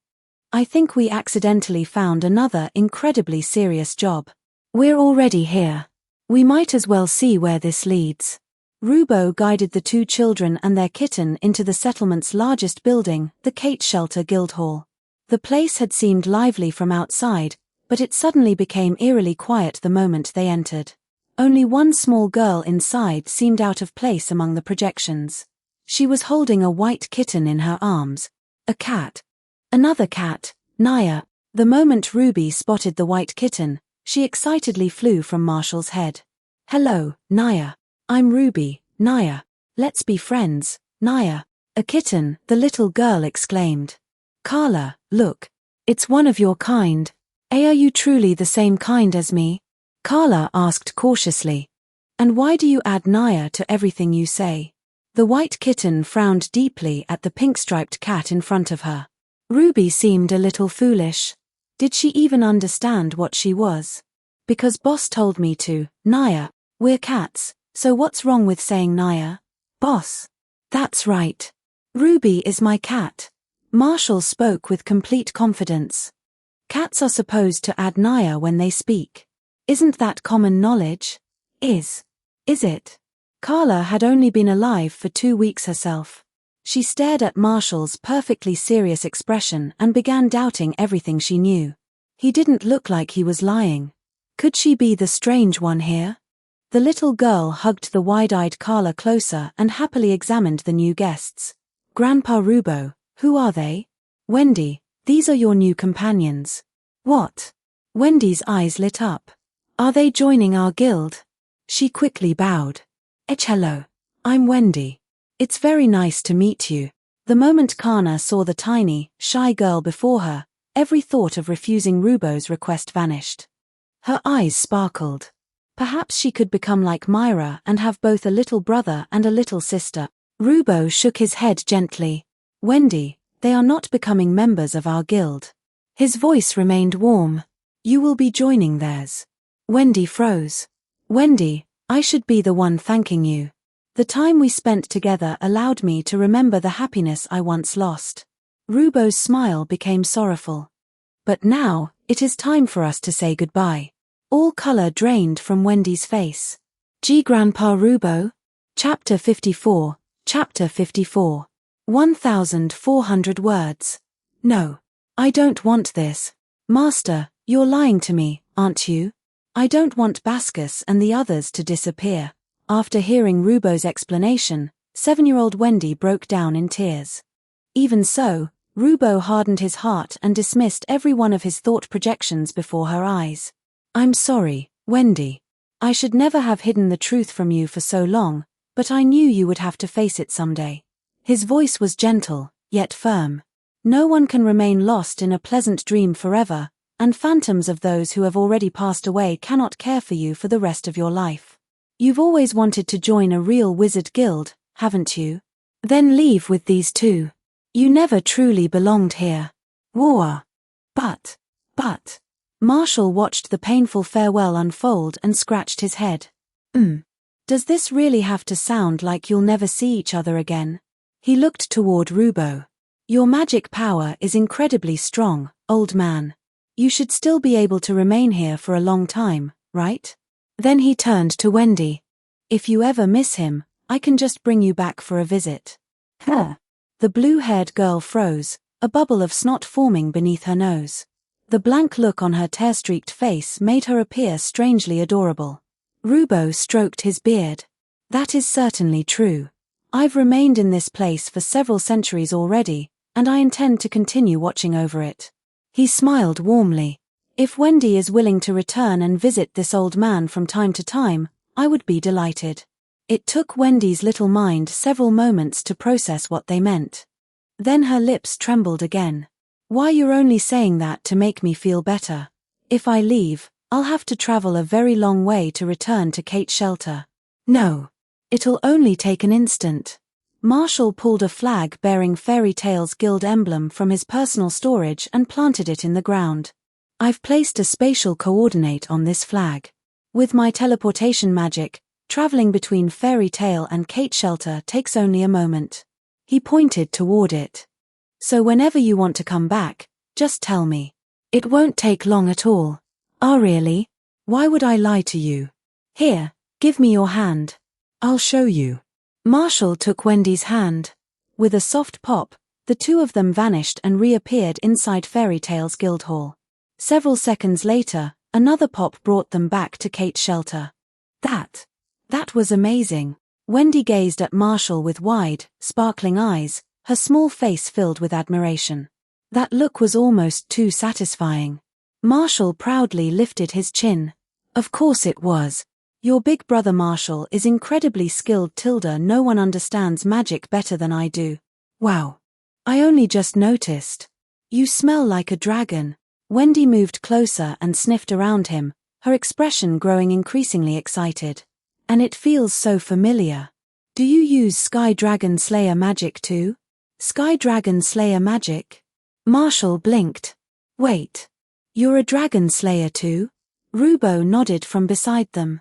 I think we accidentally found another incredibly serious job. We're already here. We might as well see where this leads. Rubo guided the 2 children and their kitten into the settlement's largest building, the Kate Shelter Guildhall. The place had seemed lively from outside, but it suddenly became eerily quiet the moment they entered. Only one small girl inside seemed out of place among the projections. She was holding a white kitten in her arms. A cat. Another cat, Naya. The moment Ruby spotted the white kitten, she excitedly flew from Marshall's head. Hello, Naya. I'm Ruby, Naya. Let's be friends, Naya. A kitten, the little girl exclaimed. Carla, look. It's one of your kind. Are you truly the same kind as me? Carla asked cautiously. And why do you add Naya to everything you say? The white kitten frowned deeply at the pink-striped cat in front of her. Ruby seemed a little foolish. Did she even understand what she was? Because boss told me to. Naya, we're cats, so what's wrong with saying Naya? Boss. That's right. Ruby is my cat. Marshall spoke with complete confidence. Cats are supposed to add Naya when they speak. Isn't that common knowledge? Is it? Carla had only been alive for 2 weeks herself. She stared at Marshall's perfectly serious expression and began doubting everything she knew. He didn't look like he was lying. Could she be the strange one here? The little girl hugged the wide-eyed Carla closer and happily examined the new guests. Grandpa Rubo, who are they? Wendy, these are your new companions. What? Wendy's eyes lit up. Are they joining our guild? She quickly bowed. Hello. I'm Wendy. It's very nice to meet you. The moment Kana saw the tiny, shy girl before her, every thought of refusing Rubo's request vanished. Her eyes sparkled. Perhaps she could become like Myra and have both a little brother and a little sister. Rubo shook his head gently. Wendy, they are not becoming members of our guild. His voice remained warm. You will be joining theirs. Wendy froze. Wendy, I should be the one thanking you. The time we spent together allowed me to remember the happiness I once lost. Rubo's smile became sorrowful. But now, it is time for us to say goodbye. All color drained from Wendy's face. Gee, Grandpa Rubo? Chapter 54. Chapter 54. 1,400 words. No. I don't want this. Master, you're lying to me, aren't you? I don't want Bascus and the others to disappear. After hearing Rubo's explanation, 7-year-old Wendy broke down in tears. Even so, Rubo hardened his heart and dismissed every one of his thought projections before her eyes. I'm sorry, Wendy. I should never have hidden the truth from you for so long, but I knew you would have to face it someday. His voice was gentle, yet firm. No one can remain lost in a pleasant dream forever, and phantoms of those who have already passed away cannot care for you for the rest of your life. You've always wanted to join a real wizard guild, haven't you? Then leave with these two. You never truly belonged here. War. But. Marshall watched the painful farewell unfold and scratched his head. Does this really have to sound like you'll never see each other again? He looked toward Rubo. Your magic power is incredibly strong, old man. You should still be able to remain here for a long time, right? Then he turned to Wendy. If you ever miss him, I can just bring you back for a visit. The blue-haired girl froze, a bubble of snot forming beneath her nose. The blank look on her tear-streaked face made her appear strangely adorable. Rubo stroked his beard. That is certainly true. I've remained in this place for several centuries already, and I intend to continue watching over it. He smiled warmly. If Wendy is willing to return and visit this old man from time to time, I would be delighted. It took Wendy's little mind several moments to process what they meant. Then her lips trembled again. Why, you're only saying that to make me feel better. If I leave, I'll have to travel a very long way to return to Kate's shelter. No. It'll only take an instant. Marshall pulled a flag bearing Fairy Tales Guild emblem from his personal storage and planted it in the ground. I've placed a spatial coordinate on this flag. With my teleportation magic, traveling between Fairy Tale and Kate's shelter takes only a moment. He pointed toward it. So whenever you want to come back, just tell me. It won't take long at all. Ah, really? Why would I lie to you? Here, give me your hand. I'll show you. Marshall took Wendy's hand. With a soft pop, the two of them vanished and reappeared inside Fairy Tales Guildhall. Several seconds later, another pop brought them back to Kate's shelter. That was amazing. Wendy gazed at Marshall with wide, sparkling eyes, her small face filled with admiration. That look was almost too satisfying. Marshall proudly lifted his chin. Of course it was. Your big brother Marshall is incredibly skilled. No one understands magic better than I do. Wow. I only just noticed. You smell like a dragon. Wendy moved closer and sniffed around him, her expression growing increasingly excited. And it feels so familiar. Do you use Sky Dragon Slayer magic too? Sky Dragon Slayer magic? Marshall blinked. Wait. You're a dragon slayer too? Rubo nodded from beside them.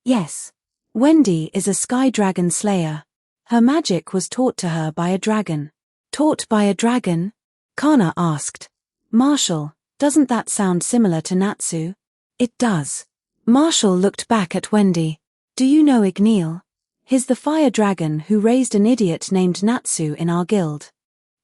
Yes. Wendy is a sky dragon slayer. Her magic was taught to her by a dragon. Taught by a dragon? Kana asked. Marshall, doesn't that sound similar to Natsu? It does. Marshall looked back at Wendy. Do you know Igneel? He's the fire dragon who raised an idiot named Natsu in our guild.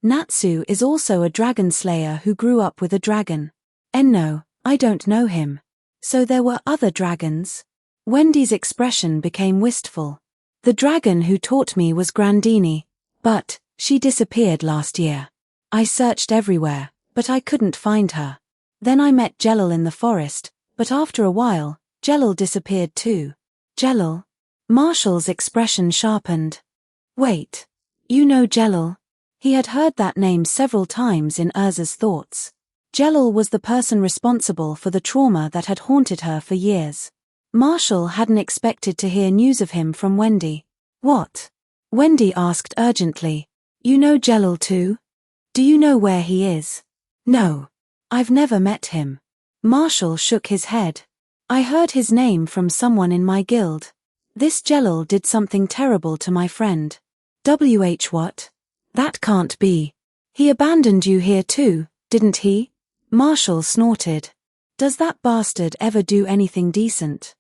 Natsu is also a dragon slayer who grew up with a dragon. No, I don't know him. So there were other dragons? Wendy's expression became wistful. The dragon who taught me was Grandini, but she disappeared last year. I searched everywhere, but I couldn't find her. Then I met Jelil in the forest, but after a while, Jelil disappeared too. Jelil? Marshall's expression sharpened. Wait. You know Jelil? He had heard that name several times in Urza's thoughts. Jelil was the person responsible for the trauma that had haunted her for years. Marshall hadn't expected to hear news of him from Wendy. What? Wendy asked urgently. You know Jelil too? Do you know where he is? No. I've never met him. Marshall shook his head. I heard his name from someone in my guild. This Jelil did something terrible to my friend. What? That can't be. He abandoned you here too, didn't he? Marshall snorted. Does that bastard ever do anything decent?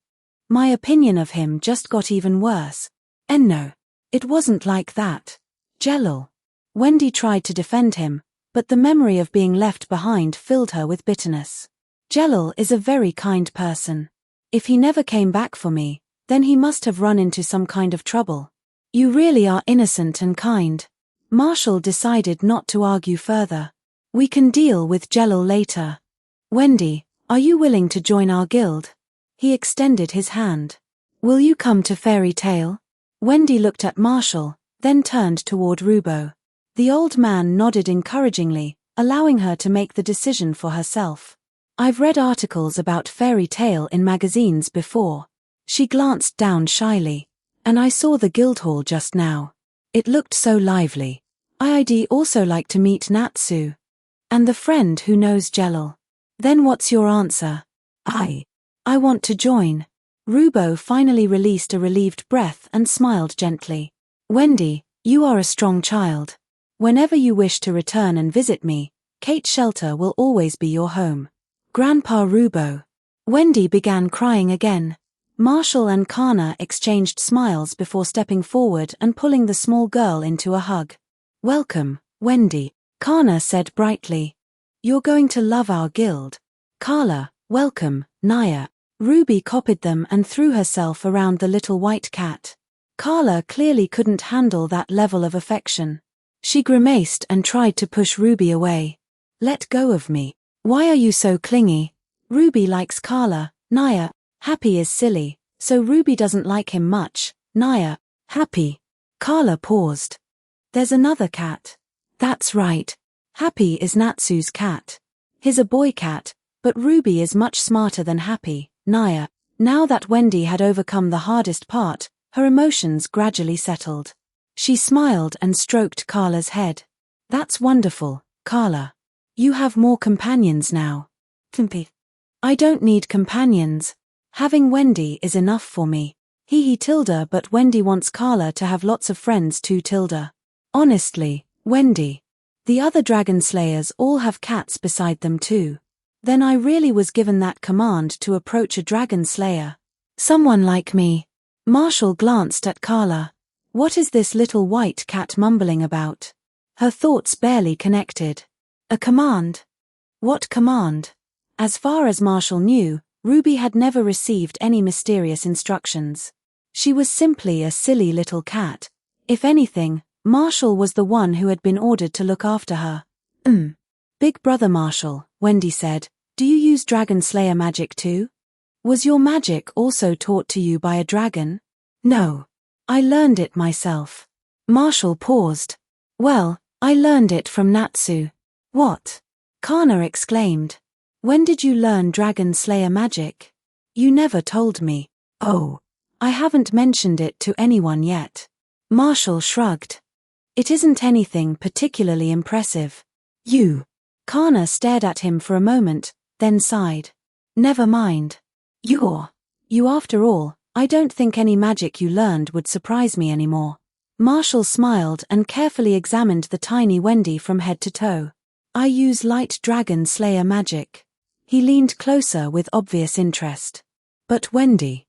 My opinion of him just got even worse. No. It wasn't like that. Jelil. Wendy tried to defend him, but the memory of being left behind filled her with bitterness. Jelil is a very kind person. If he never came back for me, then he must have run into some kind of trouble. You really are innocent and kind. Marshall decided not to argue further. We can deal with Jelil later. Wendy, are you willing to join our guild? He extended his hand. Will you come to Fairy Tale? Wendy looked at Marshall, then turned toward Rubo. The old man nodded encouragingly, allowing her to make the decision for herself. I've read articles about Fairy Tale in magazines before. She glanced down shyly. And I saw the guild hall just now. It looked so lively. I'd also like to meet Natsu. And the friend who knows Jelil. Then what's your answer? I want to join. Rubo finally released a relieved breath and smiled gently. Wendy, you are a strong child. Whenever you wish to return and visit me, Kate's shelter will always be your home. Grandpa Rubo. Wendy began crying again. Marshall and Kana exchanged smiles before stepping forward and pulling the small girl into a hug. Welcome, Wendy, Kana said brightly. You're going to love our guild. Carla, welcome, Naya. Ruby copied them and threw herself around the little white cat. Carla clearly couldn't handle that level of affection. She grimaced and tried to push Ruby away. Let go of me. Why are you so clingy? Ruby likes Carla, Naya. Happy is silly, so Ruby doesn't like him much. Naya, Happy. Carla paused. There's another cat. That's right. Happy is Natsu's cat. He's a boy cat, but Ruby is much smarter than Happy. Naya. Now that Wendy had overcome the hardest part, her emotions gradually settled. She smiled and stroked Carla's head. That's wonderful, Carla. You have more companions now. I don't need companions. Having Wendy is enough for me. Tilda, but Wendy wants Carla to have lots of friends too, Tilda. Honestly, Wendy. The other dragon slayers all have cats beside them too. Then I really was given that command to approach a dragon slayer. Someone like me. Marshall glanced at Carla. What is this little white cat mumbling about? Her thoughts barely connected. A command? What command? As far as Marshall knew, Ruby had never received any mysterious instructions. She was simply a silly little cat. If anything, Marshall was the one who had been ordered to look after her. Big brother Marshall, Wendy said, do you use dragon slayer magic too? Was your magic also taught to you by a dragon? No. I learned it myself. Marshall paused. Well, I learned it from Natsu. What? Kana exclaimed. When did you learn dragon slayer magic? You never told me. Oh. I haven't mentioned it to anyone yet. Marshall shrugged. It isn't anything particularly impressive. You. Kana stared at him for a moment, then sighed. Never mind. You after all, I don't think any magic you learned would surprise me anymore. Marshall smiled and carefully examined the tiny Wendy from head to toe. I use light dragon slayer magic. He leaned closer with obvious interest. But Wendy,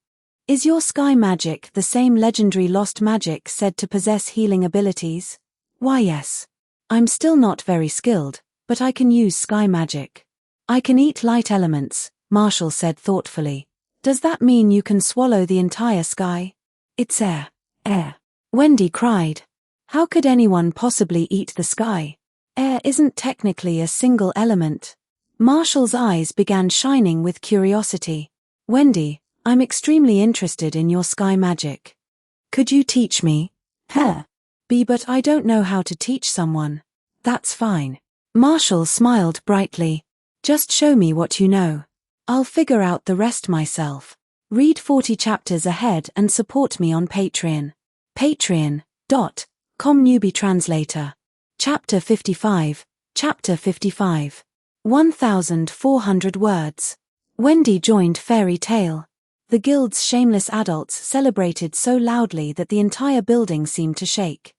is your sky magic the same legendary lost magic said to possess healing abilities? Why yes. I'm still not very skilled, but I can use sky magic. I can eat light elements, Marshall said thoughtfully. Does that mean you can swallow the entire sky? It's air. Wendy cried. How could anyone possibly eat the sky? Air isn't technically a single element. Marshall's eyes began shining with curiosity. Wendy, I'm extremely interested in your sky magic. Could you teach me? But I don't know how to teach someone. That's fine. Marshall smiled brightly. Just show me what you know. I'll figure out the rest myself. Read 40 chapters ahead and support me on Patreon. Patreon.com newbie translator. Chapter 55. 1,400 words. Wendy joined Fairy Tale. The guild's shameless adults celebrated so loudly that the entire building seemed to shake.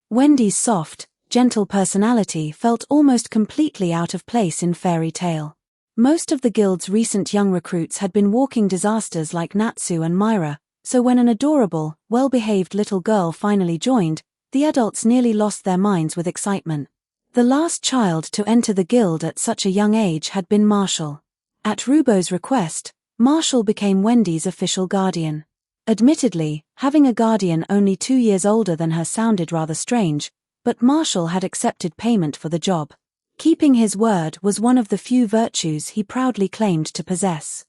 Wendy's soft, gentle personality felt almost completely out of place in Fairy Tale. Most of the guild's recent young recruits had been walking disasters like Natsu and Myra, so when an adorable, well-behaved little girl finally joined, the adults nearly lost their minds with excitement. The last child to enter the guild at such a young age had been Marshall. At Rubo's request, Marshall became Wendy's official guardian. Admittedly, having a guardian only 2 years older than her sounded rather strange, but Marshall had accepted payment for the job. Keeping his word was one of the few virtues he proudly claimed to possess.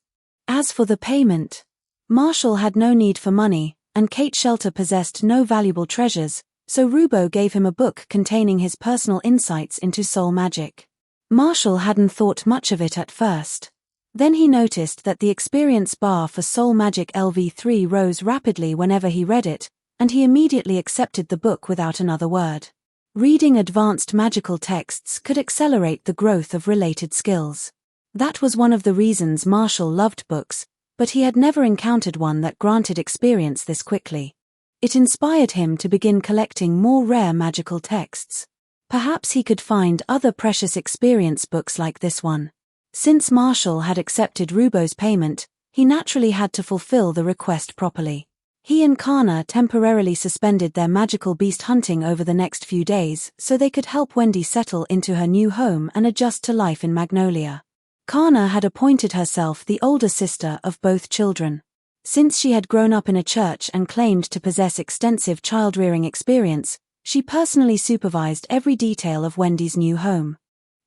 As for the payment, Marshall had no need for money, and Kate Shelter possessed no valuable treasures, so Rubo gave him a book containing his personal insights into soul magic. Marshall hadn't thought much of it at first. Then he noticed that the experience bar for soul magic LV3 rose rapidly whenever he read it, and he immediately accepted the book without another word. Reading advanced magical texts could accelerate the growth of related skills. That was one of the reasons Marshall loved books, but he had never encountered one that granted experience this quickly. It inspired him to begin collecting more rare magical texts. Perhaps he could find other precious experience books like this one. Since Marshall had accepted Rubo's payment, he naturally had to fulfill the request properly. He and Kana temporarily suspended their magical beast hunting over the next few days so they could help Wendy settle into her new home and adjust to life in Magnolia. Kana had appointed herself the older sister of both children. Since she had grown up in a church and claimed to possess extensive child-rearing experience, she personally supervised every detail of Wendy's new home.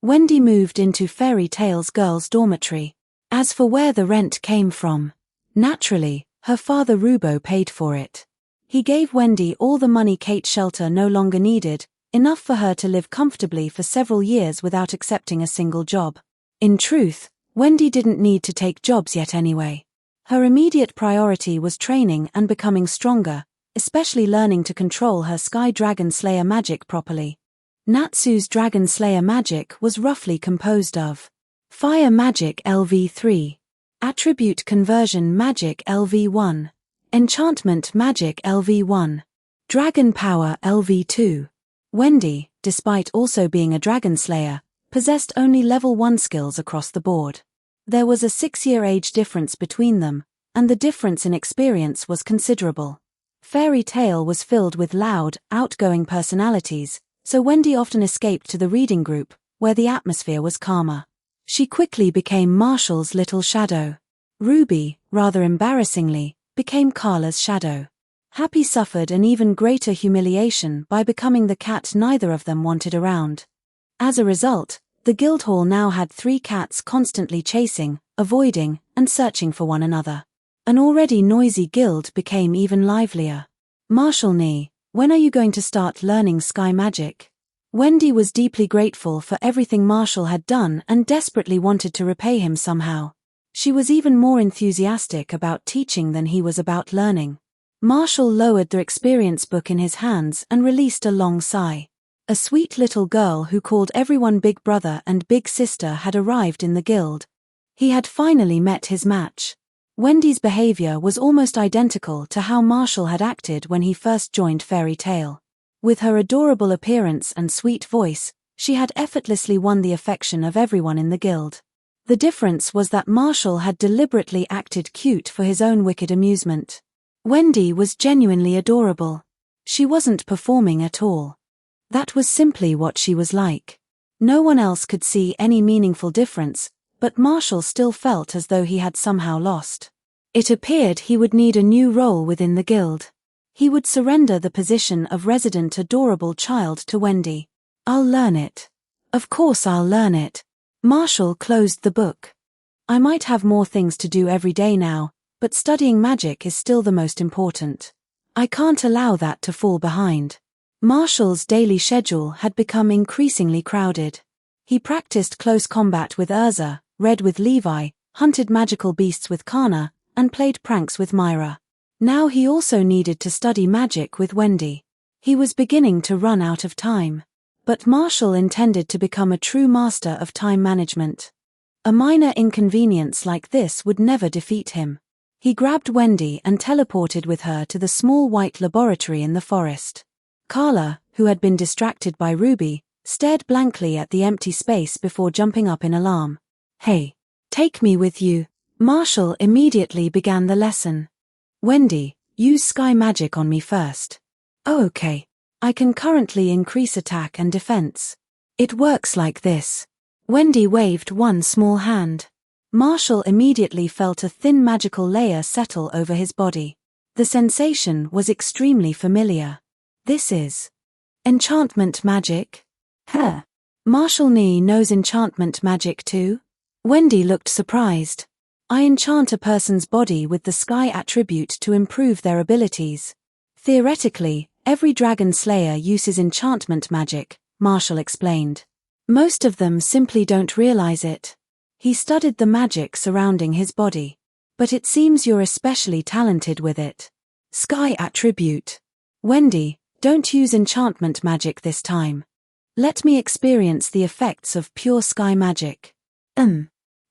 Wendy moved into Fairy Tale's girls' dormitory. As for where the rent came from, naturally, her father Rubo paid for it. He gave Wendy all the money Kate Shelter no longer needed, enough for her to live comfortably for several years without accepting a single job. In truth, Wendy didn't need to take jobs yet anyway. Her immediate priority was training and becoming stronger, especially learning to control her Sky Dragon Slayer magic properly. Natsu's Dragon Slayer magic was roughly composed of Fire Magic LV3, Attribute Conversion Magic LV1, Enchantment Magic LV1, Dragon Power LV2. Wendy, despite also being a Dragon Slayer, possessed only level 1 skills across the board. There was a 6-year age difference between them, and the difference in experience was considerable. Fairy Tale was filled with loud, outgoing personalities, so Wendy often escaped to the reading group, where the atmosphere was calmer. She quickly became Marshall's little shadow. Ruby, rather embarrassingly, became Carla's shadow. Happy suffered an even greater humiliation by becoming the cat neither of them wanted around. As a result, the Guildhall now had 3 cats constantly chasing, avoiding, and searching for one another. An already noisy guild became even livelier. Marshall, when are you going to start learning sky magic? Wendy was deeply grateful for everything Marshall had done and desperately wanted to repay him somehow. She was even more enthusiastic about teaching than he was about learning. Marshall lowered the experience book in his hands and released a long sigh. A sweet little girl who called everyone Big Brother and Big Sister had arrived in the guild. He had finally met his match. Wendy's behavior was almost identical to how Marshall had acted when he first joined Fairy Tale. With her adorable appearance and sweet voice, she had effortlessly won the affection of everyone in the guild. The difference was that Marshall had deliberately acted cute for his own wicked amusement. Wendy was genuinely adorable. She wasn't performing at all. That was simply what she was like. No one else could see any meaningful difference, but Marshall still felt as though he had somehow lost. It appeared he would need a new role within the guild. He would surrender the position of resident adorable child to Wendy. I'll learn it. Of course I'll learn it. Marshall closed the book. I might have more things to do every day now, but studying magic is still the most important. I can't allow that to fall behind. Marshall's daily schedule had become increasingly crowded. He practiced close combat with Urza, read with Levi, hunted magical beasts with Kana, and played pranks with Myra. Now he also needed to study magic with Wendy. He was beginning to run out of time. But Marshall intended to become a true master of time management. A minor inconvenience like this would never defeat him. He grabbed Wendy and teleported with her to the small white laboratory in the forest. Carla, who had been distracted by Ruby, stared blankly at the empty space before jumping up in alarm. Hey, take me with you. Marshall immediately began the lesson. Wendy, use sky magic on me first. Oh, okay. I can currently increase attack and defense. It works like this. Wendy waved one small hand. Marshall immediately felt a thin magical layer settle over his body. The sensation was extremely familiar. This is enchantment magic? Huh. Marshall knows enchantment magic too? Wendy looked surprised. I enchant a person's body with the sky attribute to improve their abilities. Theoretically, every dragon slayer uses enchantment magic, Marshall explained. Most of them simply don't realize it. He studied the magic surrounding his body. But it seems you're especially talented with it. Sky attribute. Wendy, don't use enchantment magic this time. Let me experience the effects of pure sky magic.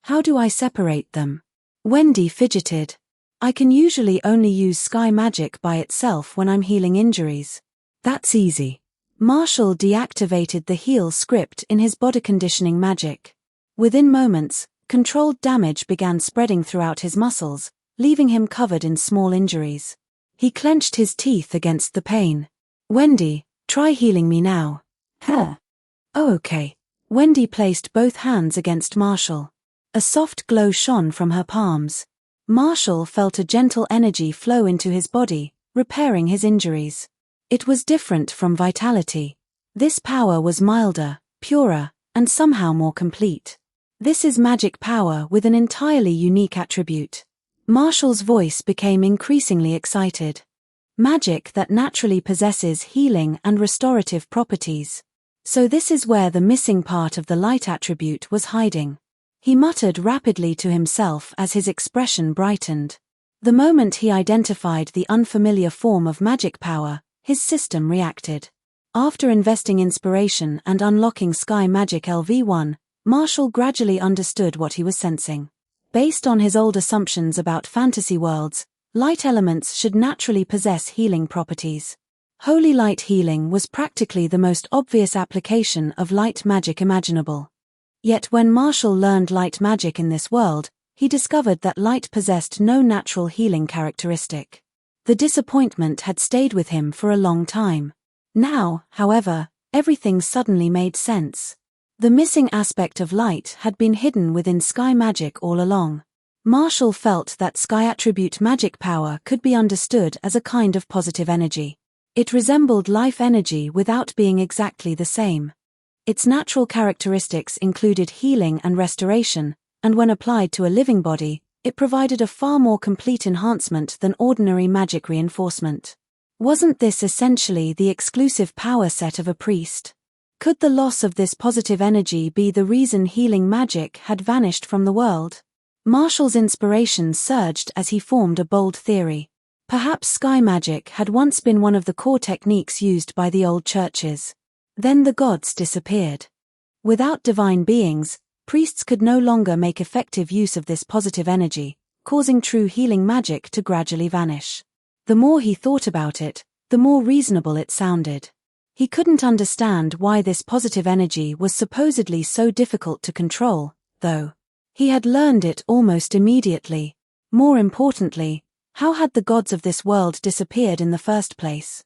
How do I separate them? Wendy fidgeted. I can usually only use sky magic by itself when I'm healing injuries. That's easy. Marshall deactivated the heal script in his body conditioning magic. Within moments, controlled damage began spreading throughout his muscles, leaving him covered in small injuries. He clenched his teeth against the pain. Wendy, try healing me now. Huh. Oh, okay. Wendy placed both hands against Marshall. A soft glow shone from her palms. Marshall felt a gentle energy flow into his body, repairing his injuries. It was different from vitality. This power was milder, purer, and somehow more complete. This is magic power with an entirely unique attribute. Marshall's voice became increasingly excited. Magic that naturally possesses healing and restorative properties. So this is where the missing part of the light attribute was hiding. He muttered rapidly to himself as his expression brightened. The moment he identified the unfamiliar form of magic power, his system reacted. After investing inspiration and unlocking Sky Magic LV1, Marshall gradually understood what he was sensing. Based on his old assumptions about fantasy worlds, light elements should naturally possess healing properties. Holy light healing was practically the most obvious application of light magic imaginable. Yet when Marshall learned light magic in this world, he discovered that light possessed no natural healing characteristic. The disappointment had stayed with him for a long time. Now, however, everything suddenly made sense. The missing aspect of light had been hidden within sky magic all along. Marshall felt that sky attribute magic power could be understood as a kind of positive energy. It resembled life energy without being exactly the same. Its natural characteristics included healing and restoration, and when applied to a living body, it provided a far more complete enhancement than ordinary magic reinforcement. Wasn't this essentially the exclusive power set of a priest? Could the loss of this positive energy be the reason healing magic had vanished from the world? Marshall's inspiration surged as he formed a bold theory. Perhaps sky magic had once been one of the core techniques used by the old churches. Then the gods disappeared. Without divine beings, Priests could no longer make effective use of this positive energy, causing true healing magic to gradually vanish. The more he thought about it, the more reasonable it sounded. He couldn't understand why this positive energy was supposedly so difficult to control, though. He had learned it almost immediately. More importantly, how had the gods of this world disappeared in the first place?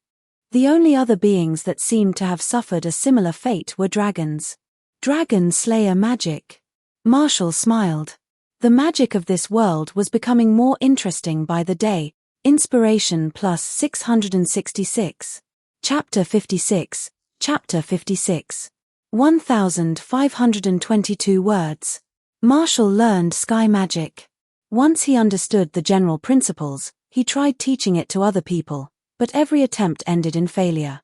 The only other beings that seemed to have suffered a similar fate were dragons. Dragon Slayer magic. Marshall smiled. The magic of this world was becoming more interesting by the day. Inspiration plus 666. Chapter 56. Chapter 56. 1522 words. Marshall learned sky magic. Once he understood the general principles, he tried teaching it to other people, but every attempt ended in failure.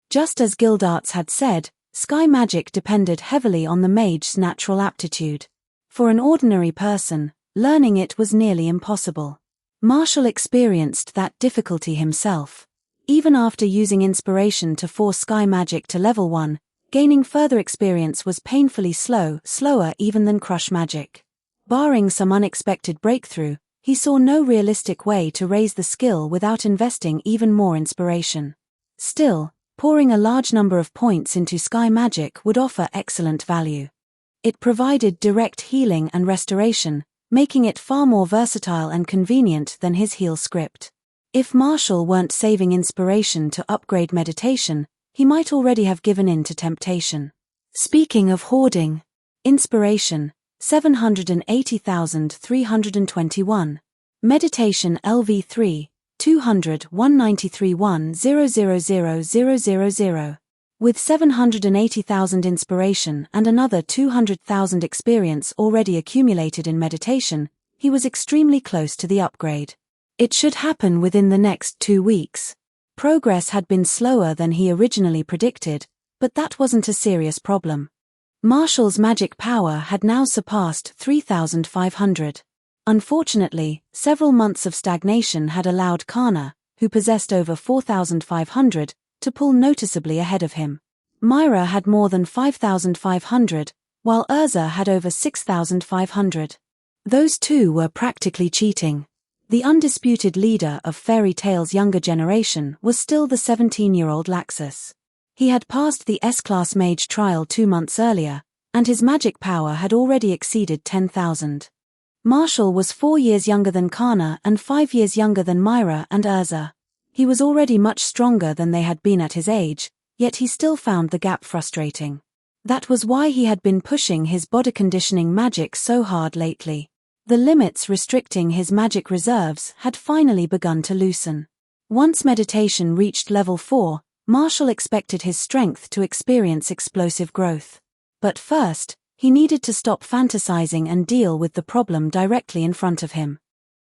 Just as Gildarts had said, sky magic depended heavily on the mage's natural aptitude. For an ordinary person, learning it was nearly impossible. Marshall experienced that difficulty himself. Even after using inspiration to force sky magic to level 1, gaining further experience was painfully slower even than crush magic. Barring some unexpected breakthrough, he saw no realistic way to raise the skill without investing even more inspiration. Still, pouring a large number of points into sky magic would offer excellent value. It provided direct healing and restoration, making it far more versatile and convenient than his heal script. If Marshall weren't saving inspiration to upgrade meditation, he might already have given in to temptation. Speaking of hoarding, inspiration, 780,321. Meditation LV3, 200 193 1000000. With 780,000 inspiration and another 200,000 experience already accumulated in meditation, he was extremely close to the upgrade. It should happen within the next 2 weeks. Progress had been slower than he originally predicted, but that wasn't a serious problem. Marshall's magic power had now surpassed 3,500. Unfortunately, several months of stagnation had allowed Kana, who possessed over 4,500, to pull noticeably ahead of him. Myra had more than 5,500, while Urza had over 6,500. Those two were practically cheating. The undisputed leader of Fairy Tail's younger generation was still the 17-year-old Laxus. He had passed the S-Class Mage trial 2 months earlier, and his magic power had already exceeded 10,000. Marshall was 4 years younger than Kana and 5 years younger than Myra and Urza. He was already much stronger than they had been at his age, yet he still found the gap frustrating. That was why he had been pushing his body conditioning magic so hard lately. The limits restricting his magic reserves had finally begun to loosen. Once meditation reached level 4, Marshall expected his strength to experience explosive growth. But first, he needed to stop fantasizing and deal with the problem directly in front of him.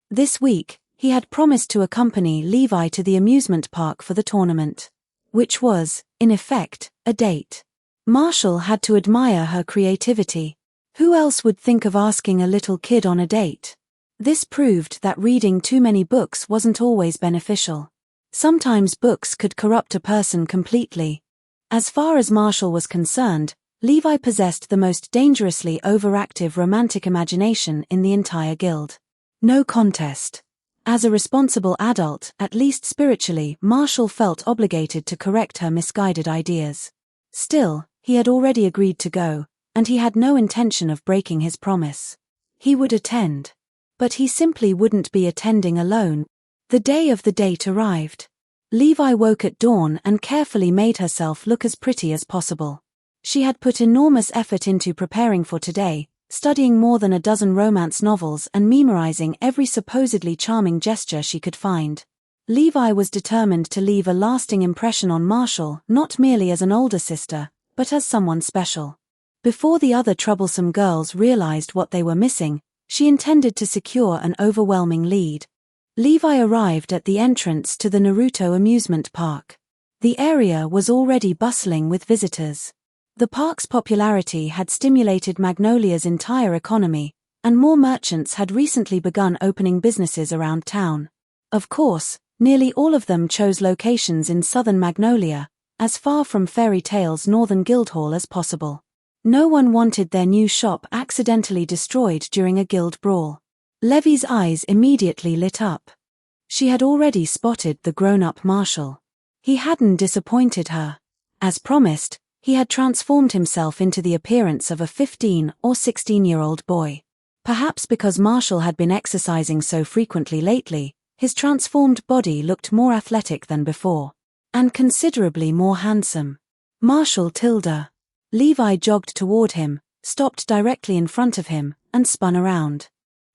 This week, he had promised to accompany Levi to the amusement park for the tournament. Which was, in effect, a date. Marshall had to admire her creativity. Who else would think of asking a little kid on a date? This proved that reading too many books wasn't always beneficial. Sometimes books could corrupt a person completely. As far as Marshall was concerned, Levi possessed the most dangerously overactive romantic imagination in the entire guild. No contest. As a responsible adult, at least spiritually, Marshall felt obligated to correct her misguided ideas. Still, he had already agreed to go, and he had no intention of breaking his promise. He would attend. But he simply wouldn't be attending alone. The day of the date arrived. Levi woke at dawn and carefully made herself look as pretty as possible. She had put enormous effort into preparing for today, studying more than a dozen romance novels and memorizing every supposedly charming gesture she could find. Levi was determined to leave a lasting impression on Marshall, not merely as an older sister, but as someone special. Before the other troublesome girls realized what they were missing, she intended to secure an overwhelming lead. Levi arrived at the entrance to the Naruto amusement park. The area was already bustling with visitors. The park's popularity had stimulated Magnolia's entire economy, and more merchants had recently begun opening businesses around town. Of course, nearly all of them chose locations in southern Magnolia, as far from Fairy Tail's northern Guildhall as possible. No one wanted their new shop accidentally destroyed during a guild brawl. Levy's eyes immediately lit up. She had already spotted the grown-up Marshall. He hadn't disappointed her. As promised, he had transformed himself into the appearance of a 15 or 16-year-old boy. Perhaps because Marshall had been exercising so frequently lately, his transformed body looked more athletic than before. And considerably more handsome. Marshall Tilda. Levi jogged toward him, stopped directly in front of him, and spun around.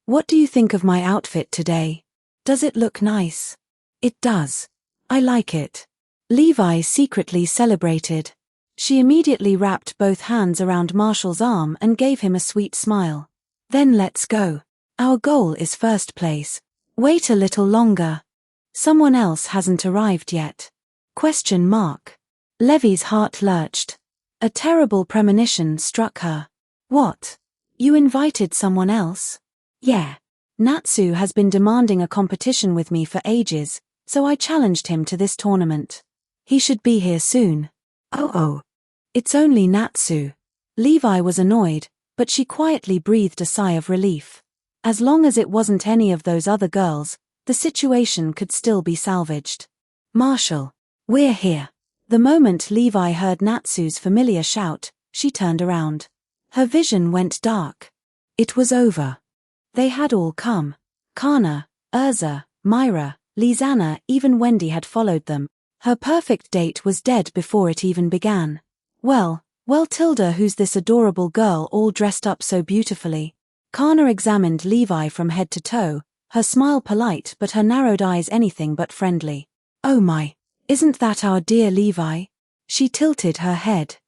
What do you think of my outfit today? Does it look nice? It does. I like it. Levi secretly celebrated. She immediately wrapped both hands around Marshall's arm and gave him a sweet smile. Then let's go. Our goal is first place. Wait a little longer. Someone else hasn't arrived yet. ? Levy's heart lurched. A terrible premonition struck her. What? You invited someone else? Yeah. Natsu has been demanding a competition with me for ages, so I challenged him to this tournament. He should be here soon. Oh. It's only Natsu. Levi was annoyed, but she quietly breathed a sigh of relief. As long as it wasn't any of those other girls, the situation could still be salvaged. Marshall. We're here. The moment Levi heard Natsu's familiar shout, she turned around. Her vision went dark. It was over. They had all come. Kana, Urza, Myra, Lizana, even Wendy had followed them. Her perfect date was dead before it even began. Well, Tilda, who's this adorable girl all dressed up so beautifully? Kana examined Levi from head to toe, her smile polite but her narrowed eyes anything but friendly. Oh my. Isn't that our dear Levi? She tilted her head.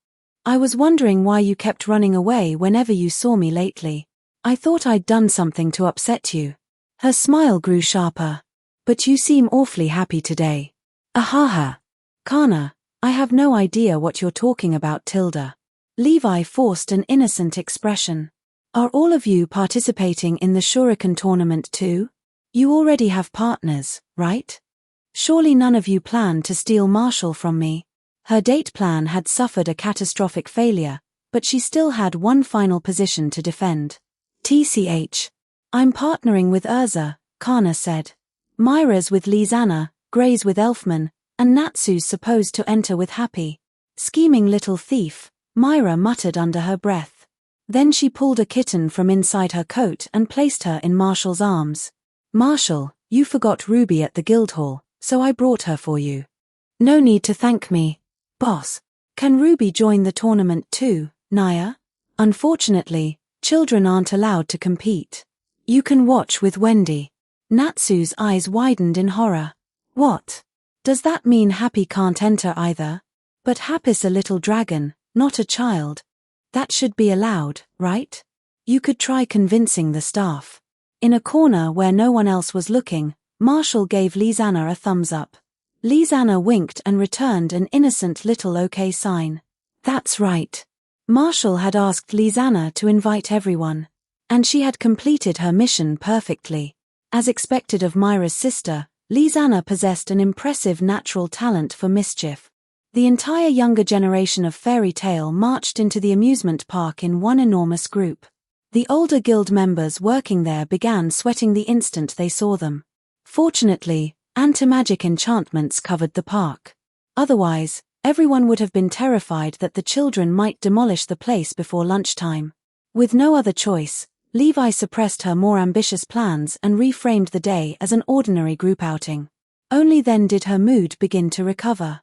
I was wondering why you kept running away whenever you saw me lately. I thought I'd done something to upset you. Her smile grew sharper. But you seem awfully happy today. Ahaha. Kana, I have no idea what you're talking about, Tilda. Levi forced an innocent expression. Are all of you participating in the Shuriken tournament too? You already have partners, right? Surely none of you plan to steal Marshall from me. Her date plan had suffered a catastrophic failure, but she still had one final position to defend. TCH. I'm partnering with Urza, Kana said. Myra's with Lizana, Gray's with Elfman, and Natsu's supposed to enter with Happy. Scheming little thief, Myra muttered under her breath. Then she pulled a kitten from inside her coat and placed her in Marshall's arms. Marshall, you forgot Ruby at the Guildhall, so I brought her for you. No need to thank me. Boss, can Ruby join the tournament too, Naya? Unfortunately, children aren't allowed to compete. You can watch with Wendy. Natsu's eyes widened in horror. What? Does that mean Happy can't enter either? But Happy's a little dragon, not a child. That should be allowed, right? You could try convincing the staff. In a corner where no one else was looking, Marshall gave Lizana a thumbs up. Lizana winked and returned an innocent little okay sign. That's right. Marshall had asked Lizana to invite everyone. And she had completed her mission perfectly. As expected of Myra's sister, Lizana possessed an impressive natural talent for mischief. The entire younger generation of Fairy Tale marched into the amusement park in one enormous group. The older guild members working there began sweating the instant they saw them. Fortunately, anti-magic enchantments covered the park. Otherwise, everyone would have been terrified that the children might demolish the place before lunchtime. With no other choice, Levi suppressed her more ambitious plans and reframed the day as an ordinary group outing. Only then did her mood begin to recover.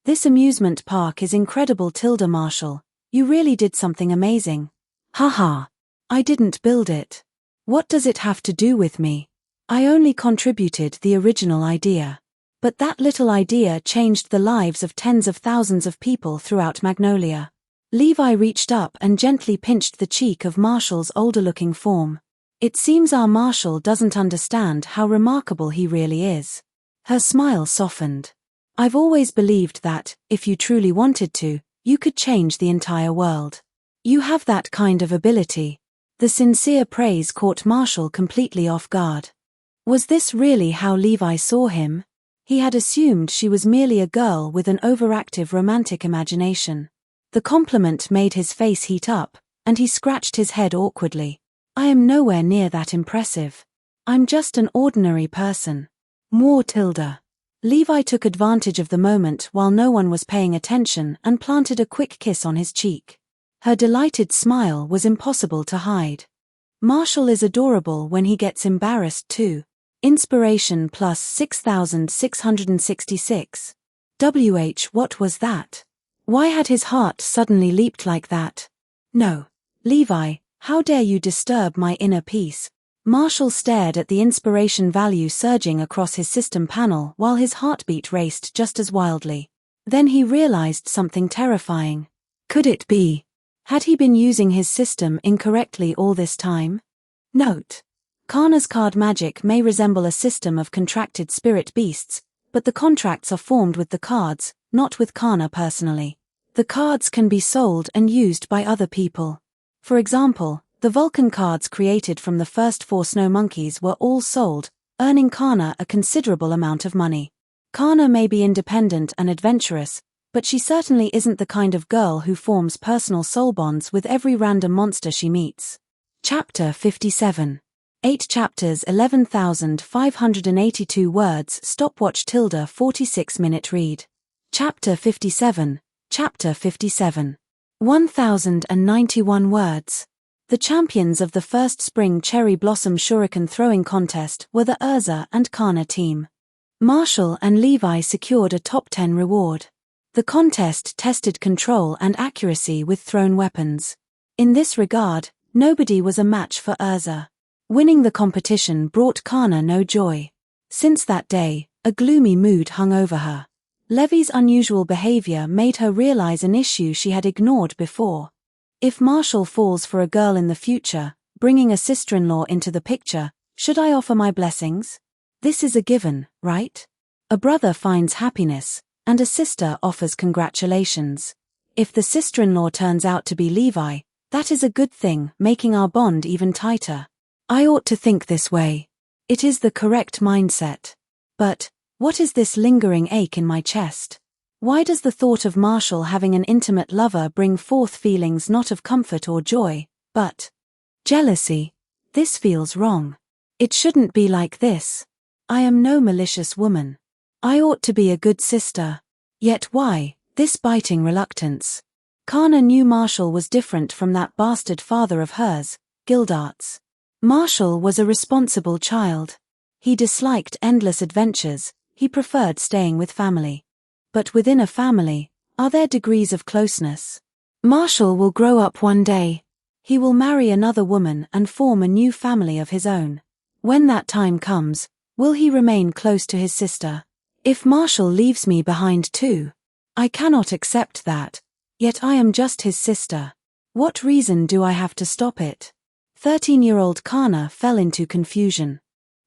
This amusement park is incredible, Tilda Marshall. You really did something amazing. Haha. I didn't build it. What does it have to do with me? I only contributed the original idea. But that little idea changed the lives of tens of thousands of people throughout Magnolia. Levi reached up and gently pinched the cheek of Marshall's older-looking form. It seems our Marshall doesn't understand how remarkable he really is. Her smile softened. I've always believed that, if you truly wanted to, you could change the entire world. You have that kind of ability. The sincere praise caught Marshall completely off guard. Was this really how Levi saw him? He had assumed she was merely a girl with an overactive romantic imagination. The compliment made his face heat up, and he scratched his head awkwardly. I am nowhere near that impressive. I'm just an ordinary person. More Tilda. Levi took advantage of the moment while no one was paying attention and planted a quick kiss on his cheek. Her delighted smile was impossible to hide. Marshall is adorable when he gets embarrassed too. Inspiration plus 6,666. What was that? Why had his heart suddenly leaped like that? No. Levi, how dare you disturb my inner peace? Marshall stared at the inspiration value surging across his system panel while his heartbeat raced just as wildly. Then he realized something terrifying. Could it be? Had he been using his system incorrectly all this time? Note: Kana's card magic may resemble a system of contracted spirit beasts, but the contracts are formed with the cards, not with Kana personally. The cards can be sold and used by other people. For example, the Vulcan cards created from the first 4 snow monkeys were all sold, earning Kana a considerable amount of money. Kana may be independent and adventurous, but she certainly isn't the kind of girl who forms personal soul bonds with every random monster she meets. Chapter 57. 8 chapters 11,582 words. Stopwatch tilde 46-minute read. Chapter 57. Chapter 57. 1,091 words. The champions of the first Spring Cherry Blossom Shuriken Throwing Contest were the Urza and Kana team. Marshall and Levi secured a top 10 reward. The contest tested control and accuracy with thrown weapons. In this regard, nobody was a match for Urza. Winning the competition brought Kana no joy. Since that day, a gloomy mood hung over her. Levi's unusual behavior made her realize an issue she had ignored before. If Marshall falls for a girl in the future, bringing a sister-in-law into the picture, should I offer my blessings? This is a given, right? A brother finds happiness, and a sister offers congratulations. If the sister-in-law turns out to be Levi, that is a good thing, making our bond even tighter. I ought to think this way. It is the correct mindset. But, what is this lingering ache in my chest? Why does the thought of Marshall having an intimate lover bring forth feelings not of comfort or joy, but jealousy? This feels wrong. It shouldn't be like this. I am no malicious woman. I ought to be a good sister. Yet why, this biting reluctance? Kana knew Marshall was different from that bastard father of hers, Gildarts. Marshall was a responsible child. He disliked endless adventures, he preferred staying with family. But within a family, are there degrees of closeness? Marshall will grow up one day. He will marry another woman and form a new family of his own. When that time comes, will he remain close to his sister? If Marshall leaves me behind too, I cannot accept that. Yet I am just his sister. What reason do I have to stop it? 13-year-old Kana fell into confusion.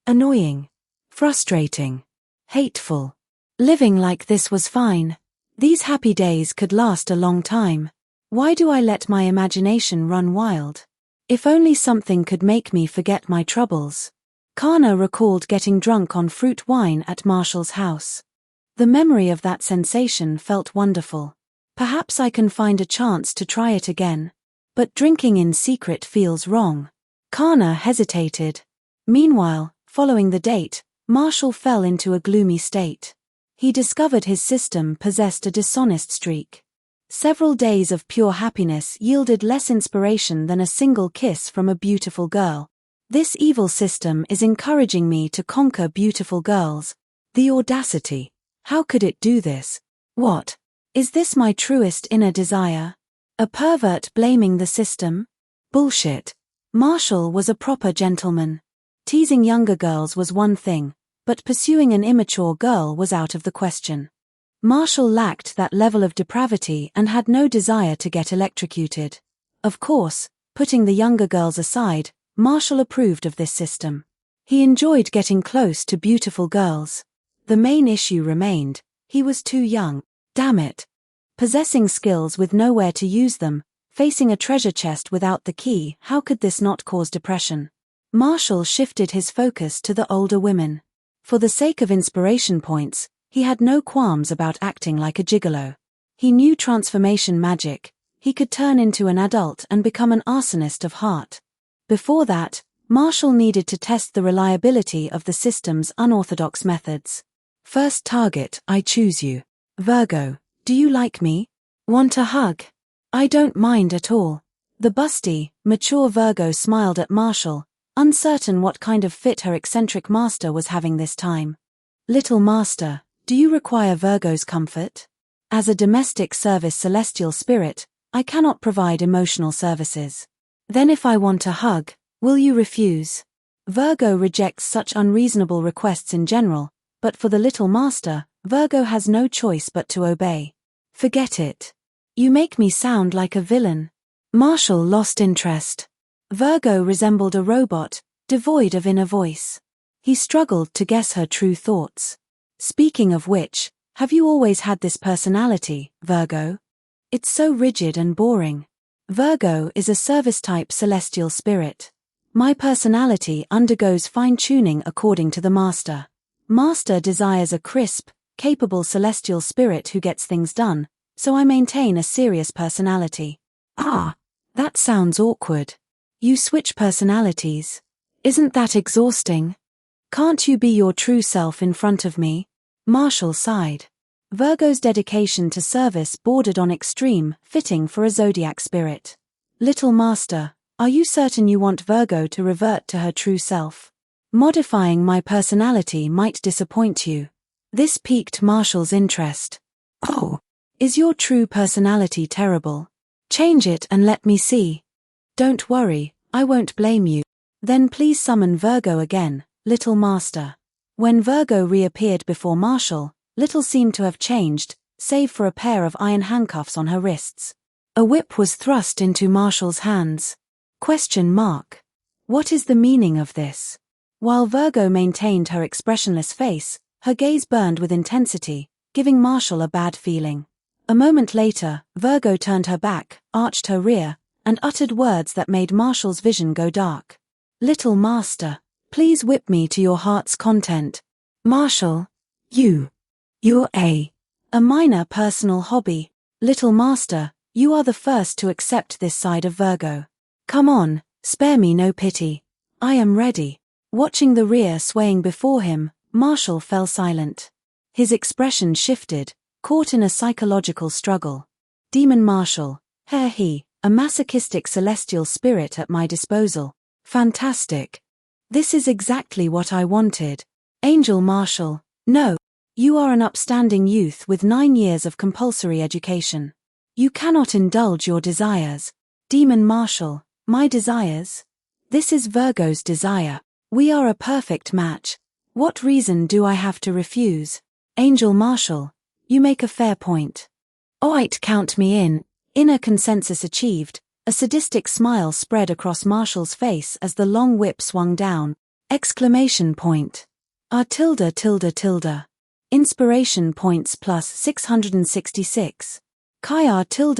Annoying. Frustrating. Hateful. Living like this was fine. These happy days could last a long time. Why do I let my imagination run wild? If only something could make me forget my troubles. Kana recalled getting drunk on fruit wine at Marshall's house. The memory of that sensation felt wonderful. Perhaps I can find a chance to try it again. But drinking in secret feels wrong. Kana hesitated. Meanwhile, following the date, Marshall fell into a gloomy state. He discovered his system possessed a dishonest streak. Several days of pure happiness yielded less inspiration than a single kiss from a beautiful girl. This evil system is encouraging me to conquer beautiful girls. The audacity. How could it do this? What? Is this my truest inner desire? A pervert blaming the system? Bullshit. Marshall was a proper gentleman. Teasing younger girls was one thing, but pursuing an immature girl was out of the question. Marshall lacked that level of depravity and had no desire to get electrocuted. Of course, putting the younger girls aside, Marshall approved of this system. He enjoyed getting close to beautiful girls. The main issue remained: he was too young. Damn it. Possessing skills with nowhere to use them, facing a treasure chest without the key, how could this not cause depression? Marshall shifted his focus to the older women. For the sake of inspiration points, he had no qualms about acting like a gigolo. He knew transformation magic. He could turn into an adult and become an arsonist of heart. Before that, Marshall needed to test the reliability of the system's unorthodox methods. First target, I choose you. Virgo, do you like me? Want a hug? I don't mind at all. The busty, mature Virgo smiled at Marshall, uncertain what kind of fit her eccentric master was having this time. Little master, do you require Virgo's comfort? As a domestic service celestial spirit, I cannot provide emotional services. Then if I want a hug, will you refuse? Virgo rejects such unreasonable requests in general, but for the little master, Virgo has no choice but to obey. Forget it. You make me sound like a villain. Marshall lost interest. Virgo resembled a robot, devoid of inner voice. He struggled to guess her true thoughts. Speaking of which, have you always had this personality, Virgo? It's so rigid and boring. Virgo is a service-type celestial spirit. My personality undergoes fine-tuning according to the master. Master desires a crisp, capable celestial spirit who gets things done, so I maintain a serious personality. Ah, that sounds awkward. You switch personalities. Isn't that exhausting? Can't you be your true self in front of me? Marshall sighed. Virgo's dedication to service bordered on extreme, fitting for a zodiac spirit. Little master, are you certain you want Virgo to revert to her true self? Modifying my personality might disappoint you. This piqued Marshall's interest. Oh, is your true personality terrible? Change it and let me see. Don't worry, I won't blame you. Then please summon Virgo again, little master. When Virgo reappeared before Marshall, little seemed to have changed, save for a pair of iron handcuffs on her wrists. A whip was thrust into Marshall's hands. Question mark. What is the meaning of this? While Virgo maintained her expressionless face, her gaze burned with intensity, giving Marshall a bad feeling. A moment later, Virgo turned her back, arched her rear, and uttered words that made Marshall's vision go dark. Little master, please whip me to your heart's content. Marshall, you're a minor personal hobby. Little master, you are the first to accept this side of Virgo. Come on, spare me no pity. I am ready. Watching the rear swaying before him, Marshall fell silent. His expression shifted, caught in a psychological struggle. Demon Marshall, he, a masochistic celestial spirit at my disposal. Fantastic. This is exactly what I wanted. Angel Marshall, no. You are an upstanding youth with 9 years of compulsory education. You cannot indulge your desires. Demon Marshall, my desires? This is Virgo's desire. We are a perfect match. What reason do I have to refuse? Angel Marshall, you make a fair point. Alright, count me in. Inner consensus achieved. A sadistic smile spread across Marshall's face as the long whip swung down. Exclamation point. Tilde. Inspiration points plus 666. Kai tilde.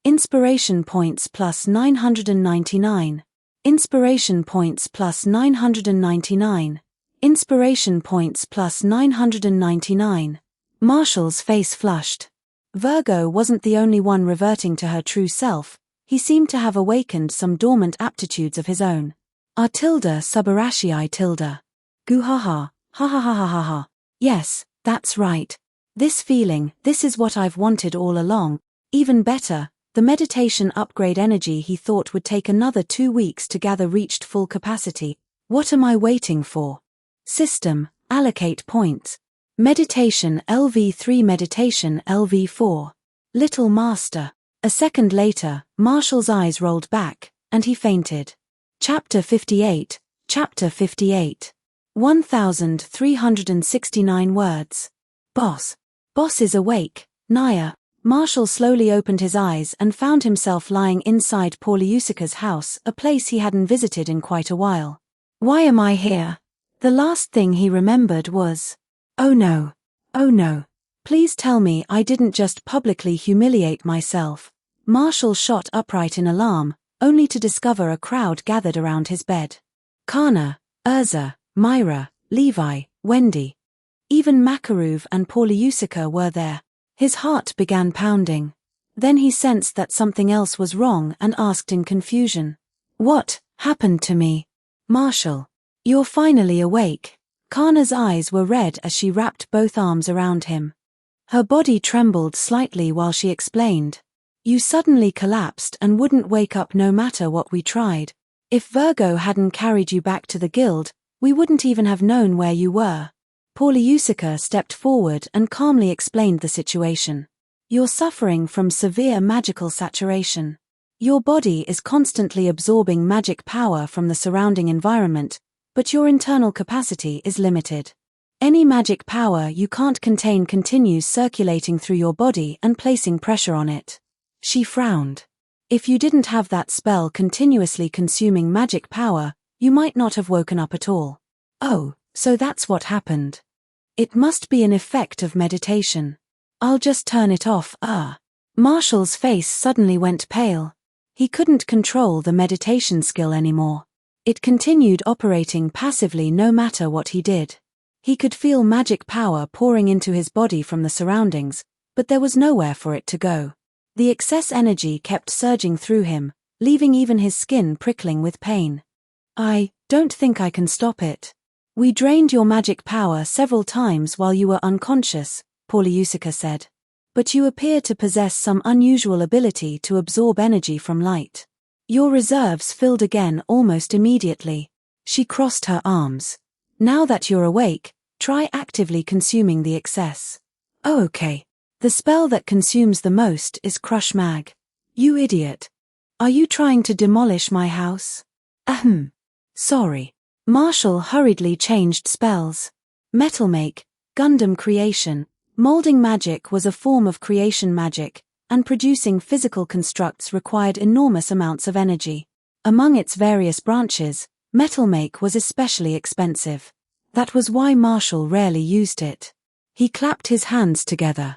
Inspiration points plus 999. Inspiration points plus 999. Inspiration points plus 999. Marshall's face flushed. Virgo wasn't the only one reverting to her true self. He seemed to have awakened some dormant aptitudes of his own. Tilde subarashii tilde. Guhaha. Ha ha ha ha ha ha. Yes, that's right. This feeling, this is what I've wanted all along. Even better, the meditation upgrade energy he thought would take another 2 weeks to gather reached full capacity. What am I waiting for? System, allocate points. Meditation LV3, meditation LV4. Little master. A second later, Marshall's eyes rolled back, and he fainted. Chapter 58. 1,369 words. Boss is awake. Naya. Marshall slowly opened his eyes and found himself lying inside Pauliusica's house, a place he hadn't visited in quite a while. Why am I here? The last thing he remembered was, oh no. Please tell me I didn't just publicly humiliate myself. Marshall shot upright in alarm, only to discover a crowd gathered around his bed. Kana, Urza, Myra, Levi, Wendy. Even Makaruv and Pauliusica were there, His heart began pounding. Then he sensed that something else was wrong and asked in confusion. What happened to me? Marshall, you're finally awake. Kana's eyes were red as she wrapped both arms around him. Her body trembled slightly while she explained. You suddenly collapsed and wouldn't wake up no matter what we tried. If Virgo hadn't carried you back to the guild, we wouldn't even have known where you were. Usyka stepped forward and calmly explained the situation. You're suffering from severe magical saturation. Your body is constantly absorbing magic power from the surrounding environment, but your internal capacity is limited. Any magic power you can't contain continues circulating through your body and placing pressure on it. She frowned. If you didn't have that spell continuously consuming magic power, you might not have woken up at all. Oh, so that's what happened. It must be an effect of meditation. I'll just turn it off. Marshall's face suddenly went pale. He couldn't control the meditation skill anymore. It continued operating passively no matter what he did. He could feel magic power pouring into his body from the surroundings, but there was nowhere for it to go. The excess energy kept surging through him, leaving even his skin prickling with pain. I don't think I can stop it. We drained your magic power several times while you were unconscious, Usyka said. But you appear to possess some unusual ability to absorb energy from light. Your reserves filled again almost immediately. She crossed her arms. Now that you're awake, try actively consuming the excess. Oh, okay. The spell that consumes the most is Crush Mag. You idiot. Are you trying to demolish my house? Sorry. Marshall hurriedly changed spells. Metal Make, Gundam Creation, Molding Magic was a form of creation magic, and producing physical constructs required enormous amounts of energy. Among its various branches, Metal Make was especially expensive. That was why Marshall rarely used it. He clapped his hands together.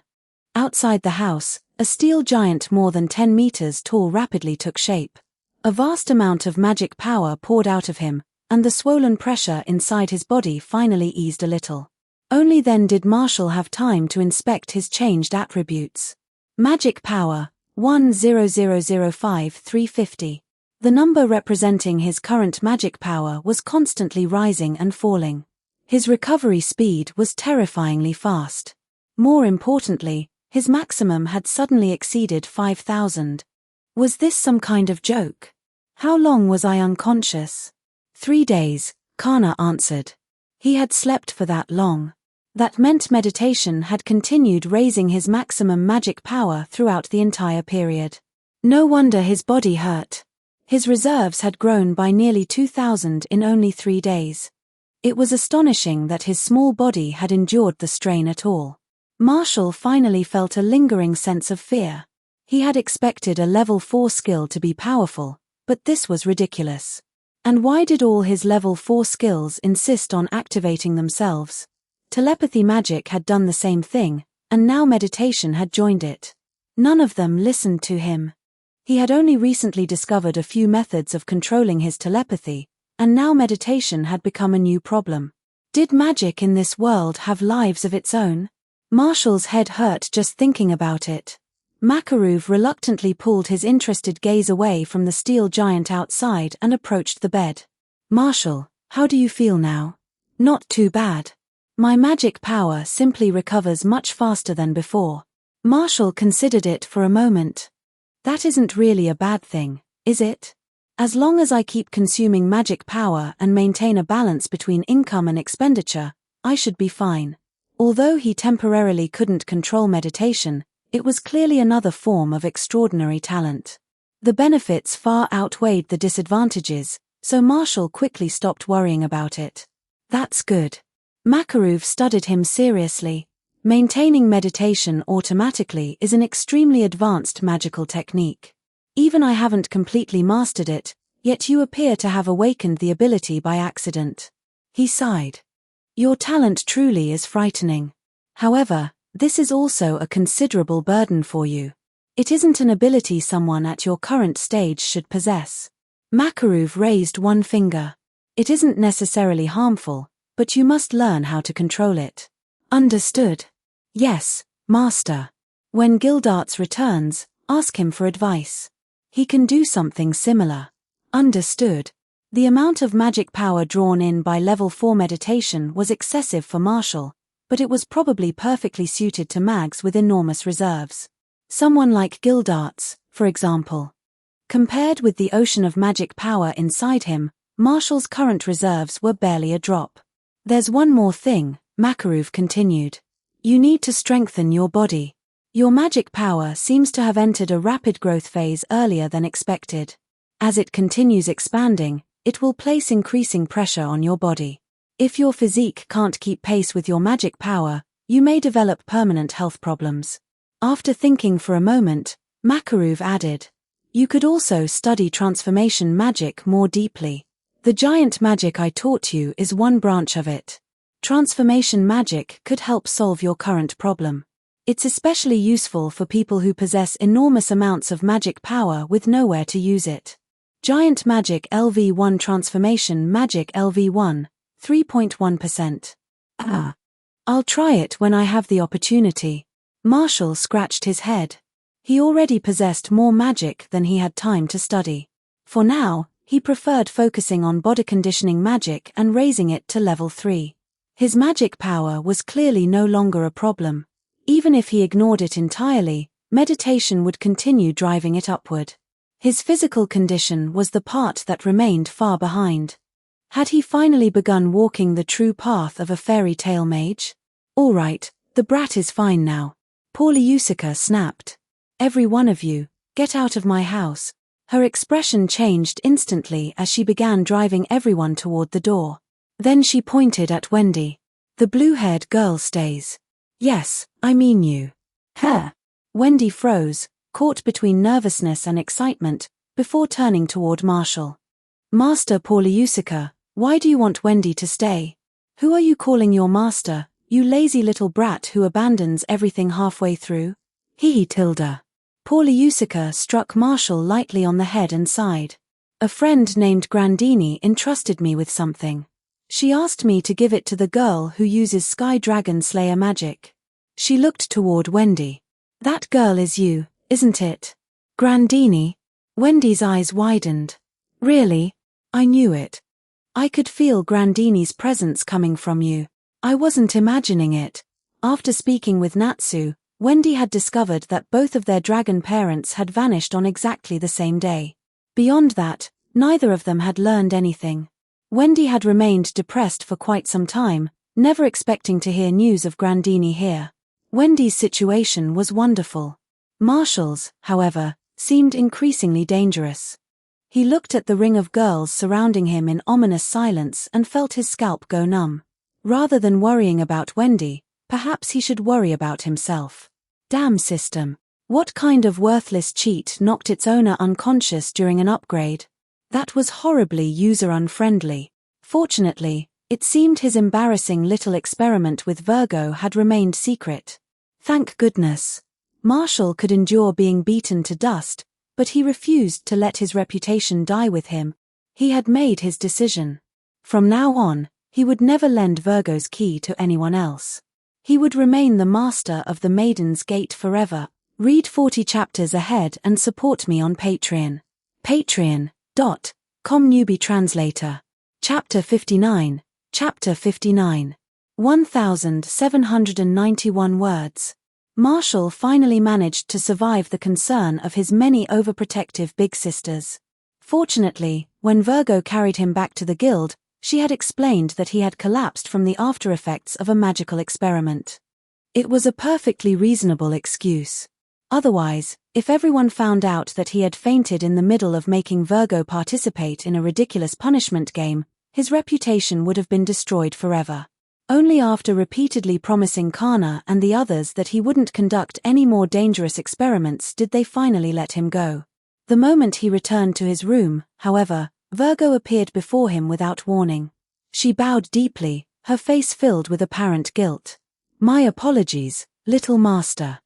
Outside the house, a steel giant more than 10 meters tall rapidly took shape. A vast amount of magic power poured out of him, and the swollen pressure inside his body finally eased a little. Only then did Marshall have time to inspect his changed attributes. Magic power, 10005-350. The number representing his current magic power was constantly rising and falling. His recovery speed was terrifyingly fast. More importantly, his maximum had suddenly exceeded 5,000. Was this some kind of joke? How long was I unconscious? 3 days, Kana answered. He had slept for that long. That meant meditation had continued raising his maximum magic power throughout the entire period. No wonder his body hurt. His reserves had grown by nearly 2,000 in only 3 days. It was astonishing that his small body had endured the strain at all. Marshall finally felt a lingering sense of fear. He had expected a level 4 skill to be powerful, but this was ridiculous. And why did all his level 4 skills insist on activating themselves? Telepathy magic had done the same thing, and now meditation had joined it. None of them listened to him. He had only recently discovered a few methods of controlling his telepathy, and now meditation had become a new problem. Did magic in this world have lives of its own? Marshall's head hurt just thinking about it. Makarov reluctantly pulled his interested gaze away from the steel giant outside and approached the bed. Marshall, how do you feel now? Not too bad. My magic power simply recovers much faster than before. Marshall considered it for a moment. That isn't really a bad thing, is it? As long as I keep consuming magic power and maintain a balance between income and expenditure, I should be fine. Although he temporarily couldn't control meditation, it was clearly another form of extraordinary talent. The benefits far outweighed the disadvantages, so Marshall quickly stopped worrying about it. That's good. Makarov studied him seriously. Maintaining meditation automatically is an extremely advanced magical technique. Even I haven't completely mastered it, yet you appear to have awakened the ability by accident. He sighed. Your talent truly is frightening. However, this is also a considerable burden for you. It isn't an ability someone at your current stage should possess. Makarov raised one finger. It isn't necessarily harmful, but you must learn how to control it. Understood. Yes, Master. When Gildarts returns, ask him for advice. He can do something similar. Understood. The amount of magic power drawn in by level 4 meditation was excessive for Marshall, but it was probably perfectly suited to mags with enormous reserves. Someone like Gildarts, for example. Compared with the ocean of magic power inside him, Marshall's current reserves were barely a drop. There's one more thing, Makarov continued. You need to strengthen your body. Your magic power seems to have entered a rapid growth phase earlier than expected. As it continues expanding, it will place increasing pressure on your body. If your physique can't keep pace with your magic power, you may develop permanent health problems. After thinking for a moment, Makarov added, you could also study transformation magic more deeply. The giant magic I taught you is one branch of it. Transformation magic could help solve your current problem. It's especially useful for people who possess enormous amounts of magic power with nowhere to use it. Giant Magic LV1 Transformation Magic LV1, 3.1%. I'll try it when I have the opportunity. Marshall scratched his head. He already possessed more magic than he had time to study. For now, he preferred focusing on body conditioning magic and raising it to level 3. His magic power was clearly no longer a problem. Even if he ignored it entirely, meditation would continue driving it upward. His physical condition was the part that remained far behind. Had he finally begun walking the true path of a fairy tale mage? All right, the brat is fine now. Pauliusica snapped. Every one of you, get out of my house. Her expression changed instantly as she began driving everyone toward the door. Then she pointed at Wendy. The blue-haired girl stays. Yes, I mean you. Her. Wendy froze, caught between nervousness and excitement, before turning toward Marshall. Master Pauliusica, why do you want Wendy to stay? Who are you calling your master, you lazy little brat who abandons everything halfway through? Tilda. Pauliusica struck Marshall lightly on the head and sighed. A friend named Grandini entrusted me with something. She asked me to give it to the girl who uses Sky Dragon Slayer magic. She looked toward Wendy. That girl is you, isn't it? Grandini? Wendy's eyes widened. Really? I knew it. I could feel Grandini's presence coming from you. I wasn't imagining it. After speaking with Natsu, Wendy had discovered that both of their dragon parents had vanished on exactly the same day. Beyond that, neither of them had learned anything. Wendy had remained depressed for quite some time, never expecting to hear news of Grandini here. Wendy's situation was wonderful. Marshall's, however, seemed increasingly dangerous. He looked at the ring of girls surrounding him in ominous silence and felt his scalp go numb. Rather than worrying about Wendy, perhaps he should worry about himself. Damn system. What kind of worthless cheat knocked its owner unconscious during an upgrade? That was horribly user-unfriendly. Fortunately, it seemed his embarrassing little experiment with Virgo had remained secret. Thank goodness. Marshall could endure being beaten to dust, but he refused to let his reputation die with him. He had made his decision. From now on, he would never lend Virgo's key to anyone else. He would remain the master of the Maiden's Gate forever. Read 40 chapters ahead and support me on Patreon. Patreon.com Newbie Translator. Chapter 59. Chapter 59. 1,791 words. Marshall finally managed to survive the concern of his many overprotective big sisters. Fortunately, when Virgo carried him back to the guild, she had explained that he had collapsed from the after effects of a magical experiment. It was a perfectly reasonable excuse. Otherwise, if everyone found out that he had fainted in the middle of making Virgo participate in a ridiculous punishment game, his reputation would have been destroyed forever. Only after repeatedly promising Kana and the others that he wouldn't conduct any more dangerous experiments did they finally let him go. The moment he returned to his room, however, Virgo appeared before him without warning. She bowed deeply, her face filled with apparent guilt. My apologies, little master.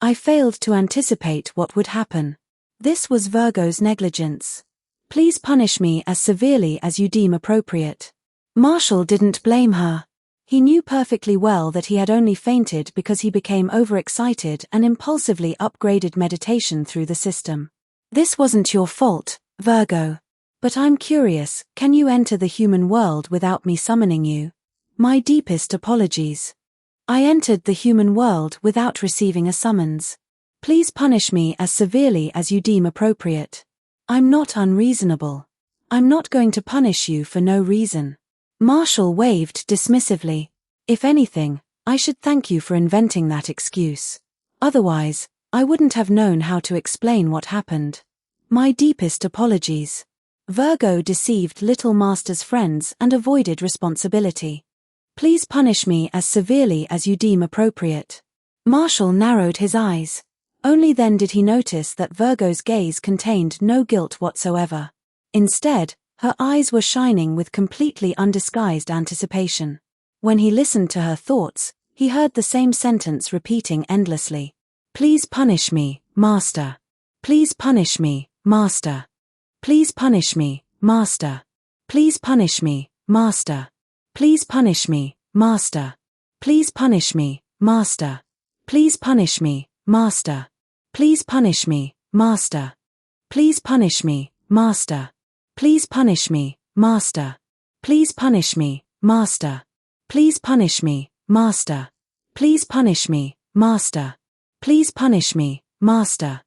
I failed to anticipate what would happen. This was Virgo's negligence. Please punish me as severely as you deem appropriate. Marshall didn't blame her. He knew perfectly well that he had only fainted because he became overexcited and impulsively upgraded meditation through the system. This wasn't your fault, Virgo. But I'm curious, can you enter the human world without me summoning you? My deepest apologies. I entered the human world without receiving a summons. Please punish me as severely as you deem appropriate. I'm not unreasonable. I'm not going to punish you for no reason. Marshall waved dismissively. If anything, I should thank you for inventing that excuse. Otherwise, I wouldn't have known how to explain what happened. My deepest apologies. Virgo deceived Little Master's friends and avoided responsibility. Please punish me as severely as you deem appropriate. Marshall narrowed his eyes. Only then did he notice that Virgo's gaze contained no guilt whatsoever. Instead, her eyes were shining with completely undisguised anticipation. When he listened to her thoughts, he heard the same sentence repeating endlessly. Please punish me, Master. Please punish me, Master. Please punish me, Master. Please punish me, Master. Please punish me, Master. Please punish me, Master. Please punish me, Master. Please punish me, Master. Please punish me, Master. Please punish me, Master. Please punish me, Master. Please punish me, Master. Please punish me, Master. Please punish me, Master.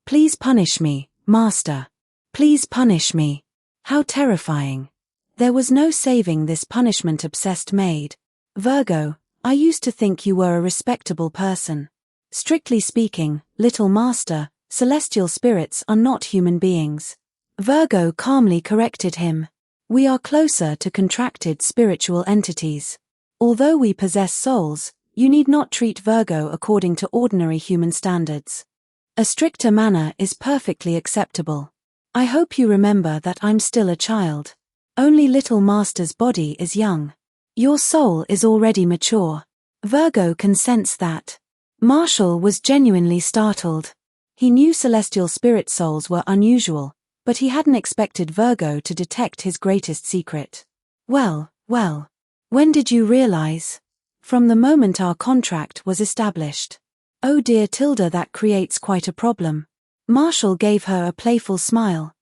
Please punish me, Master. Please punish me. How terrifying. There was no saving this punishment-obsessed maid. Virgo, I used to think you were a respectable person. Strictly speaking, Little Master, celestial spirits are not human beings. Virgo calmly corrected him. We are closer to contracted spiritual entities. Although we possess souls, you need not treat Virgo according to ordinary human standards. A stricter manner is perfectly acceptable. I hope you remember that I'm still a child. Only Little Master's body is young. Your soul is already mature. Virgo can sense that. Marshall was genuinely startled. He knew celestial spirit souls were unusual, but he hadn't expected Virgo to detect his greatest secret. Well, when did you realize? From the moment our contract was established. Oh dear Tilda, that creates quite a problem. Marshall gave her a playful smile.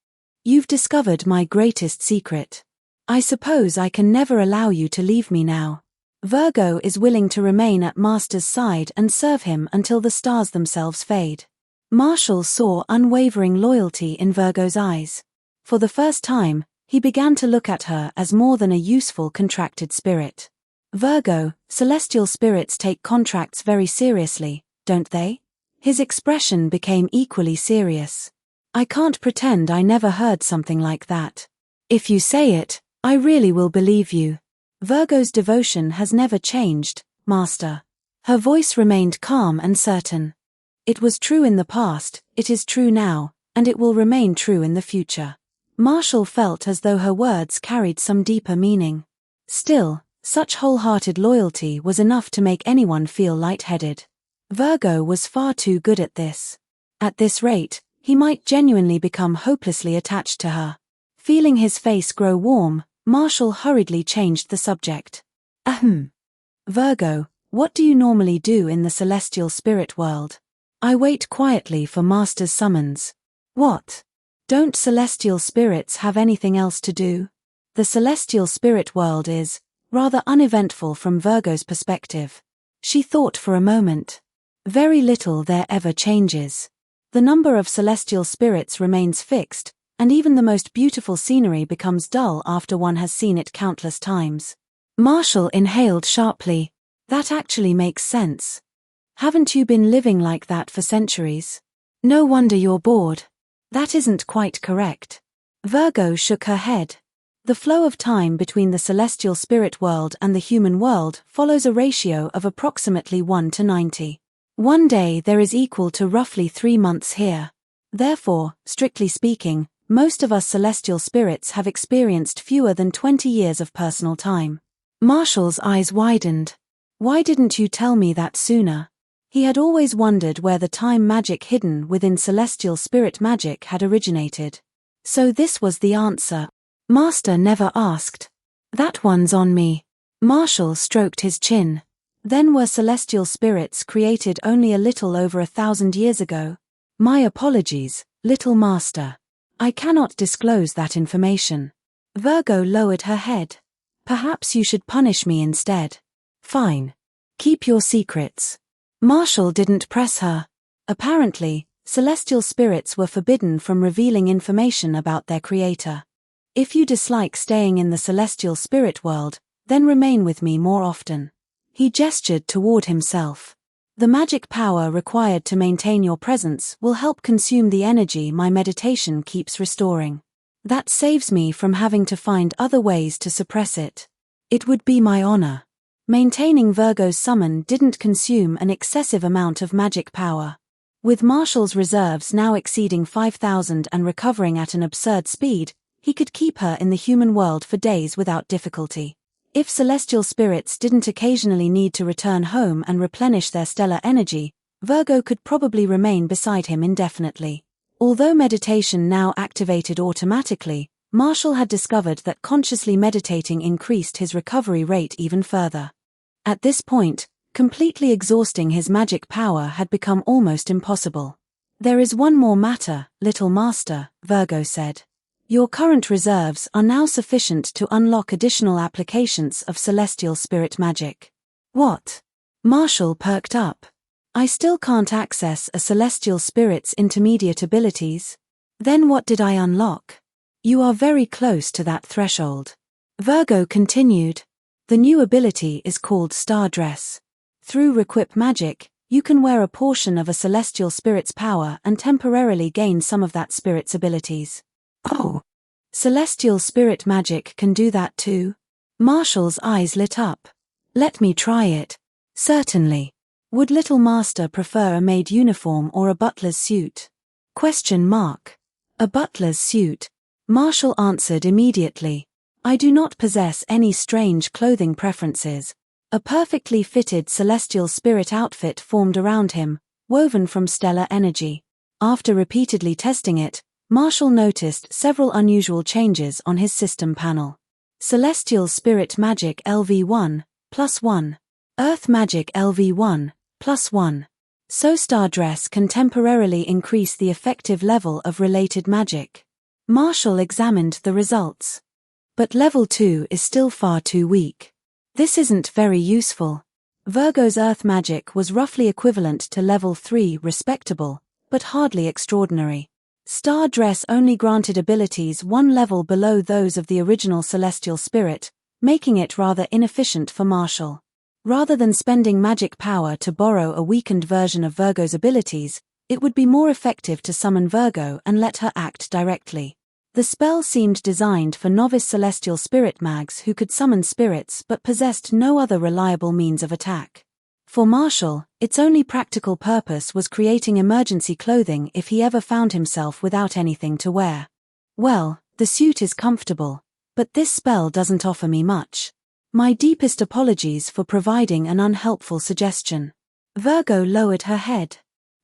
You've discovered my greatest secret. I suppose I can never allow you to leave me now. Virgo is willing to remain at Master's side and serve him until the stars themselves fade. Marshall saw unwavering loyalty in Virgo's eyes. For the first time, he began to look at her as more than a useful contracted spirit. Virgo, celestial spirits take contracts very seriously, don't they? His expression became equally serious. I can't pretend I never heard something like that. If you say it, I really will believe you. Virgo's devotion has never changed, Master. Her voice remained calm and certain. It was true in the past, it is true now, and it will remain true in the future. Marshall felt as though her words carried some deeper meaning. Still, such wholehearted loyalty was enough to make anyone feel lightheaded. Virgo was far too good at this. At this rate, he might genuinely become hopelessly attached to her. Feeling his face grow warm, Marshall hurriedly changed the subject. Virgo, what do you normally do in the celestial spirit world? I wait quietly for Master's summons. What? Don't celestial spirits have anything else to do? The celestial spirit world is rather uneventful from Virgo's perspective. She thought for a moment. Very little there ever changes. The number of celestial spirits remains fixed, and even the most beautiful scenery becomes dull after one has seen it countless times. Marshall inhaled sharply. That actually makes sense. Haven't you been living like that for centuries? No wonder you're bored. That isn't quite correct. Virgo shook her head. The flow of time between the celestial spirit world and the human world follows a ratio of approximately 1 to 90. One day there is equal to roughly 3 months here. Therefore, strictly speaking, most of us celestial spirits have experienced fewer than 20 years of personal time. Marshall's eyes widened. Why didn't you tell me that sooner? He had always wondered where the time magic hidden within celestial spirit magic had originated. So this was the answer. Master never asked. That one's on me. Marshall stroked his chin. Then were celestial spirits created only a little over 1,000 years ago? My apologies, little master. I cannot disclose that information. Virgo lowered her head. Perhaps you should punish me instead. Fine. Keep your secrets. Marshall didn't press her. Apparently, celestial spirits were forbidden from revealing information about their creator. If you dislike staying in the celestial spirit world, then remain with me more often. He gestured toward himself. The magic power required to maintain your presence will help consume the energy my meditation keeps restoring. That saves me from having to find other ways to suppress it. It would be my honor. Maintaining Virgo's summon didn't consume an excessive amount of magic power. With Marshall's reserves now exceeding 5,000 and recovering at an absurd speed, he could keep her in the human world for days without difficulty. If celestial spirits didn't occasionally need to return home and replenish their stellar energy, Virgo could probably remain beside him indefinitely. Although meditation now activated automatically, Marshall had discovered that consciously meditating increased his recovery rate even further. At this point, completely exhausting his magic power had become almost impossible. There is one more matter, little master, Virgo said. Your current reserves are now sufficient to unlock additional applications of celestial spirit magic. What? Marshall perked up. I still can't access a celestial spirit's intermediate abilities. Then what did I unlock? You are very close to that threshold. Virgo continued. The new ability is called Star Dress. Through Requip magic, you can wear a portion of a celestial spirit's power and temporarily gain some of that spirit's abilities. Oh. Celestial spirit magic can do that too? Marshall's eyes lit up. Let me try it. Certainly. Would little master prefer a maid uniform or a butler's suit? Question mark. A butler's suit. Marshall answered immediately. I do not possess any strange clothing preferences. A perfectly fitted celestial spirit outfit formed around him, woven from stellar energy. After repeatedly testing it, Marshall noticed several unusual changes on his system panel. Celestial Spirit Magic LV1, +1. Earth Magic LV1, +1. So Star Dress can temporarily increase the effective level of related magic. Marshall examined the results. But level 2 is still far too weak. This isn't very useful. Virgo's Earth Magic was roughly equivalent to level 3 respectable, but hardly extraordinary. Star Dress only granted abilities one level below those of the original Celestial Spirit, making it rather inefficient for Marshall. Rather than spending magic power to borrow a weakened version of Virgo's abilities, it would be more effective to summon Virgo and let her act directly. The spell seemed designed for novice Celestial Spirit mags who could summon spirits but possessed no other reliable means of attack. For Marshall, its only practical purpose was creating emergency clothing if he ever found himself without anything to wear. Well, the suit is comfortable, but this spell doesn't offer me much. My deepest apologies for providing an unhelpful suggestion. Virgo lowered her head.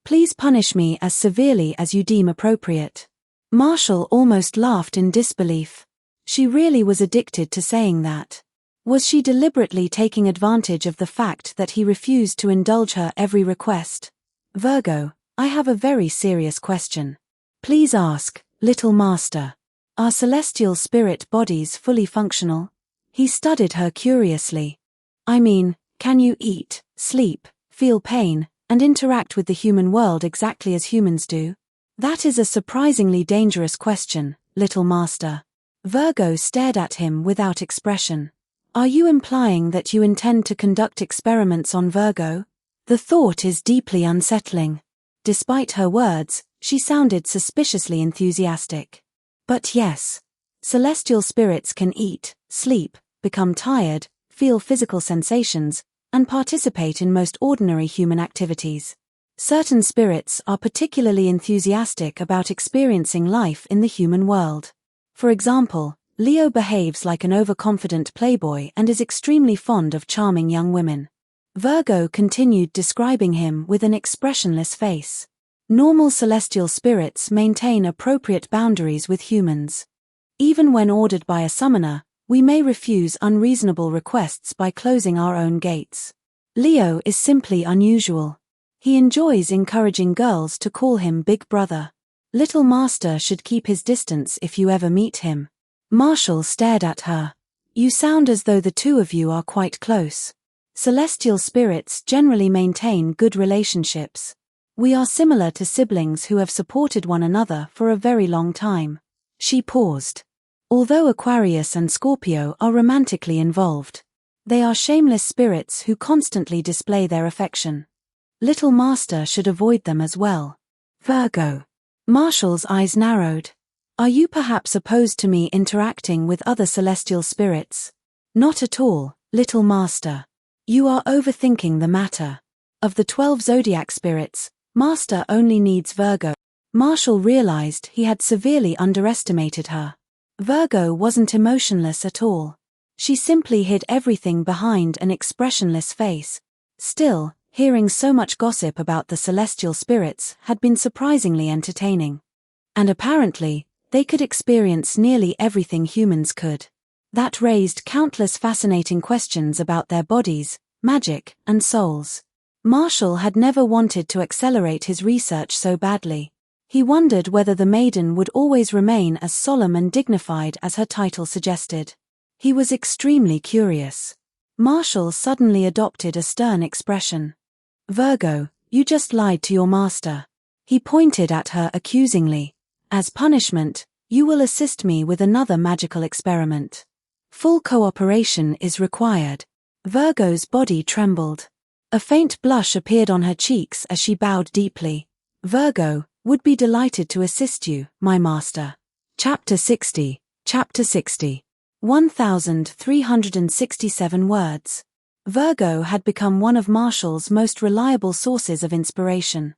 Please punish me as severely as you deem appropriate. Marshall almost laughed in disbelief. She really was addicted to saying that. Was she deliberately taking advantage of the fact that he refused to indulge her every request? Virgo, I have a very serious question. Please ask, little master. Are celestial spirit bodies fully functional? He studied her curiously. I mean, can you eat, sleep, feel pain, and interact with the human world exactly as humans do? That is a surprisingly dangerous question, little master. Virgo stared at him without expression. Are you implying that you intend to conduct experiments on Virgo? The thought is deeply unsettling. Despite her words, she sounded suspiciously enthusiastic. But yes, celestial spirits can eat, sleep, become tired, feel physical sensations, and participate in most ordinary human activities. Certain spirits are particularly enthusiastic about experiencing life in the human world. For example, Leo behaves like an overconfident playboy and is extremely fond of charming young women. Virgo continued describing him with an expressionless face. Normal celestial spirits maintain appropriate boundaries with humans. Even when ordered by a summoner, We may refuse unreasonable requests by closing our own gates. Leo is simply unusual. He enjoys encouraging girls to call him Big Brother. Little Master should keep his distance if you ever meet him. Marshall stared at her. You sound as though the two of you are quite close. Celestial spirits generally maintain good relationships. We are similar to siblings who have supported one another for a very long time. She paused. Although Aquarius and Scorpio are romantically involved, they are shameless spirits who constantly display their affection. Little Master should avoid them as well. Virgo. Marshall's eyes narrowed. Are you perhaps opposed to me interacting with other celestial spirits? Not at all, Little Master. You are overthinking the matter. Of the 12 zodiac spirits, Master only needs Virgo. Marshall realized he had severely underestimated her. Virgo wasn't emotionless at all. She simply hid everything behind an expressionless face. Still, hearing so much gossip about the celestial spirits had been surprisingly entertaining. And apparently, they could experience nearly everything humans could. That raised countless fascinating questions about their bodies, magic, and souls. Marshall had never wanted to accelerate his research so badly. He wondered whether the maiden would always remain as solemn and dignified as her title suggested. He was extremely curious. Marshall suddenly adopted a stern expression. Virgo, you just lied to your master. He pointed at her accusingly. As punishment, you will assist me with another magical experiment. Full cooperation is required. Virgo's body trembled. A faint blush appeared on her cheeks as she bowed deeply. Virgo, would be delighted to assist you, my master. Chapter 60. Chapter 60. 1,367 words. Virgo had become one of Marshall's most reliable sources of inspiration.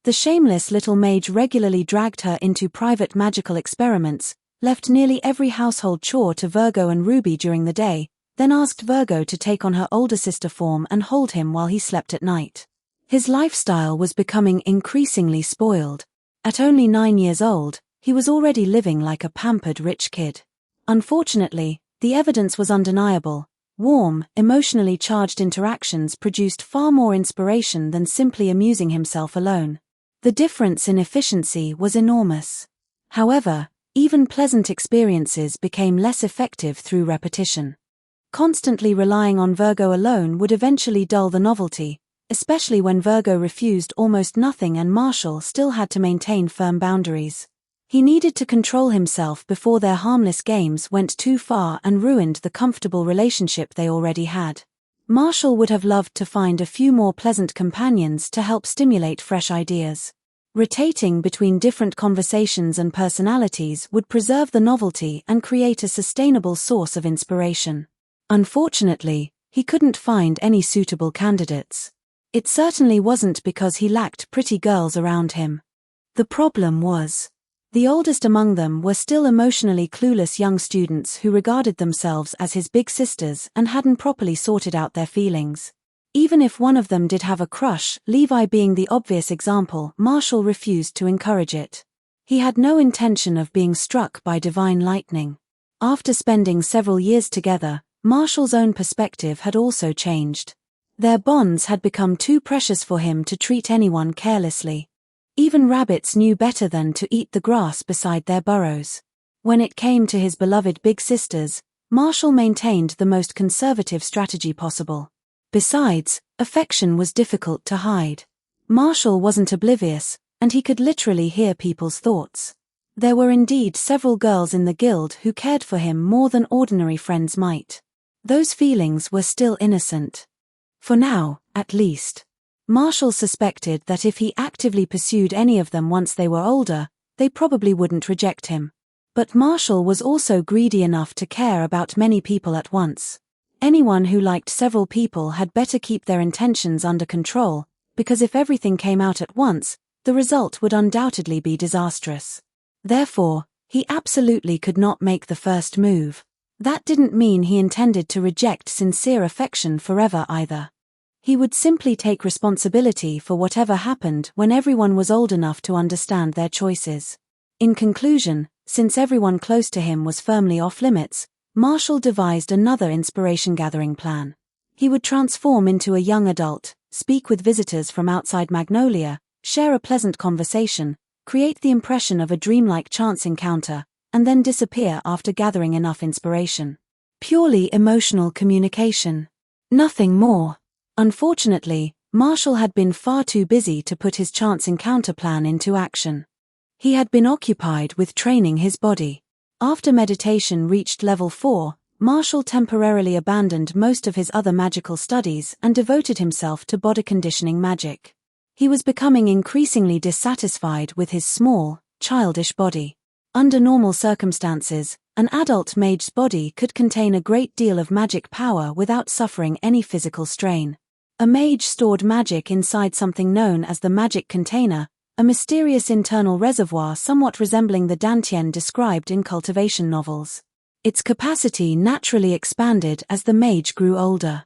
The shameless little mage regularly dragged her into private magical experiments, left nearly every household chore to Virgo and Ruby during the day, then asked Virgo to take on her older sister form and hold him while he slept at night. His lifestyle was becoming increasingly spoiled. At only 9 years old, he was already living like a pampered rich kid. Unfortunately, the evidence was undeniable. Warm, emotionally charged interactions produced far more inspiration than simply amusing himself alone. The difference in efficiency was enormous. However, even pleasant experiences became less effective through repetition. Constantly relying on Virgo alone would eventually dull the novelty, especially when Virgo refused almost nothing and Marshall still had to maintain firm boundaries. He needed to control himself before their harmless games went too far and ruined the comfortable relationship they already had. Marshall would have loved to find a few more pleasant companions to help stimulate fresh ideas. Rotating between different conversations and personalities would preserve the novelty and create a sustainable source of inspiration. Unfortunately, he couldn't find any suitable candidates. It certainly wasn't because he lacked pretty girls around him. The problem was, the oldest among them were still emotionally clueless young students who regarded themselves as his big sisters and hadn't properly sorted out their feelings. Even if one of them did have a crush, Levi being the obvious example, Marshall refused to encourage it. He had no intention of being struck by divine lightning. After spending several years together, Marshall's own perspective had also changed. Their bonds had become too precious for him to treat anyone carelessly. Even rabbits knew better than to eat the grass beside their burrows. When it came to his beloved big sisters, Marshall maintained the most conservative strategy possible. Besides, affection was difficult to hide. Marshall wasn't oblivious, and he could literally hear people's thoughts. There were indeed several girls in the guild who cared for him more than ordinary friends might. Those feelings were still innocent. For now, at least. Marshall suspected that if he actively pursued any of them once they were older, they probably wouldn't reject him. But Marshall was also greedy enough to care about many people at once. Anyone who liked several people had better keep their intentions under control, because if everything came out at once, the result would undoubtedly be disastrous. Therefore, he absolutely could not make the first move. That didn't mean he intended to reject sincere affection forever either. He would simply take responsibility for whatever happened when everyone was old enough to understand their choices. In conclusion, since everyone close to him was firmly off limits, Marshall devised another inspiration-gathering plan. He would transform into a young adult, speak with visitors from outside Magnolia, share a pleasant conversation, create the impression of a dreamlike chance encounter, and then disappear after gathering enough inspiration. Purely emotional communication. Nothing more. Unfortunately, Marshall had been far too busy to put his chance encounter plan into action. He had been occupied with training his body. After meditation reached level 4, Marshall temporarily abandoned most of his other magical studies and devoted himself to body conditioning magic. He was becoming increasingly dissatisfied with his small, childish body. Under normal circumstances, an adult mage's body could contain a great deal of magic power without suffering any physical strain. A mage stored magic inside something known as the magic container, a mysterious internal reservoir somewhat resembling the dantian described in cultivation novels. Its capacity naturally expanded as the mage grew older.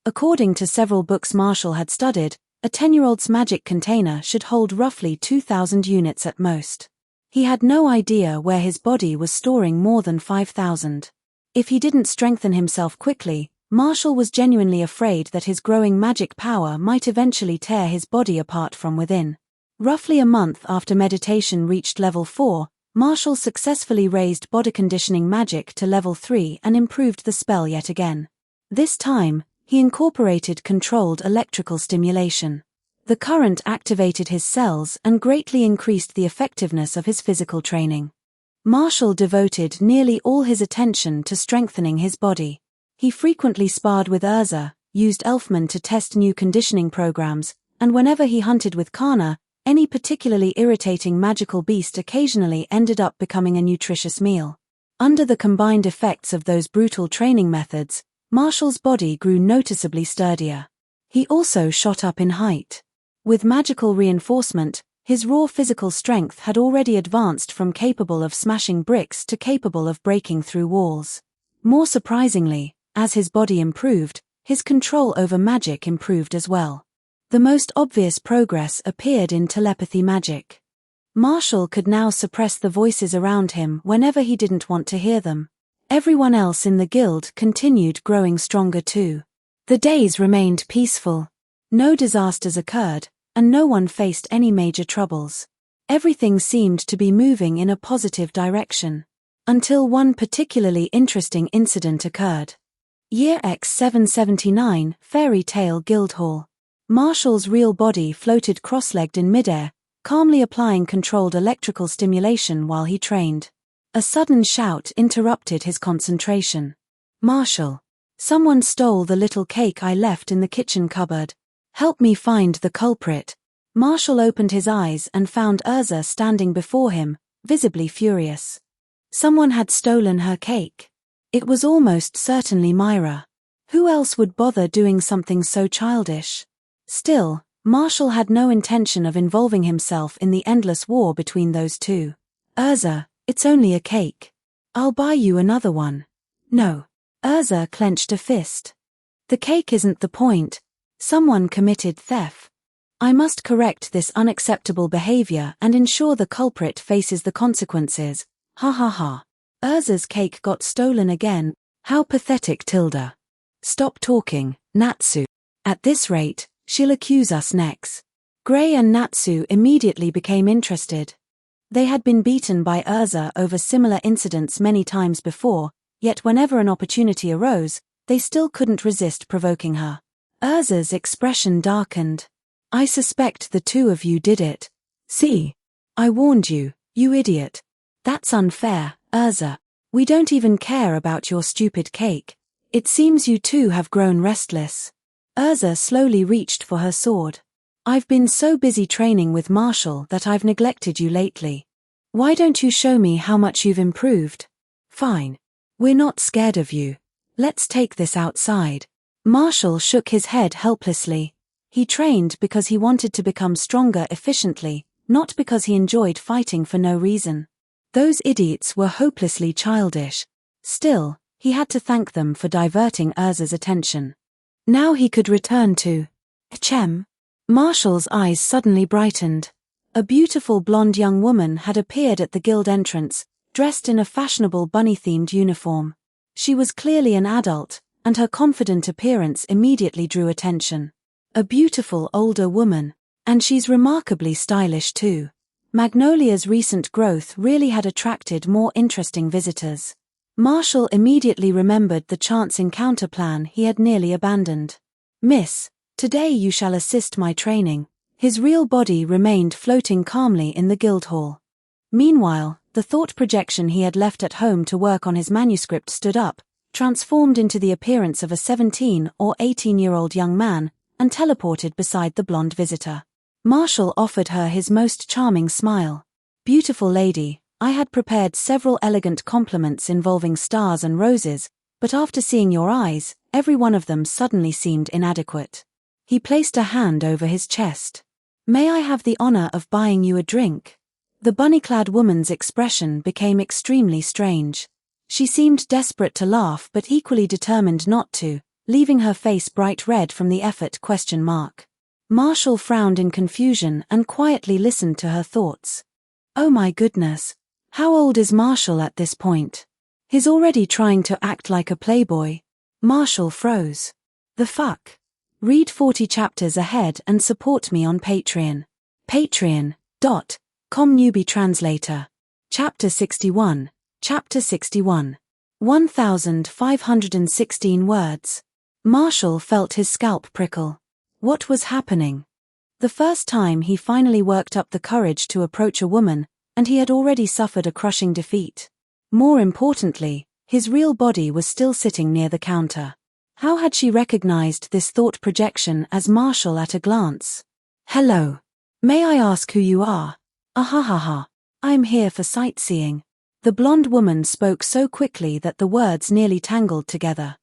According to several books Marshall had studied, a 10-year-old's magic container should hold roughly 2,000 units at most. He had no idea where his body was storing more than 5,000. If he didn't strengthen himself quickly, Marshall was genuinely afraid that his growing magic power might eventually tear his body apart from within. Roughly a month after meditation reached level 4, Marshall successfully raised body conditioning magic to level 3 and improved the spell yet again. This time, he incorporated controlled electrical stimulation. The current activated his cells and greatly increased the effectiveness of his physical training. Marshall devoted nearly all his attention to strengthening his body. He frequently sparred with Urza, used Elfman to test new conditioning programs, and whenever he hunted with Kana, any particularly irritating magical beast occasionally ended up becoming a nutritious meal. Under the combined effects of those brutal training methods, Marshall's body grew noticeably sturdier. He also shot up in height. With magical reinforcement, his raw physical strength had already advanced from capable of smashing bricks to capable of breaking through walls. More surprisingly, as his body improved, his control over magic improved as well. The most obvious progress appeared in telepathy magic. Marshall could now suppress the voices around him whenever he didn't want to hear them. Everyone else in the guild continued growing stronger too. The days remained peaceful. No disasters occurred, and no one faced any major troubles. Everything seemed to be moving in a positive direction. Until one particularly interesting incident occurred. Year X 779, Fairy Tale Guildhall. Marshall's real body floated cross-legged in midair, calmly applying controlled electrical stimulation while he trained. A sudden shout interrupted his concentration. "Marshall! Someone stole the little cake I left in the kitchen cupboard. Help me find the culprit." Marshall opened his eyes and found Urza standing before him, visibly furious. Someone had stolen her cake. It was almost certainly Myra. Who else would bother doing something so childish? Still, Marshall had no intention of involving himself in the endless war between those two. "Urza, it's only a cake. I'll buy you another one." "No." Urza clenched a fist. "The cake isn't the point. Someone committed theft. I must correct this unacceptable behavior and ensure the culprit faces the consequences. Ha ha ha. Urza's cake got stolen again. How pathetic, Tilda. Stop talking, Natsu. At this rate, she'll accuse us next." Gray and Natsu immediately became interested. They had been beaten by Urza over similar incidents many times before, yet whenever an opportunity arose, they still couldn't resist provoking her. Urza's expression darkened. "I suspect the two of you did it. See? I warned you, you idiot. That's unfair, Urza. We don't even care about your stupid cake. It seems you two have grown restless." Urza slowly reached for her sword. "I've been so busy training with Marshall that I've neglected you lately. Why don't you show me how much you've improved?" "Fine. We're not scared of you. Let's take this outside." Marshall shook his head helplessly. He trained because he wanted to become stronger efficiently, not because he enjoyed fighting for no reason. Those idiots were hopelessly childish. Still, he had to thank them for diverting Urza's attention. Now he could return to Chem. Marshall's eyes suddenly brightened. A beautiful blonde young woman had appeared at the guild entrance, dressed in a fashionable bunny-themed uniform. She was clearly an adult, and her confident appearance immediately drew attention. A beautiful older woman. And she's remarkably stylish too. Magnolia's recent growth really had attracted more interesting visitors. Marshall immediately remembered the chance encounter plan he had nearly abandoned. Miss, today you shall assist my training. His real body remained floating calmly in the Guildhall. Meanwhile, the thought projection he had left at home to work on his manuscript stood up, transformed into the appearance of a 17 or 18-year-old young man, and teleported beside the blonde visitor. Marshall offered her his most charming smile. Beautiful lady, I had prepared several elegant compliments involving stars and roses, but after seeing your eyes, every one of them suddenly seemed inadequate. He placed a hand over his chest. May I have the honor of buying you a drink? The bunny-clad woman's expression became extremely strange. She seemed desperate to laugh but equally determined not to, leaving her face bright red from the effort ? Marshall frowned in confusion and quietly listened to her thoughts. Oh my goodness. How old is Marshall at this point? He's already trying to act like a playboy. Marshall froze. The fuck? Read 40 chapters ahead and support me on Patreon. Patreon.com newbie translator. Chapter 61. Chapter 61. 1516 words. Marshall felt his scalp prickle. What was happening? The first time he finally worked up the courage to approach a woman, and he had already suffered a crushing defeat. More importantly, his real body was still sitting near the counter. How had she recognized this thought projection as Marshall at a glance? Hello. May I ask who you are? Ahahaha. I'm here for sightseeing. The blonde woman spoke so quickly that the words nearly tangled together.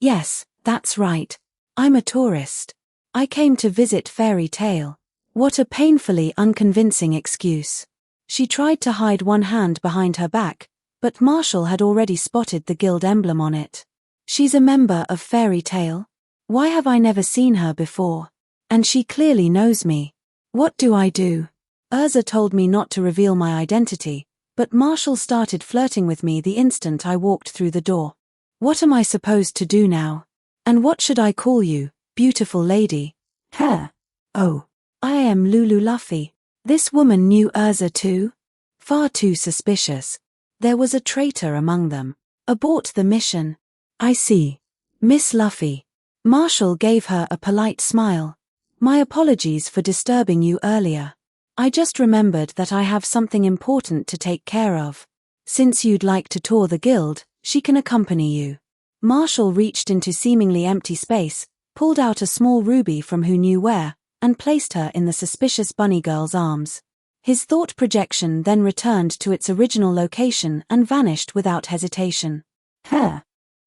Yes, that's right. I'm a tourist. I came to visit Fairy Tale. What a painfully unconvincing excuse. She tried to hide one hand behind her back, but Marshall had already spotted the guild emblem on it. She's a member of Fairy Tale? Why have I never seen her before? And she clearly knows me. What do I do? Urza told me not to reveal my identity, but Marshall started flirting with me the instant I walked through the door. What am I supposed to do now? And what should I call you? Beautiful lady. Her. Oh. I am Lulu Luffy. This woman knew Urza too? Far too suspicious. There was a traitor among them. Abort the mission. I see. Miss Luffy. Marshall gave her a polite smile. My apologies for disturbing you earlier. I just remembered that I have something important to take care of. Since you'd like to tour the guild, she can accompany you. Marshall reached into seemingly empty space, pulled out a small ruby from who knew where, and placed her in the suspicious bunny girl's arms. His thought projection then returned to its original location and vanished without hesitation. Her.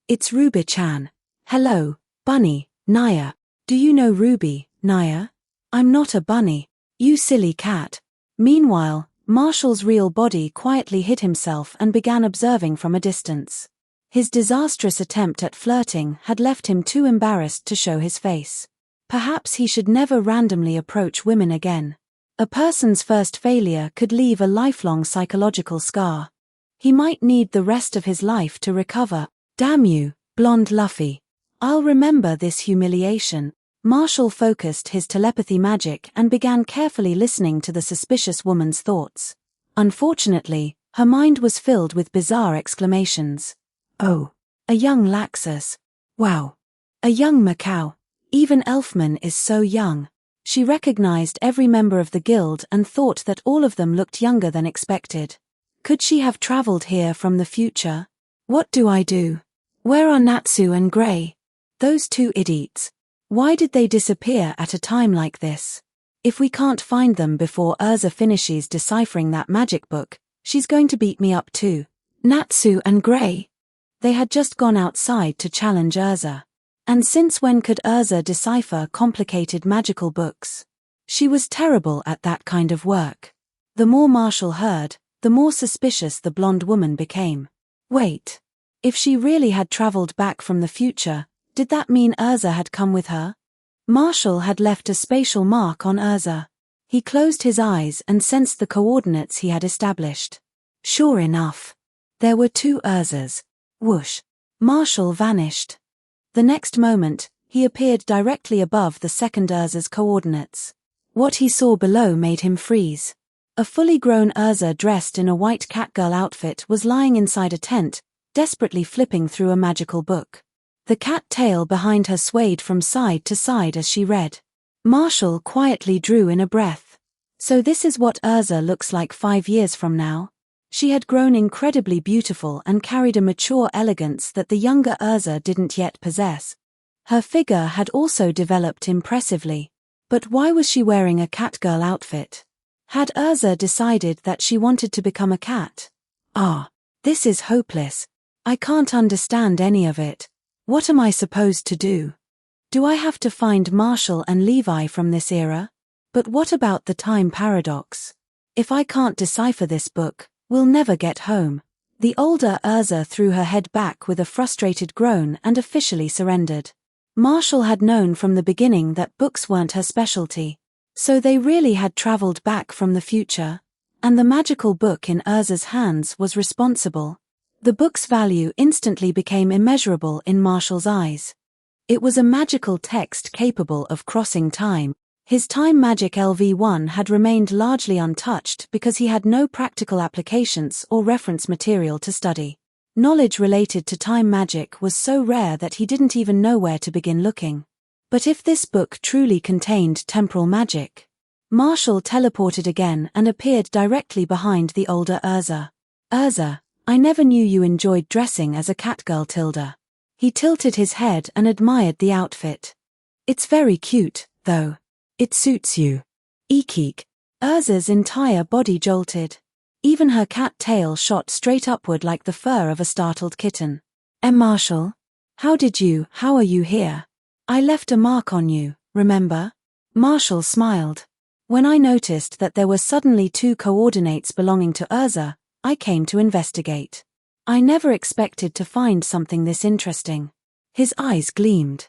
It's Ruby-chan. Hello, bunny, Naya. Do you know Ruby, Naya? I'm not a bunny. You silly cat. Meanwhile, Marshall's real body quietly hid himself and began observing from a distance. His disastrous attempt at flirting had left him too embarrassed to show his face. Perhaps he should never randomly approach women again. A person's first failure could leave a lifelong psychological scar. He might need the rest of his life to recover. Damn you, blonde Luffy. I'll remember this humiliation. Marshall focused his telepathy magic and began carefully listening to the suspicious woman's thoughts. Unfortunately, her mind was filled with bizarre exclamations. Oh, a young Laxus. Wow. A young Macau. Even Elfman is so young. She recognized every member of the guild and thought that all of them looked younger than expected. Could she have traveled here from the future? What do I do? Where are Natsu and Gray? Those two idiots. Why did they disappear at a time like this? If we can't find them before Urza finishes deciphering that magic book, she's going to beat me up too. Natsu and Gray. They had just gone outside to challenge Urza. And since when could Urza decipher complicated magical books? She was terrible at that kind of work. The more Marshall heard, the more suspicious the blonde woman became. Wait. If she really had traveled back from the future, did that mean Urza had come with her? Marshall had left a spatial mark on Urza. He closed his eyes and sensed the coordinates he had established. Sure enough. There were two Urzas. Whoosh. Marshall vanished. The next moment, he appeared directly above the second Urza's coordinates. What he saw below made him freeze. A fully grown Urza dressed in a white catgirl outfit was lying inside a tent, desperately flipping through a magical book. The cat tail behind her swayed from side to side as she read. Marshall quietly drew in a breath. So this is what Urza looks like 5 years from now? She had grown incredibly beautiful and carried a mature elegance that the younger Urza didn't yet possess. Her figure had also developed impressively. But why was she wearing a catgirl outfit? Had Urza decided that she wanted to become a cat? This is hopeless. I can't understand any of it. What am I supposed to do? Do I have to find Marshall and Levi from this era? But what about the time paradox? If I can't decipher this book, we'll never get home. The older Urza threw her head back with a frustrated groan and officially surrendered. Marshall had known from the beginning that books weren't her specialty. So they really had traveled back from the future. And the magical book in Urza's hands was responsible. The book's value instantly became immeasurable in Marshall's eyes. It was a magical text capable of crossing time. His time magic LV1 had remained largely untouched because he had no practical applications or reference material to study. Knowledge related to time magic was so rare that he didn't even know where to begin looking. But if this book truly contained temporal magic... Marshall teleported again and appeared directly behind the older Urza. Urza, I never knew you enjoyed dressing as a catgirl, Tilda. He tilted his head and admired the outfit. It's very cute, though. It suits you. Eek. Urza's entire body jolted. Even her cat tail shot straight upward like the fur of a startled kitten. Marshall? How are you here? I left a mark on you, remember? Marshall smiled. When I noticed that there were suddenly 2 coordinates belonging to Urza, I came to investigate. I never expected to find something this interesting. His eyes gleamed.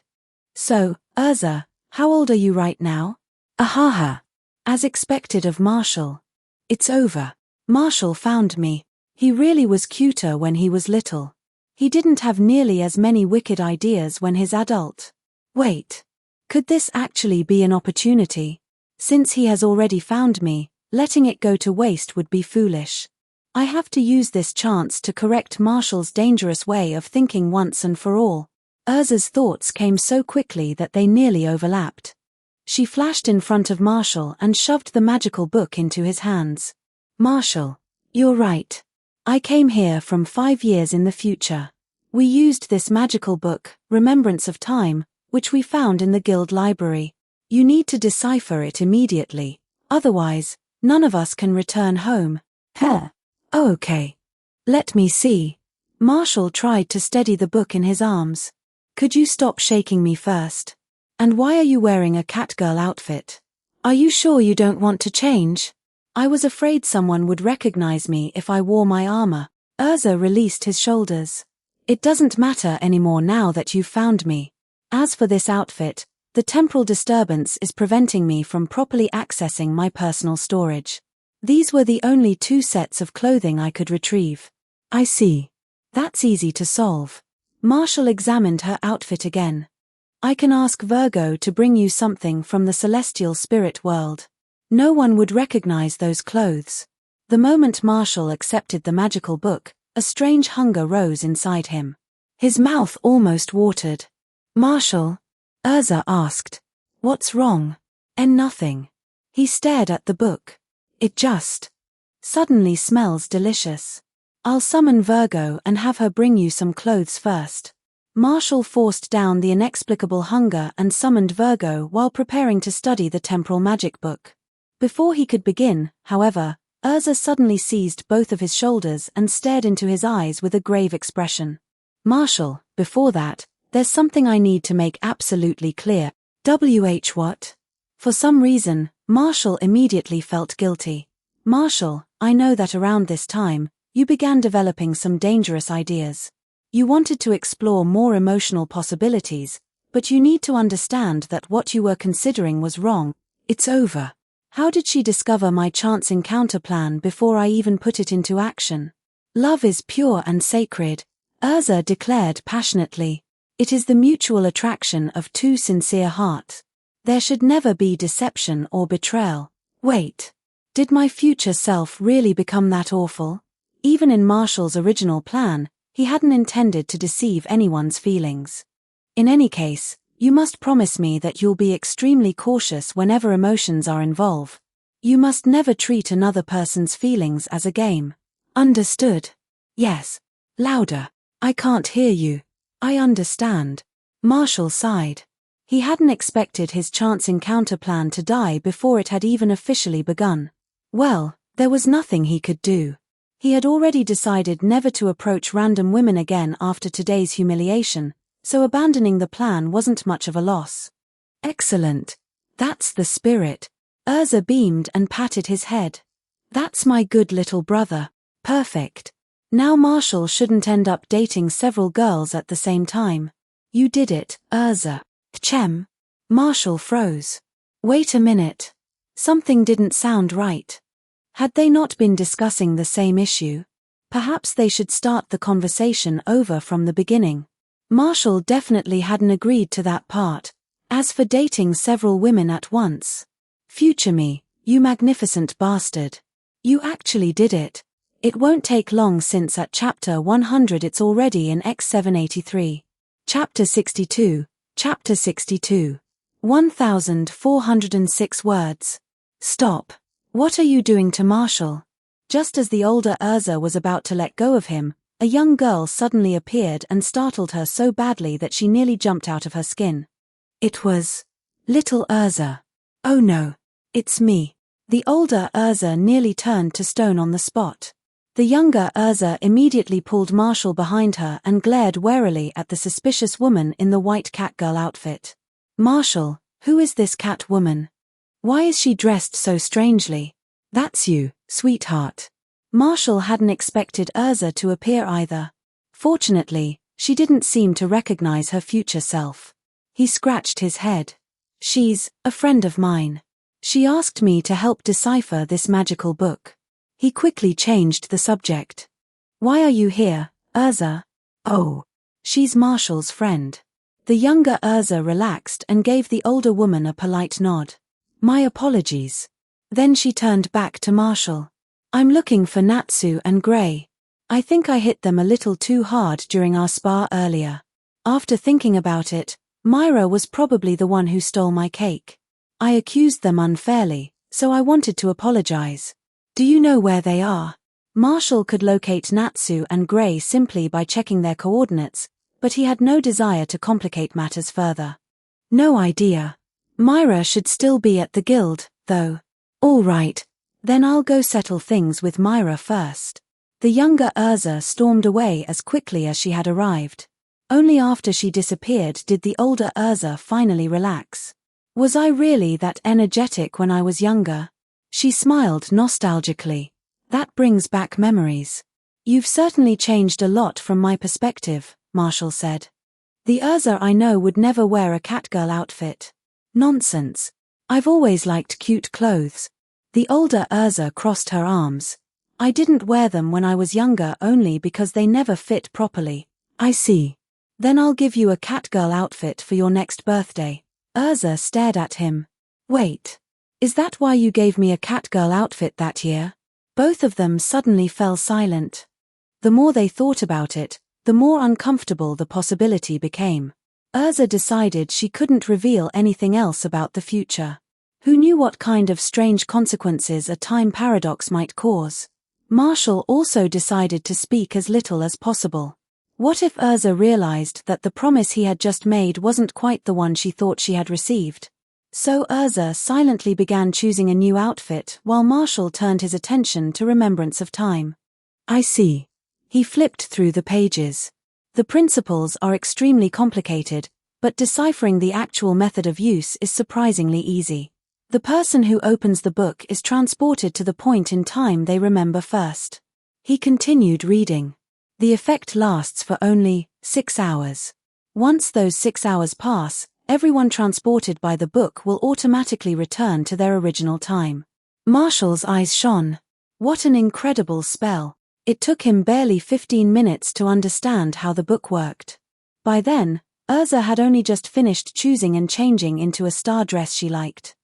So, Urza, how old are you right now? Ahaha. As expected of Marshall. It's over. Marshall found me. He really was cuter when he was little. He didn't have nearly as many wicked ideas when he's adult. Wait. Could this actually be an opportunity? Since he has already found me, letting it go to waste would be foolish. I have to use this chance to correct Marshall's dangerous way of thinking once and for all. Urza's thoughts came so quickly that they nearly overlapped. She flashed in front of Marshall and shoved the magical book into his hands. Marshall, you're right. I came here from 5 years in the future. We used this magical book, Remembrance of Time, which we found in the guild library. You need to decipher it immediately, otherwise, none of us can return home. Okay. Let me see. Marshall tried to steady the book in his arms. Could you stop shaking me first? And why are you wearing a catgirl outfit? Are you sure you don't want to change? I was afraid someone would recognize me if I wore my armor. Urza released his shoulders. It doesn't matter anymore now that you've found me. As for this outfit, the temporal disturbance is preventing me from properly accessing my personal storage. These were the only 2 sets of clothing I could retrieve. I see. That's easy to solve. Marshall examined her outfit again. I can ask Virgo to bring you something from the celestial spirit world. No one would recognize those clothes. The moment Marshall accepted the magical book, a strange hunger rose inside him. His mouth almost watered. Marshall? Urza asked. What's wrong? Nothing. He stared at the book. It just suddenly smells delicious. I'll summon Virgo and have her bring you some clothes first. Marshall forced down the inexplicable hunger and summoned Virgo while preparing to study the temporal magic book. Before he could begin, however, Urza suddenly seized both of his shoulders and stared into his eyes with a grave expression. Marshall, before that, there's something I need to make absolutely clear. What? For some reason, Marshall immediately felt guilty. Marshall, I know that around this time, you began developing some dangerous ideas. You wanted to explore more emotional possibilities, but you need to understand that what you were considering was wrong. It's over. How did she discover my chance encounter plan before I even put it into action? Love is pure and sacred. Urza declared passionately. It is the mutual attraction of two sincere hearts. There should never be deception or betrayal. Wait. Did my future self really become that awful? Even in Marshall's original plan, he hadn't intended to deceive anyone's feelings. In any case, you must promise me that you'll be extremely cautious whenever emotions are involved. You must never treat another person's feelings as a game. Understood? Yes. Louder. I can't hear you. I understand. Marshall sighed. He hadn't expected his chance encounter plan to die before it had even officially begun. Well, there was nothing he could do. He had already decided never to approach random women again after today's humiliation, so abandoning the plan wasn't much of a loss. Excellent. That's the spirit. Urza beamed and patted his head. That's my good little brother. Perfect. Now Marshall shouldn't end up dating several girls at the same time. You did it, Urza. Chem. Marshall froze. Wait a minute. Something didn't sound right. Had they not been discussing the same issue? Perhaps they should start the conversation over from the beginning. Marshall definitely hadn't agreed to that part. As for dating several women at once. Future me, you magnificent bastard. You actually did it. It won't take long since at chapter 100 it's already in X783. Chapter 62. Chapter 62. 1406 words. Stop. What are you doing to Marshall? Just as the older Urza was about to let go of him, a young girl suddenly appeared and startled her so badly that she nearly jumped out of her skin. It was little Urza. Oh no. It's me. The older Urza nearly turned to stone on the spot. The younger Urza immediately pulled Marshall behind her and glared warily at the suspicious woman in the white catgirl outfit. Marshall, who is this cat woman? Why is she dressed so strangely? That's you, sweetheart. Marshall hadn't expected Urza to appear either. Fortunately, she didn't seem to recognize her future self. He scratched his head. She's a friend of mine. She asked me to help decipher this magical book. He quickly changed the subject. Why are you here, Urza? Oh. She's Marshall's friend. The younger Urza relaxed and gave the older woman a polite nod. My apologies. Then she turned back to Marshall. I'm looking for Natsu and Gray. I think I hit them a little too hard during our spa earlier. After thinking about it, Myra was probably the one who stole my cake. I accused them unfairly, so I wanted to apologize. Do you know where they are? Marshall could locate Natsu and Gray simply by checking their coordinates, but he had no desire to complicate matters further. No idea. Myra should still be at the guild, though. All right, then I'll go settle things with Myra first. The younger Urza stormed away as quickly as she had arrived. Only after she disappeared did the older Urza finally relax. Was I really that energetic when I was younger? She smiled nostalgically. That brings back memories. You've certainly changed a lot from my perspective, Marshall said. The Urza I know would never wear a catgirl outfit. Nonsense. I've always liked cute clothes. The older Urza crossed her arms. I didn't wear them when I was younger only because they never fit properly. I see. Then I'll give you a catgirl outfit for your next birthday. Urza stared at him. Wait. Is that why you gave me a catgirl outfit that year? Both of them suddenly fell silent. The more they thought about it, the more uncomfortable the possibility became. Urza decided she couldn't reveal anything else about the future. Who knew what kind of strange consequences a time paradox might cause? Marshall also decided to speak as little as possible. What if Urza realized that the promise he had just made wasn't quite the one she thought she had received? So Urza silently began choosing a new outfit while Marshall turned his attention to remembrance of time. I see. He flipped through the pages. The principles are extremely complicated, but deciphering the actual method of use is surprisingly easy. The person who opens the book is transported to the point in time they remember first. He continued reading. The effect lasts for only 6 hours. Once those 6 hours pass, everyone transported by the book will automatically return to their original time. Marshall's eyes shone. What an incredible spell. It took him barely 15 minutes to understand how the book worked. By then, Urza had only just finished choosing and changing into a star dress she liked.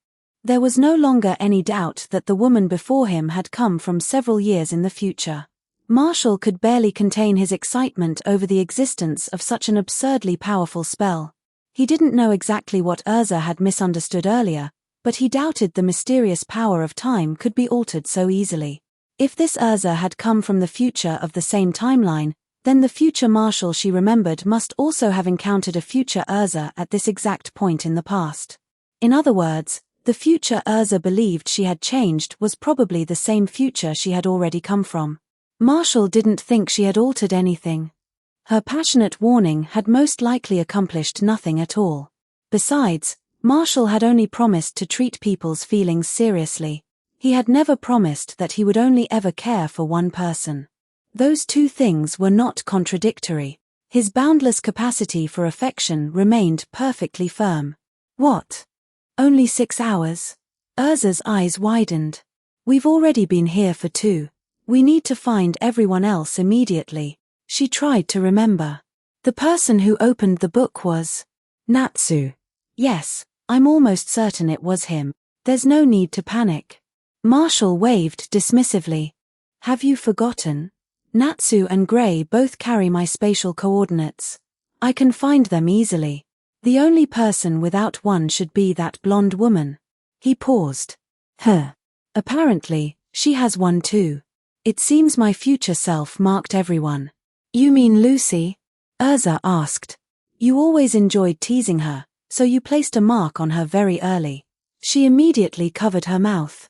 There was no longer any doubt that the woman before him had come from several years in the future. Marshall could barely contain his excitement over the existence of such an absurdly powerful spell. He didn't know exactly what Urza had misunderstood earlier, but he doubted the mysterious power of time could be altered so easily. If this Urza had come from the future of the same timeline, then the future Marshall she remembered must also have encountered a future Urza at this exact point in the past. In other words, the future Urza believed she had changed was probably the same future she had already come from. Marshall didn't think she had altered anything. Her passionate warning had most likely accomplished nothing at all. Besides, Marshall had only promised to treat people's feelings seriously. He had never promised that he would only ever care for one person. Those two things were not contradictory. His boundless capacity for affection remained perfectly firm. What? Only 6 hours? Urza's eyes widened. We've already been here for 2. We need to find everyone else immediately. She tried to remember. The person who opened the book was Natsu. Yes, I'm almost certain it was him. There's no need to panic. Marshall waved dismissively. Have you forgotten? Natsu and Gray both carry my spatial coordinates. I can find them easily. The only person without one should be that blonde woman. He paused. Apparently, she has one too. It seems my future self marked everyone. You mean Lucy? Urza asked. You always enjoyed teasing her, so you placed a mark on her very early. She immediately covered her mouth.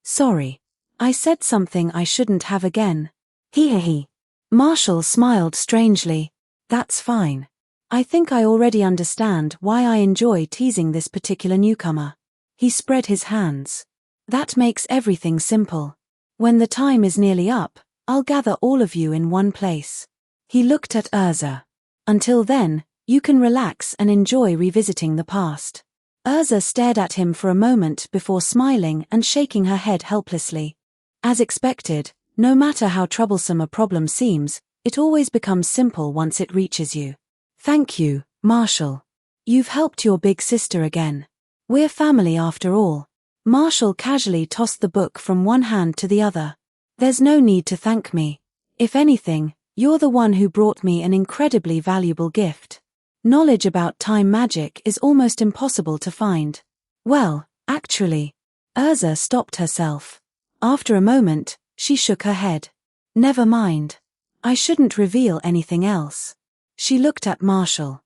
Sorry. I said something I shouldn't have again. Hee. Marshall smiled strangely. That's fine. I think I already understand why I enjoy teasing this particular newcomer. He spread his hands. That makes everything simple. When the time is nearly up, I'll gather all of you in one place. He looked at Urza. Until then, you can relax and enjoy revisiting the past. Urza stared at him for a moment before smiling and shaking her head helplessly. As expected, no matter how troublesome a problem seems, it always becomes simple once it reaches you. Thank you, Marshall. You've helped your big sister again. We're family after all. Marshall casually tossed the book from one hand to the other. There's no need to thank me. If anything, you're the one who brought me an incredibly valuable gift. Knowledge about time magic is almost impossible to find. Well, actually. Urza stopped herself. After a moment, she shook her head. Never mind. I shouldn't reveal anything else. She looked at Marshall.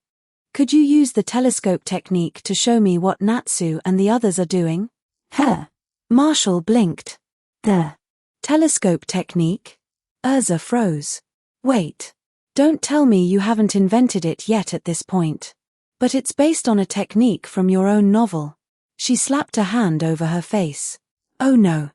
Could you use the telescope technique to show me what Natsu and the others are doing? Marshall blinked. The telescope technique? Urza froze. Wait. Don't tell me you haven't invented it yet at this point. But it's based on a technique from your own novel. She slapped a hand over her face. Oh no.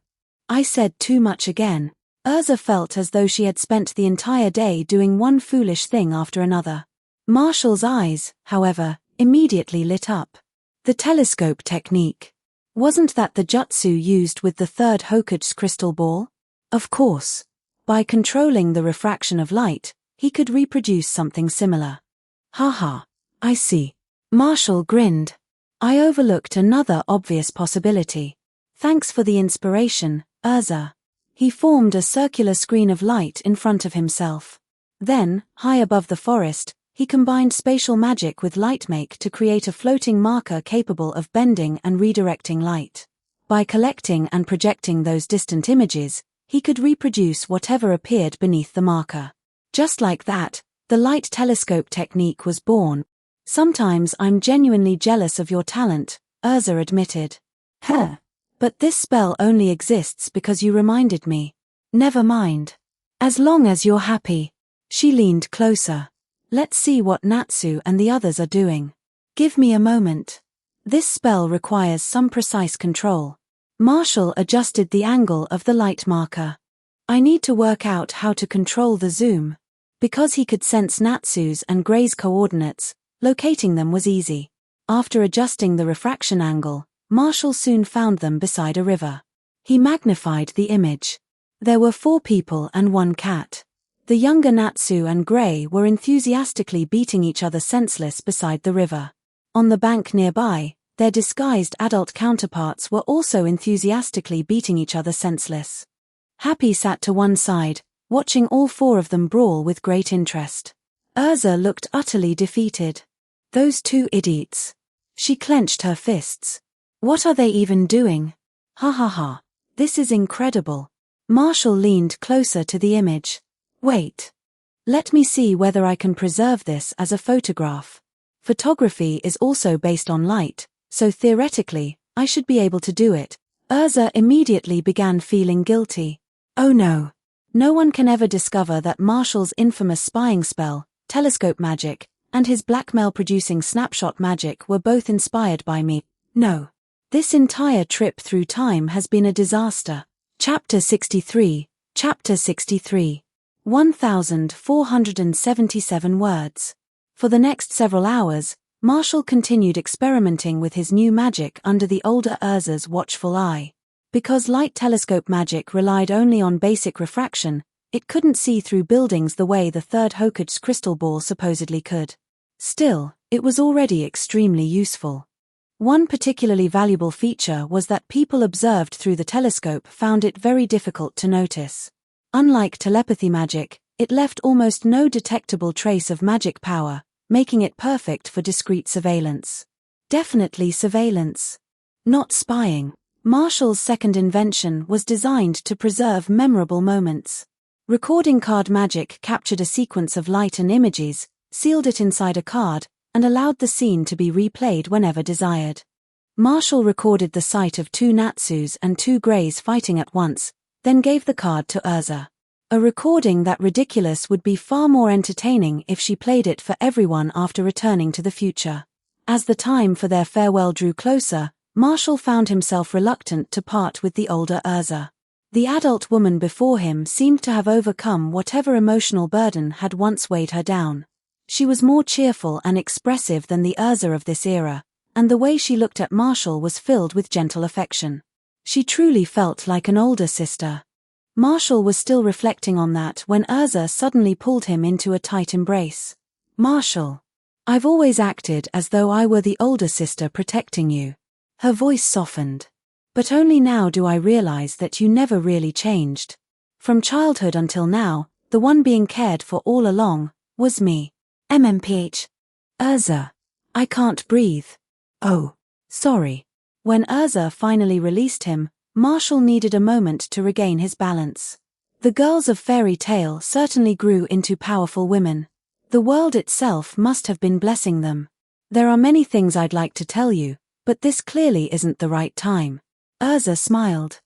I said too much again. Urza felt as though she had spent the entire day doing one foolish thing after another. Marshall's eyes, however, immediately lit up. The telescope technique. Wasn't that the jutsu used with the third Hokage's crystal ball? Of course. By controlling the refraction of light, he could reproduce something similar. Haha, I see. Marshall grinned. I overlooked another obvious possibility. Thanks for the inspiration, Urza. He formed a circular screen of light in front of himself. Then, high above the forest, he combined spatial magic with lightmake to create a floating marker capable of bending and redirecting light. By collecting and projecting those distant images, he could reproduce whatever appeared beneath the marker. Just like that, the light telescope technique was born. Sometimes I'm genuinely jealous of your talent, Urza admitted. But this spell only exists because you reminded me. Never mind. As long as you're happy. She leaned closer. Let's see what Natsu and the others are doing. Give me a moment. This spell requires some precise control. Marshall adjusted the angle of the light marker. I need to work out how to control the zoom. Because he could sense Natsu's and Gray's coordinates, locating them was easy. After adjusting the refraction angle, Marshall soon found them beside a river. He magnified the image. There were 4 people and 1 cat. The younger Natsu and Gray were enthusiastically beating each other senseless beside the river. On the bank nearby, their disguised adult counterparts were also enthusiastically beating each other senseless. Happy sat to one side, watching all 4 of them brawl with great interest. Urza looked utterly defeated. Those 2 idiots. She clenched her fists. What are they even doing? Ha ha ha. This is incredible. Marshall leaned closer to the image. Wait. Let me see whether I can preserve this as a photograph. Photography is also based on light, so theoretically, I should be able to do it. Urza immediately began feeling guilty. Oh no. No one can ever discover that Marshall's infamous spying spell, telescope magic, and his blackmail-producing snapshot magic were both inspired by me. No. This entire trip through time has been a disaster. Chapter 63. Chapter 63. 1,477 words. For the next several hours, Marshall continued experimenting with his new magic under the older Urza's watchful eye. Because light telescope magic relied only on basic refraction, it couldn't see through buildings the way the third Hokage's crystal ball supposedly could. Still, it was already extremely useful. One particularly valuable feature was that people observed through the telescope found it very difficult to notice. Unlike telepathy magic, it left almost no detectable trace of magic power, making it perfect for discreet surveillance. Definitely surveillance. Not spying. Marshall's second invention was designed to preserve memorable moments. Recording card magic captured a sequence of light and images, sealed it inside a card, and allowed the scene to be replayed whenever desired. Marshall recorded the sight of 2 Natsus and 2 Greys fighting at once, then gave the card to Urza. A recording that ridiculous would be far more entertaining if she played it for everyone after returning to the future. As the time for their farewell drew closer, Marshall found himself reluctant to part with the older Urza. The adult woman before him seemed to have overcome whatever emotional burden had once weighed her down. She was more cheerful and expressive than the Urza of this era, and the way she looked at Marshall was filled with gentle affection. She truly felt like an older sister. Marshall was still reflecting on that when Urza suddenly pulled him into a tight embrace. Marshall. I've always acted as though I were the older sister protecting you. Her voice softened. But only now do I realize that you never really changed. From childhood until now, the one being cared for all along, was me. MMPH. Urza. I can't breathe. Oh. Sorry. When Urza finally released him, Marshall needed a moment to regain his balance. The girls of fairy tale certainly grew into powerful women. The world itself must have been blessing them. There are many things I'd like to tell you, but this clearly isn't the right time. Urza smiled.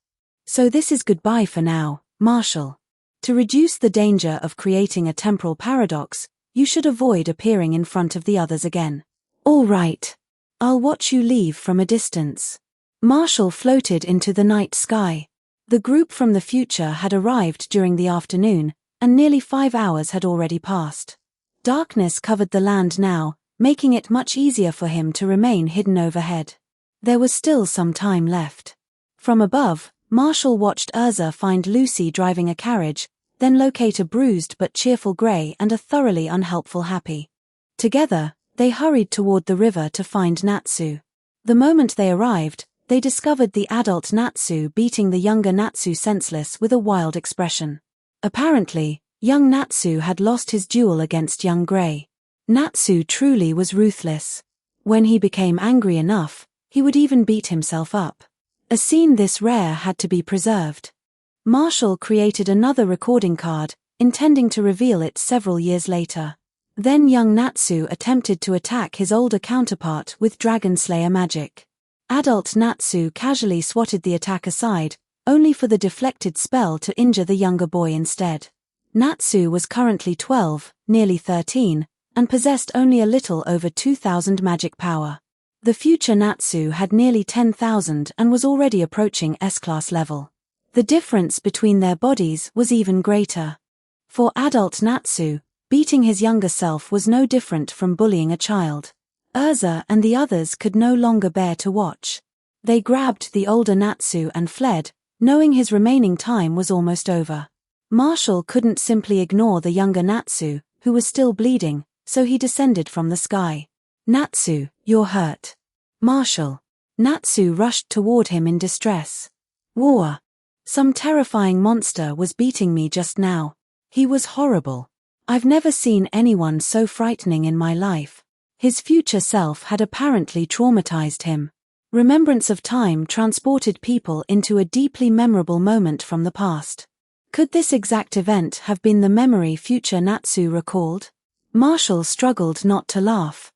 So this is goodbye for now, Marshall. To reduce the danger of creating a temporal paradox, you should avoid appearing in front of the others again. All right. I'll watch you leave from a distance. Marshall floated into the night sky. The group from the future had arrived during the afternoon, and nearly 5 hours had already passed. Darkness covered the land now, making it much easier for him to remain hidden overhead. There was still some time left. From above, Marshall watched Urza find Lucy driving a carriage, then locate a bruised but cheerful Grey and a thoroughly unhelpful Happy. Together, they hurried toward the river to find Natsu. The moment they arrived, they discovered the adult Natsu beating the younger Natsu senseless with a wild expression. Apparently, young Natsu had lost his duel against young Grey. Natsu truly was ruthless. When he became angry enough, he would even beat himself up. A scene this rare had to be preserved. Marshall created another recording card, intending to reveal it several years later. Then young Natsu attempted to attack his older counterpart with Dragon Slayer magic. Adult Natsu casually swatted the attack aside, only for the deflected spell to injure the younger boy instead. Natsu was currently 12, nearly 13, and possessed only a little over 2,000 magic power. The future Natsu had nearly 10,000 and was already approaching S-class level. The difference between their bodies was even greater. For adult Natsu, beating his younger self was no different from bullying a child. Urza and the others could no longer bear to watch. They grabbed the older Natsu and fled, knowing his remaining time was almost over. Marshall couldn't simply ignore the younger Natsu, who was still bleeding, so he descended from the sky. "Natsu, you're hurt." "Marshall." Natsu rushed toward him in distress. "War. Some terrifying monster was beating me just now. He was horrible. I've never seen anyone so frightening in my life." His future self had apparently traumatized him. Remembrance of time transported people into a deeply memorable moment from the past. Could this exact event have been the memory future Natsu recalled? Marshall struggled not to laugh.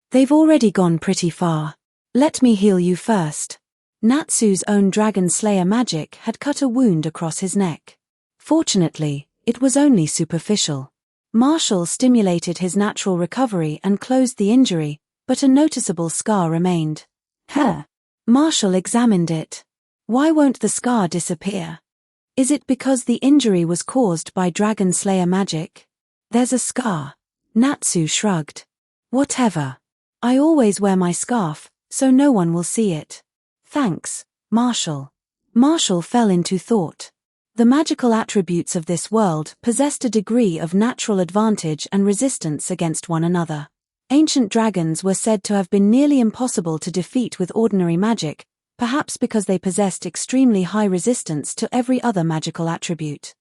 "They've already gone pretty far. Let me heal you first." Natsu's own dragon slayer magic had cut a wound across his neck. Fortunately, it was only superficial. Marshall stimulated his natural recovery and closed the injury, but a noticeable scar remained. Marshall examined it. Why won't the scar disappear? Is it because the injury was caused by dragon slayer magic? "There's a scar." Natsu shrugged. "Whatever. I always wear my scarf, so no one will see it." "Thanks, Marshall." Marshall fell into thought. The magical attributes of this world possessed a degree of natural advantage and resistance against one another. Ancient dragons were said to have been nearly impossible to defeat with ordinary magic, perhaps because they possessed extremely high resistance to every other magical attribute.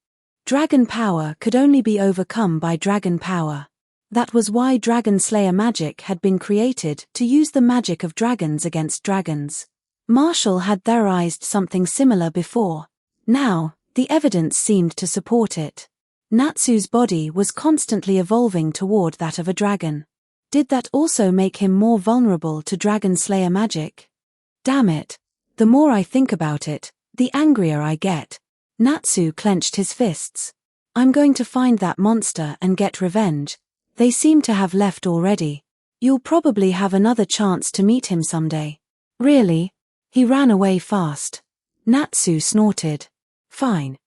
Dragon power could only be overcome by dragon power. That was why dragon slayer magic had been created, to use the magic of dragons against dragons. Marshall had theorized something similar before. Now, the evidence seemed to support it. Natsu's body was constantly evolving toward that of a dragon. Did that also make him more vulnerable to dragon slayer magic? Damn it. The more I think about it, the angrier I get. Natsu clenched his fists. "I'm going to find that monster and get revenge. They seem to have left already. You'll probably have another chance to meet him someday." "Really?" He ran away fast. Natsu snorted. "Fine.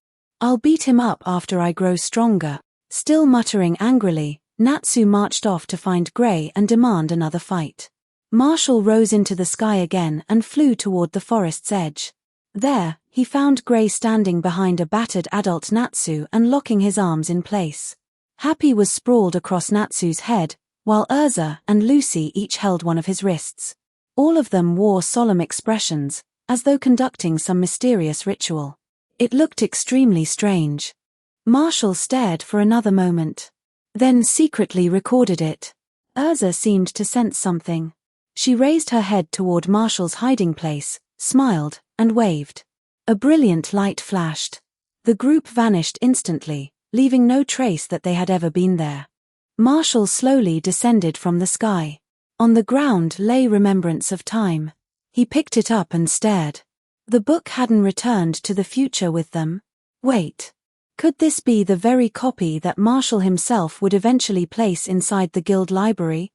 I'll beat him up after I grow stronger." Still muttering angrily, Natsu marched off to find Gray and demand another fight. Marshall rose into the sky again and flew toward the forest's edge. There, he found Gray standing behind a battered adult Natsu and locking his arms in place. Happy was sprawled across Natsu's head, while Urza and Lucy each held one of his wrists. All of them wore solemn expressions, as though conducting some mysterious ritual. It looked extremely strange. Marshall stared for another moment, then secretly recorded it. Urza seemed to sense something. She raised her head toward Marshall's hiding place, smiled, and waved. A brilliant light flashed. The group vanished instantly, leaving no trace that they had ever been there. Marshall slowly descended from the sky. On the ground lay Remembrance of Time. He picked it up and stared. The book hadn't returned to the future with them. Wait. Could this be the very copy that Marshall himself would eventually place inside the guild library?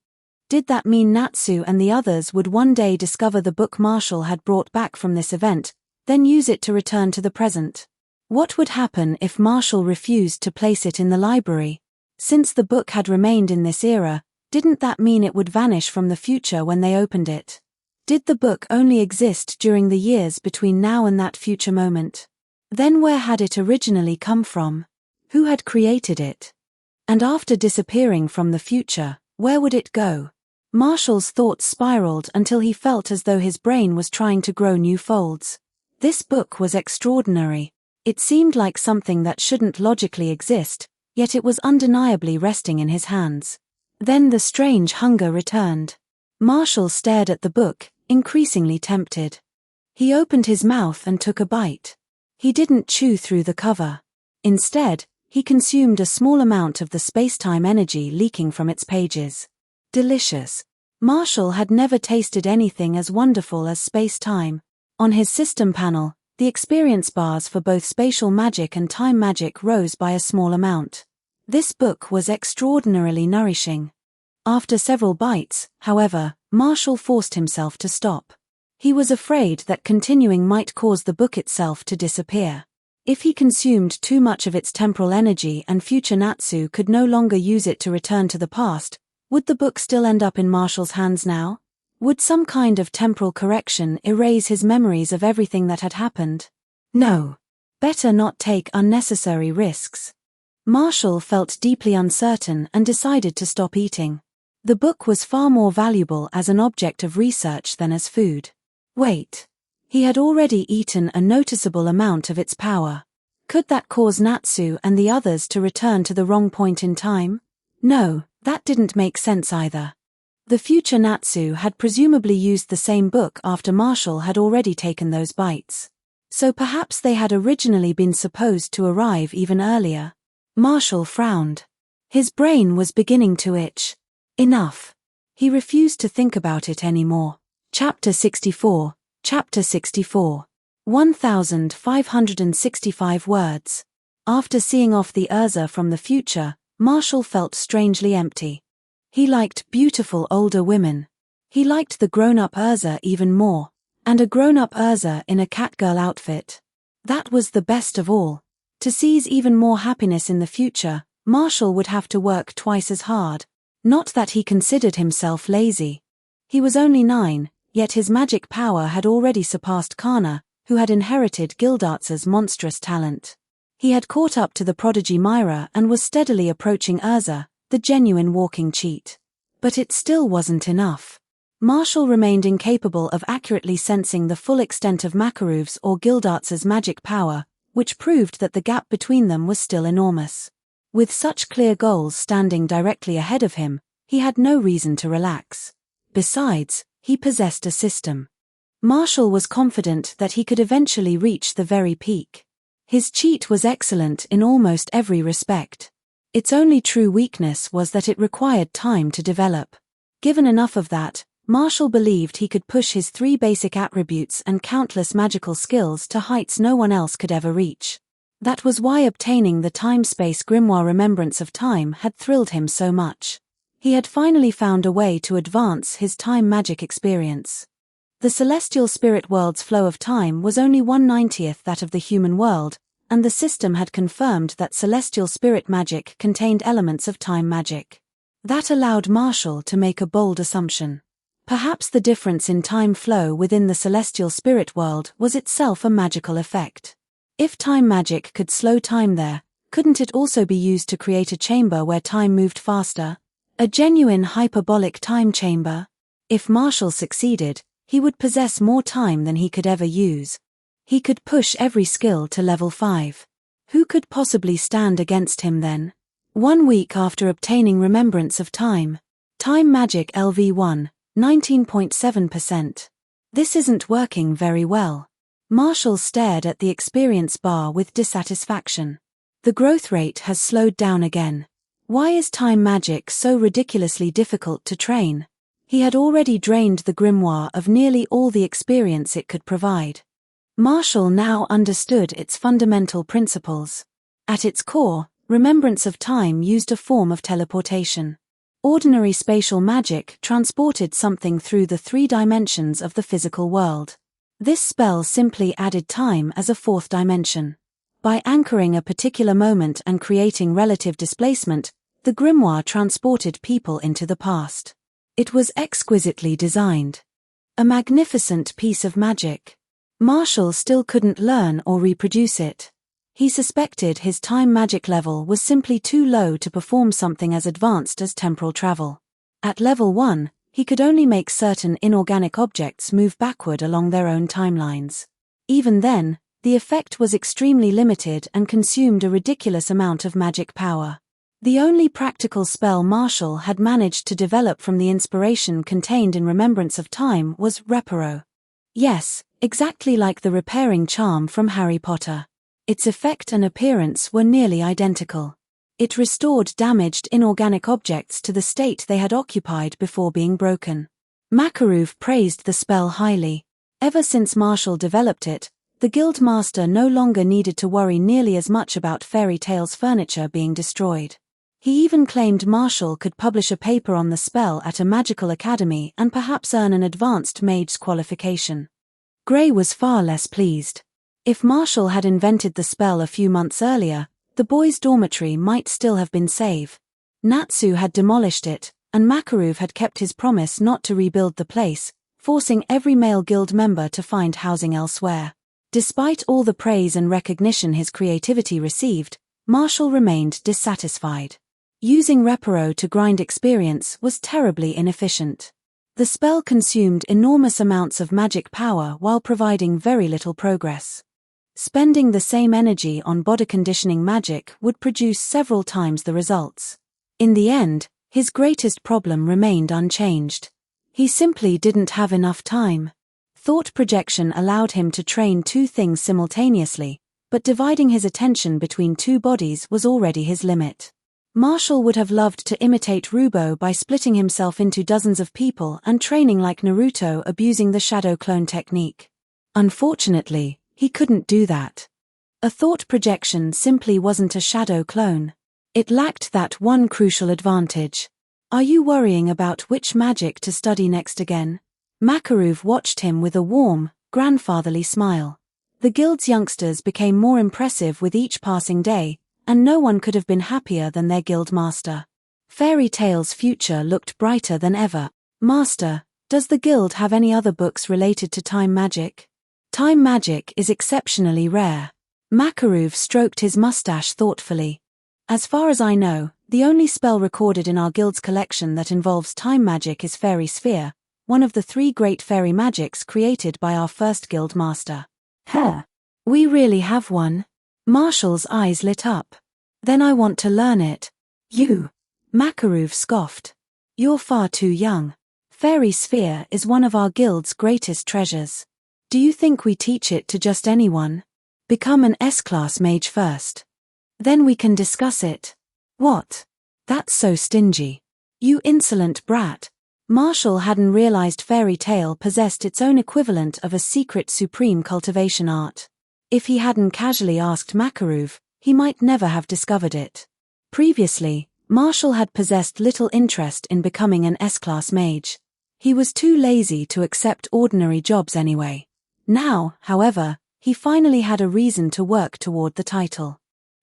Did that mean Natsu and the others would one day discover the book Marshall had brought back from this event, then use it to return to the present? What would happen if Marshall refused to place it in the library? Since the book had remained in this era, didn't that mean it would vanish from the future when they opened it? Did the book only exist during the years between now and that future moment? Then where had it originally come from? Who had created it? And after disappearing from the future, where would it go? Marshall's thoughts spiraled until he felt as though his brain was trying to grow new folds. This book was extraordinary. It seemed like something that shouldn't logically exist, yet it was undeniably resting in his hands. Then the strange hunger returned. Marshall stared at the book, increasingly tempted. He opened his mouth and took a bite. He didn't chew through the cover. Instead, he consumed a small amount of the space-time energy leaking from its pages. Delicious. Marshall had never tasted anything as wonderful as space-time. On his system panel, the experience bars for both spatial magic and time magic rose by a small amount. This book was extraordinarily nourishing. After several bites, however, Marshall forced himself to stop. He was afraid that continuing might cause the book itself to disappear. If he consumed too much of its temporal energy and future Natsu could no longer use it to return to the past, would the book still end up in Marshall's hands now? Would some kind of temporal correction erase his memories of everything that had happened? No. Better not take unnecessary risks. Marshall felt deeply uncertain and decided to stop eating. The book was far more valuable as an object of research than as food. Wait. He had already eaten a noticeable amount of its power. Could that cause Natsu and the others to return to the wrong point in time? No, that didn't make sense either. The future Natsu had presumably used the same book after Marshall had already taken those bites. So perhaps they had originally been supposed to arrive even earlier. Marshall frowned. His brain was beginning to itch. Enough. He refused to think about it anymore. Chapter 64. Chapter 64. 1,565 words. After seeing off the Urza from the future, Marshall felt strangely empty. He liked beautiful older women. He liked the grown-up Urza even more, and a grown-up Urza in a catgirl outfit. That was the best of all. To seize even more happiness in the future, Marshall would have to work twice as hard. Not that he considered himself lazy. He was only 9, yet his magic power had already surpassed Kana, who had inherited Gildarts's monstrous talent. He had caught up to the prodigy Myra and was steadily approaching Urza, the genuine walking cheat. But it still wasn't enough. Marshall remained incapable of accurately sensing the full extent of Makarov's or Gildarts's magic power, which proved that the gap between them was still enormous. With such clear goals standing directly ahead of him, he had no reason to relax. Besides, he possessed a system. Marshall was confident that he could eventually reach the very peak. His cheat was excellent in almost every respect. Its only true weakness was that it required time to develop. Given enough of that, Marshall believed he could push his 3 basic attributes and countless magical skills to heights no one else could ever reach. That was why obtaining the time-space grimoire Remembrance of Time had thrilled him so much. He had finally found a way to advance his time magic experience. The celestial spirit world's flow of time was only 1/90th that of the human world, and the system had confirmed that celestial spirit magic contained elements of time magic. That allowed Marshall to make a bold assumption. Perhaps the difference in time flow within the celestial spirit world was itself a magical effect. If time magic could slow time there, couldn't it also be used to create a chamber where time moved faster? A genuine hyperbolic time chamber? If Marshall succeeded, he would possess more time than he could ever use. He could push every skill to level 5. Who could possibly stand against him then? 1 week after obtaining Remembrance of Time. Time Magic LV1, 19.7%. This isn't working very well. Marshall stared at the experience bar with dissatisfaction. The growth rate has slowed down again. Why is time magic so ridiculously difficult to train? He had already drained the grimoire of nearly all the experience it could provide. Marshall now understood its fundamental principles. At its core, Remembrance of Time used a form of teleportation. Ordinary spatial magic transported something through the 3 dimensions of the physical world. This spell simply added time as a 4th dimension. By anchoring a particular moment and creating relative displacement, the grimoire transported people into the past. It was exquisitely designed. A magnificent piece of magic. Marshall still couldn't learn or reproduce it. He suspected his time magic level was simply too low to perform something as advanced as temporal travel. At level 1, he could only make certain inorganic objects move backward along their own timelines. Even then, the effect was extremely limited and consumed a ridiculous amount of magic power. The only practical spell Marshall had managed to develop from the inspiration contained in Remembrance of Time was Reparo. Yes, exactly like the repairing charm from Harry Potter. Its effect and appearance were nearly identical. It restored damaged inorganic objects to the state they had occupied before being broken. Makarov praised the spell highly. Ever since Marshall developed it, the guild master no longer needed to worry nearly as much about fairy tales furniture being destroyed. He even claimed Marshall could publish a paper on the spell at a magical academy and perhaps earn an advanced mage's qualification. Gray was far less pleased. If Marshall had invented the spell a few months earlier, the boys' dormitory might still have been safe. Natsu had demolished it, and Makarov had kept his promise not to rebuild the place, forcing every male guild member to find housing elsewhere. Despite all the praise and recognition his creativity received, Marshall remained dissatisfied. Using Reparo to grind experience was terribly inefficient. The spell consumed enormous amounts of magic power while providing very little progress. Spending the same energy on body conditioning magic would produce several times the results. In the end, his greatest problem remained unchanged. He simply didn't have enough time. Thought projection allowed him to train two things simultaneously, but dividing his attention between two bodies was already his limit. Marshall would have loved to imitate Rubo by splitting himself into dozens of people and training like Naruto abusing the shadow clone technique. Unfortunately, he couldn't do that. A thought projection simply wasn't a shadow clone. It lacked that one crucial advantage. Are you worrying about which magic to study next again? Makarov watched him with a warm, grandfatherly smile. The guild's youngsters became more impressive with each passing day, and no one could have been happier than their guild master. Fairy Tail's future looked brighter than ever. Master, does the guild have any other books related to time magic? Time magic is exceptionally rare. Makarov stroked his mustache thoughtfully. As far as I know, the only spell recorded in our guild's collection that involves time magic is Fairy Sphere, one of the 3 great fairy magics created by our first guild master. Huh. We really have one? Marshall's eyes lit up. Then I want to learn it. You. Makarov scoffed. You're far too young. Fairy Sphere is one of our guild's greatest treasures. Do you think we teach it to just anyone? Become an S-class mage first. Then we can discuss it. What? That's so stingy. You insolent brat. Marshall hadn't realized Fairy Tail possessed its own equivalent of a secret supreme cultivation art. If he hadn't casually asked Makarov, he might never have discovered it. Previously, Marshall had possessed little interest in becoming an S-class mage. He was too lazy to accept ordinary jobs anyway. Now, however, he finally had a reason to work toward the title.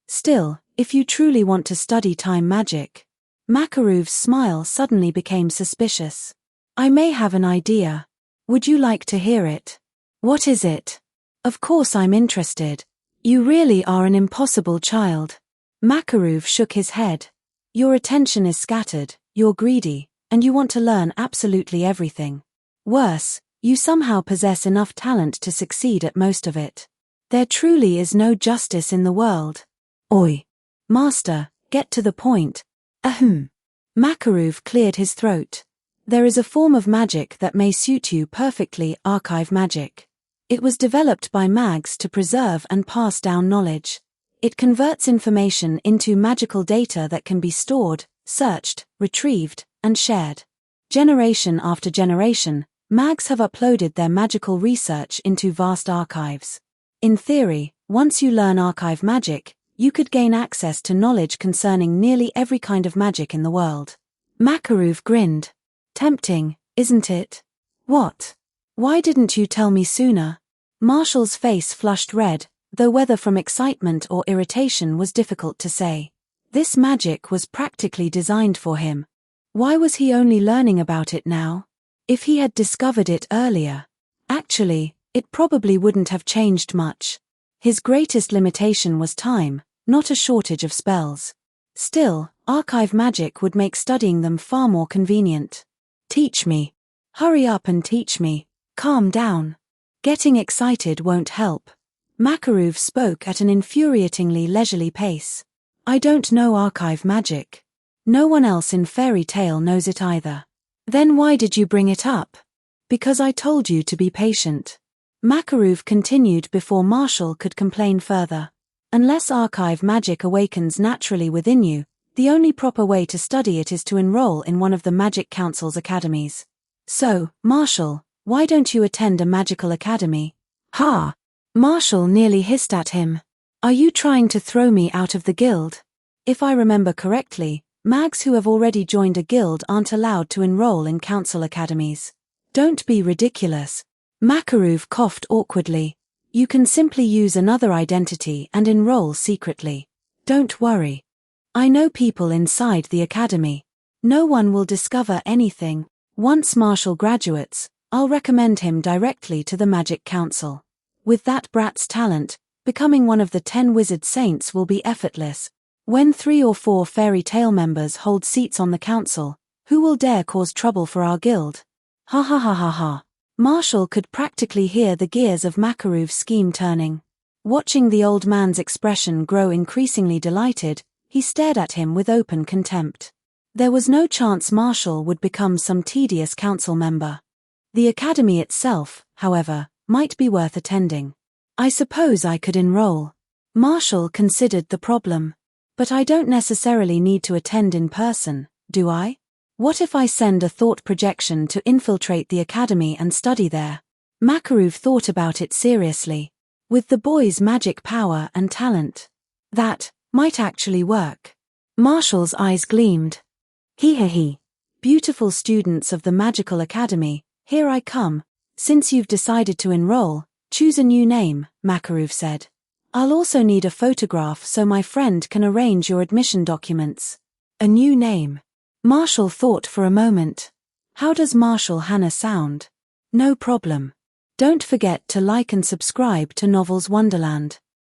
Still, if you truly want to study time magic... Makarov's smile suddenly became suspicious. I may have an idea. Would you like to hear it? What is it? Of course I'm interested. You really are an impossible child. Makarov shook his head. Your attention is scattered, you're greedy, and you want to learn absolutely everything. Worse, you somehow possess enough talent to succeed at most of it. There truly is no justice in the world. Oi. Master, get to the point. Ahem. Makarov cleared his throat. There is a form of magic that may suit you perfectly, archive magic. It was developed by mags to preserve and pass down knowledge. It converts information into magical data that can be stored, searched, retrieved, and shared. Generation after generation, mags have uploaded their magical research into vast archives. In theory, once you learn archive magic, you could gain access to knowledge concerning nearly every kind of magic in the world. Makarov grinned. Tempting, isn't it? What? Why didn't you tell me sooner? Marshall's face flushed red, though whether from excitement or irritation was difficult to say. This magic was practically designed for him. Why was he only learning about it now? If he had discovered it earlier. Actually, it probably wouldn't have changed much. His greatest limitation was time, not a shortage of spells. Still, archive magic would make studying them far more convenient. Teach me. Hurry up and teach me. Calm down. Getting excited won't help. Makarov spoke at an infuriatingly leisurely pace. I don't know archive magic. No one else in Fairy Tail knows it either. Then why did you bring it up? Because I told you to be patient. Makarov continued before Marshall could complain further. Unless archive magic awakens naturally within you, the only proper way to study it is to enroll in one of the Magic Council's academies. So, Marshall, why don't you attend a magical academy? Ha! Marshall nearly hissed at him. Are you trying to throw me out of the guild? If I remember correctly, mags who have already joined a guild aren't allowed to enroll in council academies. Don't be ridiculous. Makarov coughed awkwardly. You can simply use another identity and enroll secretly. Don't worry. I know people inside the academy. No one will discover anything. Once Marshall graduates, I'll recommend him directly to the Magic Council. With that brat's talent, becoming one of the 10 wizard saints will be effortless. When 3 or 4 fairy tale members hold seats on the council, who will dare cause trouble for our guild? Ha ha ha ha ha. Marshall could practically hear the gears of Makarov's scheme turning. Watching the old man's expression grow increasingly delighted, he stared at him with open contempt. There was no chance Marshall would become some tedious council member. The academy itself, however, might be worth attending. I suppose I could enroll. Marshall considered the problem. But I don't necessarily need to attend in person, do I? What if I send a thought projection to infiltrate the academy and study there? Makarov thought about it seriously. With the boy's magic power and talent, that might actually work. Marshall's eyes gleamed. He. Beautiful students of the Magical Academy, here I come. Since you've decided to enroll, choose a new name, Makarov said. I'll also need a photograph so my friend can arrange your admission documents. A new name. Marshall thought for a moment. How does Marshall Hannah sound? No problem. Don't forget to like and subscribe to Novels Wonderland.